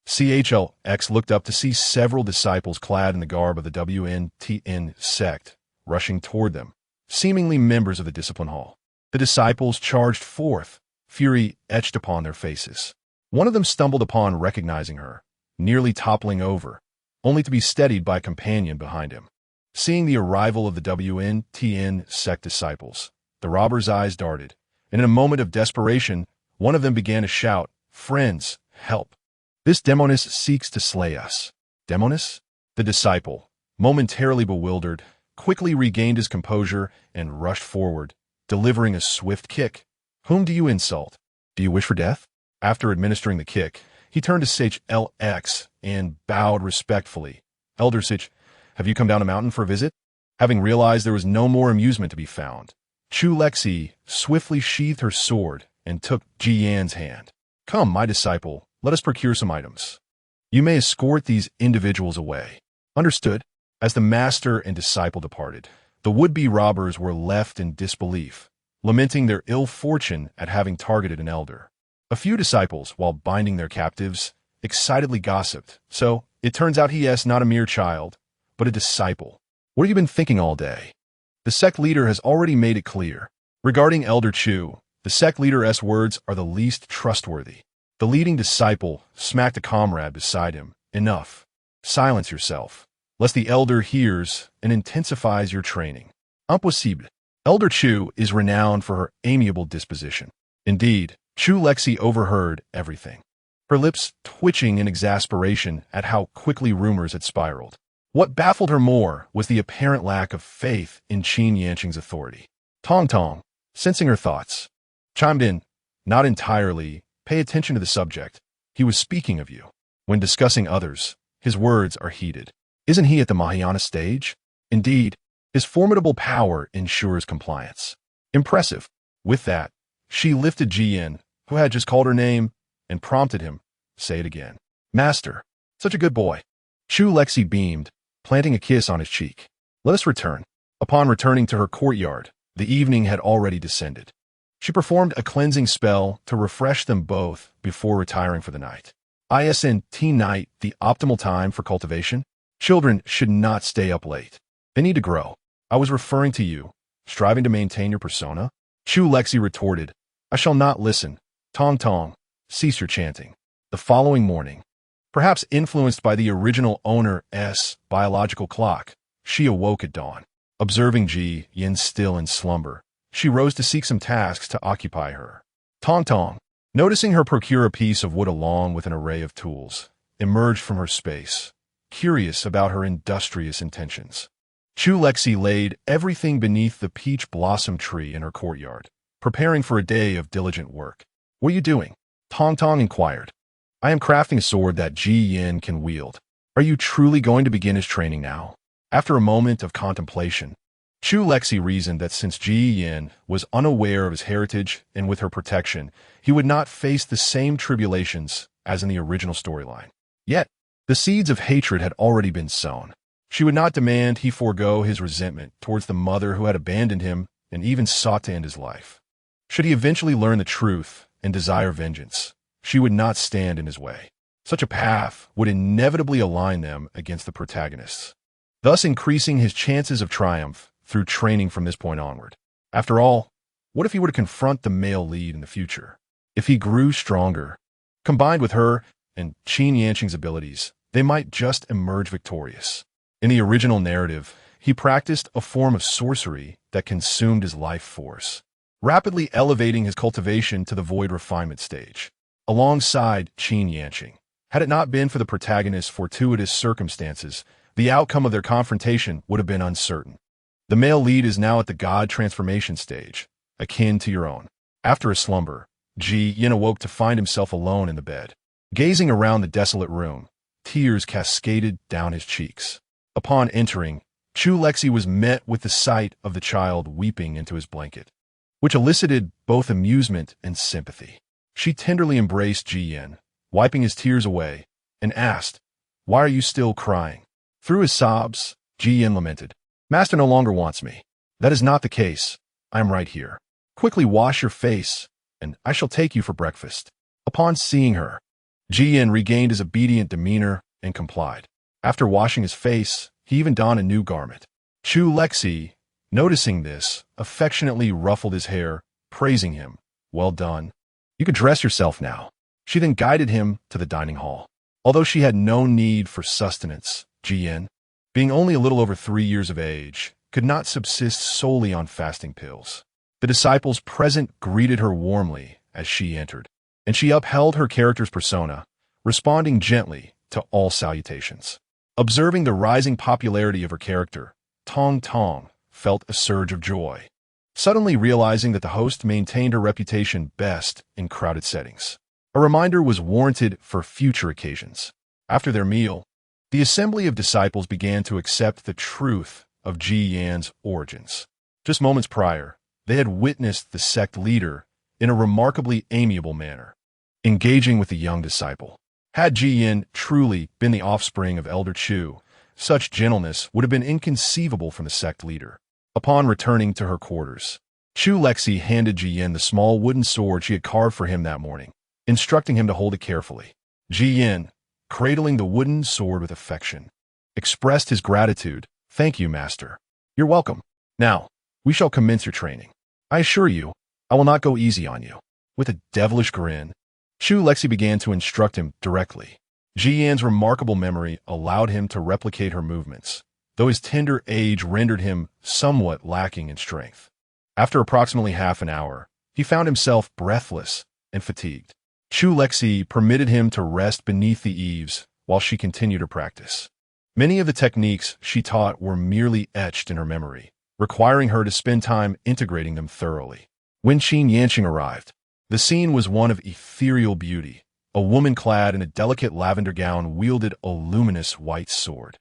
CHLX looked up to see several disciples clad in the garb of the WNTN sect, rushing toward them, seemingly members of the discipline hall. The disciples charged forth, fury etched upon their faces. One of them stumbled upon recognizing her, nearly toppling over, only to be steadied by a companion behind him. Seeing the arrival of the WNTN sect disciples, the robber's eyes darted, and in a moment of desperation, one of them began to shout, Friends, help! This demoness seeks to slay us. Demoness? The disciple, momentarily bewildered, quickly regained his composure and rushed forward, delivering a swift kick. Whom do you insult? Do you wish for death? After administering the kick, he turned to CHLX and bowed respectfully. Elder Sich, have you come down a mountain for a visit? Having realized there was no more amusement to be found, Chu Lexi swiftly sheathed her sword and took Ji Yan's hand. Come, my disciple, let us procure some items. You may escort these individuals away. Understood? As the master and disciple departed, the would-be robbers were left in disbelief, lamenting their ill fortune at having targeted an elder. A few disciples, while binding their captives, excitedly gossiped. So, it turns out he is not a mere child, but a disciple. What have you been thinking all day? The sect leader has already made it clear. Regarding Elder Chu, the sect leader's words are the least trustworthy. The leading disciple smacked a comrade beside him. Enough. Silence yourself, lest the elder hears and intensifies your training. Impossible. Elder Chu is renowned for her amiable disposition. Indeed, Chu Lexi overheard everything, her lips twitching in exasperation at how quickly rumors had spiraled. What baffled her more was the apparent lack of faith in Qin Yanqing's authority. Tong Tong, sensing her thoughts, chimed in, Not entirely. Pay attention to the subject. He was speaking of you. When discussing others, his words are heated. Isn't he at the Mahayana stage? Indeed, his formidable power ensures compliance. Impressive. With that, she lifted Jian, who had just called her name, and prompted him, Say it again. Master, such a good boy. Chu Lexi beamed, planting a kiss on his cheek. Let us return. Upon returning to her courtyard, the evening had already descended. She performed a cleansing spell to refresh them both before retiring for the night. ISNT night, the optimal time for cultivation? Children should not stay up late. They need to grow. I was referring to you, striving to maintain your persona. Chu Lexi retorted, I shall not listen. Tong Tong, cease your chanting. The following morning, perhaps influenced by the original owner's biological clock, she awoke at dawn. Observing Ji Yin still in slumber, she rose to seek some tasks to occupy her. Tong Tong, noticing her procure a piece of wood along with an array of tools, emerged from her space, curious about her industrious intentions. Chu Lexi laid everything beneath the peach blossom tree in her courtyard, preparing for a day of diligent work. What are you doing? Tong Tong inquired. I am crafting a sword that Ji Yin can wield. Are you truly going to begin his training now? After a moment of contemplation, Chu Lexi reasoned that since Ji Yin was unaware of his heritage and with her protection, he would not face the same tribulations as in the original storyline. Yet, the seeds of hatred had already been sown. She would not demand he forego his resentment towards the mother who had abandoned him and even sought to end his life. Should he eventually learn the truth and desire vengeance, she would not stand in his way. Such a path would inevitably align them against the protagonists, thus increasing his chances of triumph through training from this point onward. After all, what if he were to confront the male lead in the future? If he grew stronger, combined with her and Qin Yanqing's abilities, they might just emerge victorious. In the original narrative, he practiced a form of sorcery that consumed his life force, rapidly elevating his cultivation to the void refinement stage, alongside Qin Yanqing. Had it not been for the protagonist's fortuitous circumstances, the outcome of their confrontation would have been uncertain. The male lead is now at the god transformation stage, akin to your own. After a slumber, Ji Yin awoke to find himself alone in the bed. Gazing around the desolate room, tears cascaded down his cheeks. Upon entering, Chu Lexi was met with the sight of the child weeping into his blanket, which elicited both amusement and sympathy. She tenderly embraced Ji Yin, wiping his tears away, and asked, "Why are you still crying?" Through his sobs, Ji Yin lamented, "Master no longer wants me. That is not the case. I am right here. Quickly wash your face, and I shall take you for breakfast." Upon seeing her, Ji Yin regained his obedient demeanor and complied. After washing his face, he even donned a new garment. Chu Lexi, noticing this, affectionately ruffled his hair, praising him. "Well done. You can dress yourself now." She then guided him to the dining hall. Although she had no need for sustenance, Ji Yin, being only a little over 3 years of age, could not subsist solely on fasting pills. The disciples present greeted her warmly as she entered, and she upheld her character's persona, responding gently to all salutations. Observing the rising popularity of her character, Tong Tong felt a surge of joy, suddenly realizing that the host maintained her reputation best in crowded settings. A reminder was warranted for future occasions. After their meal, the assembly of disciples began to accept the truth of Ji Yan's origins. Just moments prior, they had witnessed the sect leader in a remarkably amiable manner, engaging with the young disciple. Had Ji Yin truly been the offspring of Elder Chu, such gentleness would have been inconceivable from the sect leader. Upon returning to her quarters, Chu Lexi handed Ji Yin the small wooden sword she had carved for him that morning, instructing him to hold it carefully. Ji Yin, cradling the wooden sword with affection, expressed his gratitude. "Thank you, master. You're welcome. Now, we shall commence your training. I assure you, I will not go easy on you." With a devilish grin, Chu Lexi began to instruct him directly. Ji Yan's remarkable memory allowed him to replicate her movements, though his tender age rendered him somewhat lacking in strength. After approximately half an hour, he found himself breathless and fatigued. Chu Lexi permitted him to rest beneath the eaves while she continued her practice. Many of the techniques she taught were merely etched in her memory, requiring her to spend time integrating them thoroughly. When Qin Yanqing arrived, the scene was one of ethereal beauty. A woman clad in a delicate lavender gown wielded a luminous white sword,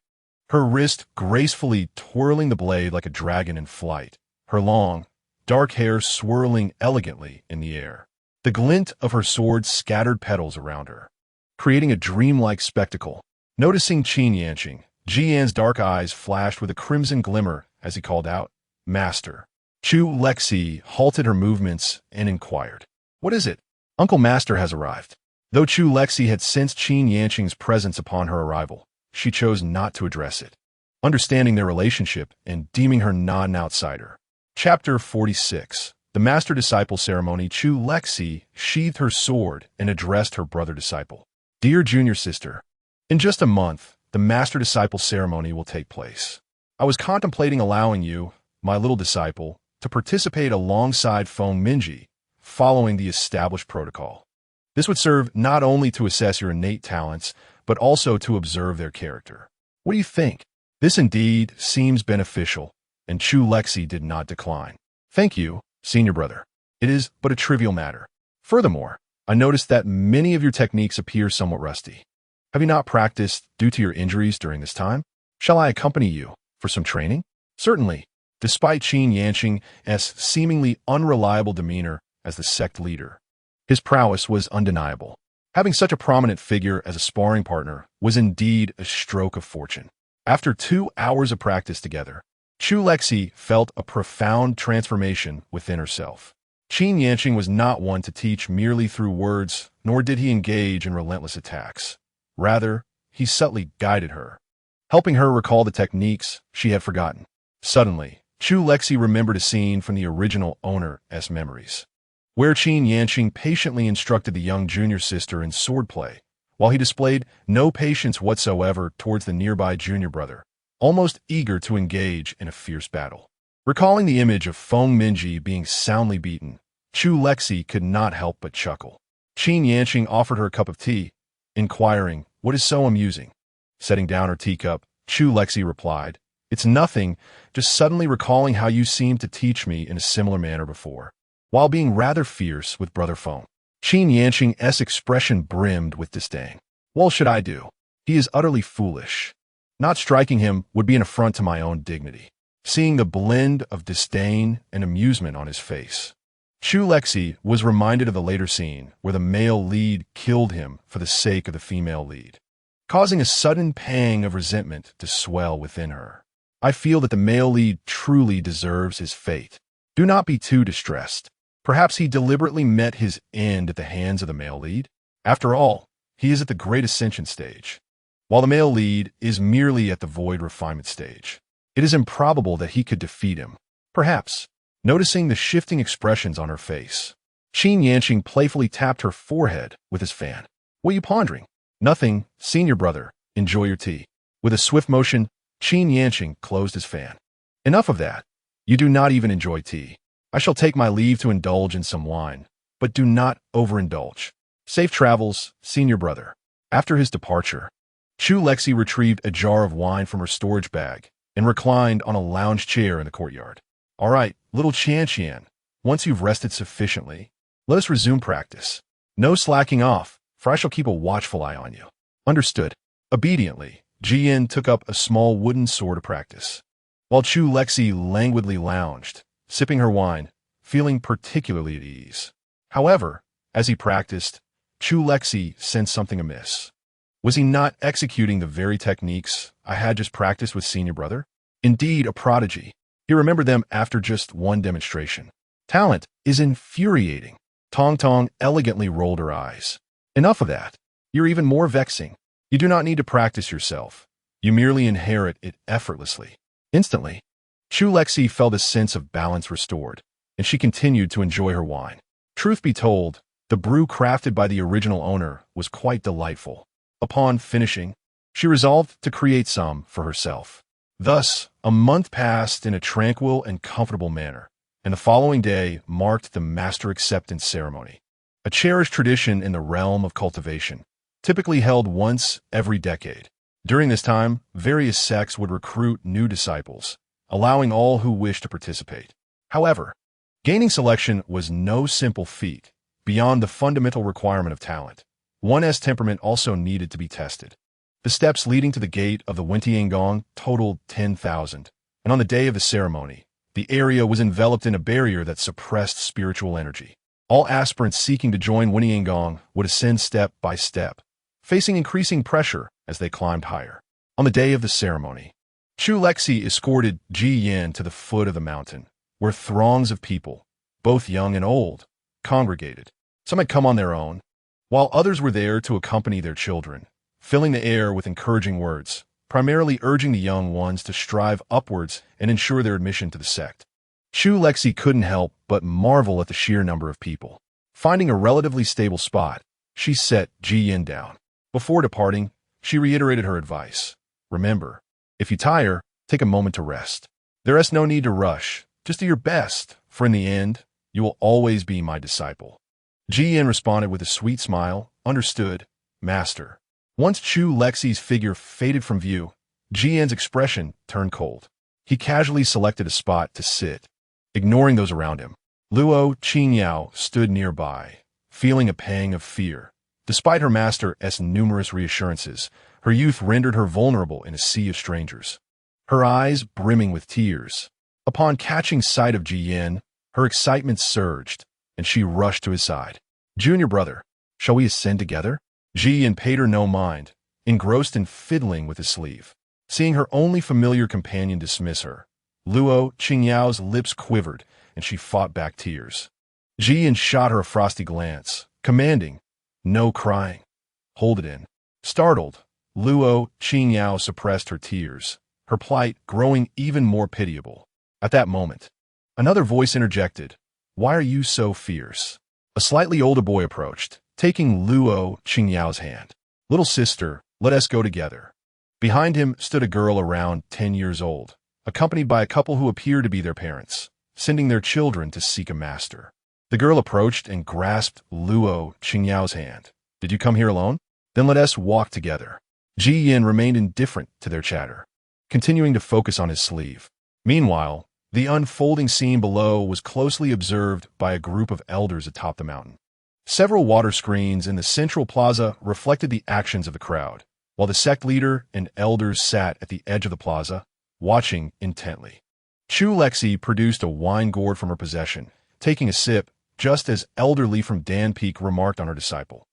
her wrist gracefully twirling the blade like a dragon in flight, her long, dark hair swirling elegantly in the air. The glint of her sword scattered petals around her, creating a dreamlike spectacle. Noticing Qin Yanqing, Ji Yan's dark eyes flashed with a crimson glimmer as he called out, "Master." Chu Lexi halted her movements and inquired, "What is it?" "Uncle Master has arrived." Though Chu Lexi had sensed Qin Yanqing's presence upon her arrival, she chose not to address it, understanding their relationship and deeming her not an outsider. Chapter 46. The Master-Disciple Ceremony. Chu Lexi sheathed her sword and addressed her brother-disciple. "Dear junior sister, in just a month, the Master-Disciple Ceremony will take place. I was contemplating allowing you, my little disciple, to participate alongside Feng Minji, following the established protocol. This would serve not only to assess your innate talents, but also to observe their character. What do you think?" This indeed seems beneficial, and Chu Lexi did not decline. "Thank you, senior brother. It is but a trivial matter. Furthermore, I noticed that many of your techniques appear somewhat rusty. Have you not practiced due to your injuries during this time? Shall I accompany you for some training?" "Certainly." Despite Qin Yanqing's seemingly unreliable demeanor as the sect leader, his prowess was undeniable. Having such a prominent figure as a sparring partner was indeed a stroke of fortune. After 2 hours of practice together, Chu Lexi felt a profound transformation within herself. Qin Yanqing was not one to teach merely through words, nor did he engage in relentless attacks. Rather, he subtly guided her, helping her recall the techniques she had forgotten. Suddenly, Chu Lexi remembered a scene from the original owner's memories, where Qin Yanqing patiently instructed the young junior sister in swordplay, while he displayed no patience whatsoever towards the nearby junior brother, almost eager to engage in a fierce battle. Recalling the image of Feng Minji being soundly beaten, Chu Lexi could not help but chuckle. Qin Yanqing offered her a cup of tea, inquiring, "What is so amusing?" Setting down her teacup, Chu Lexi replied, "It's nothing, just suddenly recalling how you seemed to teach me in a similar manner before, while being rather fierce with Brother Feng." Qin Yanqing's expression brimmed with disdain. "What should I do? He is utterly foolish. Not striking him would be an affront to my own dignity." Seeing the blend of disdain and amusement on his face, Chu Lexi was reminded of the later scene where the male lead killed him for the sake of the female lead, causing a sudden pang of resentment to swell within her. "I feel that the male lead truly deserves his fate. Do not be too distressed. Perhaps he deliberately met his end at the hands of the male lead. After all, he is at the great ascension stage, while the male lead is merely at the void refinement stage. It is improbable that he could defeat him. Perhaps." Noticing the shifting expressions on her face, Qin Yanqing playfully tapped her forehead with his fan. "What are you pondering?" "Nothing, senior brother. Enjoy your tea." With a swift motion, Qin Yanqing closed his fan. "Enough of that. You do not even enjoy tea. I shall take my leave to indulge in some wine, but do not overindulge. Safe travels, senior brother." After his departure, Chu Lexi retrieved a jar of wine from her storage bag and reclined on a lounge chair in the courtyard. "All right, little Qian, once you've rested sufficiently, let us resume practice. No slacking off, for I shall keep a watchful eye on you." "Understood." Obediently, Jian took up a small wooden sword to practice, while Chu Lexi languidly lounged, sipping her wine, feeling particularly at ease. However, as he practiced, Chu Lexi sensed something amiss. Was he not executing the very techniques I had just practiced with senior brother? Indeed, a prodigy. He remembered them after just one demonstration. Talent is infuriating. Tong Tong elegantly rolled her eyes. "Enough of that. You're even more vexing. You do not need to practice yourself. You merely inherit it effortlessly." Instantly, Chu Lexi felt a sense of balance restored, and she continued to enjoy her wine. Truth be told, the brew crafted by the original owner was quite delightful. Upon finishing, she resolved to create some for herself. Thus, a month passed in a tranquil and comfortable manner, and the following day marked the master acceptance ceremony, a cherished tradition in the realm of cultivation, typically held once every decade. During this time, various sects would recruit new disciples, allowing all who wished to participate. However, gaining selection was no simple feat. Beyond the fundamental requirement of talent, one's temperament also needed to be tested. The steps leading to the gate of the Wentiangong totaled 10,000, and on the day of the ceremony, the area was enveloped in a barrier that suppressed spiritual energy. All aspirants seeking to join Wentiangong would ascend step by step, facing increasing pressure as they climbed higher. On the day of the ceremony, Chu Lexi escorted Ji Yin to the foot of the mountain, where throngs of people, both young and old, congregated. Some had come on their own, while others were there to accompany their children, filling the air with encouraging words, primarily urging the young ones to strive upwards and ensure their admission to the sect. Chu Lexi couldn't help but marvel at the sheer number of people. Finding a relatively stable spot, she set Ji Yin down. Before departing, she reiterated her advice. "Remember, if you tire, take a moment to rest. There is no need to rush. Just do your best, for in the end, you will always be my disciple." Ji Yin responded with a sweet smile. "Understood, master." Once Chu Lexi's figure faded from view, Ji Yin's expression turned cold. He casually selected a spot to sit, ignoring those around him. Luo Qingyao stood nearby, feeling a pang of fear. Despite her master's numerous reassurances, her youth rendered her vulnerable in a sea of strangers, her eyes brimming with tears. Upon catching sight of Ji Yin, her excitement surged, and she rushed to his side. "Junior brother, shall we ascend together?" Ji Yin paid her no mind, engrossed in fiddling with his sleeve. Seeing her only familiar companion dismiss her, Luo Qingyao's lips quivered, and she fought back tears. Ji Yin shot her a frosty glance, commanding, "No crying. Hold it in." Startled, Luo Qingyao suppressed her tears, her plight growing even more pitiable. At that moment, another voice interjected, "Why are you so fierce?" A slightly older boy approached, taking Luo Qingyao's hand. "Little sister, let us go together." Behind him stood a girl around 10 years old, accompanied by a couple who appeared to be their parents, sending their children to seek a master. The girl approached and grasped Luo Qingyao's hand. "Did you come here alone? Then let us walk together." Ji Yin remained indifferent to their chatter, continuing to focus on his sleeve. Meanwhile, the unfolding scene below was closely observed by a group of elders atop the mountain. Several water screens in the central plaza reflected the actions of the crowd, while the sect leader and elders sat at the edge of the plaza, watching intently. Chu Lexi produced a wine gourd from her possession, taking a sip, just as Elder Li from Dan Peak remarked on her disciple.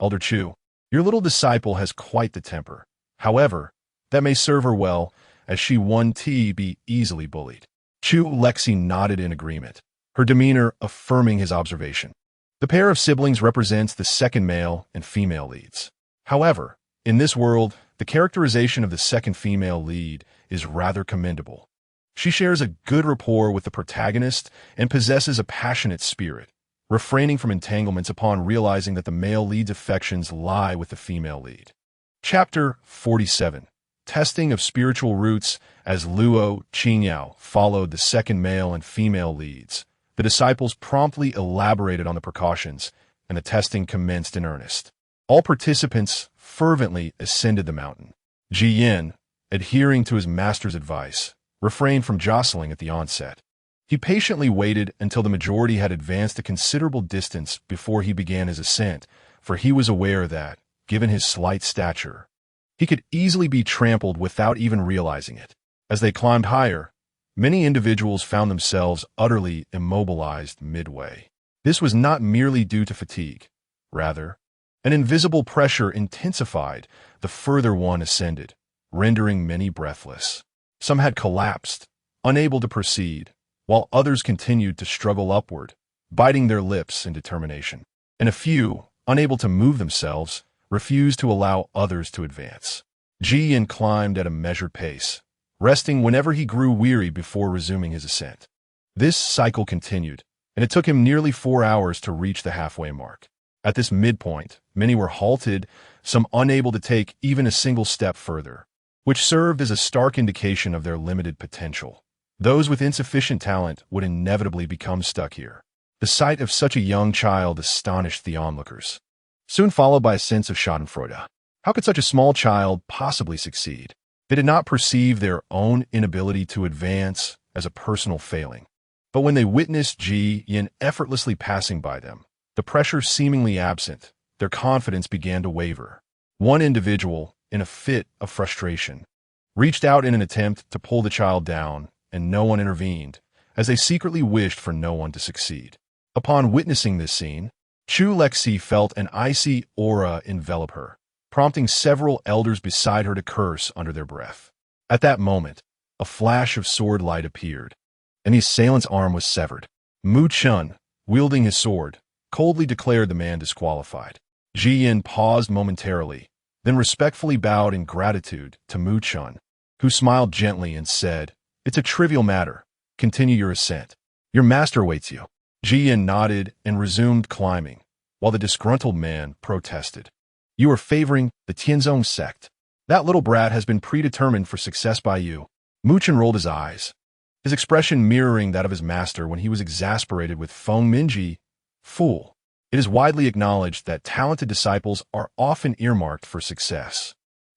"Elder Chu, your little disciple has quite the temper. However, that may serve her well, as she won't be easily bullied." Chu Lexi nodded in agreement, her demeanor affirming his observation. The pair of siblings represents the second male and female leads. However, in this world, the characterization of the second female lead is rather commendable. She shares a good rapport with the protagonist and possesses a passionate spirit, refraining from entanglements upon realizing that the male lead's affections lie with the female lead. Chapter 47. Testing of Spiritual Roots. As Luo Qingyao followed the second male and female leads, the disciples promptly elaborated on the precautions, and the testing commenced in earnest. All participants fervently ascended the mountain. Ji Yin, adhering to his master's advice, refrained from jostling at the onset. He patiently waited until the majority had advanced a considerable distance before he began his ascent, for he was aware that, given his slight stature, he could easily be trampled without even realizing it. As they climbed higher, many individuals found themselves utterly immobilized midway. This was not merely due to fatigue. Rather, an invisible pressure intensified the further one ascended, rendering many breathless. Some had collapsed, unable to proceed, while others continued to struggle upward, biting their lips in determination. And a few, unable to move themselves, refused to allow others to advance. Ji Yin climbed at a measured pace, resting whenever he grew weary before resuming his ascent. This cycle continued, and it took him nearly 4 hours to reach the halfway mark. At this midpoint, many were halted, some unable to take even a single step further, which served as a stark indication of their limited potential. Those with insufficient talent would inevitably become stuck here. The sight of such a young child astonished the onlookers, soon followed by a sense of schadenfreude. How could such a small child possibly succeed? They did not perceive their own inability to advance as a personal failing. But when they witnessed Ji Yin effortlessly passing by them, the pressure seemingly absent, their confidence began to waver. One individual, in a fit of frustration, reached out in an attempt to pull the child down, and no one intervened, as they secretly wished for no one to succeed. Upon witnessing this scene, Chu Lexi felt an icy aura envelop her, prompting several elders beside her to curse under their breath. At that moment, a flash of sword light appeared, and the assailant's arm was severed. Mu Chun, wielding his sword, coldly declared the man disqualified. Ji Yin paused momentarily, then respectfully bowed in gratitude to Mu Chun, who smiled gently and said, "It's a trivial matter. Continue your ascent. Your master awaits you." Ji Yin nodded and resumed climbing, while the disgruntled man protested. "You are favoring the Tianzong sect. That little brat has been predetermined for success by you." Mu Chun rolled his eyes, his expression mirroring that of his master when he was exasperated with Feng Minji. "Fool. It is widely acknowledged that talented disciples are often earmarked for success.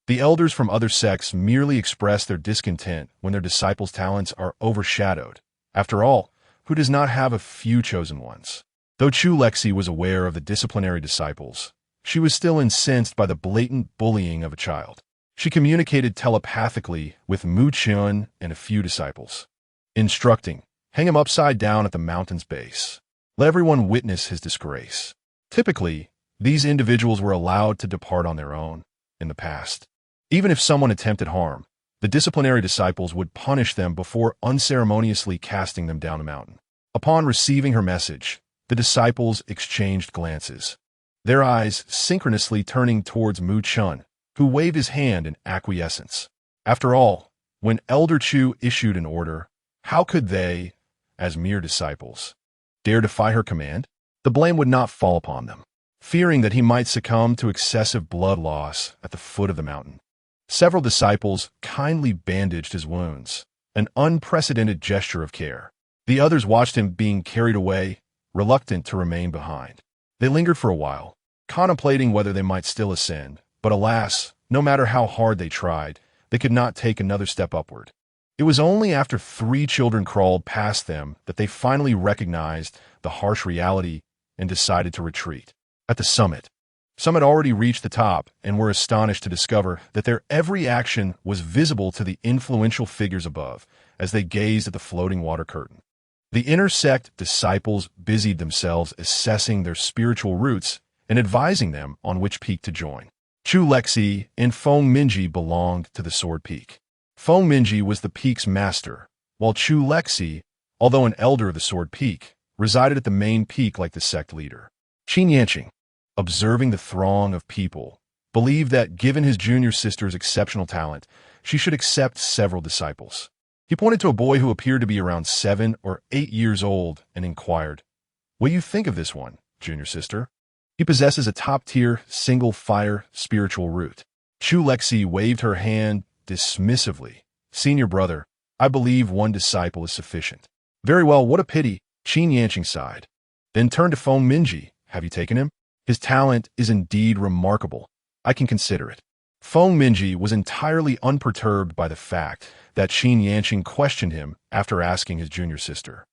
The elders from other sects merely express their discontent when their disciples' talents are overshadowed. After all, who does not have a few chosen ones?" Though Chu Lexi was aware of the disciplinary disciples, she was still incensed by the blatant bullying of a child. She communicated telepathically with Mu Chun and a few disciples, instructing, "Hang him upside down at the mountain's base. Let everyone witness his disgrace." Typically, these individuals were allowed to depart on their own. In the past, even if someone attempted harm, the disciplinary disciples would punish them before unceremoniously casting them down the mountain. Upon receiving her message, The disciples exchanged glances, their eyes synchronously turning towards Mu Chun, who waved his hand in acquiescence. After all, when Elder Chu issued an order, how could they, as mere disciples, dare defy her command? The blame would not fall upon them, fearing that he might succumb to excessive blood loss at the foot of the mountain. Several disciples kindly bandaged his wounds, an unprecedented gesture of care. The others watched him being carried away, reluctant to remain behind. They lingered for a while, contemplating whether they might still ascend, but alas, no matter how hard they tried, they could not take another step upward. It was only after 3 children crawled past them that they finally recognized the harsh reality and decided to retreat. At the summit, some had already reached the top and were astonished to discover that their every action was visible to the influential figures above as they gazed at the floating water curtain. The inner sect disciples busied themselves assessing their spiritual roots and advising them on which peak to join. Chu Lexi and Feng Minji belonged to the Sword Peak. Feng Minji was the peak's master, while Chu Lexi, although an elder of the Sword Peak, resided at the main peak like the sect leader. Qin Yanqing, observing the throng of people, believed that given his junior sister's exceptional talent, she should accept several disciples. He pointed to a boy who appeared to be around 7 or 8 years old and inquired, "What do you think of this one, junior sister? He possesses a top-tier, single-fire spiritual root." Chu Lexi waved her hand dismissively. "Senior brother, I believe one disciple is sufficient." "Very well, what a pity," Qin Yanqing sighed. Then turned to Feng Minji. "Have you taken him? His talent is indeed remarkable. I can consider it." Feng Minji was entirely unperturbed by the fact that Qin Yanqing questioned him after asking his junior sister.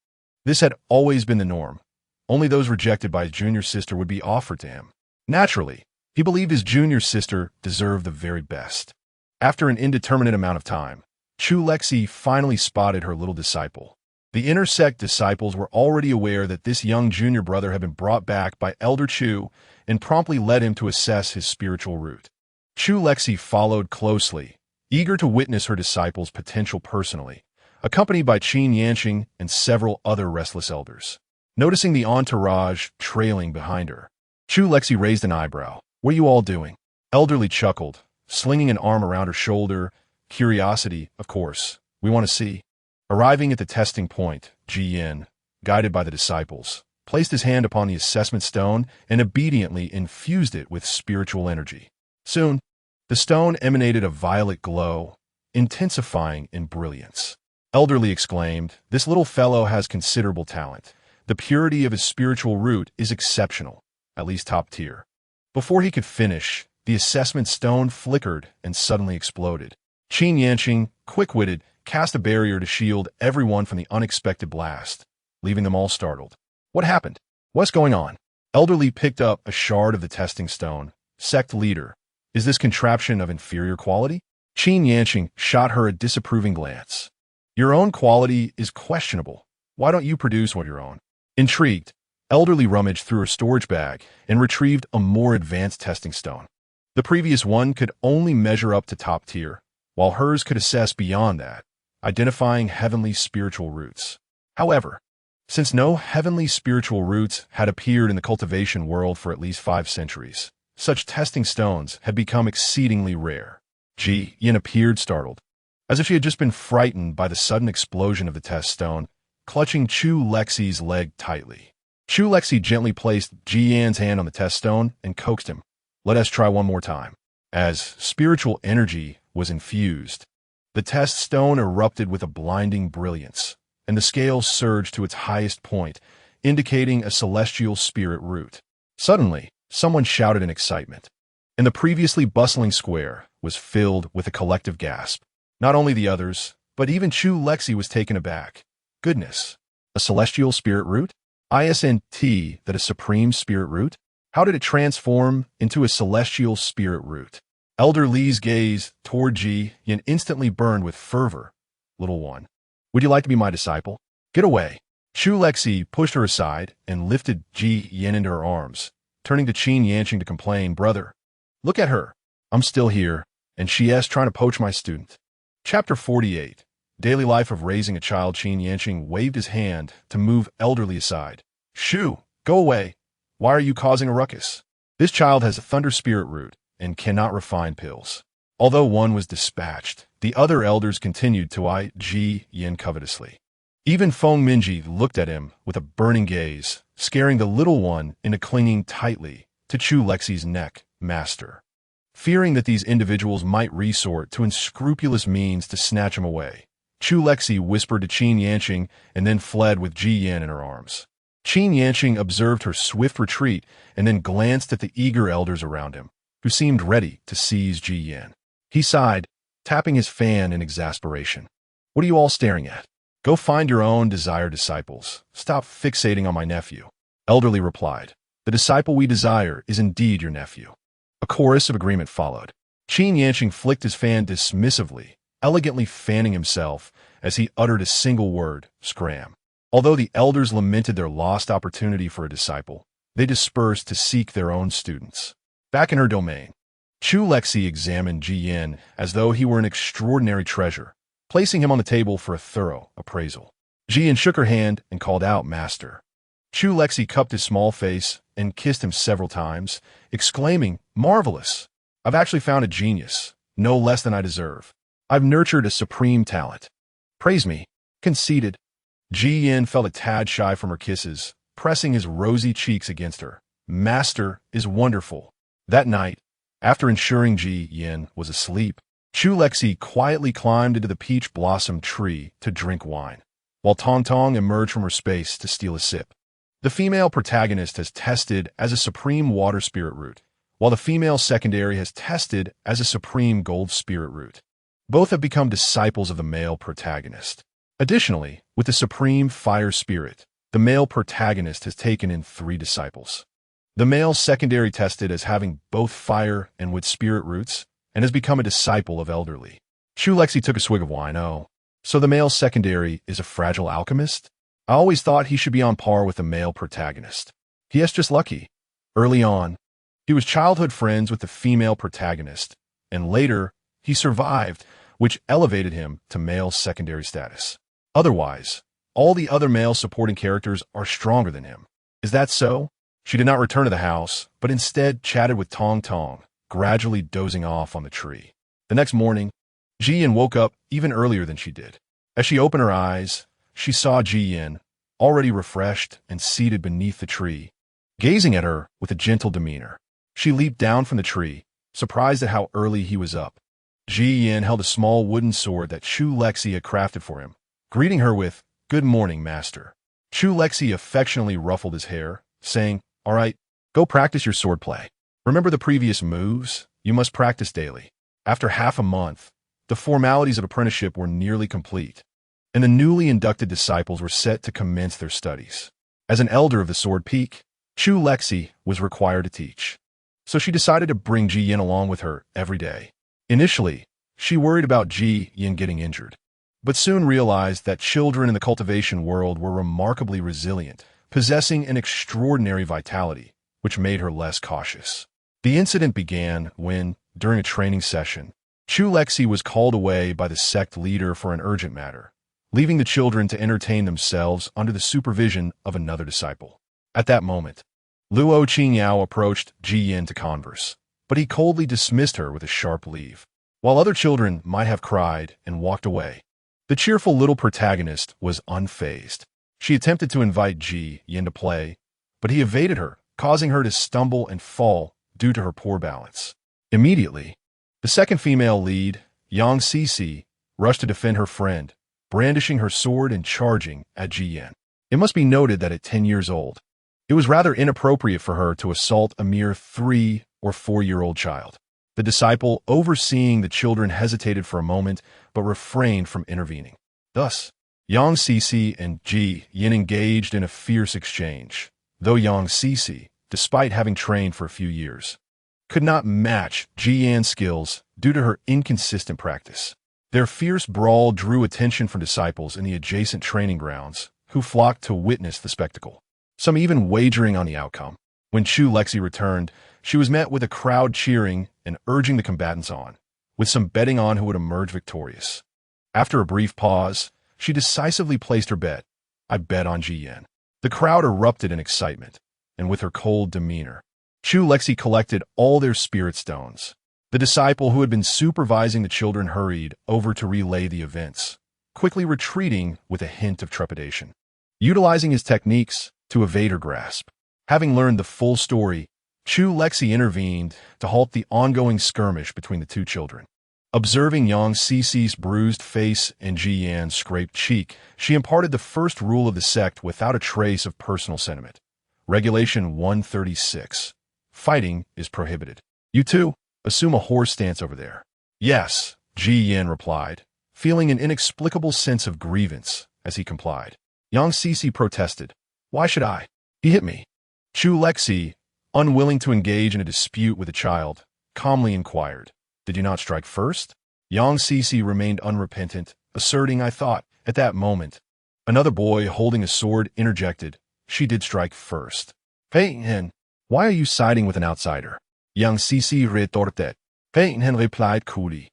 This had always been the norm. Only those rejected by his junior sister would be offered to him. Naturally, he believed his junior sister deserved the very best. After an indeterminate amount of time, Chu Lexi finally spotted her little disciple. The inner sect disciples were already aware that this young junior brother had been brought back by Elder Chu and promptly led him to assess his spiritual root. Chu Lexi followed closely, eager to witness her disciple's potential personally, accompanied by Qin Yanqing and several other restless elders. Noticing the entourage trailing behind her, Chu Lexi raised an eyebrow. "What are you all doing?" Elderly chuckled, slinging an arm around her shoulder. "Curiosity, of course. We want to see." Arriving at the testing point, Ji Yin, guided by the disciples, placed his hand upon the assessment stone and obediently infused it with spiritual energy. Soon, the stone emanated a violet glow, intensifying in brilliance. Elderly exclaimed, "This little fellow has considerable talent. The purity of his spiritual root is exceptional, at least top tier." Before he could finish, the assessment stone flickered and suddenly exploded. Qin Yanqing, quick-witted, cast a barrier to shield everyone from the unexpected blast, leaving them all startled. "What happened? What's going on?" Elderly picked up a shard of the testing stone. "Sect leader, is this contraption of inferior quality?" Qin Yanqing shot her a disapproving glance. "Your own quality is questionable. Why don't you produce one of your own?" Intrigued, Elderly rummaged through her storage bag and retrieved a more advanced testing stone. The previous one could only measure up to top tier, while hers could assess beyond that, identifying heavenly spiritual roots. However, since no heavenly spiritual roots had appeared in the cultivation world for at least 5 centuries, such testing stones had become exceedingly rare. Ji Yin appeared startled, as if she had just been frightened by the sudden explosion of the test stone, clutching Chu Lexi's leg tightly. Chu Lexi gently placed Ji Yan's hand on the test stone and coaxed him. "Let us try one more time." As spiritual energy was infused, the test stone erupted with a blinding brilliance, and the scale surged to its highest point, indicating a celestial spirit root. Suddenly, someone shouted in excitement, and the previously bustling square was filled with a collective gasp. Not only the others, but even Chu Lexi was taken aback. Goodness, a celestial spirit root? Isn't that a supreme spirit root? How did it transform into a celestial spirit root? Elder Li's gaze toward Ji Yin instantly burned with fervor. "Little one, would you like to be my disciple? Get away." Chu Lexi pushed her aside and lifted Ji Yin into her arms, turning to Qin Yanqing to complain, "Brother, look at her. I'm still here, and she's trying to poach my student." Chapter 48. Daily Life of Raising a Child. Qin Yanqing waved his hand to move Elderly aside. "Shu, Go away. Why are you causing a ruckus? This child has a thunder spirit root and cannot refine pills. Although one was dispatched, the other elders continued to eye Ji Yin covetously. Even Feng Minji looked at him with a burning gaze, scaring the little one into clinging tightly to Chu Lexi's neck, master. Fearing that these individuals might resort to unscrupulous means to snatch him away, Chu Lexi whispered to Qin Yanqing and then fled with Ji Yin in her arms. Qin Yanqing observed her swift retreat and then glanced at the eager elders around him, who seemed ready to seize Ji Yin. He sighed, tapping his fan in exasperation. What are you all staring at? Go find your own desired disciples. Stop fixating on my nephew. Elderly replied. The disciple we desire is indeed your nephew. A chorus of agreement followed. Qin Yanqing flicked his fan dismissively, elegantly fanning himself as he uttered a single word, scram. Although the elders lamented their lost opportunity for a disciple, they dispersed to seek their own students. Back in her domain, Chu Lexi examined Ji Yin as though he were an extraordinary treasure, placing him on the table for a thorough appraisal. Ji Yin shook her hand and called out, Master. Chu Lexi cupped his small face and kissed him several times, exclaiming, Marvelous! I've actually found a genius, no less than I deserve. I've nurtured a supreme talent. Praise me. Conceded. Ji Yin felt a tad shy from her kisses, pressing his rosy cheeks against her. Master is wonderful. That night, after ensuring Ji Yin was asleep, Chu Lexi quietly climbed into the peach blossom tree to drink wine, while Tong Tong emerged from her space to steal a sip. The female protagonist has tested as a supreme water spirit root, while the female secondary has tested as a supreme gold spirit root. Both have become disciples of the male protagonist. Additionally, with the supreme fire spirit, the male protagonist has taken in 3 disciples. The male secondary tested as having both fire and wood spirit roots, and has become a disciple of elderly. Chu Lexi took a swig of wine. Oh, so the male secondary is a fragile alchemist? I always thought he should be on par with the male protagonist. He is just lucky. Early on, he was childhood friends with the female protagonist, and later, he survived, which elevated him to male secondary status. Otherwise, all the other male supporting characters are stronger than him. Is that so? She did not return to the house, but instead chatted with Tong Tong, gradually dozing off on the tree. The next morning, Ji Yin woke up even earlier than she did. As she opened her eyes, she saw Ji Yin, already refreshed and seated beneath the tree, gazing at her with a gentle demeanor. She leaped down from the tree, surprised at how early he was up. Ji Yin held a small wooden sword that Chu Lexi had crafted for him, greeting her with, Good morning, master. Chu Lexi affectionately ruffled his hair, saying, All right, go practice your swordplay. Remember the previous moves? You must practice daily. After half a month, the formalities of apprenticeship were nearly complete, and the newly inducted disciples were set to commence their studies. As an elder of the Sword Peak, Chu Lexi was required to teach, so she decided to bring Ji Yin along with her every day. Initially, she worried about Ji Yin getting injured, but soon realized that children in the cultivation world were remarkably resilient, possessing an extraordinary vitality, which made her less cautious. The incident began when, during a training session, Chu Lexi was called away by the sect leader for an urgent matter, leaving the children to entertain themselves under the supervision of another disciple. At that moment, Luo Qingyao approached Ji Yin to converse, but he coldly dismissed her with a sharp leave. While other children might have cried and walked away, the cheerful little protagonist was unfazed. She attempted to invite Ji Yin to play, but he evaded her, causing her to stumble and fall due to her poor balance. Immediately, the second female lead, Yang Cici, rushed to defend her friend, brandishing her sword and charging at Ji Yin. It must be noted that at 10 years old, it was rather inappropriate for her to assault a mere 3- or 4-year-old child. The disciple overseeing the children hesitated for a moment, but refrained from intervening. Thus, Yang Cici and Ji Yin engaged in a fierce exchange, though Yang Cici, despite having trained for a few years, could not match Ji Yin's skills due to her inconsistent practice. Their fierce brawl drew attention from disciples in the adjacent training grounds, who flocked to witness the spectacle, some even wagering on the outcome. When Chu Lexi returned, she was met with a crowd cheering and urging the combatants on, with some betting on who would emerge victorious. After a brief pause, she decisively placed her bet. I bet on Ji Yin. The crowd erupted in excitement, and with her cold demeanor. Chu Lexi collected all their spirit stones. The disciple who had been supervising the children hurried over to relay the events, quickly retreating with a hint of trepidation, utilizing his techniques to evade her grasp. Having learned the full story, Chu Lexi intervened to halt the ongoing skirmish between the two children. Observing Yang Cici's bruised face and Ji Yan's scraped cheek, she imparted the first rule of the sect without a trace of personal sentiment. Regulation 136. Fighting is prohibited. You two, assume a horse stance over there. Yes, Ji Yan replied, feeling an inexplicable sense of grievance as he complied. Yang Cici protested. Why should I? He hit me. Chu Lexi, unwilling to engage in a dispute with the child, calmly inquired. Did you not strike first? Yang Cici remained unrepentant, asserting, I thought, at that moment. Another boy holding a sword interjected. She did strike first. Peyton, why are you siding with an outsider? Yang Cici retorted. Peyton replied coolly.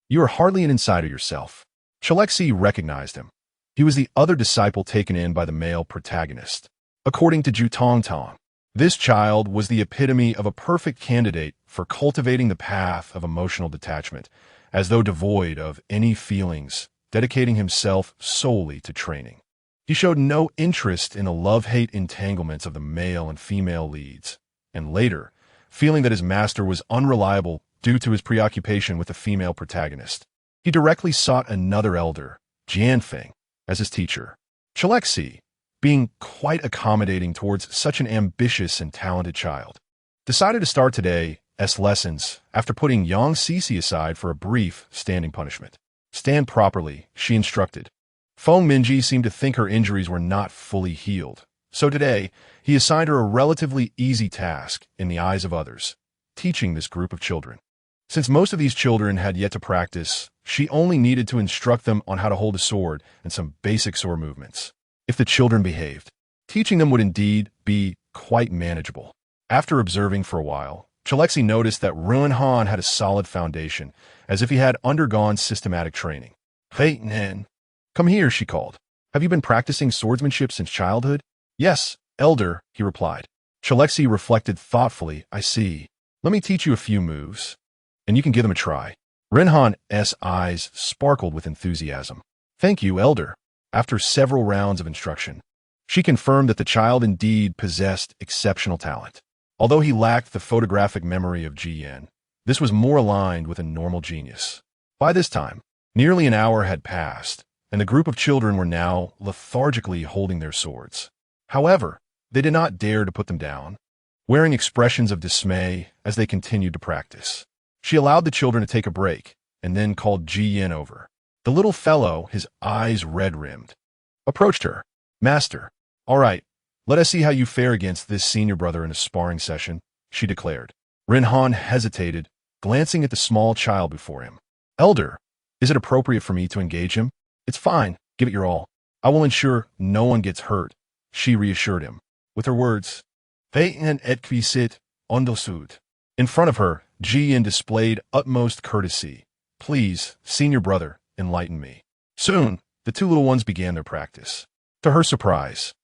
You are hardly an insider yourself. Chu Lexi recognized him. He was the other disciple taken in by the male protagonist. According to Ju Tong, this child was the epitome of a perfect candidate for cultivating the path of emotional detachment, as though devoid of any feelings, dedicating himself solely to training. He showed no interest in the love-hate entanglements of the male and female leads, and later, feeling that his master was unreliable due to his preoccupation with the female protagonist, he directly sought another elder, Jianfeng, as his teacher. Chu Lexi, being quite accommodating towards such an ambitious and talented child, decided to start today's lessons after putting Yang Cici aside for a brief standing punishment. Stand properly, she instructed. Feng Minji seemed to think her injuries were not fully healed, so today he assigned her a relatively easy task in the eyes of others, teaching this group of children. Since most of these children had yet to practice, she only needed to instruct them on how to hold a sword and some basic sword movements. If the children behaved, teaching them would indeed be quite manageable. After observing for a while, Chu Lexi noticed that Ruinhan had a solid foundation, as if he had undergone systematic training. Hey, Nan. Come here, she called. Have you been practicing swordsmanship since childhood? Yes, elder, he replied. Chu Lexi reflected thoughtfully. I see. Let me teach you a few moves, and you can give them a try. Renhan's eyes sparkled with enthusiasm. Thank you, elder. After several rounds of instruction, she confirmed that the child indeed possessed exceptional talent. Although he lacked the photographic memory of Ji Yan, this was more aligned with a normal genius. By this time, nearly an hour had passed, and the group of children were now lethargically holding their swords. However, they did not dare to put them down, wearing expressions of dismay as they continued to practice. She allowed the children to take a break, and then called Ji Yan over. The little fellow, his eyes red-rimmed, approached her. Master, all right, let us see how you fare against this senior brother in a sparring session, she declared. Renhan hesitated, glancing at the small child before him. Elder, is it appropriate for me to engage him? It's fine, give it your all. I will ensure no one gets hurt, she reassured him. With her words, Peyton et quisit on the sud. In front of her, Ji Yan displayed utmost courtesy. Please, senior brother, enlighten me. Soon, the two little ones began their practice. To her surprise,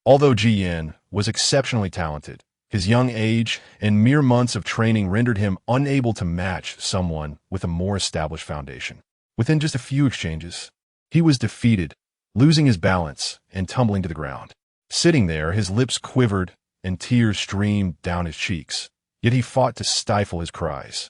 although Ji Yan was exceptionally talented, his young age and mere months of training rendered him unable to match someone with a more established foundation. Within just a few exchanges, he was defeated, losing his balance and tumbling to the ground. Sitting there, his lips quivered and tears streamed down his cheeks, yet he fought to stifle his cries.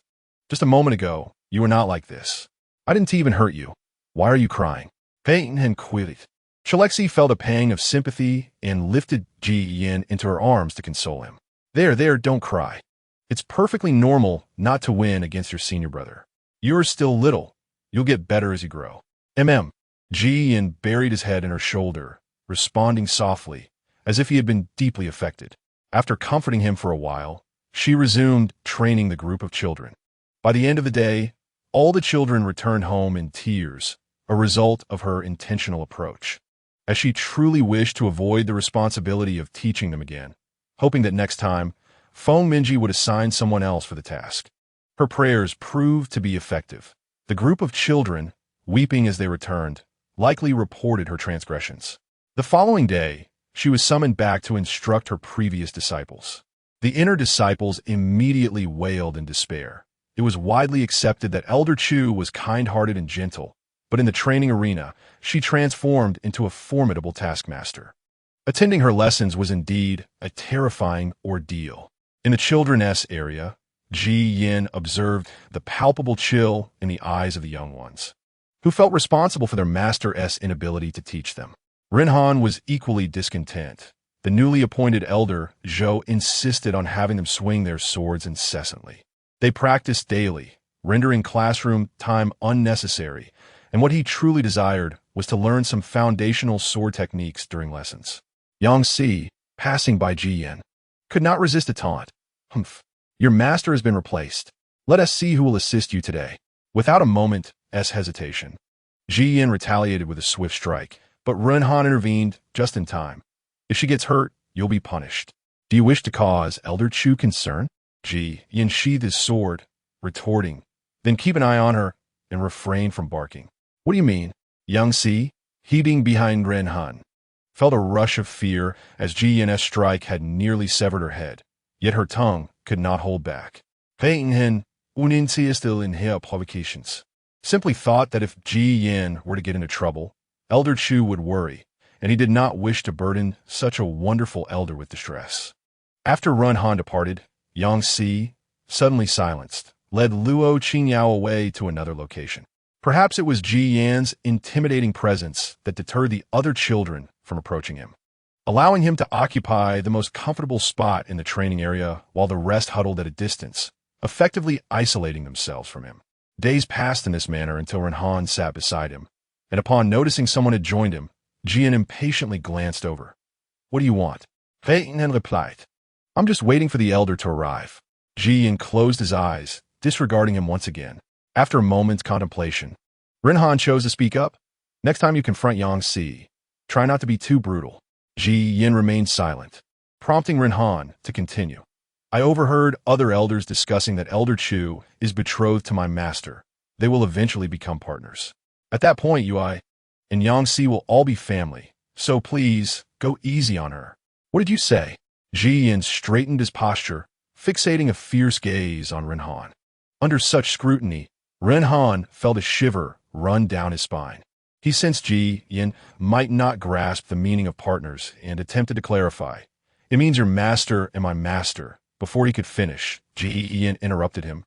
Just a moment ago, you were not like this. I didn't even hurt you. Why are you crying? Peyton and quit. Chu Lexi felt a pang of sympathy and lifted Ji Yan into her arms to console him. There, don't cry. It's perfectly normal not to win against your senior brother. You're still little. You'll get better as you grow. Ji Yan buried his head in her shoulder, responding softly, as if he had been deeply affected. After comforting him for a while, she resumed training the group of children. By the end of the day, all the children returned home in tears, a result of her intentional approach, as she truly wished to avoid the responsibility of teaching them again, hoping that next time, Feng Minji would assign someone else for the task. Her prayers proved to be effective. The group of children, weeping as they returned, likely reported her transgressions. The following day, she was summoned back to instruct her previous disciples. The inner disciples immediately wailed in despair. It was widely accepted that Elder Chu was kind-hearted and gentle, but in the training arena, she transformed into a formidable taskmaster. Attending her lessons was indeed a terrifying ordeal. In the children's area, Ji Yin observed the palpable chill in the eyes of the young ones, who felt responsible for their master's inability to teach them. Rinhan was equally discontent. The newly appointed elder, Zhou, insisted on having them swing their swords incessantly. They practiced daily, rendering classroom time unnecessary, and what he truly desired was to learn some foundational sword techniques during lessons. Yang Si, passing by Ji Yin, could not resist a taunt. Humph. Your master has been replaced. Let us see who will assist you today. Without a moment's hesitation, Ji Yin retaliated with a swift strike, but Rinhan intervened just in time. If she gets hurt, you'll be punished. Do you wish to cause Elder Chu concern? Ji Yin sheathed his sword, retorting, then keep an eye on her and refrain from barking. What do you mean? Yang Si, heaving behind Rinhan, felt a rush of fear as Ji Yin's strike had nearly severed her head, yet her tongue could not hold back. Peyton uninci still in her provocations. Simply thought that if Ji Yin were to get into trouble, Elder Chu would worry, and he did not wish to burden such a wonderful elder with distress. After Rinhan departed, Yang Si, suddenly silenced, led Luo Qingyao away to another location. Perhaps it was Ji Yan's intimidating presence that deterred the other children from approaching him, allowing him to occupy the most comfortable spot in the training area while the rest huddled at a distance, effectively isolating themselves from him. Days passed in this manner until Rinhan sat beside him, and upon noticing someone had joined him, Ji Yin impatiently glanced over. What do you want? Peyton replied. I'm just waiting for the elder to arrive. Ji Yin closed his eyes, disregarding him once again. After a moment's contemplation, Rinhan chose to speak up. Next time you confront Yang Si, try not to be too brutal. Ji Yin remained silent, prompting Rinhan to continue. I overheard other elders discussing that Elder Chu is betrothed to my master. They will eventually become partners. At that point, Yui and Yang Si will all be family, so please go easy on her. What did you say? Ji Yin straightened his posture, fixating a fierce gaze on Rinhan. Under such scrutiny, Rinhan felt a shiver run down his spine. He sensed Ji Yin might not grasp the meaning of partners and attempted to clarify. It means your master and my master. Before he could finish, Ji Yin interrupted him,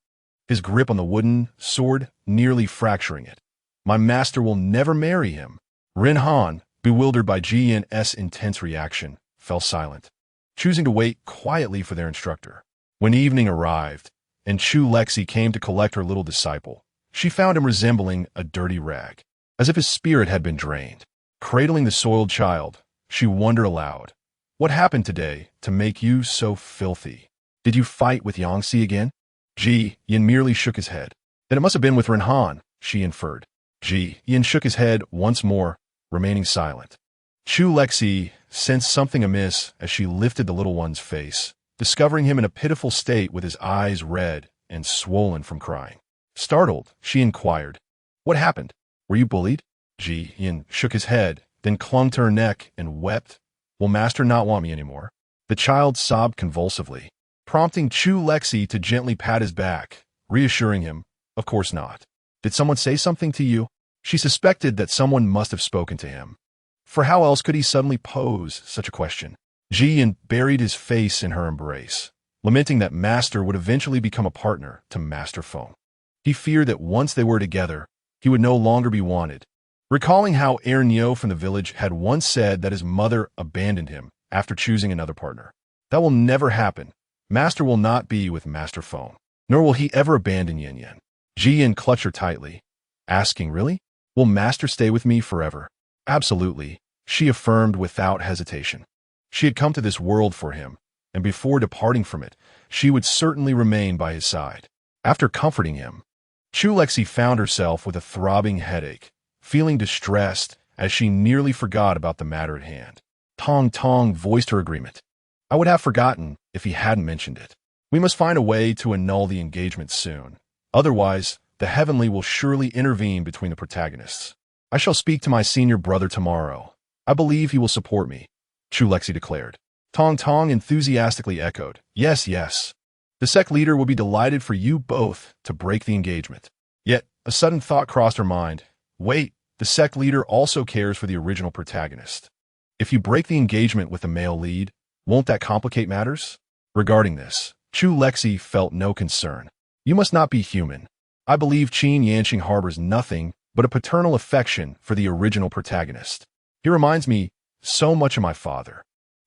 his grip on the wooden sword nearly fracturing it. My master will never marry him. Rinhan, bewildered by Ji Yin's intense reaction, fell silent, choosing to wait quietly for their instructor. When evening arrived, and Chu Lexi came to collect her little disciple, she found him resembling a dirty rag, as if his spirit had been drained. Cradling the soiled child, she wondered aloud, what happened today to make you so filthy? Did you fight with Yang Si again? Ji Yin merely shook his head. Then it must have been with Rinhan, she inferred. Ji Yin shook his head once more, remaining silent. Chu Lexi sensed something amiss as she lifted the little one's face, discovering him in a pitiful state with his eyes red and swollen from crying. Startled, she inquired, what happened? Were you bullied? Ji Yin shook his head, then clung to her neck and wept. Will master not want me anymore? The child sobbed convulsively, prompting Chu Lexi to gently pat his back, reassuring him, of course not. Did someone say something to you? She suspected that someone must have spoken to him. For how else could he suddenly pose such a question? Ji Yin buried his face in her embrace, lamenting that master would eventually become a partner to Master Feng. He feared that once they were together, he would no longer be wanted. Recalling how Ernyo from the village had once said that his mother abandoned him after choosing another partner. That will never happen. Master will not be with Master Feng, nor will he ever abandon Yin Yin. Ji Yin clutched her tightly, asking, really? Will master stay with me forever? Absolutely, she affirmed without hesitation. She had come to this world for him, and before departing from it, she would certainly remain by his side. After comforting him, Chu Lexi found herself with a throbbing headache, feeling distressed as she nearly forgot about the matter at hand. Tong Tong voiced her agreement. I would have forgotten if he hadn't mentioned it. We must find a way to annul the engagement soon. Otherwise, the Heavenly will surely intervene between the protagonists. I shall speak to my senior brother tomorrow. I believe he will support me. Chu Lexi declared. Tong Tong enthusiastically echoed, "Yes, yes. The sect leader will be delighted for you both to break the engagement." Yet, a sudden thought crossed her mind. Wait, the sect leader also cares for the original protagonist. If you break the engagement with the male lead, won't that complicate matters? Regarding this, Chu Lexi felt no concern. You must not be human. I believe Qin Yanqing harbors nothing but a paternal affection for the original protagonist. He reminds me so much of my father,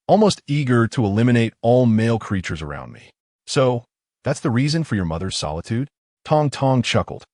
almost eager to eliminate all male creatures around me. So, that's the reason for your mother's solitude? Tong Tong chuckled.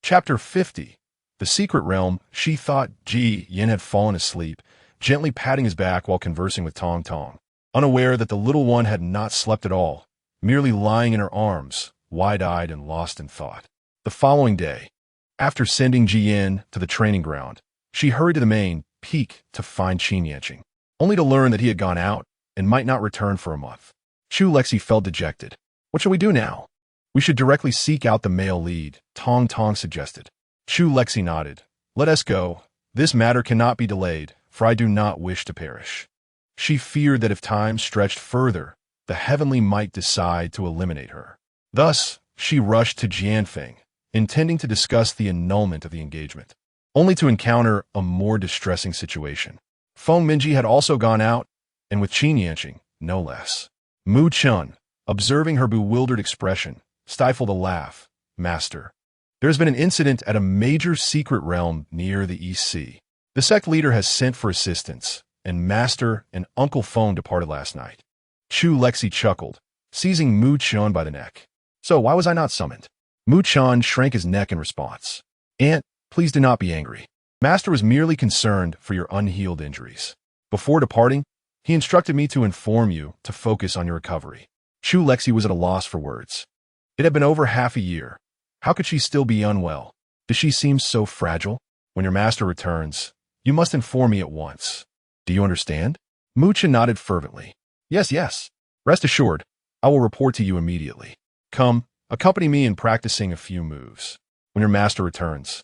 Chapter 50. The Secret Realm. She thought Ji Yin had fallen asleep, gently patting his back while conversing with Tong Tong, unaware that the little one had not slept at all, merely lying in her arms, wide-eyed and lost in thought. The following day, after sending Ji Yin to the training ground, she hurried to the main peak to find Qin Yanqing, only to learn that he had gone out and might not return for a month. Chu Lexi felt dejected. What shall we do now? We should directly seek out the male lead, Tong Tong suggested. Chu Lexi nodded. Let us go. This matter cannot be delayed, for I do not wish to perish. She feared that if time stretched further, the heavenly might decide to eliminate her. Thus, she rushed to Jianfeng, intending to discuss the annulment of the engagement, only to encounter a more distressing situation. Feng Minji had also gone out, and with Qin Yanqing, no less. Mu Chun, observing her bewildered expression, stifled a laugh. Master, there has been an incident at a major secret realm near the East Sea. The sect leader has sent for assistance, and Master and Uncle Feng departed last night. Chu Lexi chuckled, seizing Mu Chun by the neck. So why was I not summoned? Mu Chun shrank his neck in response. Aunt, please do not be angry. Master was merely concerned for your unhealed injuries. Before departing, he instructed me to inform you to focus on your recovery. Chu Lexi was at a loss for words. It had been over half a year. How could she still be unwell? Does she seem so fragile? When your master returns, you must inform me at once. Do you understand? Mu Chun nodded fervently. Yes, yes. Rest assured, I will report to you immediately. Come, accompany me in practicing a few moves. When your master returns,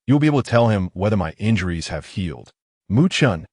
you will be able to tell him whether my injuries have healed. Mu Chun.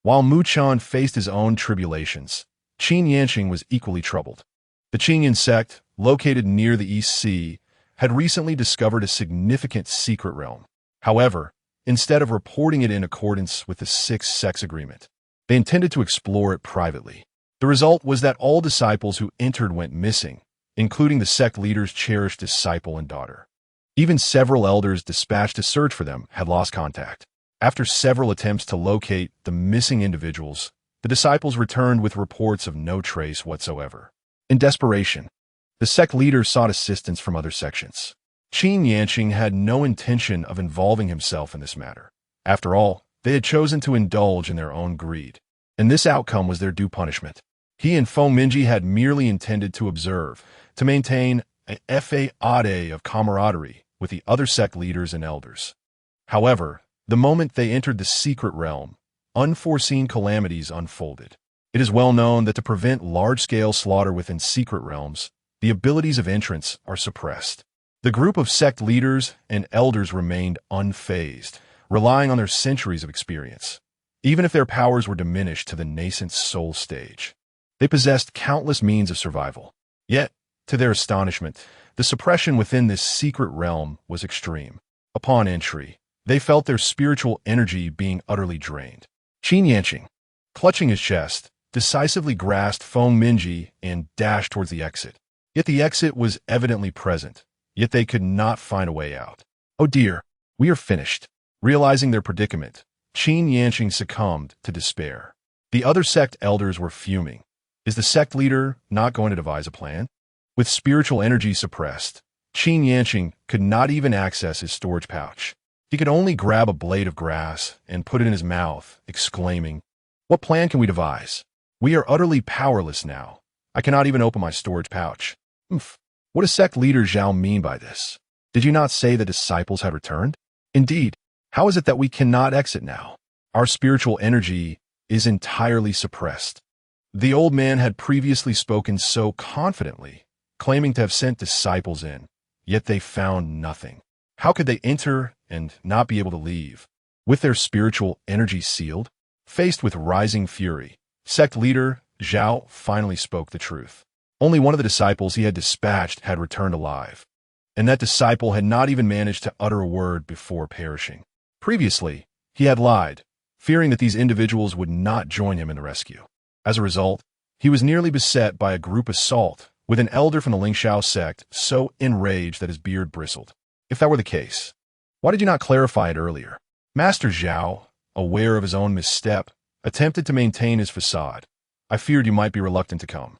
While Mu Chun faced his own tribulations, Qin Yanqing was equally troubled. The Qinyan sect, located near the East Sea, had recently discovered a significant secret realm. However, instead of reporting it in accordance with the Sixth Sex Agreement, they intended to explore it privately. The result was that all disciples who entered went missing, including the sect leader's cherished disciple and daughter. Even several elders dispatched to search for them had lost contact. After several attempts to locate the missing individuals, the disciples returned with reports of no trace whatsoever. In desperation, the sect leader sought assistance from other sections. Qin Yanqing had no intention of involving himself in this matter. After all, they had chosen to indulge in their own greed, and this outcome was their due punishment. He and Feng Minji had merely intended to observe, to maintain a facade of camaraderie with the other sect leaders and elders. However, the moment they entered the secret realm, unforeseen calamities unfolded. It is well known that to prevent large-scale slaughter within secret realms, the abilities of entrants are suppressed. The group of sect leaders and elders remained unfazed, relying on their centuries of experience. Even if their powers were diminished to the nascent soul stage, they possessed countless means of survival. Yet, to their astonishment, the suppression within this secret realm was extreme. Upon entry, they felt their spiritual energy being utterly drained. Qin Yanqing, clutching his chest, decisively grasped Feng Minji and dashed towards the exit. Yet the exit was evidently present, yet they could not find a way out. Oh dear, we are finished. Realizing their predicament, Qin Yanqing succumbed to despair. The other sect elders were fuming. Is the sect leader not going to devise a plan? With spiritual energy suppressed, Qin Yanqing could not even access his storage pouch. He could only grab a blade of grass and put it in his mouth, exclaiming, "What plan can we devise? We are utterly powerless now. I cannot even open my storage pouch." What does sect leader Zhao mean by this? Did you not say the disciples had returned? Indeed, how is it that we cannot exit now? Our spiritual energy is entirely suppressed. The old man had previously spoken so confidently, claiming to have sent disciples in, yet they found nothing. How could they enter and not be able to leave? With their spiritual energy sealed? Faced with rising fury, Sect leader Zhao finally spoke the truth. Only one of the disciples he had dispatched had returned alive, and that disciple had not even managed to utter a word before perishing. Previously, he had lied, fearing that these individuals would not join him in the rescue. As a result, he was nearly beset by a group assault with an elder from the Lingxiao sect so enraged that his beard bristled. If that were the case, why did you not clarify it earlier? Master Zhao, aware of his own misstep, attempted to maintain his facade. I feared you might be reluctant to come.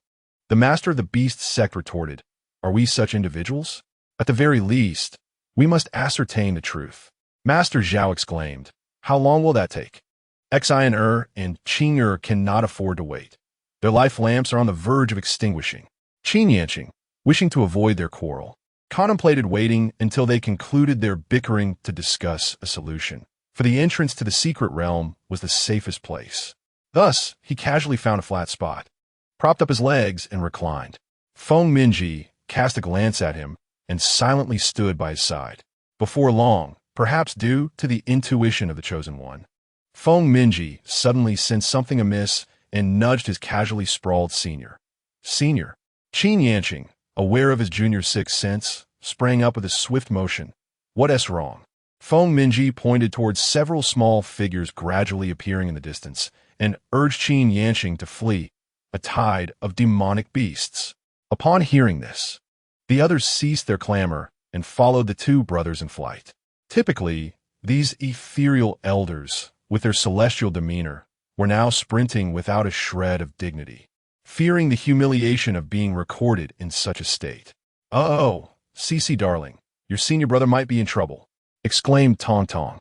The master of the beast sect retorted, are we such individuals? At the very least, we must ascertain the truth. Master Zhao exclaimed, how long will that take? Xian and Qing cannot afford to wait. Their life lamps are on the verge of extinguishing. Qin Yanqing, wishing to avoid their quarrel, contemplated waiting until they concluded their bickering to discuss a solution, for the entrance to the secret realm was the safest place. Thus, he casually found a flat spot, propped up his legs, and reclined. Feng Minji cast a glance at him and silently stood by his side. Before long, perhaps due to the intuition of the Chosen One, Feng Minji suddenly sensed something amiss and nudged his casually sprawled senior. Qin Yanqing, aware of his junior's sixth sense, sprang up with a swift motion. What's wrong? Feng Minji pointed towards several small figures gradually appearing in the distance and urged Qin Yanqing to flee, a tide of demonic beasts. Upon hearing this, the others ceased their clamor and followed the two brothers in flight. Typically, these ethereal elders, with their celestial demeanor, were now sprinting without a shred of dignity, fearing the humiliation of being recorded in such a state. "Oh, Cece darling, your senior brother might be in trouble," exclaimed Tong Tong.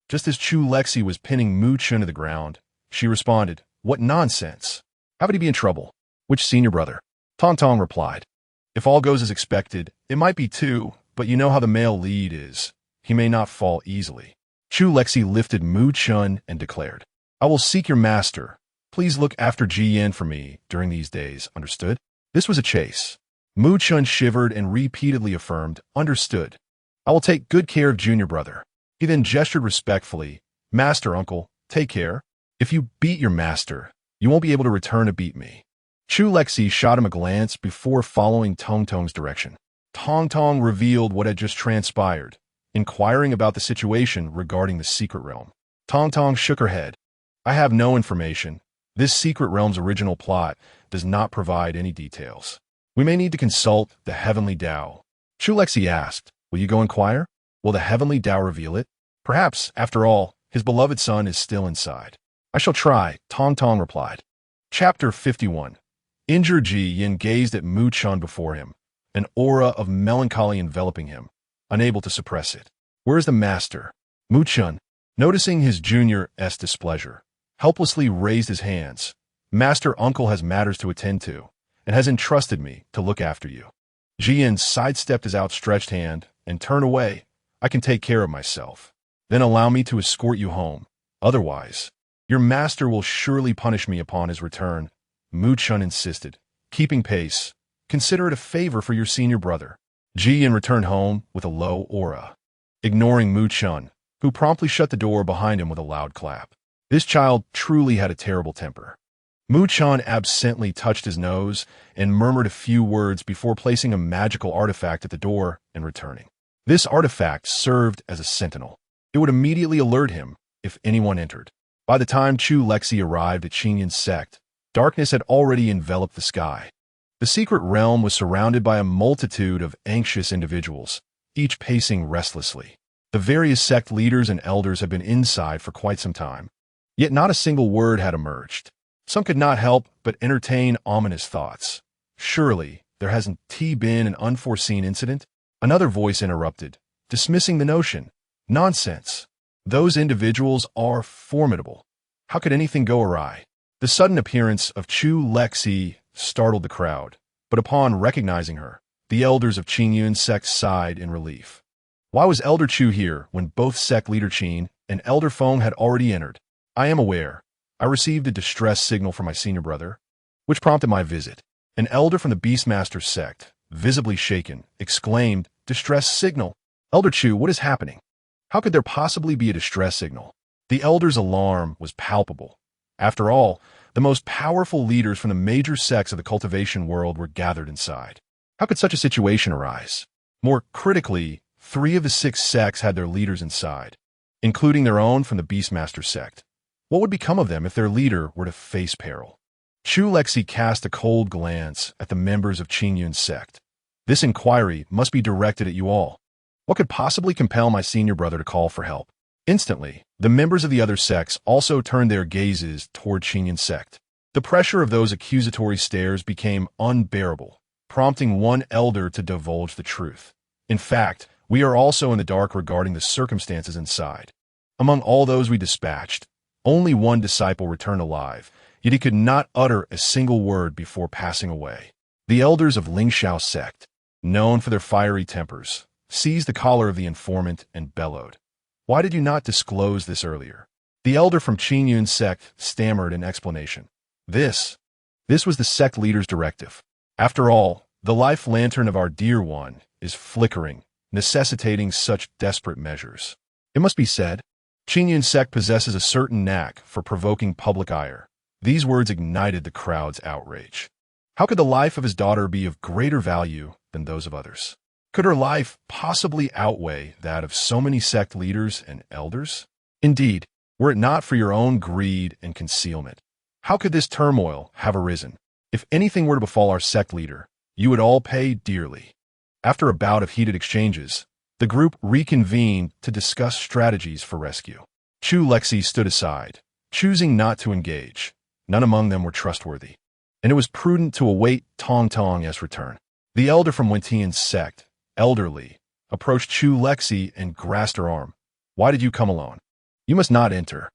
Just as Chu Lexi was pinning Mu Chun to the ground, she responded, "What nonsense! How would he be in trouble? Which senior brother?" Tong Tong replied, "If all goes as expected, it might be two, but you know how the male lead is. He may not fall easily." Chu Lexi lifted Mu Chun and declared, "I will seek your master. Please look after Ji Yan for me during these days, understood?" This was a chase. Mu Chun shivered and repeatedly affirmed, "Understood. I will take good care of junior brother." He then gestured respectfully, "Master uncle, take care. If you beat your master, you won't be able to return to beat me." Chu Lexi shot him a glance before following Tong Tong's direction. Tong Tong revealed what had just transpired, inquiring about the situation regarding the secret realm. Tong Tong shook her head. "I have no information. This secret realm's original plot does not provide any details. We may need to consult the Heavenly Tao." Chu Lexi asked, "Will you go inquire? Will the Heavenly Tao reveal it? Perhaps, after all, his beloved son is still inside." "I shall try," Tong Tong replied. Chapter 51. Injured Ji Yin gazed at Mu Chun before him, an aura of melancholy enveloping him, unable to suppress it. "Where is the master?" Mu Chun, noticing his junior's displeasure, helplessly raised his hands. "Master uncle has matters to attend to, and has entrusted me to look after you." Ji Yin sidestepped his outstretched hand and turned away. "I can take care of myself. Then allow me to escort you home. Otherwise, your master will surely punish me upon his return." Mu Chun insisted, keeping pace. "Consider it a favor for your senior brother." Ji Yin returned home with a low aura, ignoring Mu Chun, who promptly shut the door behind him with a loud clap. This child truly had a terrible temper. Mu Chun absently touched his nose and murmured a few words before placing a magical artifact at the door and returning. This artifact served as a sentinel. It would immediately alert him if anyone entered. By the time Chu Lexi arrived at Qinyan's sect, darkness had already enveloped the sky. The secret realm was surrounded by a multitude of anxious individuals, each pacing restlessly. The various sect leaders and elders had been inside for quite some time, yet not a single word had emerged. Some could not help but entertain ominous thoughts. Surely, there hasn't been an unforeseen incident? Another voice interrupted, dismissing the notion. Nonsense. Those individuals are formidable. How could anything go awry? The sudden appearance of Chu Lexi startled the crowd, but upon recognizing her, the elders of Qingyun's sect sighed in relief. Why was Elder Chu here when both sect leader Qin and Elder Feng had already entered? "I am aware. I received a distress signal from my senior brother, which prompted my visit." An elder from the Beastmaster sect, visibly shaken, exclaimed, "Distress signal? Elder Chu, what is happening? How could there possibly be a distress signal?" The elder's alarm was palpable. After all, The most powerful leaders from the major sects of the cultivation world were gathered inside. How could such a situation arise? More critically, 3 of the 6 sects had their leaders inside, including their own from the Beastmaster sect. What would become of them if their leader were to face peril? Chu Lexi cast a cold glance at the members of Qingyun's sect. This inquiry must be directed at you all. What could possibly compel my senior brother to call for help? Instantly, the members of the other sects also turned their gazes toward Qingyun's sect. The pressure of those accusatory stares became unbearable, prompting one elder to divulge the truth. In fact, we are also in the dark regarding the circumstances inside. Among all those we dispatched, only one disciple returned alive, yet he could not utter a single word before passing away. The elders of Lingxiao sect, known for their fiery tempers, seized the collar of the informant and bellowed. Why did you not disclose this earlier? The elder from Qingyun's sect stammered in explanation. This was the sect leader's directive. After all, the life lantern of our dear one is flickering, necessitating such desperate measures. It must be said, Qingyun's sect possesses a certain knack for provoking public ire. These words ignited the crowd's outrage. How could the life of his daughter be of greater value than those of others? Could her life possibly outweigh that of so many sect leaders and elders? Indeed, were it not for your own greed and concealment, how could this turmoil have arisen? If anything were to befall our sect leader, you would all pay dearly. After a bout of heated exchanges, the group reconvened to discuss strategies for rescue. Chu Lexi stood aside, choosing not to engage. None among them were trustworthy, and it was prudent to await Tong Tong's return. The elder from Wentian's sect, elderly, approached Chu Lexi and grasped her arm. Why did you come alone? You must not enter.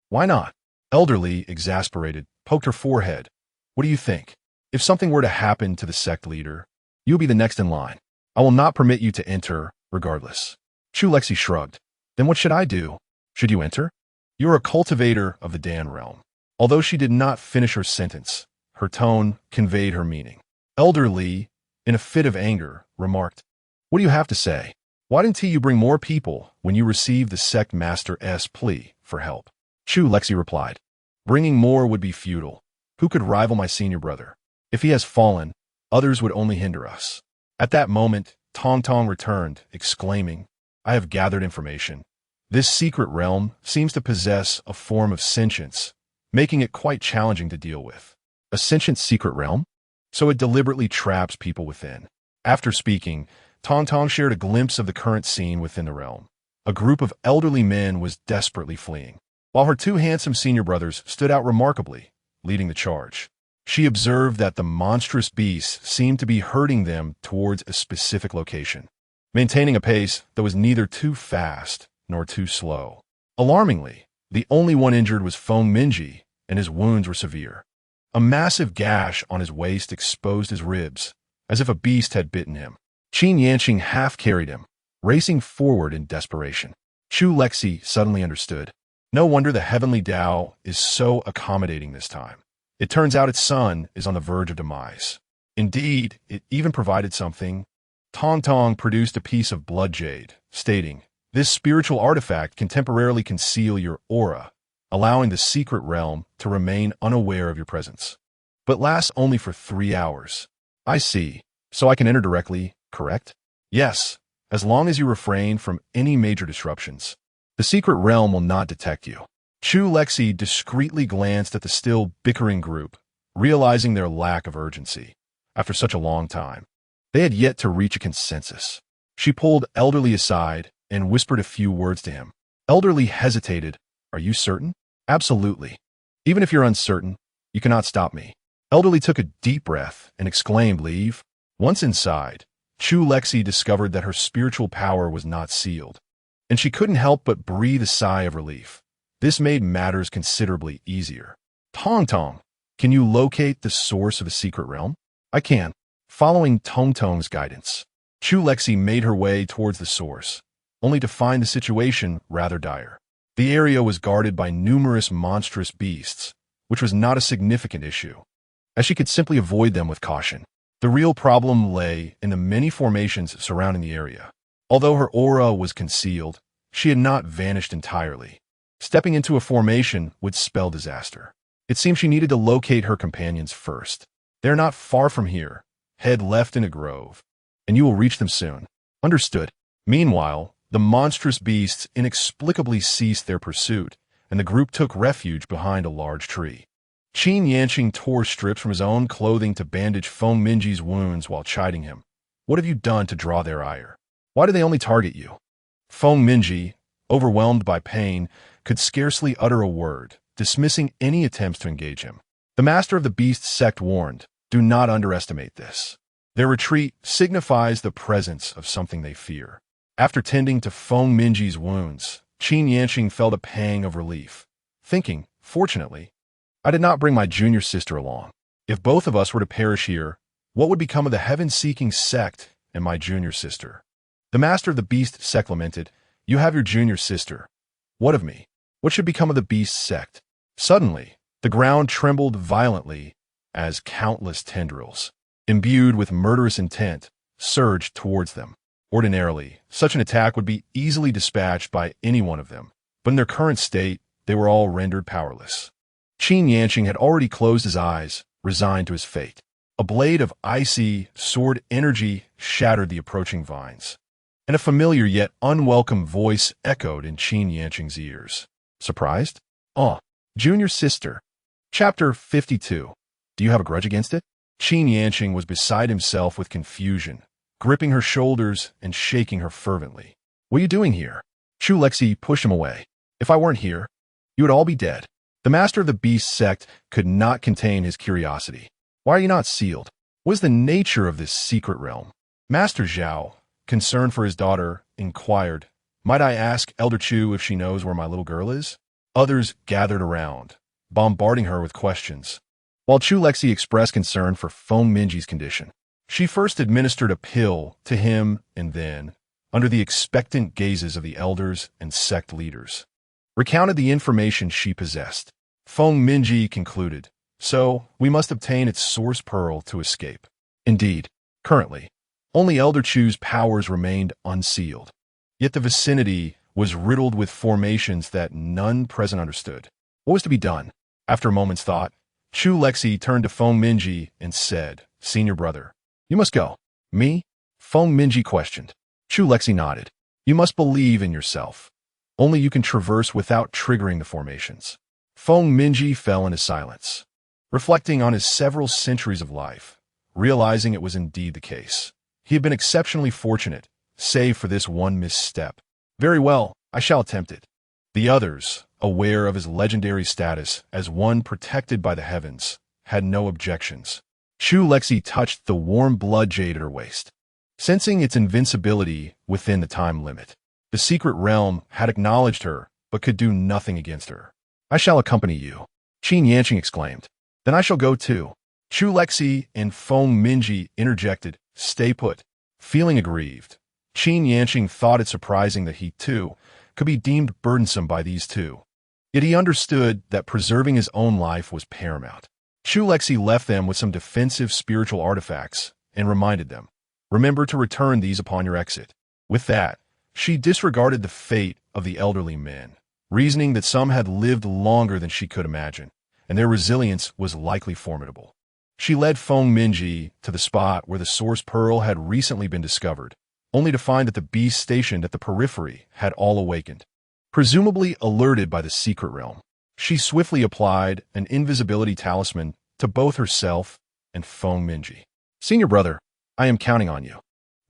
Why not? Elderly, exasperated, poked her forehead. What do you think? If something were to happen to the sect leader, you'll be the next in line. I will not permit you to enter, regardless. Chu Lexi shrugged. Then what should I do? Should you enter? You are a cultivator of the Dan realm. Although she did not finish her sentence, her tone conveyed her meaning. Elderly, in a fit of anger, remarked, What do you have to say? Why didn't you bring more people when you received the sect master's plea for help? Chu Lexi replied, Bringing more would be futile. Who could rival my senior brother? If he has fallen, others would only hinder us. At that moment, Tong Tong returned, exclaiming, I have gathered information. This secret realm seems to possess a form of sentience, making it quite challenging to deal with. A sentient secret realm? So it deliberately traps people within. After speaking, Tong Tong shared a glimpse of the current scene within the realm. A group of elderly men was desperately fleeing, while her 2 handsome senior brothers stood out remarkably, leading the charge. She observed that the monstrous beasts seemed to be herding them towards a specific location, maintaining a pace that was neither too fast nor too slow. Alarmingly, the only one injured was Feng Minji, and his wounds were severe. A massive gash on his waist exposed his ribs, as if a beast had bitten him. Qin Yanqing half-carried him, racing forward in desperation. Chu Lexi suddenly understood. No wonder the heavenly Tao is so accommodating this time. It turns out its son is on the verge of demise. Indeed, it even provided something. Tong Tong produced a piece of blood jade, stating, This spiritual artifact can temporarily conceal your aura, allowing the secret realm to remain unaware of your presence, but lasts only for 3 hours. I see. So I can enter directly, correct? Yes, as long as you refrain from any major disruptions. The secret realm will not detect you. Chu Lexi discreetly glanced at the still bickering group, realizing their lack of urgency. After such a long time, they had yet to reach a consensus. She pulled Elderly aside and whispered a few words to him. Elderly hesitated. Are you certain? Absolutely. Even if you're uncertain, you cannot stop me. Elderly took a deep breath and exclaimed, Leave. Once inside, Chu Lexi discovered that her spiritual power was not sealed, and she couldn't help but breathe a sigh of relief. This made matters considerably easier. Tong Tong, can you locate the source of the secret realm? I can. Following Tong Tong's guidance, Chu Lexi made her way towards the source, only to find the situation rather dire. The area was guarded by numerous monstrous beasts, which was not a significant issue, as she could simply avoid them with caution. The real problem lay in the many formations surrounding the area. Although her aura was concealed, she had not vanished entirely. Stepping into a formation would spell disaster. It seemed she needed to locate her companions first. They're not far from here. Head left in a grove, and you will reach them soon. Understood. Meanwhile, the monstrous beasts inexplicably ceased their pursuit, and the group took refuge behind a large tree. Qin Yanqing tore strips from his own clothing to bandage Feng Minji's wounds while chiding him. What have you done to draw their ire? Why do they only target you? Feng Minji, overwhelmed by pain, could scarcely utter a word, dismissing any attempts to engage him. The master of the beast sect warned, do not underestimate this. Their retreat signifies the presence of something they fear. After tending to Feng Minji's wounds, Qin Yanqing felt a pang of relief, thinking, fortunately, I did not bring my junior sister along. If both of us were to perish here, what would become of the heaven-seeking sect and my junior sister? The master of the beast sect lamented, you have your junior sister. What of me? What should become of the beast sect? Suddenly, the ground trembled violently as countless tendrils, imbued with murderous intent, surged towards them. Ordinarily, such an attack would be easily dispatched by any one of them, but in their current state, they were all rendered powerless. Qin Yanqing had already closed his eyes, resigned to his fate. A blade of icy sword energy shattered the approaching vines, and a familiar yet unwelcome voice echoed in Qin Yanqing's ears. Surprised? Oh, junior sister. Chapter 52. Do you have a grudge against it? Qin Yanqing was beside himself with confusion, gripping her shoulders and shaking her fervently. What are you doing here? Chu Lexi pushed him away. If I weren't here, you would all be dead. The master of the beast sect could not contain his curiosity. Why are you not sealed? What is the nature of this secret realm? Master Zhao, concerned for his daughter, inquired, might I ask Elder Chu if she knows where my little girl is? Others gathered around, bombarding her with questions. While Chu Lexi expressed concern for Feng Minji's condition, she first administered a pill to him and then, under the expectant gazes of the elders and sect leaders, recounted the information she possessed. Feng Minji concluded, so we must obtain its source pearl to escape. Indeed, currently, only Elder Chu's powers remained unsealed, yet the vicinity was riddled with formations that none present understood. What was to be done? After a moment's thought, Chu Lexi turned to Feng Minji and said, Senior brother, you must go. Me? Feng Minji questioned. Chu Lexi nodded. You must believe in yourself. Only you can traverse without triggering the formations. Feng Minji fell into silence, reflecting on his several centuries of life, realizing it was indeed the case. He had been exceptionally fortunate, save for this one misstep. Very well, I shall attempt it. The others, aware of his legendary status as one protected by the heavens, had no objections. Chu Lexi touched the warm blood jade at her waist, sensing its invincibility within the time limit. The secret realm had acknowledged her, but could do nothing against her. I shall accompany you, Qin Yanqing exclaimed. Then I shall go too. Chu Lexi and Feng Minji interjected, stay put. Feeling aggrieved, Qin Yanqing thought it surprising that he, too, could be deemed burdensome by these two. Yet he understood that preserving his own life was paramount. Chu Lexi left them with some defensive spiritual artifacts and reminded them, remember to return these upon your exit. With that, she disregarded the fate of the elderly men, reasoning that some had lived longer than she could imagine, and their resilience was likely formidable. She led Feng Minji to the spot where the source pearl had recently been discovered, only to find that the beasts stationed at the periphery had all awakened. Presumably alerted by the secret realm, she swiftly applied an invisibility talisman to both herself and Feng Minji. Senior brother, I am counting on you.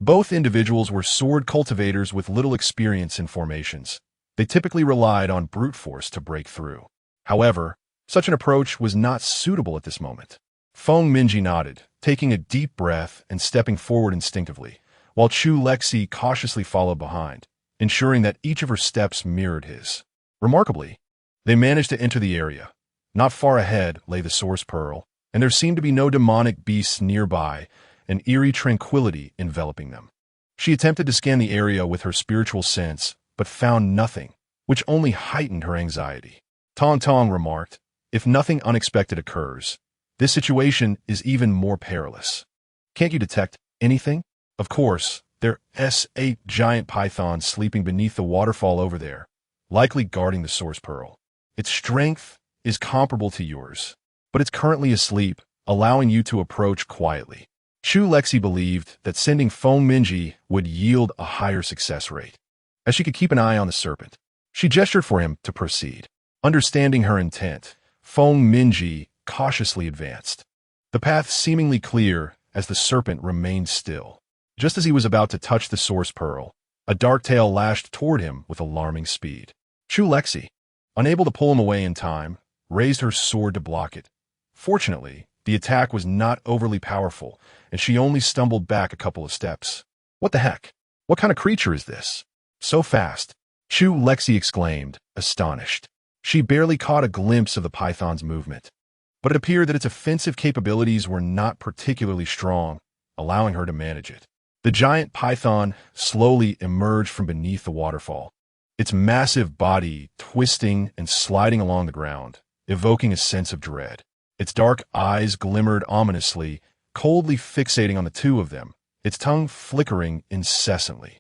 Both individuals were sword cultivators with little experience in formations. They typically relied on brute force to break through. However, such an approach was not suitable at this moment. Feng Minji nodded, taking a deep breath and stepping forward instinctively, while Chu Lexi cautiously followed behind, ensuring that each of her steps mirrored his. Remarkably, they managed to enter the area. Not far ahead lay the source pearl, and there seemed to be no demonic beasts nearby, an eerie tranquility enveloping them. She attempted to scan the area with her spiritual sense, but found nothing, which only heightened her anxiety. Tong Tong remarked, if nothing unexpected occurs, this situation is even more perilous. Can't you detect anything? Of course, there's 8 giant pythons sleeping beneath the waterfall over there, likely guarding the source pearl. Its strength is comparable to yours, but it's currently asleep, allowing you to approach quietly. Chu Lexi believed that sending Feng Minji would yield a higher success rate. As she could keep an eye on the serpent, she gestured for him to proceed. Understanding her intent, Feng Minji cautiously advanced, the path seemingly clear as the serpent remained still. Just as he was about to touch the source pearl, a dark tail lashed toward him with alarming speed. Chu Lexi, unable to pull him away in time, raised her sword to block it. Fortunately, the attack was not overly powerful, and she only stumbled back a couple of steps. What the heck? What kind of creature is this? So fast! Chu Lexi exclaimed, astonished. She barely caught a glimpse of the python's movement, but it appeared that its offensive capabilities were not particularly strong, allowing her to manage it. The giant python slowly emerged from beneath the waterfall, its massive body twisting and sliding along the ground, evoking a sense of dread. Its dark eyes glimmered ominously, coldly fixating on the two of them, its tongue flickering incessantly.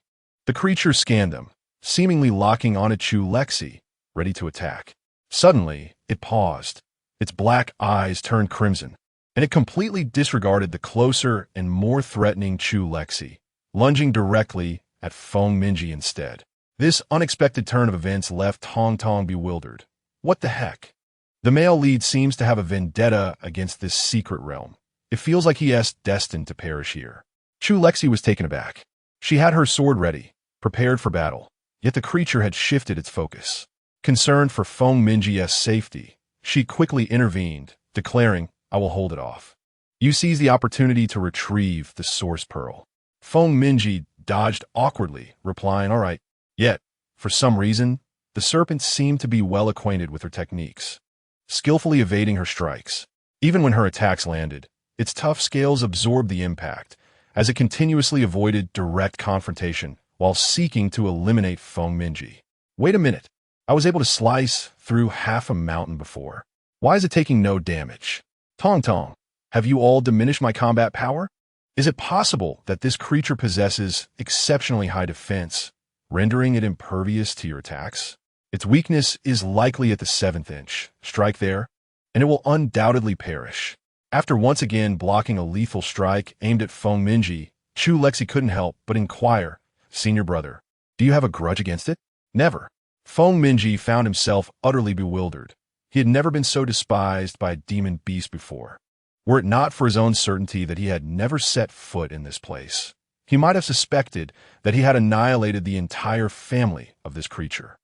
The creature scanned them, seemingly locking onto Chu Lexi, ready to attack. Suddenly, it paused. Its black eyes turned crimson, and it completely disregarded the closer and more threatening Chu Lexi, lunging directly at Feng Minji instead. This unexpected turn of events left Tong Tong bewildered. What the heck? The male lead seems to have a vendetta against this secret realm. It feels like he is destined to perish here. Chu Lexi was taken aback. She had her sword ready, prepared for battle, yet the creature had shifted its focus. Concerned for Feng Minji's safety, she quickly intervened, declaring, "I will hold it off." You seize the opportunity to retrieve the source pearl. Feng Minji dodged awkwardly, replying, "All right." Yet, for some reason, the serpent seemed to be well acquainted with her techniques, skillfully evading her strikes. Even when her attacks landed, its tough scales absorbed the impact, as it continuously avoided direct confrontation while seeking to eliminate Feng Minji. Wait a minute. I was able to slice through half a mountain before. Why is it taking no damage? Tong Tong, have you all diminished my combat power? Is it possible that this creature possesses exceptionally high defense, rendering it impervious to your attacks? Its weakness is likely at the 7th inch. Strike there, and it will undoubtedly perish. After once again blocking a lethal strike aimed at Feng Minji, Chu Lexi couldn't help but inquire, "Senior brother, do you have a grudge against it?" "Never." Feng Minji found himself utterly bewildered. He had never been so despised by a demon beast before. Were it not for his own certainty that he had never set foot in this place, he might have suspected that he had annihilated the entire family of this creature.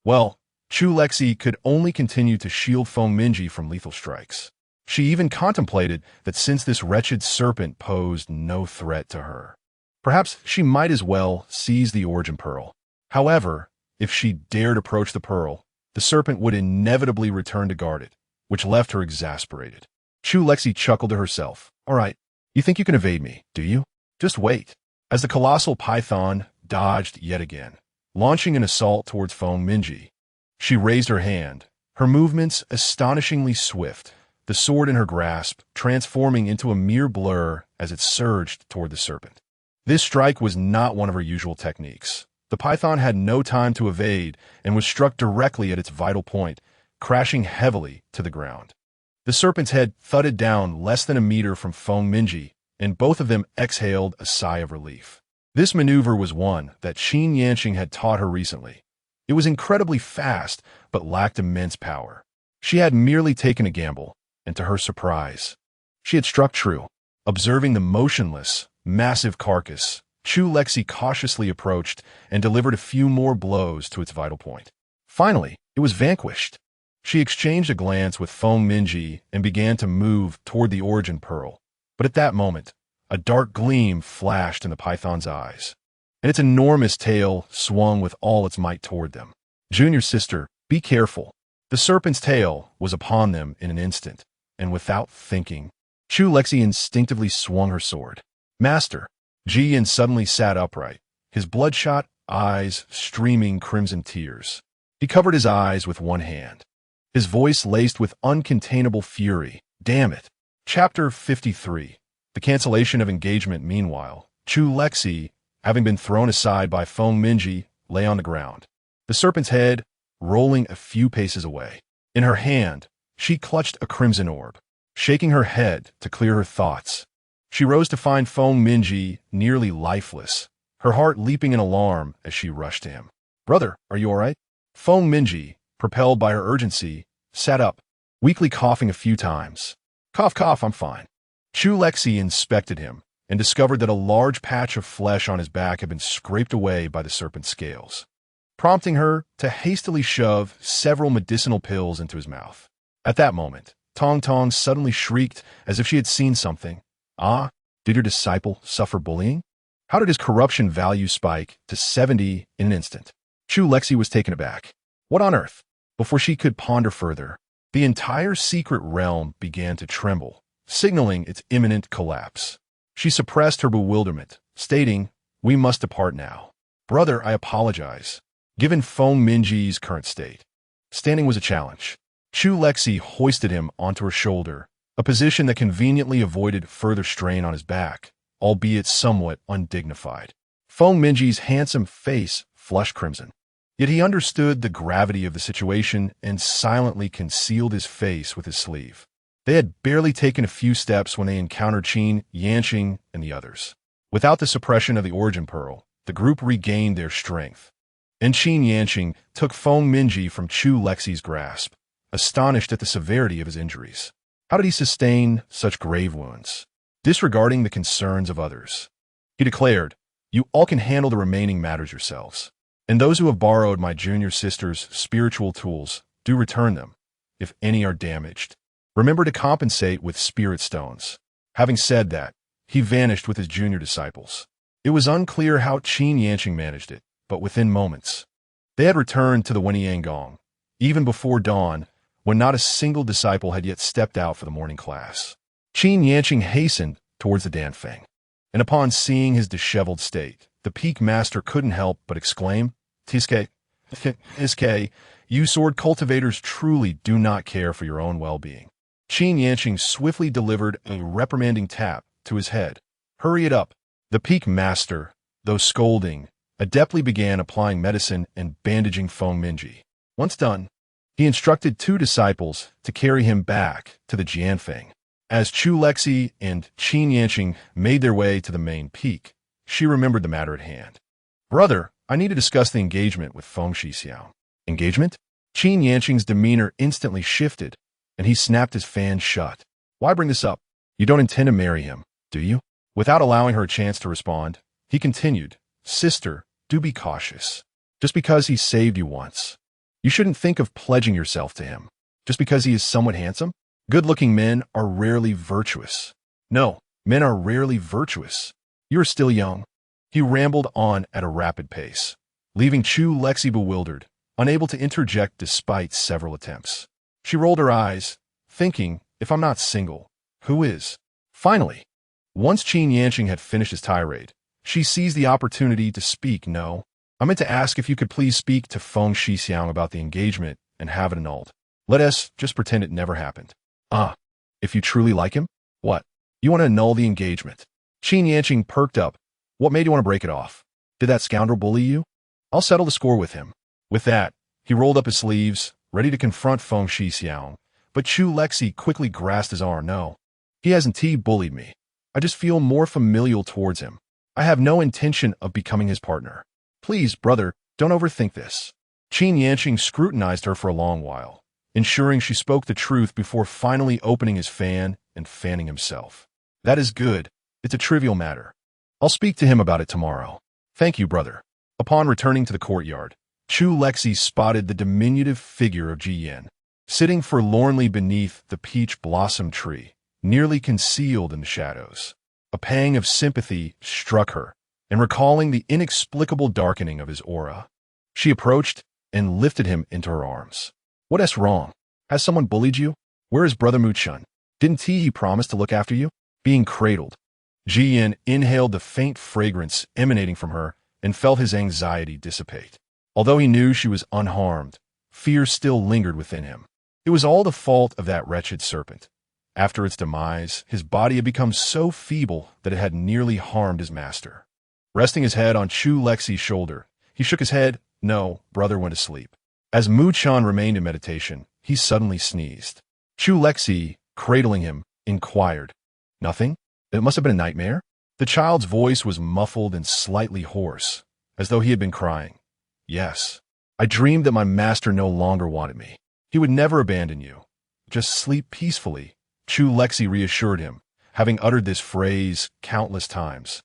Well, Chu Lexi could only continue to shield Feng Minji from lethal strikes. She even contemplated that since this wretched serpent posed no threat to her, perhaps she might as well seize the origin pearl. However, if she dared approach the pearl, the serpent would inevitably return to guard it, which left her exasperated. Chu Lexi chuckled to herself. "All right, you think you can evade me, do you? Just wait." As the colossal python dodged yet again, launching an assault towards Feng Minji, she raised her hand, her movements astonishingly swift, the sword in her grasp transforming into a mere blur as it surged toward the serpent. This strike was not one of her usual techniques. The python had no time to evade and was struck directly at its vital point, crashing heavily to the ground. The serpent's head thudded down less than a meter from Feng Minji, and both of them exhaled a sigh of relief. This maneuver was one that Qin Yanqing had taught her recently. It was incredibly fast, but lacked immense power. She had merely taken a gamble, and to her surprise, she had struck true. Observing the motionless, massive carcass, Chu Lexi cautiously approached and delivered a few more blows to its vital point. Finally, it was vanquished. She exchanged a glance with Feng Minji and began to move toward the origin pearl. But at that moment, a dark gleam flashed in the python's eyes, and its enormous tail swung with all its might toward them. "Junior sister, be careful." The serpent's tail was upon them in an instant, and without thinking, Chu Lexi instinctively swung her sword. "Master." Jian suddenly sat upright, his bloodshot eyes streaming crimson tears. He covered his eyes with one hand, his voice laced with uncontainable fury. "Damn it." Chapter 53. The cancellation of engagement. Meanwhile, Chu Lexi, having been thrown aside by Feng Minji, lay on the ground, the serpent's head rolling a few paces away. In her hand, She clutched a crimson orb, shaking her head to clear her thoughts. She rose to find Feng Minji nearly lifeless, her heart leaping in alarm as she rushed to him. "Brother, are you all right?" Feng Minji, propelled by her urgency, sat up, weakly coughing a few times. "Cough, cough, I'm fine." Chu Lexi inspected him and discovered that a large patch of flesh on his back had been scraped away by the serpent's scales, prompting her to hastily shove several medicinal pills into his mouth. At that moment, Tong Tong suddenly shrieked as if she had seen something. "Ah, did your disciple suffer bullying? How did his corruption value spike to 70 in an instant?" Chu Lexi was taken aback. What on earth? Before she could ponder further, the entire secret realm began to tremble, signaling its imminent collapse. She suppressed her bewilderment, stating, "We must depart now. Brother, I apologize." Given Feng Minji's current state, standing was a challenge. Chu Lexi hoisted him onto her shoulder, a position that conveniently avoided further strain on his back, albeit somewhat undignified. Feng Minji's handsome face flushed crimson. Yet he understood the gravity of the situation and silently concealed his face with his sleeve. They had barely taken a few steps when they encountered Qin Yanqing and the others. Without the suppression of the origin pearl, the group regained their strength, and Qin Yanqing took Feng Minji from Chu Lexi's grasp, astonished at the severity of his injuries. How did he sustain such grave wounds? Disregarding the concerns of others, he declared, "You all can handle the remaining matters yourselves. And those who have borrowed my junior sister's spiritual tools, do return them, if any are damaged. Remember to compensate with spirit stones." Having said that, he vanished with his junior disciples. It was unclear how Qin Yanqing managed it, but within moments, they had returned to the Wenyangong, even before dawn, when not a single disciple had yet stepped out for the morning class. Qin Yanqing hastened towards the Danfeng, and upon seeing his disheveled state, the peak master couldn't help but exclaim, "Tiske, you sword cultivators truly do not care for your own well-being." Qin Yanqing swiftly delivered a reprimanding tap to his head. "Hurry it up." The peak master, though scolding, adeptly began applying medicine and bandaging Feng Minji. Once done, he instructed 2 disciples to carry him back to the Jianfeng. As Chu Lexi and Qin Yanqing made their way to the main peak, she remembered the matter at hand. "Brother, I need to discuss the engagement with Feng Shixiao." "Engagement?" Qin Yanqing's demeanor instantly shifted, and he snapped his fan shut. "Why bring this up? You don't intend to marry him, do you?" Without allowing her a chance to respond, he continued, "Sister, do be cautious. Just because he saved you once, you shouldn't think of pledging yourself to him. Just because he is somewhat handsome? Good-looking men are rarely virtuous. No, men are rarely virtuous. You are still young." He rambled on at a rapid pace, leaving Chu Lexi bewildered, unable to interject despite several attempts. She rolled her eyes, thinking, if I'm not single, who is? Finally, once Qin Yanqing had finished his tirade, she seized the opportunity to speak. "No, I meant to ask if you could please speak to Feng Shixiang about the engagement and have it annulled. Let us just pretend it never happened." "Ah, if you truly like him? What? You want to annul the engagement?" Qin Yanqing perked up. "What made you want to break it off? Did that scoundrel bully you? I'll settle the score with him." With that, he rolled up his sleeves, ready to confront Feng Shixiang, but Chu Lexi quickly grasped his arm. "No, he hasn't bullied me. I just feel more familial towards him. I have no intention of becoming his partner. Please, brother, don't overthink this." Qin Yanqing scrutinized her for a long while, ensuring she spoke the truth before finally opening his fan and fanning himself. "That is good. It's a trivial matter. I'll speak to him about it tomorrow." "Thank you, brother." Upon returning to the courtyard, Chu Lexi spotted the diminutive figure of Ji Yan, sitting forlornly beneath the peach blossom tree, nearly concealed in the shadows. A pang of sympathy struck her, and recalling the inexplicable darkening of his aura, she approached and lifted him into her arms. "What's wrong? Has someone bullied you? Where is Brother Muchun? Didn't he promise to look after you?" Being cradled, Ji Yan inhaled the faint fragrance emanating from her and felt his anxiety dissipate. Although he knew she was unharmed, fear still lingered within him. It was all the fault of that wretched serpent. After its demise, his body had become so feeble that it had nearly harmed his master. Resting his head on Chu Lexi's shoulder, he shook his head. "No, brother went to sleep." As Muchun remained in meditation, he suddenly sneezed. Chu Lexi, cradling him, inquired. Nothing? It must have been a nightmare? The child's voice was muffled and slightly hoarse, as though he had been crying. Yes. I dreamed that my master no longer wanted me. He would never abandon you. Just sleep peacefully, Chu Lexi reassured him, having uttered this phrase countless times.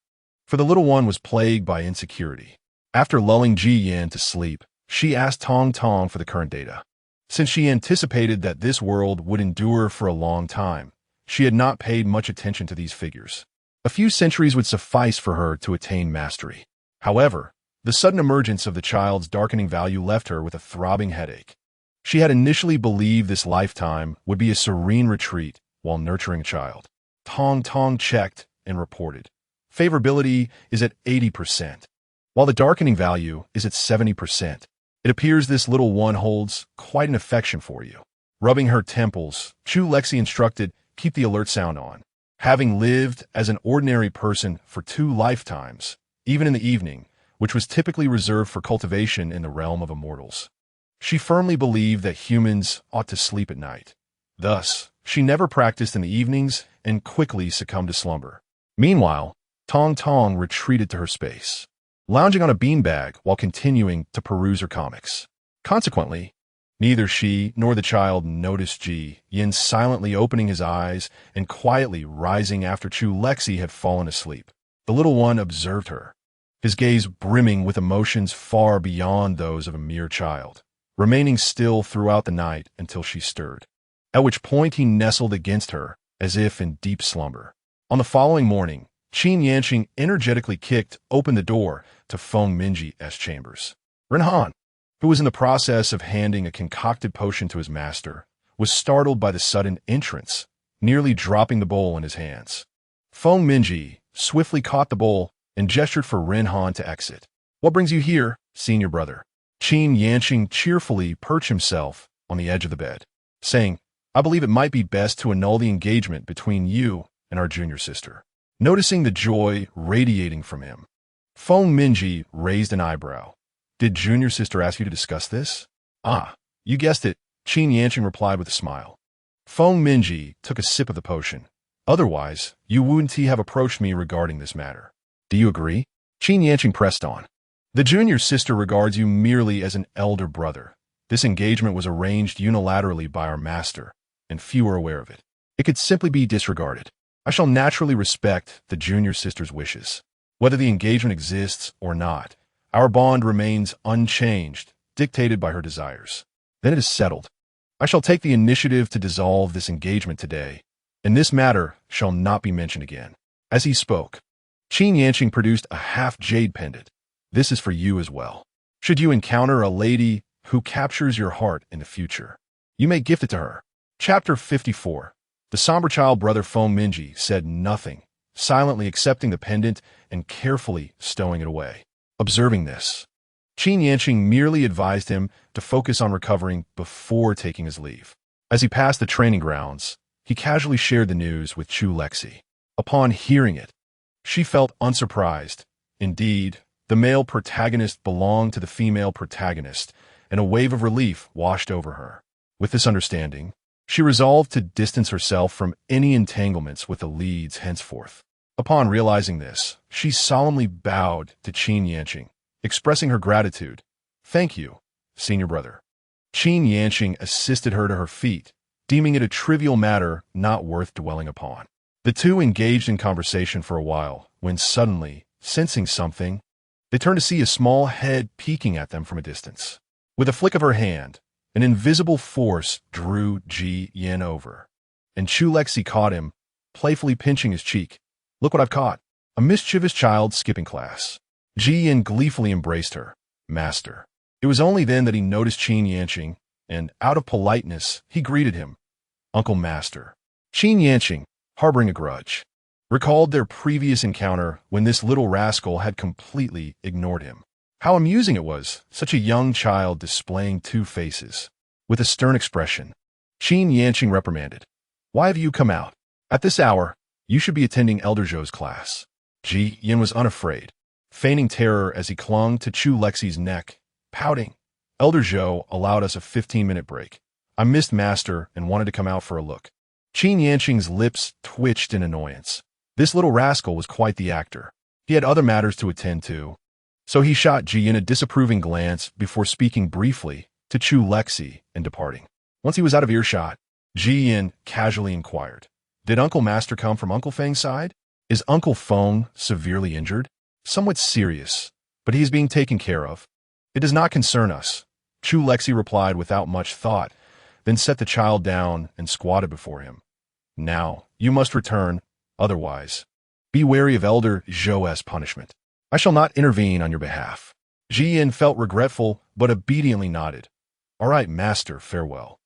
For the little one was plagued by insecurity. After lulling Ji Yan to sleep, she asked Tong Tong for the current data. Since she anticipated that this world would endure for a long time, she had not paid much attention to these figures. A few centuries would suffice for her to attain mastery. However, the sudden emergence of the child's darkening value left her with a throbbing headache. She had initially believed this lifetime would be a serene retreat while nurturing a child. Tong Tong checked and reported. Favorability is at 80%, while the darkening value is at 70%. It appears this little one holds quite an affection for you. Rubbing her temples, Chu Lexi instructed, keep the alert sound on. Having lived as an ordinary person for 2 lifetimes, even in the evening, which was typically reserved for cultivation in the realm of immortals, she firmly believed that humans ought to sleep at night. Thus, she never practiced in the evenings and quickly succumbed to slumber. Meanwhile, Tong Tong retreated to her space, lounging on a beanbag while continuing to peruse her comics. Consequently, neither she nor the child noticed Ji Yan silently opening his eyes and quietly rising after Chu Lexi had fallen asleep. The little one observed her, his gaze brimming with emotions far beyond those of a mere child, remaining still throughout the night until she stirred, at which point he nestled against her as if in deep slumber. On the following morning, Qin Yanqing energetically kicked open the door to Feng Minji's chambers. Renhan, who was in the process of handing a concocted potion to his master, was startled by the sudden entrance, nearly dropping the bowl in his hands. Feng Minji swiftly caught the bowl and gestured for Renhan to exit. What brings you here, senior brother? Qin Yanqing cheerfully perched himself on the edge of the bed, saying, I believe it might be best to annul the engagement between you and our junior sister. Noticing the joy radiating from him, Feng Minji raised an eyebrow. Did junior sister ask you to discuss this? Ah, you guessed it, Qin Yanqing replied with a smile. Feng Minji took a sip of the potion. Otherwise, you wouldn't have approached me regarding this matter. Do you agree? Qin Yanqing pressed on. The junior sister regards you merely as an elder brother. This engagement was arranged unilaterally by our master, and few are aware of it. It could simply be disregarded. I shall naturally respect the junior sister's wishes. Whether the engagement exists or not, our bond remains unchanged, dictated by her desires. Then it is settled. I shall take the initiative to dissolve this engagement today, and this matter shall not be mentioned again. As he spoke, Qin Yanqing produced a half-jade pendant. This is for you as well. Should you encounter a lady who captures your heart in the future, you may gift it to her. Chapter 54. The somber child brother Feng Minji said nothing, silently accepting the pendant and carefully stowing it away. Observing this, Qin Yanqing merely advised him to focus on recovering before taking his leave. As he passed the training grounds, he casually shared the news with Chu Lexi. Upon hearing it, she felt unsurprised. Indeed, the male protagonist belonged to the female protagonist, and a wave of relief washed over her. With this understanding, she resolved to distance herself from any entanglements with the leads henceforth. Upon realizing this, she solemnly bowed to Qin Yanqing, expressing her gratitude. Thank you, senior brother. Qin Yanqing assisted her to her feet, deeming it a trivial matter not worth dwelling upon. The two engaged in conversation for a while, when suddenly, sensing something, they turned to see a small head peeking at them from a distance. With a flick of her hand, an invisible force drew Ji Yan over, and Chu Lexi caught him, playfully pinching his cheek. Look what I've caught. A mischievous child skipping class. Ji Yan gleefully embraced her. Master. It was only then that he noticed Qin Yanqing, and out of politeness, he greeted him. Uncle Master. Qin Yanqing, harboring a grudge, recalled their previous encounter when this little rascal had completely ignored him. How amusing it was, such a young child displaying 2 faces. With a stern expression, Qin Yanqing reprimanded. Why have you come out? At this hour, you should be attending Elder Zhou's class. Ji Yan was unafraid, feigning terror as he clung to Chu Lexi's neck, pouting. Elder Zhou allowed us a 15-minute break. I missed Master and wanted to come out for a look. Qin Yanqing's lips twitched in annoyance. This little rascal was quite the actor. He had other matters to attend to. So he shot Ji in a disapproving glance before speaking briefly to Chu Lexi and departing. Once he was out of earshot, Ji Yin casually inquired, "Did Uncle Master come from Uncle Feng's side? Is Uncle Feng severely injured?" "Somewhat serious, but he is being taken care of. It does not concern us," Chu Lexi replied without much thought, then set the child down and squatted before him. "Now, you must return, otherwise. Be wary of Elder Zhou's punishment. I shall not intervene on your behalf." Ji Yin felt regretful, but obediently nodded. "All right, Master, farewell.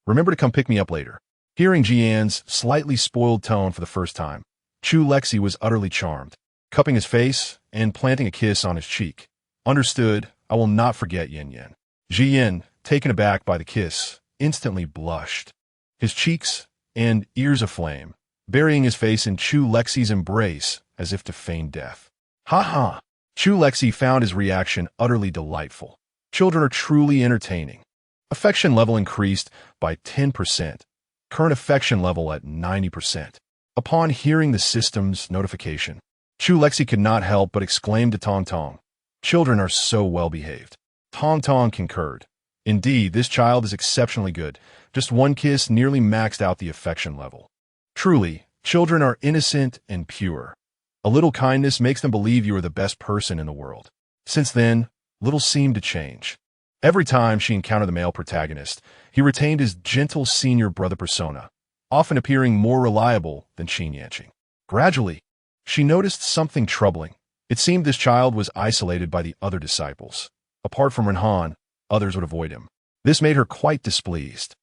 Remember to come pick me up later." Hearing Ji Yan's slightly spoiled tone for the first time, Chu Lexi was utterly charmed, cupping his face and planting a kiss on his cheek. "Understood, I will not forget, Yin Yin." Ji Yin, taken aback by the kiss, instantly blushed, his cheeks and ears aflame, burying his face in Chu Lexi's embrace as if to feign death. "Ha ha!" Chu Lexi found his reaction utterly delightful. Children are truly entertaining. Affection level increased by 10%, current affection level at 90%. Upon hearing the system's notification, Chu Lexi could not help but exclaim to Tong Tong, "Children are so well behaved." Tong Tong concurred. Indeed, this child is exceptionally good. Just one kiss nearly maxed out the affection level. Truly, children are innocent and pure. A little kindness makes them believe you are the best person in the world. Since then, little seemed to change. Every time she encountered the male protagonist, he retained his gentle senior brother persona, often appearing more reliable than Qin Yanqing. Gradually, she noticed something troubling. It seemed this child was isolated by the other disciples. Apart from Renhan, others would avoid him. This made her quite displeased.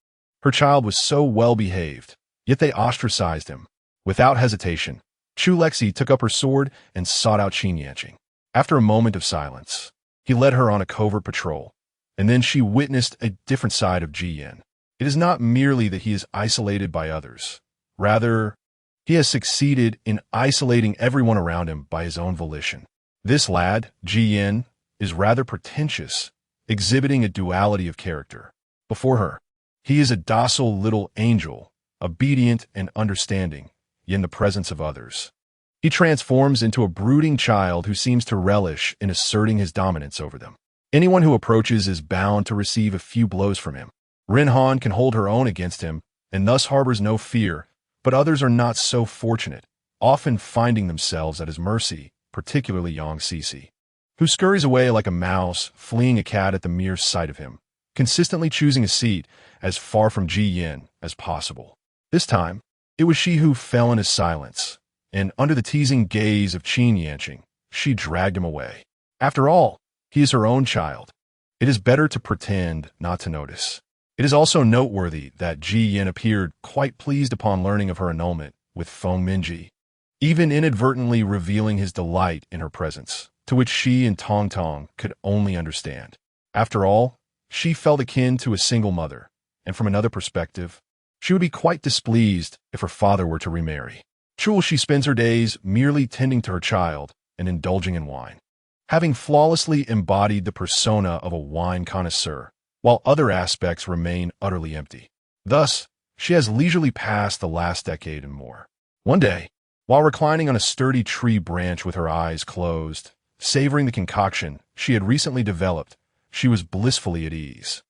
Her child was so well behaved, yet they ostracized him. Without hesitation, Chu Lexi took up her sword and sought out Qin Yanqing. After a moment of silence, he led her on a covert patrol, and then she witnessed a different side of Ji Yin. It is not merely that he is isolated by others. Rather, he has succeeded in isolating everyone around him by his own volition. This lad, Ji Yin, is rather pretentious, exhibiting a duality of character. Before her, he is a docile little angel, obedient and understanding, yet in the presence of others, he transforms into a brooding child who seems to relish in asserting his dominance over them. Anyone who approaches is bound to receive a few blows from him. Renhan can hold her own against him, and thus harbors no fear, but others are not so fortunate, often finding themselves at his mercy, particularly Yang Cece, who scurries away like a mouse, fleeing a cat at the mere sight of him, consistently choosing a seat as far from Ji Yin as possible. This time, it was she who fell in his silence, and under the teasing gaze of Qin Yanqing, she dragged him away. After all, he is her own child. It is better to pretend not to notice. It is also noteworthy that Ji Yin appeared quite pleased upon learning of her annulment with Feng Minji, even inadvertently revealing his delight in her presence, to which she and Tong Tong could only understand. After all, she felt akin to a single mother, and from another perspective, she would be quite displeased if her father were to remarry. Truly, she spends her days merely tending to her child and indulging in wine, having flawlessly embodied the persona of a wine connoisseur, while other aspects remain utterly empty. Thus, she has leisurely passed the last decade and more. One day, while reclining on a sturdy tree branch with her eyes closed, savoring the concoction she had recently developed, she was blissfully at ease.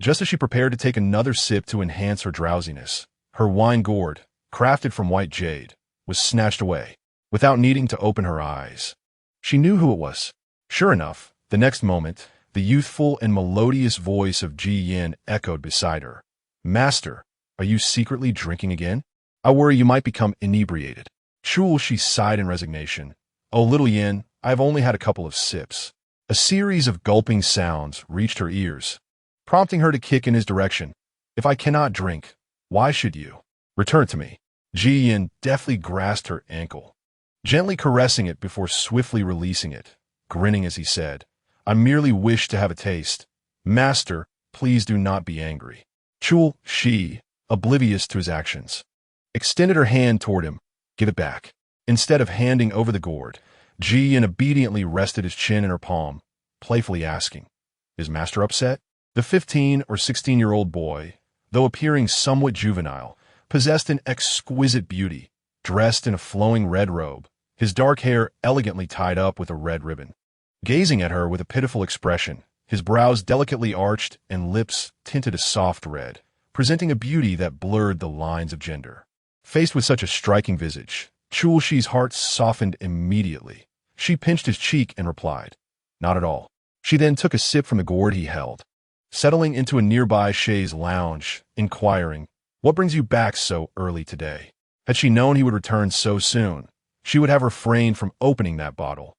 Just as she prepared to take another sip to enhance her drowsiness, her wine gourd, crafted from white jade, was snatched away, without needing to open her eyes. She knew who it was. Sure enough, the next moment, the youthful and melodious voice of Ji Yin echoed beside her. "Master, are you secretly drinking again? I worry you might become inebriated." Chul, she sighed in resignation. "Oh, little Yin, I have only had a couple of sips." A series of gulping sounds reached her ears, prompting her to kick in his direction. "If I cannot drink, why should you? Return to me." Ji Yin deftly grasped her ankle, gently caressing it before swiftly releasing it, grinning as he said, "I merely wish to have a taste. Master, please do not be angry." Chul, she, oblivious to his actions, extended her hand toward him. "Give it back." Instead of handing over the gourd, Ji Yin obediently rested his chin in her palm, playfully asking, "Is Master upset?" The 15 or 16-year-old boy, though appearing somewhat juvenile, possessed an exquisite beauty, dressed in a flowing red robe, his dark hair elegantly tied up with a red ribbon. Gazing at her with a pitiful expression, his brows delicately arched and lips tinted a soft red, presenting a beauty that blurred the lines of gender. Faced with such a striking visage, Chu Lexi's heart softened immediately. She pinched his cheek and replied, "Not at all." She then took a sip from the gourd he held, settling into a nearby chaise lounge, inquiring, "What brings you back so early today?" Had she known he would return so soon, she would have refrained from opening that bottle,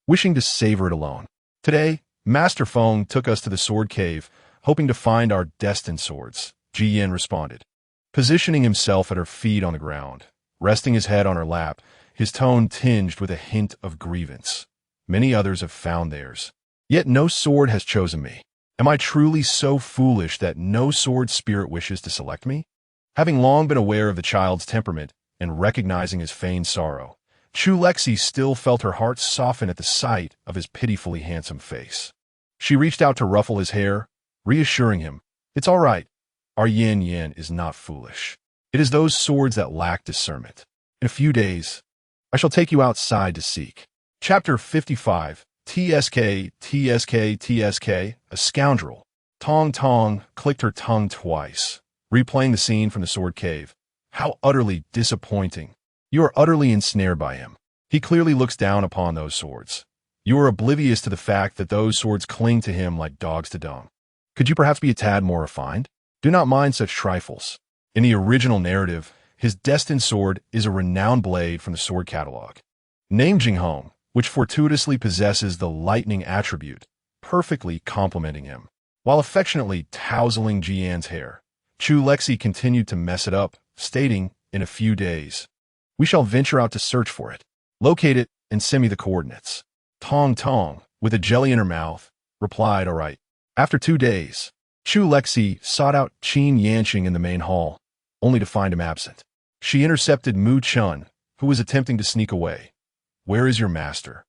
wishing to savor it alone. "Today, Master Feng took us to the sword cave, hoping to find our destined swords," Ji Yan responded, positioning himself at her feet on the ground, resting his head on her lap, his tone tinged with a hint of grievance. "Many others have found theirs, yet no sword has chosen me. Am I truly so foolish that no sword spirit wishes to select me?" Having long been aware of the child's temperament and recognizing his feigned sorrow, Chu Lexi still felt her heart soften at the sight of his pitifully handsome face. She reached out to ruffle his hair, reassuring him, "It's all right. Our Yin Yin is not foolish. It is those swords that lack discernment. In a few days, I shall take you outside to seek." Chapter 55. TSK, TSK, TSK, a scoundrel. Tong Tong clicked her tongue twice, replaying the scene from the sword cave. How utterly disappointing. You are utterly ensnared by him. He clearly looks down upon those swords. You are oblivious to the fact that those swords cling to him like dogs to dung. Could you perhaps be a tad more refined? Do not mind such trifles. In the original narrative, his destined sword is a renowned blade from the sword catalog, named Jinghong, which fortuitously possesses the lightning attribute, perfectly complementing him. While affectionately touseling Jian's hair, Chu Lexi continued to mess it up, stating, "In a few days, we shall venture out to search for it. Locate it and send me the coordinates." Tong Tong, with a jelly in her mouth, replied, "All right." After 2 days, Chu Lexi sought out Qin Yanqing in the main hall, only to find him absent. She intercepted Mu Chun, who was attempting to sneak away. "Where is your master?"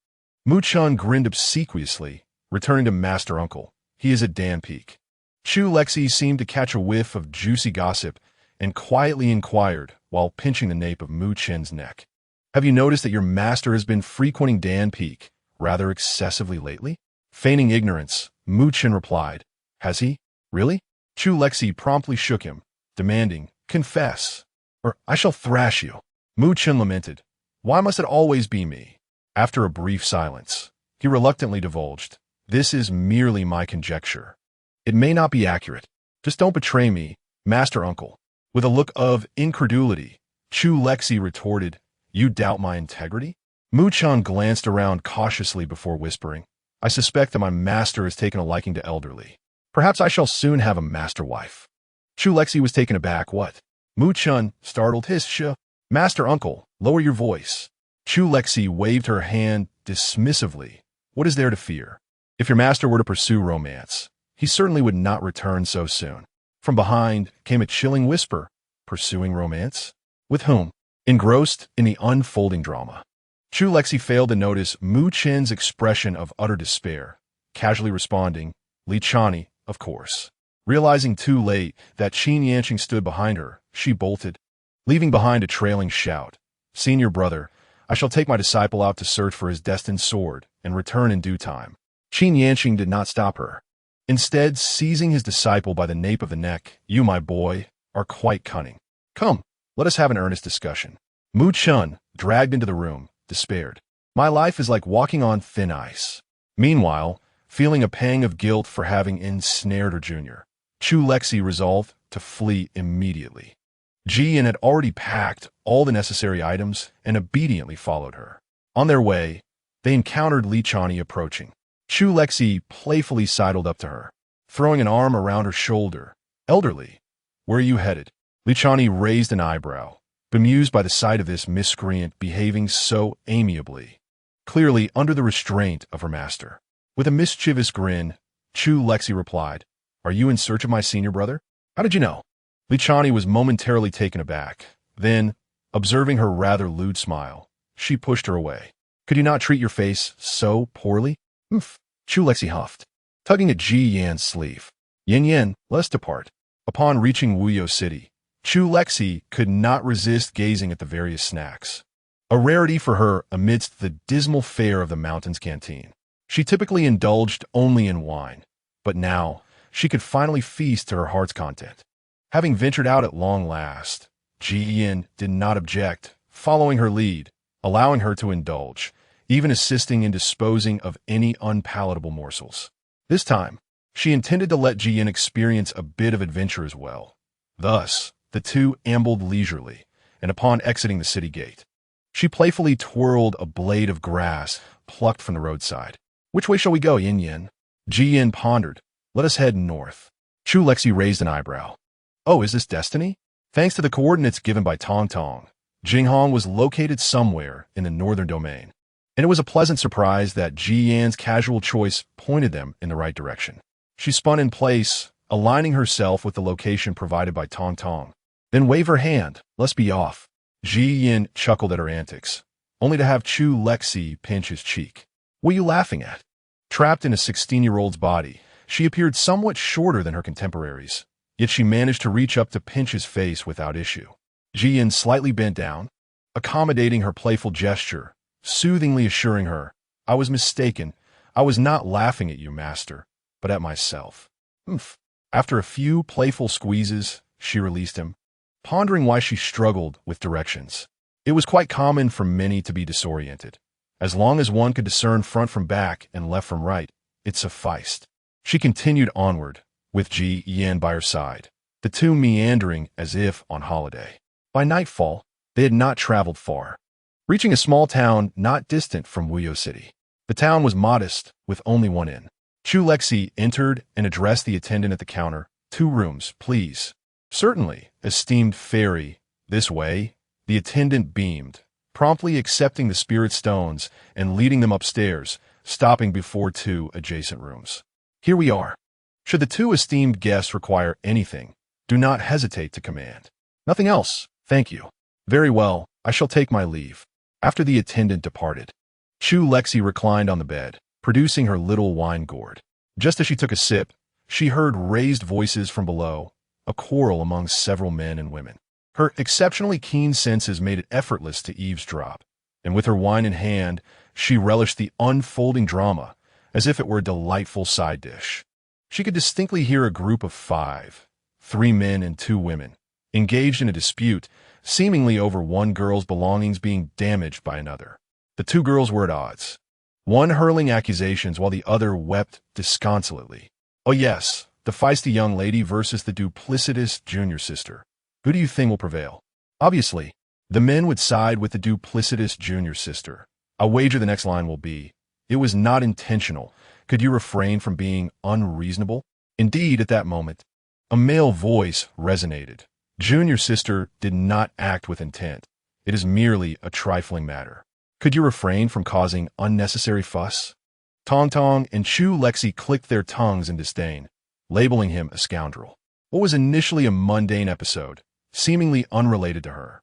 Mu Chun grinned obsequiously, returning to Master Uncle. "He is at Dan Peak." Chu Lexi seemed to catch a whiff of juicy gossip and quietly inquired while pinching the nape of Mu Chen's neck, "Have you noticed that your master has been frequenting Dan Peak rather excessively lately?" Feigning ignorance, Mu Chen replied, "Has he? Really?" Chu Lexi promptly shook him, demanding, "Confess, or I shall thrash you." Mu Chen lamented, "Why must it always be me?" After a brief silence, he reluctantly divulged, "This is merely my conjecture. It may not be accurate. Just don't betray me, Master Uncle." With a look of incredulity, Chu Lexi retorted, "You doubt my integrity?" Mu Chen glanced around cautiously before whispering, "I suspect that my master has taken a liking to elderly. Perhaps I shall soon have a master wife." Chu Lexi was taken aback. "What?" Mu Chen, startled, hissed, "Master Uncle, lower your voice." Chu Lexi waved her hand dismissively. "What is there to fear? If your master were to pursue romance, he certainly would not return so soon." From behind came a chilling whisper, "Pursuing romance? With whom?" Engrossed in the unfolding drama, Chu Lexi failed to notice Mu Chen's expression of utter despair, casually responding, "Li Chani, of course." Realizing too late that Qin Yanqing stood behind her, she bolted, leaving behind a trailing shout, "Senior brother, I shall take my disciple out to search for his destined sword and return in due time." Qin Yanqing did not stop her. Instead, seizing his disciple by the nape of the neck, "You, my boy, are quite cunning. Come, let us have an earnest discussion." Mu Chun, dragged into the room, despaired, "My life is like walking on thin ice." Meanwhile, feeling a pang of guilt for having ensnared her junior, Chu Lexi resolved to flee immediately. Ji Yan had already packed all the necessary items and obediently followed her. On their way, they encountered Li Chani approaching. Chu Lexi playfully sidled up to her, throwing an arm around her shoulder. "Elderly, where are you headed?" Li Chani raised an eyebrow, bemused by the sight of this miscreant behaving so amiably, clearly under the restraint of her master. With a mischievous grin, Chu Lexi replied, "Are you in search of my senior brother? How did you know?" Li Chani was momentarily taken aback. Then, observing her rather lewd smile, she pushed her away. "Could you not treat your face so poorly?" "Humph," Chu Lexi huffed, tugging at Ji Yan's sleeve. "Yin Yin, let us depart." Upon reaching Wuyo City, Chu Lexi could not resist gazing at the various snacks. A rarity for her amidst the dismal fare of the mountain's canteen. She typically indulged only in wine, but now she could finally feast to her heart's content. Having ventured out at long last, Ji Yin did not object, following her lead, allowing her to indulge, even assisting in disposing of any unpalatable morsels. This time, she intended to let Ji Yin experience a bit of adventure as well. Thus, the two ambled leisurely, and upon exiting the city gate, she playfully twirled a blade of grass plucked from the roadside. "Which way shall we go, Yin Yin?" Ji Yin pondered. "Let us head north." Chu Lexi raised an eyebrow. "Oh, is this destiny?" Thanks to the coordinates given by Tong Tong, Jinghong was located somewhere in the northern domain, and it was a pleasant surprise that Ji Yan's casual choice pointed them in the right direction. She spun in place, aligning herself with the location provided by Tong Tong. Then wave her hand. "Let's be off." Ji Yin chuckled at her antics, only to have Chu Lexi pinch his cheek. "What are you laughing at?" Trapped in a 16-year-old's body, she appeared somewhat shorter than her contemporaries, yet she managed to reach up to pinch his face without issue. Ji Yin slightly bent down, accommodating her playful gesture, soothingly assuring her, "I was mistaken. I was not laughing at you, master, but at myself." "Humph." After a few playful squeezes, she released him, pondering why she struggled with directions. It was quite common for many to be disoriented. As long as one could discern front from back and left from right, it sufficed. She continued onward, with Ji Yin by her side, the two meandering as if on holiday. By nightfall, they had not traveled far, reaching a small town not distant from Wuyo City. The town was modest, with only one inn. Chu Lexi entered and addressed the attendant at the counter. "2 rooms, please." "Certainly, esteemed fairy. This way." The attendant beamed, promptly accepting the spirit stones and leading them upstairs, stopping before 2 adjacent rooms. "Here we are. Should the 2 esteemed guests require anything, do not hesitate to command." "Nothing else, thank you." "Very well, I shall take my leave." After the attendant departed, Chu Lexi reclined on the bed, producing her little wine gourd. Just as she took a sip, she heard raised voices from below, a quarrel among several men and women. Her exceptionally keen senses made it effortless to eavesdrop, and with her wine in hand, she relished the unfolding drama as if it were a delightful side dish. She could distinctly hear a group of 5, 3 men and 2 women, engaged in a dispute, seemingly over one girl's belongings being damaged by another. The 2 girls were at odds, one hurling accusations while the other wept disconsolately. Oh yes, the feisty young lady versus the duplicitous junior sister. Who do you think will prevail? Obviously, the men would side with the duplicitous junior sister. I wager the next line will be, "It was not intentional. Could you refrain from being unreasonable?" Indeed, at that moment, a male voice resonated. "Junior sister did not act with intent. It is merely a trifling matter. Could you refrain from causing unnecessary fuss?" Tong Tong and Chu Lexi clicked their tongues in disdain, labeling him a scoundrel. What was initially a mundane episode, seemingly unrelated to her,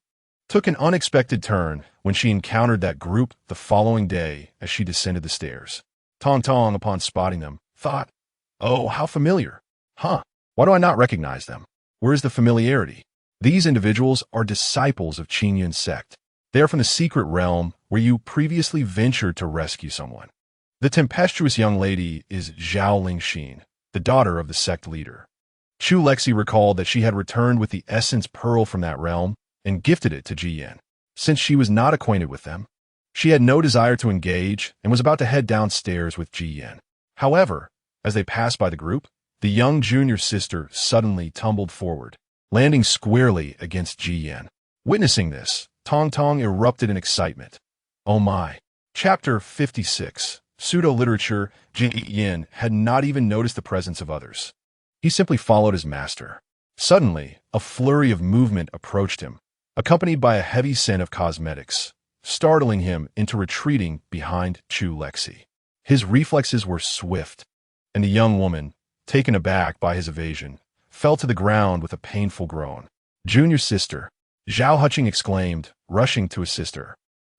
took an unexpected turn when she encountered that group the following day as she descended the stairs. Tong Tong, upon spotting them, thought, "Oh, how familiar. Huh, why do I not recognize them? Where is the familiarity?" These individuals are disciples of Qin Yun's sect. They are from the secret realm where you previously ventured to rescue someone. The tempestuous young lady is Zhao Lingxin, the daughter of the sect leader. Chu Lexi recalled that she had returned with the essence pearl from that realm and gifted it to Ji Yin. Since she was not acquainted with them, she had no desire to engage and was about to head downstairs with Ji Yin. However, as they passed by the group, the young junior sister suddenly tumbled forward, landing squarely against Ji Yin. Witnessing this, Tong Tong erupted in excitement. Oh my! Chapter 56. Pseudo-literature. Ji Yin had not even noticed the presence of others. He simply followed his master. Suddenly, a flurry of movement approached him, accompanied by a heavy scent of cosmetics, startling him into retreating behind Chu Lexi. His reflexes were swift, and the young woman, taken aback by his evasion, fell to the ground with a painful groan. "Junior sister," Zhao Huching exclaimed, rushing to assist her.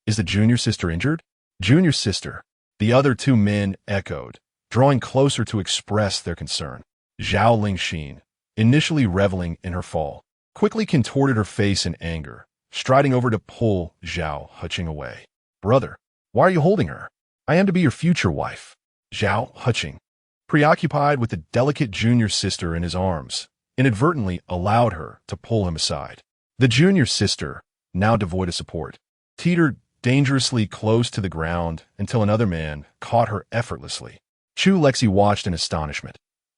"Is the junior sister injured?" "Junior sister," the other 2 men echoed, drawing closer to express their concern. Zhao Lingxin, initially reveling in her fall, quickly contorted her face in anger, striding over to pull Zhao Huqing away. "Brother, why are you holding her? I am to be your future wife." Zhao Huqing, preoccupied with the delicate junior sister in his arms, inadvertently allowed her to pull him aside. The junior sister, now devoid of support, teetered dangerously close to the ground until another man caught her effortlessly. Chu Lexi watched in astonishment.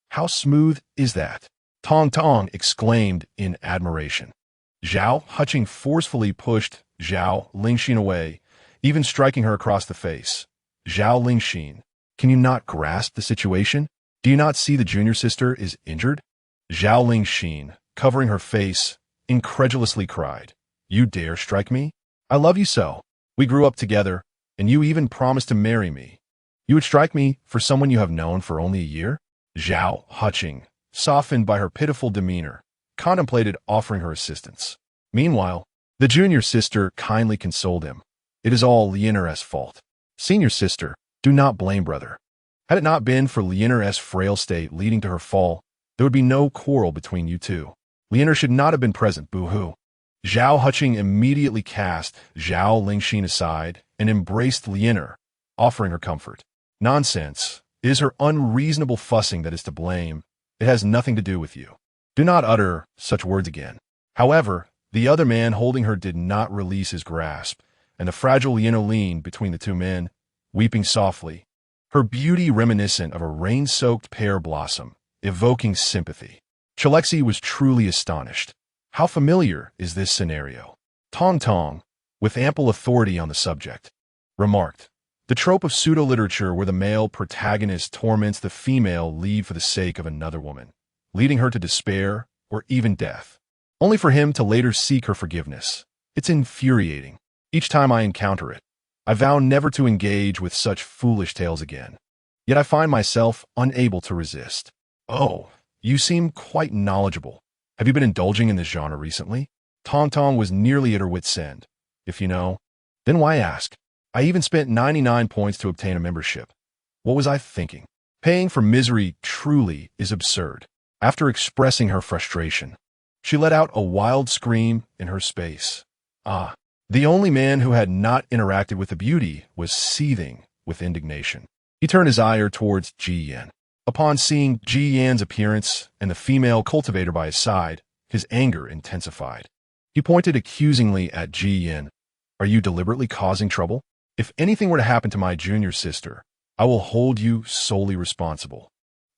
"How smooth is that?" Tong Tong exclaimed in admiration. Zhao Huqing forcefully pushed Zhao Lingxin away, even striking her across the face. "Zhao Lingxin, can you not grasp the situation? Do you not see the junior sister is injured?" Zhao Lingxin, covering her face, incredulously cried, "You dare strike me? I love you so. We grew up together, and you even promised to marry me. You would strike me for someone you have known for only a year?" Zhao Huqing, softened by her pitiful demeanor, contemplated offering her assistance. Meanwhile, the junior sister kindly consoled him. "It is all Lianer's fault. Senior sister, do not blame brother. Had it not been for Lianer's frail state leading to her fall, there would be no quarrel between you two. Lianer should not have been present, boo-hoo." Zhao Huqing immediately cast Zhao Lingxin aside and embraced Lianer, offering her comfort. "Nonsense. It is her unreasonable fussing that is to blame. It has nothing to do with you. Do not utter such words again." However, the other man holding her did not release his grasp, and the fragile Lianer leaned between the two men, weeping softly, her beauty reminiscent of a rain-soaked pear blossom, evoking sympathy. Chu Lexi was truly astonished. How familiar is this scenario? Tong Tong, with ample authority on the subject, remarked, "The trope of pseudo-literature where the male protagonist torments the female lead for the sake of another woman, leading her to despair or even death, only for him to later seek her forgiveness. It's infuriating. Each time I encounter it, I vow never to engage with such foolish tales again. Yet I find myself unable to resist." "Oh, you seem quite knowledgeable. Have you been indulging in this genre recently?" Tong Tong was nearly at her wit's end. "If you know, then why ask? I even spent 99 points to obtain a membership. What was I thinking? Paying for misery truly is absurd." After expressing her frustration, she let out a wild scream in her space. The only man who had not interacted with the beauty was seething with indignation. He turned his ire towards Ji Yan. Upon seeing Ji Yan's appearance and the female cultivator by his side, his anger intensified. He pointed accusingly at Ji Yan. "Are you deliberately causing trouble? If anything were to happen to my junior sister, I will hold you solely responsible."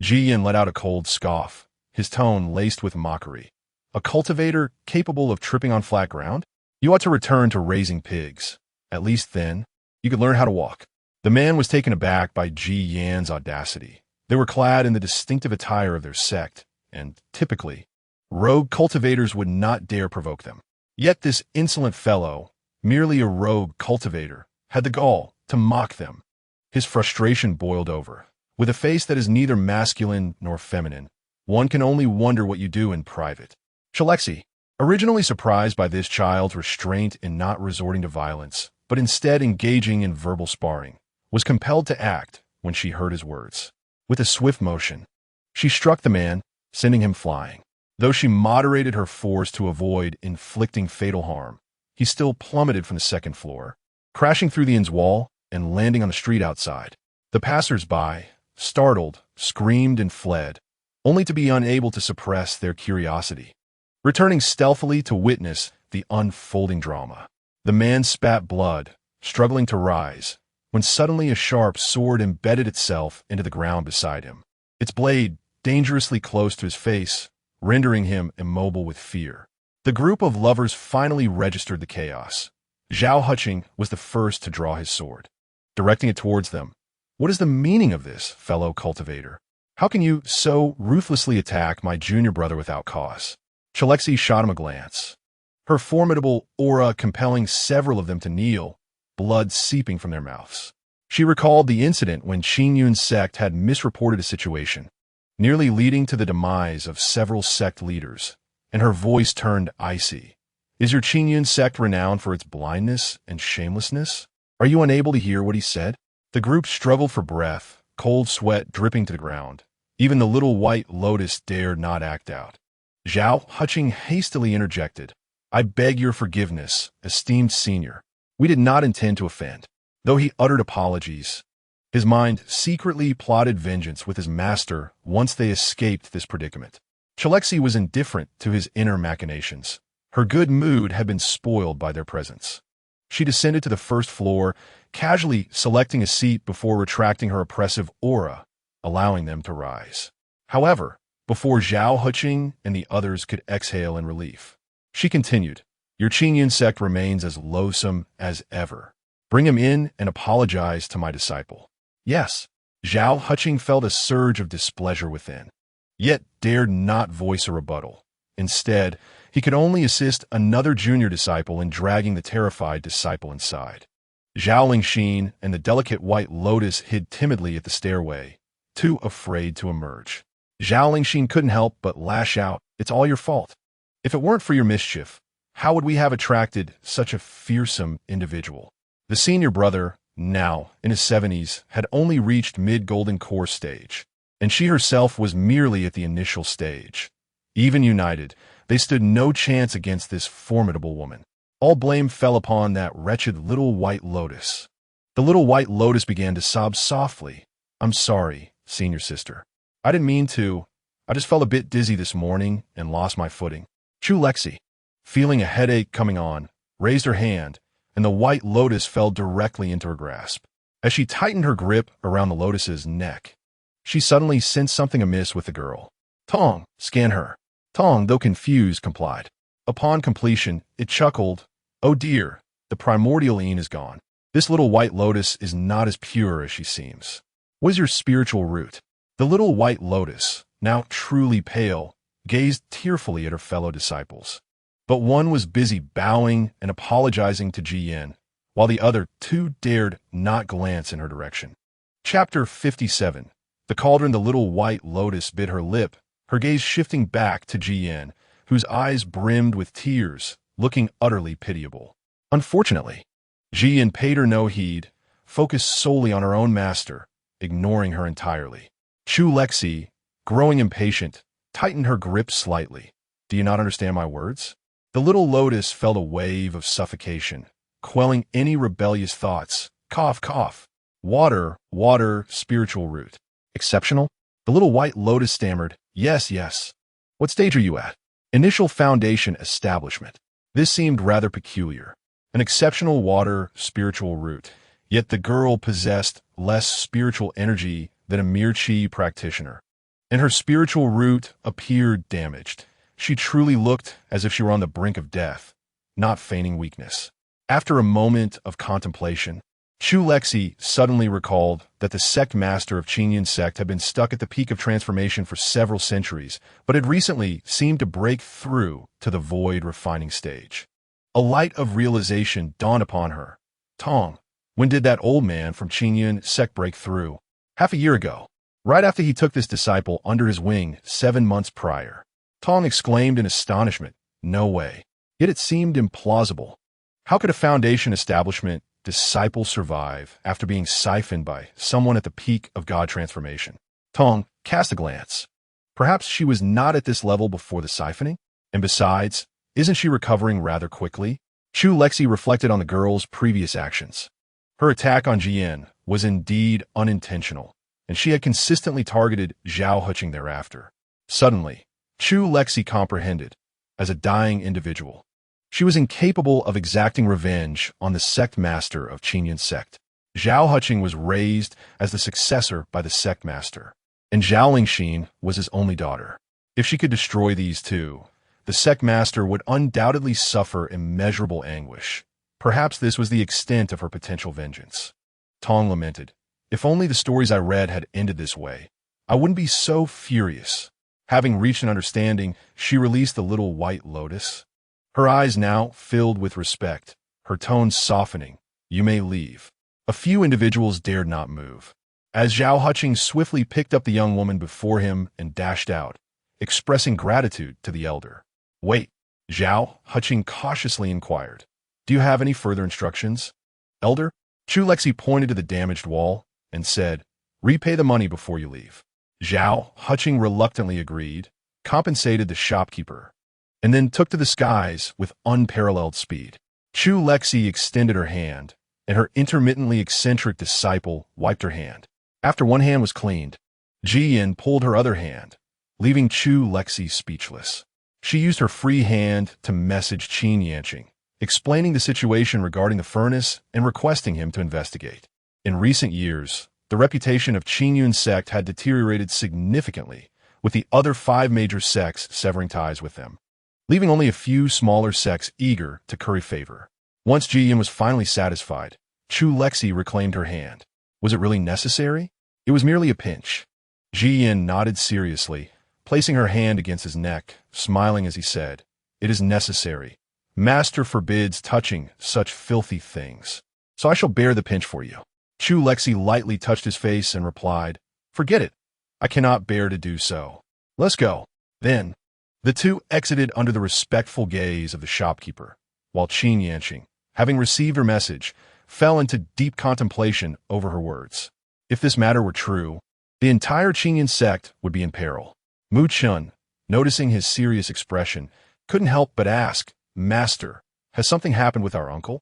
Ji Yan let out a cold scoff, his tone laced with mockery. "A cultivator capable of tripping on flat ground? You ought to return to raising pigs. At least then, you could learn how to walk." The man was taken aback by Ji Yan's audacity. They were clad in the distinctive attire of their sect, and, typically, rogue cultivators would not dare provoke them. Yet this insolent fellow, merely a rogue cultivator, had the gall to mock them. His frustration boiled over. With a face that is neither masculine nor feminine, one can only wonder what you do in private. Chu Lexi, originally surprised by this child's restraint in not resorting to violence, but instead engaging in verbal sparring, was compelled to act when she heard his words. With a swift motion, she struck the man, sending him flying. Though she moderated her force to avoid inflicting fatal harm, he still plummeted from the second floor, crashing through the inn's wall and landing on the street outside. The passers-by, startled, screamed and fled, only to be unable to suppress their curiosity, returning stealthily to witness the unfolding drama. The man spat blood, struggling to rise, when suddenly a sharp sword embedded itself into the ground beside him, its blade dangerously close to his face, rendering him immobile with fear. The group of lovers finally registered the chaos. Zhao Huqing was the first to draw his sword, directing it towards them. "What is the meaning of this, fellow cultivator? How can you so ruthlessly attack my junior brother without cause?" Chu Lexi shot him a glance, her formidable aura compelling several of them to kneel, blood seeping from their mouths. She recalled the incident when Qin Yun's sect had misreported a situation, nearly leading to the demise of several sect leaders, and her voice turned icy. "Is your Qin Yun sect renowned for its blindness and shamelessness? Are you unable to hear what he said?" The group struggled for breath, cold sweat dripping to the ground. Even the little white lotus dared not act out. Zhao Huching hastily interjected. I beg your forgiveness, esteemed senior. We did not intend to offend. Though he uttered apologies, his mind secretly plotted vengeance with his master once they escaped this predicament. Chu Lexi was indifferent to his inner machinations. Her good mood had been spoiled by their presence. She descended to the first floor, casually selecting a seat before retracting her oppressive aura, allowing them to rise. However, before Zhao Huching and the others could exhale in relief, she continued, Your Qingyun sect remains as loathsome as ever. Bring him in and apologize to my disciple. Yes, Zhao Huching felt a surge of displeasure within, yet dared not voice a rebuttal. Instead, he could only assist another junior disciple in dragging the terrified disciple inside. Zhao Lingxin and the delicate white lotus hid timidly at the stairway, too afraid to emerge. Zhao Lingxin couldn't help but lash out, It's all your fault. If it weren't for your mischief, how would we have attracted such a fearsome individual? The senior brother, now in his 70s, had only reached mid-golden core stage, and she herself was merely at the initial stage. Even united, they stood no chance against this formidable woman. All blame fell upon that wretched little white lotus. The little white lotus began to sob softly. I'm sorry, senior sister. I didn't mean to. I just felt a bit dizzy this morning and lost my footing. Chu Lexi, feeling a headache coming on, raised her hand, and the white lotus fell directly into her grasp. As she tightened her grip around the lotus's neck, she suddenly sensed something amiss with the girl. Tong, scan her. Tong, though confused, complied. Upon completion, it chuckled, Oh dear, the primordial Yin is gone. This little white lotus is not as pure as she seems. What is your spiritual root? The little white lotus, now truly pale, gazed tearfully at her fellow disciples. But one was busy bowing and apologizing to Ji Yin, while the other two dared not glance in her direction. Chapter 57. The cauldron. The little white lotus bit her lip, her gaze shifting back to Ji Yin, whose eyes brimmed with tears, looking utterly pitiable. Unfortunately, Ji Yin paid her no heed, focused solely on her own master, ignoring her entirely. Chu Lexi, growing impatient, tightened her grip slightly. Do you not understand my words? The little lotus felt a wave of suffocation, quelling any rebellious thoughts. Cough, cough. Water, water, spiritual root. Exceptional? The little white lotus stammered, Yes, yes. What stage are you at? Initial foundation establishment. This seemed rather peculiar. An exceptional water, spiritual root. Yet the girl possessed less spiritual energy than a mere Qi practitioner, and her spiritual root appeared damaged. She truly looked as if she were on the brink of death, not feigning weakness. After a moment of contemplation, Chu Lexi suddenly recalled that the sect master of Qingyun sect had been stuck at the peak of transformation for several centuries, but had recently seemed to break through to the void refining stage. A light of realization dawned upon her. Tong, when did that old man from Qingyun sect break through? Half a year ago, right after he took this disciple under his wing 7 months prior. Tong exclaimed in astonishment, No way. Yet it seemed implausible. How could a foundation establishment disciple survive after being siphoned by someone at the peak of God transformation? Tong cast a glance. Perhaps she was not at this level before the siphoning? And besides, isn't she recovering rather quickly? Chu Lexi reflected on the girl's previous actions. Her attack on Jian was indeed unintentional, and she had consistently targeted Zhao Huching thereafter. Suddenly, Chu Lexi comprehended. As a dying individual, she was incapable of exacting revenge on the sect master of Qingyun sect. Zhao Huching was raised as the successor by the sect master, and Zhao Lingxin was his only daughter. If she could destroy these two, the sect master would undoubtedly suffer immeasurable anguish. Perhaps this was the extent of her potential vengeance. Tong lamented, If only the stories I read had ended this way, I wouldn't be so furious. Having reached an understanding, she released the little white lotus. Her eyes now filled with respect, her tone softening. You may leave. A few individuals dared not move, as Zhao Huching swiftly picked up the young woman before him and dashed out, expressing gratitude to the elder. Wait, Zhao Huching cautiously inquired. Do you have any further instructions? Elder? Chu Lexi pointed to the damaged wall and said, Repay the money before you leave. Zhao Huching reluctantly agreed, compensated the shopkeeper, and then took to the skies with unparalleled speed. Chu Lexi extended her hand, and her intermittently eccentric disciple wiped her hand. After one hand was cleaned, Ji Yin pulled her other hand, leaving Chu Lexi speechless. She used her free hand to message Qin Yanqing, explaining the situation regarding the furnace and requesting him to investigate. In recent years, the reputation of Qin Yun's sect had deteriorated significantly, with the other 5 major sects severing ties with them, leaving only a few smaller sects eager to curry favor. Once Ji Yin was finally satisfied, Chu Lexi reclaimed her hand. Was it really necessary? It was merely a pinch. Ji Yin nodded seriously, placing her hand against his neck, smiling as he said, "It is necessary. Master forbids touching such filthy things. So I shall bear the pinch for you." Chu Lexi lightly touched his face and replied, "Forget it. I cannot bear to do so. Let's go." Then, the two exited under the respectful gaze of the shopkeeper, while Qin Yanqing, having received her message, fell into deep contemplation over her words. If this matter were true, the entire Qinyan sect would be in peril. Mu Chun, noticing his serious expression, couldn't help but ask, "Master, has something happened with our uncle?"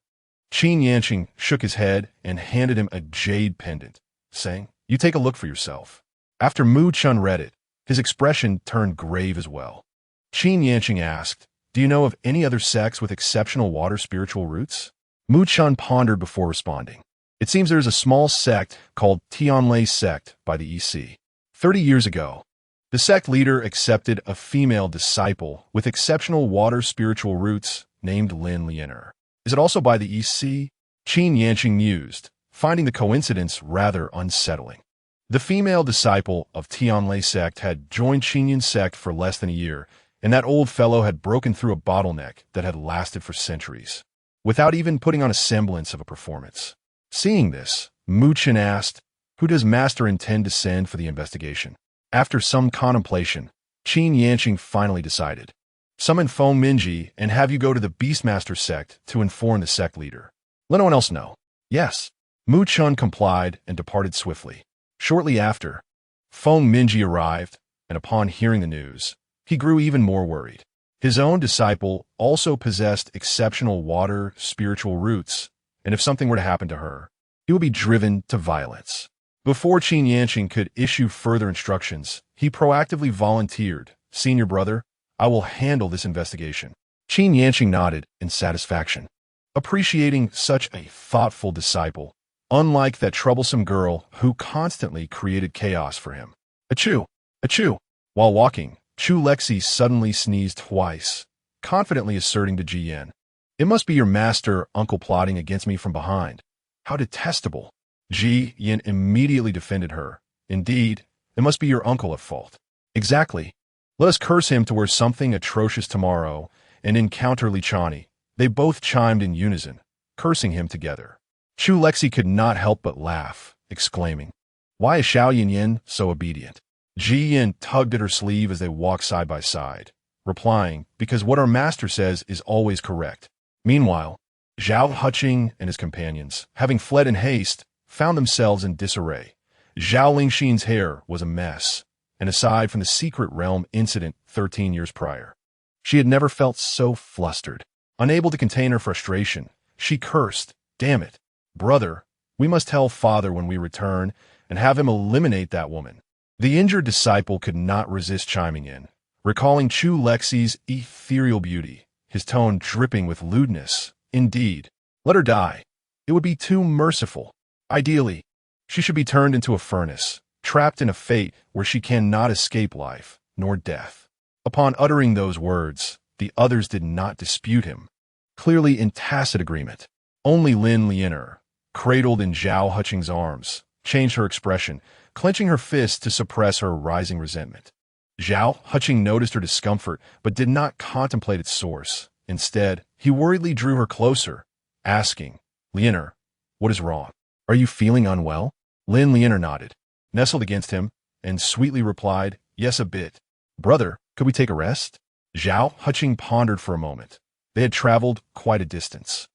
Qin Yanqing shook his head and handed him a jade pendant, saying, "You take a look for yourself." After Mu Chun read it, his expression turned grave as well. Qin Yanqing asked, "Do you know of any other sects with exceptional water spiritual roots?" Mu Chun pondered before responding. "It seems there is a small sect called Tianlei sect by the EC. 30 years ago, the sect leader accepted a female disciple with exceptional water spiritual roots named Lin Lianer. Is it also by the EC?" Qin Yanqing mused, finding the coincidence rather unsettling. The female disciple of Tianlei sect had joined Qinyan sect for less than a year, and that old fellow had broken through a bottleneck that had lasted for centuries, without even putting on a semblance of a performance. Seeing this, Mu Chen asked, "Who does Master intend to send for the investigation?" After some contemplation, Qin Yanqing finally decided, "Summon Feng Minji and have you go to the Beastmaster sect to inform the sect leader. Let no one else know." "Yes." Mu Chun complied and departed swiftly. Shortly after, Feng Minji arrived, and upon hearing the news, he grew even more worried. His own disciple also possessed exceptional water spiritual roots, and if something were to happen to her, he would be driven to violence. Before Qin Yanqing could issue further instructions, he proactively volunteered, "Senior brother, I will handle this investigation." Qin Yanqing nodded in satisfaction, appreciating such a thoughtful disciple, unlike that troublesome girl who constantly created chaos for him. Achoo! Achoo! While walking, Chu Lexi suddenly sneezed twice, confidently asserting to Ji Yin, "It must be your master uncle plotting against me from behind. How detestable." Ji Yin immediately defended her. "Indeed, it must be your uncle at fault." "Exactly. Let us curse him to wear something atrocious tomorrow and encounter Lichani." They both chimed in unison, cursing him together. Chu Lexi could not help but laugh, exclaiming, "Why is Xiao Yin so obedient?" Ji Yin tugged at her sleeve as they walked side by side, replying, "Because what our master says is always correct." Meanwhile, Zhao Huqing and his companions, having fled in haste, found themselves in disarray. Zhao Lingxin's hair was a mess, and aside from the secret realm incident 13 years prior, she had never felt so flustered. Unable to contain her frustration, she cursed, "Damn it, brother, we must tell father when we return and have him eliminate that woman." The injured disciple could not resist chiming in, recalling Chu Lexi's ethereal beauty, his tone dripping with lewdness. "Indeed, let her die. It would be too merciful. Ideally, she should be turned into a furnace, trapped in a fate where she cannot escape life, nor death." Upon uttering those words, the others did not dispute him, clearly in tacit agreement. Only Lin Lianer, cradled in Zhao Huqing's arms, changed her expression, clenching her fists to suppress her rising resentment. Zhao Huqing noticed her discomfort, but did not contemplate its source. Instead, he worriedly drew her closer, asking, "Lianer, what is wrong? Are you feeling unwell?" Lin Lianer nodded, nestled against him, and sweetly replied, "Yes, a bit. Brother, could we take a rest?" Zhao Huqing pondered for a moment. They had traveled quite a distance,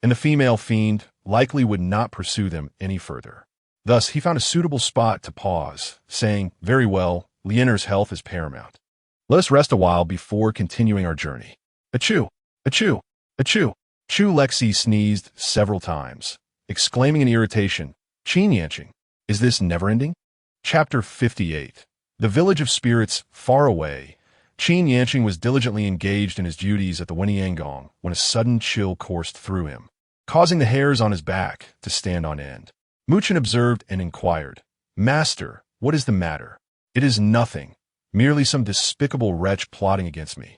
and the female fiend likely would not pursue them any further. Thus, he found a suitable spot to pause, saying, "Very well, Lianer's health is paramount. Let us rest a while before continuing our journey. Achoo! Achoo! Achoo! Chu Lexi sneezed several times, exclaiming in irritation, Qin Yanqing, is this never-ending? Chapter 58. The Village of Spirits, far away. Qin Yanqing was diligently engaged in his duties at the Wenyangong when a sudden chill coursed through him, causing the hairs on his back to stand on end. Muchen observed and inquired, Master, what is the matter? It is nothing, merely some despicable wretch plotting against me.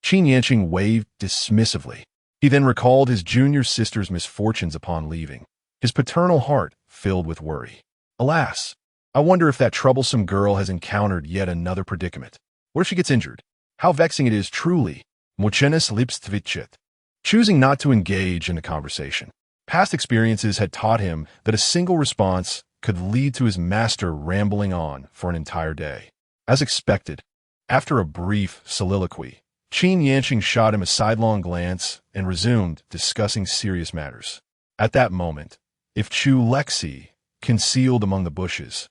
Qin Yanqing waved dismissively. He then recalled his junior sister's misfortunes upon leaving, his paternal heart filled with worry. Alas, I wonder if that troublesome girl has encountered yet another predicament. What if she gets injured? How vexing it is, truly. Mochenes lipstvichet. Choosing not to engage in the conversation. Past experiences had taught him that a single response could lead to his master rambling on for an entire day. As expected, after a brief soliloquy, Qin Yanqing shot him a sidelong glance and resumed discussing serious matters. At that moment, if Chu Lexi, concealed among the bushes,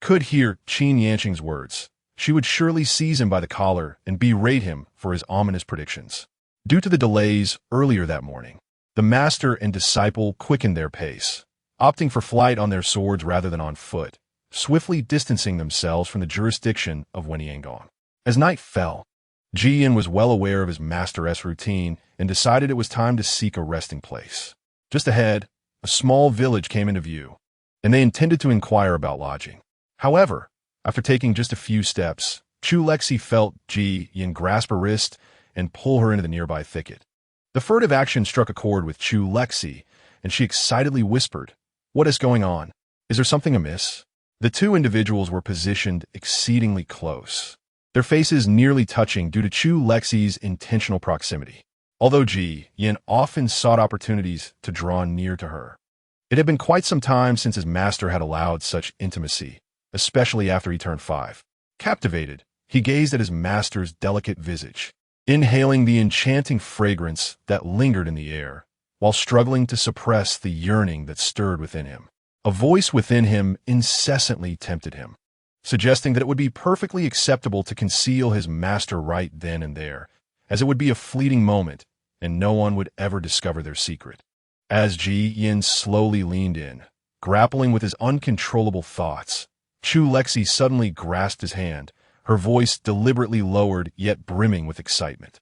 could hear Qin Yanqing's words, she would surely seize him by the collar and berate him for his ominous predictions. Due to the delays earlier that morning, the master and disciple quickened their pace, opting for flight on their swords rather than on foot, swiftly distancing themselves from the jurisdiction of Wenyangong. As night fell, Jiyan was well aware of his master's routine and decided it was time to seek a resting place. Just ahead, a small village came into view, and they intended to inquire about lodging. However, after taking just a few steps, Chu Lexi felt Jiyan grasp her wrist and pull her into the nearby thicket. The furtive action struck a chord with Chu Lexi, and she excitedly whispered, What is going on? Is there something amiss? The two individuals were positioned exceedingly close, their faces nearly touching due to Chu Lexi's intentional proximity. Although Jiyan often sought opportunities to draw near to her, it had been quite some time since his master had allowed such intimacy, especially after he turned 5. Captivated, he gazed at his master's delicate visage, inhaling the enchanting fragrance that lingered in the air, while struggling to suppress the yearning that stirred within him. A voice within him incessantly tempted him, suggesting that it would be perfectly acceptable to conceal his master right then and there, as it would be a fleeting moment, and no one would ever discover their secret. As Jiyan slowly leaned in, grappling with his uncontrollable thoughts, Chu Lexi suddenly grasped his hand, her voice deliberately lowered yet brimming with excitement.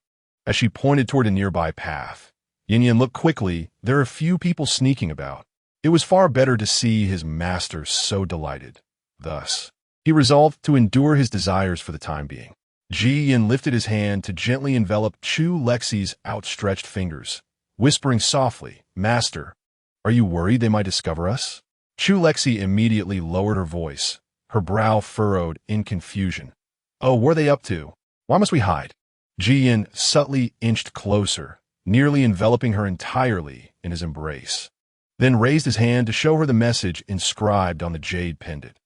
As she pointed toward a nearby path, Yin looked quickly. There are few people sneaking about. It was far better to see his master so delighted. Thus, he resolved to endure his desires for the time being. Jiyan lifted his hand to gently envelop Chu Lexi's outstretched fingers, whispering softly, Master, are you worried they might discover us? Chu Lexi immediately lowered her voice, her brow furrowed in confusion. Oh, what are they up to? Why must we hide? Jiyan subtly inched closer, nearly enveloping her entirely in his embrace, then raised his hand to show her the message inscribed on the jade pendant,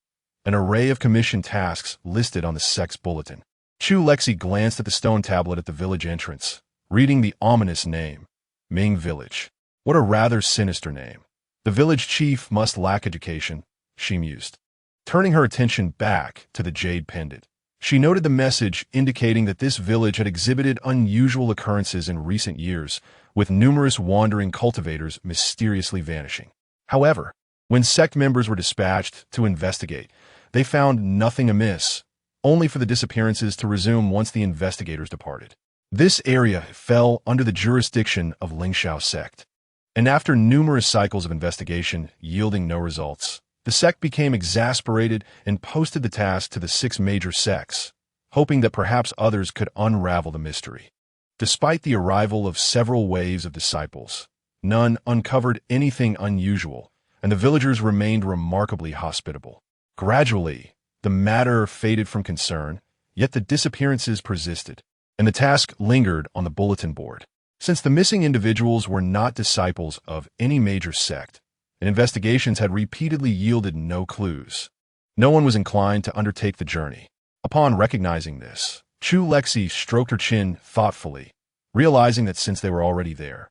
an array of commissioned tasks listed on the sex bulletin. Chu Lexi glanced at the stone tablet at the village entrance, reading the ominous name, Ming Village. What a rather sinister name. The village chief must lack education, she mused. Turning her attention back to the jade pendant, she noted the message indicating that this village had exhibited unusual occurrences in recent years, with numerous wandering cultivators mysteriously vanishing. However, when sect members were dispatched to investigate, they found nothing amiss, only for the disappearances to resume once the investigators departed. This area fell under the jurisdiction of Lingxiao sect, and after numerous cycles of investigation yielding no results, the sect became exasperated and posted the task to the 6 major sects, hoping that perhaps others could unravel the mystery. Despite the arrival of several waves of disciples, none uncovered anything unusual, and the villagers remained remarkably hospitable. Gradually, the matter faded from concern, yet the disappearances persisted, and the task lingered on the bulletin board. Since the missing individuals were not disciples of any major sect, and investigations had repeatedly yielded no clues, no one was inclined to undertake the journey. Upon recognizing this, Chu Lexi stroked her chin thoughtfully, realizing that since they were already there,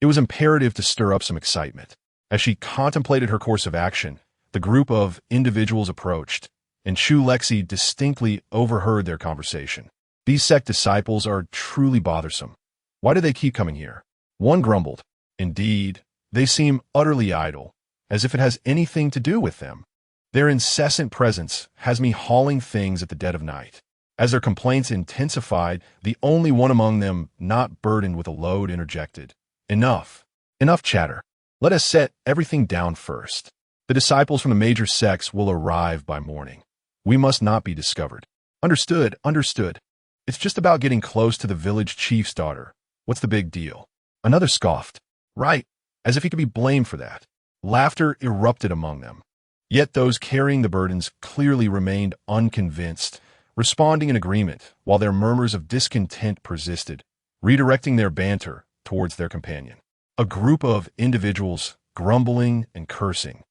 it was imperative to stir up some excitement. As she contemplated her course of action, the group of individuals approached, and Chu Lexi distinctly overheard their conversation. These sect disciples are truly bothersome. Why do they keep coming here? One grumbled. Indeed, they seem utterly idle, as if it has anything to do with them. Their incessant presence has me hauling things at the dead of night. As their complaints intensified, the only one among them not burdened with a load interjected. Enough. Enough chatter. Let us set everything down first. The disciples from the major sects will arrive by morning. We must not be discovered. Understood, understood. It's just about getting close to the village chief's daughter. What's the big deal? Another scoffed. Right, as if he could be blamed for that. Laughter erupted among them. Yet those carrying the burdens clearly remained unconvinced, responding in agreement, while their murmurs of discontent persisted, redirecting their banter towards their companion. A group of individuals, grumbling and cursing,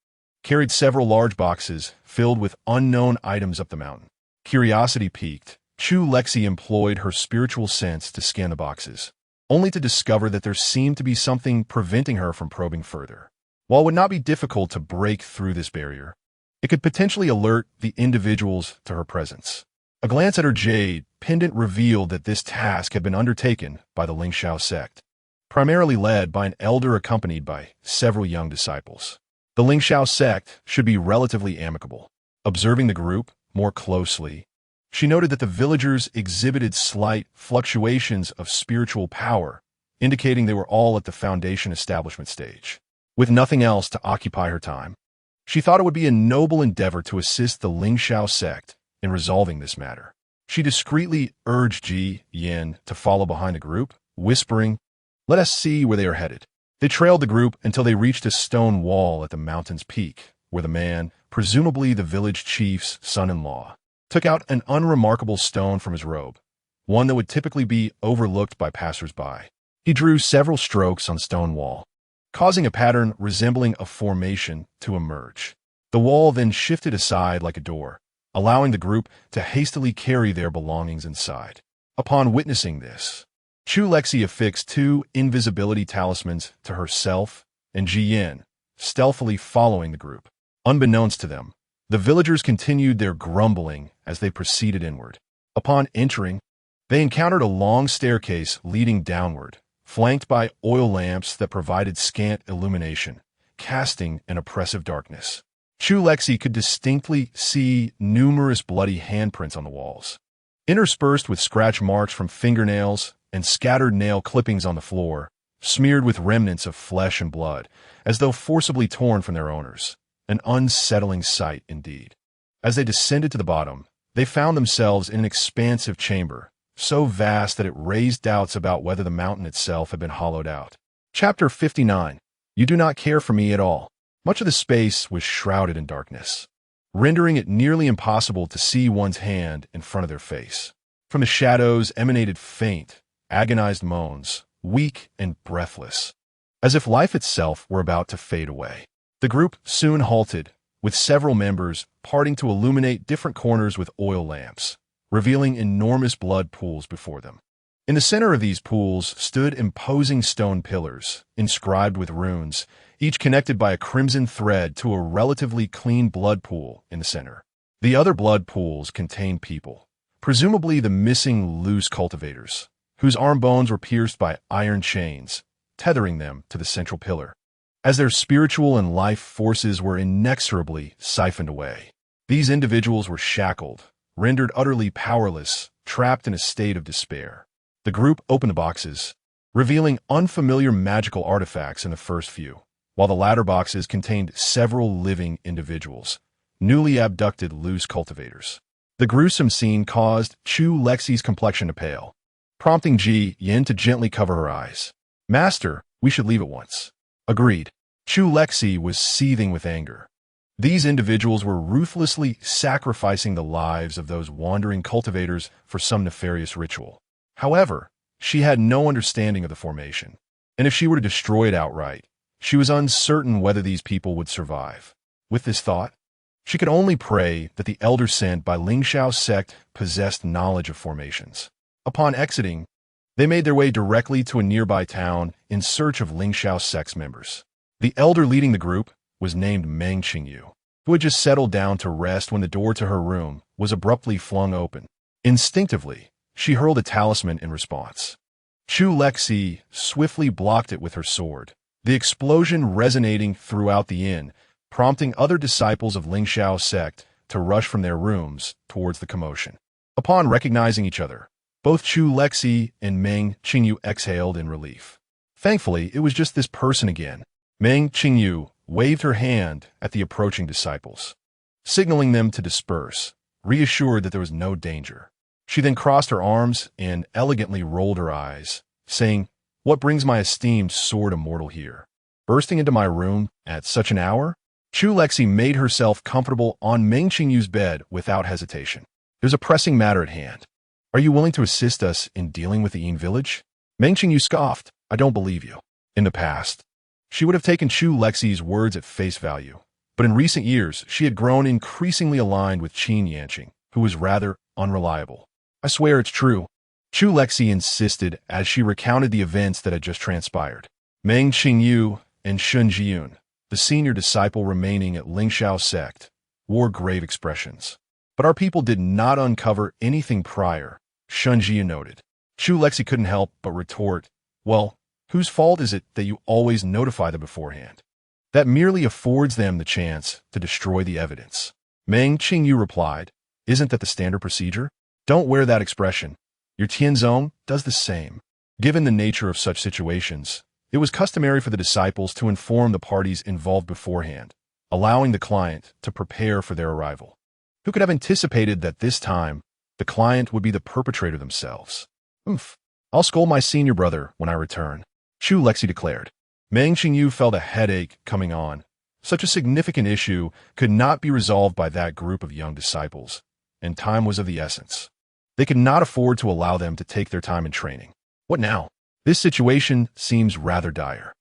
carried several large boxes filled with unknown items up the mountain. Curiosity piqued, Chu Lexi employed her spiritual sense to scan the boxes, only to discover that there seemed to be something preventing her from probing further. While it would not be difficult to break through this barrier, it could potentially alert the individuals to her presence. A glance at her jade pendant revealed that this task had been undertaken by the Lingxiao sect, primarily led by an elder accompanied by several young disciples. The Lingxiao sect should be relatively amicable. Observing the group more closely, she noted that the villagers exhibited slight fluctuations of spiritual power, indicating they were all at the foundation establishment stage. With nothing else to occupy her time, she thought it would be a noble endeavor to assist the Lingxiao sect in resolving this matter. She discreetly urged Ji Yin to follow behind the group, whispering, "Let us see where they are headed." They trailed the group until they reached a stone wall at the mountain's peak, where the man, presumably the village chief's son-in-law, took out an unremarkable stone from his robe, one that would typically be overlooked by passers-by. He drew several strokes on the stone wall, causing a pattern resembling a formation to emerge. The wall then shifted aside like a door, allowing the group to hastily carry their belongings inside. Upon witnessing this, Chu Lexi affixed 2 invisibility talismans to herself and Ji Yin, stealthily following the group. Unbeknownst to them, the villagers continued their grumbling as they proceeded inward. Upon entering, they encountered a long staircase leading downward, flanked by oil lamps that provided scant illumination, casting an oppressive darkness. Chu Lexi could distinctly see numerous bloody handprints on the walls, interspersed with scratch marks from fingernails and scattered nail clippings on the floor, smeared with remnants of flesh and blood, as though forcibly torn from their owners. An unsettling sight indeed. As they descended to the bottom, they found themselves in an expansive chamber, so vast that it raised doubts about whether the mountain itself had been hollowed out. Chapter 59. You do not care for me at all. Much of the space was shrouded in darkness, rendering it nearly impossible to see one's hand in front of their face. From the shadows emanated faint, agonized moans, weak and breathless, as if life itself were about to fade away. The group soon halted, with several members parting to illuminate different corners with oil lamps, revealing enormous blood pools before them. In the center of these pools stood imposing stone pillars, inscribed with runes, each connected by a crimson thread to a relatively clean blood pool in the center. The other blood pools contained people, presumably the missing loose cultivators, whose arm bones were pierced by iron chains, tethering them to the central pillar. As their spiritual and life forces were inexorably siphoned away, these individuals were shackled, rendered utterly powerless, trapped in a state of despair. The group opened the boxes, revealing unfamiliar magical artifacts in the first few, while the latter boxes contained several living individuals, newly abducted loose cultivators. The gruesome scene caused Chu Lexi's complexion to pale, prompting Ji Yin to gently cover her eyes. "Master, we should leave at once." Agreed. Chu Lexi was seething with anger. These individuals were ruthlessly sacrificing the lives of those wandering cultivators for some nefarious ritual. However, she had no understanding of the formation, and if she were to destroy it outright, she was uncertain whether these people would survive. With this thought, she could only pray that the elder sent by Lingxiao's sect possessed knowledge of formations. Upon exiting, they made their way directly to a nearby town in search of Lingxiao's sect's members. The elder leading the group was named Meng Qingyu, who had just settled down to rest when the door to her room was abruptly flung open. Instinctively, She hurled a talisman in response. Chu Lexi swiftly blocked it with her sword, the explosion resonating throughout the inn, prompting other disciples of Lingxiao's sect to rush from their rooms towards the commotion. Upon recognizing each other, both Chu Lexi and Meng Qingyu exhaled in relief. Thankfully, it was just this person again. Meng Qingyu waved her hand at the approaching disciples, signaling them to disperse, reassured that there was no danger. She then crossed her arms and elegantly rolled her eyes, saying, "What brings my esteemed sword immortal here? Bursting into my room at such an hour?" Chu Lexi made herself comfortable on Meng Qingyu's bed without hesitation. "There's a pressing matter at hand. Are you willing to assist us in dealing with the Yin village?" Meng Qingyu scoffed. "I don't believe you." In the past, she would have taken Chu Lexi's words at face value, but in recent years, she had grown increasingly aligned with Qin Yanqing, who was rather unreliable. "I swear it's true," Chu Lexi insisted as she recounted the events that had just transpired. Meng Qingyu and Shun Jiyun, the senior disciple remaining at Lingxiao's sect, wore grave expressions. "But our people did not uncover anything prior," Shun Jiyun noted. Chu Lexi couldn't help but retort, "Well, whose fault is it that you always notify them beforehand? That merely affords them the chance to destroy the evidence." Meng Qingyu replied, "Isn't that the standard procedure? Don't wear that expression. Your Tianzong does the same." Given the nature of such situations, it was customary for the disciples to inform the parties involved beforehand, allowing the client to prepare for their arrival. Who could have anticipated that this time, the client would be the perpetrator themselves? I'll scold my senior brother when I return," Chu Lexi declared. Meng Qingyu felt a headache coming on. Such a significant issue could not be resolved by that group of young disciples, and time was of the essence. They could not afford to allow them to take their time in training. What now? This situation seems rather dire.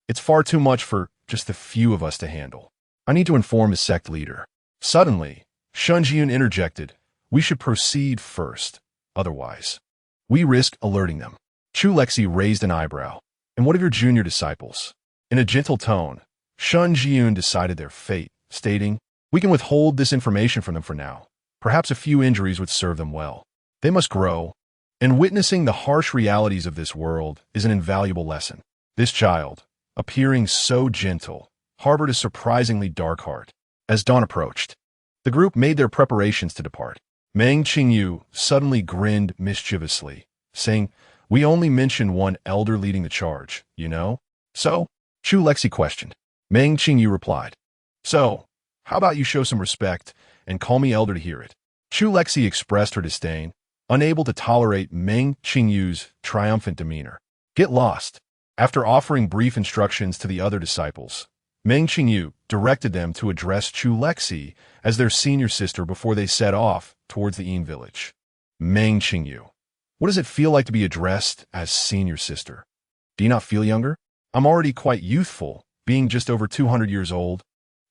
It's far too much for just the few of us to handle. I need to inform his sect leader. Suddenly, Shun Jiyun interjected, "We should proceed first. Otherwise, we risk alerting them." Chu Lexi raised an eyebrow. "And what of your junior disciples?" In a gentle tone, Shun Jiyun decided their fate, stating, "We can withhold this information from them for now. Perhaps a few injuries would serve them well. They must grow, and witnessing the harsh realities of this world is an invaluable lesson." This child, appearing so gentle, harbored a surprisingly dark heart. As dawn approached, the group made their preparations to depart. Meng Qingyu suddenly grinned mischievously, saying, "We only mentioned one elder leading the charge, you know?" "So?" Chu Lexi questioned. Meng Qingyu replied, "So, how about you show some respect and call me elder to hear it?" Chu Lexi expressed her disdain, unable to tolerate Meng Qingyu's triumphant demeanor. "Get lost." After offering brief instructions to the other disciples, Meng Qingyu directed them to address Chu Lexi as their senior sister before they set off towards the Yin village. "Meng Qingyu, what does it feel like to be addressed as senior sister? Do you not feel younger? I'm already quite youthful, being just over 200 years old.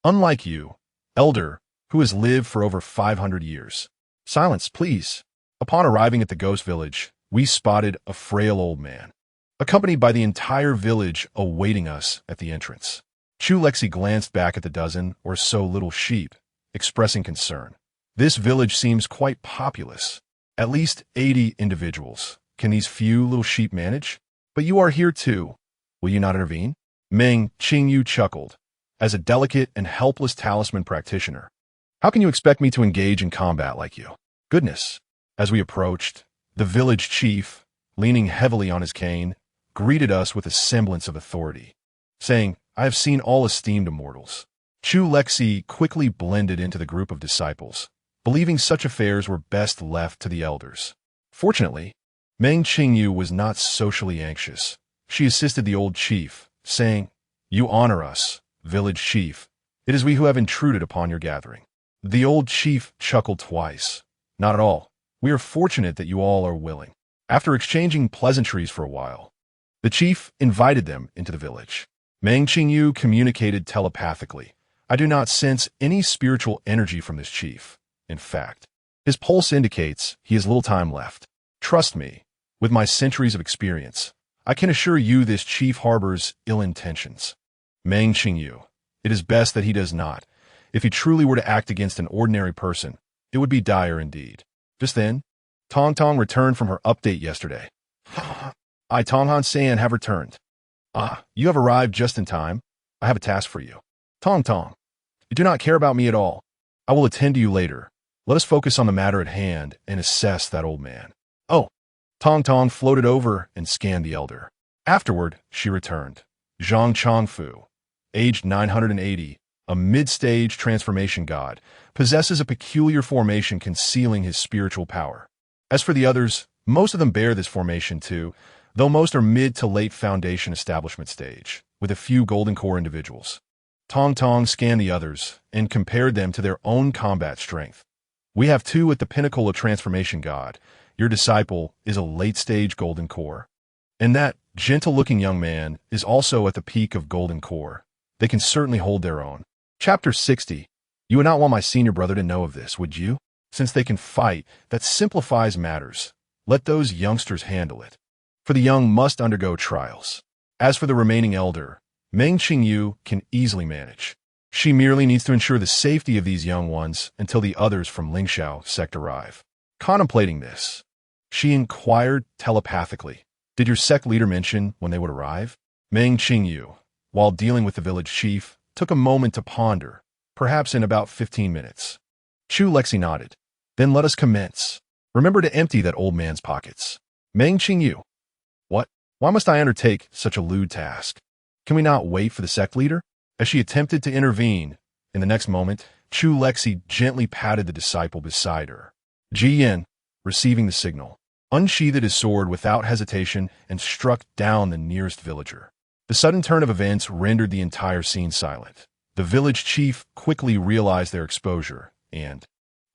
Unlike you, elder, who has lived for over 500 years. Silence, please." Upon arriving at the ghost village, we spotted a frail old man, accompanied by the entire village awaiting us at the entrance. Chu Lexi glanced back at the dozen or so little sheep, expressing concern. "This village seems quite populous. At least 80 individuals. Can these few little sheep manage? But you are here too. Will you not intervene?" Meng Qingyu chuckled. "As a delicate and helpless talisman practitioner, how can you expect me to engage in combat like you?" Goodness. As we approached, the village chief, leaning heavily on his cane, greeted us with a semblance of authority, saying, "I have seen all esteemed immortals." Chu Lexi quickly blended into the group of disciples, believing such affairs were best left to the elders. Fortunately, Meng Qingyu was not socially anxious. She assisted the old chief, saying, "You honor us, village chief. It is we who have intruded upon your gathering." The old chief chuckled twice. "Not at all. We are fortunate that you all are willing." After exchanging pleasantries for a while, the chief invited them into the village. Meng Qingyu communicated telepathically, "I do not sense any spiritual energy from this chief. In fact, his pulse indicates he has little time left. Trust me, with my centuries of experience, I can assure you this chief harbors ill intentions." Meng Qingyu, "It is best that he does not. If he truly were to act against an ordinary person, it would be dire indeed." Just then, Tong Tong returned from her update yesterday. I, Tong Han San, have returned. Ah, you have arrived just in time. I have a task for you. Tong Tong, you do not care about me at all. I will attend to you later. Let us focus on the matter at hand and assess that old man. Oh, Tong Tong floated over and scanned the elder. Afterward, she returned. Zhang Chongfu, aged 980, a mid-stage transformation god, possesses a peculiar formation concealing his spiritual power. As for the others, most of them bear this formation too, though most are mid to late foundation establishment stage, with a few golden core individuals. Tong Tong scanned the others and compared them to their own combat strength. We have two at the pinnacle of transformation god. Your disciple is a late-stage golden core. And that gentle-looking young man is also at the peak of golden core. They can certainly hold their own. Chapter 60. You would not want my senior brother to know of this, would you? Since they can fight, that simplifies matters. Let those youngsters handle it. For the young must undergo trials. As for the remaining elder, Meng Qingyu can easily manage. She merely needs to ensure the safety of these young ones until the others from Lingxiao sect arrive. Contemplating this, she inquired telepathically, "Did your sect leader mention when they would arrive?" Meng Qingyu, while dealing with the village chief, took a moment to ponder, perhaps in about 15 minutes. Chu Lexi nodded. "Then let us commence. Remember to empty that old man's pockets." Meng Qingyu. "What? Why must I undertake such a lewd task? Can we not wait for the sect leader?" As she attempted to intervene, in the next moment, Chu Lexi gently patted the disciple beside her. Ji Yin, receiving the signal, unsheathed his sword without hesitation and struck down the nearest villager. The sudden turn of events rendered the entire scene silent. The village chief quickly realized their exposure and,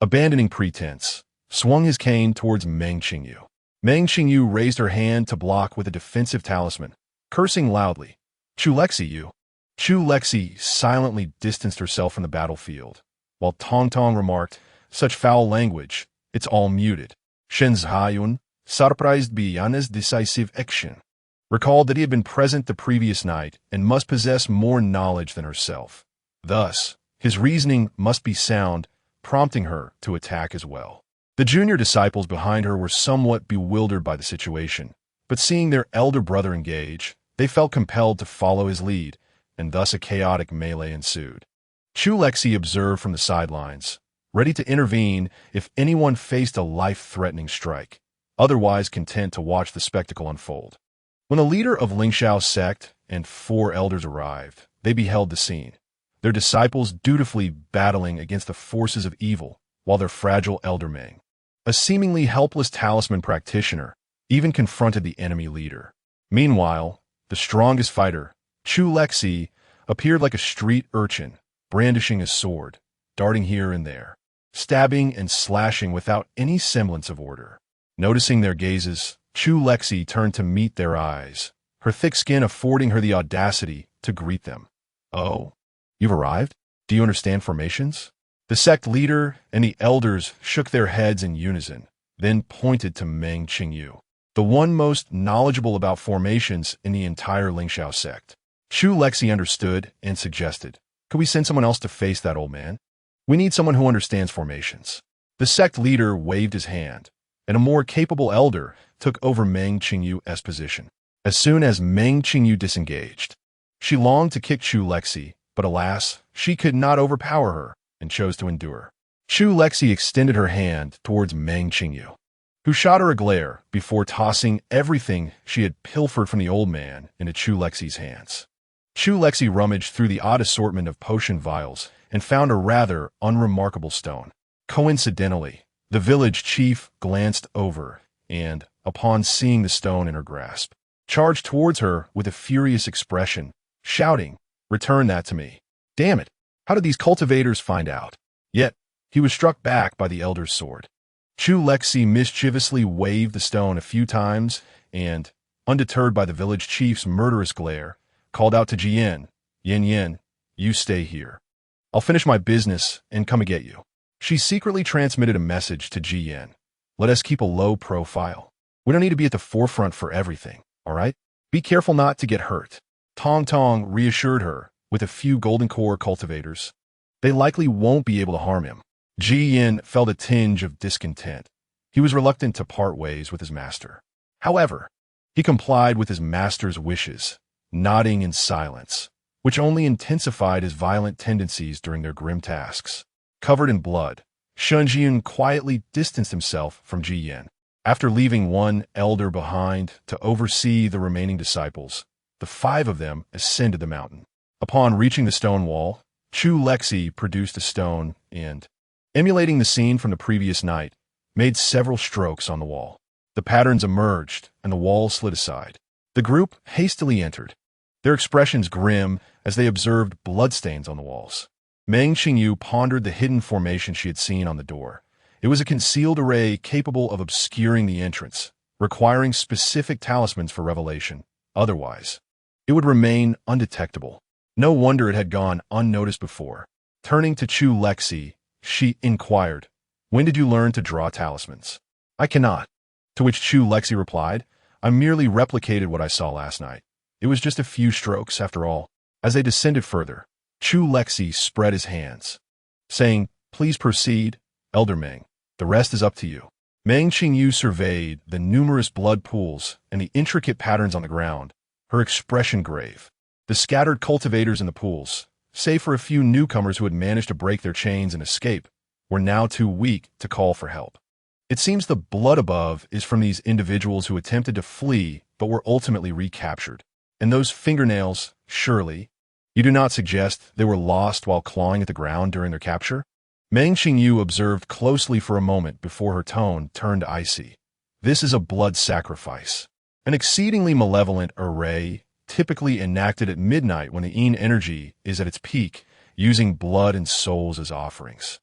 abandoning pretense, swung his cane towards Meng Qingyu. Meng Qingyu raised her hand to block with a defensive talisman, cursing loudly. "Chu Lexi, you!" Chu Lexi silently distanced herself from the battlefield, while Tong Tong remarked, "Such foul language, it's all muted." Shen Zhaiyun, surprised beyond his decisive action, recalled that he had been present the previous night and must possess more knowledge than herself. Thus, his reasoning must be sound, prompting her to attack as well. The junior disciples behind her were somewhat bewildered by the situation, but seeing their elder brother engage, they felt compelled to follow his lead, and thus a chaotic melee ensued. Chu Lexi observed from the sidelines, ready to intervene if anyone faced a life-threatening strike, otherwise content to watch the spectacle unfold. When the leader of Lingxiao sect and 4 elders arrived, they beheld the scene, their disciples dutifully battling against the forces of evil, while their fragile elder Meng, a seemingly helpless talisman practitioner, even confronted the enemy leader. Meanwhile, the strongest fighter, Chu Lexi, appeared like a street urchin, brandishing his sword, darting here and there, stabbing and slashing without any semblance of order. Noticing their gazes, Chu Lexi turned to meet their eyes, her thick skin affording her the audacity to greet them. "Oh, you've arrived? Do you understand formations?" The sect leader and the elders shook their heads in unison, then pointed to Meng Qingyu, the one most knowledgeable about formations in the entire Lingxiao sect. Chu Lexi understood and suggested, "Could we send someone else to face that old man? We need someone who understands formations." The sect leader waved his hand, and a more capable elder took over Meng Qingyu's position. As soon as Meng Qingyu disengaged, she longed to kick Chu Lexi, but alas, she could not overpower her and chose to endure. Chu Lexi extended her hand towards Meng Qingyu, who shot her a glare before tossing everything she had pilfered from the old man into Chu Lexi's hands. Chu Lexi rummaged through the odd assortment of potion vials and found a rather unremarkable stone. Coincidentally, the village chief glanced over and, upon seeing the stone in her grasp, charged towards her with a furious expression, shouting, "Return that to me. Damn it, how did these cultivators find out?" Yet, he was struck back by the elder's sword. Chu Lexi mischievously waved the stone a few times and, undeterred by the village chief's murderous glare, called out to Ji Yin, "Yin Yin, you stay here. I'll finish my business and come and get you." She secretly transmitted a message to Ji Yin. "Let us keep a low profile. We don't need to be at the forefront for everything, all right? Be careful not to get hurt." Tong Tong reassured her, with a few golden core cultivators. They likely won't be able to harm him. Ji Yin felt a tinge of discontent. He was reluctant to part ways with his master. However, he complied with his master's wishes, nodding in silence, which only intensified his violent tendencies during their grim tasks. Covered in blood, Shun Jiyun quietly distanced himself from Ji Yan. After leaving one elder behind to oversee the remaining disciples, the 5 of them ascended the mountain. Upon reaching the stone wall, Chu Lexi produced a stone and, emulating the scene from the previous night, made several strokes on the wall. The patterns emerged, and the wall slid aside. The group hastily entered, their expressions grim as they observed bloodstains on the walls. Meng Qingyu pondered the hidden formation she had seen on the door. It was a concealed array capable of obscuring the entrance, requiring specific talismans for revelation. Otherwise, it would remain undetectable. No wonder it had gone unnoticed before. Turning to Chu Lexi, she inquired, "When did you learn to draw talismans?" "I cannot." To which Chu Lexi replied, "I merely replicated what I saw last night. It was just a few strokes, after all." As they descended further, Chu Lexi spread his hands, saying, "Please proceed, Elder Meng. The rest is up to you." Meng Qingyu surveyed the numerous blood pools and the intricate patterns on the ground, her expression grave. The scattered cultivators in the pools, save for a few newcomers who had managed to break their chains and escape, were now too weak to call for help. It seems the blood above is from these individuals who attempted to flee but were ultimately recaptured. And those fingernails, surely, you do not suggest they were lost while clawing at the ground during their capture? Meng Qingyu observed closely for a moment before her tone turned icy. This is a blood sacrifice, an exceedingly malevolent array typically enacted at midnight when the Yin energy is at its peak, using blood and souls as offerings.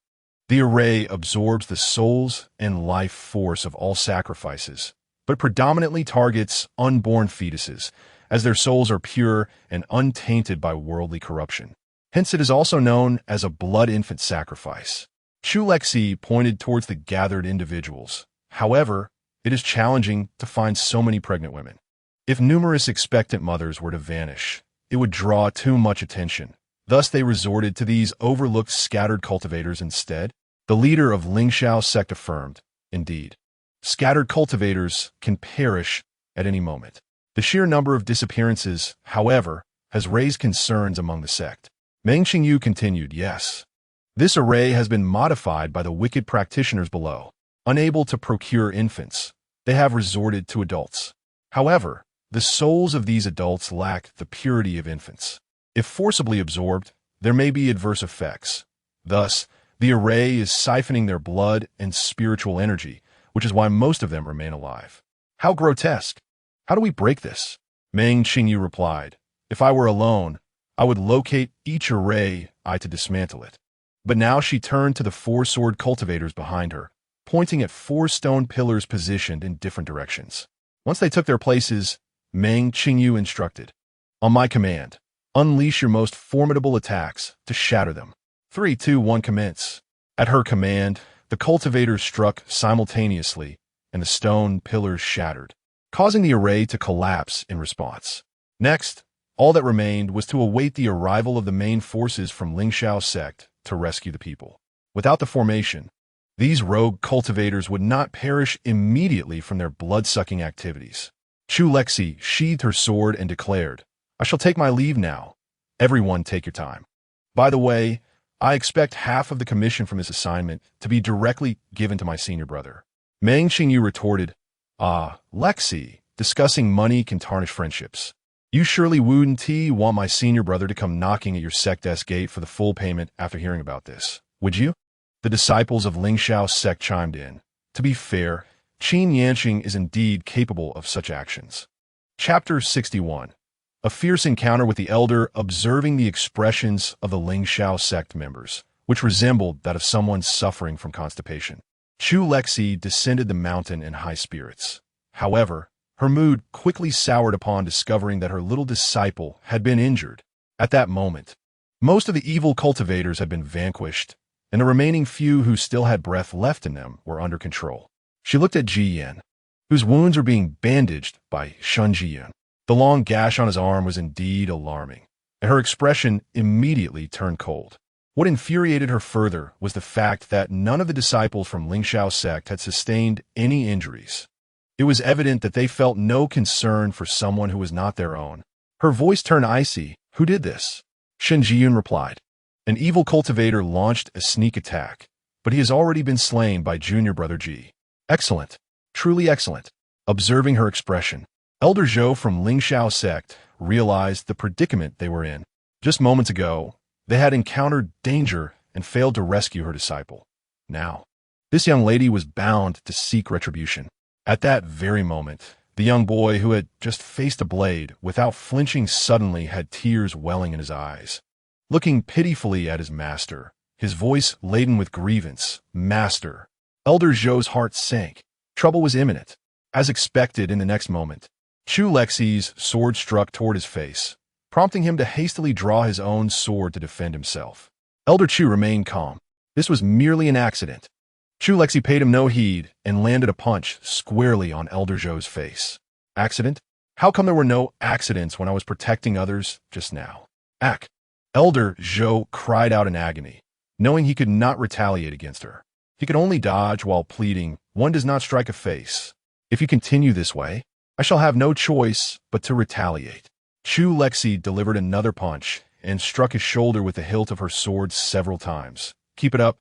The array absorbs the souls and life force of all sacrifices, but predominantly targets unborn fetuses, as their souls are pure and untainted by worldly corruption. Hence it is also known as a blood infant sacrifice. Chu Lexi pointed towards the gathered individuals. However, it is challenging to find so many pregnant women. If numerous expectant mothers were to vanish, it would draw too much attention. Thus they resorted to these overlooked scattered cultivators instead. The leader of Lingxiao sect affirmed, indeed, scattered cultivators can perish at any moment. The sheer number of disappearances, however, has raised concerns among the sect. Meng Qingyu continued, "Yes, this array has been modified by the wicked practitioners below. Unable to procure infants, they have resorted to adults. However, the souls of these adults lack the purity of infants. If forcibly absorbed, there may be adverse effects. Thus, the array is siphoning their blood and spiritual energy, which is why most of them remain alive." "How grotesque! How do we break this?" Meng Qingyu replied, "If I were alone, I would locate each array to dismantle it." But now she turned to the 4 sword cultivators behind her, pointing at 4 stone pillars positioned in different directions. Once they took their places, Meng Qingyu instructed, "On my command, unleash your most formidable attacks to shatter them. 3, 2, 1, commence." At her command, the cultivators struck simultaneously, and the stone pillars shattered, causing the array to collapse in response. Next, all that remained was to await the arrival of the main forces from Lingxiao sect to rescue the people. Without the formation, these rogue cultivators would not perish immediately from their blood-sucking activities. Chu Lexi sheathed her sword and declared, "I shall take my leave now. Everyone take your time. By the way, I expect half of the commission from this assignment to be directly given to my senior brother." Meng Qingyu retorted, "Ah, Lexi, discussing money can tarnish friendships. You surely wouldn't want my senior brother to come knocking at your sect's gate for the full payment after hearing about this, would you?" The disciples of Lingxiao sect chimed in. To be fair, Qin Yanqing is indeed capable of such actions. Chapter 61. A fierce encounter with the elder, observing the expressions of the Lingxiao sect members, which resembled that of someone suffering from constipation. Chu Lexi descended the mountain in high spirits. However, her mood quickly soured upon discovering that her little disciple had been injured. At that moment, most of the evil cultivators had been vanquished, and the remaining few who still had breath left in them were under control. She looked at Ji Yan, whose wounds were being bandaged by Shun Jiyun. The long gash on his arm was indeed alarming, and her expression immediately turned cold. What infuriated her further was the fact that none of the disciples from Lingxiao's sect had sustained any injuries. It was evident that they felt no concern for someone who was not their own. Her voice turned icy. "Who did this?" Shen Jiyun replied. "An evil cultivator launched a sneak attack, but he has already been slain by junior brother Ji." "Excellent. Truly excellent." Observing her expression, Elder Zhou from Lingxiao's sect realized the predicament they were in. Just moments ago, they had encountered danger and failed to rescue her disciple. Now, this young lady was bound to seek retribution. At that very moment, the young boy who had just faced a blade without flinching suddenly had tears welling in his eyes. Looking pitifully at his master, his voice laden with grievance, "Master." Elder Zhou's heart sank. Trouble was imminent. As expected, in the next moment, Chu Lexi's sword struck toward his face, prompting him to hastily draw his own sword to defend himself. Elder Chu remained calm. This was merely an accident. Chu Lexi paid him no heed and landed a punch squarely on Elder Zhou's face. Accident? How come there were no accidents when I was protecting others just now? Ack! Elder Zhou cried out in agony, knowing he could not retaliate against her. He could only dodge while pleading, "One does not strike a face. If you continue this way, I shall have no choice but to retaliate." Chu Lexi delivered another punch and struck his shoulder with the hilt of her sword several times. "Keep it up,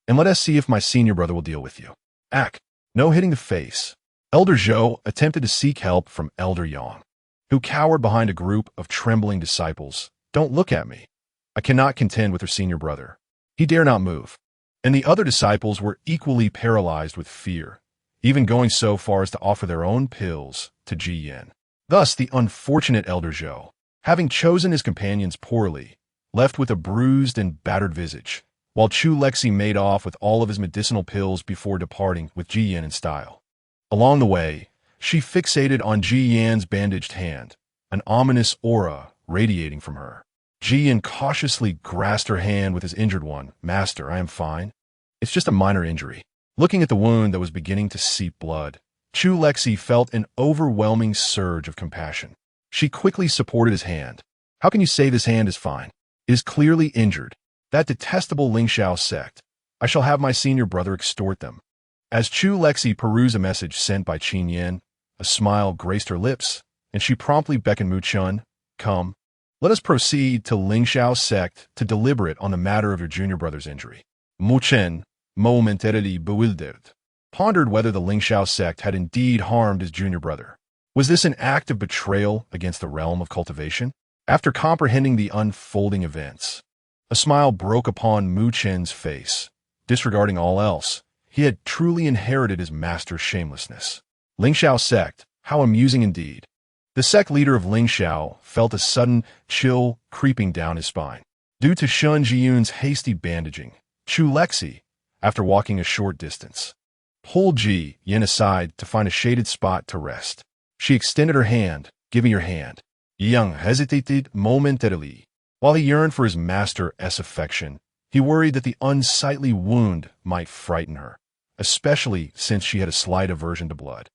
and let us see if my senior brother will deal with you." Ack! No hitting the face. Elder Zhou attempted to seek help from Elder Yang, who cowered behind a group of trembling disciples. "Don't look at me. I cannot contend with her senior brother. He dare not move." And the other disciples were equally paralyzed with fear, even going so far as to offer their own pills to Ji Yin. Thus, the unfortunate Elder Zhou, having chosen his companions poorly, left with a bruised and battered visage, while Chu Lexi made off with all of his medicinal pills before departing with Ji Yin in style. Along the way, she fixated on Ji Yan's bandaged hand, an ominous aura radiating from her. Ji Yin cautiously grasped her hand with his injured one. "Master, I am fine. It's just a minor injury." Looking at the wound that was beginning to seep blood, Chu Lexi felt an overwhelming surge of compassion. She quickly supported his hand. "How can you say this hand is fine? It is clearly injured. That detestable Lingxiao sect. I shall have my senior brother extort them." As Chu Lexi perused a message sent by Qin Yin, a smile graced her lips, and she promptly beckoned Mu Chun. "Come. Let us proceed to Lingxiao's sect to deliberate on the matter of your junior brother's injury." Mu Chen, momentarily bewildered, pondered whether the Lingxiao sect had indeed harmed his junior brother. Was this an act of betrayal against the realm of cultivation? After comprehending the unfolding events, a smile broke upon Mu Chen's face. Disregarding all else, he had truly inherited his master's shamelessness. Lingxiao sect, how amusing indeed. The sect leader of Lingxiao felt a sudden chill creeping down his spine. Due to Shen Jiyun's hasty bandaging, Chu Lexi, after walking a short distance, pulled Ji Yin aside to find a shaded spot to rest. She extended her hand, "Give me your hand." Yang hesitated momentarily. While he yearned for his master's affection, he worried that the unsightly wound might frighten her, especially since she had a slight aversion to blood.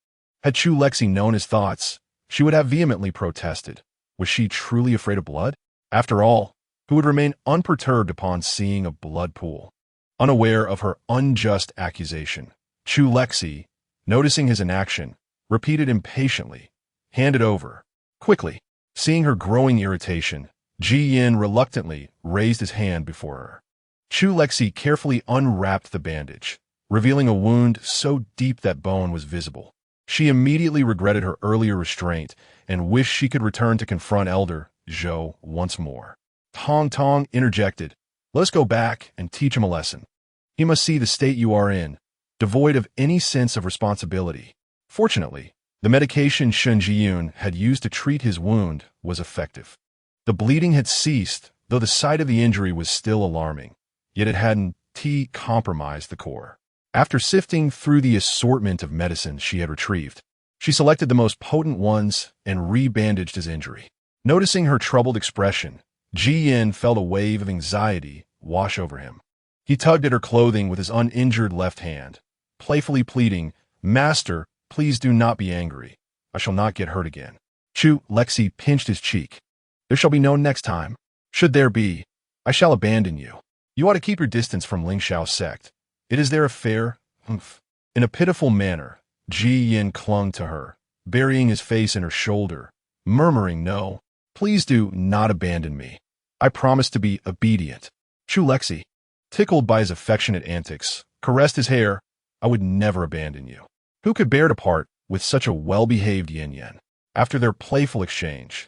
Had Chu Lexi known his thoughts, she would have vehemently protested. Was she truly afraid of blood? After all, who would remain unperturbed upon seeing a blood pool? Unaware of her unjust accusation, Chu Lexi, noticing his inaction, repeated impatiently, "Hand it over." Quickly, seeing her growing irritation, Ji Yin reluctantly raised his hand before her. Chu Lexi carefully unwrapped the bandage, revealing a wound so deep that bone was visible. She immediately regretted her earlier restraint and wished she could return to confront Elder Zhou once more. Tong Tong interjected, "Let us go back and teach him a lesson. He must see the state you are in, devoid of any sense of responsibility." Fortunately, the medication Shen Jiyun had used to treat his wound was effective. The bleeding had ceased, though the site of the injury was still alarming, yet it hadn't compromised the core. After sifting through the assortment of medicines she had retrieved, she selected the most potent ones and re-bandaged his injury. Noticing her troubled expression, Ji Yin felt a wave of anxiety wash over him. He tugged at her clothing with his uninjured left hand, playfully pleading, "Master, please do not be angry. I shall not get hurt again." Chu Lexi pinched his cheek. "There shall be no next time. Should there be, I shall abandon you." You ought to keep your distance from Ling Xiao's sect. It is their affair. Humph. In a pitiful manner, Ji Yin clung to her, burying his face in her shoulder, murmuring, "No, please do not abandon me. I promise to be obedient." Chu Lexi, tickled by his affectionate antics, caressed his hair. "I would never abandon you." Who could bear to part with such a well-behaved yin-yang? After their playful exchange,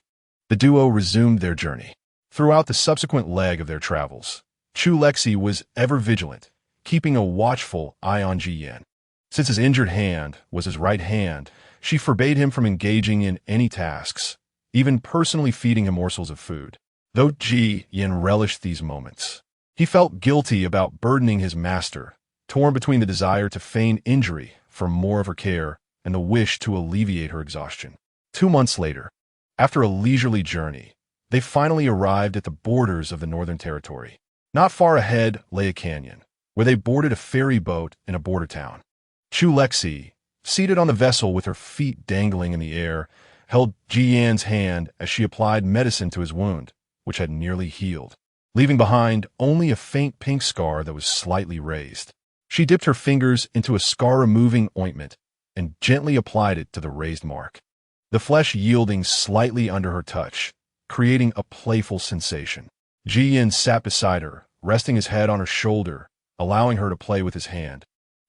the duo resumed their journey. Throughout the subsequent leg of their travels, Chu Lexi was ever vigilant, keeping a watchful eye on Ji Yin. Since his injured hand was his right hand, she forbade him from engaging in any tasks, even personally feeding him morsels of food. Though Ji Yin relished these moments, he felt guilty about burdening his master, torn between the desire to feign injury for more of her care and the wish to alleviate her exhaustion. 2 months later, after a leisurely journey, they finally arrived at the borders of the Northern Territory. Not far ahead lay a canyon, where they boarded a ferry boat in a border town. Chu Lexi, seated on the vessel with her feet dangling in the air, held Ji Yan's hand as she applied medicine to his wound, which had nearly healed, leaving behind only a faint pink scar that was slightly raised. She dipped her fingers into a scar-removing ointment and gently applied it to the raised mark, the flesh yielding slightly under her touch, creating a playful sensation. Ji Yin sat beside her, resting his head on her shoulder, allowing her to play with his hand,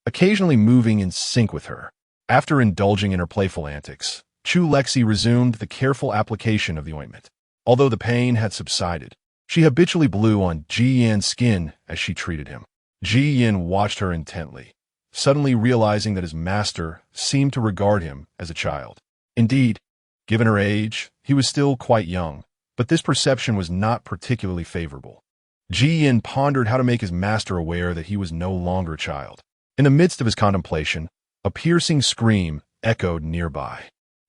occasionally moving in sync with her. After indulging in her playful antics, Chu Lexi resumed the careful application of the ointment. Although the pain had subsided, she habitually blew on Ji Yan's skin as she treated him. Ji Yin watched her intently, suddenly realizing that his master seemed to regard him as a child. Indeed, given her age, he was still quite young, but this perception was not particularly favorable. Ji Yin pondered how to make his master aware that he was no longer a child. In the midst of his contemplation, a piercing scream echoed nearby.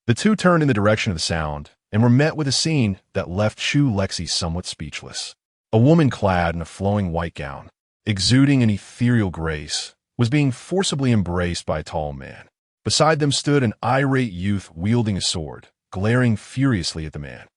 The two turned in the direction of the sound and were met with a scene that left Chu Lexi somewhat speechless. A woman clad in a flowing white gown, exuding an ethereal grace, was being forcibly embraced by a tall man. Beside them stood an irate youth wielding a sword, glaring furiously at the man.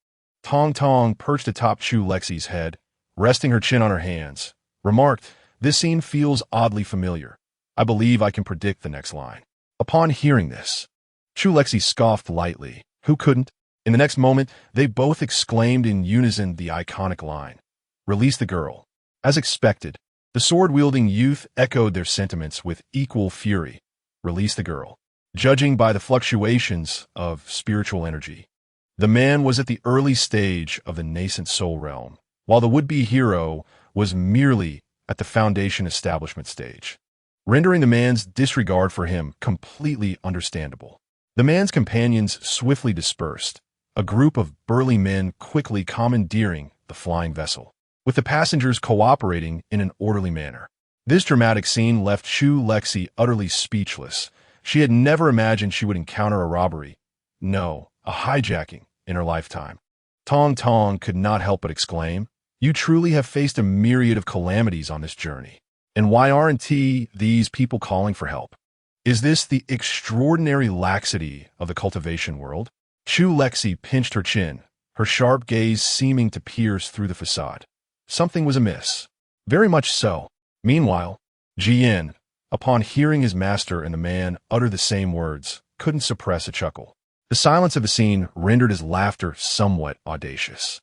Tong Tong, perched atop Chu Lexi's head, resting her chin on her hands, remarked, "This scene feels oddly familiar. I believe I can predict the next line." Upon hearing this, Chu Lexi scoffed lightly. Who couldn't? In the next moment, they both exclaimed in unison the iconic line, "Release the girl." As expected, the sword-wielding youth echoed their sentiments with equal fury. Release the girl. Judging by the fluctuations of spiritual energy, the man was at the early stage of the nascent soul realm, while the would-be hero was merely at the foundation establishment stage, rendering the man's disregard for him completely understandable. The man's companions swiftly dispersed, a group of burly men quickly commandeering the flying vessel, with the passengers cooperating in an orderly manner. This dramatic scene left Chu Lexi utterly speechless. She had never imagined she would encounter a robbery, no, a hijacking, in her lifetime. Tong Tong could not help but exclaim, "You truly have faced a myriad of calamities on this journey. And why aren't these people calling for help? Is this the extraordinary laxity of the cultivation world?" Chu Lexi pinched her chin, her sharp gaze seeming to pierce through the facade. Something was amiss. Very much so. Meanwhile, Ji Yin, upon hearing his master and the man utter the same words, couldn't suppress a chuckle. The silence of the scene rendered his laughter somewhat audacious.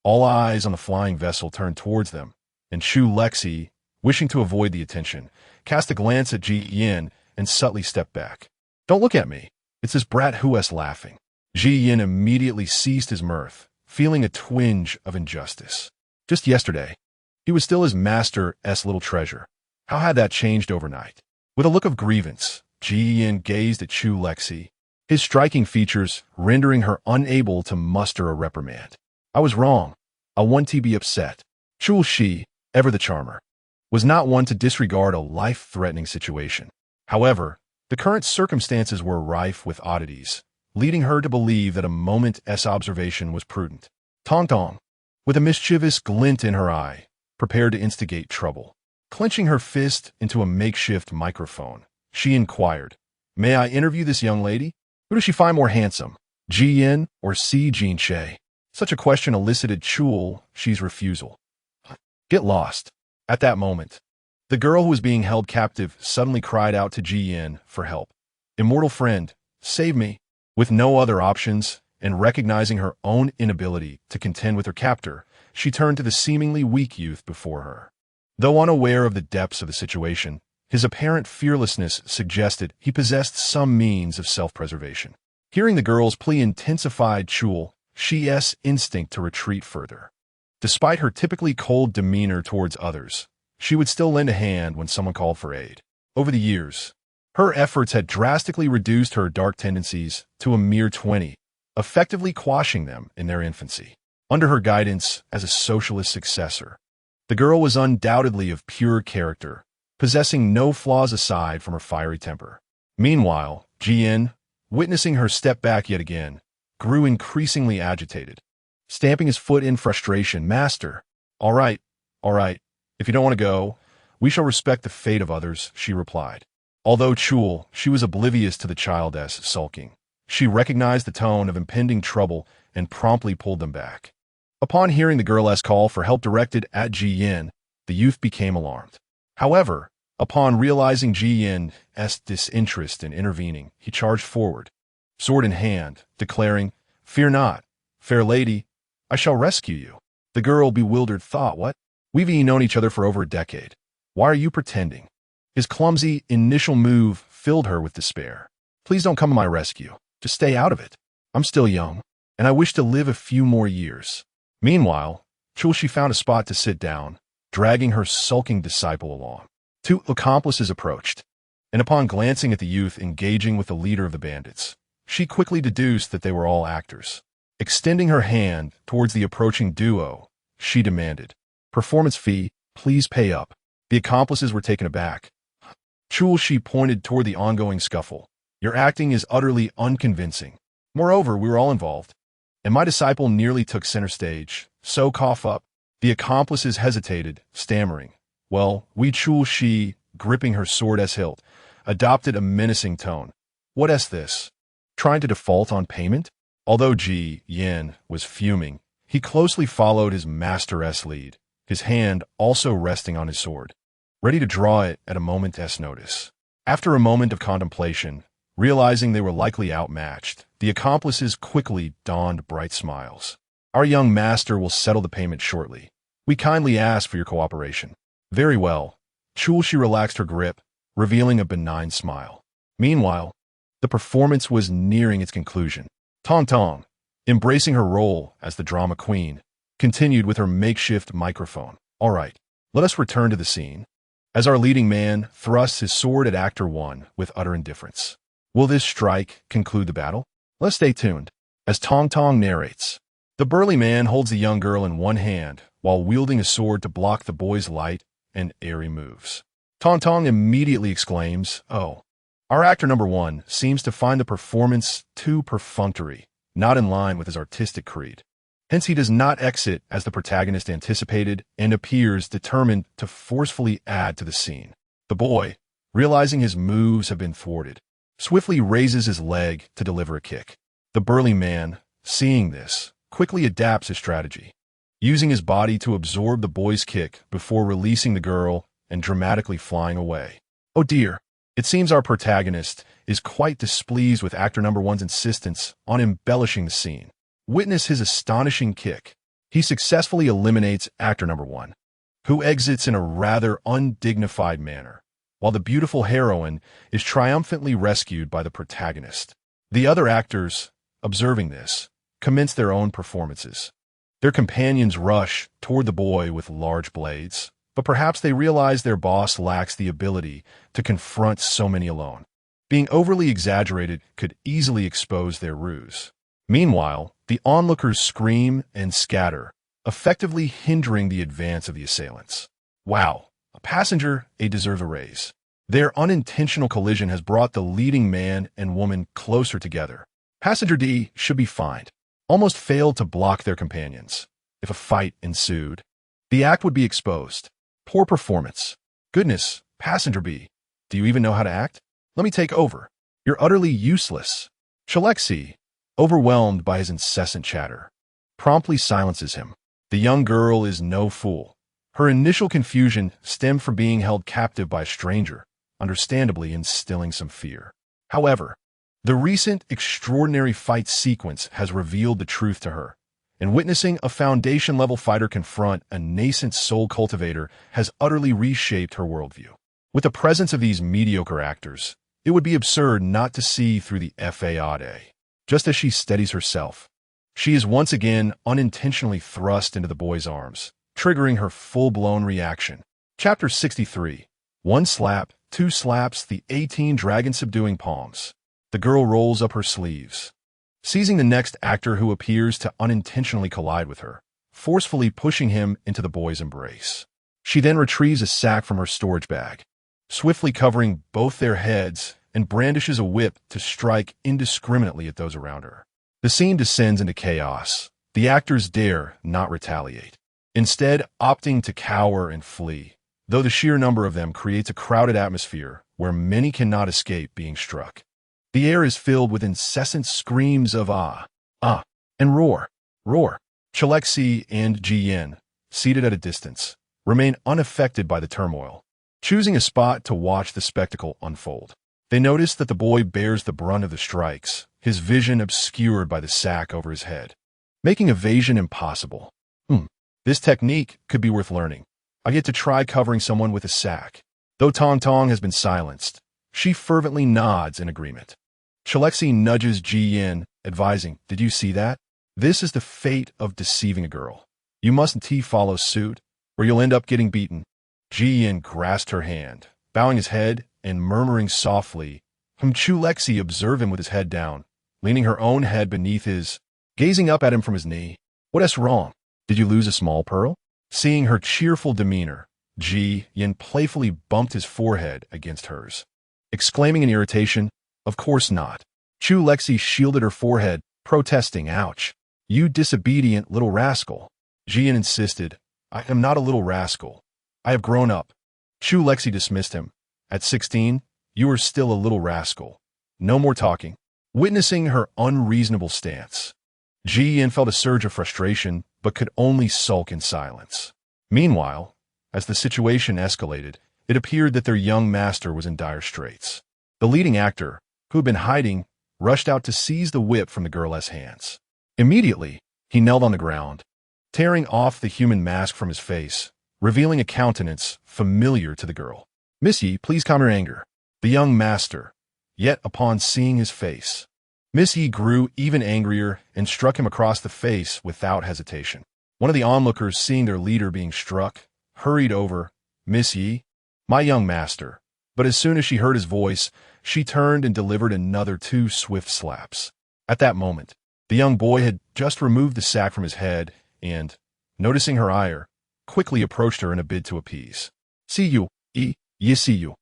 All eyes on the flying vessel turned towards them, and Chu Lexi, wishing to avoid the attention, cast a glance at Ji Yin and subtly stepped back. "Don't look at me. It's this brat who's laughing." Ji Yin immediately ceased his mirth, feeling a twinge of injustice. Just yesterday, he was still his master's little treasure. How had that changed overnight? With a look of grievance, Ji Yin gazed at Chu Lexi, his striking features rendering her unable to muster a reprimand. "I was wrong. I want to be upset." Chu Lexi, ever the charmer, was not one to disregard a life-threatening situation. However, the current circumstances were rife with oddities, leading her to believe that a moment's observation was prudent. Tong Tong, with a mischievous glint in her eye, prepared to instigate trouble. Clenching her fist into a makeshift microphone, she inquired, "May I interview this young lady? Who does she find more handsome, Ji Yin or Si Jinche?" Such a question elicited Chu Lexi's refusal. "Get lost." At that moment, the girl who was being held captive suddenly cried out to Ji Yin for help. Immortal friend, save me. With no other options, and recognizing her own inability to contend with her captor, she turned to the seemingly weak youth before her. Though unaware of the depths of the situation, his apparent fearlessness suggested he possessed some means of self-preservation. Hearing the girl's plea intensified Chu Lexi's instinct to retreat further. Despite her typically cold demeanor towards others, she would still lend a hand when someone called for aid. Over the years, her efforts had drastically reduced her dark tendencies to a mere 20, effectively quashing them in their infancy. Under her guidance as a socialist successor, the girl was undoubtedly of pure character, possessing no flaws aside from her fiery temper. Meanwhile, Ji Yin, witnessing her step back yet again, grew increasingly agitated. Stamping his foot in frustration, "Master, all right, if you don't want to go, we shall respect the fate of others," she replied. Although she was oblivious to the child's sulking. She recognized the tone of impending trouble and promptly pulled them back. Upon hearing the girl's call for help directed at Ji Yin, the youth became alarmed. However, upon realizing Ji Yin's disinterest in intervening, he charged forward, sword in hand, declaring, "Fear not, fair lady, I shall rescue you." The girl, bewildered, thought, "What? We've known each other for over a decade. Why are you pretending?" His clumsy initial move filled her with despair. "Please don't come to my rescue. Just stay out of it. I'm still young, and I wish to live a few more years." Meanwhile, Chu Lexi found a spot to sit down, dragging her sulking disciple along. Two accomplices approached, and upon glancing at the youth engaging with the leader of the bandits, she quickly deduced that they were all actors. Extending her hand towards the approaching duo, she demanded, "Performance fee, please pay up." The accomplices were taken aback. Chu Lexi pointed toward the ongoing scuffle. "Your acting is utterly unconvincing. Moreover, we were all involved, and my disciple nearly took center stage, so cough up." The accomplices hesitated, stammering. "Well, Chu Lexi, gripping her sword's hilt, adopted a menacing tone. "What's this? Trying to default on payment?" Although Ji Yin was fuming, he closely followed his master's lead, his hand also resting on his sword, ready to draw it at a moment's notice. After a moment of contemplation, realizing they were likely outmatched, the accomplices quickly donned bright smiles. "Our young master will settle the payment shortly. We kindly ask for your cooperation." "Very well." Chu Lexi relaxed her grip, revealing a benign smile. Meanwhile, the performance was nearing its conclusion. Tong Tong, embracing her role as the drama queen, continued with her makeshift microphone. "All right, let us return to the scene." As our leading man thrusts his sword at Actor 1 with utter indifference. Will this strike conclude the battle? Let's stay tuned. As Tong Tong narrates, the burly man holds the young girl in one hand while wielding a sword to block the boy's light and airy moves. Tong Tong immediately exclaims, "Oh, our actor number 1 seems to find the performance too perfunctory, not in line with his artistic creed." Hence he does not exit as the protagonist anticipated and appears determined to forcefully add to the scene. The boy, realizing his moves have been thwarted, swiftly raises his leg to deliver a kick. The burly man, seeing this, quickly adapts his strategy, using his body to absorb the boy's kick before releasing the girl and dramatically flying away. Oh dear, it seems our protagonist is quite displeased with actor number 1's insistence on embellishing the scene. Witness his astonishing kick. He successfully eliminates actor number 1, who exits in a rather undignified manner, while the beautiful heroine is triumphantly rescued by the protagonist. The other actors, observing this, commence their own performances. Their companions rush toward the boy with large blades, but perhaps they realize their boss lacks the ability to confront so many alone. Being overly exaggerated could easily expose their ruse. Meanwhile, the onlookers scream and scatter, effectively hindering the advance of the assailants. Wow, a passenger A deserves a raise. Their unintentional collision has brought the leading man and woman closer together. Passenger D should be fined. Almost failed to block their companions. If a fight ensued, the act would be exposed. Poor performance. Goodness, Passenger B, do you even know how to act? Let me take over. You're utterly useless. Chu Lexi, overwhelmed by his incessant chatter, promptly silences him. The young girl is no fool. Her initial confusion stemmed from being held captive by a stranger, understandably instilling some fear. However, the recent extraordinary fight sequence has revealed the truth to her, and witnessing a foundation-level fighter confront a nascent soul cultivator has utterly reshaped her worldview. With the presence of these mediocre actors, it would be absurd not to see through the facade. Just as she steadies herself, she is once again unintentionally thrust into the boy's arms, triggering her full-blown reaction. Chapter 63. One slap, two slaps, the 18 dragon-subduing palms. The girl rolls up her sleeves, seizing the next actor who appears to unintentionally collide with her, forcefully pushing him into the boy's embrace. She then retrieves a sack from her storage bag, swiftly covering both their heads, and brandishes a whip to strike indiscriminately at those around her. The scene descends into chaos. The actors dare not retaliate, instead opting to cower and flee, though the sheer number of them creates a crowded atmosphere where many cannot escape being struck. The air is filled with incessant screams of ah, and roar, roar. Chu Lexi and Ji Yin, seated at a distance, remain unaffected by the turmoil, choosing a spot to watch the spectacle unfold. They notice that the boy bears the brunt of the strikes, his vision obscured by the sack over his head, making evasion impossible. This technique could be worth learning. I get to try covering someone with a sack. Though Tong Tong has been silenced, she fervently nods in agreement. Chu Lexi nudges Ji Yin, advising, "Did you see that? This is the fate of deceiving a girl. You mustn't follow suit, or you'll end up getting beaten." Ji Yin grasped her hand, bowing his head and murmuring softly. Chu Lexi observed him with his head down, leaning her own head beneath his, gazing up at him from his knee. "What's wrong? Did you lose a small pearl?" Seeing her cheerful demeanor, Ji Yin playfully bumped his forehead against hers, exclaiming in irritation, "Of course not." Chu Lexi shielded her forehead, protesting, "Ouch. You disobedient little rascal." Ji Yin insisted, "I am not a little rascal. I have grown up." Chu Lexi dismissed him. "At 16, you are still a little rascal. No more talking." Witnessing her unreasonable stance, Ji Yin felt a surge of frustration, but could only sulk in silence. Meanwhile, as the situation escalated, it appeared that their young master was in dire straits. The leading actor, who had been hiding, rushed out to seize the whip from the girl's hands. Immediately, he knelt on the ground, tearing off the human mask from his face, revealing a countenance familiar to the girl. "Miss Yi, please calm your anger." The young master, yet upon seeing his face, Miss Yi grew even angrier and struck him across the face without hesitation. One of the onlookers, seeing their leader being struck, hurried over. "Miss Yi, my young master." But as soon as she heard his voice, she turned and delivered another 2 swift slaps. At that moment, the young boy had just removed the sack from his head and, noticing her ire, quickly approached her in a bid to appease. "See you, Yi see you."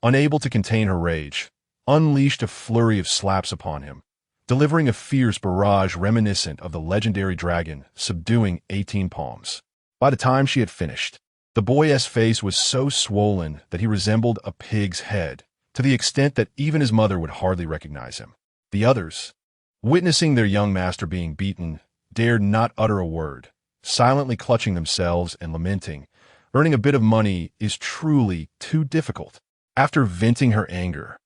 Unable to contain her rage, unleashed a flurry of slaps upon him, delivering a fierce barrage reminiscent of the legendary dragon subduing 18 palms. By the time she had finished, the boy's face was so swollen that he resembled a pig's head, to the extent that even his mother would hardly recognize him. The others, witnessing their young master being beaten, dared not utter a word, silently clutching themselves and lamenting, "Earning a bit of money is truly too difficult." After venting her anger,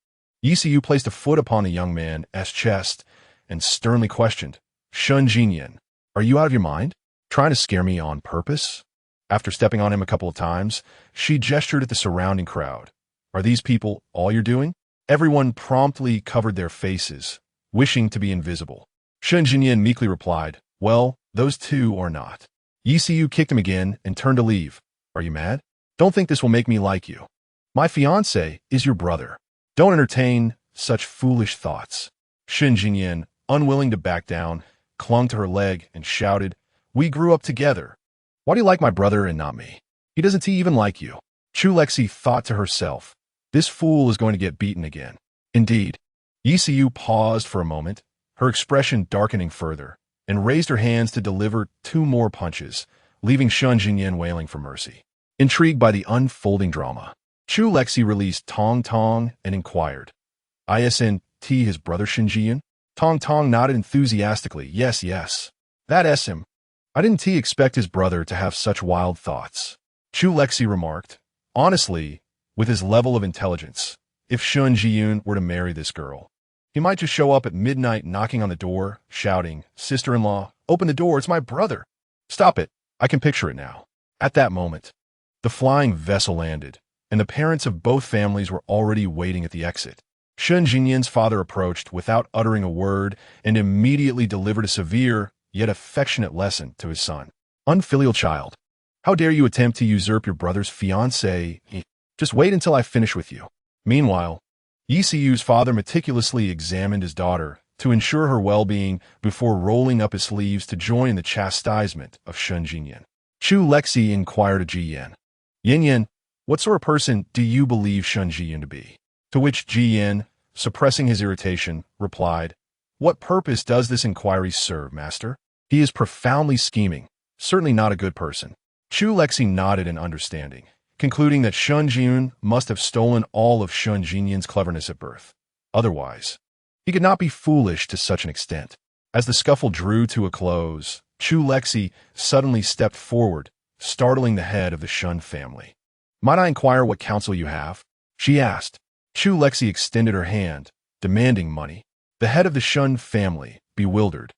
Yi placed a foot upon the young man's chest and sternly questioned, "Shun Jinyan, are you out of your mind? Trying to scare me on purpose?" After stepping on him a couple of times, she gestured at the surrounding crowd. "Are these people all you're doing?" Everyone promptly covered their faces, wishing to be invisible. Shun Jinyan meekly replied, "Well, those two or not." Yi kicked him again and turned to leave. "Are you mad? Don't think this will make me like you. My fiancé is your brother. Don't entertain such foolish thoughts." Shun Jinyan, unwilling to back down, clung to her leg and shouted, "We grew up together. Why do you like my brother and not me? He doesn't even like you." Chu Lexi thought to herself, "This fool is going to get beaten again." Indeed, Yi paused for a moment, her expression darkening further, and raised her hands to deliver 2 more punches, leaving Shun Jinyan wailing for mercy. Intrigued by the unfolding drama, Chu Lexi released Tong Tong and inquired, "Isn't his brother Shun Jinyan?" Tong Tong nodded enthusiastically, Yes. That him. I didn't expect his brother to have such wild thoughts." Chu Lexi remarked. Honestly, with his level of intelligence, if Shun Jiyun were to marry this girl, he might just show up at midnight knocking on the door, shouting, "Sister-in-law, open the door, it's my brother." Stop it. I can picture it now. At that moment, the flying vessel landed, and the parents of both families were already waiting at the exit. Shun Jinyin's father approached without uttering a word and immediately delivered a severe, yet affectionate lesson to his son. Unfilial child, how dare you attempt to usurp your brother's fiancée? Just wait until I finish with you. Meanwhile, Yisiyu's father meticulously examined his daughter to ensure her well-being before rolling up his sleeves to join the chastisement of Shun Jinyin. Chu Lexi inquired of Ji Yin. Yin, what sort of person do you believe Shun Jiyin to be? To which Ji Yin, suppressing his irritation, replied, What purpose does this inquiry serve, master? He is profoundly scheming, certainly not a good person. Chu Lexi nodded in understanding, concluding that Shun Jiyin must have stolen all of Shun Jinyin's cleverness at birth. Otherwise, he could not be foolish to such an extent. As the scuffle drew to a close, Chu Lexi suddenly stepped forward, startling the head of the Shun family. Might I inquire what counsel you have? She asked. Chu Lexi extended her hand, demanding money. The head of the Shun family, bewildered,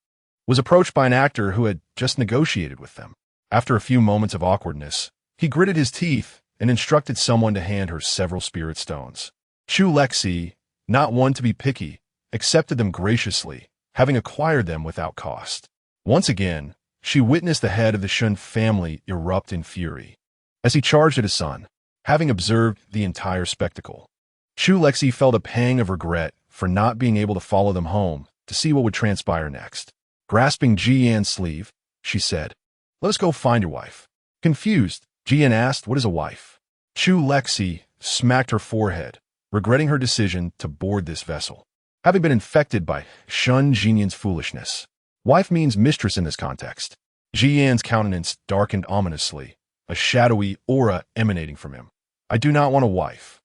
was approached by an actor who had just negotiated with them. After a few moments of awkwardness, he gritted his teeth and instructed someone to hand her several spirit stones. Chu Lexi, not one to be picky, accepted them graciously, having acquired them without cost. Once again, she witnessed the head of the Shun family erupt in fury. As he charged at his son, having observed the entire spectacle, Chu Lexi felt a pang of regret for not being able to follow them home to see what would transpire next. Grasping Ji Yan's sleeve, she said, Let us go find your wife. Confused, Ji Yan asked, What is a wife? Chu Lexi smacked her forehead, regretting her decision to board this vessel. Having been infected by Shun Jinyin's foolishness, wife means mistress in this context. Ji Yan's countenance darkened ominously, a shadowy aura emanating from him. I do not want a wife.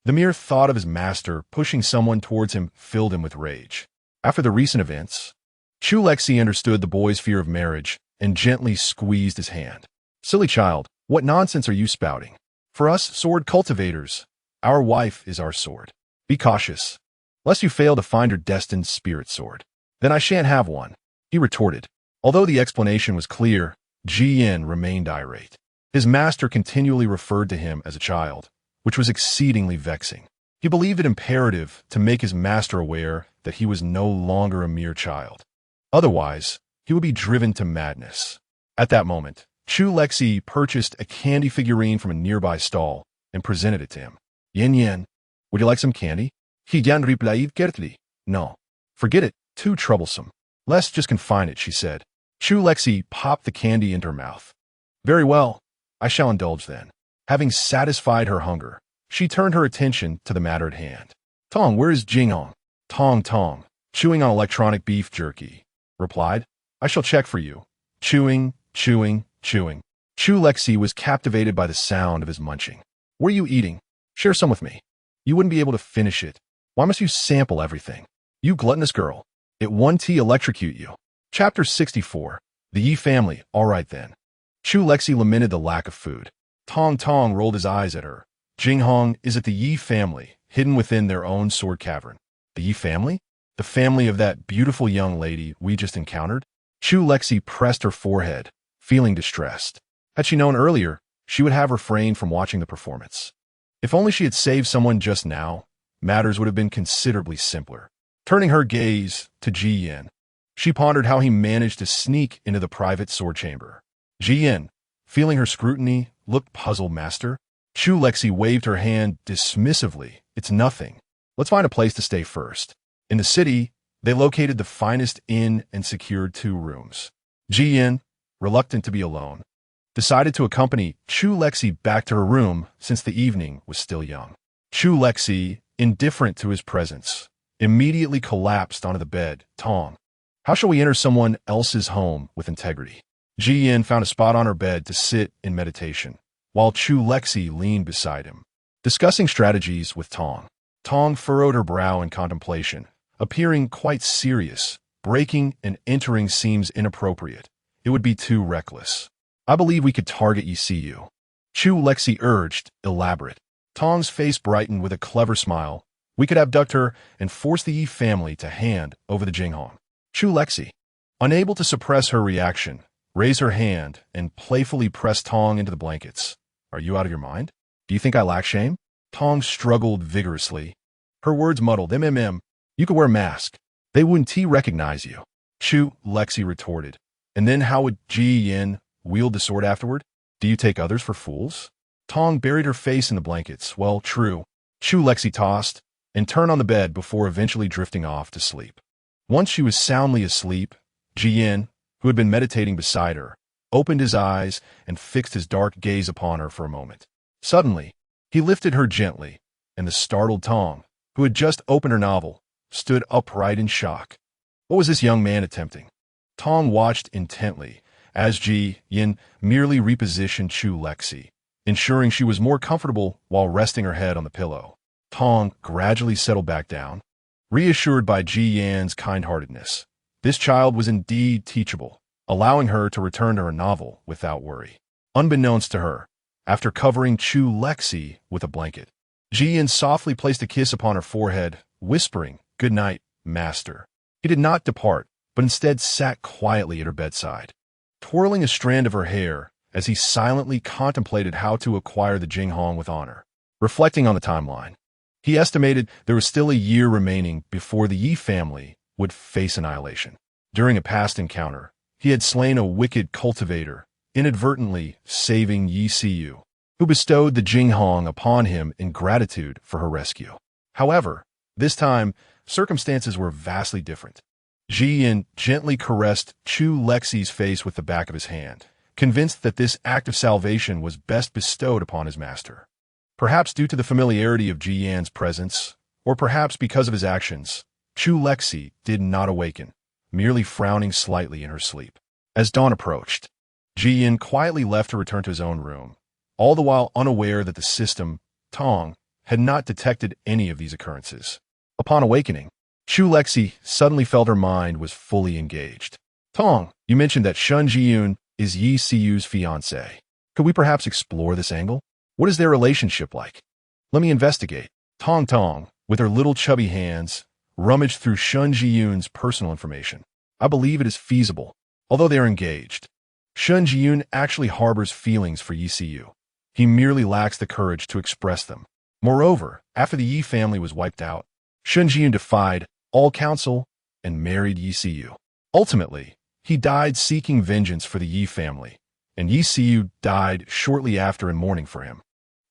The mere thought of his master pushing someone towards him filled him with rage. After the recent events, Chu Lexi understood the boy's fear of marriage and gently squeezed his hand. Silly child, what nonsense are you spouting? For us sword cultivators, our wife is our sword. Be cautious, lest you fail to find her destined spirit sword. Then I shan't have one, he retorted. Although the explanation was clear, Ji Yin remained irate. His master continually referred to him as a child, which was exceedingly vexing. He believed it imperative to make his master aware that he was no longer a mere child. Otherwise, he would be driven to madness. At that moment, Chu Lexi purchased a candy figurine from a nearby stall and presented it to him. Yin, would you like some candy? He Yan replied curtly. No. Forget it, too troublesome. Let's just confine it, she said. Chu Lexi popped the candy into her mouth. Very well, I shall indulge then. Having satisfied her hunger, she turned her attention to the matter at hand. Tong, where is Jinghong? Tong, chewing on electronic beef jerky, replied. I shall check for you. Chewing. Chu Lexi was captivated by the sound of his munching. What are you eating? Share some with me. You wouldn't be able to finish it. Why must you sample everything? You gluttonous girl. It won't electrocute you. Chapter 64. The Yi family. All right then. Chu Lexi lamented the lack of food. Tong rolled his eyes at her. Jinghong is at the Yi family, hidden within their own sword cavern. The Yi family? The family of that beautiful young lady we just encountered? Chu Lexi pressed her forehead, feeling distressed. Had she known earlier, she would have refrained from watching the performance. If only she had saved someone just now, matters would have been considerably simpler. Turning her gaze to Ji Yin, she pondered how he managed to sneak into the private sword chamber. Ji Yin, feeling her scrutiny, looked puzzled. Master? Chu Lexi waved her hand dismissively. It's nothing. Let's find a place to stay first. In the city, they located the finest inn and secured 2 rooms. Ji Yin, reluctant to be alone, decided to accompany Chu Lexi back to her room since the evening was still young. Chu Lexi, indifferent to his presence, immediately collapsed onto the bed. Tong, how shall we enter someone else's home with integrity? Ji Yin found a spot on her bed to sit in meditation, while Chu Lexi leaned beside him, discussing strategies with Tong. Tong furrowed her brow in contemplation, appearing quite serious. Breaking and entering seems inappropriate. It would be too reckless. I believe we could target Yisiyu. Chu Lexi urged, elaborate. Tong's face brightened with a clever smile. We could abduct her and force the Yi family to hand over the Jinghong. Chu Lexi, unable to suppress her reaction, raised her hand and playfully pressed Tong into the blankets. Are you out of your mind? Do you think I lack shame? Tong struggled vigorously. Her words muddled. You could wear a mask. They wouldn't recognize you. Chu Lexi retorted. And then how would Ji Yin wield the sword afterward? Do you take others for fools? Tong buried her face in the blankets. Well, true. Chu Lexi tossed and turned on the bed before eventually drifting off to sleep. Once she was soundly asleep, Ji Yin, who had been meditating beside her, opened his eyes and fixed his dark gaze upon her for a moment. Suddenly, he lifted her gently, and the startled Tong, who had just opened her novel, stood upright in shock. What was this young man attempting? Tong watched intently as Ji Yin merely repositioned Chu Lexi, ensuring she was more comfortable while resting her head on the pillow. Tong gradually settled back down, reassured by Ji Yan's kind-heartedness. This child was indeed teachable, allowing her to return to her novel without worry. Unbeknownst to her, after covering Chu Lexi with a blanket, Ji Yin softly placed a kiss upon her forehead, whispering, "Good night, master." He did not depart, but instead sat quietly at her bedside, twirling a strand of her hair as he silently contemplated how to acquire the Jinghong with honor. Reflecting on the timeline, he estimated there was still a year remaining before the Yi family would face annihilation. During a past encounter, he had slain a wicked cultivator, inadvertently saving Yi Siyu, who bestowed the Jinghong upon him in gratitude for her rescue. However, this time, circumstances were vastly different. Ji Yin gently caressed Chu Lexi's face with the back of his hand, convinced that this act of salvation was best bestowed upon his master. Perhaps due to the familiarity of Ji Yan's presence, or perhaps because of his actions, Chu Lexi did not awaken, merely frowning slightly in her sleep. As dawn approached, Ji Yin quietly left to return to his own room, all the while unaware that the system, Tong, had not detected any of these occurrences. Upon awakening, Chu Lexi suddenly felt her mind was fully engaged. Tong, you mentioned that Shun Jiyun is Yi Siyu's fiancé. Could we perhaps explore this angle? What is their relationship like? Let me investigate. Tong, with her little chubby hands, rummaged through Shun Jiyun's personal information. I believe it is feasible, although they are engaged. Shun Jiyun actually harbors feelings for Yi Siyu. He merely lacks the courage to express them. Moreover, after the Yi family was wiped out, Shun Jiyun defied all counsel and married Yi Siyu. Ultimately, he died seeking vengeance for the Yi family, and Yi Siyu died shortly after in mourning for him.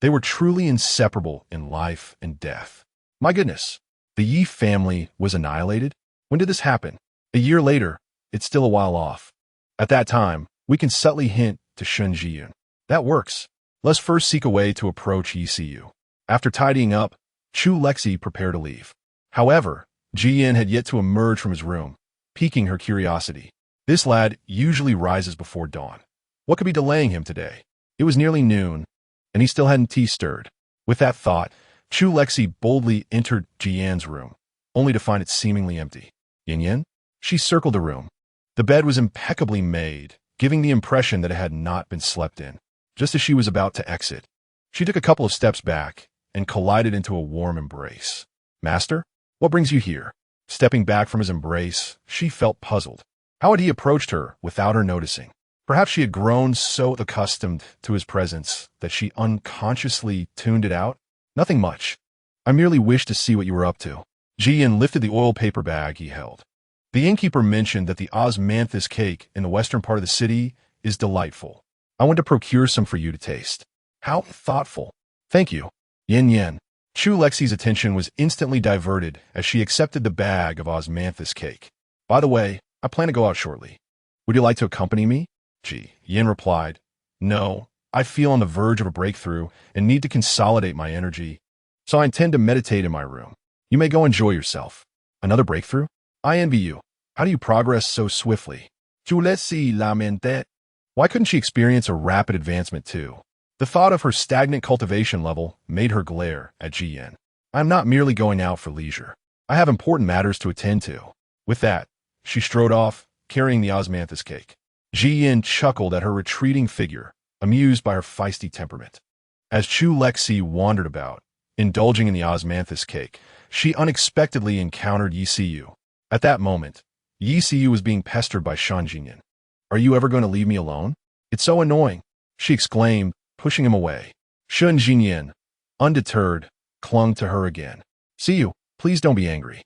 They were truly inseparable in life and death. My goodness, the Yi family was annihilated? When did this happen? A year later, it's still a while off. At that time, we can subtly hint to Shun Jiyun. That works. Let's first seek a way to approach Yi Siyu. After tidying up, Chu Lexi prepared to leave. However, Ji Yin had yet to emerge from his room, piquing her curiosity. This lad usually rises before dawn. What could be delaying him today? It was nearly noon, and he still hadn't tea-stirred. With that thought, Chu Lexi boldly entered Ji Yan's room, only to find it seemingly empty. Yin? She circled the room. The bed was impeccably made, giving the impression that it had not been slept in. Just as she was about to exit, she took a couple of steps back and collided into a warm embrace. Master, what brings you here? Stepping back from his embrace, she felt puzzled. How had he approached her without her noticing? Perhaps she had grown so accustomed to his presence that she unconsciously tuned it out? Nothing much. I merely wished to see what you were up to. Ji Yin lifted the oil paper bag he held. The innkeeper mentioned that the osmanthus cake in the western part of the city is delightful. I want to procure some for you to taste. How thoughtful. Thank you. Yin. Chu Lexi's attention was instantly diverted as she accepted the bag of osmanthus cake. By the way, I plan to go out shortly. Would you like to accompany me? Ji Yin replied, No, I feel on the verge of a breakthrough and need to consolidate my energy, so I intend to meditate in my room. You may go enjoy yourself. Another breakthrough? I envy you. How do you progress so swiftly? Chu Lexi lamented. Why couldn't she experience a rapid advancement too? The thought of her stagnant cultivation level made her glare at Ji Yin. I am not merely going out for leisure. I have important matters to attend to. With that, she strode off, carrying the osmanthus cake. Ji Yin chuckled at her retreating figure, amused by her feisty temperament. As Chu Lexi wandered about, indulging in the osmanthus cake, she unexpectedly encountered Yi Siyu. At that moment, Yi Siyu was being pestered by Shan Jinyan. "Are you ever going to leave me alone? It's so annoying," she exclaimed, pushing him away. Shan Jinyan, undeterred, clung to her again. "Siyu, please don't be angry.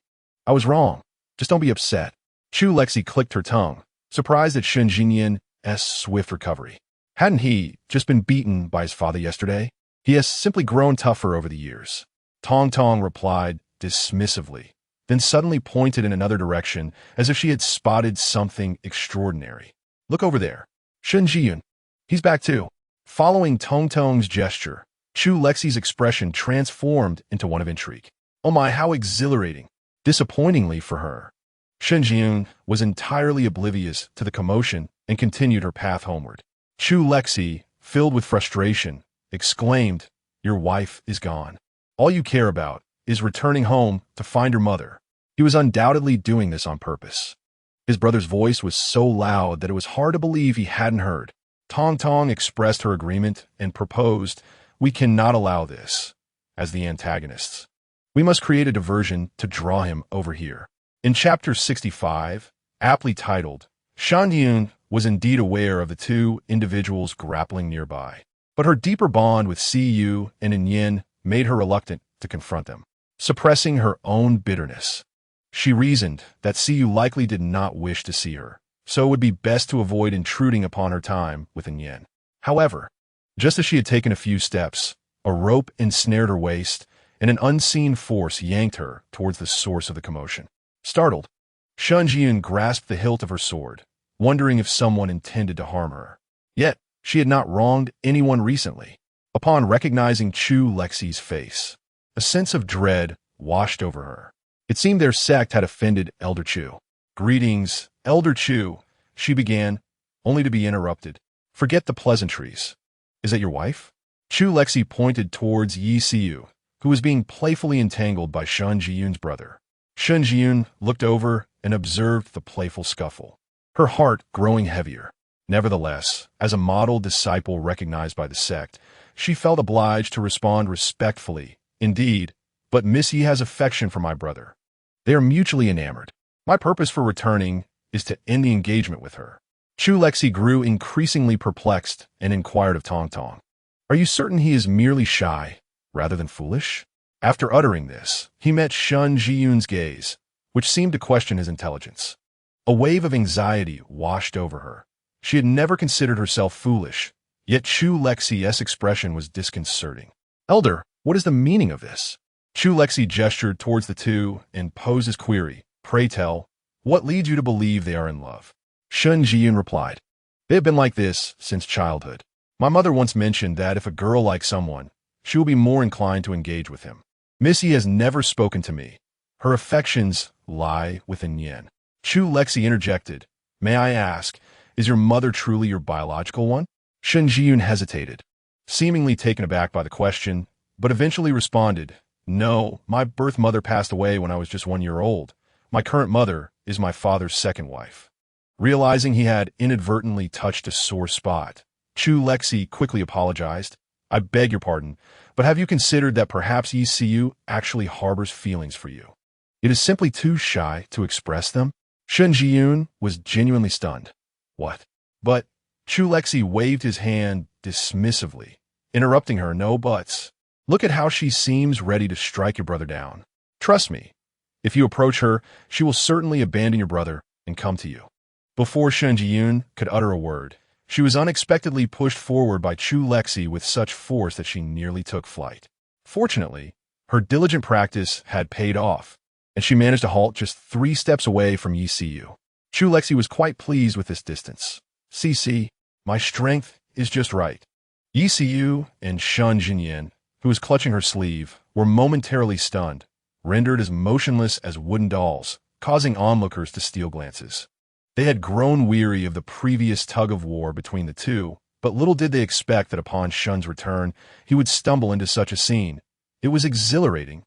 I was wrong. Just don't be upset." Chu Lexi clicked her tongue, surprised at Shan Jinyan's swift recovery. Hadn't he just been beaten by his father yesterday? He has simply grown tougher over the years. Tong Tong replied dismissively, then suddenly pointed in another direction as if she had spotted something extraordinary. "Look over there. Shan Jiyun. He's back too." Following Tong Tong's gesture, Chu Lexi's expression transformed into one of intrigue. Oh my, how exhilarating! Disappointingly for her, Shan Jiyun was entirely oblivious to the commotion and continued her path homeward. Chu Lexi, filled with frustration, exclaimed, "Your wife is gone. All you care about is returning home to find your mother." He was undoubtedly doing this on purpose. His brother's voice was so loud that it was hard to believe he hadn't heard. Tong Tong expressed her agreement and proposed, "We cannot allow this." As the antagonists, we must create a diversion to draw him over here. In Chapter 65, aptly titled, Shan Yun was indeed aware of the two individuals grappling nearby, but her deeper bond with Siyu and Yin made her reluctant to confront them. Suppressing her own bitterness, she reasoned that Siyu likely did not wish to see her, so it would be best to avoid intruding upon her time with Yin. However, just as she had taken a few steps, a rope ensnared her waist, and an unseen force yanked her towards the source of the commotion. Startled, Shan Jiyun grasped the hilt of her sword, wondering if someone intended to harm her. Yet, she had not wronged anyone recently. Upon recognizing Chu Lexi's face, a sense of dread washed over her. It seemed their sect had offended Elder Chu. "Greetings, Elder Chu," she began, only to be interrupted. "Forget the pleasantries. Is that your wife?" Chu Lexi pointed towards Yi Siyu, who was being playfully entangled by Shan Jiyun's brother. Shan Jiyun looked over and observed the playful scuffle, her heart growing heavier. Nevertheless, as a model disciple recognized by the sect, she felt obliged to respond respectfully. "Indeed, but Miss Yi has affection for my brother. They are mutually enamored. My purpose for returning is to end the engagement with her." Chu Lexi grew increasingly perplexed and inquired of Tong Tong, "Are you certain he is merely shy, rather than foolish?" After uttering this, he met Shan Jiyun's gaze, which seemed to question his intelligence. A wave of anxiety washed over her. She had never considered herself foolish, yet Chu Lexi's expression was disconcerting. "Elder, what is the meaning of this?" Chu Lexi gestured towards the two and posed his query, "Pray tell, what leads you to believe they are in love?" Shan Jiyun replied, "They have been like this since childhood. My mother once mentioned that if a girl likes someone, she will be more inclined to engage with him. Missy has never spoken to me. Her affections lie within Yin." Chu Lexi interjected, "May I ask, is your mother truly your biological one?" Shan Jiyun hesitated, seemingly taken aback by the question, but eventually responded, "No, my birth mother passed away when I was just 1 year old. My current mother is my father's second wife." Realizing he had inadvertently touched a sore spot, Chu Lexi quickly apologized. "I beg your pardon, but have you considered that perhaps Yi Siyu actually harbors feelings for you? It is simply too shy to express them?" Shan Jiyun was genuinely stunned. "What?" But Chu Lexi waved his hand dismissively, interrupting her, "No buts. Look at how she seems ready to strike your brother down. Trust me, if you approach her, she will certainly abandon your brother and come to you." Before Shan Jiyun could utter a word, she was unexpectedly pushed forward by Chu Lexi with such force that she nearly took flight. Fortunately, her diligent practice had paid off, and she managed to halt just 3 steps away from Yi Siyu. Chu Lexi was quite pleased with this distance. "See, my strength is just right." Yi Siyu and Shan Jinyan, who was clutching her sleeve, were momentarily stunned, rendered as motionless as wooden dolls, causing onlookers to steal glances. They had grown weary of the previous tug-of-war between the two, but little did they expect that upon Shun's return, he would stumble into such a scene. It was exhilarating.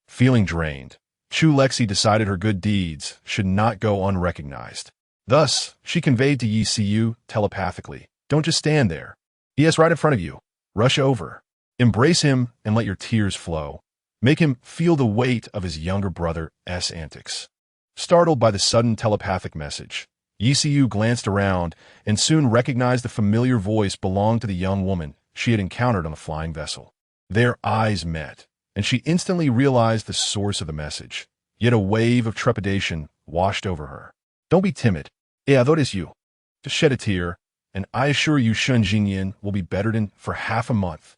Feeling drained, Chu Lexi decided her good deeds should not go unrecognized. Thus, she conveyed to Yi Siyu telepathically, "Don't just stand there. He is right in front of you. Rush over. Embrace him and let your tears flow. Make him feel the weight of his younger brother's antics. Startled by the sudden telepathic message, Yisiu glanced around and soon recognized the familiar voice belonged to the young woman she had encountered on the flying vessel. Their eyes met, and she instantly realized the source of the message. Yet a wave of trepidation washed over her. Don't be timid. Adores you. Just shed a tear, and I assure you Shun Jinyan will be bettered in for half a month.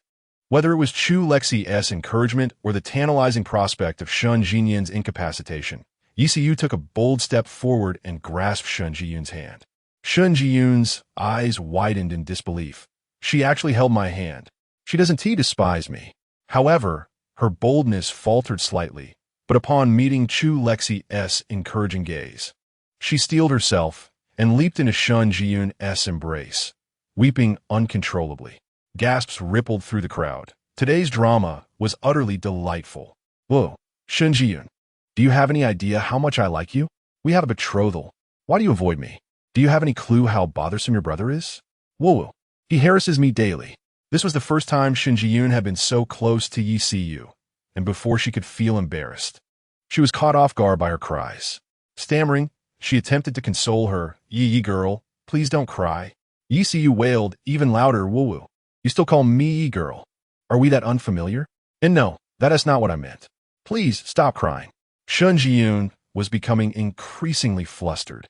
Whether it was Chu Lexi's encouragement or the tantalizing prospect of Shun Jinyan's incapacitation, Yisiu took a bold step forward and grasped Shun Jiyun's hand. Shun Jiyun's eyes widened in disbelief. She actually held my hand. She doesn't despise me. However, her boldness faltered slightly, but upon meeting Chu Lexi's encouraging gaze, she steeled herself and leaped into Shun Jiyun's embrace, weeping uncontrollably. Gasps rippled through the crowd. Today's drama was utterly delightful. Whoa, Shun Jiyun. Do you have any idea how much I like you? We have a betrothal. Why do you avoid me? Do you have any clue how bothersome your brother is? Whoa, he harasses me daily. This was the first time Shun Jiyun had been so close to Yisiu, and before she could feel embarrassed, she was caught off guard by her cries. Stammering, she attempted to console her. Yi girl, please don't cry. Yisiu wailed even louder. Woo. You still call me girl? Are we that unfamiliar? And no, that is not what I meant. Please stop crying. Shun Jiyun was becoming increasingly flustered,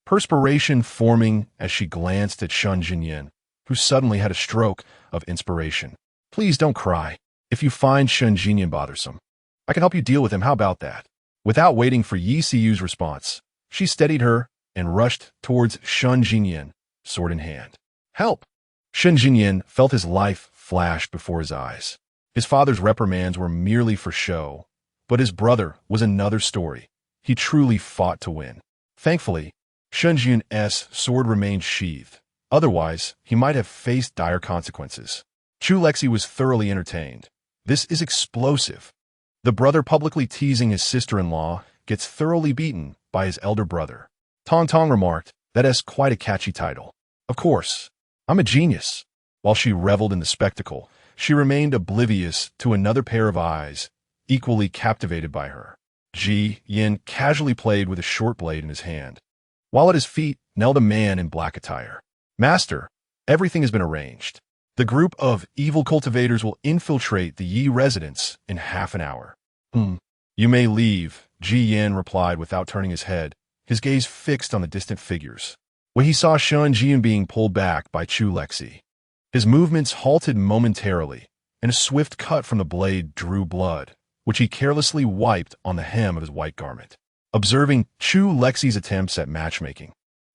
perspiration forming as she glanced at Shun Jinyan, who suddenly had a stroke of inspiration. Please don't cry. If you find Shun Jinyan bothersome, I can help you deal with him. How about that? Without waiting for Yisiu's response, she steadied her and rushed towards Shun Jinyan, sword in hand. Help! Shun Jinyan felt his life flash before his eyes. His father's reprimands were merely for show, but his brother was another story. He truly fought to win. Thankfully, Shun Jinyan's sword remained sheathed. Otherwise, he might have faced dire consequences. Chu Lexi was thoroughly entertained. This is explosive. The brother publicly teasing his sister-in-law gets thoroughly beaten by his elder brother. Tong Tong remarked, that is quite a catchy title. Of course, I'm a genius. While she reveled in the spectacle, she remained oblivious to another pair of eyes, equally captivated by her. Ji Yin casually played with a short blade in his hand, while at his feet knelt a man in black attire. Master, everything has been arranged. The group of evil cultivators will infiltrate the Yi residence in half an hour. You may leave, Ji Yin replied without turning his head, his gaze fixed on the distant figures. When he saw Shun Jiyun being pulled back by Chu Lexi, his movements halted momentarily, and a swift cut from the blade drew blood, which he carelessly wiped on the hem of his white garment. Observing Chu Lexi's attempts at matchmaking,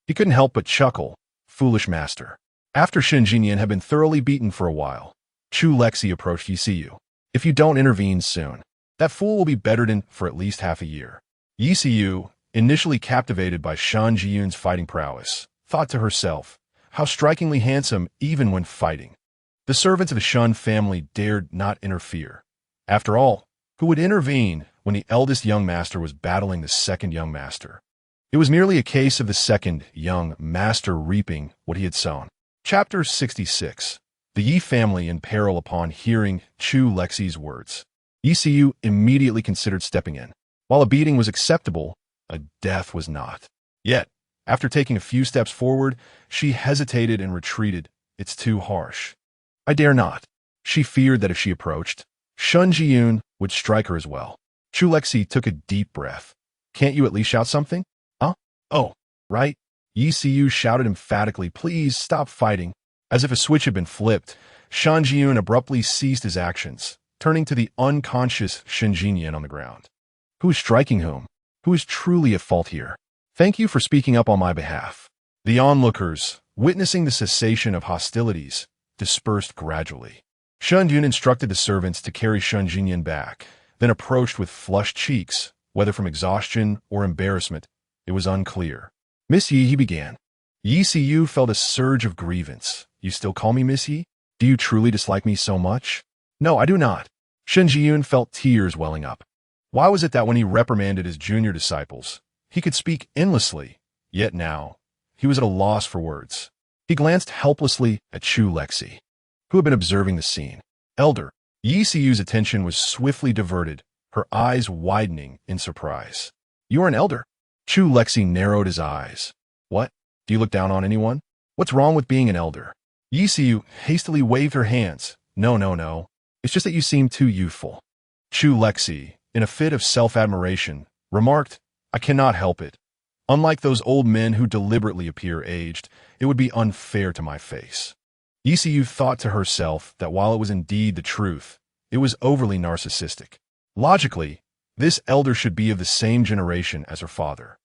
he couldn't help but chuckle. Foolish master. After Shun Jinyan had been thoroughly beaten for a while, Chu Lexi approached Yisiu. If you don't intervene soon, that fool will be bettered in for at least half a year. Yisiu, initially captivated by Shun Jiyun's fighting prowess, thought to herself, how strikingly handsome even when fighting. The servants of the Shun family dared not interfere. After all, who would intervene when the eldest young master was battling the second young master? It was merely a case of the second young master reaping what he had sown. Chapter 66. The Yi family in peril upon hearing Chu Lexi's words. Yisiu immediately considered stepping in. While a beating was acceptable, a death was not. Yet, after taking a few steps forward, she hesitated and retreated. It's too harsh. I dare not. She feared that if she approached, Shun Jiyun would strike her as well. Chu Lexi took a deep breath. Can't you at least shout something? Oh, right. Yisiu shouted emphatically, please stop fighting. As if a switch had been flipped, Shun Jiyun abruptly ceased his actions, turning to the unconscious Shun Jinyan on the ground. Who is striking whom? Who is truly at fault here? Thank you for speaking up on my behalf. The onlookers, witnessing the cessation of hostilities, dispersed gradually. Shun Jiyun instructed the servants to carry Shun Jinyan back, then approached with flushed cheeks, whether from exhaustion or embarrassment. It was unclear. Miss Yi, he began. Yisiu felt a surge of grievance. You still call me Miss Yi? Do you truly dislike me so much? No, I do not. Shun Jiyun felt tears welling up. Why was it that when he reprimanded his junior disciples, he could speak endlessly, yet now, he was at a loss for words. He glanced helplessly at Chu Lexi. who had been observing the scene. Elder. Yi Siyu's attention was swiftly diverted, her eyes widening in surprise. You are an elder? Chu Lexi narrowed his eyes. What? Do you look down on anyone? What's wrong with being an elder? Yi Siyu hastily waved her hands. No. It's just that you seem too youthful. Chu Lexi, in a fit of self-admiration, remarked, I cannot help it. Unlike those old men who deliberately appear aged, it would be unfair to my face. Yi Siyu thought to herself that while it was indeed the truth, it was overly narcissistic. Logically, this elder should be of the same generation as her father,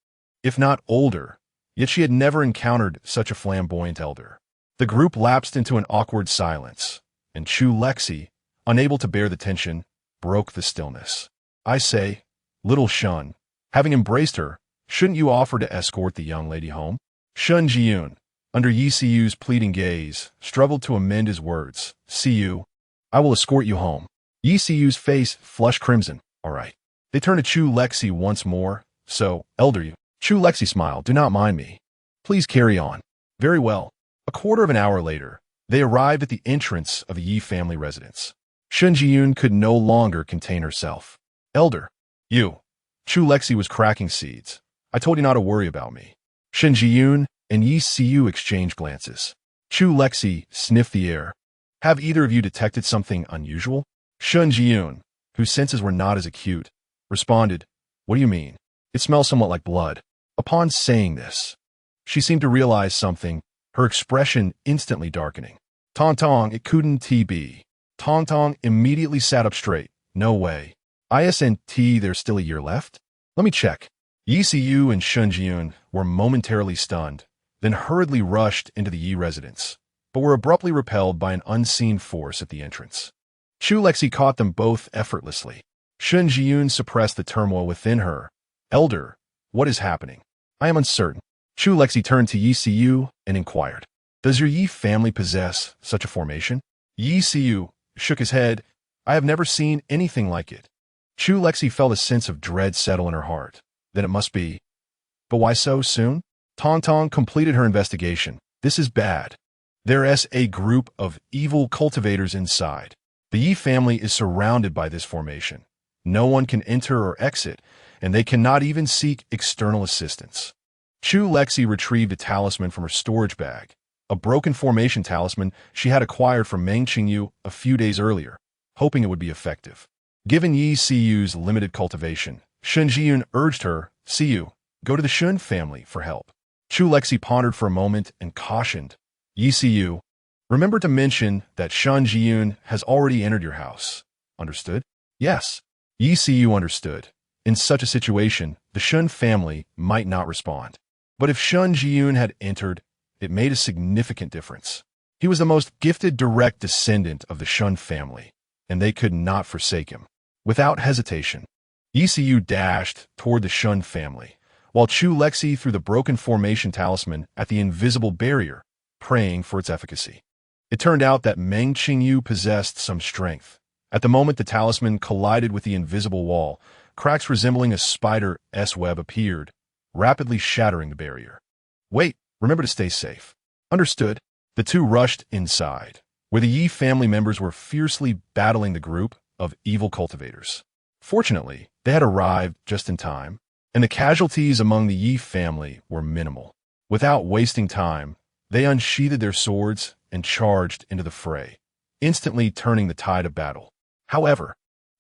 if not older, yet she had never encountered such a flamboyant elder. The group lapsed into an awkward silence, and Chu Lexi, unable to bear the tension, broke the stillness. I say, little Shun, having embraced her, shouldn't you offer to escort the young lady home? Shun Jiyun, under Yi Siyu's pleading gaze, struggled to amend his words. Siyu, I will escort you home. Yi Siyu's face flushed crimson. All right. They turned to Chu Lexi once more. So, elder you. Chu Lexi smiled. Do not mind me. Please carry on. Very well. A quarter of an hour later, they arrived at the entrance of the Yi family residence. Shun Jiyun could no longer contain herself. Elder, you. Chu Lexi was cracking seeds. I told you not to worry about me. Shun Jiyun and Yi Siyu exchanged glances. Chu Lexi sniffed the air. Have either of you detected something unusual? Shun Jiyun, whose senses were not as acute, responded, What do you mean? It smells somewhat like blood. Upon saying this, she seemed to realize something, her expression instantly darkening. Tong, it couldn't be. Tong immediately sat up straight. No way. ISNT, there's still a year left? Let me check. Yi Siyu and Shun Jiyun were momentarily stunned, then hurriedly rushed into the Yi residence, but were abruptly repelled by an unseen force at the entrance. Chu Lexi caught them both effortlessly. Shun Jiyun suppressed the turmoil within her. Elder, what is happening? I am uncertain. Chu Lexi turned to Yi Siyu and inquired, Does your Yi family possess such a formation? Yi Siyu shook his head. I have never seen anything like it. Chu Lexi felt a sense of dread settle in her heart. Then it must be. But why so soon? Tong completed her investigation. This is bad. There is a group of evil cultivators inside. The Yi family is surrounded by this formation. No one can enter or exit, and they cannot even seek external assistance. Chu Lexi retrieved a talisman from her storage bag, a broken formation talisman she had acquired from Meng Qingyu a few days earlier, hoping it would be effective. Given Yi Siyu's limited cultivation, Shun Jiyun urged her, Siyu, go to the Shun family for help. Chu Lexi pondered for a moment and cautioned, Yi Siyu, remember to mention that Shun Jiyun has already entered your house. Understood? Yes. Yi Siyu understood. In such a situation, the Shun family might not respond. But if Shun Jiyun had entered, it made a significant difference. He was the most gifted direct descendant of the Shun family, and they could not forsake him. Without hesitation, Yi Siyu dashed toward the Shun family, while Chu Lexi threw the broken formation talisman at the invisible barrier, praying for its efficacy. It turned out that Meng Qingyu possessed some strength. At the moment the talisman collided with the invisible wall, cracks resembling a spider's web appeared, rapidly shattering the barrier. Wait, remember to stay safe. Understood. The two rushed inside, where the Yi family members were fiercely battling the group of evil cultivators. Fortunately, they had arrived just in time, and the casualties among the Yi family were minimal. Without wasting time, they unsheathed their swords and charged into the fray, instantly turning the tide of battle. However,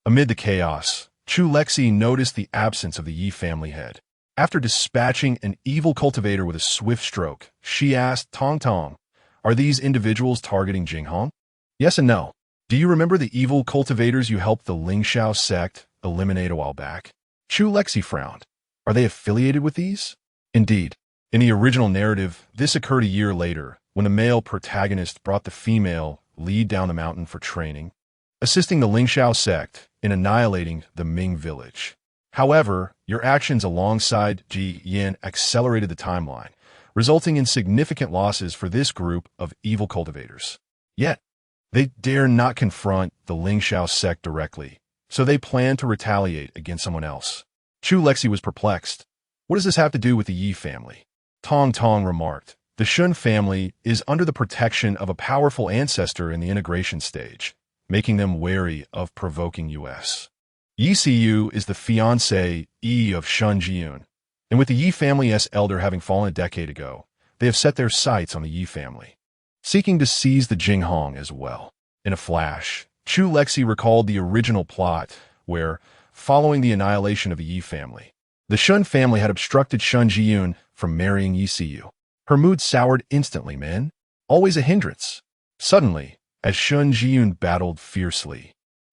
amid the chaos, Chu Lexi noticed the absence of the Yi family head. After dispatching an evil cultivator with a swift stroke, she asked Tong, are these individuals targeting Jinghong? Yes and no. Do you remember the evil cultivators you helped the Lingxiao sect eliminate a while back? Chu Lexi frowned. Are they affiliated with these? Indeed. In the original narrative, this occurred a year later, when the male protagonist brought the female lead down the mountain for training, assisting the Lingxiao sect in annihilating the Ming village. However, your actions alongside Ji Yin accelerated the timeline, resulting in significant losses for this group of evil cultivators. Yet, they dare not confront the Lingxiao sect directly, so they plan to retaliate against someone else. Chu Lexi was perplexed. What does this have to do with the Yi family? Tong remarked, The Shun family is under the protection of a powerful ancestor in the integration stage, making them wary of provoking US. Yi Siyu is the fiancé Yi of Shun Jiyun, and with the Yi family's elder having fallen a decade ago, they have set their sights on the Yi family, seeking to seize the Jinghong as well. In a flash, Chu Lexi recalled the original plot where, following the annihilation of the Yi family, the Shun family had obstructed Shun Jiyun from marrying Yi Siyu. Her mood soured instantly, man. Always a hindrance. Suddenly, as Shun Jiyun battled fiercely,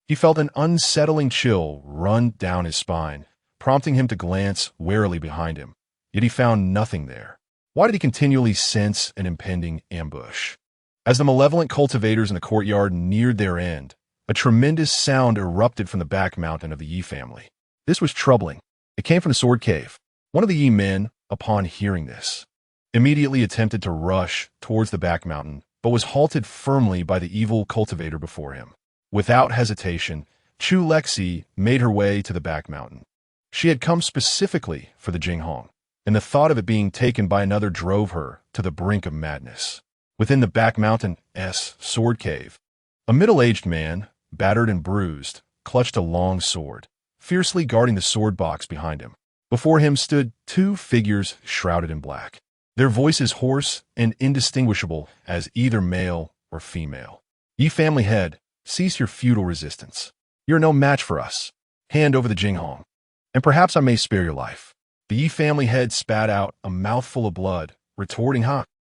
he felt an unsettling chill run down his spine, prompting him to glance warily behind him. Yet he found nothing there. Why did he continually sense an impending ambush? As the malevolent cultivators in the courtyard neared their end, a tremendous sound erupted from the back mountain of the Yi family. This was troubling. It came from the sword cave. One of the Yi men, upon hearing this, immediately attempted to rush towards the back mountain, but was halted firmly by the evil cultivator before him. Without hesitation, Chu Lexi made her way to the back mountain. She had come specifically for the Jinghong, and the thought of it being taken by another drove her to the brink of madness. Within the back mountain's sword cave, a middle-aged man, battered and bruised, clutched a long sword, fiercely guarding the sword box behind him. Before him stood two figures shrouded in black, their voices hoarse and indistinguishable as either male or female. Yi family head, cease your futile resistance. You're no match for us. Hand over the Jinghong, and perhaps I may spare your life. The Yi family head spat out a mouthful of blood, retorting,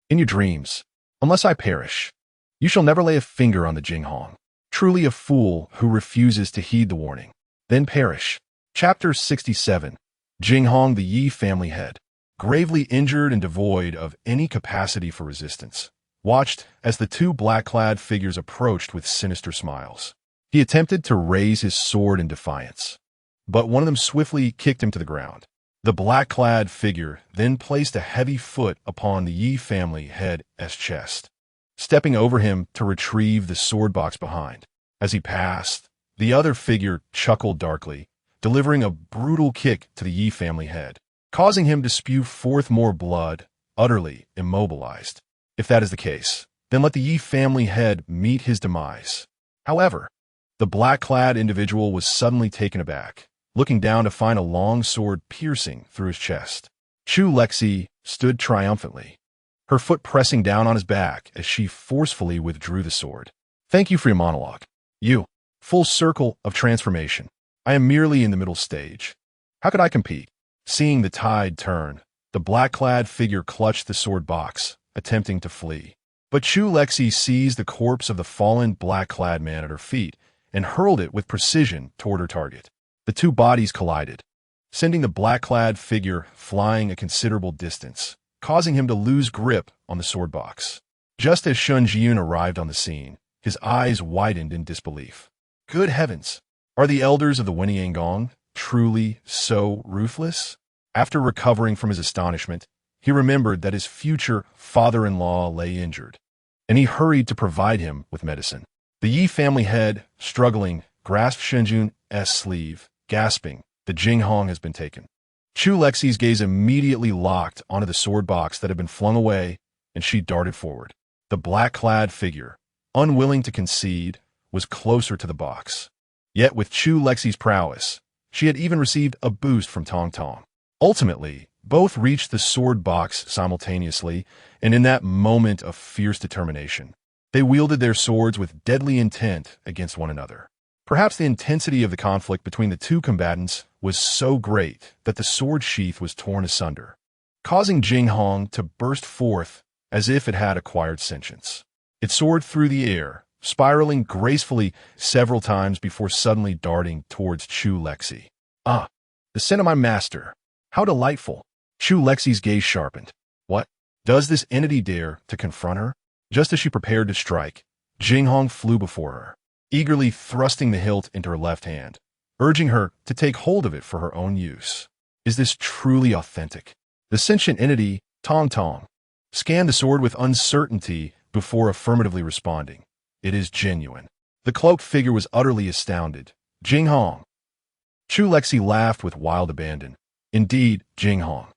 in your dreams. Unless I perish, you shall never lay a finger on the Jinghong. Truly a fool who refuses to heed the warning. Then perish. Chapter 67. Jinghong the Yi family head, gravely injured and devoid of any capacity for resistance, watched as the two black-clad figures approached with sinister smiles. He attempted to raise his sword in defiance, but one of them swiftly kicked him to the ground. The black-clad figure then placed a heavy foot upon the Yi family head's chest, stepping over him to retrieve the sword box behind. As he passed, the other figure chuckled darkly, delivering a brutal kick to the Yi family head, causing him to spew forth more blood, utterly immobilized. If that is the case, then let the Yi family head meet his demise. However, the black-clad individual was suddenly taken aback, looking down to find a long sword piercing through his chest. Chu Lexi stood triumphantly, her foot pressing down on his back as she forcefully withdrew the sword. Thank you for your monologue. You. Full circle of transformation. I am merely in the middle stage. How could I compete? Seeing the tide turn, the black-clad figure clutched the sword box, attempting to flee. But Chu Lexi seized the corpse of the fallen black-clad man at her feet and hurled it with precision toward her target. The two bodies collided, sending the black-clad figure flying a considerable distance, causing him to lose grip on the sword box. Just as Shun Jiyun arrived on the scene, his eyes widened in disbelief. Good heavens! Are the elders of the Wenyangong truly so ruthless? After recovering from his astonishment, he remembered that his future father-in-law lay injured, and he hurried to provide him with medicine. The Yi family head, struggling, grasped Shunjun's sleeve, gasping, the Jinghong has been taken. Chu Lexi's gaze immediately locked onto the sword box that had been flung away, and she darted forward. The black-clad figure, unwilling to concede, was closer to the box. Yet with Chu Lexi's prowess, she had even received a boost from Tong Tong. Ultimately, both reached the sword box simultaneously, and in that moment of fierce determination, they wielded their swords with deadly intent against one another. Perhaps the intensity of the conflict between the two combatants was so great that the sword sheath was torn asunder, causing Jinghong to burst forth as if it had acquired sentience. It soared through the air, spiraling gracefully several times before suddenly darting towards Chu Lexi. Ah, the scent of my master. How delightful. Chu Lexi's gaze sharpened. What? Does this entity dare to confront her? Just as she prepared to strike, Jinghong flew before her, eagerly thrusting the hilt into her left hand, urging her to take hold of it for her own use. Is this truly authentic? The sentient entity, Tong Tong, scanned the sword with uncertainty before affirmatively responding. It is genuine. The cloaked figure was utterly astounded. Jinghong. Chu Lexi laughed with wild abandon. Indeed, Jinghong.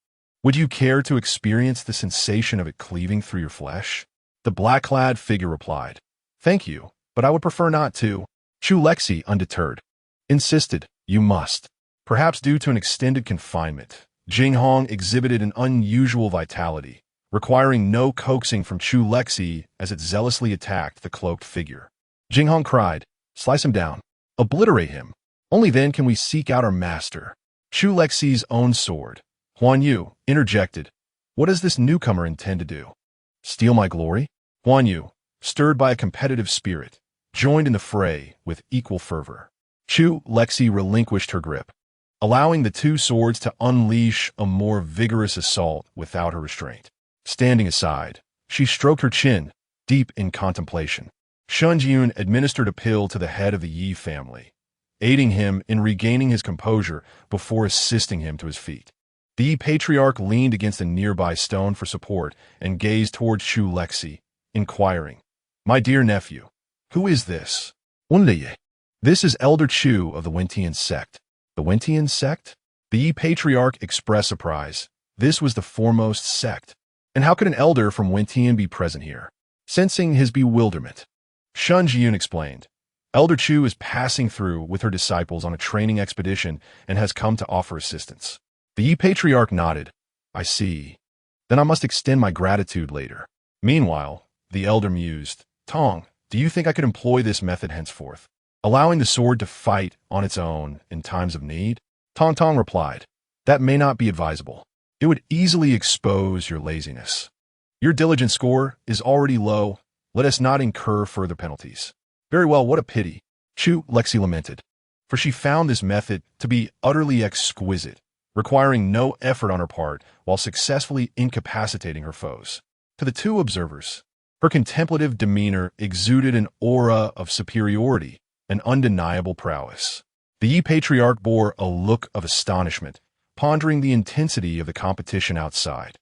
Would you care to experience the sensation of it cleaving through your flesh? The black-clad figure replied, "Thank you, but I would prefer not to." Chu Lexi, undeterred, insisted, "You must." Perhaps due to an extended confinement, Jing Hong exhibited an unusual vitality, requiring no coaxing from Chu Lexi as it zealously attacked the cloaked figure. Jing Hong cried, "Slice him down. Obliterate him. Only then can we seek out our master." Chu Lexi's own sword, Huan Yu, interjected, "What does this newcomer intend to do? Steal my glory?" Huan Yu, stirred by a competitive spirit, joined in the fray with equal fervor. Chu Lexi relinquished her grip, allowing the two swords to unleash a more vigorous assault without her restraint. Standing aside, she stroked her chin, deep in contemplation. Shun Jiyun administered a pill to the head of the Yi family, aiding him in regaining his composure before assisting him to his feet. The Yi patriarch leaned against a nearby stone for support and gazed towards Chu Lexi, inquiring, "My dear nephew, who is this?" "Unleye. This is Elder Chu of the Wentian sect." "The Wentian sect?" The Yi patriarch expressed surprise. This was the foremost sect. And how could an elder from Wentian be present here? Sensing his bewilderment, Shun Jiyun explained, "Elder Chu is passing through with her disciples on a training expedition and has come to offer assistance." The Yi patriarch nodded. "I see. Then I must extend my gratitude later." Meanwhile, the elder mused, "Tong, do you think I could employ this method henceforth, allowing the sword to fight on its own in times of need?" Tong replied, "That may not be advisable. It would easily expose your laziness. Your diligence score is already low. Let us not incur further penalties." "Very well, what a pity," Chu Lexi lamented, for she found this method to be utterly exquisite, requiring no effort on her part while successfully incapacitating her foes. To the two observers, her contemplative demeanor exuded an aura of superiority and undeniable prowess. The Yi patriarch bore a look of astonishment, pondering the intensity of the competition outside.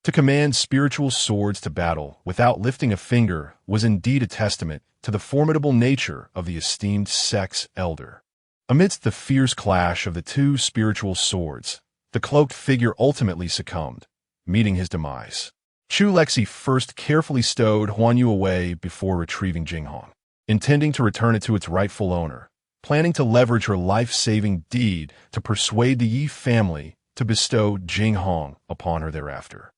To command spiritual swords to battle without lifting a finger was indeed a testament to the formidable nature of the esteemed sect's elder. Amidst the fierce clash of the two spiritual swords, the cloaked figure ultimately succumbed, meeting his demise. Chu Lexi first carefully stowed Huan Yu away before retrieving Jing Hong, intending to return it to its rightful owner, planning to leverage her life-saving deed to persuade the Yi family to bestow Jing Hong upon her thereafter.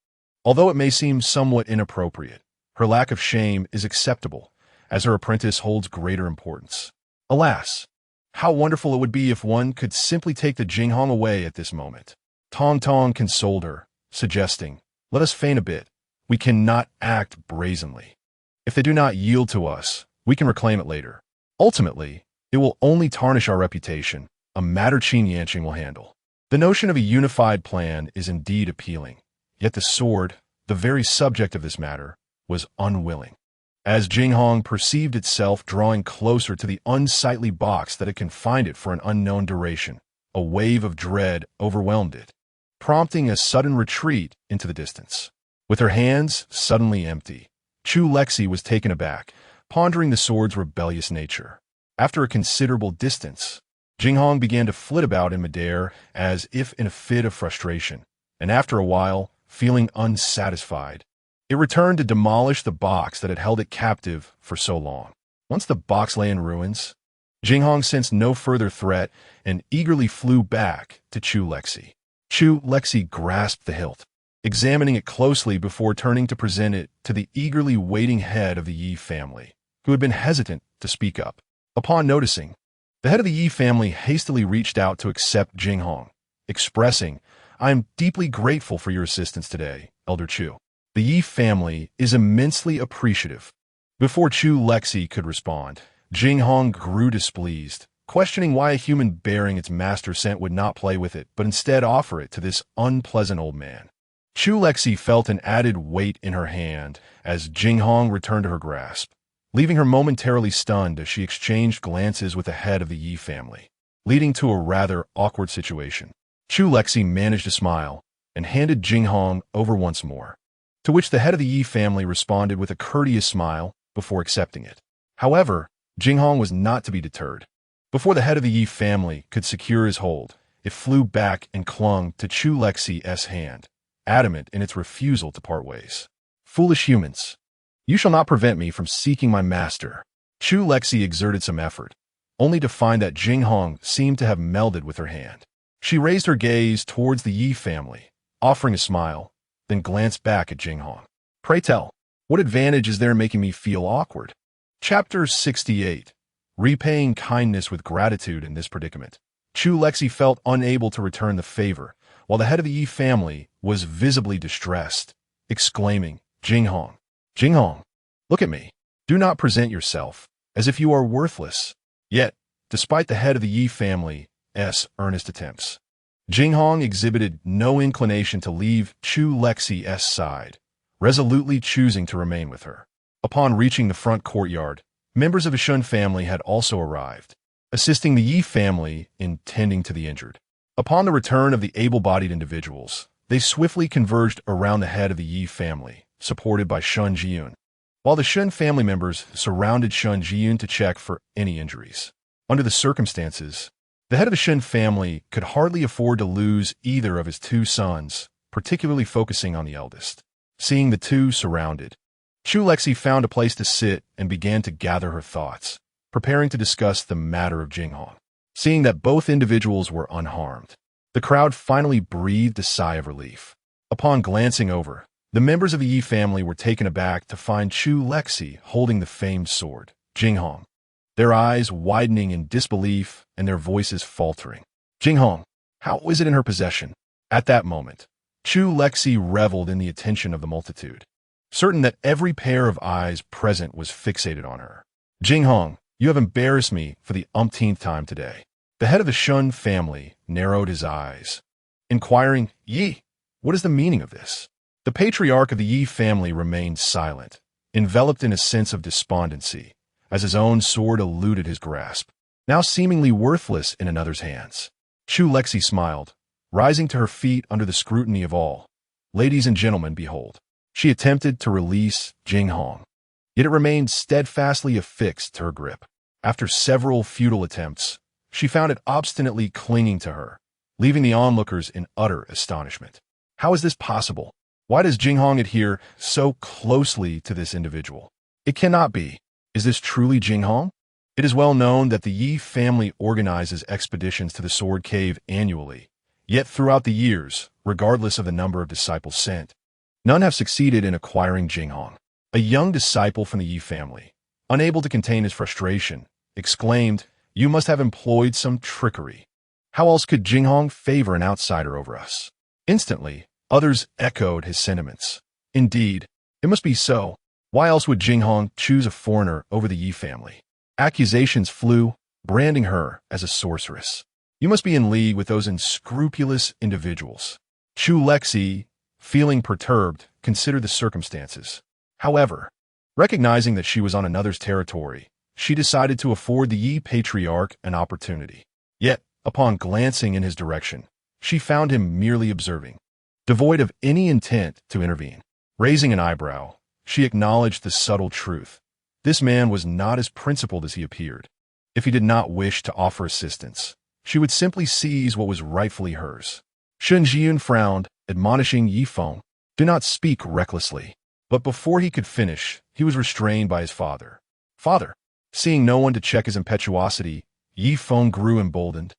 Although it may seem somewhat inappropriate, her lack of shame is acceptable, as her apprentice holds greater importance. Alas, how wonderful it would be if one could simply take the Jing Hong away at this moment. Tong consoled her, suggesting, "Let us feign a bit. We cannot act brazenly. If they do not yield to us, we can reclaim it later. Ultimately, it will only tarnish our reputation, a matter Qin Yanqing will handle." The notion of a unified plan is indeed appealing, yet the sword, the very subject of this matter, was unwilling. As Jing Hong perceived itself drawing closer to the unsightly box that had confined it for an unknown duration, a wave of dread overwhelmed it, prompting a sudden retreat into the distance. With her hands suddenly empty, Chu Lexi was taken aback, pondering the sword's rebellious nature. After a considerable distance, Jing Hong began to flit about in midair as if in a fit of frustration, and after a while, feeling unsatisfied, it returned to demolish the box that had held it captive for so long. Once the box lay in ruins, Jing Hong sensed no further threat and eagerly flew back to Chu Lexi. Chu Lexi grasped the hilt, examining it closely before turning to present it to the eagerly waiting head of the Yi family, who had been hesitant to speak up. Upon noticing, the head of the Yi family hastily reached out to accept Jing Hong, expressing, "I am deeply grateful for your assistance today, Elder Chu. The Yi family is immensely appreciative." Before Chu Lexi could respond, Jing Hong grew displeased, questioning why a human bearing its master's scent would not play with it, but instead offer it to this unpleasant old man. Chu Lexi felt an added weight in her hand as Jing Hong returned to her grasp, leaving her momentarily stunned as she exchanged glances with the head of the Yi family, leading to a rather awkward situation. Chu Lexi managed a smile and handed Jing Hong over once more, to which the head of the Yi family responded with a courteous smile before accepting it. However, Jing Hong was not to be deterred. Before the head of the Yi family could secure his hold, it flew back and clung to Chu Lexi's hand, adamant in its refusal to part ways. Foolish humans! You shall not prevent me from seeking my master. Chu Lexi exerted some effort, only to find that Jinghong seemed to have melded with her hand. She raised her gaze towards the Yi family, offering a smile, then glanced back at Jinghong. Pray tell, what advantage is there in making me feel awkward? Chapter 68. Repaying kindness with gratitude in this predicament. Chu Lexi felt unable to return the favor, while the head of the Yi family was visibly distressed, exclaiming, Jinghong, Jinghong, look at me. Do not present yourself as if you are worthless. Yet, despite the head of the Yi family's earnest attempts, Jinghong exhibited no inclination to leave Chu Lexi's side, resolutely choosing to remain with her. Upon reaching the front courtyard, members of the Shun family had also arrived, assisting the Yi family in tending to the injured. Upon the return of the able-bodied individuals, they swiftly converged around the head of the Yi family, supported by Shun Jiyun, while the Shun family members surrounded Shun Jiyun to check for any injuries. Under the circumstances, the head of the Shun family could hardly afford to lose either of his two sons, particularly focusing on the eldest. Seeing the two surrounded, Chu Lexi found a place to sit and began to gather her thoughts, preparing to discuss the matter of Jinghong. Seeing that both individuals were unharmed, the crowd finally breathed a sigh of relief. Upon glancing over, the members of the Yi family were taken aback to find Chu Lexi holding the famed sword, Jinghong, their eyes widening in disbelief and their voices faltering. Jinghong, how is it in her possession? At that moment, Chu Lexi reveled in the attention of the multitude, certain that every pair of eyes present was fixated on her. Jinghong, you have embarrassed me for the umpteenth time today. The head of the Shun family narrowed his eyes, inquiring, Yi, what is the meaning of this? The patriarch of the Yi family remained silent, enveloped in a sense of despondency, as his own sword eluded his grasp, now seemingly worthless in another's hands. Chu Lexi smiled, rising to her feet under the scrutiny of all. Ladies and gentlemen, behold. She attempted to release Jinghong, yet it remained steadfastly affixed to her grip. After several futile attempts, she found it obstinately clinging to her, leaving the onlookers in utter astonishment. How is this possible? Why does Jinghong adhere so closely to this individual? It cannot be. Is this truly Jinghong? It is well known that the Yi family organizes expeditions to the Sword Cave annually, yet throughout the years, regardless of the number of disciples sent, none have succeeded in acquiring Jinghong. A young disciple from the Yi family, unable to contain his frustration, exclaimed, You must have employed some trickery. How else could Jinghong favor an outsider over us? Instantly, others echoed his sentiments. Indeed, it must be so. Why else would Jinghong choose a foreigner over the Yi family? Accusations flew, branding her as a sorceress. You must be in league with those unscrupulous individuals. Chu Lexi, feeling perturbed, considered the circumstances. However, recognizing that she was on another's territory, she decided to afford the Yi patriarch an opportunity. Yet, upon glancing in his direction, she found him merely observing, devoid of any intent to intervene. Raising an eyebrow, she acknowledged the subtle truth. This man was not as principled as he appeared. If he did not wish to offer assistance, she would simply seize what was rightfully hers. Shun Jiyun frowned, admonishing Yi Feng, Do not speak recklessly. But before he could finish, he was restrained by his father. Father, seeing no one to check his impetuosity, Yi Feng grew emboldened,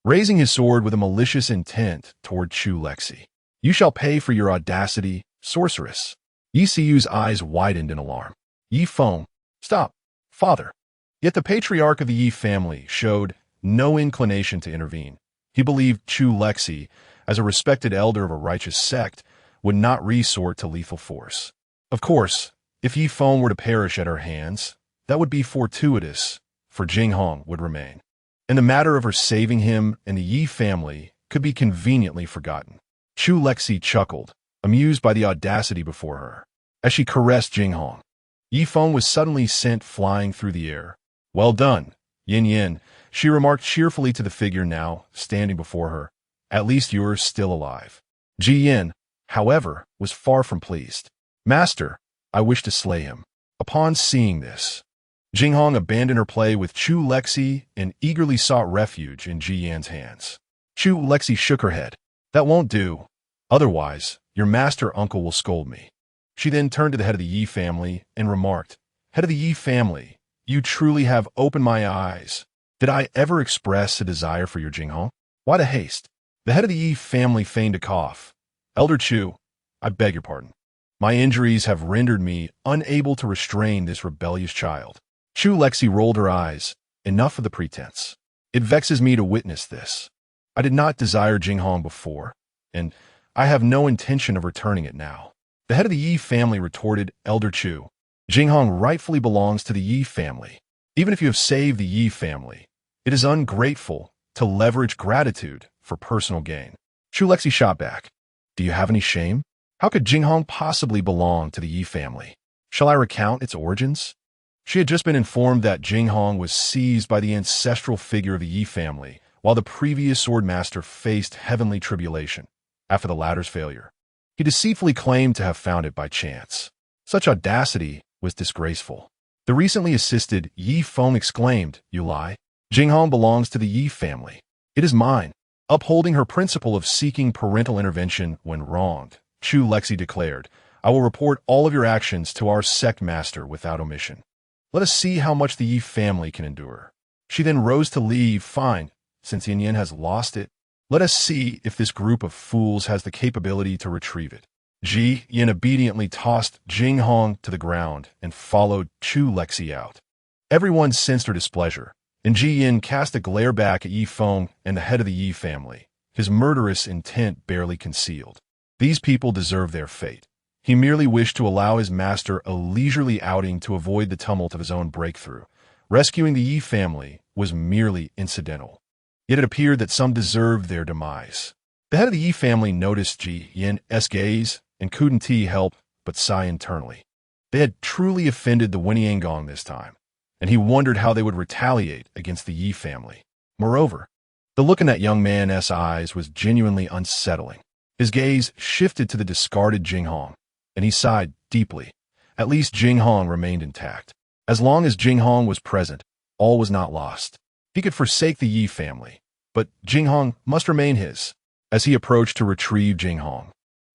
raising his sword with a malicious intent toward Chu Lexi. You shall pay for your audacity, sorceress. Yi Siyu's eyes widened in alarm. Yi Feng, stop, father. Yet the patriarch of the Yi family showed no inclination to intervene. He believed Chu Lexi, as a respected elder of a righteous sect, would not resort to lethal force. Of course, if Yi Feng were to perish at her hands, that would be fortuitous, for Jinghong would remain. And the matter of her saving him and the Yi family could be conveniently forgotten. Chu Lexi chuckled, amused by the audacity before her. As she caressed Jinghong, Yi Feng was suddenly sent flying through the air. Well done, Yin Yin, she remarked cheerfully to the figure now standing before her. At least you're still alive. Ji Yin, however, was far from pleased. Master, I wish to slay him. Upon seeing this, Jinghong abandoned her play with Chu Lexi and eagerly sought refuge in Ji Yan's hands. Chu Lexi shook her head. That won't do. Otherwise, Your master uncle will scold me." She then turned to the head of the Yi family and remarked, "Head of the Yi family, you truly have opened my eyes. Did I ever express a desire for your Jinghong? Why the haste?" The head of the Yi family feigned a cough. "Elder Chu, I beg your pardon. My injuries have rendered me unable to restrain this rebellious child." Chu Lexi rolled her eyes. "Enough of the pretense. It vexes me to witness this. I did not desire Jinghong before, and I have no intention of returning it now." The head of the Yi family retorted, "Elder Chu, Jinghong rightfully belongs to the Yi family. Even if you have saved the Yi family, it is ungrateful to leverage gratitude for personal gain." Chu Lexi shot back, "Do you have any shame? How could Jinghong possibly belong to the Yi family? Shall I recount its origins?" She had just been informed that Jinghong was seized by the ancestral figure of the Yi family, while the previous swordmaster faced heavenly tribulation after the latter's failure. He deceitfully claimed to have found it by chance. Such audacity was disgraceful. The recently assisted Yi Feng exclaimed, "You lie. Jinghong belongs to the Yi family. It is mine." Upholding her principle of seeking parental intervention when wronged, Chu Lexi declared, "I will report all of your actions to our sect master without omission. Let us see how much the Yi family can endure." She then rose to leave. "Fine, since Yin Yin has lost it, let us see if this group of fools has the capability to retrieve it." Ji Yin obediently tossed Jinghong to the ground and followed Chu Lexi out. Everyone sensed her displeasure, and Ji Yin cast a glare back at Yi Feng and the head of the Yi family, his murderous intent barely concealed. These people deserve their fate. He merely wished to allow his master a leisurely outing to avoid the tumult of his own breakthrough. Rescuing the Yi family was merely incidental. Yet it appeared that some deserved their demise. The head of the Yi family noticed Ji Yin's gaze and couldn't help but sigh internally. They had truly offended the Weniangong this time, and he wondered how they would retaliate against the Yi family. Moreover, the look in that young man's eyes was genuinely unsettling. His gaze shifted to the discarded Jinghong, and he sighed deeply. At least Jinghong remained intact. As long as Jinghong was present, all was not lost. He could forsake the Yi family, but Jinghong must remain his. As he approached to retrieve Jinghong,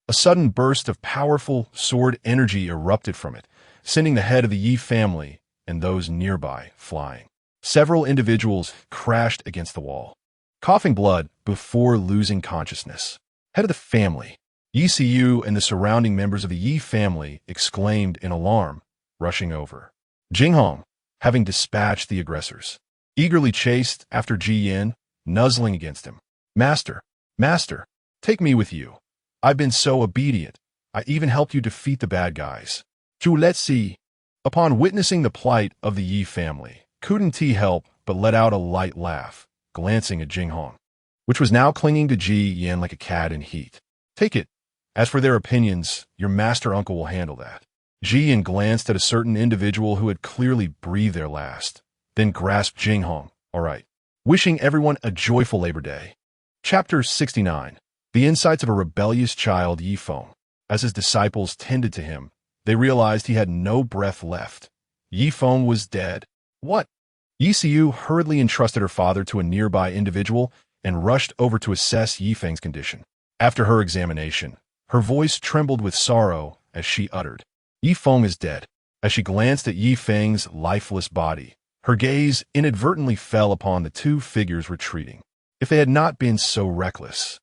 a sudden burst of powerful sword energy erupted from it, sending the head of the Yi family and those nearby flying. Several individuals crashed against the wall, coughing blood before losing consciousness. Head of the family, Yi Siyu and the surrounding members of the Yi family exclaimed in alarm, rushing over. Jinghong, having dispatched the aggressors, eagerly chased after Ji Yin, nuzzling against him. "Master, master, take me with you. I've been so obedient. I even helped you defeat the bad guys." Chu Lexi, upon witnessing the plight of the Yi family, couldn't help but let out a light laugh, glancing at Jinghong, which was now clinging to Ji Yin like a cat in heat. "Take it. As for their opinions, your master uncle will handle that." Ji Yin glanced at a certain individual who had clearly breathed their last, then grasped Jinghong. "All right. Wishing everyone a joyful Labor Day." Chapter 69. The insights of a rebellious child Yi Feng. As his disciples tended to him, they realized he had no breath left. Yi Feng was dead. What? Yi Siyu hurriedly entrusted her father to a nearby individual and rushed over to assess Yi Feng's condition. After her examination, her voice trembled with sorrow as she uttered, "Yi Feng is dead." As she glanced at Yi Feng's lifeless body, her gaze inadvertently fell upon the two figures retreating. If they had not been so reckless,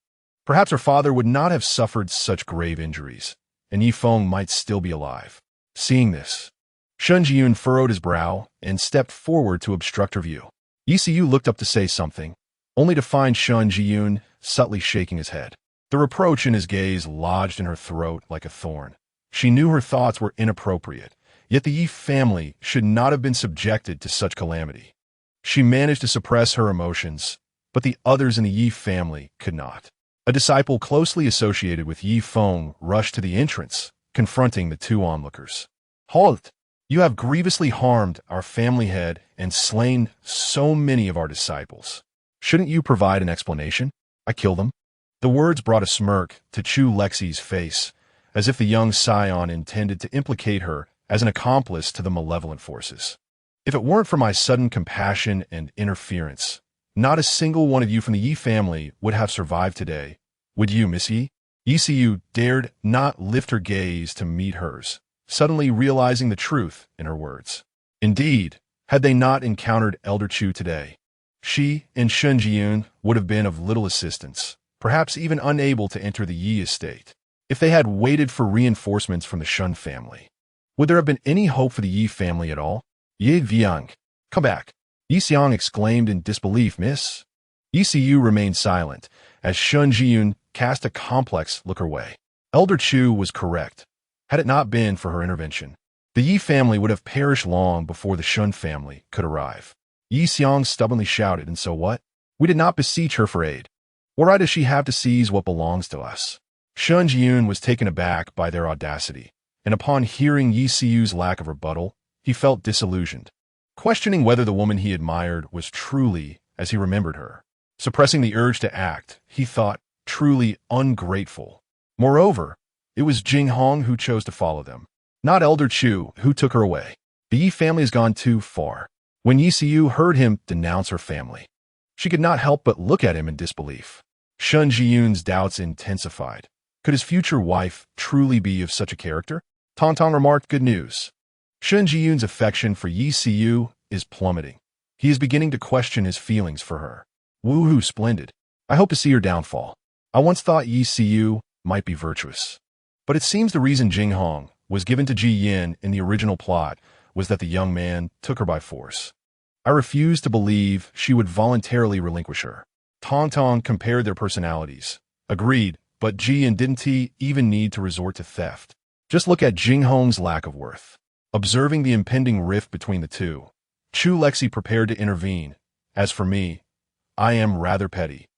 perhaps her father would not have suffered such grave injuries, and Yi Feng might still be alive. Seeing this, Shun Jiyun furrowed his brow and stepped forward to obstruct her view. Yi Siyu looked up to say something, only to find Shun Jiyun subtly shaking his head. The reproach in his gaze lodged in her throat like a thorn. She knew her thoughts were inappropriate, yet the Yi family should not have been subjected to such calamity. She managed to suppress her emotions, but the others in the Yi family could not. A disciple closely associated with Yi Feng rushed to the entrance, confronting the two onlookers. "Halt! You have grievously harmed our family head and slain so many of our disciples. Shouldn't you provide an explanation? I kill them." The words brought a smirk to Chu Lexi's face, as if the young scion intended to implicate her as an accomplice to the malevolent forces. "If it weren't for my sudden compassion and interference, not a single one of you from the Yi family would have survived today. Would you, Miss Yi?" ECU dared not lift her gaze to meet hers, suddenly realizing the truth in her words. Indeed, had they not encountered Elder Chu today, she and Shun Jiyun would have been of little assistance, perhaps even unable to enter the Yi estate. If they had waited for reinforcements from the Shun family, would there have been any hope for the Yi family at all? Yi Viang, come back, Yi Xiang exclaimed in disbelief. Miss? ECU remained silent, as Shun Jiyun cast a complex look her way. Elder Chu was correct. Had it not been for her intervention, the Yi family would have perished long before the Shun family could arrive. Yi Xiang stubbornly shouted, and so what? We did not beseech her for aid. What right does she have to seize what belongs to us? Shun Jiyun was taken aback by their audacity, and upon hearing Yi Siu's lack of rebuttal, he felt disillusioned, questioning whether the woman he admired was truly as he remembered her. Suppressing the urge to act, he thought, truly ungrateful. Moreover, it was Jing Hong who chose to follow them, not Elder Chu, who took her away. The Yi family has gone too far. When Yi Siu heard him denounce her family, she could not help but look at him in disbelief. Shun Jiyun's doubts intensified. Could his future wife truly be of such a character? Tong remarked, good news. Shun Jiyun's affection for Yi Siu is plummeting. He is beginning to question his feelings for her. Woohoo, splendid. I hope to see her downfall. I once thought Yi Siu might be virtuous. But it seems the reason Jing Hong was given to Ji Yin in the original plot was that the young man took her by force. I refuse to believe she would voluntarily relinquish her. Tong compared their personalities. Agreed, but Ji Yin didn't even need to resort to theft. Just look at Jing Hong's lack of worth. Observing the impending rift between the two, Chu Lexi prepared to intervene. As for me, I am rather petty.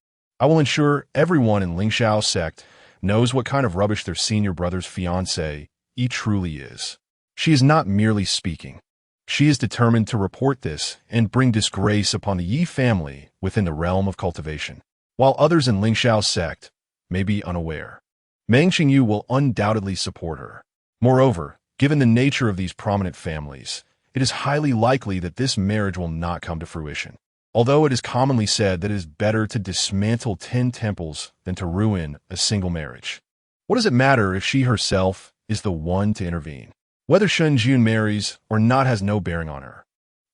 I will ensure everyone in Lingxiao's sect knows what kind of rubbish their senior brother's fiancé Yi truly is. She is not merely speaking. She is determined to report this and bring disgrace upon the Yi family within the realm of cultivation, while others in Lingxiao's sect may be unaware. Meng Xingyu will undoubtedly support her. Moreover, given the nature of these prominent families, it is highly likely that this marriage will not come to fruition. Although it is commonly said that it is better to dismantle 10 temples than to ruin a single marriage. What does it matter if she herself is the one to intervene? Whether Shun Jun marries or not has no bearing on her.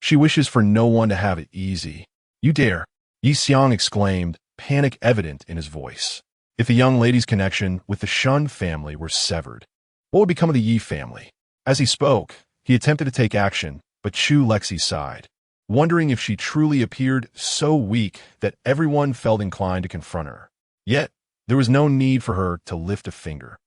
She wishes for no one to have it easy. You dare, Yi Xiang exclaimed, panic evident in his voice. If the young lady's connection with the Shun family were severed, what would become of the Yi family? As he spoke, he attempted to take action, but Chu Lexi sighed, wondering if she truly appeared so weak that everyone felt inclined to confront her. Yet, there was no need for her to lift a finger.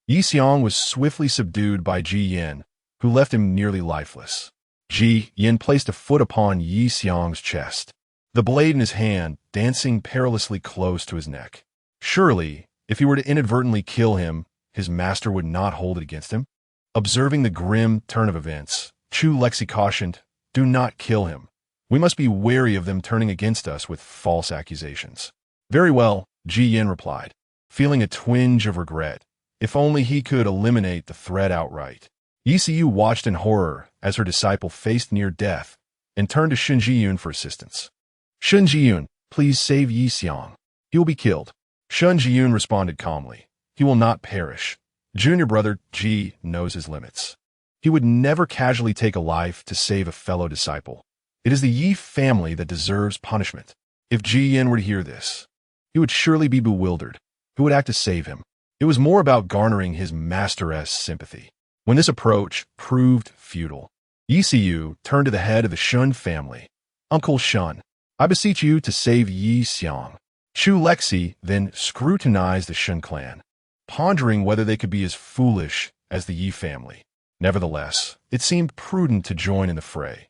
Yi Xiang was swiftly subdued by Ji Yin, who left him nearly lifeless. Ji Yin placed a foot upon Yi Xiang's chest, the blade in his hand dancing perilously close to his neck. Surely, if he were to inadvertently kill him, his master would not hold it against him. Observing the grim turn of events, Chu Lexi cautioned, do not kill him. We must be wary of them turning against us with false accusations. Very well, Ji Yin replied, feeling a twinge of regret. If only he could eliminate the threat outright. Yi Siu watched in horror as her disciple faced near death and turned to Shun Jiyun for assistance. Shun Jiyun, please save Yi Xiang. He will be killed. Shun Jiyun responded calmly. He will not perish. Junior brother Ji knows his limits. He would never casually take a life to save a fellow disciple. It is the Yi family that deserves punishment. If Ji Yin were to hear this, he would surely be bewildered. Who would act to save him? It was more about garnering his master's sympathy. When this approach proved futile, Yi Siu turned to the head of the Shun family. Uncle Shun, I beseech you to save Yi Xiang. Chu Lexi then scrutinized the Shun clan, pondering whether they could be as foolish as the Yi family. Nevertheless, it seemed prudent to join in the fray.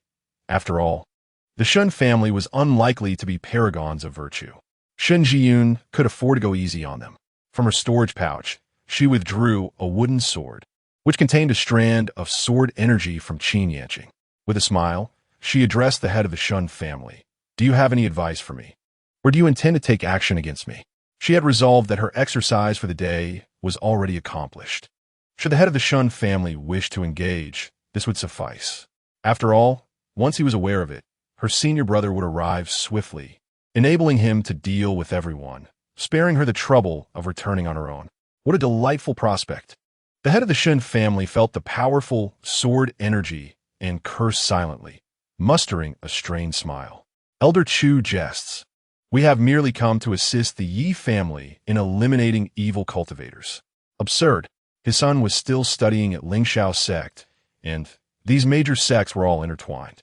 After all, the Shun family was unlikely to be paragons of virtue. Shun Jiyun could afford to go easy on them. From her storage pouch, she withdrew a wooden sword, which contained a strand of sword energy from Qin Yanqing. With a smile, she addressed the head of the Shun family. Do you have any advice for me? Or do you intend to take action against me? She had resolved that her exercise for the day was already accomplished. Should the head of the Shun family wish to engage, this would suffice. After all, once he was aware of it, her senior brother would arrive swiftly, enabling him to deal with everyone, sparing her the trouble of returning on her own. What a delightful prospect. The head of the Shun family felt the powerful sword energy and cursed silently, mustering a strained smile. Elder Chu jests. We have merely come to assist the Yi family in eliminating evil cultivators. Absurd. His son was still studying at Lingxiao sect, and these major sects were all intertwined.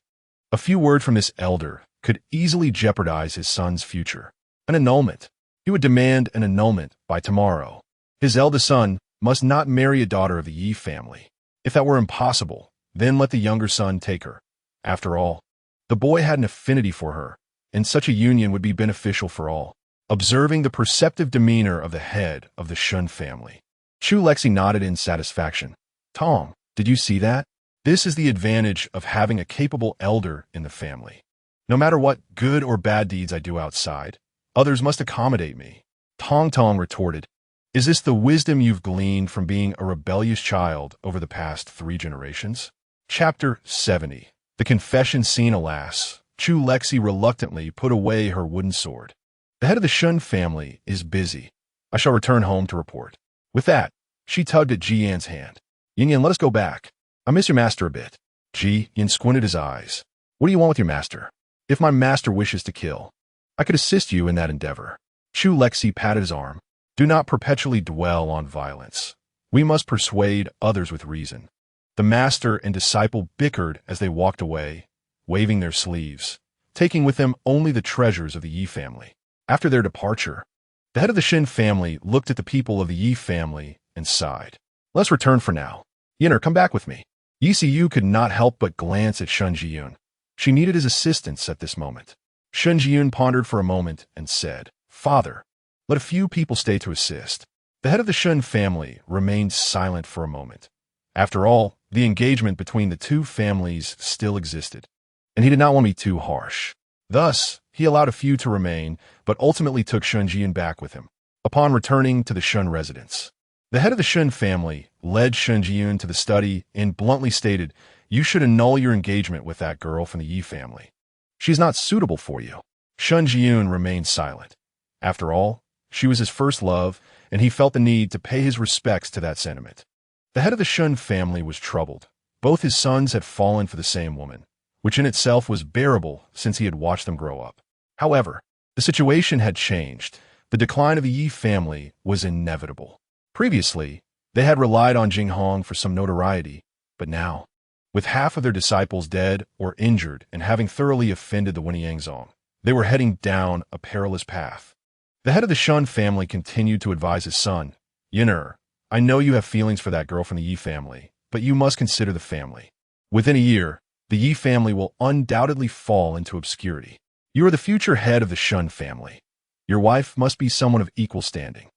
A few words from this elder could easily jeopardize his son's future. An annulment. He would demand an annulment by tomorrow. His eldest son must not marry a daughter of the Yi family. If that were impossible, then let the younger son take her. After all, the boy had an affinity for her, and such a union would be beneficial for all. Observing the perceptive demeanor of the head of the Shun family, Chu Lexi nodded in satisfaction. Tom, did you see that? This is the advantage of having a capable elder in the family. No matter what good or bad deeds I do outside, others must accommodate me. Tong Tong retorted. Is this the wisdom you've gleaned from being a rebellious child over the past 3 generations? Chapter 70. The confession scene. Alas, Chu Lexi reluctantly put away her wooden sword. The head of the Shun family is busy. I shall return home to report. With that, she tugged at Ji Yan's hand. Yin Yan, let us go back. I miss your master a bit. Ji Yan squinted his eyes. What do you want with your master? If my master wishes to kill, I could assist you in that endeavor. Chu Lexi patted his arm. Do not perpetually dwell on violence. We must persuade others with reason. The master and disciple bickered as they walked away, waving their sleeves, taking with them only the treasures of the Yi family. After their departure, the head of the Shin family looked at the people of the Yi family and sighed. Let's return for now. Yinner, come back with me. Yi Siyu could not help but glance at Shun Jiyun. She needed his assistance at this moment. Shun Jiyun pondered for a moment and said, Father, let a few people stay to assist. The head of the Shun family remained silent for a moment. After all, the engagement between the two families still existed, and he did not want to be too harsh. Thus, he allowed a few to remain, but ultimately took Shun Jiyun back with him. Upon returning to the Shun residence, the head of the Shun family led Shun Jiyun to the study and bluntly stated, You should annul your engagement with that girl from the Yi family. She is not suitable for you. Shun Jiyun remained silent. After all, she was his first love, and he felt the need to pay his respects to that sentiment. The head of the Shun family was troubled. Both his sons had fallen for the same woman, which in itself was bearable since he had watched them grow up. However, the situation had changed. The decline of the Yi family was inevitable. Previously, they had relied on Jinghong for some notoriety, but now, with half of their disciples dead or injured and having thoroughly offended the Wenyangzong, they were heading down a perilous path. The head of the Shun family continued to advise his son, Yinner, I know you have feelings for that girl from the Yi family, but you must consider the family. Within a year, the Yi family will undoubtedly fall into obscurity. You are the future head of the Shun family. Your wife must be someone of equal standing.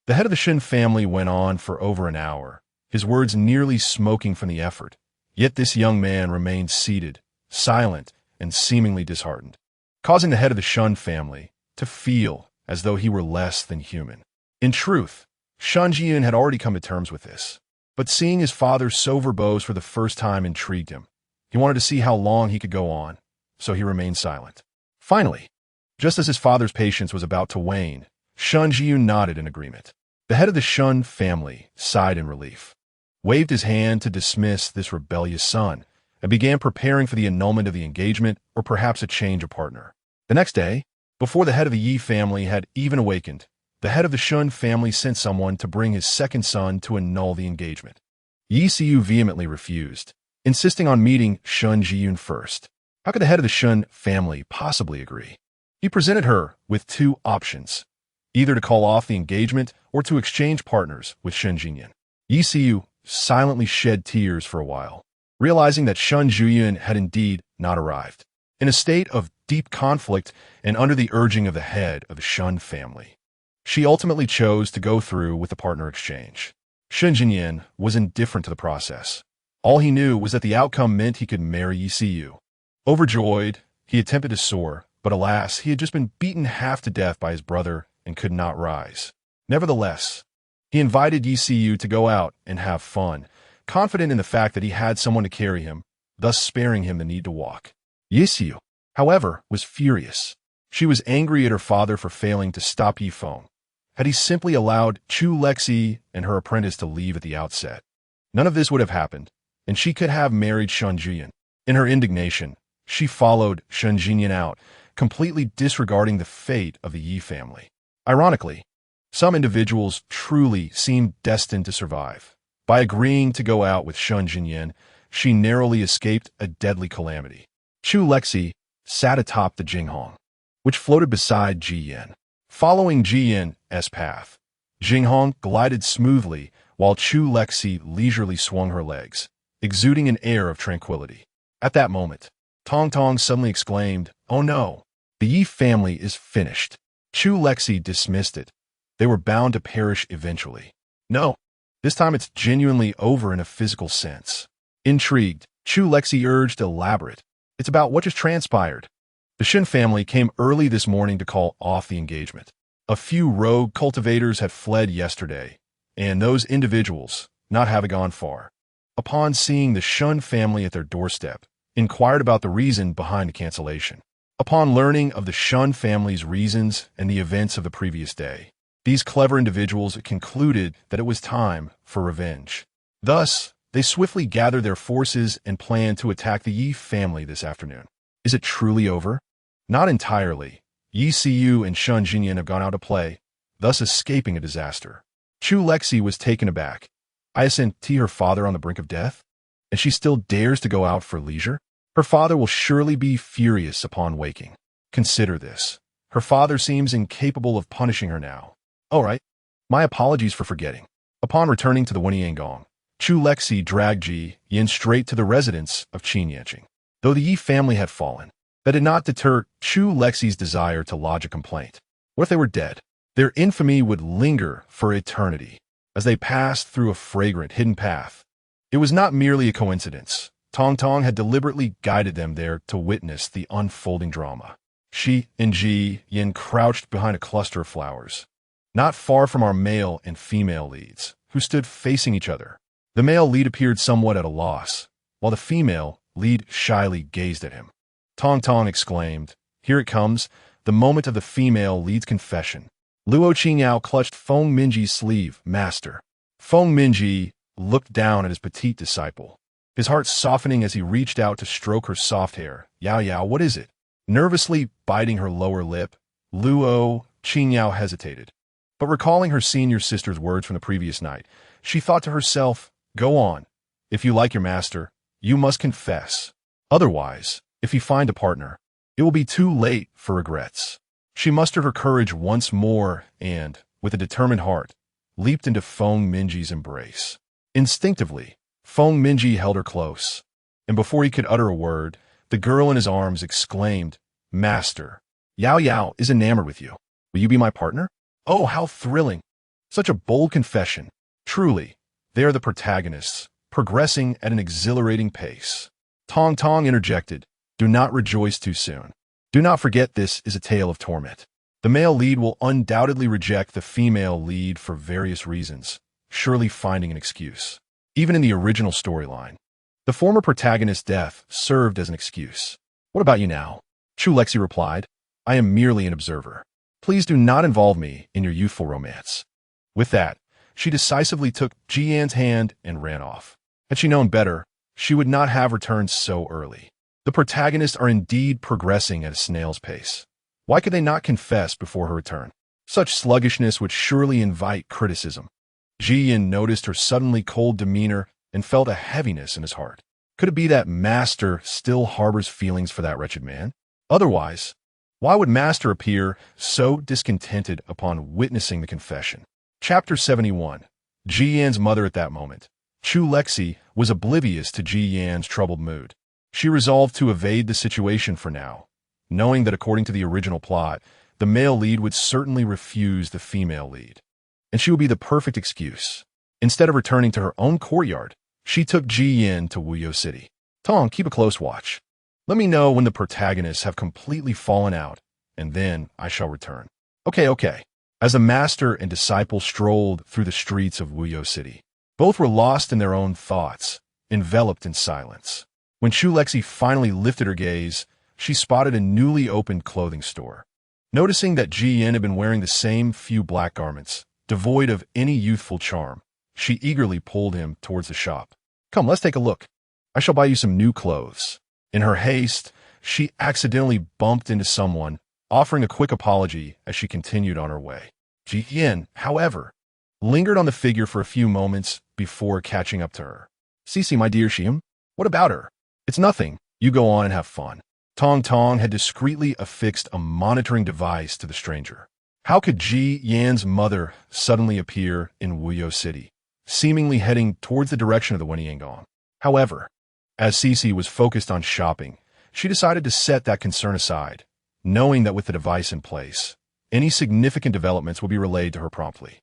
The head of the Shun family went on for over an hour, his words nearly smoking from the effort. Yet this young man remained seated, silent, and seemingly disheartened, causing the head of the Shun family to feel as though he were less than human. In truth, Shun Jiyun had already come to terms with this, but seeing his father so verbose for the first time intrigued him. He wanted to see how long he could go on, so he remained silent. Finally, just as his father's patience was about to wane, Shun Jiyun nodded in agreement. The head of the Shun family sighed in relief, waved his hand to dismiss this rebellious son, and began preparing for the annulment of the engagement or perhaps a change of partner. The next day, before the head of the Yi family had even awakened, the head of the Shun family sent someone to bring his second son to annul the engagement. Yi Siyu vehemently refused, insisting on meeting Shun Jiyun first. How could the head of the Shun family possibly agree? He presented her with 2 options, either to call off the engagement or to exchange partners with Shun Jiyun. Yi Siyu silently shed tears for a while, realizing that Shun Jiyun had indeed not arrived. In a state of deep conflict and under the urging of the head of the Shun family, she ultimately chose to go through with the partner exchange. Shun Jiyun was indifferent to the process. All he knew was that the outcome meant he could marry Yi Siyu. Overjoyed, he attempted to soar, but alas, he had just been beaten half to death by his brother and could not rise. Nevertheless, he invited Yi Siyu to go out and have fun, confident in the fact that he had someone to carry him, thus sparing him the need to walk. Yi Siyu, however, was furious. She was angry at her father for failing to stop Yi Feng. had he simply allowed Chu Lexi and her apprentice to leave at the outset. None of this would have happened, and she could have married Shen Jian. In her indignation, she followed Shen Jian out, completely disregarding the fate of the Yi family. Ironically, some individuals truly seemed destined to survive. By agreeing to go out with Shen Jian, she narrowly escaped a deadly calamity. Chu Lexi sat atop the Jinghong, which floated beside Ji Yan. Following Ji Yan's path, Jinghong glided smoothly while Chu Lexi leisurely swung her legs, exuding an air of tranquility. At that moment, Tong Tong suddenly exclaimed, "Oh no, the Yi family is finished." Chu Lexi dismissed it. They were bound to perish eventually. No, this time it's genuinely over in a physical sense. Intrigued, Chu Lexi urged elaborate. It's about what just transpired. The Shen family came early this morning to call off the engagement. A few rogue cultivators had fled yesterday, and those individuals, not having gone far, upon seeing the Shen family at their doorstep, inquired about the reason behind the cancellation. Upon learning of the Shen family's reasons and the events of the previous day, these clever individuals concluded that it was time for revenge. Thus, they swiftly gathered their forces and planned to attack the Yi family this afternoon. Is it truly over? Not entirely. Yi Siyu and Shen Jian have gone out to play, thus escaping a disaster. Chu Lexi was taken aback. Isn't her father on the brink of death? And she still dares to go out for leisure? Her father will surely be furious upon waking. Consider this. Her father seems incapable of punishing her now. All right. My apologies for forgetting. Upon returning to the Wenyangong, Chu Lexi dragged Ji Yan straight to the residence of Qin Yanqing. Though the Yi family had fallen, that did not deter Chu Lexi's desire to lodge a complaint. What if they were dead? Their infamy would linger for eternity. As they passed through a fragrant hidden path, it was not merely a coincidence. Tong Tong had deliberately guided them there to witness the unfolding drama. She and Ji Yan crouched behind a cluster of flowers, not far from our male and female leads, who stood facing each other. The male lead appeared somewhat at a loss, while the female lead shyly gazed at him. Tong Tong exclaimed, "Here it comes, the moment of the female lead's confession." Luo Qingyao clutched Feng Minji's sleeve. "Master." Feng Minji looked down at his petite disciple, his heart softening as he reached out to stroke her soft hair. "Yao Yao, what is it?" Nervously biting her lower lip, Luo Qingyao hesitated. But recalling her senior sister's words from the previous night, she thought to herself, "Go on. If you like your master, you must confess. Otherwise, if you find a partner, it will be too late for regrets." She mustered her courage once more and, with a determined heart, leaped into Feng Minji's embrace. Instinctively, Feng Minji held her close, and before he could utter a word, the girl in his arms exclaimed, "Master, Yao Yao is enamored with you. Will you be my partner?" Oh, how thrilling! Such a bold confession. Truly, they are the protagonists, progressing at an exhilarating pace. Tong Tong interjected, "Do not rejoice too soon. Do not forget this is a tale of torment. The male lead will undoubtedly reject the female lead for various reasons, surely finding an excuse. Even in the original storyline, the former protagonist's death served as an excuse. What about you now?" Chu Lexi replied, "I am merely an observer. Please do not involve me in your youthful romance." With that, she decisively took Ji Yan's hand and ran off. Had she known better, she would not have returned so early. The protagonists are indeed progressing at a snail's pace. Why could they not confess before her return? Such sluggishness would surely invite criticism. Ji Yan noticed her suddenly cold demeanor and felt a heaviness in his heart. Could it be that Master still harbors feelings for that wretched man? Otherwise, why would Master appear so discontented upon witnessing the confession? Chapter 71. Ji Yan's mother at that moment. Chu Lexi was oblivious to Ji Yan's troubled mood. She resolved to evade the situation for now, knowing that according to the original plot, the male lead would certainly refuse the female lead, and she would be the perfect excuse. Instead of returning to her own courtyard, she took Ji Yan to Wuyo City. "Tong, keep a close watch. Let me know when the protagonists have completely fallen out, and then I shall return." Okay. As the master and disciple strolled through the streets of Wuyo City, both were lost in their own thoughts, enveloped in silence. When Chu Lexi finally lifted her gaze, she spotted a newly opened clothing store. Noticing that Ji Yin had been wearing the same few black garments, devoid of any youthful charm, she eagerly pulled him towards the shop. Come, let's take a look. I shall buy you some new clothes. In her haste, she accidentally bumped into someone, offering a quick apology as she continued on her way. Ji Yin, however, lingered on the figure for a few moments before catching up to her. Cece, my dear Shim, what about her? It's nothing. You go on and have fun. Tong Tong had discreetly affixed a monitoring device to the stranger. How could Ji Yan's mother suddenly appear in Wuyo City, seemingly heading towards the direction of the Wenyangong? However, as Cece was focused on shopping, she decided to set that concern aside, knowing that with the device in place, any significant developments will be relayed to her promptly.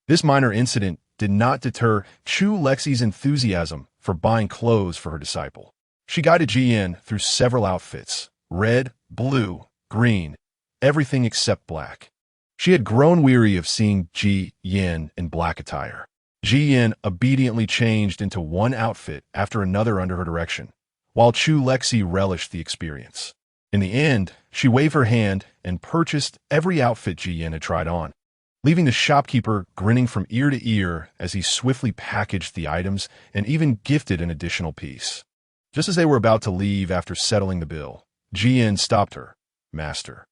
This minor incident did not deter Chu Lexi's enthusiasm for buying clothes for her disciple. She guided Ji Yin through several outfits, red, blue, green, everything except black. She had grown weary of seeing Ji Yin in black attire. Ji Yin obediently changed into one outfit after another under her direction, while Chu Lexi relished the experience. In the end, she waved her hand and purchased every outfit Ji Yin had tried on, leaving the shopkeeper grinning from ear to ear as he swiftly packaged the items and even gifted an additional piece. Just as they were about to leave after settling the bill, Ji Yin stopped her. Master.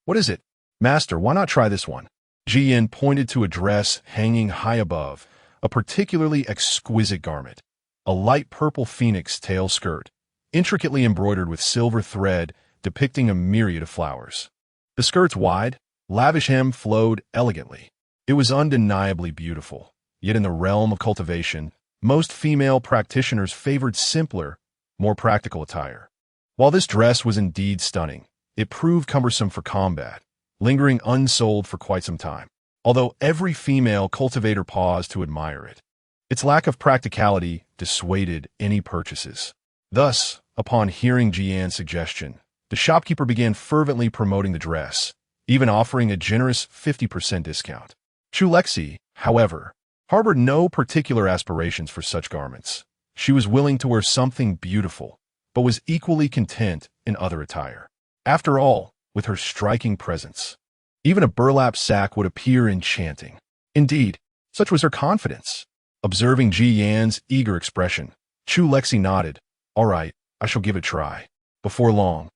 What is it? Master, why not try this one? Ji Yin pointed to a dress hanging high above, a particularly exquisite garment, a light purple phoenix tail skirt, intricately embroidered with silver thread depicting a myriad of flowers. The skirt's wide, lavish hem flowed elegantly. It was undeniably beautiful, yet in the realm of cultivation, most female practitioners favored simpler, more practical attire. While this dress was indeed stunning, it proved cumbersome for combat, lingering unsold for quite some time, although every female cultivator paused to admire it. Its lack of practicality dissuaded any purchases. Thus, upon hearing Ji Yan's suggestion, the shopkeeper began fervently promoting the dress, even offering a generous 50% discount. Chu Lexi, however, harbored no particular aspirations for such garments. She was willing to wear something beautiful, but was equally content in other attire. After all, with her striking presence, even a burlap sack would appear enchanting. Indeed, such was her confidence. Observing Ji Yan's eager expression, Chu Lexi nodded. All right, I shall give it a try. Before long,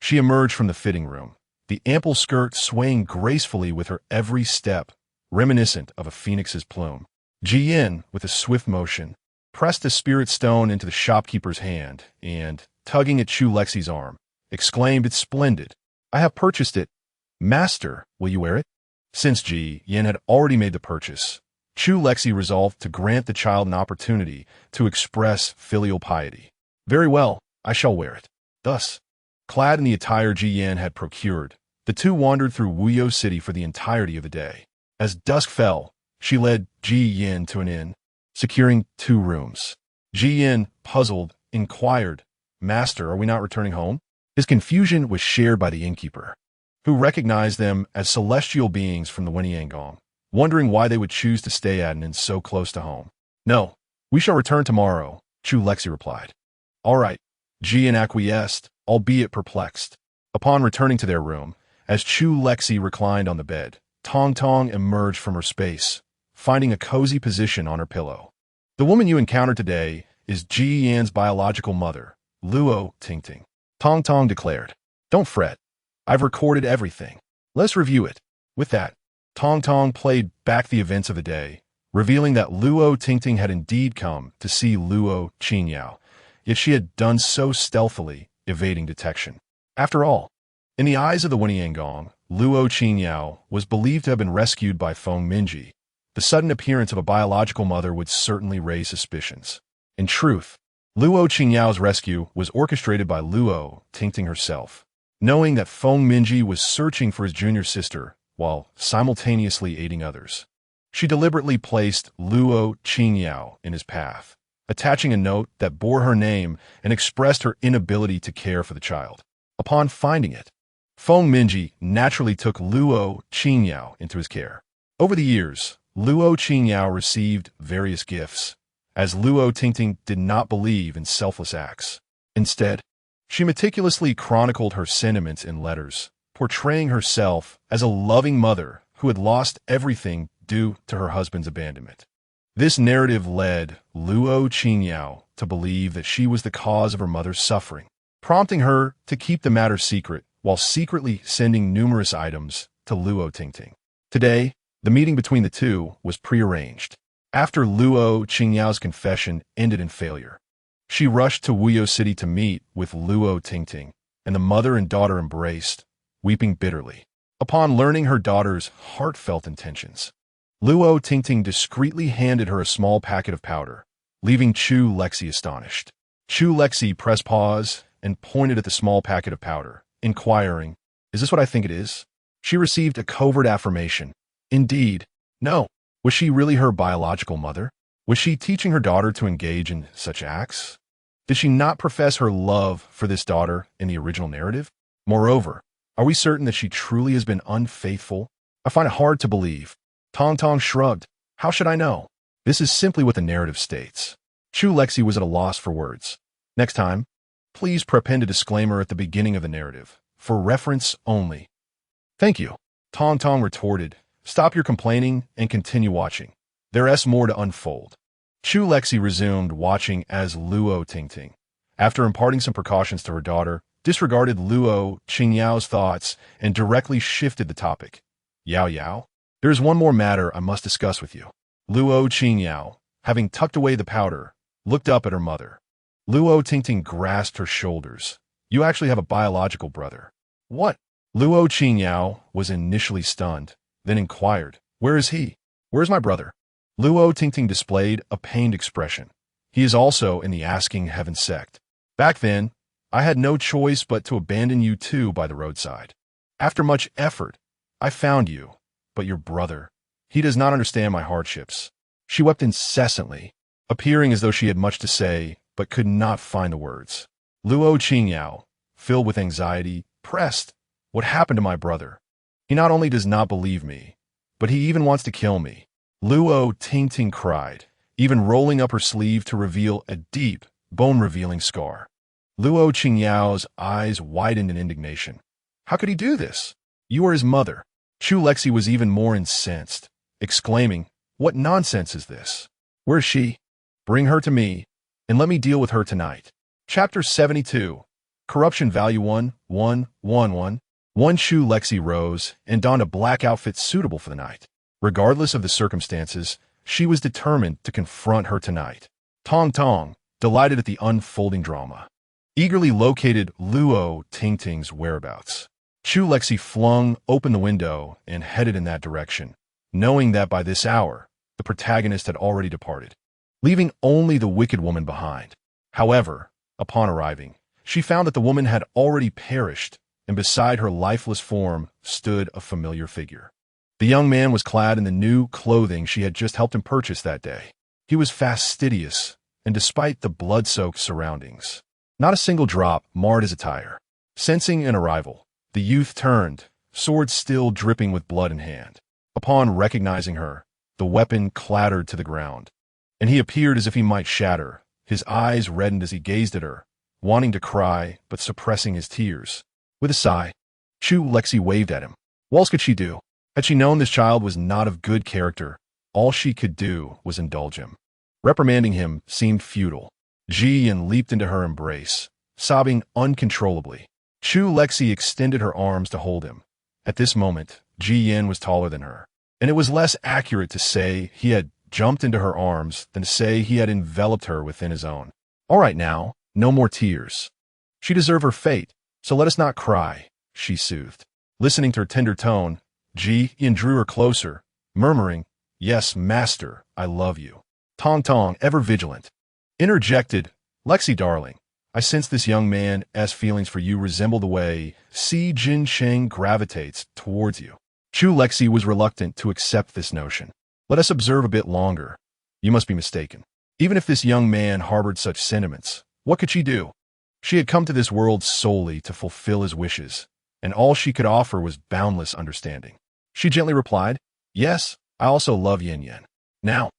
she emerged from the fitting room, the ample skirt swaying gracefully with her every step, reminiscent of a phoenix's plume. Ji Yin, with a swift motion, pressed the spirit stone into the shopkeeper's hand and, tugging at Chu Lexi's arm, exclaimed, "It's splendid. I have purchased it. Master, will you wear it?" Since Ji Yin had already made the purchase, Chu Lexi resolved to grant the child an opportunity to express filial piety. Very well, I shall wear it. Thus, clad in the attire Ji Yin had procured, the two wandered through Wuyo City for the entirety of the day. As dusk fell, she led Ji Yin to an inn, securing 2 rooms. Ji Yin, puzzled, inquired, "Master, are we not returning home?" His confusion was shared by the innkeeper, who recognized them as celestial beings from the Wenyangong, wondering why they would choose to stay at an inn so close to home. "No, we shall return tomorrow," Chu Lexi replied. "All right," Ji Yin acquiesced, albeit perplexed. Upon returning to their room, as Chu Lexi reclined on the bed, Tong Tong emerged from her space, finding a cozy position on her pillow. "The woman you encountered today is Ji Yan's biological mother, Luo Tingting," Tong Tong declared. "Don't fret. I've recorded everything. Let's review it." With that, Tong Tong played back the events of the day, revealing that Luo Tingting had indeed come to see Luo Qingyao, yet she had done so stealthily, evading detection. After all, in the eyes of the Wenyangong, Luo Qingyao was believed to have been rescued by Feng Minji. The sudden appearance of a biological mother would certainly raise suspicions. In truth, Luo Qingyao's rescue was orchestrated by Luo Tingting herself, knowing that Feng Minji was searching for his junior sister while simultaneously aiding others. She deliberately placed Luo Qingyao in his path, attaching a note that bore her name and expressed her inability to care for the child. Upon finding it, Feng Minji naturally took Luo Qingyao into his care. Over the years, Luo Qingyao received various gifts, as Luo Tingting did not believe in selfless acts. Instead, she meticulously chronicled her sentiments in letters, portraying herself as a loving mother who had lost everything due to her husband's abandonment. This narrative led Luo Qingyao to believe that she was the cause of her mother's suffering, prompting her to keep the matter secret while secretly sending numerous items to Luo Tingting. Today, the meeting between the two was prearranged. After Luo Qingyao's confession ended in failure, she rushed to Wuyo City to meet with Luo Tingting, and the mother and daughter embraced, weeping bitterly. Upon learning her daughter's heartfelt intentions, Luo Tingting discreetly handed her a small packet of powder, leaving Chu Lexi astonished. Chu Lexi pressed pause and pointed at the small packet of powder, inquiring, "Is this what I think it is?" She received a covert affirmation. Indeed, no. Was she really her biological mother? Was she teaching her daughter to engage in such acts? Did she not profess her love for this daughter in the original narrative? Moreover, are we certain that she truly has been unfaithful? I find it hard to believe. Tong Tong shrugged. How should I know? This is simply what the narrative states. Chu Lexi was at a loss for words. Next time, please prepend a disclaimer at the beginning of the narrative, for reference only. Thank you. Tong Tong retorted. Stop your complaining and continue watching. There's more to unfold. Chu Lexi resumed watching as Luo Tingting, after imparting some precautions to her daughter, disregarded Luo Qingyao's thoughts and directly shifted the topic. Yao Yao, there is one more matter I must discuss with you. Luo Qingyao, having tucked away the powder, looked up at her mother. Luo Tingting grasped her shoulders. You actually have a biological brother. What? Luo Qingyao was initially stunned, then inquired, where is he? Where is my brother? Luo Tingting displayed a pained expression. He is also in the Asking Heaven sect. Back then, I had no choice but to abandon you too by the roadside. After much effort, I found you, but your brother, he does not understand my hardships. She wept incessantly, appearing as though she had much to say, but could not find the words. Luo Qingyao, filled with anxiety, pressed, what happened to my brother? He not only does not believe me, but he even wants to kill me. Luo Tingting cried, even rolling up her sleeve to reveal a deep, bone-revealing scar. Luo Qingyao's eyes widened in indignation. How could he do this? You are his mother. Chu Lexi was even more incensed, exclaiming, what nonsense is this? Where is she? Bring her to me, and let me deal with her tonight. Chapter 72. Corruption Value 1-1-1-1. Chu Lexi rose and donned a black outfit suitable for the night. Regardless of the circumstances, she was determined to confront her tonight. Tong Tong, delighted at the unfolding drama, eagerly located Luo Tingting's whereabouts. Chu Lexi flung open the window and headed in that direction, knowing that by this hour, the protagonist had already departed, leaving only the wicked woman behind. However, upon arriving, she found that the woman had already perished, and beside her lifeless form stood a familiar figure. The young man was clad in the new clothing she had just helped him purchase that day. He was fastidious, and despite the blood-soaked surroundings, not a single drop marred his attire. Sensing an arrival, the youth turned, sword still dripping with blood in hand. Upon recognizing her, the weapon clattered to the ground, and he appeared as if he might shatter. His eyes reddened as he gazed at her, wanting to cry but suppressing his tears. With a sigh, Chu Lexi waved at him. What else could she do? Had she known this child was not of good character, all she could do was indulge him. Reprimanding him seemed futile. Ji Yin leaped into her embrace, sobbing uncontrollably. Chu Lexi extended her arms to hold him. At this moment, Ji Yin was taller than her, and it was less accurate to say he had jumped into her arms than to say he had enveloped her within his own. All right now, no more tears. She deserved her fate, so let us not cry, she soothed. Listening to her tender tone, Ji Yin drew her closer, murmuring, Yes, master, I love you. Tong Tong, ever vigilant, interjected, Lexi darling, I sense this young man's feelings for you resemble the way Si Jin Sheng gravitates towards you. Chu Lexi was reluctant to accept this notion. Let us observe a bit longer. You must be mistaken. Even if this young man harbored such sentiments, what could she do? She had come to this world solely to fulfill his wishes, and all she could offer was boundless understanding. She gently replied, Yes, I also love Yin Yin. Now,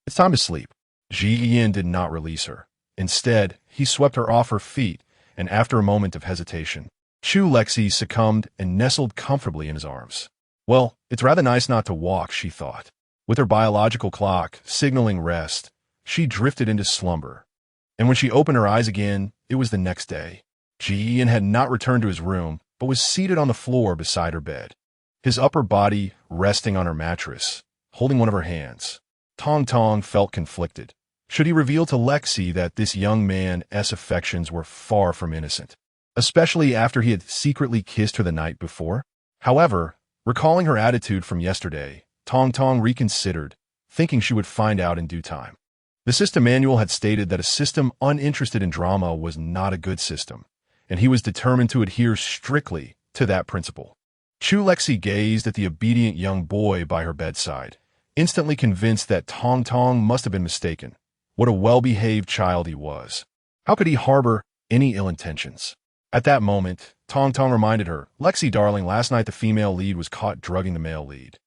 it's time to sleep. Ji Yin did not release her. Instead, he swept her off her feet, and after a moment of hesitation, Chu Lexi succumbed and nestled comfortably in his arms. Well, it's rather nice not to walk, she thought. With her biological clock signaling rest, she drifted into slumber. And when she opened her eyes again, it was the next day. Ji-Yin had not returned to his room, but was seated on the floor beside her bed, his upper body resting on her mattress, holding one of her hands. Tong Tong felt conflicted. Should he reveal to Lexi that this young man's affections were far from innocent, especially after he had secretly kissed her the night before? However, recalling her attitude from yesterday, Tong Tong reconsidered, thinking she would find out in due time. The system manual had stated that a system uninterested in drama was not a good system, and he was determined to adhere strictly to that principle. Chu Lexi gazed at the obedient young boy by her bedside, instantly convinced that Tong Tong must have been mistaken. What a well-behaved child he was. How could he harbor any ill intentions? At that moment, Tong Tong reminded her, Lexi, darling, last night the female lead was caught drugging the male lead.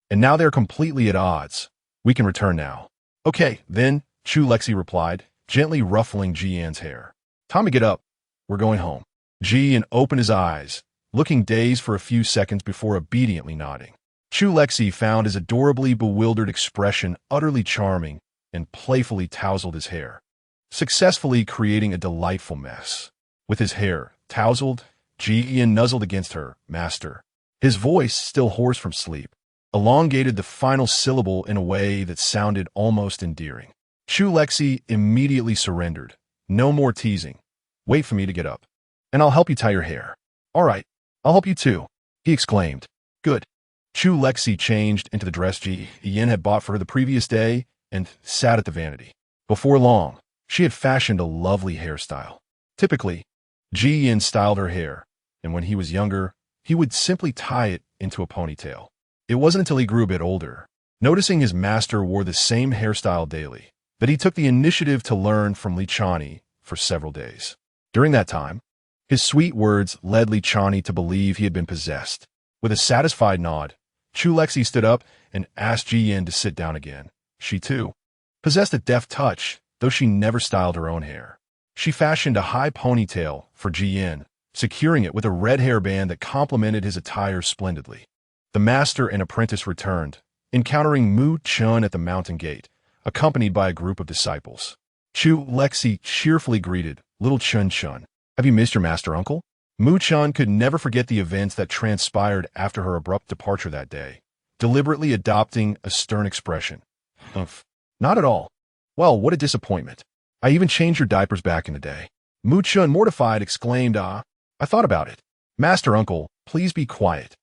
And now they're completely at odds. We can return now. Okay, then, Chu Lexi replied, gently ruffling Ji-Yan's hair. Time to get up. We're going home. Ji-Yan opened his eyes, looking dazed for a few seconds before obediently nodding. Chu Lexi found his adorably bewildered expression utterly charming and playfully tousled his hair, successfully creating a delightful mess. With his hair tousled, Ji-Yan nuzzled against her, master. His voice, still hoarse from sleep, elongated the final syllable in a way that sounded almost endearing. Chu Lexi immediately surrendered. No more teasing. Wait for me to get up, and I'll help you tie your hair. All right, I'll help you too, he exclaimed. Good. Chu Lexi changed into the dress Ji-Yan had bought for her the previous day and sat at the vanity. Before long, she had fashioned a lovely hairstyle. Typically, Ji-Yan styled her hair, and when he was younger, he would simply tie it into a ponytail. It wasn't until he grew a bit older, noticing his master wore the same hairstyle daily, that he took the initiative to learn from Li Chani for several days. During that time, his sweet words led Li Chani to believe he had been possessed. With a satisfied nod, Chu Lexi stood up and asked Ji-Yan to sit down again. She, too, possessed a deft touch, though she never styled her own hair. She fashioned a high ponytail for Ji-Yan, securing it with a red hairband that complemented his attire splendidly. The master and apprentice returned, encountering Mu Chun at the mountain gate, accompanied by a group of disciples. Chu Lexi cheerfully greeted, Little Chun Chun, have you missed your master, uncle? Mu Chun could never forget the events that transpired after her abrupt departure that day, deliberately adopting a stern expression. Humph. Not at all. Well, what a disappointment. I even changed your diapers back in the day. Mu Chun, mortified, exclaimed, I thought about it. Master, uncle, please be quiet.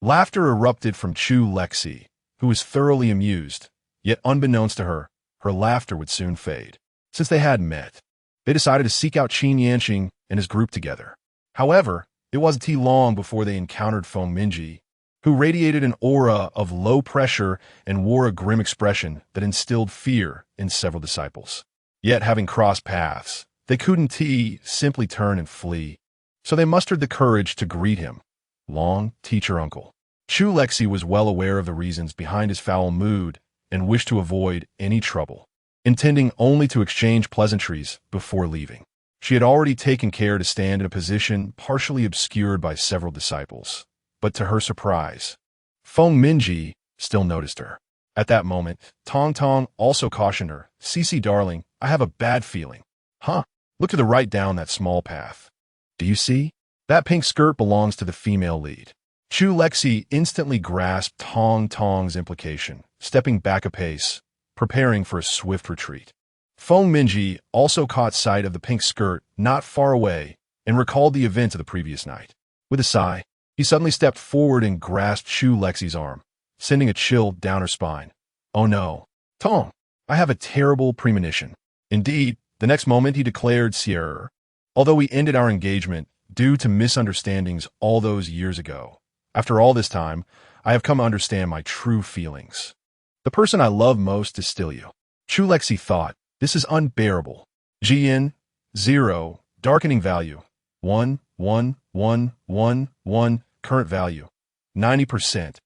Laughter erupted from Chu Lexi, who was thoroughly amused, yet unbeknownst to her, her laughter would soon fade. Since they had met, they decided to seek out Qin Yanqing and his group together. However, it wasn't too long before they encountered Feng Minji, who radiated an aura of low pressure and wore a grim expression that instilled fear in several disciples. Yet, having crossed paths, they couldn't simply turn and flee, so they mustered the courage to greet him. Long, teacher uncle. Chu Lexi was well aware of the reasons behind his foul mood and wished to avoid any trouble, intending only to exchange pleasantries before leaving. She had already taken care to stand in a position partially obscured by several disciples, but to her surprise, Feng Minji still noticed her. At that moment, Tong Tong also cautioned her, Cece, darling, I have a bad feeling. Huh? Look to the right down that small path. Do you see? That pink skirt belongs to the female lead. Chu Lexi instantly grasped Tong Tong's implication, stepping back a pace, preparing for a swift retreat. Feng Minji also caught sight of the pink skirt not far away and recalled the events of the previous night. With a sigh, he suddenly stepped forward and grasped Chu Lexi's arm, sending a chill down her spine. Oh no. Tong, I have a terrible premonition. Indeed, the next moment he declared, Sierra, although we ended our engagement due to misunderstandings all those years ago, after all this time, I have come to understand my true feelings. The person I love most is still you. Chu Lexi thought, this is unbearable. Ji-Yin, 0, darkening value, 1, 1, 1, 1, 1, current value, 90%.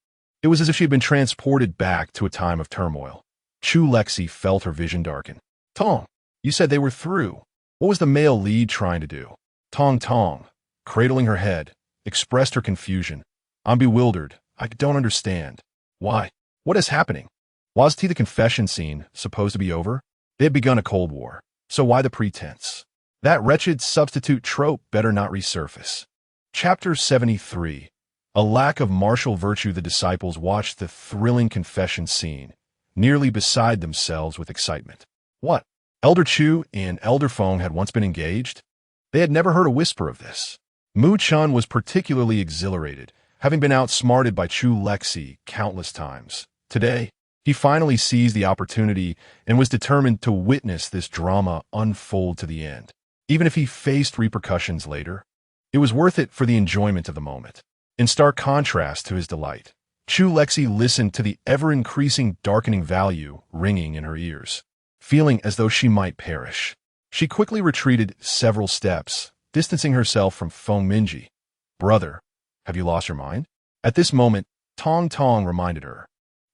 It was as if she had been transported back to a time of turmoil. Chu Lexi felt her vision darken. Tong, you said they were through. What was the male lead trying to do? Tong Tong, cradling her head, expressed her confusion. I'm bewildered. I don't understand. Why? What is happening? Was the confession scene supposed to be over? They had begun a Cold War. So why the pretense? That wretched substitute trope better not resurface. Chapter 73. A lack of martial virtue. The disciples watched the thrilling confession scene, nearly beside themselves with excitement. What? Elder Chu and Elder Feng had once been engaged? They had never heard a whisper of this. Mu Chun was particularly exhilarated, having been outsmarted by Chu Lexi countless times. Today, he finally seized the opportunity and was determined to witness this drama unfold to the end. Even if he faced repercussions later, it was worth it for the enjoyment of the moment. In stark contrast to his delight, Chu Lexi listened to the ever-increasing darkening value ringing in her ears, feeling as though she might perish. She quickly retreated several steps, distancing herself from Feng Minji. Brother, have you lost your mind? At this moment, Tong Tong reminded her.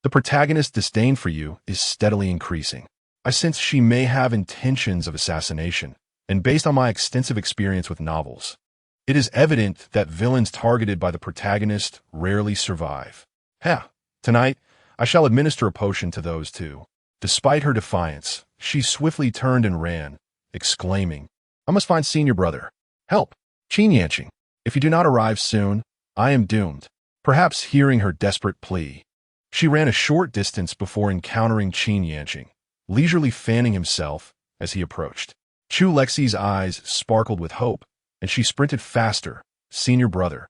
The protagonist's disdain for you is steadily increasing. I sense she may have intentions of assassination, and based on my extensive experience with novels, it is evident that villains targeted by the protagonist rarely survive. Tonight, I shall administer a potion to those two. Despite her defiance, she swiftly turned and ran, exclaiming, I must find senior brother. Help! Qin Yanqing. If you do not arrive soon, I am doomed. Perhaps hearing her desperate plea, she ran a short distance before encountering Qin Yanqing, leisurely fanning himself as he approached. Chu Lexi's eyes sparkled with hope, and she sprinted faster. Senior brother.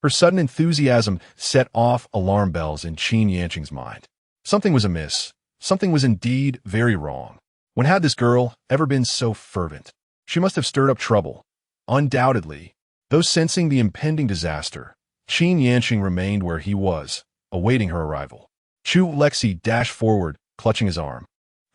Her sudden enthusiasm set off alarm bells in Qin Yanqing's mind. Something was amiss. Something was indeed very wrong. When had this girl ever been so fervent? She must have stirred up trouble. Undoubtedly. Though sensing the impending disaster, Qin Yanqing remained where he was, awaiting her arrival. Chu Lexi dashed forward, clutching his arm.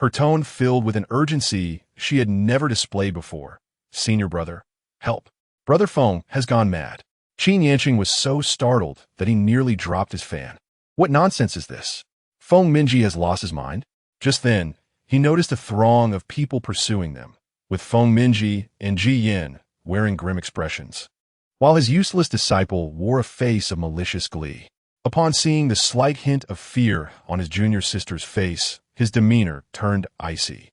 Her tone filled with an urgency she had never displayed before. Senior brother, help. Brother Feng has gone mad. Qin Yanqing was so startled that he nearly dropped his fan. What nonsense is this? Feng Minji has lost his mind? Just then, he noticed a throng of people pursuing them, with Feng Minji and Ji Yin wearing grim expressions, while his useless disciple wore a face of malicious glee. Upon seeing the slight hint of fear on his junior sister's face, his demeanor turned icy.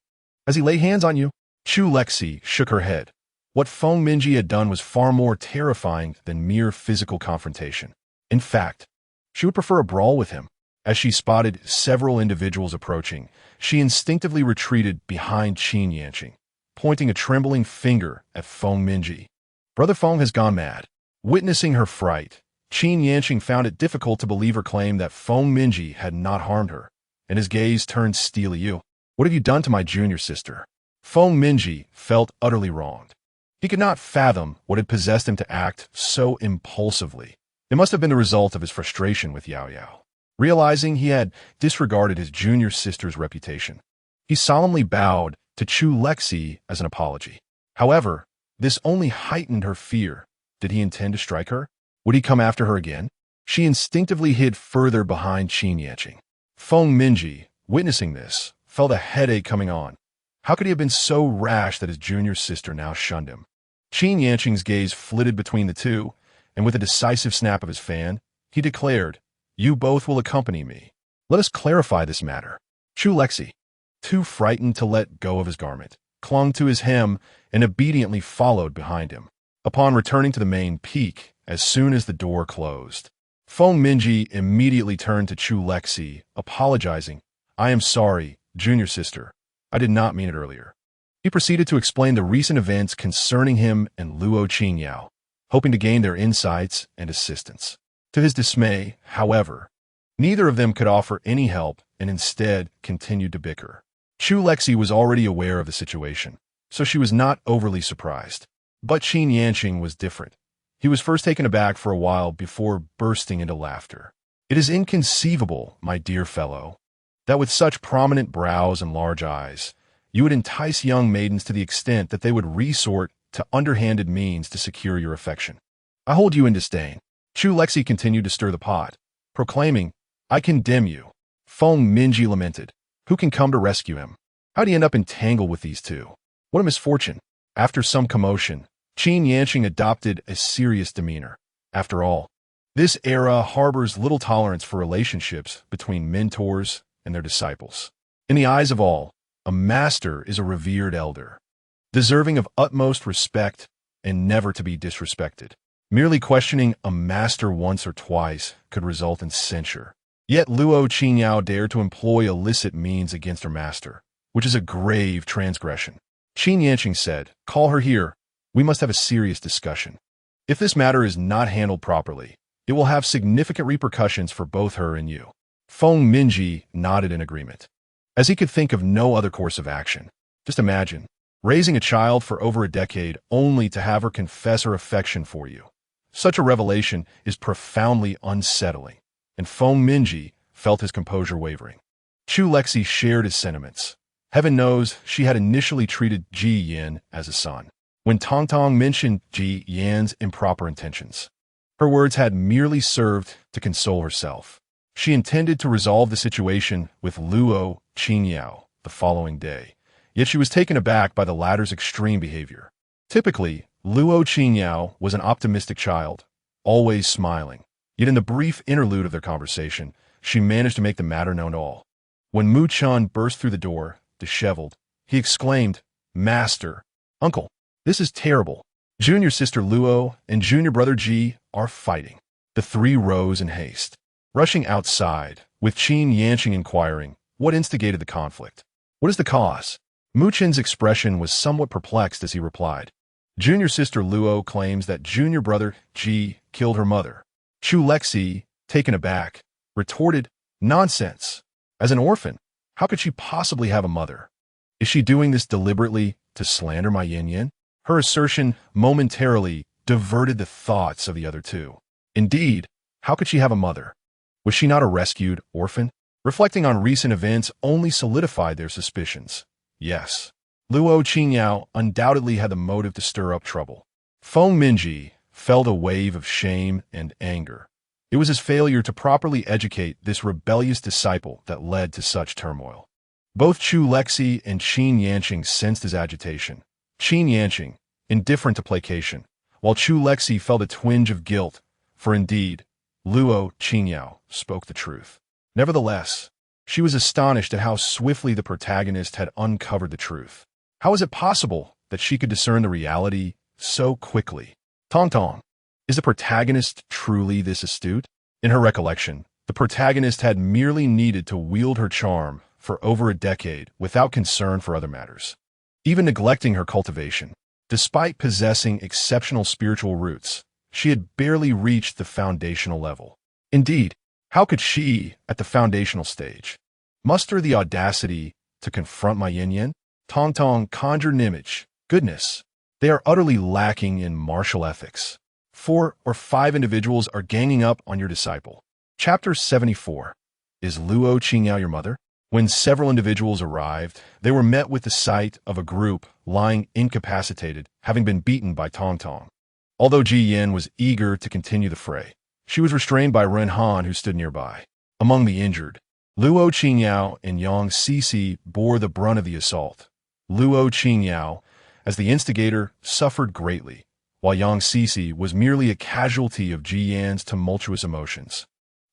As he laid hands on you, Chu Lexi shook her head. What Feng Minji had done was far more terrifying than mere physical confrontation. In fact, she would prefer a brawl with him. As she spotted several individuals approaching, she instinctively retreated behind Qin Yanqing, pointing a trembling finger at Feng Minji. Brother Feng has gone mad. Witnessing her fright, Qin Yanqing found it difficult to believe her claim that Feng Minji had not harmed her, and his gaze turned steely. You, what have you done to my junior sister? Feng Minji felt utterly wronged. He could not fathom what had possessed him to act so impulsively. It must have been the result of his frustration with Yao Yao. Realizing he had disregarded his junior sister's reputation, he solemnly bowed to Chu Lexi as an apology. However, this only heightened her fear. Did he intend to strike her? Would he come after her again? She instinctively hid further behind Qin Yanqing. Feng Minji, witnessing this, felt a headache coming on. How could he have been so rash that his junior sister now shunned him? Qin Yanqing's gaze flitted between the two, and with a decisive snap of his fan, he declared, You both will accompany me. Let us clarify this matter. Chu Lexi, too frightened to let go of his garment, clung to his hem and obediently followed behind him. Upon returning to the main peak, as soon as the door closed, Feng Minji immediately turned to Chu Lexi, apologizing. I am sorry, junior sister. I did not mean it earlier. He proceeded to explain the recent events concerning him and Luo Qingyao, hoping to gain their insights and assistance. To his dismay, however, neither of them could offer any help and instead continued to bicker. Chu Lexi was already aware of the situation, so she was not overly surprised. But Qin Yanqing was different. He was first taken aback for a while before bursting into laughter. It is inconceivable, my dear fellow, that with such prominent brows and large eyes, you would entice young maidens to the extent that they would resort to underhanded means to secure your affection. I hold you in disdain. Chu Lexi continued to stir the pot, proclaiming, I condemn you. Feng Minji lamented. Who can come to rescue him? How'd he end up entangled with these two? What a misfortune. After some commotion, Qin Yanqing adopted a serious demeanor. After all, this era harbors little tolerance for relationships between mentors and their disciples. In the eyes of all, a master is a revered elder, deserving of utmost respect and never to be disrespected. Merely questioning a master once or twice could result in censure. Yet Luo Qingyao dared to employ illicit means against her master, which is a grave transgression. Qin Yanqing said, "Call her here. We must have a serious discussion. If this matter is not handled properly, it will have significant repercussions for both her and you." Feng Minji nodded in agreement, as he could think of no other course of action. Just imagine, raising a child for over a decade only to have her confess her affection for you. Such a revelation is profoundly unsettling, and Feng Minji felt his composure wavering. Chu Lexi shared his sentiments. Heaven knows she had initially treated Ji Yan as a son. When Tong Tong mentioned Ji Yan's improper intentions, her words had merely served to console herself. She intended to resolve the situation with Luo Qingyao the following day, yet she was taken aback by the latter's extreme behavior. Typically, Luo Qingyao was an optimistic child, always smiling. Yet in the brief interlude of their conversation, she managed to make the matter known to all. When Mu Chun burst through the door, disheveled, he exclaimed, "Master, uncle, this is terrible. Junior sister Luo and junior brother Ji are fighting." The three rose in haste, rushing outside, with Qin Yanqing inquiring, "What instigated the conflict? What is the cause?" Mu Chun's expression was somewhat perplexed as he replied, "Junior sister Luo claims that junior brother Ji killed her mother." Chu Lexi, taken aback, retorted, "Nonsense. As an orphan, how could she possibly have a mother? Is she doing this deliberately to slander my Yin Yin?" Her assertion momentarily diverted the thoughts of the other two. Indeed, how could she have a mother? Was she not a rescued orphan? Reflecting on recent events only solidified their suspicions. Yes, Luo Qingyao undoubtedly had the motive to stir up trouble. Feng Minji felt a wave of shame and anger. It was his failure to properly educate this rebellious disciple that led to such turmoil. Both Chu Lexi and Qin Yanqing sensed his agitation. Qin Yanqing, indifferent to placation, while Chu Lexi felt a twinge of guilt, for indeed, Luo Qingyao spoke the truth. Nevertheless, she was astonished at how swiftly the protagonist had uncovered the truth. How was it possible that she could discern the reality so quickly? Tong Tong, is the protagonist truly this astute? In her recollection, the protagonist had merely needed to wield her charm for over a decade without concern for other matters, even neglecting her cultivation. Despite possessing exceptional spiritual roots, she had barely reached the foundational level. Indeed, how could she, at the foundational stage, muster the audacity to confront my Yin Yin? Tong Tong conjured an image. Goodness, they are utterly lacking in martial ethics. 4 or 5 individuals are ganging up on your disciple. Chapter 74. Is Luo Qingyao your mother? When several individuals arrived, they were met with the sight of a group lying incapacitated, having been beaten by Tong Tong. Although Ji Yan was eager to continue the fray, she was restrained by Ren Han, who stood nearby. Among the injured, Luo Qingyao and Yang Sisi bore the brunt of the assault. Luo Qingyao, as the instigator, suffered greatly, while Yang Sisi was merely a casualty of Ji Yan's tumultuous emotions.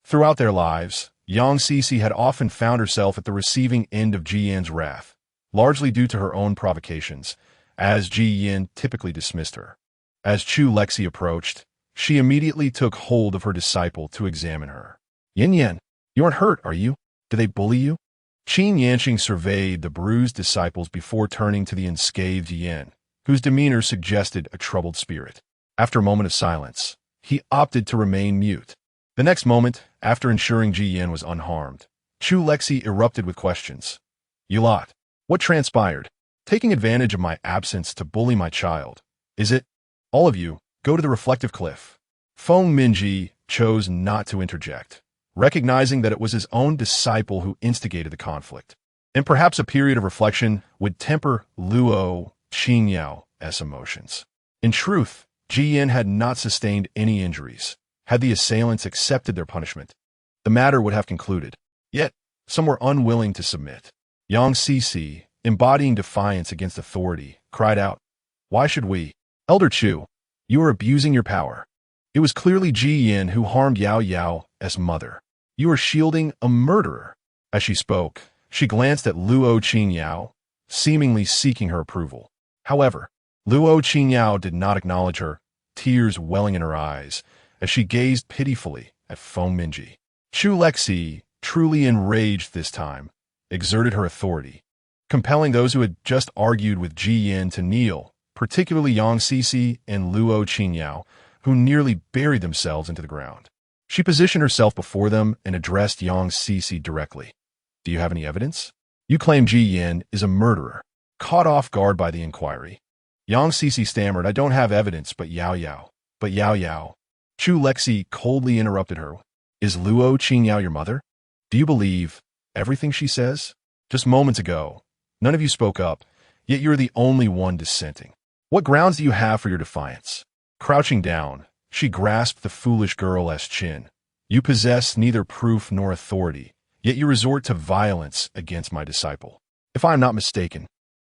Throughout their lives, Yang Sisi had often found herself at the receiving end of Ji Yan's wrath, largely due to her own provocations, as Ji Yan typically dismissed her. As Chu Lexi approached, she immediately took hold of her disciple to examine her. "Yin Yan, you aren't hurt, are you? Did they bully you?" Qin Yanqing surveyed the bruised disciples before turning to the unscathed Yan, whose demeanor suggested a troubled spirit. After a moment of silence, he opted to remain mute. The next moment, after ensuring Ji Yan was unharmed, Chu Lexi erupted with questions. "You lot, what transpired? Taking advantage of my absence to bully my child, is it? All of you, go to the reflective cliff." Feng Minji chose not to interject, recognizing that it was his own disciple who instigated the conflict, and perhaps a period of reflection would temper Luo Qingyao's emotions. In truth, Ji Yan had not sustained any injuries. Had the assailants accepted their punishment, the matter would have concluded. Yet, some were unwilling to submit. Yang Sisi, embodying defiance against authority, cried out, "Why should we? Elder Chu, you are abusing your power. It was clearly Ji Yin who harmed Yao Yao's mother. You are shielding a murderer. As she spoke, she glanced at Luo Qingyao, seemingly seeking her approval. However, Luo Qingyao did not acknowledge her, tears welling in her eyes, as she gazed pitifully at Feng Minji. Chu Lexi, truly enraged this time, exerted her authority, compelling those who had just argued with Ji Yin to kneel, particularly Yang Cixi and Luo Qingyao, who nearly buried themselves into the ground. She positioned herself before them and addressed Yang Cixi directly. Do you have any evidence? You claim Ji Yin is a murderer. Caught off guard by the inquiry, Yang Cixi stammered, I don't have evidence, but Yao Yao. Chu Lexi coldly interrupted her. Is Luo Qingyao your mother? Do you believe everything she says? Just moments ago, none of you spoke up, yet you're the only one dissenting. What grounds do you have for your defiance? Crouching down, she grasped the foolish girl's chin. You possess neither proof nor authority, yet you resort to violence against my disciple. If I am not mistaken,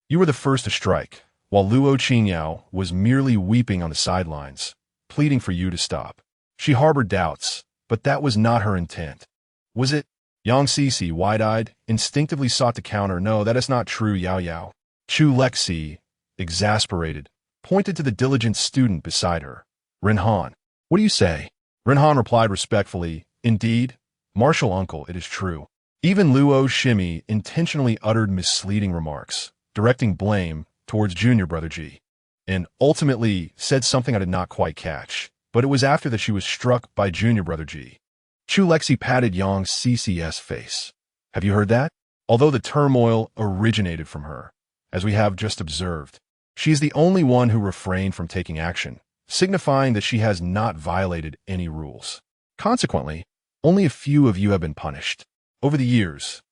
you were the first to strike, while Luo Qingyao was merely weeping on the sidelines, pleading for you to stop. She harbored doubts, but that was not her intent. Was it? Yang Cixi, wide-eyed, instinctively sought to counter, no, that is not true, Yao. Chu Lexi, exasperated, pointed to the diligent student beside her. Renhan, what do you say? Renhan replied respectfully, indeed, martial uncle, it is true. Even Luo Shimi intentionally uttered misleading remarks, directing blame towards junior brother Ji, and ultimately said something I did not quite catch, but it was after that she was struck by junior brother Ji. Chu Lexi patted Yang Cixi's face. Have you heard that? Although the turmoil originated from her, as we have just observed, she is the only one who refrained from taking action, signifying that she has not violated any rules. Consequently, only a few of you have been punished. Over the years,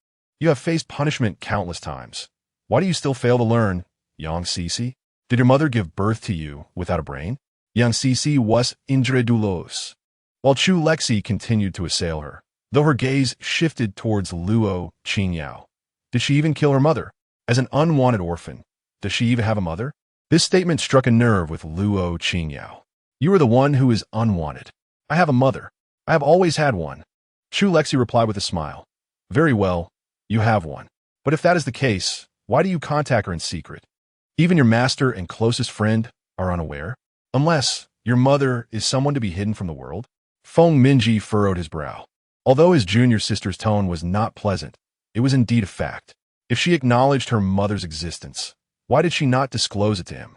you have faced punishment countless times. Why do you still fail to learn, Yang Cixi? Did your mother give birth to you without a brain? Yang Cixi was incredulous, while Chu Lexi continued to assail her, though her gaze shifted towards Luo Qingyao. Did she even kill her mother? As an unwanted orphan, does she even have a mother? This statement struck a nerve with Luo Qingyao. You are the one who is unwanted. I have a mother. I have always had one. Chu Lexi replied with a smile. Very well, you have one. But if that is the case, why do you contact her in secret? Even your master and closest friend are unaware? Unless your mother is someone to be hidden from the world? Feng Minji furrowed his brow. Although his junior sister's tone was not pleasant, it was indeed a fact. If she acknowledged her mother's existence, why did she not disclose it to him?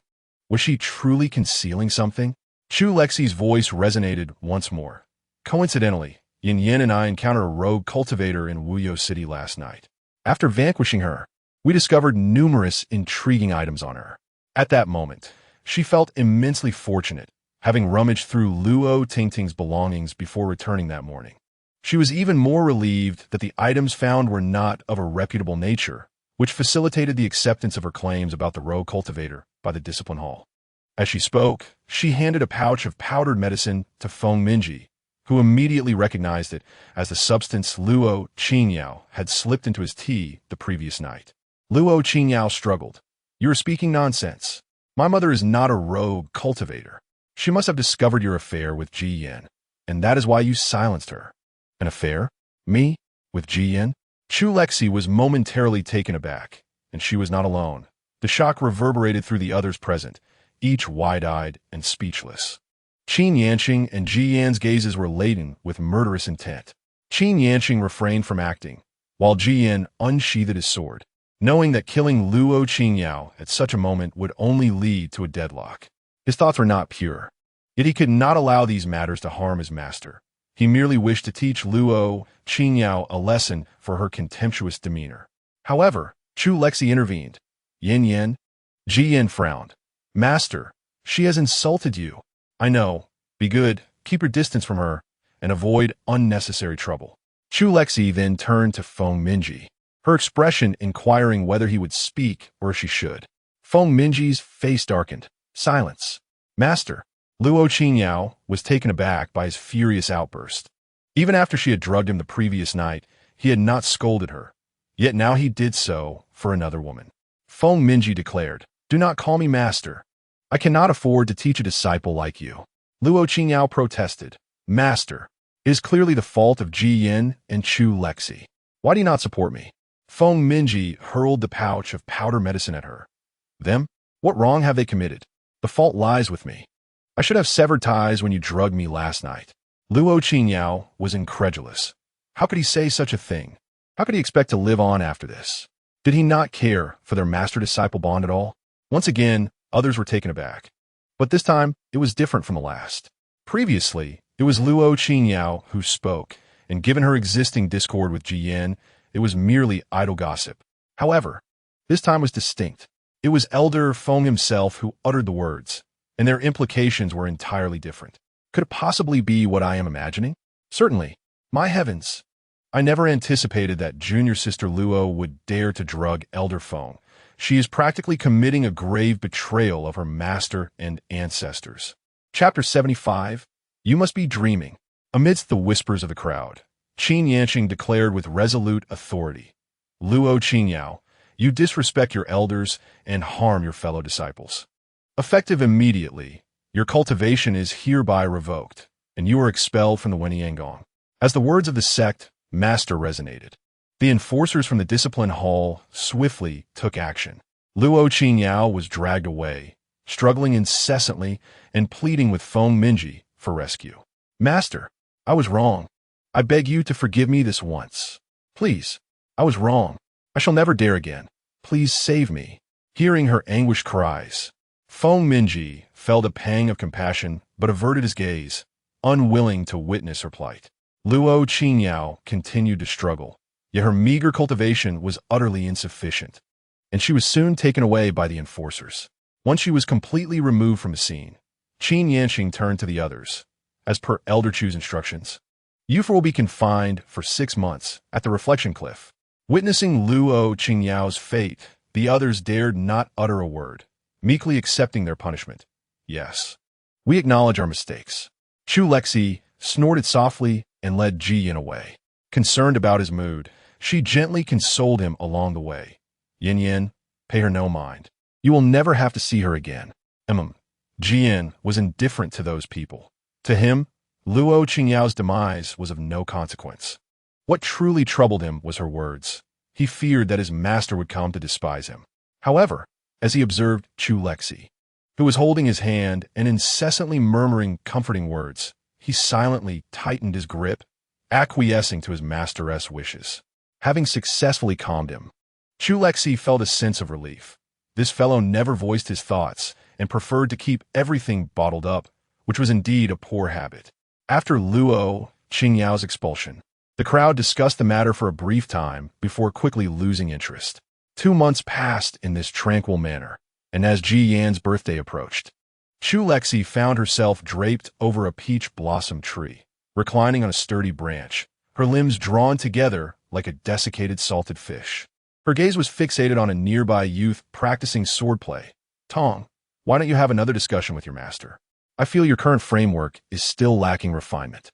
Was she truly concealing something? Chu Lexi's voice resonated once more. Coincidentally, Yin Yin and I encountered a rogue cultivator in Wuyo City last night. After vanquishing her, we discovered numerous intriguing items on her. At that moment, she felt immensely fortunate, having rummaged through Luo Tingting's belongings before returning that morning. She was even more relieved that the items found were not of a reputable nature, which facilitated the acceptance of her claims about the rogue cultivator by the discipline hall. As she spoke, she handed a pouch of powdered medicine to Feng Minji, who immediately recognized it as the substance Luo Qingyao had slipped into his tea the previous night. Luo Qingyao struggled. You are speaking nonsense. My mother is not a rogue cultivator. She must have discovered your affair with Ji Yin, and that is why you silenced her. An affair? Me? With Ji Yin? Chu Lexi was momentarily taken aback, and she was not alone. The shock reverberated through the others present, each wide-eyed and speechless. Qin Yanqing and Ji Yan's gazes were laden with murderous intent. Qin Yanqing refrained from acting, while Ji Yan unsheathed his sword, knowing that killing Luo Qingyao at such a moment would only lead to a deadlock. His thoughts were not pure, yet he could not allow these matters to harm his master. He merely wished to teach Luo Qingyao a lesson for her contemptuous demeanor. However, Chu Lexi intervened. Yin Yin? Ji Yin frowned. Master, she has insulted you. I know. Be good, keep your distance from her, and avoid unnecessary trouble. Chu Lexi then turned to Feng Minji, her expression inquiring whether he would speak or if she should. Feng Minji's face darkened. Silence. Master. Luo Qingyao was taken aback by his furious outburst. Even after she had drugged him the previous night, he had not scolded her. Yet now he did so for another woman. Feng Minji declared, Do not call me master. I cannot afford to teach a disciple like you. Luo Qingyao protested. Master, it is clearly the fault of Ji Yin and Chu Lexi. Why do you not support me? Feng Minji hurled the pouch of powder medicine at her. Them? What wrong have they committed? The fault lies with me. I should have severed ties when you drugged me last night. Luo Qingyao was incredulous. How could he say such a thing? How could he expect to live on after this? Did he not care for their master-disciple bond at all? Once again, others were taken aback. But this time, it was different from the last. Previously, it was Luo Qingyao who spoke, and given her existing discord with Ji Yin, it was merely idle gossip. However, this time was distinct. It was Elder Feng himself who uttered the words, and their implications were entirely different. Could it possibly be what I am imagining? Certainly. My heavens! I never anticipated that junior sister Luo would dare to drug Elder Feng. She is practically committing a grave betrayal of her master and ancestors. Chapter 75. You must be dreaming. Amidst the whispers of the crowd, Qin Yanqing declared with resolute authority, Luo Qingyao, you disrespect your elders and harm your fellow disciples. Effective immediately, your cultivation is hereby revoked, and you are expelled from the Wenyangong. As the words of the sect master resonated, the enforcers from the discipline hall swiftly took action. Luo Qingyao was dragged away, struggling incessantly and pleading with Feng Minji for rescue. Master, I was wrong. I beg you to forgive me this once. Please, I was wrong. I shall never dare again. Please save me. Hearing her anguished cries, Feng Minji felt a pang of compassion but averted his gaze, unwilling to witness her plight. Luo Qingyao continued to struggle, yet her meager cultivation was utterly insufficient, and she was soon taken away by the enforcers. Once she was completely removed from the scene, Qin Yanqing turned to the others. As per Elder Chu's instructions, Yufa will be confined for 6 months at the Reflection Cliff. Witnessing Luo Qingyao's fate, the others dared not utter a word, meekly accepting their punishment. Yes, we acknowledge our mistakes. Chu Lexi snorted softly and led Ji Yin away. Concerned about his mood, she gently consoled him along the way. Yin Yin, pay her no mind. You will never have to see her again. Ji Yin was indifferent to those people. To him, Luo Qingyao's demise was of no consequence. What truly troubled him was her words. He feared that his master would come to despise him. However, as he observed Chu Lexi, who was holding his hand and incessantly murmuring comforting words, he silently tightened his grip, acquiescing to his masteress' wishes. Having successfully calmed him, Chu Lexi felt a sense of relief. This fellow never voiced his thoughts and preferred to keep everything bottled up, which was indeed a poor habit. After Luo Qingyao's expulsion, the crowd discussed the matter for a brief time before quickly losing interest. 2 months passed in this tranquil manner, and as Ji Yan's birthday approached, Chu Lexi found herself draped over a peach blossom tree, reclining on a sturdy branch, her limbs drawn together like a desiccated salted fish. Her gaze was fixated on a nearby youth practicing swordplay. Tong, why don't you have another discussion with your master? I feel your current framework is still lacking refinement.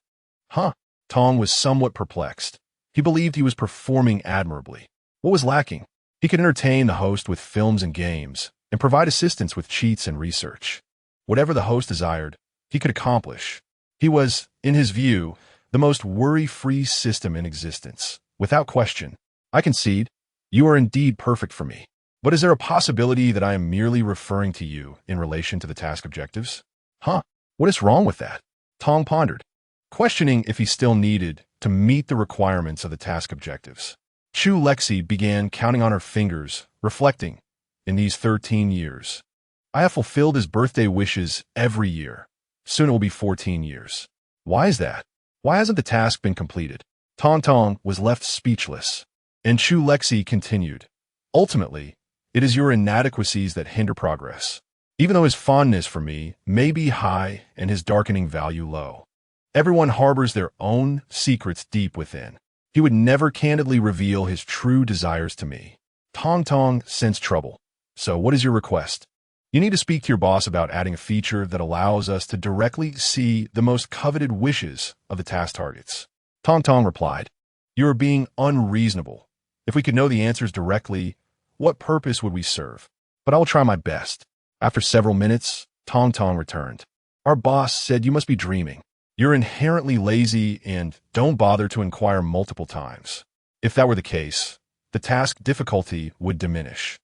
Huh? Tong was somewhat perplexed. He believed he was performing admirably. What was lacking? He could entertain the host with films and games, and provide assistance with cheats and research. Whatever the host desired, he could accomplish. He was, in his view, the most worry-free system in existence. Without question, I concede, you are indeed perfect for me. But is there a possibility that I am merely referring to you in relation to the task objectives? Huh? What is wrong with that? Tong pondered, questioning if he still needed to meet the requirements of the task objectives. Chu Lexi began counting on her fingers, reflecting, in these 13 years, I have fulfilled his birthday wishes every year. Soon it will be 14 years. Why is that? Why hasn't the task been completed? Tong was left speechless, and Chu Lexi continued, ultimately, it is your inadequacies that hinder progress. Even though his fondness for me may be high and his darkening value low, everyone harbors their own secrets deep within. He would never candidly reveal his true desires to me. Tong sensed trouble. So what is your request? You need to speak to your boss about adding a feature that allows us to directly see the most coveted wishes of the task targets. Tong replied, you are being unreasonable. If we could know the answers directly, what purpose would we serve? But I will try my best. After several minutes, Tong returned. Our boss said you must be dreaming. You're inherently lazy and don't bother to inquire multiple times. If that were the case, the task difficulty would diminish.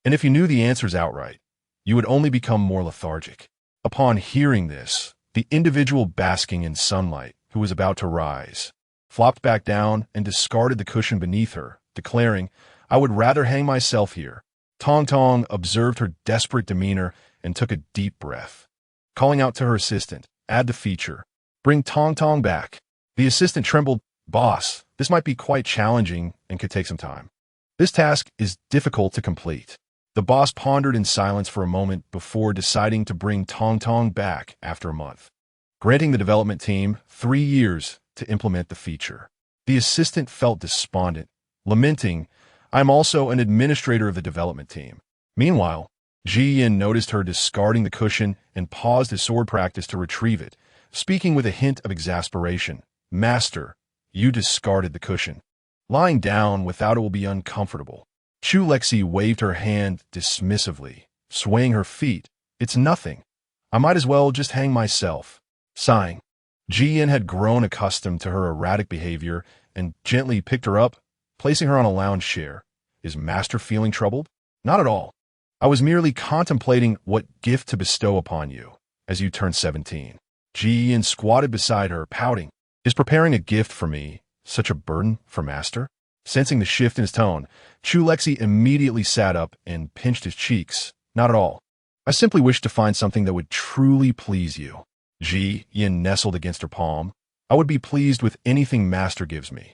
And if you knew the answers outright, you would only become more lethargic. Upon hearing this, the individual basking in sunlight, who was about to rise, flopped back down and discarded the cushion beneath her, declaring, "I would rather hang myself here." Tong Tong observed her desperate demeanor and took a deep breath. Calling out to her assistant, "Add the feature. Bring Tong Tong back." The assistant trembled. "Boss, this might be quite challenging and could take some time. This task is difficult to complete." The boss pondered in silence for a moment before deciding to bring Tong Tong back after a month, granting the development team 3 years to implement the feature. The assistant felt despondent, lamenting, "I'm also an administrator of the development team." Meanwhile, Ji Yin noticed her discarding the cushion and paused his sword practice to retrieve it, speaking with a hint of exasperation. "Master, you discarded the cushion. Lying down without it will be uncomfortable." Chu Lexi waved her hand dismissively, swaying her feet. "It's nothing. I might as well just hang myself." Sighing, Ji Yin had grown accustomed to her erratic behavior and gently picked her up, placing her on a lounge chair. "Is Master feeling troubled?" "Not at all. I was merely contemplating what gift to bestow upon you as you turn 17. Ji Yin squatted beside her, pouting. "Is preparing a gift for me such a burden for Master?" Sensing the shift in his tone, Chu Lexi immediately sat up and pinched his cheeks. "Not at all. I simply wish to find something that would truly please you." Ji Yin nestled against her palm. "I would be pleased with anything Master gives me."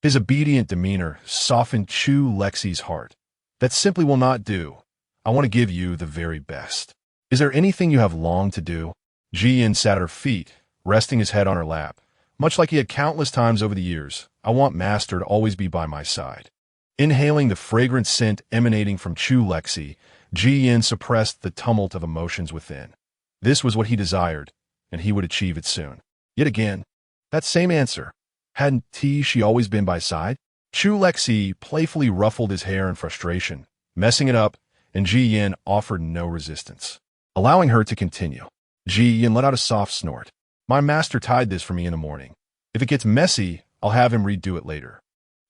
His obedient demeanor softened Chu Lexi's heart. "That simply will not do. I want to give you the very best. Is there anything you have longed to do?" Ji Yin sat at her feet, resting his head on her lap. Much like he had countless times over the years, "I want Master to always be by my side." Inhaling the fragrant scent emanating from Chu Lexi, Ji Yin suppressed the tumult of emotions within. This was what he desired, and he would achieve it soon. Yet again, that same answer. Hadn't she always been by side? Chu Lexi playfully ruffled his hair in frustration, messing it up, and Ji Yin offered no resistance, allowing her to continue. Ji Yin let out a soft snort. "My master tied this for me in the morning. If it gets messy, I'll have him redo it later."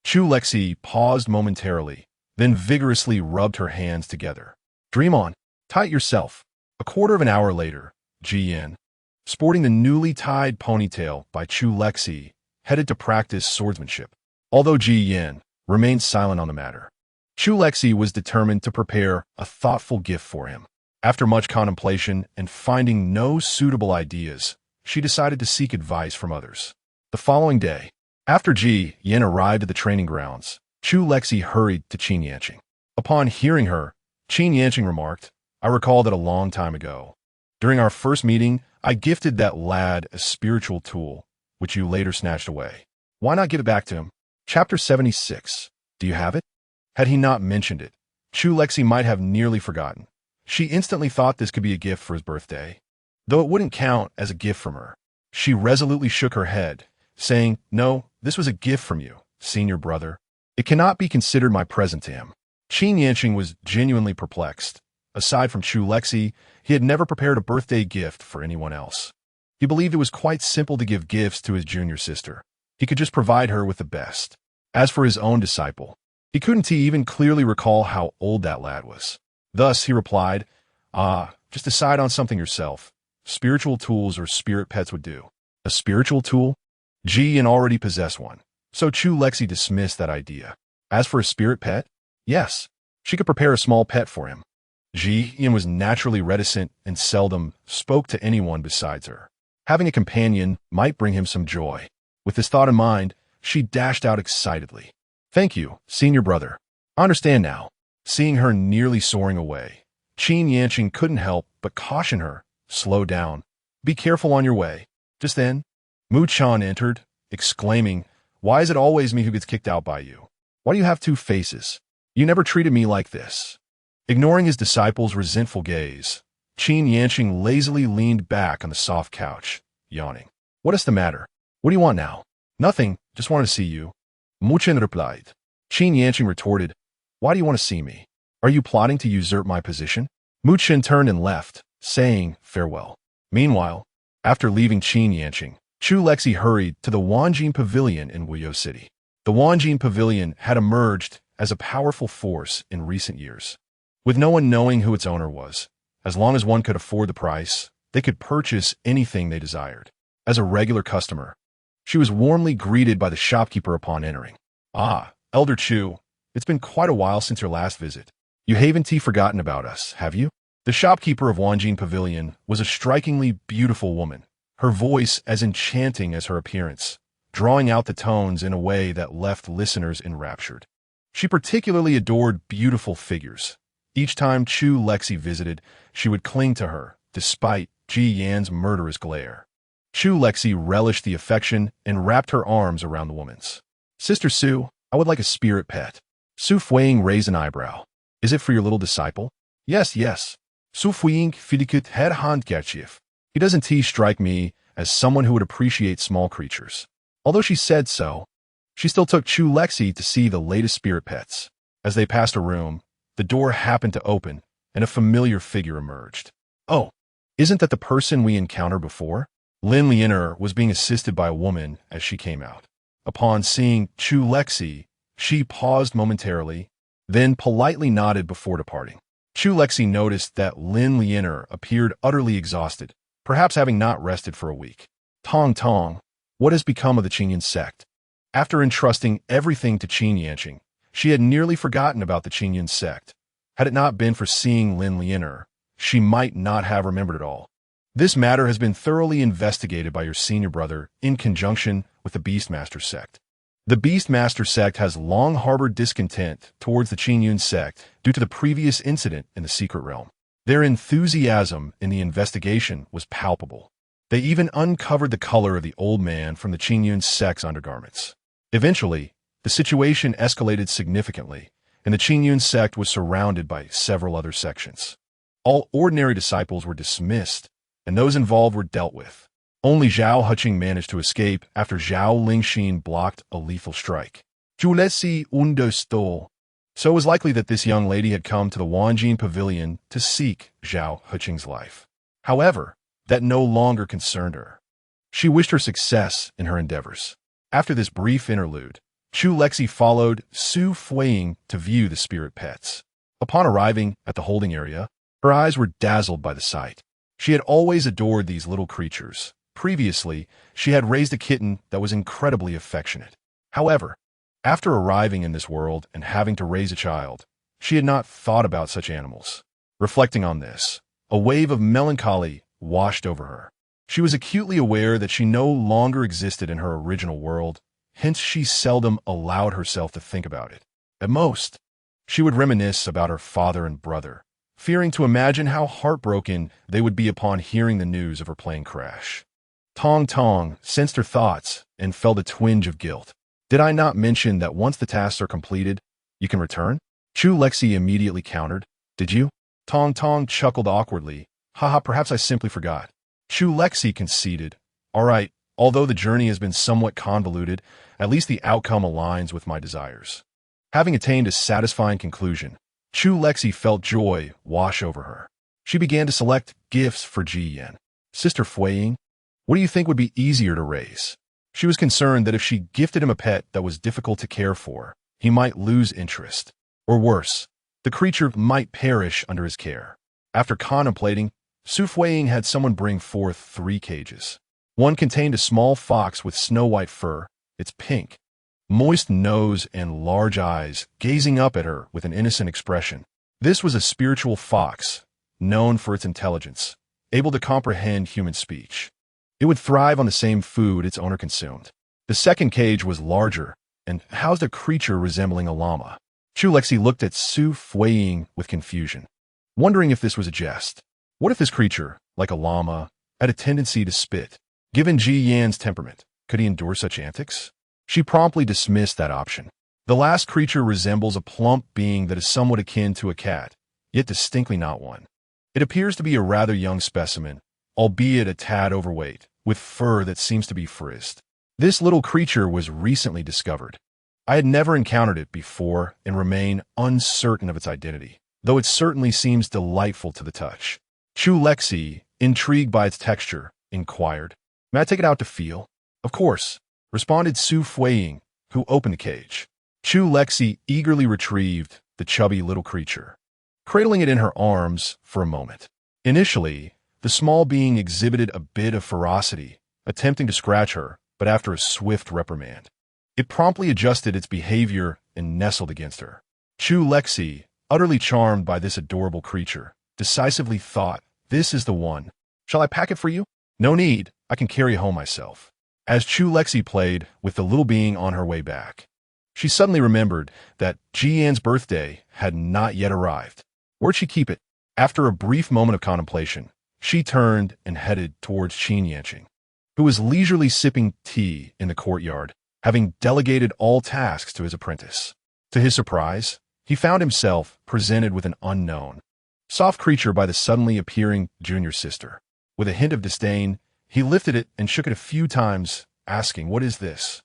Chu Lexi paused momentarily, then vigorously rubbed her hands together. "Dream on. Tie it yourself." A quarter of an hour later, Ji Yin, sporting the newly tied ponytail by Chu Lexi, headed to practice swordsmanship. Although Ji Yin remained silent on the matter, Chu Lexi was determined to prepare a thoughtful gift for him. After much contemplation and finding no suitable ideas, she decided to seek advice from others. The following day, after Ji Yin arrived at the training grounds, Chu Lexi hurried to Qin Yanqing. Upon hearing her, Qin Yanqing remarked, "I recall that a long time ago, during our first meeting, I gifted that lad a spiritual tool, which you later snatched away. Why not give it back to him?" Chapter 76. Do you have it? Had he not mentioned it, Chu Lexi might have nearly forgotten. She instantly thought this could be a gift for his birthday, though it wouldn't count as a gift from her. She resolutely shook her head, saying, "No, this was a gift from you, senior brother. It cannot be considered my present to him." Qin Yanqing was genuinely perplexed. Aside from Chu Lexi, he had never prepared a birthday gift for anyone else. He believed it was quite simple to give gifts to his junior sister. He could just provide her with the best. As for his own disciple, he couldn't even clearly recall how old that lad was. Thus, he replied, "Just decide on something yourself. Spiritual tools or spirit pets would do." A spiritual tool? Ji Yin already possessed one, so Chu Lexi dismissed that idea. As for a spirit pet? Yes, she could prepare a small pet for him. Ji Yin was naturally reticent and seldom spoke to anyone besides her. Having a companion might bring him some joy. With this thought in mind, she dashed out excitedly. "Thank you, senior brother. I understand now." Seeing her nearly soaring away, Qin Yanqing couldn't help but caution her, "Slow down. Be careful on your way." Just then, Mu Chan entered, exclaiming, "Why is it always me who gets kicked out by you? Why do you have two faces? You never treated me like this." Ignoring his disciple's resentful gaze, Qin Yanqing lazily leaned back on the soft couch, yawning. "What is the matter? What do you want now?" "Nothing, just wanted to see you," Mu Chen replied. Qin Yanqing retorted, "Why do you want to see me? Are you plotting to usurp my position?" Mu Chen turned and left, saying farewell. Meanwhile, After leaving Qin Chu Lexi hurried to the Wanjin Pavilion in Wuyo City. The Wanjin Pavilion had emerged as a powerful force in recent years. With no one knowing who its owner was, as long as one could afford the price, they could purchase anything they desired. As a regular customer, she was warmly greeted by the shopkeeper upon entering. "Ah, Elder Chu, it's been quite a while since your last visit. You haven't forgotten about us, have you?" The shopkeeper of Wanjin Pavilion was a strikingly beautiful woman, her voice as enchanting as her appearance, drawing out the tones in a way that left listeners enraptured. She particularly adored beautiful figures. Each time Chu Lexi visited, she would cling to her, despite Ji Yan's murderous glare. Chu Lexi relished the affection and wrapped her arms around the woman's. "Sister Su, I would like a spirit pet." Su Fuiying raised an eyebrow. "Is it for your little disciple?" Yes. Su Fuiying fidikut head handkerchief. He doesn't strike me as someone who would appreciate small creatures. Although she said so, she still took Chu Lexi to see the latest spirit pets. As they passed a room, the door happened to open, and a familiar figure emerged. "Oh, isn't that the person we encountered before?" Lin Lianer was being assisted by a woman as she came out. Upon seeing Chu Lexi, she paused momentarily, then politely nodded before departing. Chu Lexi noticed that Lin Lianer appeared utterly exhausted, perhaps having not rested for a week. Tong, what has become of the Qinyan sect? After entrusting everything to Qin Yanqing, she had nearly forgotten about the Qinyan sect. Had it not been for seeing Lin Lianer, she might not have remembered it all. "This matter has been thoroughly investigated by your senior brother in conjunction with the Beastmaster sect. The Beastmaster sect has long harbored discontent towards the Qinyan sect due to the previous incident in the secret realm. Their enthusiasm in the investigation was palpable. They even uncovered the color of the old man from the Qinyan sect's undergarments. Eventually, the situation escalated significantly, and the Qinyan sect was surrounded by several other sections. All ordinary disciples were dismissed, and those involved were dealt with. Only Zhao Huqing managed to escape after Zhao Lingxin blocked a lethal strike. Chu Lexi undo stole. So it was likely that this young lady had come to the Wanjin Pavilion to seek Zhao Huqing's life. However, that no longer concerned her. She wished her success in her endeavors. After this brief interlude, Chu Lexi followed Su Fuiying to view the spirit pets. Upon arriving at the holding area, her eyes were dazzled by the sight. She had always adored these little creatures. Previously, she had raised a kitten that was incredibly affectionate. However, after arriving in this world and having to raise a child, she had not thought about such animals. Reflecting on this, a wave of melancholy washed over her. She was acutely aware that she no longer existed in her original world, hence she seldom allowed herself to think about it. At most, she would reminisce about her father and brother, fearing to imagine how heartbroken they would be upon hearing the news of her plane crash. Tong sensed her thoughts and felt a twinge of guilt. "Did I not mention that once the tasks are completed, you can return?" Chu Lexi immediately countered. "Did you?" Tong chuckled awkwardly. "Haha, perhaps I simply forgot." Chu Lexi conceded. "All right, although the journey has been somewhat convoluted, at least the outcome aligns with my desires." Having attained a satisfying conclusion, Chu Lexi felt joy wash over her. She began to select gifts for Ji Yan. "Sister Fuiying, what do you think would be easier to raise?" She was concerned that if she gifted him a pet that was difficult to care for, he might lose interest. Or worse, the creature might perish under his care. After contemplating, Su Fuiying had someone bring forth 3 cages. One contained a small fox with snow-white fur, its pink, moist nose and large eyes gazing up at her with an innocent expression. This was a spiritual fox, known for its intelligence, able to comprehend human speech. It would thrive on the same food its owner consumed. The second cage was larger and housed a creature resembling a llama. Chu Lexi looked at Su Fuiying with confusion, wondering if this was a jest. What if this creature, like a llama, had a tendency to spit? Given Ji Yan's temperament, could he endure such antics? She promptly dismissed that option. The last creature resembles a plump being that is somewhat akin to a cat, yet distinctly not one. It appears to be a rather young specimen, albeit a tad overweight, with fur that seems to be frizzed. This little creature was recently discovered. I had never encountered it before and remain uncertain of its identity, though it certainly seems delightful to the touch. Chu Lexi, intrigued by its texture, inquired. May I take it out to feel? Of course, responded Su Fuiying, who opened the cage. Chu Lexi eagerly retrieved the chubby little creature, cradling it in her arms for a moment. Initially, the small being exhibited a bit of ferocity, attempting to scratch her, but after a swift reprimand, it promptly adjusted its behavior and nestled against her. Chu Lexi, utterly charmed by this adorable creature, decisively thought, "This is the one. Shall I pack it for you?" "No need, I can carry it home myself." As Chu Lexi played with the little being on her way back, she suddenly remembered that Ji Yan's birthday had not yet arrived. Where'd she keep it? After a brief moment of contemplation, she turned and headed towards Qin Yanqing, who was leisurely sipping tea in the courtyard, having delegated all tasks to his apprentice. To his surprise, he found himself presented with an unknown, soft creature by the suddenly appearing junior sister. With a hint of disdain, he lifted it and shook it a few times, asking, "What is this?"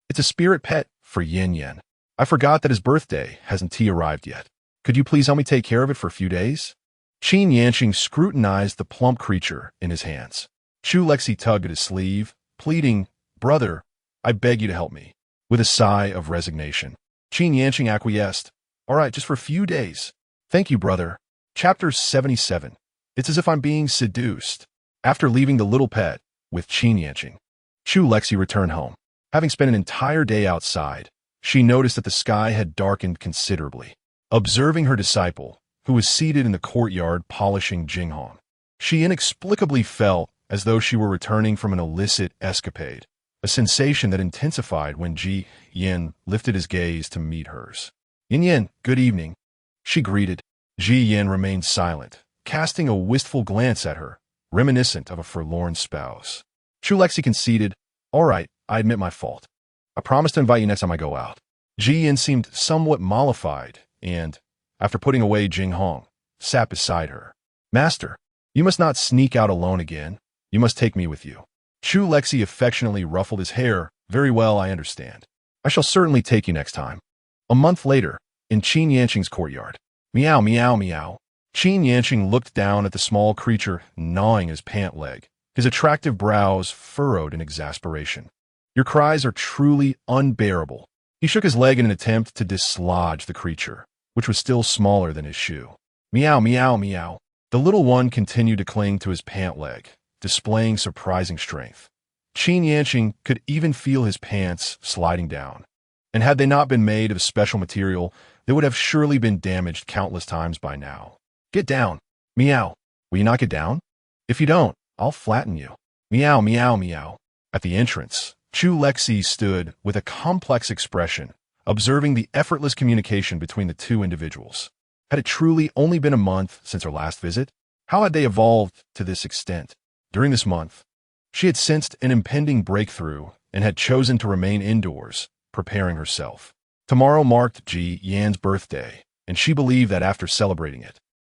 "It's a spirit pet for Yin Yan. I forgot that his birthday hasn't arrived yet. Could you please help me take care of it for a few days?" Qin Yanqing scrutinized the plump creature in his hands. Chu Lexi tugged at his sleeve, pleading, "Brother, I beg you to help me." With a sigh of resignation, Qin Yanqing acquiesced. "All right, just for a few days. Thank you, brother." Chapter 77. It's as if I'm being seduced. After leaving the little pet with Qin Yanqing, Chu Lexi returned home. Having spent an entire day outside, she noticed that the sky had darkened considerably. Observing her disciple, who was seated in the courtyard polishing Jinghong, she inexplicably felt as though she were returning from an illicit escapade, a sensation that intensified when Ji Yan lifted his gaze to meet hers. "Yin Yan, good evening," she greeted. Ji Yan remained silent, casting a wistful glance at her, reminiscent of a forlorn spouse. Chu Lexi conceded, "All right, I admit my fault. I promise to invite you next time I go out." Ji Yan seemed somewhat mollified and, after putting away Jinghong, sat beside her. "Master, you must not sneak out alone again. You must take me with you." Chu Lexi affectionately ruffled his hair. "Very well, I understand. I shall certainly take you next time." A month later, in Qin Yanqing's courtyard. Meow, meow, meow. Qin Yanqing looked down at the small creature gnawing his pant leg, his attractive brows furrowed in exasperation. "Your cries are truly unbearable." He shook his leg in an attempt to dislodge the creature, which was still smaller than his shoe. Meow, meow, meow. The little one continued to cling to his pant leg, displaying surprising strength. Qin Yanqing could even feel his pants sliding down, and had they not been made of special material, they would have surely been damaged countless times by now. "Get down. Meow. Will you not get down? If you don't, I'll flatten you." Meow, meow, meow. At the entrance, Chu Lexi stood with a complex expression, observing the effortless communication between the two individuals. Had it truly only been a month since her last visit? How had they evolved to this extent? During this month, she had sensed an impending breakthrough and had chosen to remain indoors, preparing herself. Tomorrow marked Ji Yan's birthday, and she believed that after celebrating it,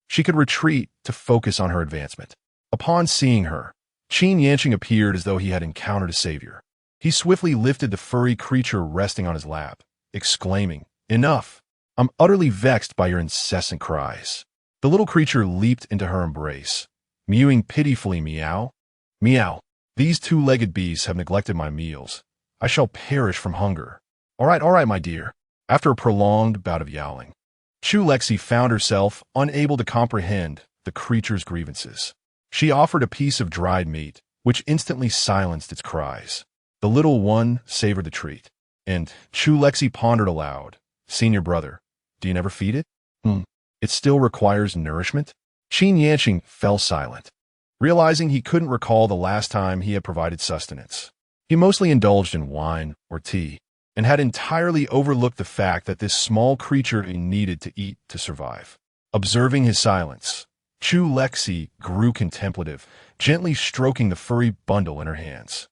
she could retreat to focus on her advancement. Upon seeing her, Qin Yanqing appeared as though he had encountered a savior. He swiftly lifted the furry creature resting on his lap, exclaiming, "Enough! I'm utterly vexed by your incessant cries." The little creature leaped into her embrace, mewing pitifully. Meow, meow. "These two-legged beasts have neglected my meals. I shall perish from hunger." All right, my dear." After a prolonged bout of yowling, Chu Lexi found herself unable to comprehend the creature's grievances. She offered a piece of dried meat, which instantly silenced its cries. The little one savored the treat, and Chu Lexi pondered aloud, "Senior brother, do you never feed it? It still requires nourishment?" Qin Yanqing fell silent, realizing he couldn't recall the last time he had provided sustenance. He mostly indulged in wine or tea, and had entirely overlooked the fact that this small creature needed to eat to survive. Observing his silence, Chu Lexi grew contemplative, gently stroking the furry bundle in her hands.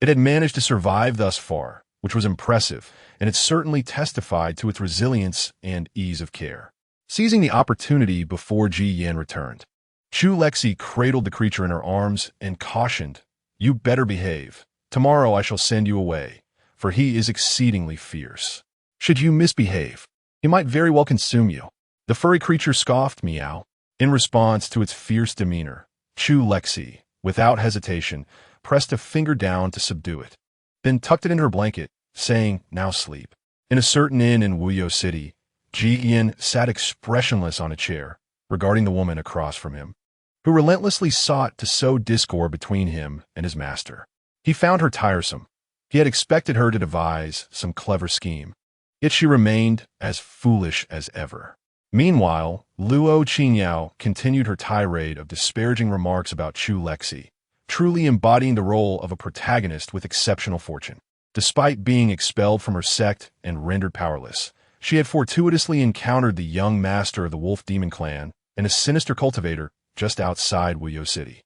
It had managed to survive thus far, which was impressive, and it certainly testified to its resilience and ease of care. Seizing the opportunity before Ji Yan returned, Chu Lexi cradled the creature in her arms and cautioned, "You better behave. Tomorrow I shall send you away, for he is exceedingly fierce. Should you misbehave, he might very well consume you." The furry creature scoffed. Meow. In response to its fierce demeanor, Chu Lexi without hesitation, pressed a finger down to subdue it, then tucked it in her blanket, saying, "Now sleep." In a certain inn in Wuyo City, Ji Yin sat expressionless on a chair, regarding the woman across from him, who relentlessly sought to sow discord between him and his master. He found her tiresome. He had expected her to devise some clever scheme, yet she remained as foolish as ever. Meanwhile, Luo Qingyao continued her tirade of disparaging remarks about Chu Lexi, truly embodying the role of a protagonist with exceptional fortune. Despite being expelled from her sect and rendered powerless, she had fortuitously encountered the young master of the Wolf Demon Clan and a sinister cultivator just outside Wuyo City.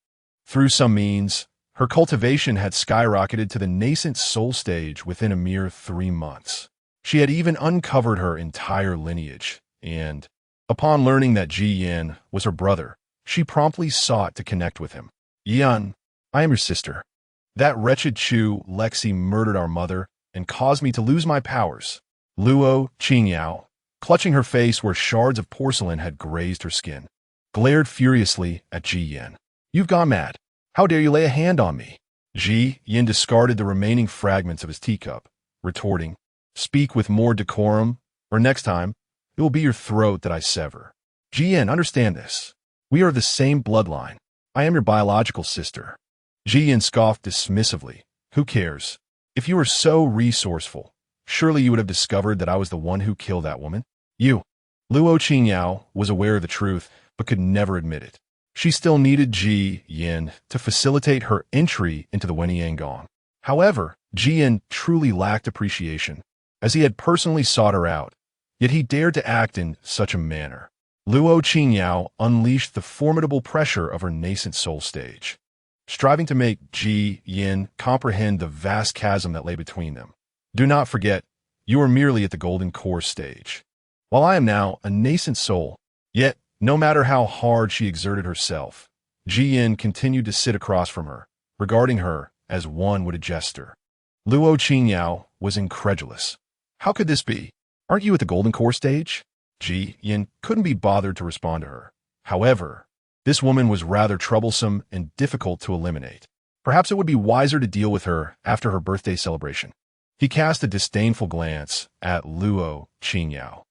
Through some means, her cultivation had skyrocketed to the nascent soul stage within a mere 3 months. She had even uncovered her entire lineage, and, upon learning that Ji Yin was her brother, she promptly sought to connect with him. "Yan, I am your sister. That wretched Chu Lexi murdered our mother and caused me to lose my powers." Luo Qingyao, clutching her face where shards of porcelain had grazed her skin, glared furiously at Ji Yin. "You've gone mad. How dare you lay a hand on me?" Ji Yin discarded the remaining fragments of his teacup, retorting, "Speak with more decorum, or next time, it will be your throat that I sever." "Ji Yin, understand this. We are of the same bloodline. I am your biological sister." Ji Yin scoffed dismissively. "Who cares? If you were so resourceful, surely you would have discovered that I was the one who killed that woman." "You." Luo Qingyao was aware of the truth, but could never admit it. She still needed Ji Yin to facilitate her entry into the Wenyangong. However, Ji Yin truly lacked appreciation, as he had personally sought her out, yet he dared to act in such a manner. Luo Qingyao unleashed the formidable pressure of her nascent soul stage, striving to make Ji Yin comprehend the vast chasm that lay between them. "Do not forget, you are merely at the golden core stage, while I am now a nascent soul." Yet, no matter how hard she exerted herself, Ji Yin continued to sit across from her, regarding her as one would a jester. Luo Qingyao was incredulous. "How could this be? Aren't you at the golden core stage?" Ji Yin couldn't be bothered to respond to her. However, this woman was rather troublesome and difficult to eliminate. Perhaps it would be wiser to deal with her after her birthday celebration. He cast a disdainful glance at Luo Qingyao.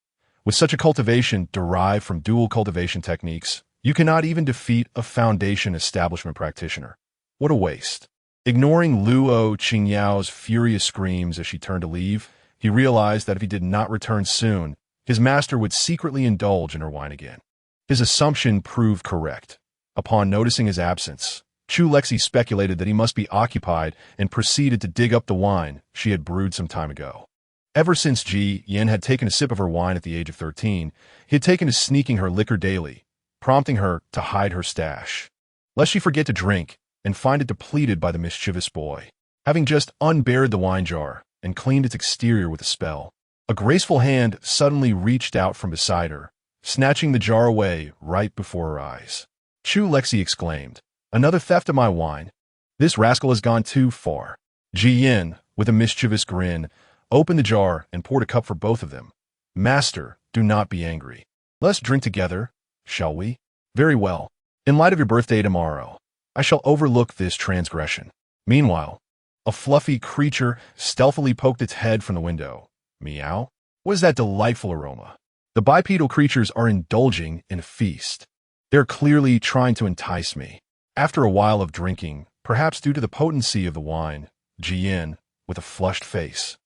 With such a cultivation derived from dual cultivation techniques, you cannot even defeat a foundation establishment practitioner. What a waste. Ignoring Luo Qingyao's furious screams as she turned to leave, he realized that if he did not return soon, his master would secretly indulge in her wine again. His assumption proved correct. Upon noticing his absence, Chu Lexi speculated that he must be occupied and proceeded to dig up the wine she had brewed some time ago. Ever since Ji Yin had taken a sip of her wine at the age of 13, he had taken to sneaking her liquor daily, prompting her to hide her stash, lest she forget to drink and find it depleted by the mischievous boy. Having just unbarred the wine jar and cleaned its exterior with a spell, a graceful hand suddenly reached out from beside her, snatching the jar away right before her eyes. Chu Lexi exclaimed, "Another theft of my wine. This rascal has gone too far." Ji Yin, with a mischievous grin, opened the jar and poured a cup for both of them. "Master, do not be angry. Let's drink together, shall we?" "Very well. In light of your birthday tomorrow, I shall overlook this transgression." Meanwhile, a fluffy creature stealthily poked its head from the window. "Meow? What is that delightful aroma?" The bipedal creatures are indulging in a feast. They're clearly trying to entice me. After a while of drinking, perhaps due to the potency of the wine, Ji Yin, with a flushed face,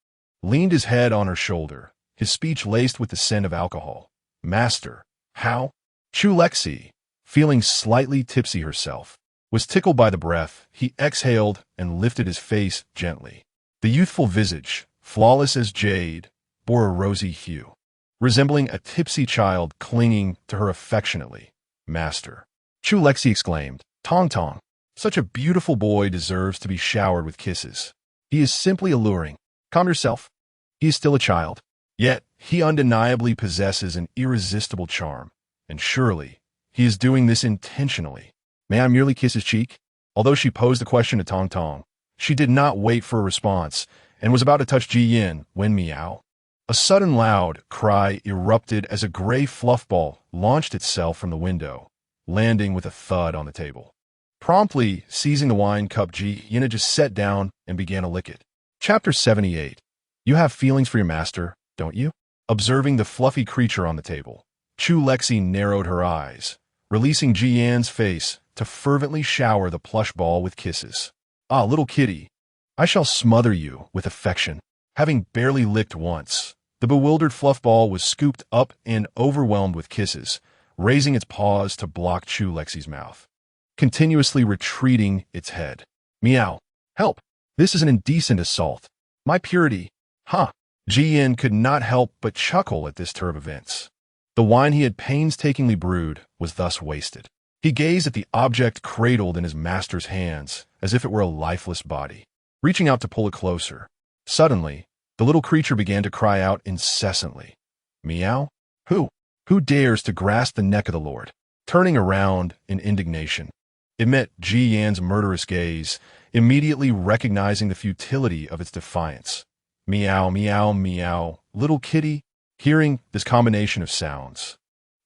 leaned his head on her shoulder, his speech laced with the scent of alcohol. "Master, how?" Chu Lexi, feeling slightly tipsy herself, was tickled by the breath. He exhaled and lifted his face gently. The youthful visage, flawless as jade, bore a rosy hue, resembling a tipsy child clinging to her affectionately. "Master," Chu Lexi exclaimed, "Tong Tong, such a beautiful boy deserves to be showered with kisses. He is simply alluring. Calm yourself. He is still a child, yet he undeniably possesses an irresistible charm, and surely he is doing this intentionally. May I merely kiss his cheek?" Although she posed the question to Tong Tong, she did not wait for a response and was about to touch Ji Yin when meow. A sudden loud cry erupted as a gray fluff ball launched itself from the window, landing with a thud on the table. Promptly seizing the wine cup, Ji-yin just sat down and began to lick it. Chapter 78. You have feelings for your master, don't you? Observing the fluffy creature on the table, Chu Lexi narrowed her eyes, releasing Ji-yan's face to fervently shower the plush ball with kisses. Ah, little kitty, I shall smother you with affection. Having barely licked once, the bewildered fluff ball was scooped up and overwhelmed with kisses, raising its paws to block Chu Lexi's mouth, continuously retreating its head. Meow. Help. This is an indecent assault. My purity. Huh. Ji-yin could not help but chuckle at this turn of events. The wine he had painstakingly brewed was thus wasted. He gazed at the object cradled in his master's hands as if it were a lifeless body, reaching out to pull it closer. Suddenly, the little creature began to cry out incessantly. Meow? Who dares to grasp the neck of the Lord? Turning around in indignation, it met Ji-yan's murderous gaze, immediately recognizing the futility of its defiance. Meow, meow, meow, little kitty. Hearing this combination of sounds,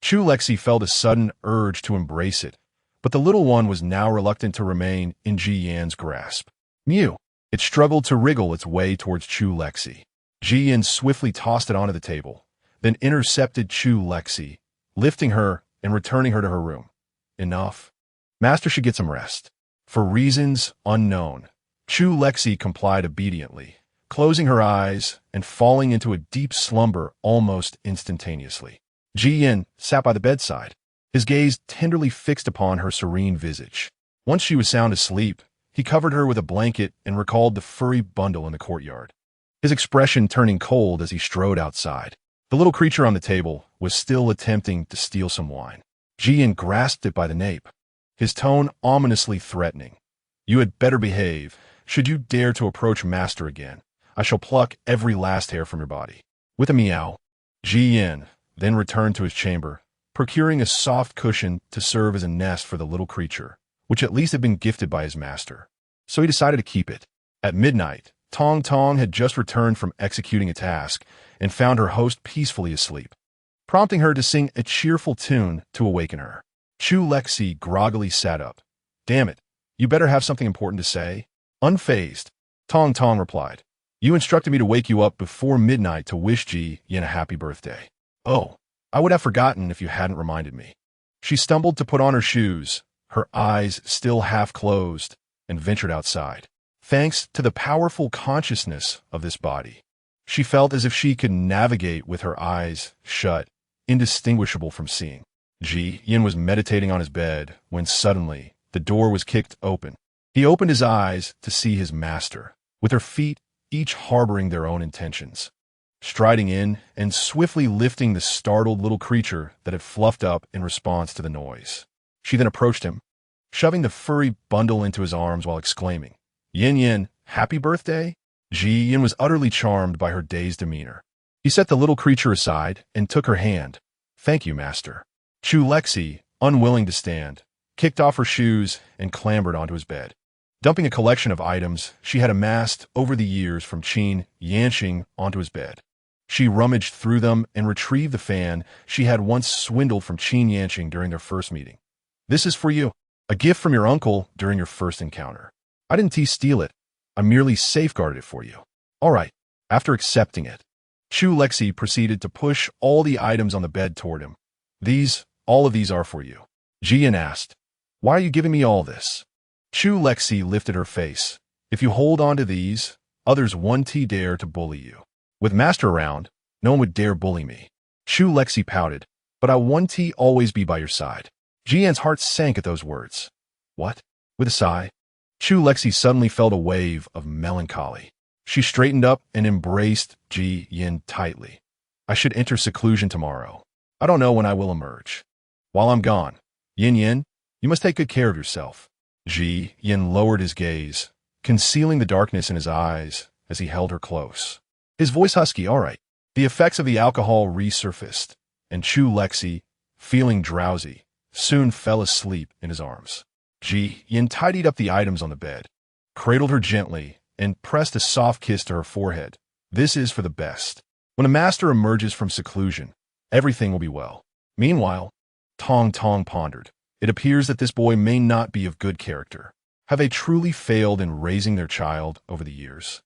Chu Lexi felt a sudden urge to embrace it, but the little one was now reluctant to remain in Ji-yan's grasp. Mew! It struggled to wriggle its way towards Chu Lexi. Ji-yan swiftly tossed it onto the table, then intercepted Chu Lexi, lifting her and returning her to her room. Enough. Master should get some rest. For reasons unknown, Chu Lexi complied obediently, closing her eyes and falling into a deep slumber almost instantaneously. Ji-yin sat by the bedside, his gaze tenderly fixed upon her serene visage. Once she was sound asleep, he covered her with a blanket and recalled the furry bundle in the courtyard, his expression turning cold as he strode outside. The little creature on the table was still attempting to steal some wine. Ji-yin grasped it by the nape, his tone ominously threatening. You had better behave. Should you dare to approach master again, I shall pluck every last hair from your body. With a meow, Ji-yin then returned to his chamber, procuring a soft cushion to serve as a nest for the little creature, which at least had been gifted by his master. So he decided to keep it. At midnight, Tong Tong had just returned from executing a task and found her host peacefully asleep, prompting her to sing a cheerful tune to awaken her. Chu Lexi groggily sat up. Damn it, you better have something important to say. Unfazed, Tong Tong replied. You instructed me to wake you up before midnight to wish Ji-yin a happy birthday. Oh, I would have forgotten if you hadn't reminded me. She stumbled to put on her shoes, her eyes still half closed, and ventured outside. Thanks to the powerful consciousness of this body, she felt as if she could navigate with her eyes shut, indistinguishable from seeing. Ji-yin was meditating on his bed when suddenly the door was kicked open. He opened his eyes to see his master, with her feet each harboring their own intentions, striding in and swiftly lifting the startled little creature that had fluffed up in response to the noise. She then approached him, shoving the furry bundle into his arms while exclaiming, Yin Yin, happy birthday? Ji-yin was utterly charmed by her dazed demeanor. He set the little creature aside and took her hand. Thank you, master. Chu Lexi, unwilling to stand, kicked off her shoes and clambered onto his bed, dumping a collection of items she had amassed over the years from Qin Yanqing onto his bed. She rummaged through them and retrieved the fan she had once swindled from Qin Yanqing during their first meeting. This is for you, a gift from your uncle during your first encounter. I didn't steal it. I merely safeguarded it for you. All right. After accepting it, Chu Lexi proceeded to push all the items on the bed toward him. All of these are for you. Ji-yin asked, why are you giving me all this? Chu Lexi lifted her face. If you hold on to these, others won't dare to bully you. With master around, no one would dare bully me. Chu Lexi pouted, but I won't always be by your side. Ji-yan's heart sank at those words. What? With a sigh, Chu Lexi suddenly felt a wave of melancholy. She straightened up and embraced Ji-yin tightly. I should enter seclusion tomorrow. I don't know when I will emerge. While I'm gone, Yin-yin, you must take good care of yourself. Ji-yin lowered his gaze, concealing the darkness in his eyes as he held her close. His voice husky, all right. The effects of the alcohol resurfaced, and Chu Lexi, feeling drowsy, soon fell asleep in his arms. Ji-yin tidied up the items on the bed, cradled her gently, and pressed a soft kiss to her forehead. This is for the best. When a master emerges from seclusion, everything will be well. Meanwhile, Tong Tong pondered. It appears that this boy may not be of good character. Have they truly failed in raising their child over the years?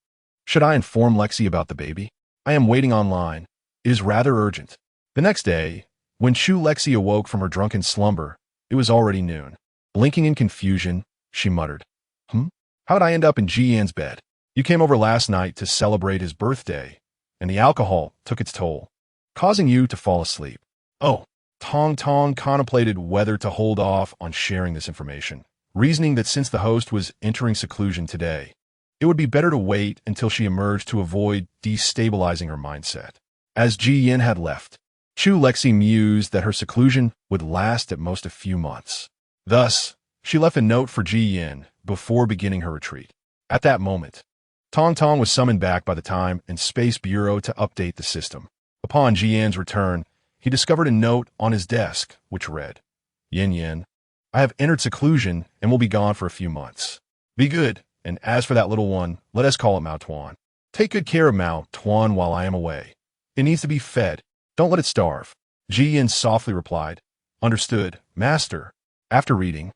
Should I inform Lexi about the baby? I am waiting online. It is rather urgent. The next day, when Chu Lexi awoke from her drunken slumber, it was already noon. Blinking in confusion, she muttered, How'd I end up in Jian's bed? You came over last night to celebrate his birthday, and the alcohol took its toll, causing you to fall asleep. Oh, Tong Tong contemplated whether to hold off on sharing this information, reasoning that since the host was entering seclusion today, it would be better to wait until she emerged to avoid destabilizing her mindset. As Ji Yin had left, Chu Lexi mused that her seclusion would last at most a few months. Thus, she left a note for Ji Yin before beginning her retreat. At that moment, Tong Tong was summoned back by the Time and Space Bureau to update the system. Upon Ji Yan's return, he discovered a note on his desk, which read, Yin Yin, I have entered seclusion and will be gone for a few months. Be good, and as for that little one, let us call it Mao Tuan. Take good care of Mao Tuan while I am away. It needs to be fed. Don't let it starve. Ji Yin softly replied, Understood, Master. After reading,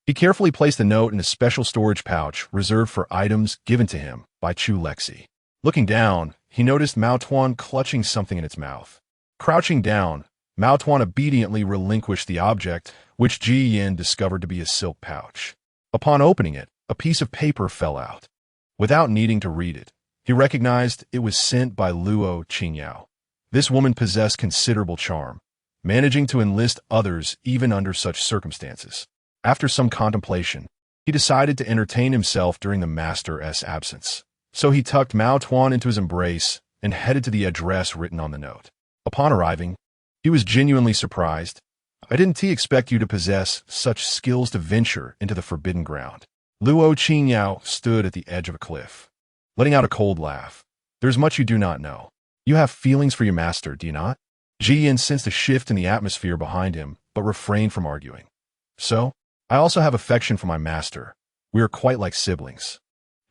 he carefully placed the note in a special storage pouch reserved for items given to him by Chu Lexi. Looking down, he noticed Mao Tuan clutching something in its mouth. Crouching down, Mao Tuan obediently relinquished the object, which Ji Yin discovered to be a silk pouch. Upon opening it, a piece of paper fell out. Without needing to read it, he recognized it was sent by Luo Qingyao. This woman possessed considerable charm, managing to enlist others even under such circumstances. After some contemplation, he decided to entertain himself during the Master's absence. So he tucked Mao Tuan into his embrace and headed to the address written on the note. Upon arriving, he was genuinely surprised. I didn't expect you to possess such skills to venture into the forbidden ground. Luo Qingyao stood at the edge of a cliff, letting out a cold laugh. There's much you do not know. You have feelings for your master, do you not? Ji Yin sensed a shift in the atmosphere behind him, but refrained from arguing. So, I also have affection for my master. We are quite like siblings.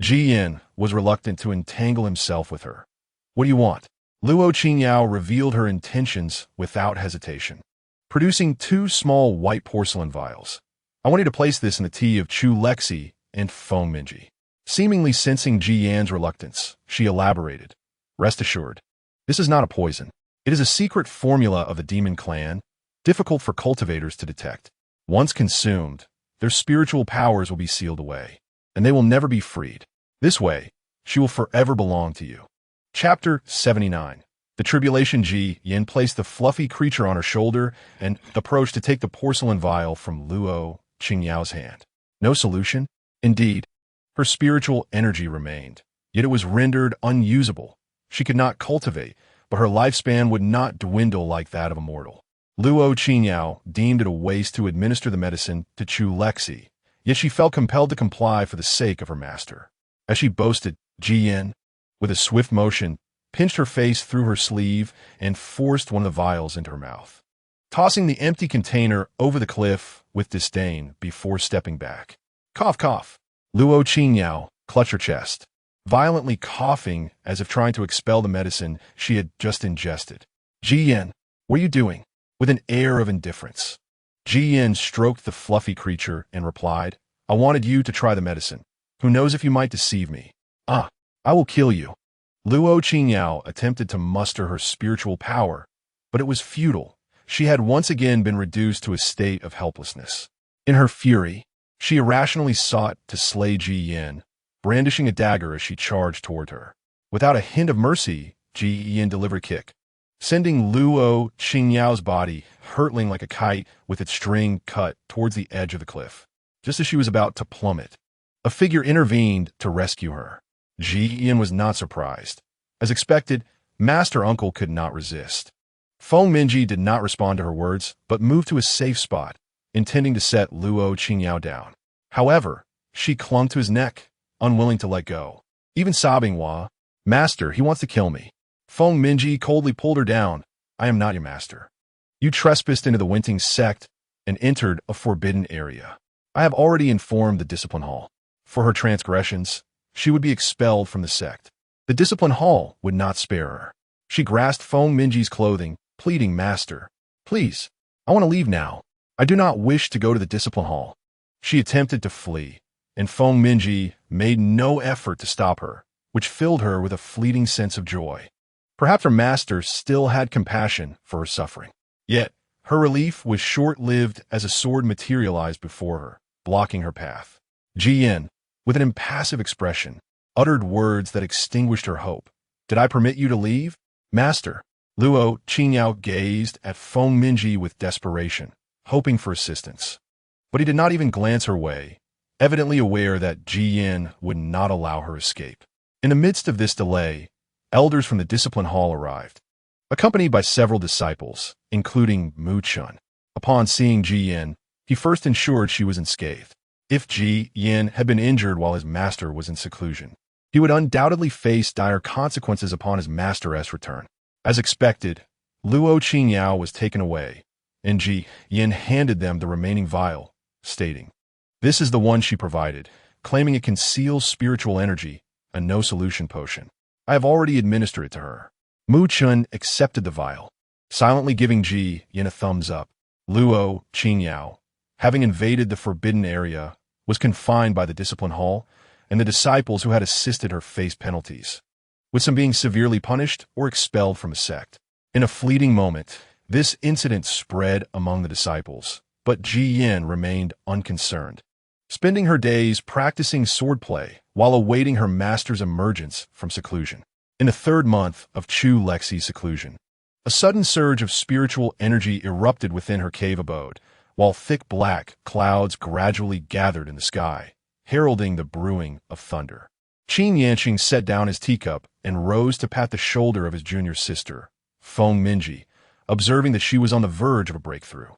Ji Yin was reluctant to entangle himself with her. What do you want? Luo Qingyao revealed her intentions without hesitation, producing 2 small white porcelain vials. I want you to place this in the tea of Chu Lexi and Feng Minji. Seemingly sensing Ji Yan's reluctance, she elaborated. Rest assured, this is not a poison. It is a secret formula of the demon clan, difficult for cultivators to detect. Once consumed, their spiritual powers will be sealed away, and they will never be freed. This way, she will forever belong to you. Chapter 79. The tribulation. Ji Yin placed the fluffy creature on her shoulder and approached to take the porcelain vial from Luo Qingyao's hand. No solution? Indeed, her spiritual energy remained, yet it was rendered unusable. She could not cultivate, but her lifespan would not dwindle like that of a mortal. Luo Qingyao deemed it a waste to administer the medicine to Chu Lexi, yet she felt compelled to comply for the sake of her master. As she boasted, Ji Yin, with a swift motion, pinched her face through her sleeve and forced one of the vials into her mouth, tossing the empty container over the cliff with disdain before stepping back. Cough, cough. Luo Qingyao clutched her chest, violently coughing as if trying to expel the medicine she had just ingested. Ji Yin, what are you doing? With an air of indifference, Ji Yin stroked the fluffy creature and replied, I wanted you to try the medicine. Who knows if you might deceive me? I will kill you. Luo Qingyao attempted to muster her spiritual power, but it was futile. She had once again been reduced to a state of helplessness. In her fury, she irrationally sought to slay Ji Yin, brandishing a dagger as she charged toward her. Without a hint of mercy, Ji Yin delivered a kick, sending Luo Qingyao's body hurtling like a kite with its string cut towards the edge of the cliff. Just as she was about to plummet, a figure intervened to rescue her. Ji Yin was not surprised. As expected, Master Uncle could not resist. Feng Minji did not respond to her words, but moved to a safe spot, intending to set Luo Qingyao down. However, she clung to his neck, unwilling to let go. Even sobbing, Master, he wants to kill me. Feng Minji coldly pulled her down. I am not your master. You trespassed into the Winting sect and entered a forbidden area. I have already informed the Discipline Hall. For her transgressions, she would be expelled from the sect. The Discipline Hall would not spare her. She grasped Feng Minji's clothing, pleading, Master, please, I want to leave now. I do not wish to go to the discipline hall. She attempted to flee, and Feng Minji made no effort to stop her, which filled her with a fleeting sense of joy. Perhaps her master still had compassion for her suffering. Yet, her relief was short-lived as a sword materialized before her, blocking her path. Ji Yin, with an impassive expression, uttered words that extinguished her hope. "Did I permit you to leave?" "Master." Luo Qingyao gazed at Feng Minji with desperation, hoping for assistance. But he did not even glance her way, evidently aware that Ji Yin would not allow her escape. In the midst of this delay, elders from the discipline hall arrived, accompanied by several disciples, including Mu Chun. Upon seeing Ji Yin, he first ensured she was unscathed. If Ji Yin had been injured while his master was in seclusion, he would undoubtedly face dire consequences upon his master's return. As expected, Luo Qingyao was taken away, and Ji Yin handed them the remaining vial, stating, "This is the one she provided, claiming it conceals spiritual energy, a no-solution potion. I have already administered it to her." Mu Chun accepted the vial, silently giving Ji Yin a thumbs up. Luo Qingyao, having invaded the forbidden area, was confined by the discipline hall, and the disciples who had assisted her faced penalties, with some being severely punished or expelled from a sect. In a fleeting moment, this incident spread among the disciples, but Ji Yin remained unconcerned, spending her days practicing swordplay while awaiting her master's emergence from seclusion. In the third month of Chu Lexi's seclusion, a sudden surge of spiritual energy erupted within her cave abode, while thick black clouds gradually gathered in the sky, heralding the brewing of thunder. Qin Yanqing set down his teacup and rose to pat the shoulder of his junior sister, Feng Minji, observing that she was on the verge of a breakthrough.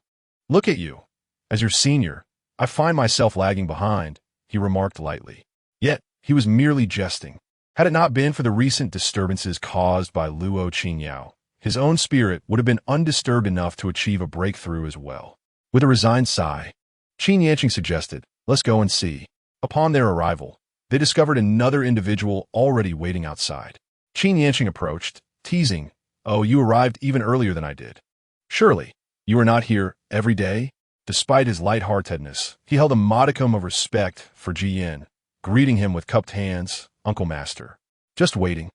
"Look at you. As your senior, I find myself lagging behind," he remarked lightly. Yet, he was merely jesting. Had it not been for the recent disturbances caused by Luo Qingyao, his own spirit would have been undisturbed enough to achieve a breakthrough as well. With a resigned sigh, Qin Yanqing suggested, "Let's go and see." Upon their arrival, they discovered another individual already waiting outside. Qin Yanqing approached, teasing, "Oh, you arrived even earlier than I did. Surely, you are not here every day?" Despite his lightheartedness, he held a modicum of respect for Ji Yin, greeting him with cupped hands, "Uncle Master." "Just waiting.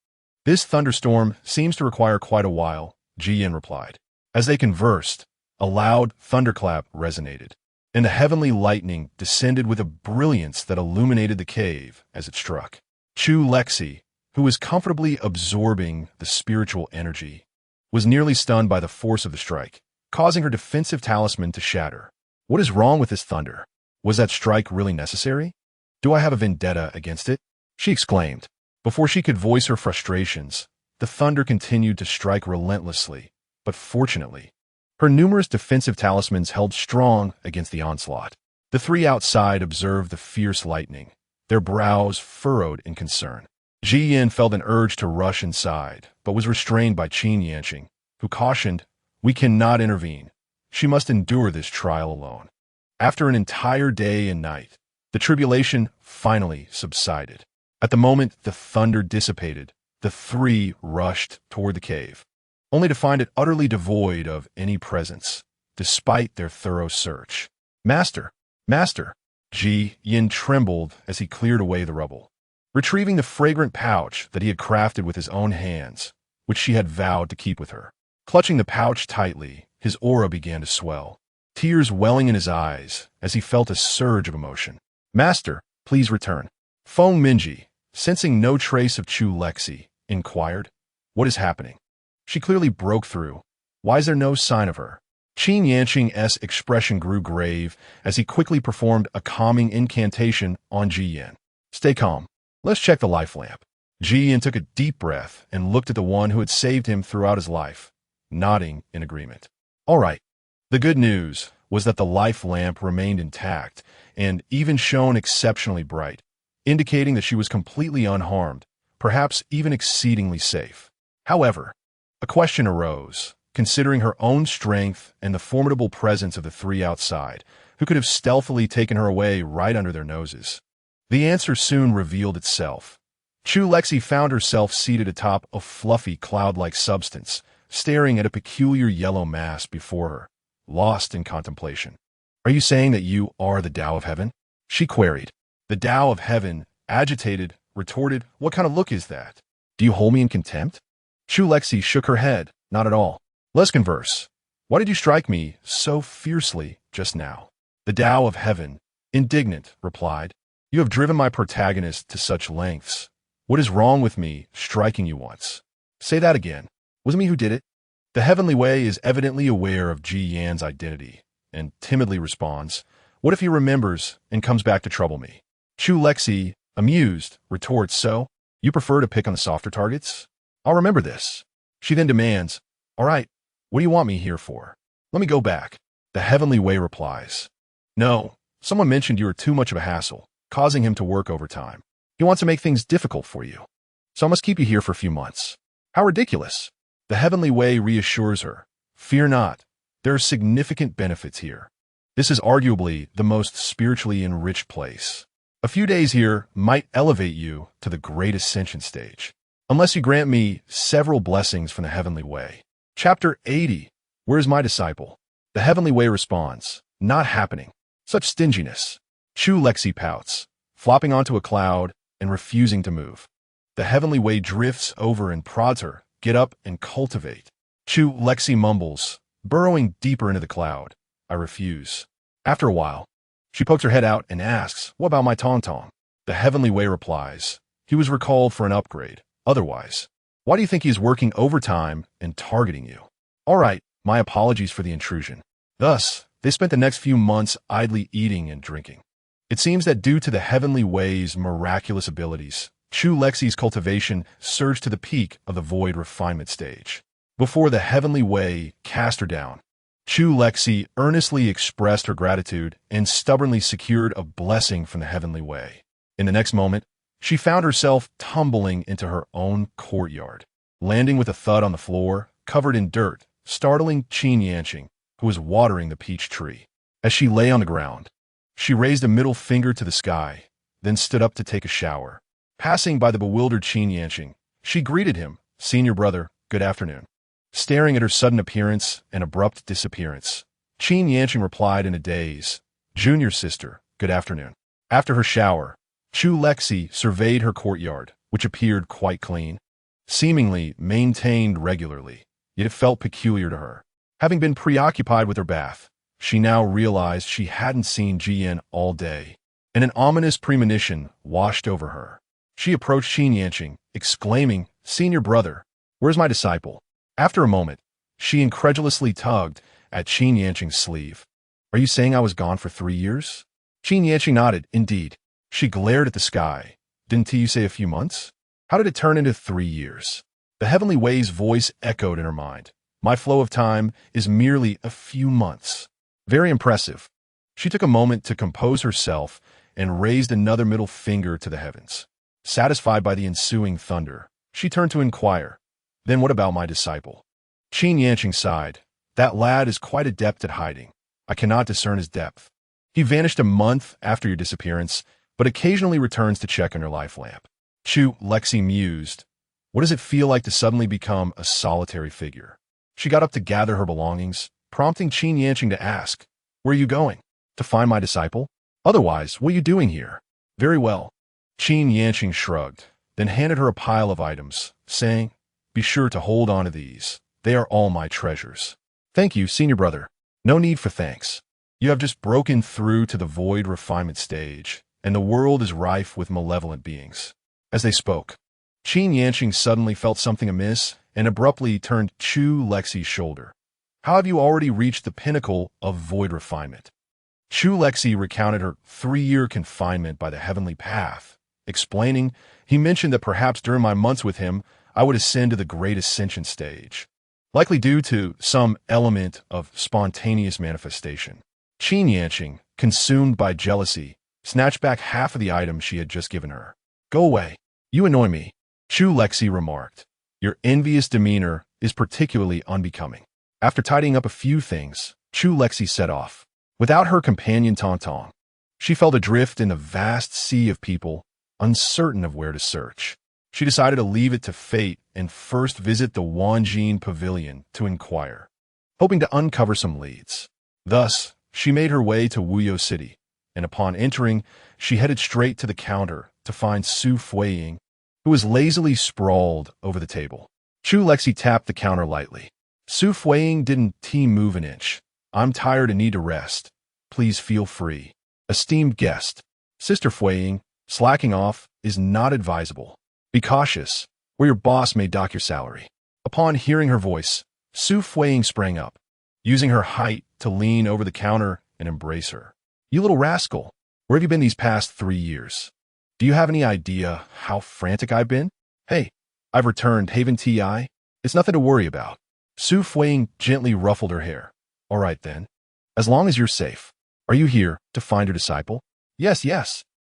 This thunderstorm seems to require quite a while," Ji Yin replied. As they conversed, a loud thunderclap resonated, and the heavenly lightning descended with a brilliance that illuminated the cave as it struck. Chu Lexi, who was comfortably absorbing the spiritual energy, was nearly stunned by the force of the strike, causing her defensive talisman to shatter. "What is wrong with this thunder? Was that strike really necessary? Do I have a vendetta against it?" she exclaimed. Before she could voice her frustrations, the thunder continued to strike relentlessly, but fortunately, her numerous defensive talismans held strong against the onslaught. The three outside observed the fierce lightning, their brows furrowed in concern. Ji Yin felt an urge to rush inside, but was restrained by Qin Yanqing, who cautioned, "We cannot intervene. She must endure this trial alone." After an entire day and night, the tribulation finally subsided. At the moment the thunder dissipated, the three rushed toward the cave, only to find it utterly devoid of any presence, despite their thorough search. "Master! Master!" Ji Yin trembled as he cleared away the rubble, retrieving the fragrant pouch that he had crafted with his own hands, which she had vowed to keep with her. Clutching the pouch tightly, his aura began to swell, tears welling in his eyes as he felt a surge of emotion. "Master, please return." Feng Minji, sensing no trace of Chu Lexi, inquired, "What is happening? She clearly broke through. Why is there no sign of her?" Qin Yanqing's expression grew grave as he quickly performed a calming incantation on Ji Yin. "Stay calm. Let's check the life lamp." Ji Yin took a deep breath and looked at the one who had saved him throughout his life, nodding in agreement. "All right." The good news was that the life lamp remained intact and even shone exceptionally bright, indicating that she was completely unharmed, perhaps even exceedingly safe. However, a question arose, considering her own strength and the formidable presence of the three outside, who could have stealthily taken her away right under their noses. The answer soon revealed itself. Chu Lexi found herself seated atop a fluffy cloud-like substance, staring at a peculiar yellow mass before her, lost in contemplation. Are you saying that you are the Tao of Heaven? She queried. The Tao of Heaven, agitated, retorted, what kind of look is that? Do you hold me in contempt? Chu Lexi shook her head. Not at all. Let's converse. Why did you strike me so fiercely just now? The Tao of Heaven, indignant, replied. You have driven my protagonist to such lengths. What is wrong with me striking you once? Say that again. Was it me who did it? The Heavenly Way is evidently aware of Ji Yan's identity, and timidly responds, what if he remembers and comes back to trouble me? Chu Lexi, amused, retorts, so? You prefer to pick on the softer targets? I'll remember this. She then demands, all right, what do you want me here for? Let me go back. The Heavenly Way replies, no, someone mentioned you are too much of a hassle, causing him to work overtime. He wants to make things difficult for you. So I must keep you here for a few months. How ridiculous. The Heavenly Way reassures her, fear not, there are significant benefits here. This is arguably the most spiritually enriched place. A few days here might elevate you to the great ascension stage, unless you grant me several blessings from the Heavenly Way. Chapter 80. Where is my disciple? The Heavenly Way responds, not happening. Such stinginess. Chu Lexi pouts, flopping onto a cloud and refusing to move. The Heavenly Way drifts over and prods her, get up and cultivate. Chu Lexi mumbles, burrowing deeper into the cloud. I refuse. After a while, she pokes her head out and asks, what about my Tauntaun? The Heavenly Way replies, he was recalled for an upgrade. Otherwise, why do you think he's working overtime and targeting you? All right, my apologies for the intrusion. Thus, they spent the next few months idly eating and drinking. It seems that due to the Heavenly Way's miraculous abilities, Chu Lexi's cultivation surged to the peak of the void refinement stage. Before the Heavenly Way cast her down, Chu Lexi earnestly expressed her gratitude and stubbornly secured a blessing from the Heavenly Way. In the next moment, she found herself tumbling into her own courtyard, landing with a thud on the floor, covered in dirt, startling Qin Yanqing, who was watering the peach tree. As she lay on the ground, she raised a middle finger to the sky, then stood up to take a shower. Passing by the bewildered Qin Yanqing, she greeted him, senior brother, good afternoon. Staring at her sudden appearance and abrupt disappearance, Qin Yanqing replied in a daze, junior sister, good afternoon. After her shower, Chu Lexi surveyed her courtyard, which appeared quite clean, seemingly maintained regularly, yet it felt peculiar to her. Having been preoccupied with her bath, she now realized she hadn't seen Ji Yan all day, and an ominous premonition washed over her. She approached Qin Yanqing, exclaiming, senior brother, where's my disciple? After a moment, she incredulously tugged at Qin Yanqing's sleeve. Are you saying I was gone for 3 years? Qin Yanqing nodded, indeed. She glared at the sky. Didn't you say a few months? How did it turn into 3 years? The Heavenly Way's voice echoed in her mind. My flow of time is merely a few months. Very impressive. She took a moment to compose herself and raised another middle finger to the heavens. Satisfied by the ensuing thunder, she turned to inquire, then what about my disciple? Qin Yanqing sighed. That lad is quite adept at hiding. I cannot discern his depth. He vanished a month after your disappearance, but occasionally returns to check on your life lamp. Chu Lexi mused. What does it feel like to suddenly become a solitary figure? She got up to gather her belongings, prompting Qin Yanqing to ask, where are you going? To find my disciple? Otherwise, what are you doing here? Very well. Qin Yanqing shrugged, then handed her a pile of items, saying, be sure to hold on to these. They are all my treasures. Thank you, senior brother. No need for thanks. You have just broken through to the void refinement stage, and the world is rife with malevolent beings. As they spoke, Qin Yanqing suddenly felt something amiss and abruptly turned Chu Lexi's shoulder. How have you already reached the pinnacle of void refinement? Chu Lexi recounted her 3-year confinement by the heavenly path, explaining, he mentioned that perhaps during my months with him, I would ascend to the great ascension stage, likely due to some element of spontaneous manifestation. Qin Yanqing, consumed by jealousy, snatched back half of the items she had just given her. Go away. You annoy me, Chu Lexi remarked. Your envious demeanor is particularly unbecoming. After tidying up a few things, Chu Lexi set off. Without her companion Tauntaun, she felt adrift in the vast sea of people, uncertain of where to search. She decided to leave it to fate and first visit the Wanjin Pavilion to inquire, hoping to uncover some leads. Thus, she made her way to Wuyo City, and upon entering, she headed straight to the counter to find Su Fuiying, who was lazily sprawled over the table. Chu Lexi tapped the counter lightly. Su Fuiying didn't move an inch. "I'm tired and need to rest. Please feel free." Esteemed guest, Sister Fuiying, slacking off is not advisable. Be cautious, or your boss may dock your salary. Upon hearing her voice, Su Fuiying sprang up, using her height to lean over the counter and embrace her. "You little rascal, where have you been these past 3 years? Do you have any idea how frantic I've been?" "Hey, I've returned, Haven Ti. It's nothing to worry about." Su Fuiying gently ruffled her hair. "All right then, as long as you're safe. Are you here to find your disciple?" Yes.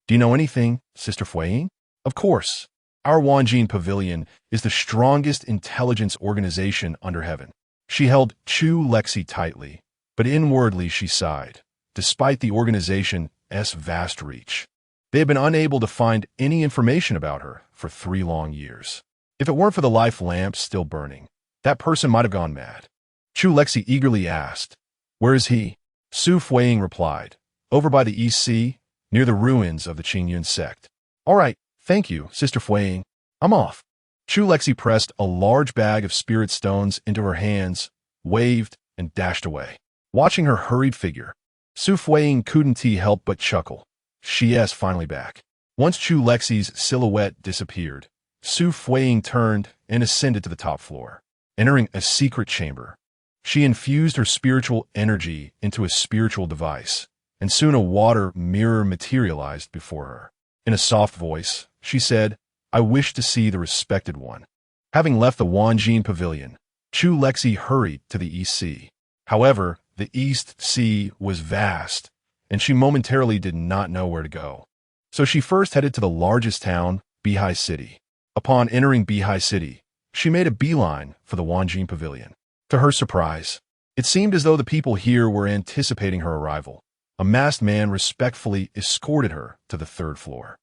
"Do you know anything, Sister Fuiying?" "Of course. Our Wanjin Pavilion is the strongest intelligence organization under heaven." She held Chu Lexi tightly, but inwardly she sighed, despite the organization's vast reach. They had been unable to find any information about her for 3 long years. If it weren't for the life lamp still burning, that person might have gone mad. Chu Lexi eagerly asked, "Where is he?" Su Fuiying replied, "Over by the East Sea, near the ruins of the Qingyun sect." "All right, thank you, Sister Fuiying. I'm off." Chu Lexi pressed a large bag of spirit stones into her hands, waved, and dashed away. Watching her hurried figure, Su Fuiying couldn't help but chuckle. She's finally back. Once Chu Lexi's silhouette disappeared, Su Fuiying turned and ascended to the top floor. Entering a secret chamber, she infused her spiritual energy into a spiritual device, and soon a water mirror materialized before her. In a soft voice, she said, "I wish to see the respected one." Having left the Wanjin Pavilion, Chu Lexi hurried to the East Sea. However, the East Sea was vast, and she momentarily did not know where to go. So she first headed to the largest town, Bihai City. Upon entering Bihai City, she made a beeline for the Wanjin Pavilion. To her surprise, it seemed as though the people here were anticipating her arrival. A masked man respectfully escorted her to the 3rd floor.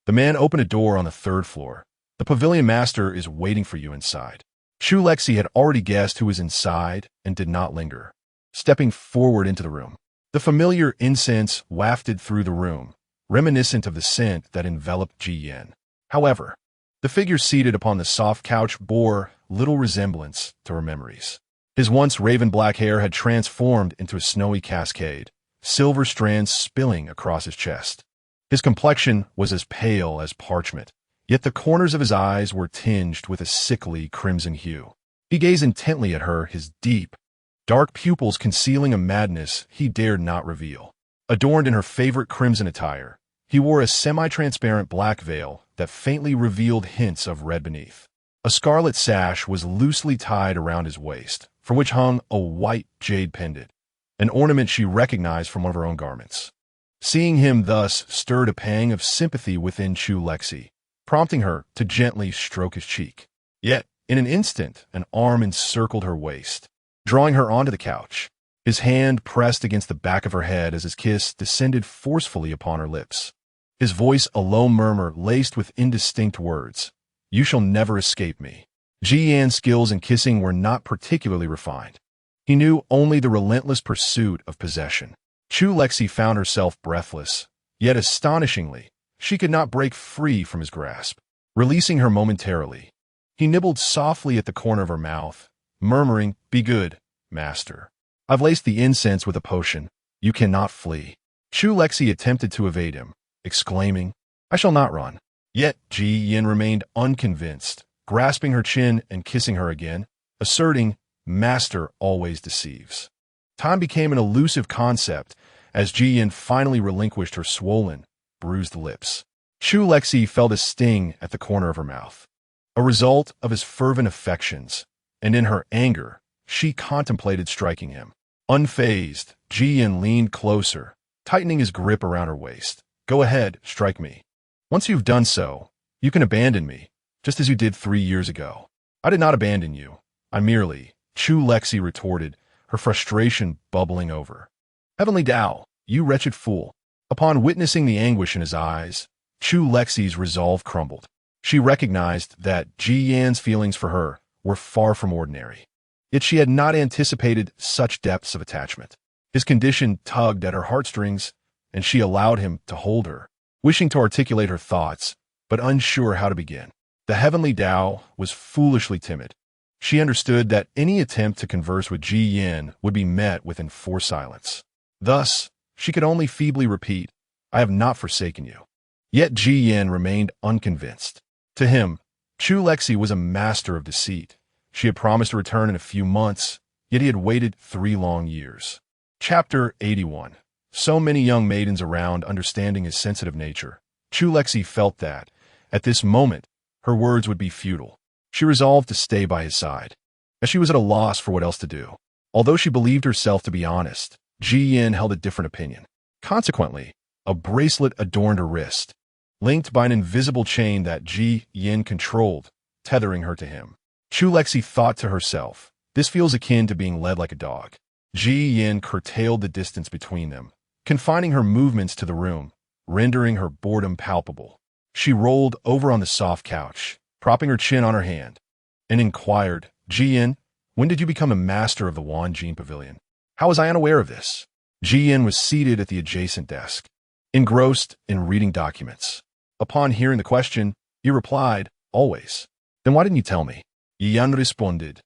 The man opened a door on the 3rd floor. "The pavilion master is waiting for you inside." Chu Lexi had already guessed who was inside and did not linger. Stepping forward into the room, the familiar incense wafted through the room, reminiscent of the scent that enveloped Ji Yan. However, the figure seated upon the soft couch bore little resemblance to her memories. His once raven black hair had transformed into a snowy cascade, silver strands spilling across his chest. His complexion was as pale as parchment, yet the corners of his eyes were tinged with a sickly crimson hue. He gazed intently at her, his deep, dark pupils concealing a madness he dared not reveal. Adorned in her favorite crimson attire, he wore a semi-transparent black veil that faintly revealed hints of red beneath. A scarlet sash was loosely tied around his waist, from which hung a white jade pendant, an ornament she recognized from one of her own garments. Seeing him thus stirred a pang of sympathy within Chu Lexi, prompting her to gently stroke his cheek. Yet, in an instant, an arm encircled her waist, drawing her onto the couch. His hand pressed against the back of her head as his kiss descended forcefully upon her lips. His voice a low murmur laced with indistinct words. "You shall never escape me." Ji Yan's skills in kissing were not particularly refined. He knew only the relentless pursuit of possession. Chu Lexi found herself breathless, yet astonishingly, she could not break free from his grasp. Releasing her momentarily, he nibbled softly at the corner of her mouth, murmuring, "Be good, master. I've laced the incense with a potion. You cannot flee." Chu Lexi attempted to evade him, exclaiming, "I shall not run." Yet Ji Yan remained unconvinced, grasping her chin and kissing her again, asserting, "Master always deceives." Time became an elusive concept as Ji Yan finally relinquished her swollen, bruised lips. Chu Lexi felt a sting at the corner of her mouth, a result of his fervent affections, and in her anger, she contemplated striking him. Unfazed, Ji Yan leaned closer, tightening his grip around her waist. "Go ahead, strike me. Once you've done so, you can abandon me, just as you did 3 years ago." "I did not abandon you. I merely," Chu Lexi retorted, her frustration bubbling over. "Heavenly Tao, you wretched fool." Upon witnessing the anguish in his eyes, Chu Lexi's resolve crumbled. She recognized that Ji Yan's feelings for her were far from ordinary. Yet she had not anticipated such depths of attachment. His condition tugged at her heartstrings, and she allowed him to hold her, wishing to articulate her thoughts, but unsure how to begin. The heavenly Tao was foolishly timid. She understood that any attempt to converse with Ji Yin would be met with enforced silence. Thus, she could only feebly repeat, "I have not forsaken you." Yet Ji Yin remained unconvinced. To him, Chu Lexi was a master of deceit. She had promised to return in a few months, yet he had waited 3 long years. Chapter 81. So many young maidens around understanding his sensitive nature. Chu Lexi felt that, at this moment, her words would be futile. She resolved to stay by his side, as she was at a loss for what else to do. Although she believed herself to be honest, Ji Yin held a different opinion. Consequently, a bracelet adorned her wrist, linked by an invisible chain that Ji Yin controlled, tethering her to him. Chu Lexi thought to herself, "This feels akin to being led like a dog." Ji Yin curtailed the distance between them, confining her movements to the room, rendering her boredom palpable. She rolled over on the soft couch, propping her chin on her hand, and inquired, "Ji Yin, when did you become a master of the Wanjin Pavilion? How was I unaware of this?" Ji Yin was seated at the adjacent desk, engrossed in reading documents. Upon hearing the question, he replied, "Always." "Then why didn't you tell me?" Yan responded,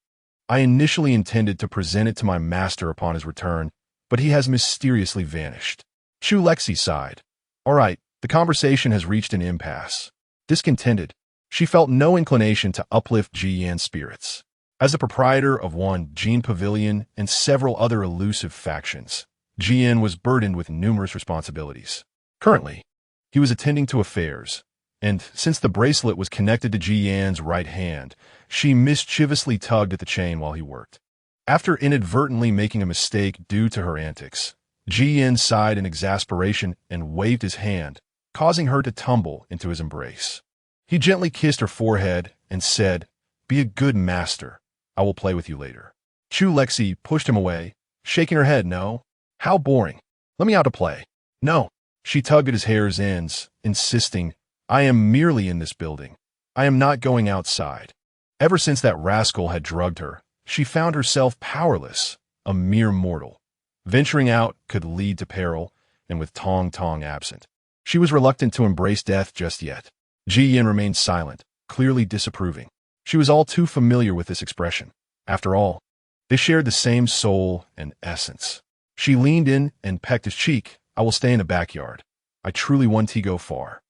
"I initially intended to present it to my master upon his return, but he has mysteriously vanished." Chu Lexi sighed. "All right, the conversation has reached an impasse." Discontented, she felt no inclination to uplift Ji Yan's spirits. As the proprietor of Wanjin Pavilion and several other elusive factions, Ji Yan was burdened with numerous responsibilities. Currently, he was attending to affairs, and since the bracelet was connected to Ji Yan's right hand, she mischievously tugged at the chain while he worked. After inadvertently making a mistake due to her antics, Ji Yan sighed in exasperation and waved his hand, causing her to tumble into his embrace. He gently kissed her forehead and said, "Be a good master. I will play with you later." Chu Lexi pushed him away, shaking her head. "No. How boring. Let me out to play." "No." She tugged at his hair's ends, insisting, "I am merely in this building. I am not going outside." Ever since that rascal had drugged her, she found herself powerless, a mere mortal. Venturing out could lead to peril, and with Tong Tong absent, she was reluctant to embrace death just yet. Ji Yin remained silent, clearly disapproving. She was all too familiar with this expression. After all, they shared the same soul and essence. She leaned in and pecked his cheek. "I will stay in the backyard. I truly want to go far."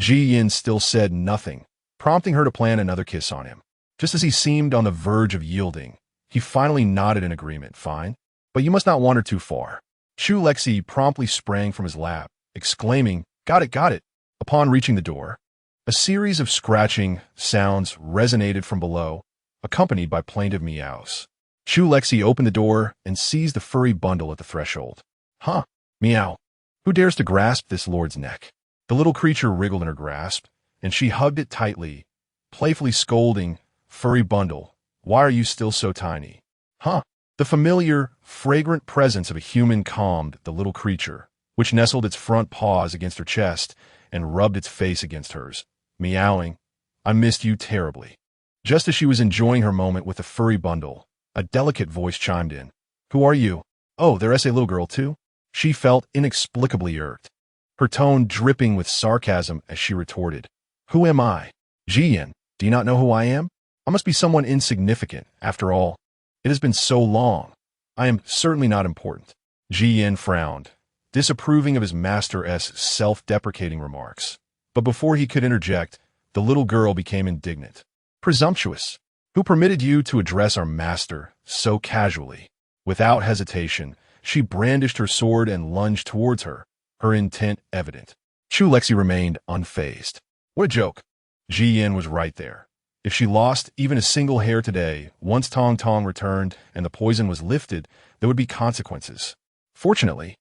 Ji Yin still said nothing, prompting her to plan another kiss on him. Just as he seemed on the verge of yielding, he finally nodded in agreement. "Fine, but you must not wander too far." Chu Lexi promptly sprang from his lap, exclaiming, "Got it, got it." Upon reaching the door, a series of scratching sounds resonated from below, accompanied by plaintive meows. Chu Lexi opened the door and seized the furry bundle at the threshold. "Huh, meow. Who dares to grasp this lord's neck?" The little creature wriggled in her grasp, and she hugged it tightly, playfully scolding, "Furry bundle, why are you still so tiny?" "Huh." The familiar, fragrant presence of a human calmed the little creature, which nestled its front paws against her chest and rubbed its face against hers, meowing, "I missed you terribly." Just as she was enjoying her moment with the furry bundle, a delicate voice chimed in. "Who are you?" "Oh, there's a little girl too?" She felt inexplicably irked, her tone dripping with sarcasm as she retorted, "Who am I? Ji Yin, do you not know who I am? I must be someone insignificant. After all, it has been so long. I am certainly not important." Ji Yin frowned, disapproving of his master's self-deprecating remarks. But before he could interject, the little girl became indignant. "Presumptuous! Who permitted you to address our master so casually?" Without hesitation, she brandished her sword and lunged towards her, her intent evident. Chu Lexi remained unfazed. What a joke. Ji Yin was right there. If she lost even a single hair today, once Tong Tong returned and the poison was lifted, there would be consequences. Fortunately,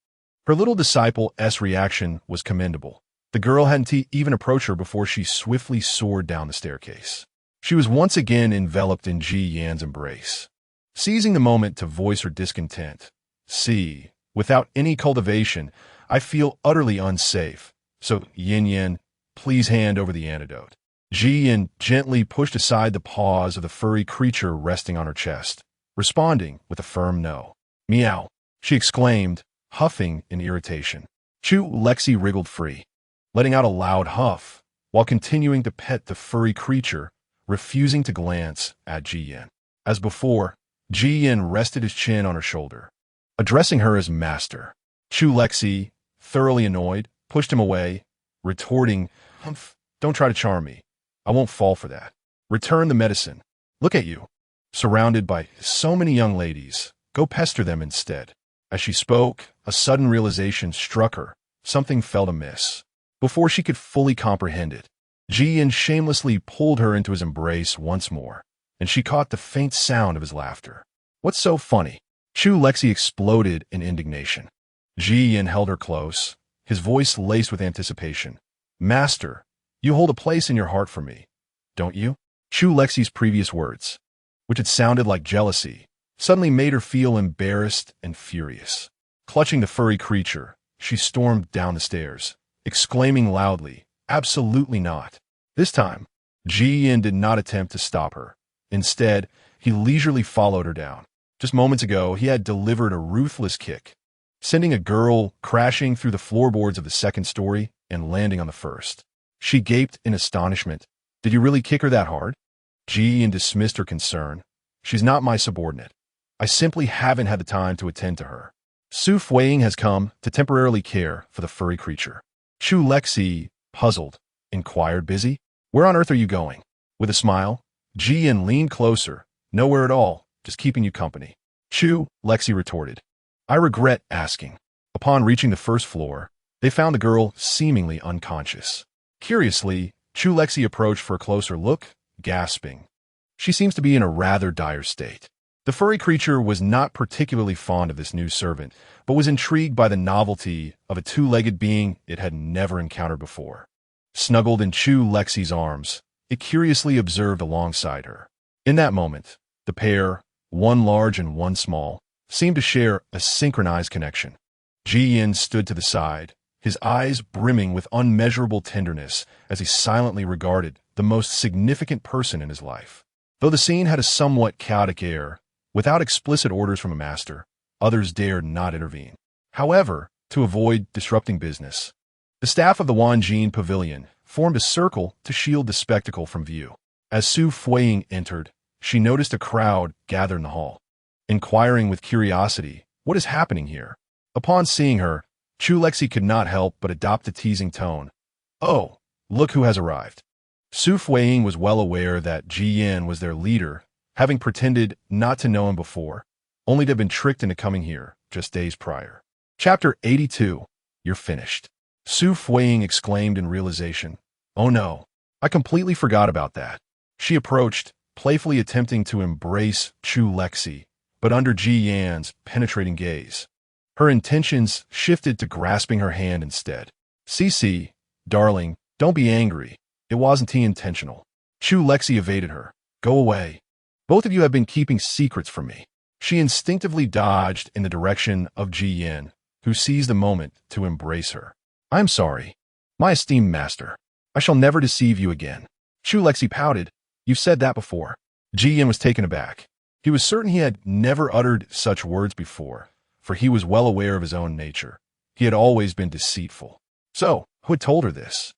her little disciple's reaction was commendable. The girl hadn't even approached her before she swiftly soared down the staircase. She was once again enveloped in Ji Yan's embrace. Seizing the moment to voice her discontent, "See, without any cultivation, I feel utterly unsafe. So, Yin Yin, please hand over the antidote." Ji Yin gently pushed aside the paws of the furry creature resting on her chest, responding with a firm no. "Meow." she exclaimed, huffing in irritation. Chu Lexi wriggled free, letting out a loud huff, while continuing to pet the furry creature, refusing to glance at Ji Yin. As before, Ji Yin rested his chin on her shoulder, addressing her as master. Chu Lexi, thoroughly annoyed, pushed him away, retorting, "Humph, don't try to charm me. I won't fall for that. Return the medicine. Look at you, surrounded by so many young ladies. Go pester them instead." As she spoke, a sudden realization struck her. Something felt amiss. Before she could fully comprehend it, Ji Yin shamelessly pulled her into his embrace once more, and she caught the faint sound of his laughter. "What's so funny?" Chu Lexi exploded in indignation. Ji Yin held her close, his voice laced with anticipation. "Master, you hold a place in your heart for me, don't you?" Chu Lexi's previous words, which had sounded like jealousy, suddenly made her feel embarrassed and furious. Clutching the furry creature, she stormed down the stairs, exclaiming loudly, "Absolutely not." This time, Ji Yin did not attempt to stop her. Instead, he leisurely followed her down. Just moments ago, he had delivered a ruthless kick, sending a girl crashing through the floorboards of the second story and landing on the first. She gaped in astonishment. "Did you really kick her that hard?" Ji Yin dismissed her concern. "She's not my subordinate. I simply haven't had the time to attend to her. Su Fuiying has come to temporarily care for the furry creature." Chu Lexi, puzzled, inquired, "Busy? Where on earth are you going?" With a smile, Ji Yin leaned closer. "Nowhere at all, just keeping you company." Chu Lexi retorted, "I regret asking." Upon reaching the first floor, they found the girl seemingly unconscious. Curiously, Chu Lexi approached for a closer look, gasping. "She seems to be in a rather dire state." The furry creature was not particularly fond of this new servant, but was intrigued by the novelty of a two-legged being it had never encountered before. Snuggled in Chu Lexi's arms, it curiously observed alongside her. In that moment, the pair, one large and one small, seemed to share a synchronized connection. Ji Yin stood to the side, his eyes brimming with unmeasurable tenderness as he silently regarded the most significant person in his life. Though the scene had a somewhat chaotic air, without explicit orders from a master, others dared not intervene. However, to avoid disrupting business, the staff of the Wanjin Pavilion formed a circle to shield the spectacle from view. As Su Fuiying entered, she noticed a crowd gathered in the hall, inquiring with curiosity, "What is happening here?" Upon seeing her, Chu Lexi could not help but adopt a teasing tone. "Oh, look who has arrived." Su Fuiying was well aware that Ji Yin was their leader, having pretended not to know him before, only to have been tricked into coming here just days prior. Chapter 82. You're finished. Su Fuiying exclaimed in realization. "Oh no, I completely forgot about that." She approached, playfully attempting to embrace Chu Lexi, but under Ji Yan's penetrating gaze, her intentions shifted to grasping her hand instead. "Cece, darling, don't be angry. It wasn't intentional." Chu Lexi evaded her. "Go away. Both of you have been keeping secrets from me." She instinctively dodged in the direction of Ji Yin, who seized the moment to embrace her. "I'm sorry, my esteemed master. I shall never deceive you again." Chu Lexi pouted. "You've said that before." Ji Yin was taken aback. He was certain he had never uttered such words before, for he was well aware of his own nature. He had always been deceitful. So, who had told her this?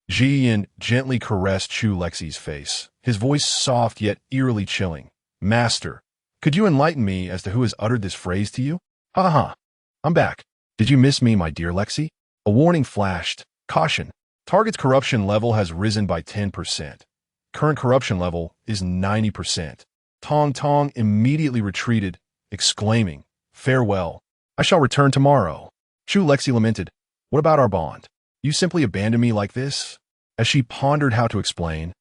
Ji Yin gently caressed Chu Lexi's face, his voice soft yet eerily chilling. "Master, could you enlighten me as to who has uttered this phrase to you?" "Ha ha, I'm back. Did you miss me, my dear Lexi?" A warning flashed. "Caution. Target's corruption level has risen by 10%. Current corruption level is 90%. Tong Tong immediately retreated, exclaiming, "Farewell. I shall return tomorrow." Chu Lexi lamented. "What about our bond? You simply abandon me like this?" As she pondered how to explain,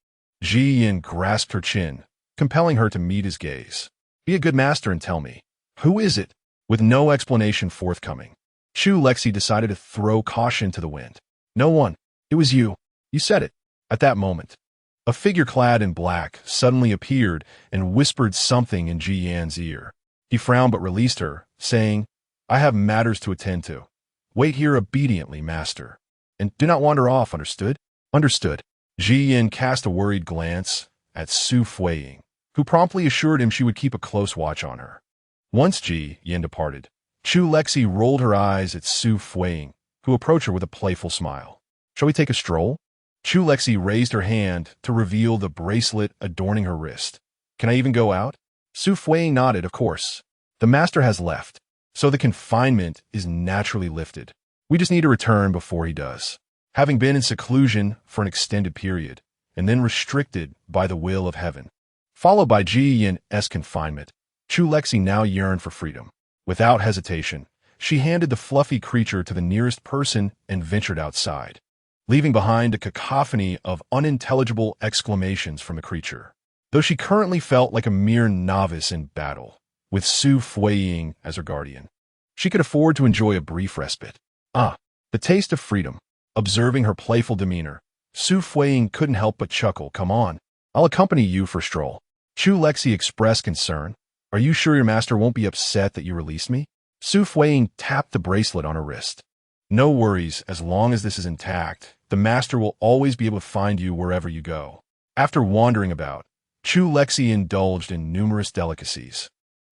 Ji Yin grasped her chin, compelling her to meet his gaze. "Be a good master and tell me, who is it?" With no explanation forthcoming, Chu Lexi decided to throw caution to the wind. "No one. It was you. You said it." At that moment, a figure clad in black suddenly appeared and whispered something in Ji Yan's ear. He frowned but released her, saying, "I have matters to attend to. Wait here obediently, master. And do not wander off, understood?" "Understood." Ji Yin cast a worried glance at Su Fuiying, who promptly assured him she would keep a close watch on her. Once Ji Yin departed, Chu Lexi rolled her eyes at Su Fuiying, who approached her with a playful smile. Shall we take a stroll? Chu Lexi raised her hand to reveal the bracelet adorning her wrist. Can I even go out? Su Fuiying nodded, of course. The master has left, so the confinement is naturally lifted. We just need to return before he does. Having been in seclusion for an extended period, and then restricted by the will of heaven, followed by Ji Yin's confinement, Chu Lexi now yearned for freedom. Without hesitation, she handed the fluffy creature to the nearest person and ventured outside, leaving behind a cacophony of unintelligible exclamations from the creature. Though she currently felt like a mere novice in battle, with Su Fuiying as her guardian, she could afford to enjoy a brief respite. The taste of freedom. Observing her playful demeanor, Su Fuiying couldn't help but chuckle. Come on, I'll accompany you for a stroll. Chu Lexi expressed concern. Are you sure your master won't be upset that you released me? Su Fuiying tapped the bracelet on her wrist. No worries, as long as this is intact, the master will always be able to find you wherever you go. After wandering about, Chu Lexi indulged in numerous delicacies,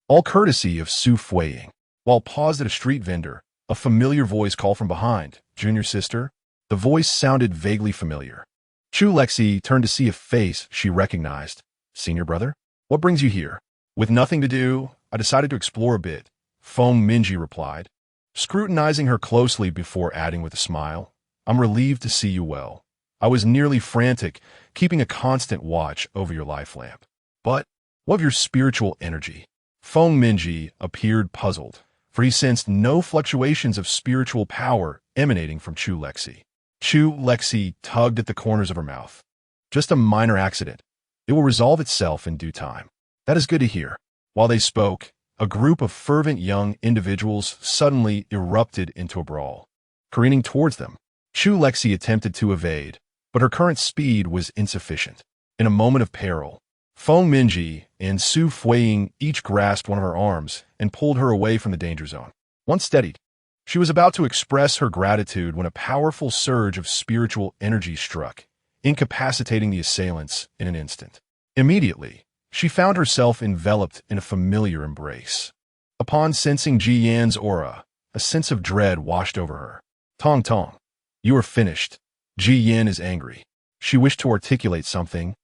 all courtesy of Su Fuiying. While paused at a street vendor, a familiar voice called from behind, "Junior sister?" The voice sounded vaguely familiar. Chu Lexi turned to see a face she recognized. Senior brother? What brings you here? With nothing to do, I decided to explore a bit, Feng Minji replied, scrutinizing her closely before adding with a smile. I'm relieved to see you well. I was nearly frantic, keeping a constant watch over your life lamp. But what of your spiritual energy? Feng Minji appeared puzzled, for he sensed no fluctuations of spiritual power emanating from Chu Lexi. Chu Lexi tugged at the corners of her mouth. Just a minor accident. It will resolve itself in due time. That is good to hear. While they spoke, a group of fervent young individuals suddenly erupted into a brawl. Careening towards them, Chu Lexi attempted to evade, but her current speed was insufficient. In a moment of peril, Feng Minji and Su Fuiying each grasped one of her arms and pulled her away from the danger zone. Once steadied, she was about to express her gratitude when a powerful surge of spiritual energy struck, incapacitating the assailants in an instant. Immediately, she found herself enveloped in a familiar embrace. Upon sensing Ji Yan's aura, a sense of dread washed over her. Tong Tong, you are finished. Ji Yan is angry. She wished to articulate something,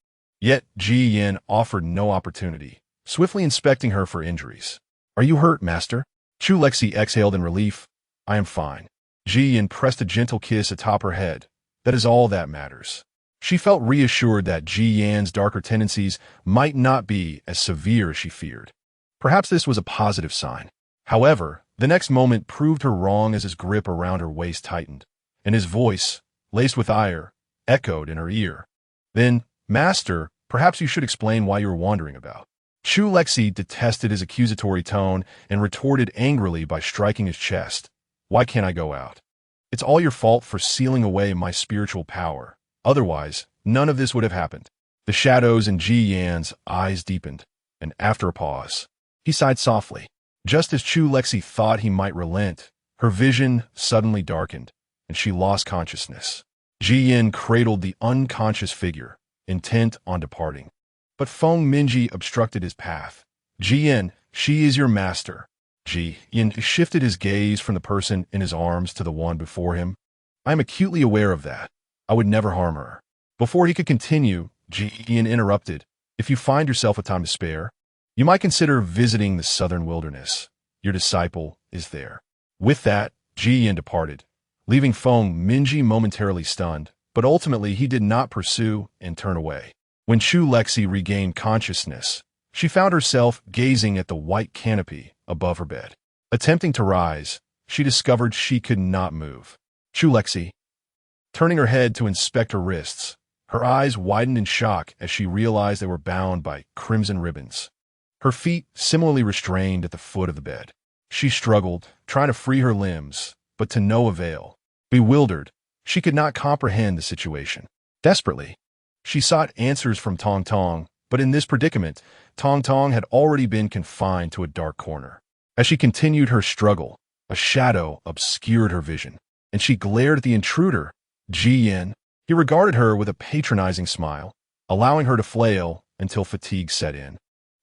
yet Ji Yan offered no opportunity, swiftly inspecting her for injuries. Are you hurt, master? Chu Lexi exhaled in relief. I am fine. Ji Yan pressed a gentle kiss atop her head. That is all that matters. She felt reassured that Ji Yan's darker tendencies might not be as severe as she feared. Perhaps this was a positive sign. However, the next moment proved her wrong as his grip around her waist tightened, and his voice, laced with ire, echoed in her ear. Then, master, perhaps you should explain why you were wandering about. Chu Lexi detested his accusatory tone and retorted angrily by striking his chest. Why can't I go out? It's all your fault for sealing away my spiritual power. Otherwise, none of this would have happened. The shadows in Ji Yan's eyes deepened, and after a pause, he sighed softly. Just as Chu Lexi thought he might relent, her vision suddenly darkened, and she lost consciousness. Ji Yan cradled the unconscious figure, intent on departing. But Feng Minji obstructed his path. Ji Yan, she is your master. Ji Yan shifted his gaze from the person in his arms to the one before him. I am acutely aware of that. I would never harm her. Before he could continue, Ji Yan interrupted. If you find yourself with time to spare, you might consider visiting the southern wilderness. Your disciple is there. With that, Ji Yan departed, leaving Feng Minji momentarily stunned, but ultimately he did not pursue and turn away. When Chu Lexi regained consciousness, she found herself gazing at the white canopy above her bed. Attempting to rise, she discovered she could not move. Chu Lexi, turning her head to inspect her wrists, her eyes widened in shock as she realized they were bound by crimson ribbons. Her feet similarly restrained at the foot of the bed. She struggled, trying to free her limbs, but to no avail. Bewildered, she could not comprehend the situation. Desperately, she sought answers from Tong Tong, but in this predicament, Tong Tong had already been confined to a dark corner. As she continued her struggle, a shadow obscured her vision, and she glared at the intruder, Ji Yan. He regarded her with a patronizing smile, allowing her to flail until fatigue set in,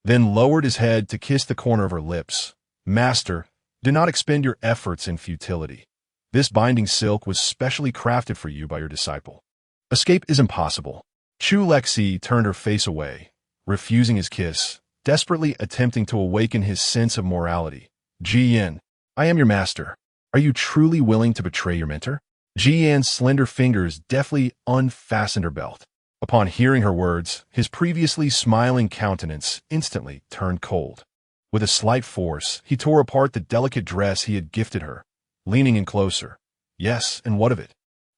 then lowered his head to kiss the corner of her lips. Master, Do not expend your efforts in futility. This binding silk was specially crafted for you by your disciple. Escape is impossible. Chu Lexi turned her face away, refusing his kiss, desperately attempting to awaken his sense of morality. Ji Yan, I am your master. Are you truly willing to betray your mentor? Ji Yan's slender fingers deftly unfastened her belt. Upon hearing her words, his previously smiling countenance instantly turned cold. With a slight force, he tore apart the delicate dress he had gifted her, leaning in closer. Yes, and what of it?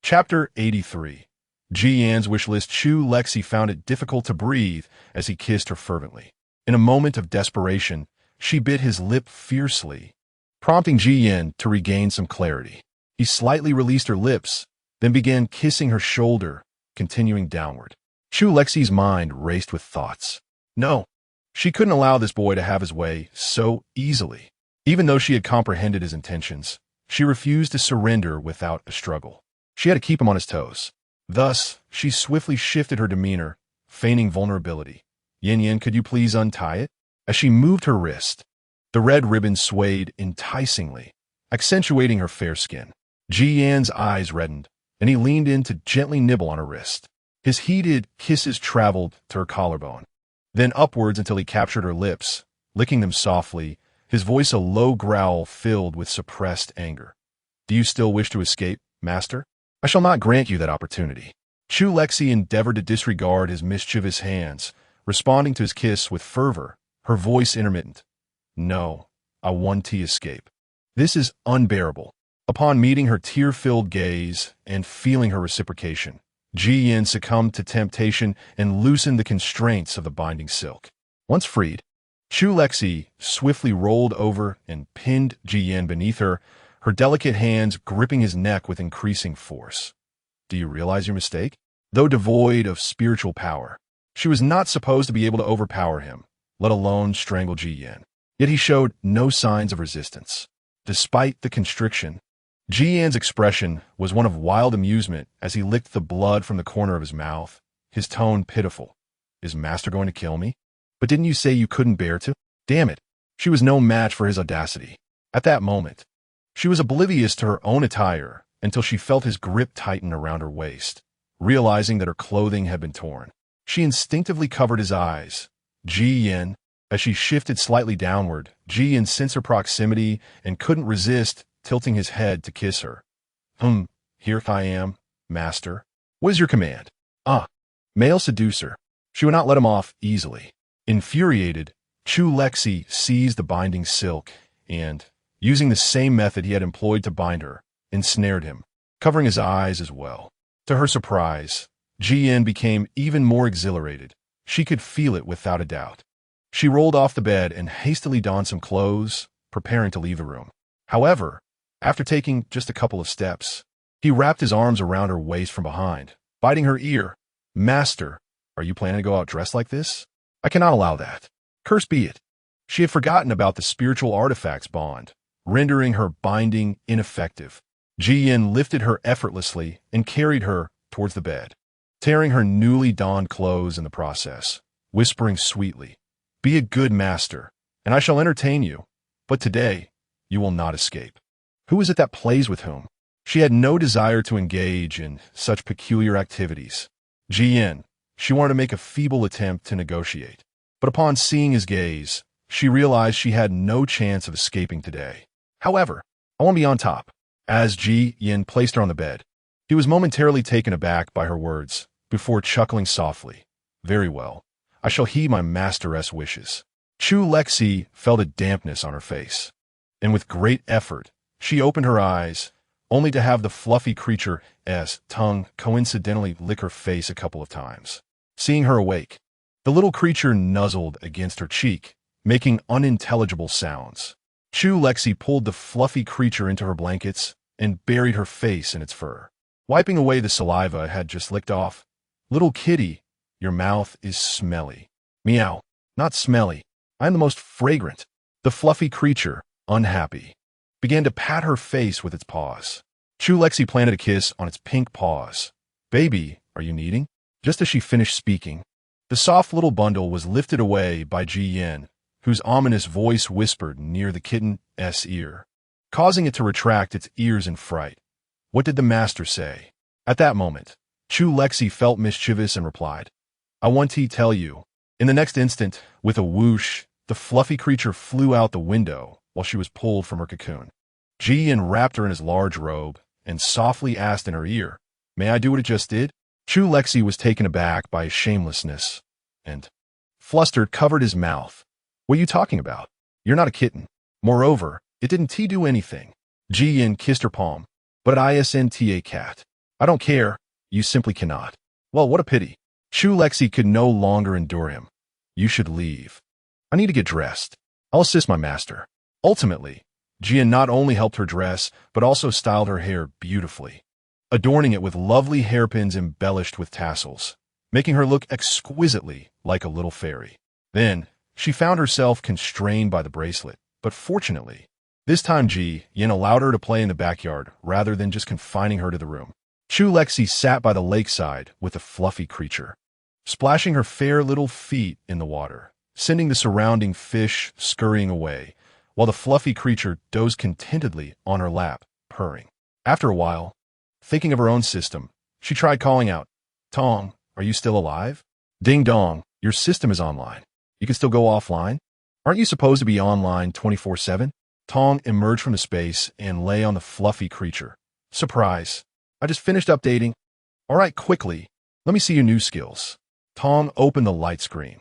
Chapter 83. Ji Yan's wish list. Chu Lexi found it difficult to breathe as he kissed her fervently. In a moment of desperation, she bit his lip fiercely, prompting Ji Yan to regain some clarity. He slightly released her lips, then began kissing her shoulder, continuing downward. Chu Lexi's mind raced with thoughts. No, she couldn't allow this boy to have his way so easily. Even though she had comprehended his intentions, she refused to surrender without a struggle. She had to keep him on his toes. Thus, she swiftly shifted her demeanor, feigning vulnerability. Yin Yin, could you please untie it? As she moved her wrist, the red ribbon swayed enticingly, accentuating her fair skin. Ji Yan's eyes reddened, and he leaned in to gently nibble on her wrist. His heated kisses traveled to her collarbone, then upwards until he captured her lips, licking them softly, his voice a low growl filled with suppressed anger. Do you still wish to escape, master? I shall not grant you that opportunity. Chu Lexi endeavored to disregard his mischievous hands, responding to his kiss with fervor, her voice intermittent. No, I want to escape. This is unbearable. Upon meeting her tear-filled gaze and feeling her reciprocation, Ji Yan succumbed to temptation and loosened the constraints of the binding silk. Once freed, Chu Lexi swiftly rolled over and pinned Ji Yan beneath her, her delicate hands gripping his neck with increasing force. Do you realize your mistake? Though devoid of spiritual power, she was not supposed to be able to overpower him, let alone strangle Ji Yan. Yet he showed no signs of resistance. Despite the constriction, Ji Yan's expression was one of wild amusement as he licked the blood from the corner of his mouth, his tone pitiful. Is master going to kill me? But didn't you say you couldn't bear to? Damn it. She was no match for his audacity. At that moment, she was oblivious to her own attire until she felt his grip tighten around her waist. Realizing that her clothing had been torn, she instinctively covered his eyes. Ji Yan, as she shifted slightly downward, Ji Yan sensed her proximity and couldn't resist tilting his head to kiss her. Here I am, master. What is your command? Male seducer. She would not let him off easily. Infuriated, Chu Lexi seized the binding silk and, using the same method he had employed to bind her, ensnared him, covering his eyes as well. To her surprise, Ji Yan became even more exhilarated. She could feel it without a doubt. She rolled off the bed and hastily donned some clothes, preparing to leave the room. However, after taking just a couple of steps, he wrapped his arms around her waist from behind, biting her ear. Master, are you planning to go out dressed like this? I cannot allow that. Curse be it. She had forgotten about the spiritual artifacts bond, rendering her binding ineffective. Ji Yan lifted her effortlessly and carried her towards the bed, tearing her newly donned clothes in the process, whispering sweetly, Be a good master, and I shall entertain you, but today you will not escape. Who is it that plays with whom? She had no desire to engage in such peculiar activities. Ji Yan, she wanted to make a feeble attempt to negotiate, but upon seeing his gaze, she realized she had no chance of escaping today. However, I want to be on top. As Ji Yan placed her on the bed, he was momentarily taken aback by her words, before chuckling softly. Very well, I shall heed my masteress' wishes. Chu Lexi felt a dampness on her face, and with great effort, she opened her eyes, only to have the fluffy creature's tongue coincidentally lick her face a couple of times. Seeing her awake, the little creature nuzzled against her cheek, making unintelligible sounds. Chu Lexi pulled the fluffy creature into her blankets and buried her face in its fur, wiping away the saliva it had just licked off. Little kitty, your mouth is smelly. Meow, not smelly. I am the most fragrant. The fluffy creature, unhappy, began to pat her face with its paws. Chu Lexi planted a kiss on its pink paws. Baby, are you kneading? Just as she finished speaking, the soft little bundle was lifted away by Ji Yan, whose ominous voice whispered near the kitten's ear. causing it to retract its ears in fright. What did the master say? At that moment, Chu Lexi felt mischievous and replied, I want to tell you. In the next instant, with a whoosh, the fluffy creature flew out the window while she was pulled from her cocoon. Ji Yin wrapped her in his large robe and softly asked in her ear, May I do what it just did? Chu Lexi was taken aback by his shamelessness and, flustered, covered his mouth. What are you talking about? You're not a kitten. Moreover, it didn't do anything. Ji Yin kissed her palm. But isn't a cat. I don't care. You simply cannot. Well, what a pity. Chu Lexi could no longer endure him. You should leave. I need to get dressed. I'll assist my master. Ultimately, Ji Yin not only helped her dress, but also styled her hair beautifully, adorning it with lovely hairpins embellished with tassels, making her look exquisitely like a little fairy. Then, she found herself constrained by the bracelet, but fortunately, this time Ji Yin allowed her to play in the backyard rather than just confining her to the room. Chu Lexi sat by the lakeside with the fluffy creature, splashing her fair little feet in the water, sending the surrounding fish scurrying away, while the fluffy creature dozed contentedly on her lap, purring. After a while, thinking of her own system, she tried calling out, Tong, are you still alive? Ding dong, your system is online. You can still go offline? Aren't you supposed to be online 24/7? Tong emerged from the space and lay on the fluffy creature. Surprise. I just finished updating. All right, quickly. Let me see your new skills. Tong opened the light screen.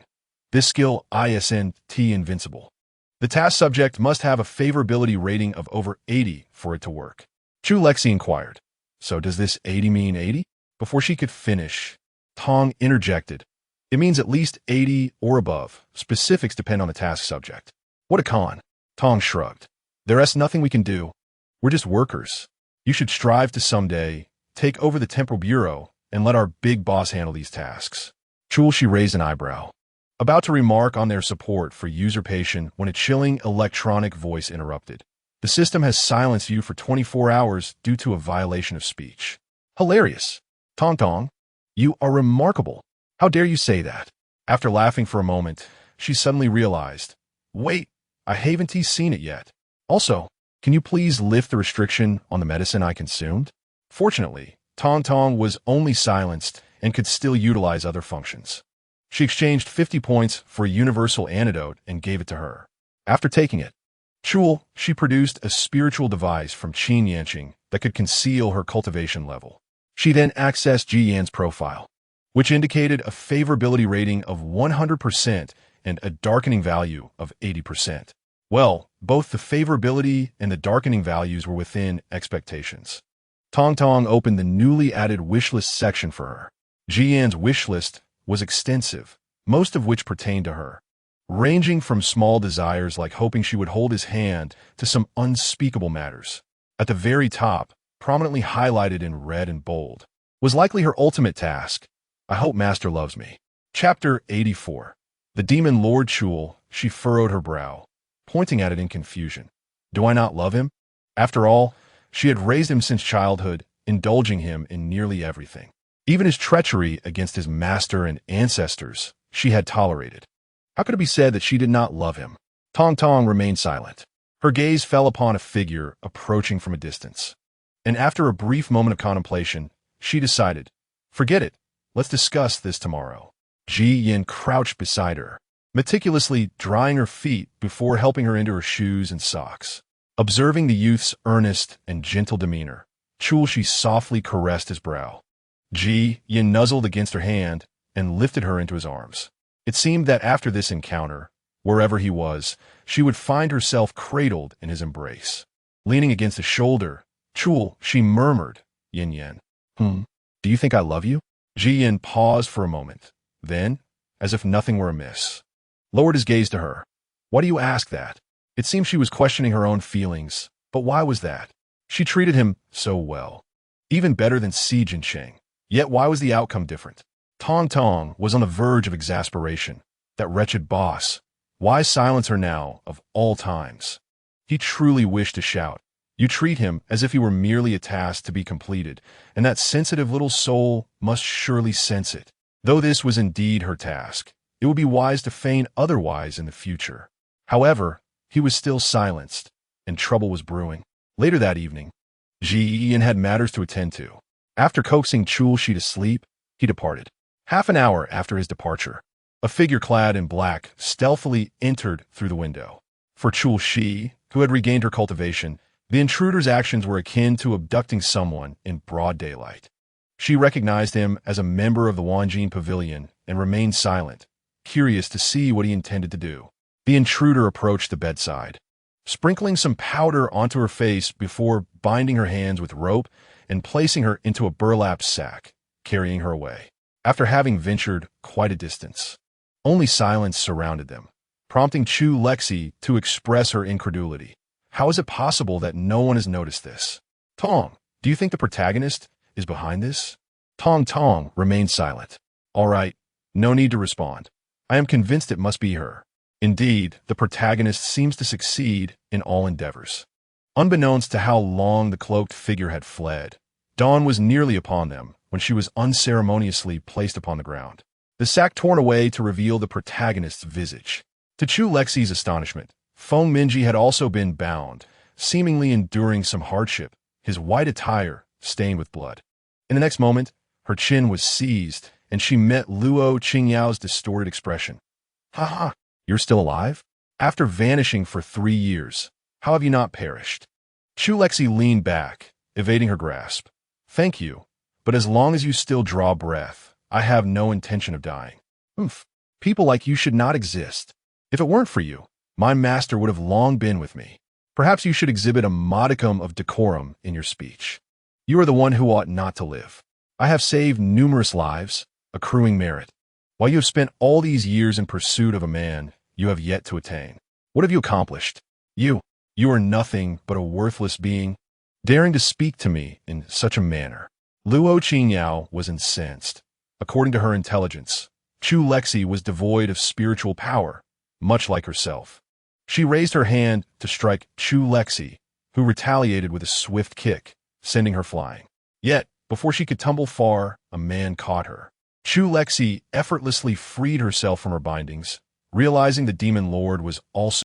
This skill isn't invincible. The task subject must have a favorability rating of over 80 for it to work. Chu Lexi inquired, So does this 80 mean 80? Before she could finish, Tong interjected, It means at least 80 or above. Specifics depend on the task subject. What a con. Tong shrugged. There's nothing we can do. We're just workers. You should strive to someday take over the temporal bureau and let our big boss handle these tasks. She raised an eyebrow, about to remark on their support for usurpation when a chilling electronic voice interrupted. The system has silenced you for 24 hours due to a violation of speech. Hilarious. Tong Tong, you are remarkable. How dare you say that? After laughing for a moment, she suddenly realized, Wait, I haven't seen it yet. Also, can you please lift the restriction on the medicine I consumed? Fortunately, Tong Tong was only silenced and could still utilize other functions. She exchanged 50 points for a universal antidote and gave it to her. After taking it, she produced a spiritual device from Qin Yanqing that could conceal her cultivation level. She then accessed Ji Yan's profile, which indicated a favorability rating of 100% and a darkening value of 80%. Well, both the favorability and the darkening values were within expectations. Tong Tong opened the newly added wish list section for her. Ji Yan's wish list was extensive, most of which pertained to her, ranging from small desires like hoping she would hold his hand to some unspeakable matters. At the very top, prominently highlighted in red and bold, was likely her ultimate task. I hope Master loves me. Chapter 84. The Demon Lord Chu. She furrowed her brow, pointing at it in confusion. Do I not love him? After all, she had raised him since childhood, indulging him in nearly everything. Even his treachery against his master and ancestors she had tolerated. How could it be said that she did not love him? Tong Tong remained silent. Her gaze fell upon a figure approaching from a distance. And after a brief moment of contemplation, she decided, Forget it. Let's discuss this tomorrow. Ji Yin crouched beside her, meticulously drying her feet before helping her into her shoes and socks. Observing the youth's earnest and gentle demeanor, she softly caressed his brow. Ji Yin nuzzled against her hand and lifted her into his arms. It seemed that after this encounter, wherever he was, she would find herself cradled in his embrace. Leaning against his shoulder, she murmured, Yin Yin. Do you think I love you? Ji Yin paused for a moment. Then, as if nothing were amiss, lowered his gaze to her. Why do you ask that? It seemed she was questioning her own feelings, but why was that? She treated him so well, even better than Si Jincheng. Yet why was the outcome different? Tong Tong was on the verge of exasperation. That wretched boss. Why silence her now, of all times? He truly wished to shout. You treat him as if he were merely a task to be completed, and that sensitive little soul must surely sense it. Though this was indeed her task, it would be wise to feign otherwise in the future. However, he was still silenced, and trouble was brewing. Later that evening, Jian had matters to attend to. After coaxing Chu Lexi to sleep, he departed. Half an hour after his departure, a figure clad in black stealthily entered through the window. For Chu Lexi, who had regained her cultivation, the intruder's actions were akin to abducting someone in broad daylight. She recognized him as a member of the Wanjin Pavilion and remained silent, curious to see what he intended to do. The intruder approached the bedside, sprinkling some powder onto her face before binding her hands with rope and placing her into a burlap sack, carrying her away. After having ventured quite a distance, only silence surrounded them, prompting Chu Lexi to express her incredulity. How is it possible that no one has noticed this? Tong, do you think the protagonist is behind this? Tong remained silent. All right, no need to respond. I am convinced it must be her. Indeed, the protagonist seems to succeed in all endeavors. Unbeknownst to how long the cloaked figure had fled, dawn was nearly upon them when she was unceremoniously placed upon the ground, the sack torn away to reveal the protagonist's visage. To Chu Lexi's astonishment, Feng Minji had also been bound, seemingly enduring some hardship, his white attire stained with blood. In the next moment, her chin was seized, and she met Luo Qingyao's distorted expression. Ha! You're still alive? After vanishing for 3 years, how have you not perished? Chu Lexi leaned back, evading her grasp. Thank you, but as long as you still draw breath, I have no intention of dying. People like you should not exist. If it weren't for you, my master would have long been with me. Perhaps you should exhibit a modicum of decorum in your speech. You are the one who ought not to live. I have saved numerous lives, accruing merit, while you have spent all these years in pursuit of a man you have yet to attain. What have you accomplished? You are nothing but a worthless being, daring to speak to me in such a manner. Luo Qingyao was incensed. According to her intelligence, Chu Lexi was devoid of spiritual power, much like herself. She raised her hand to strike Chu Lexi, who retaliated with a swift kick, sending her flying. Yet, before she could tumble far, a man caught her. Chu Lexi effortlessly freed herself from her bindings, realizing the demon lord was also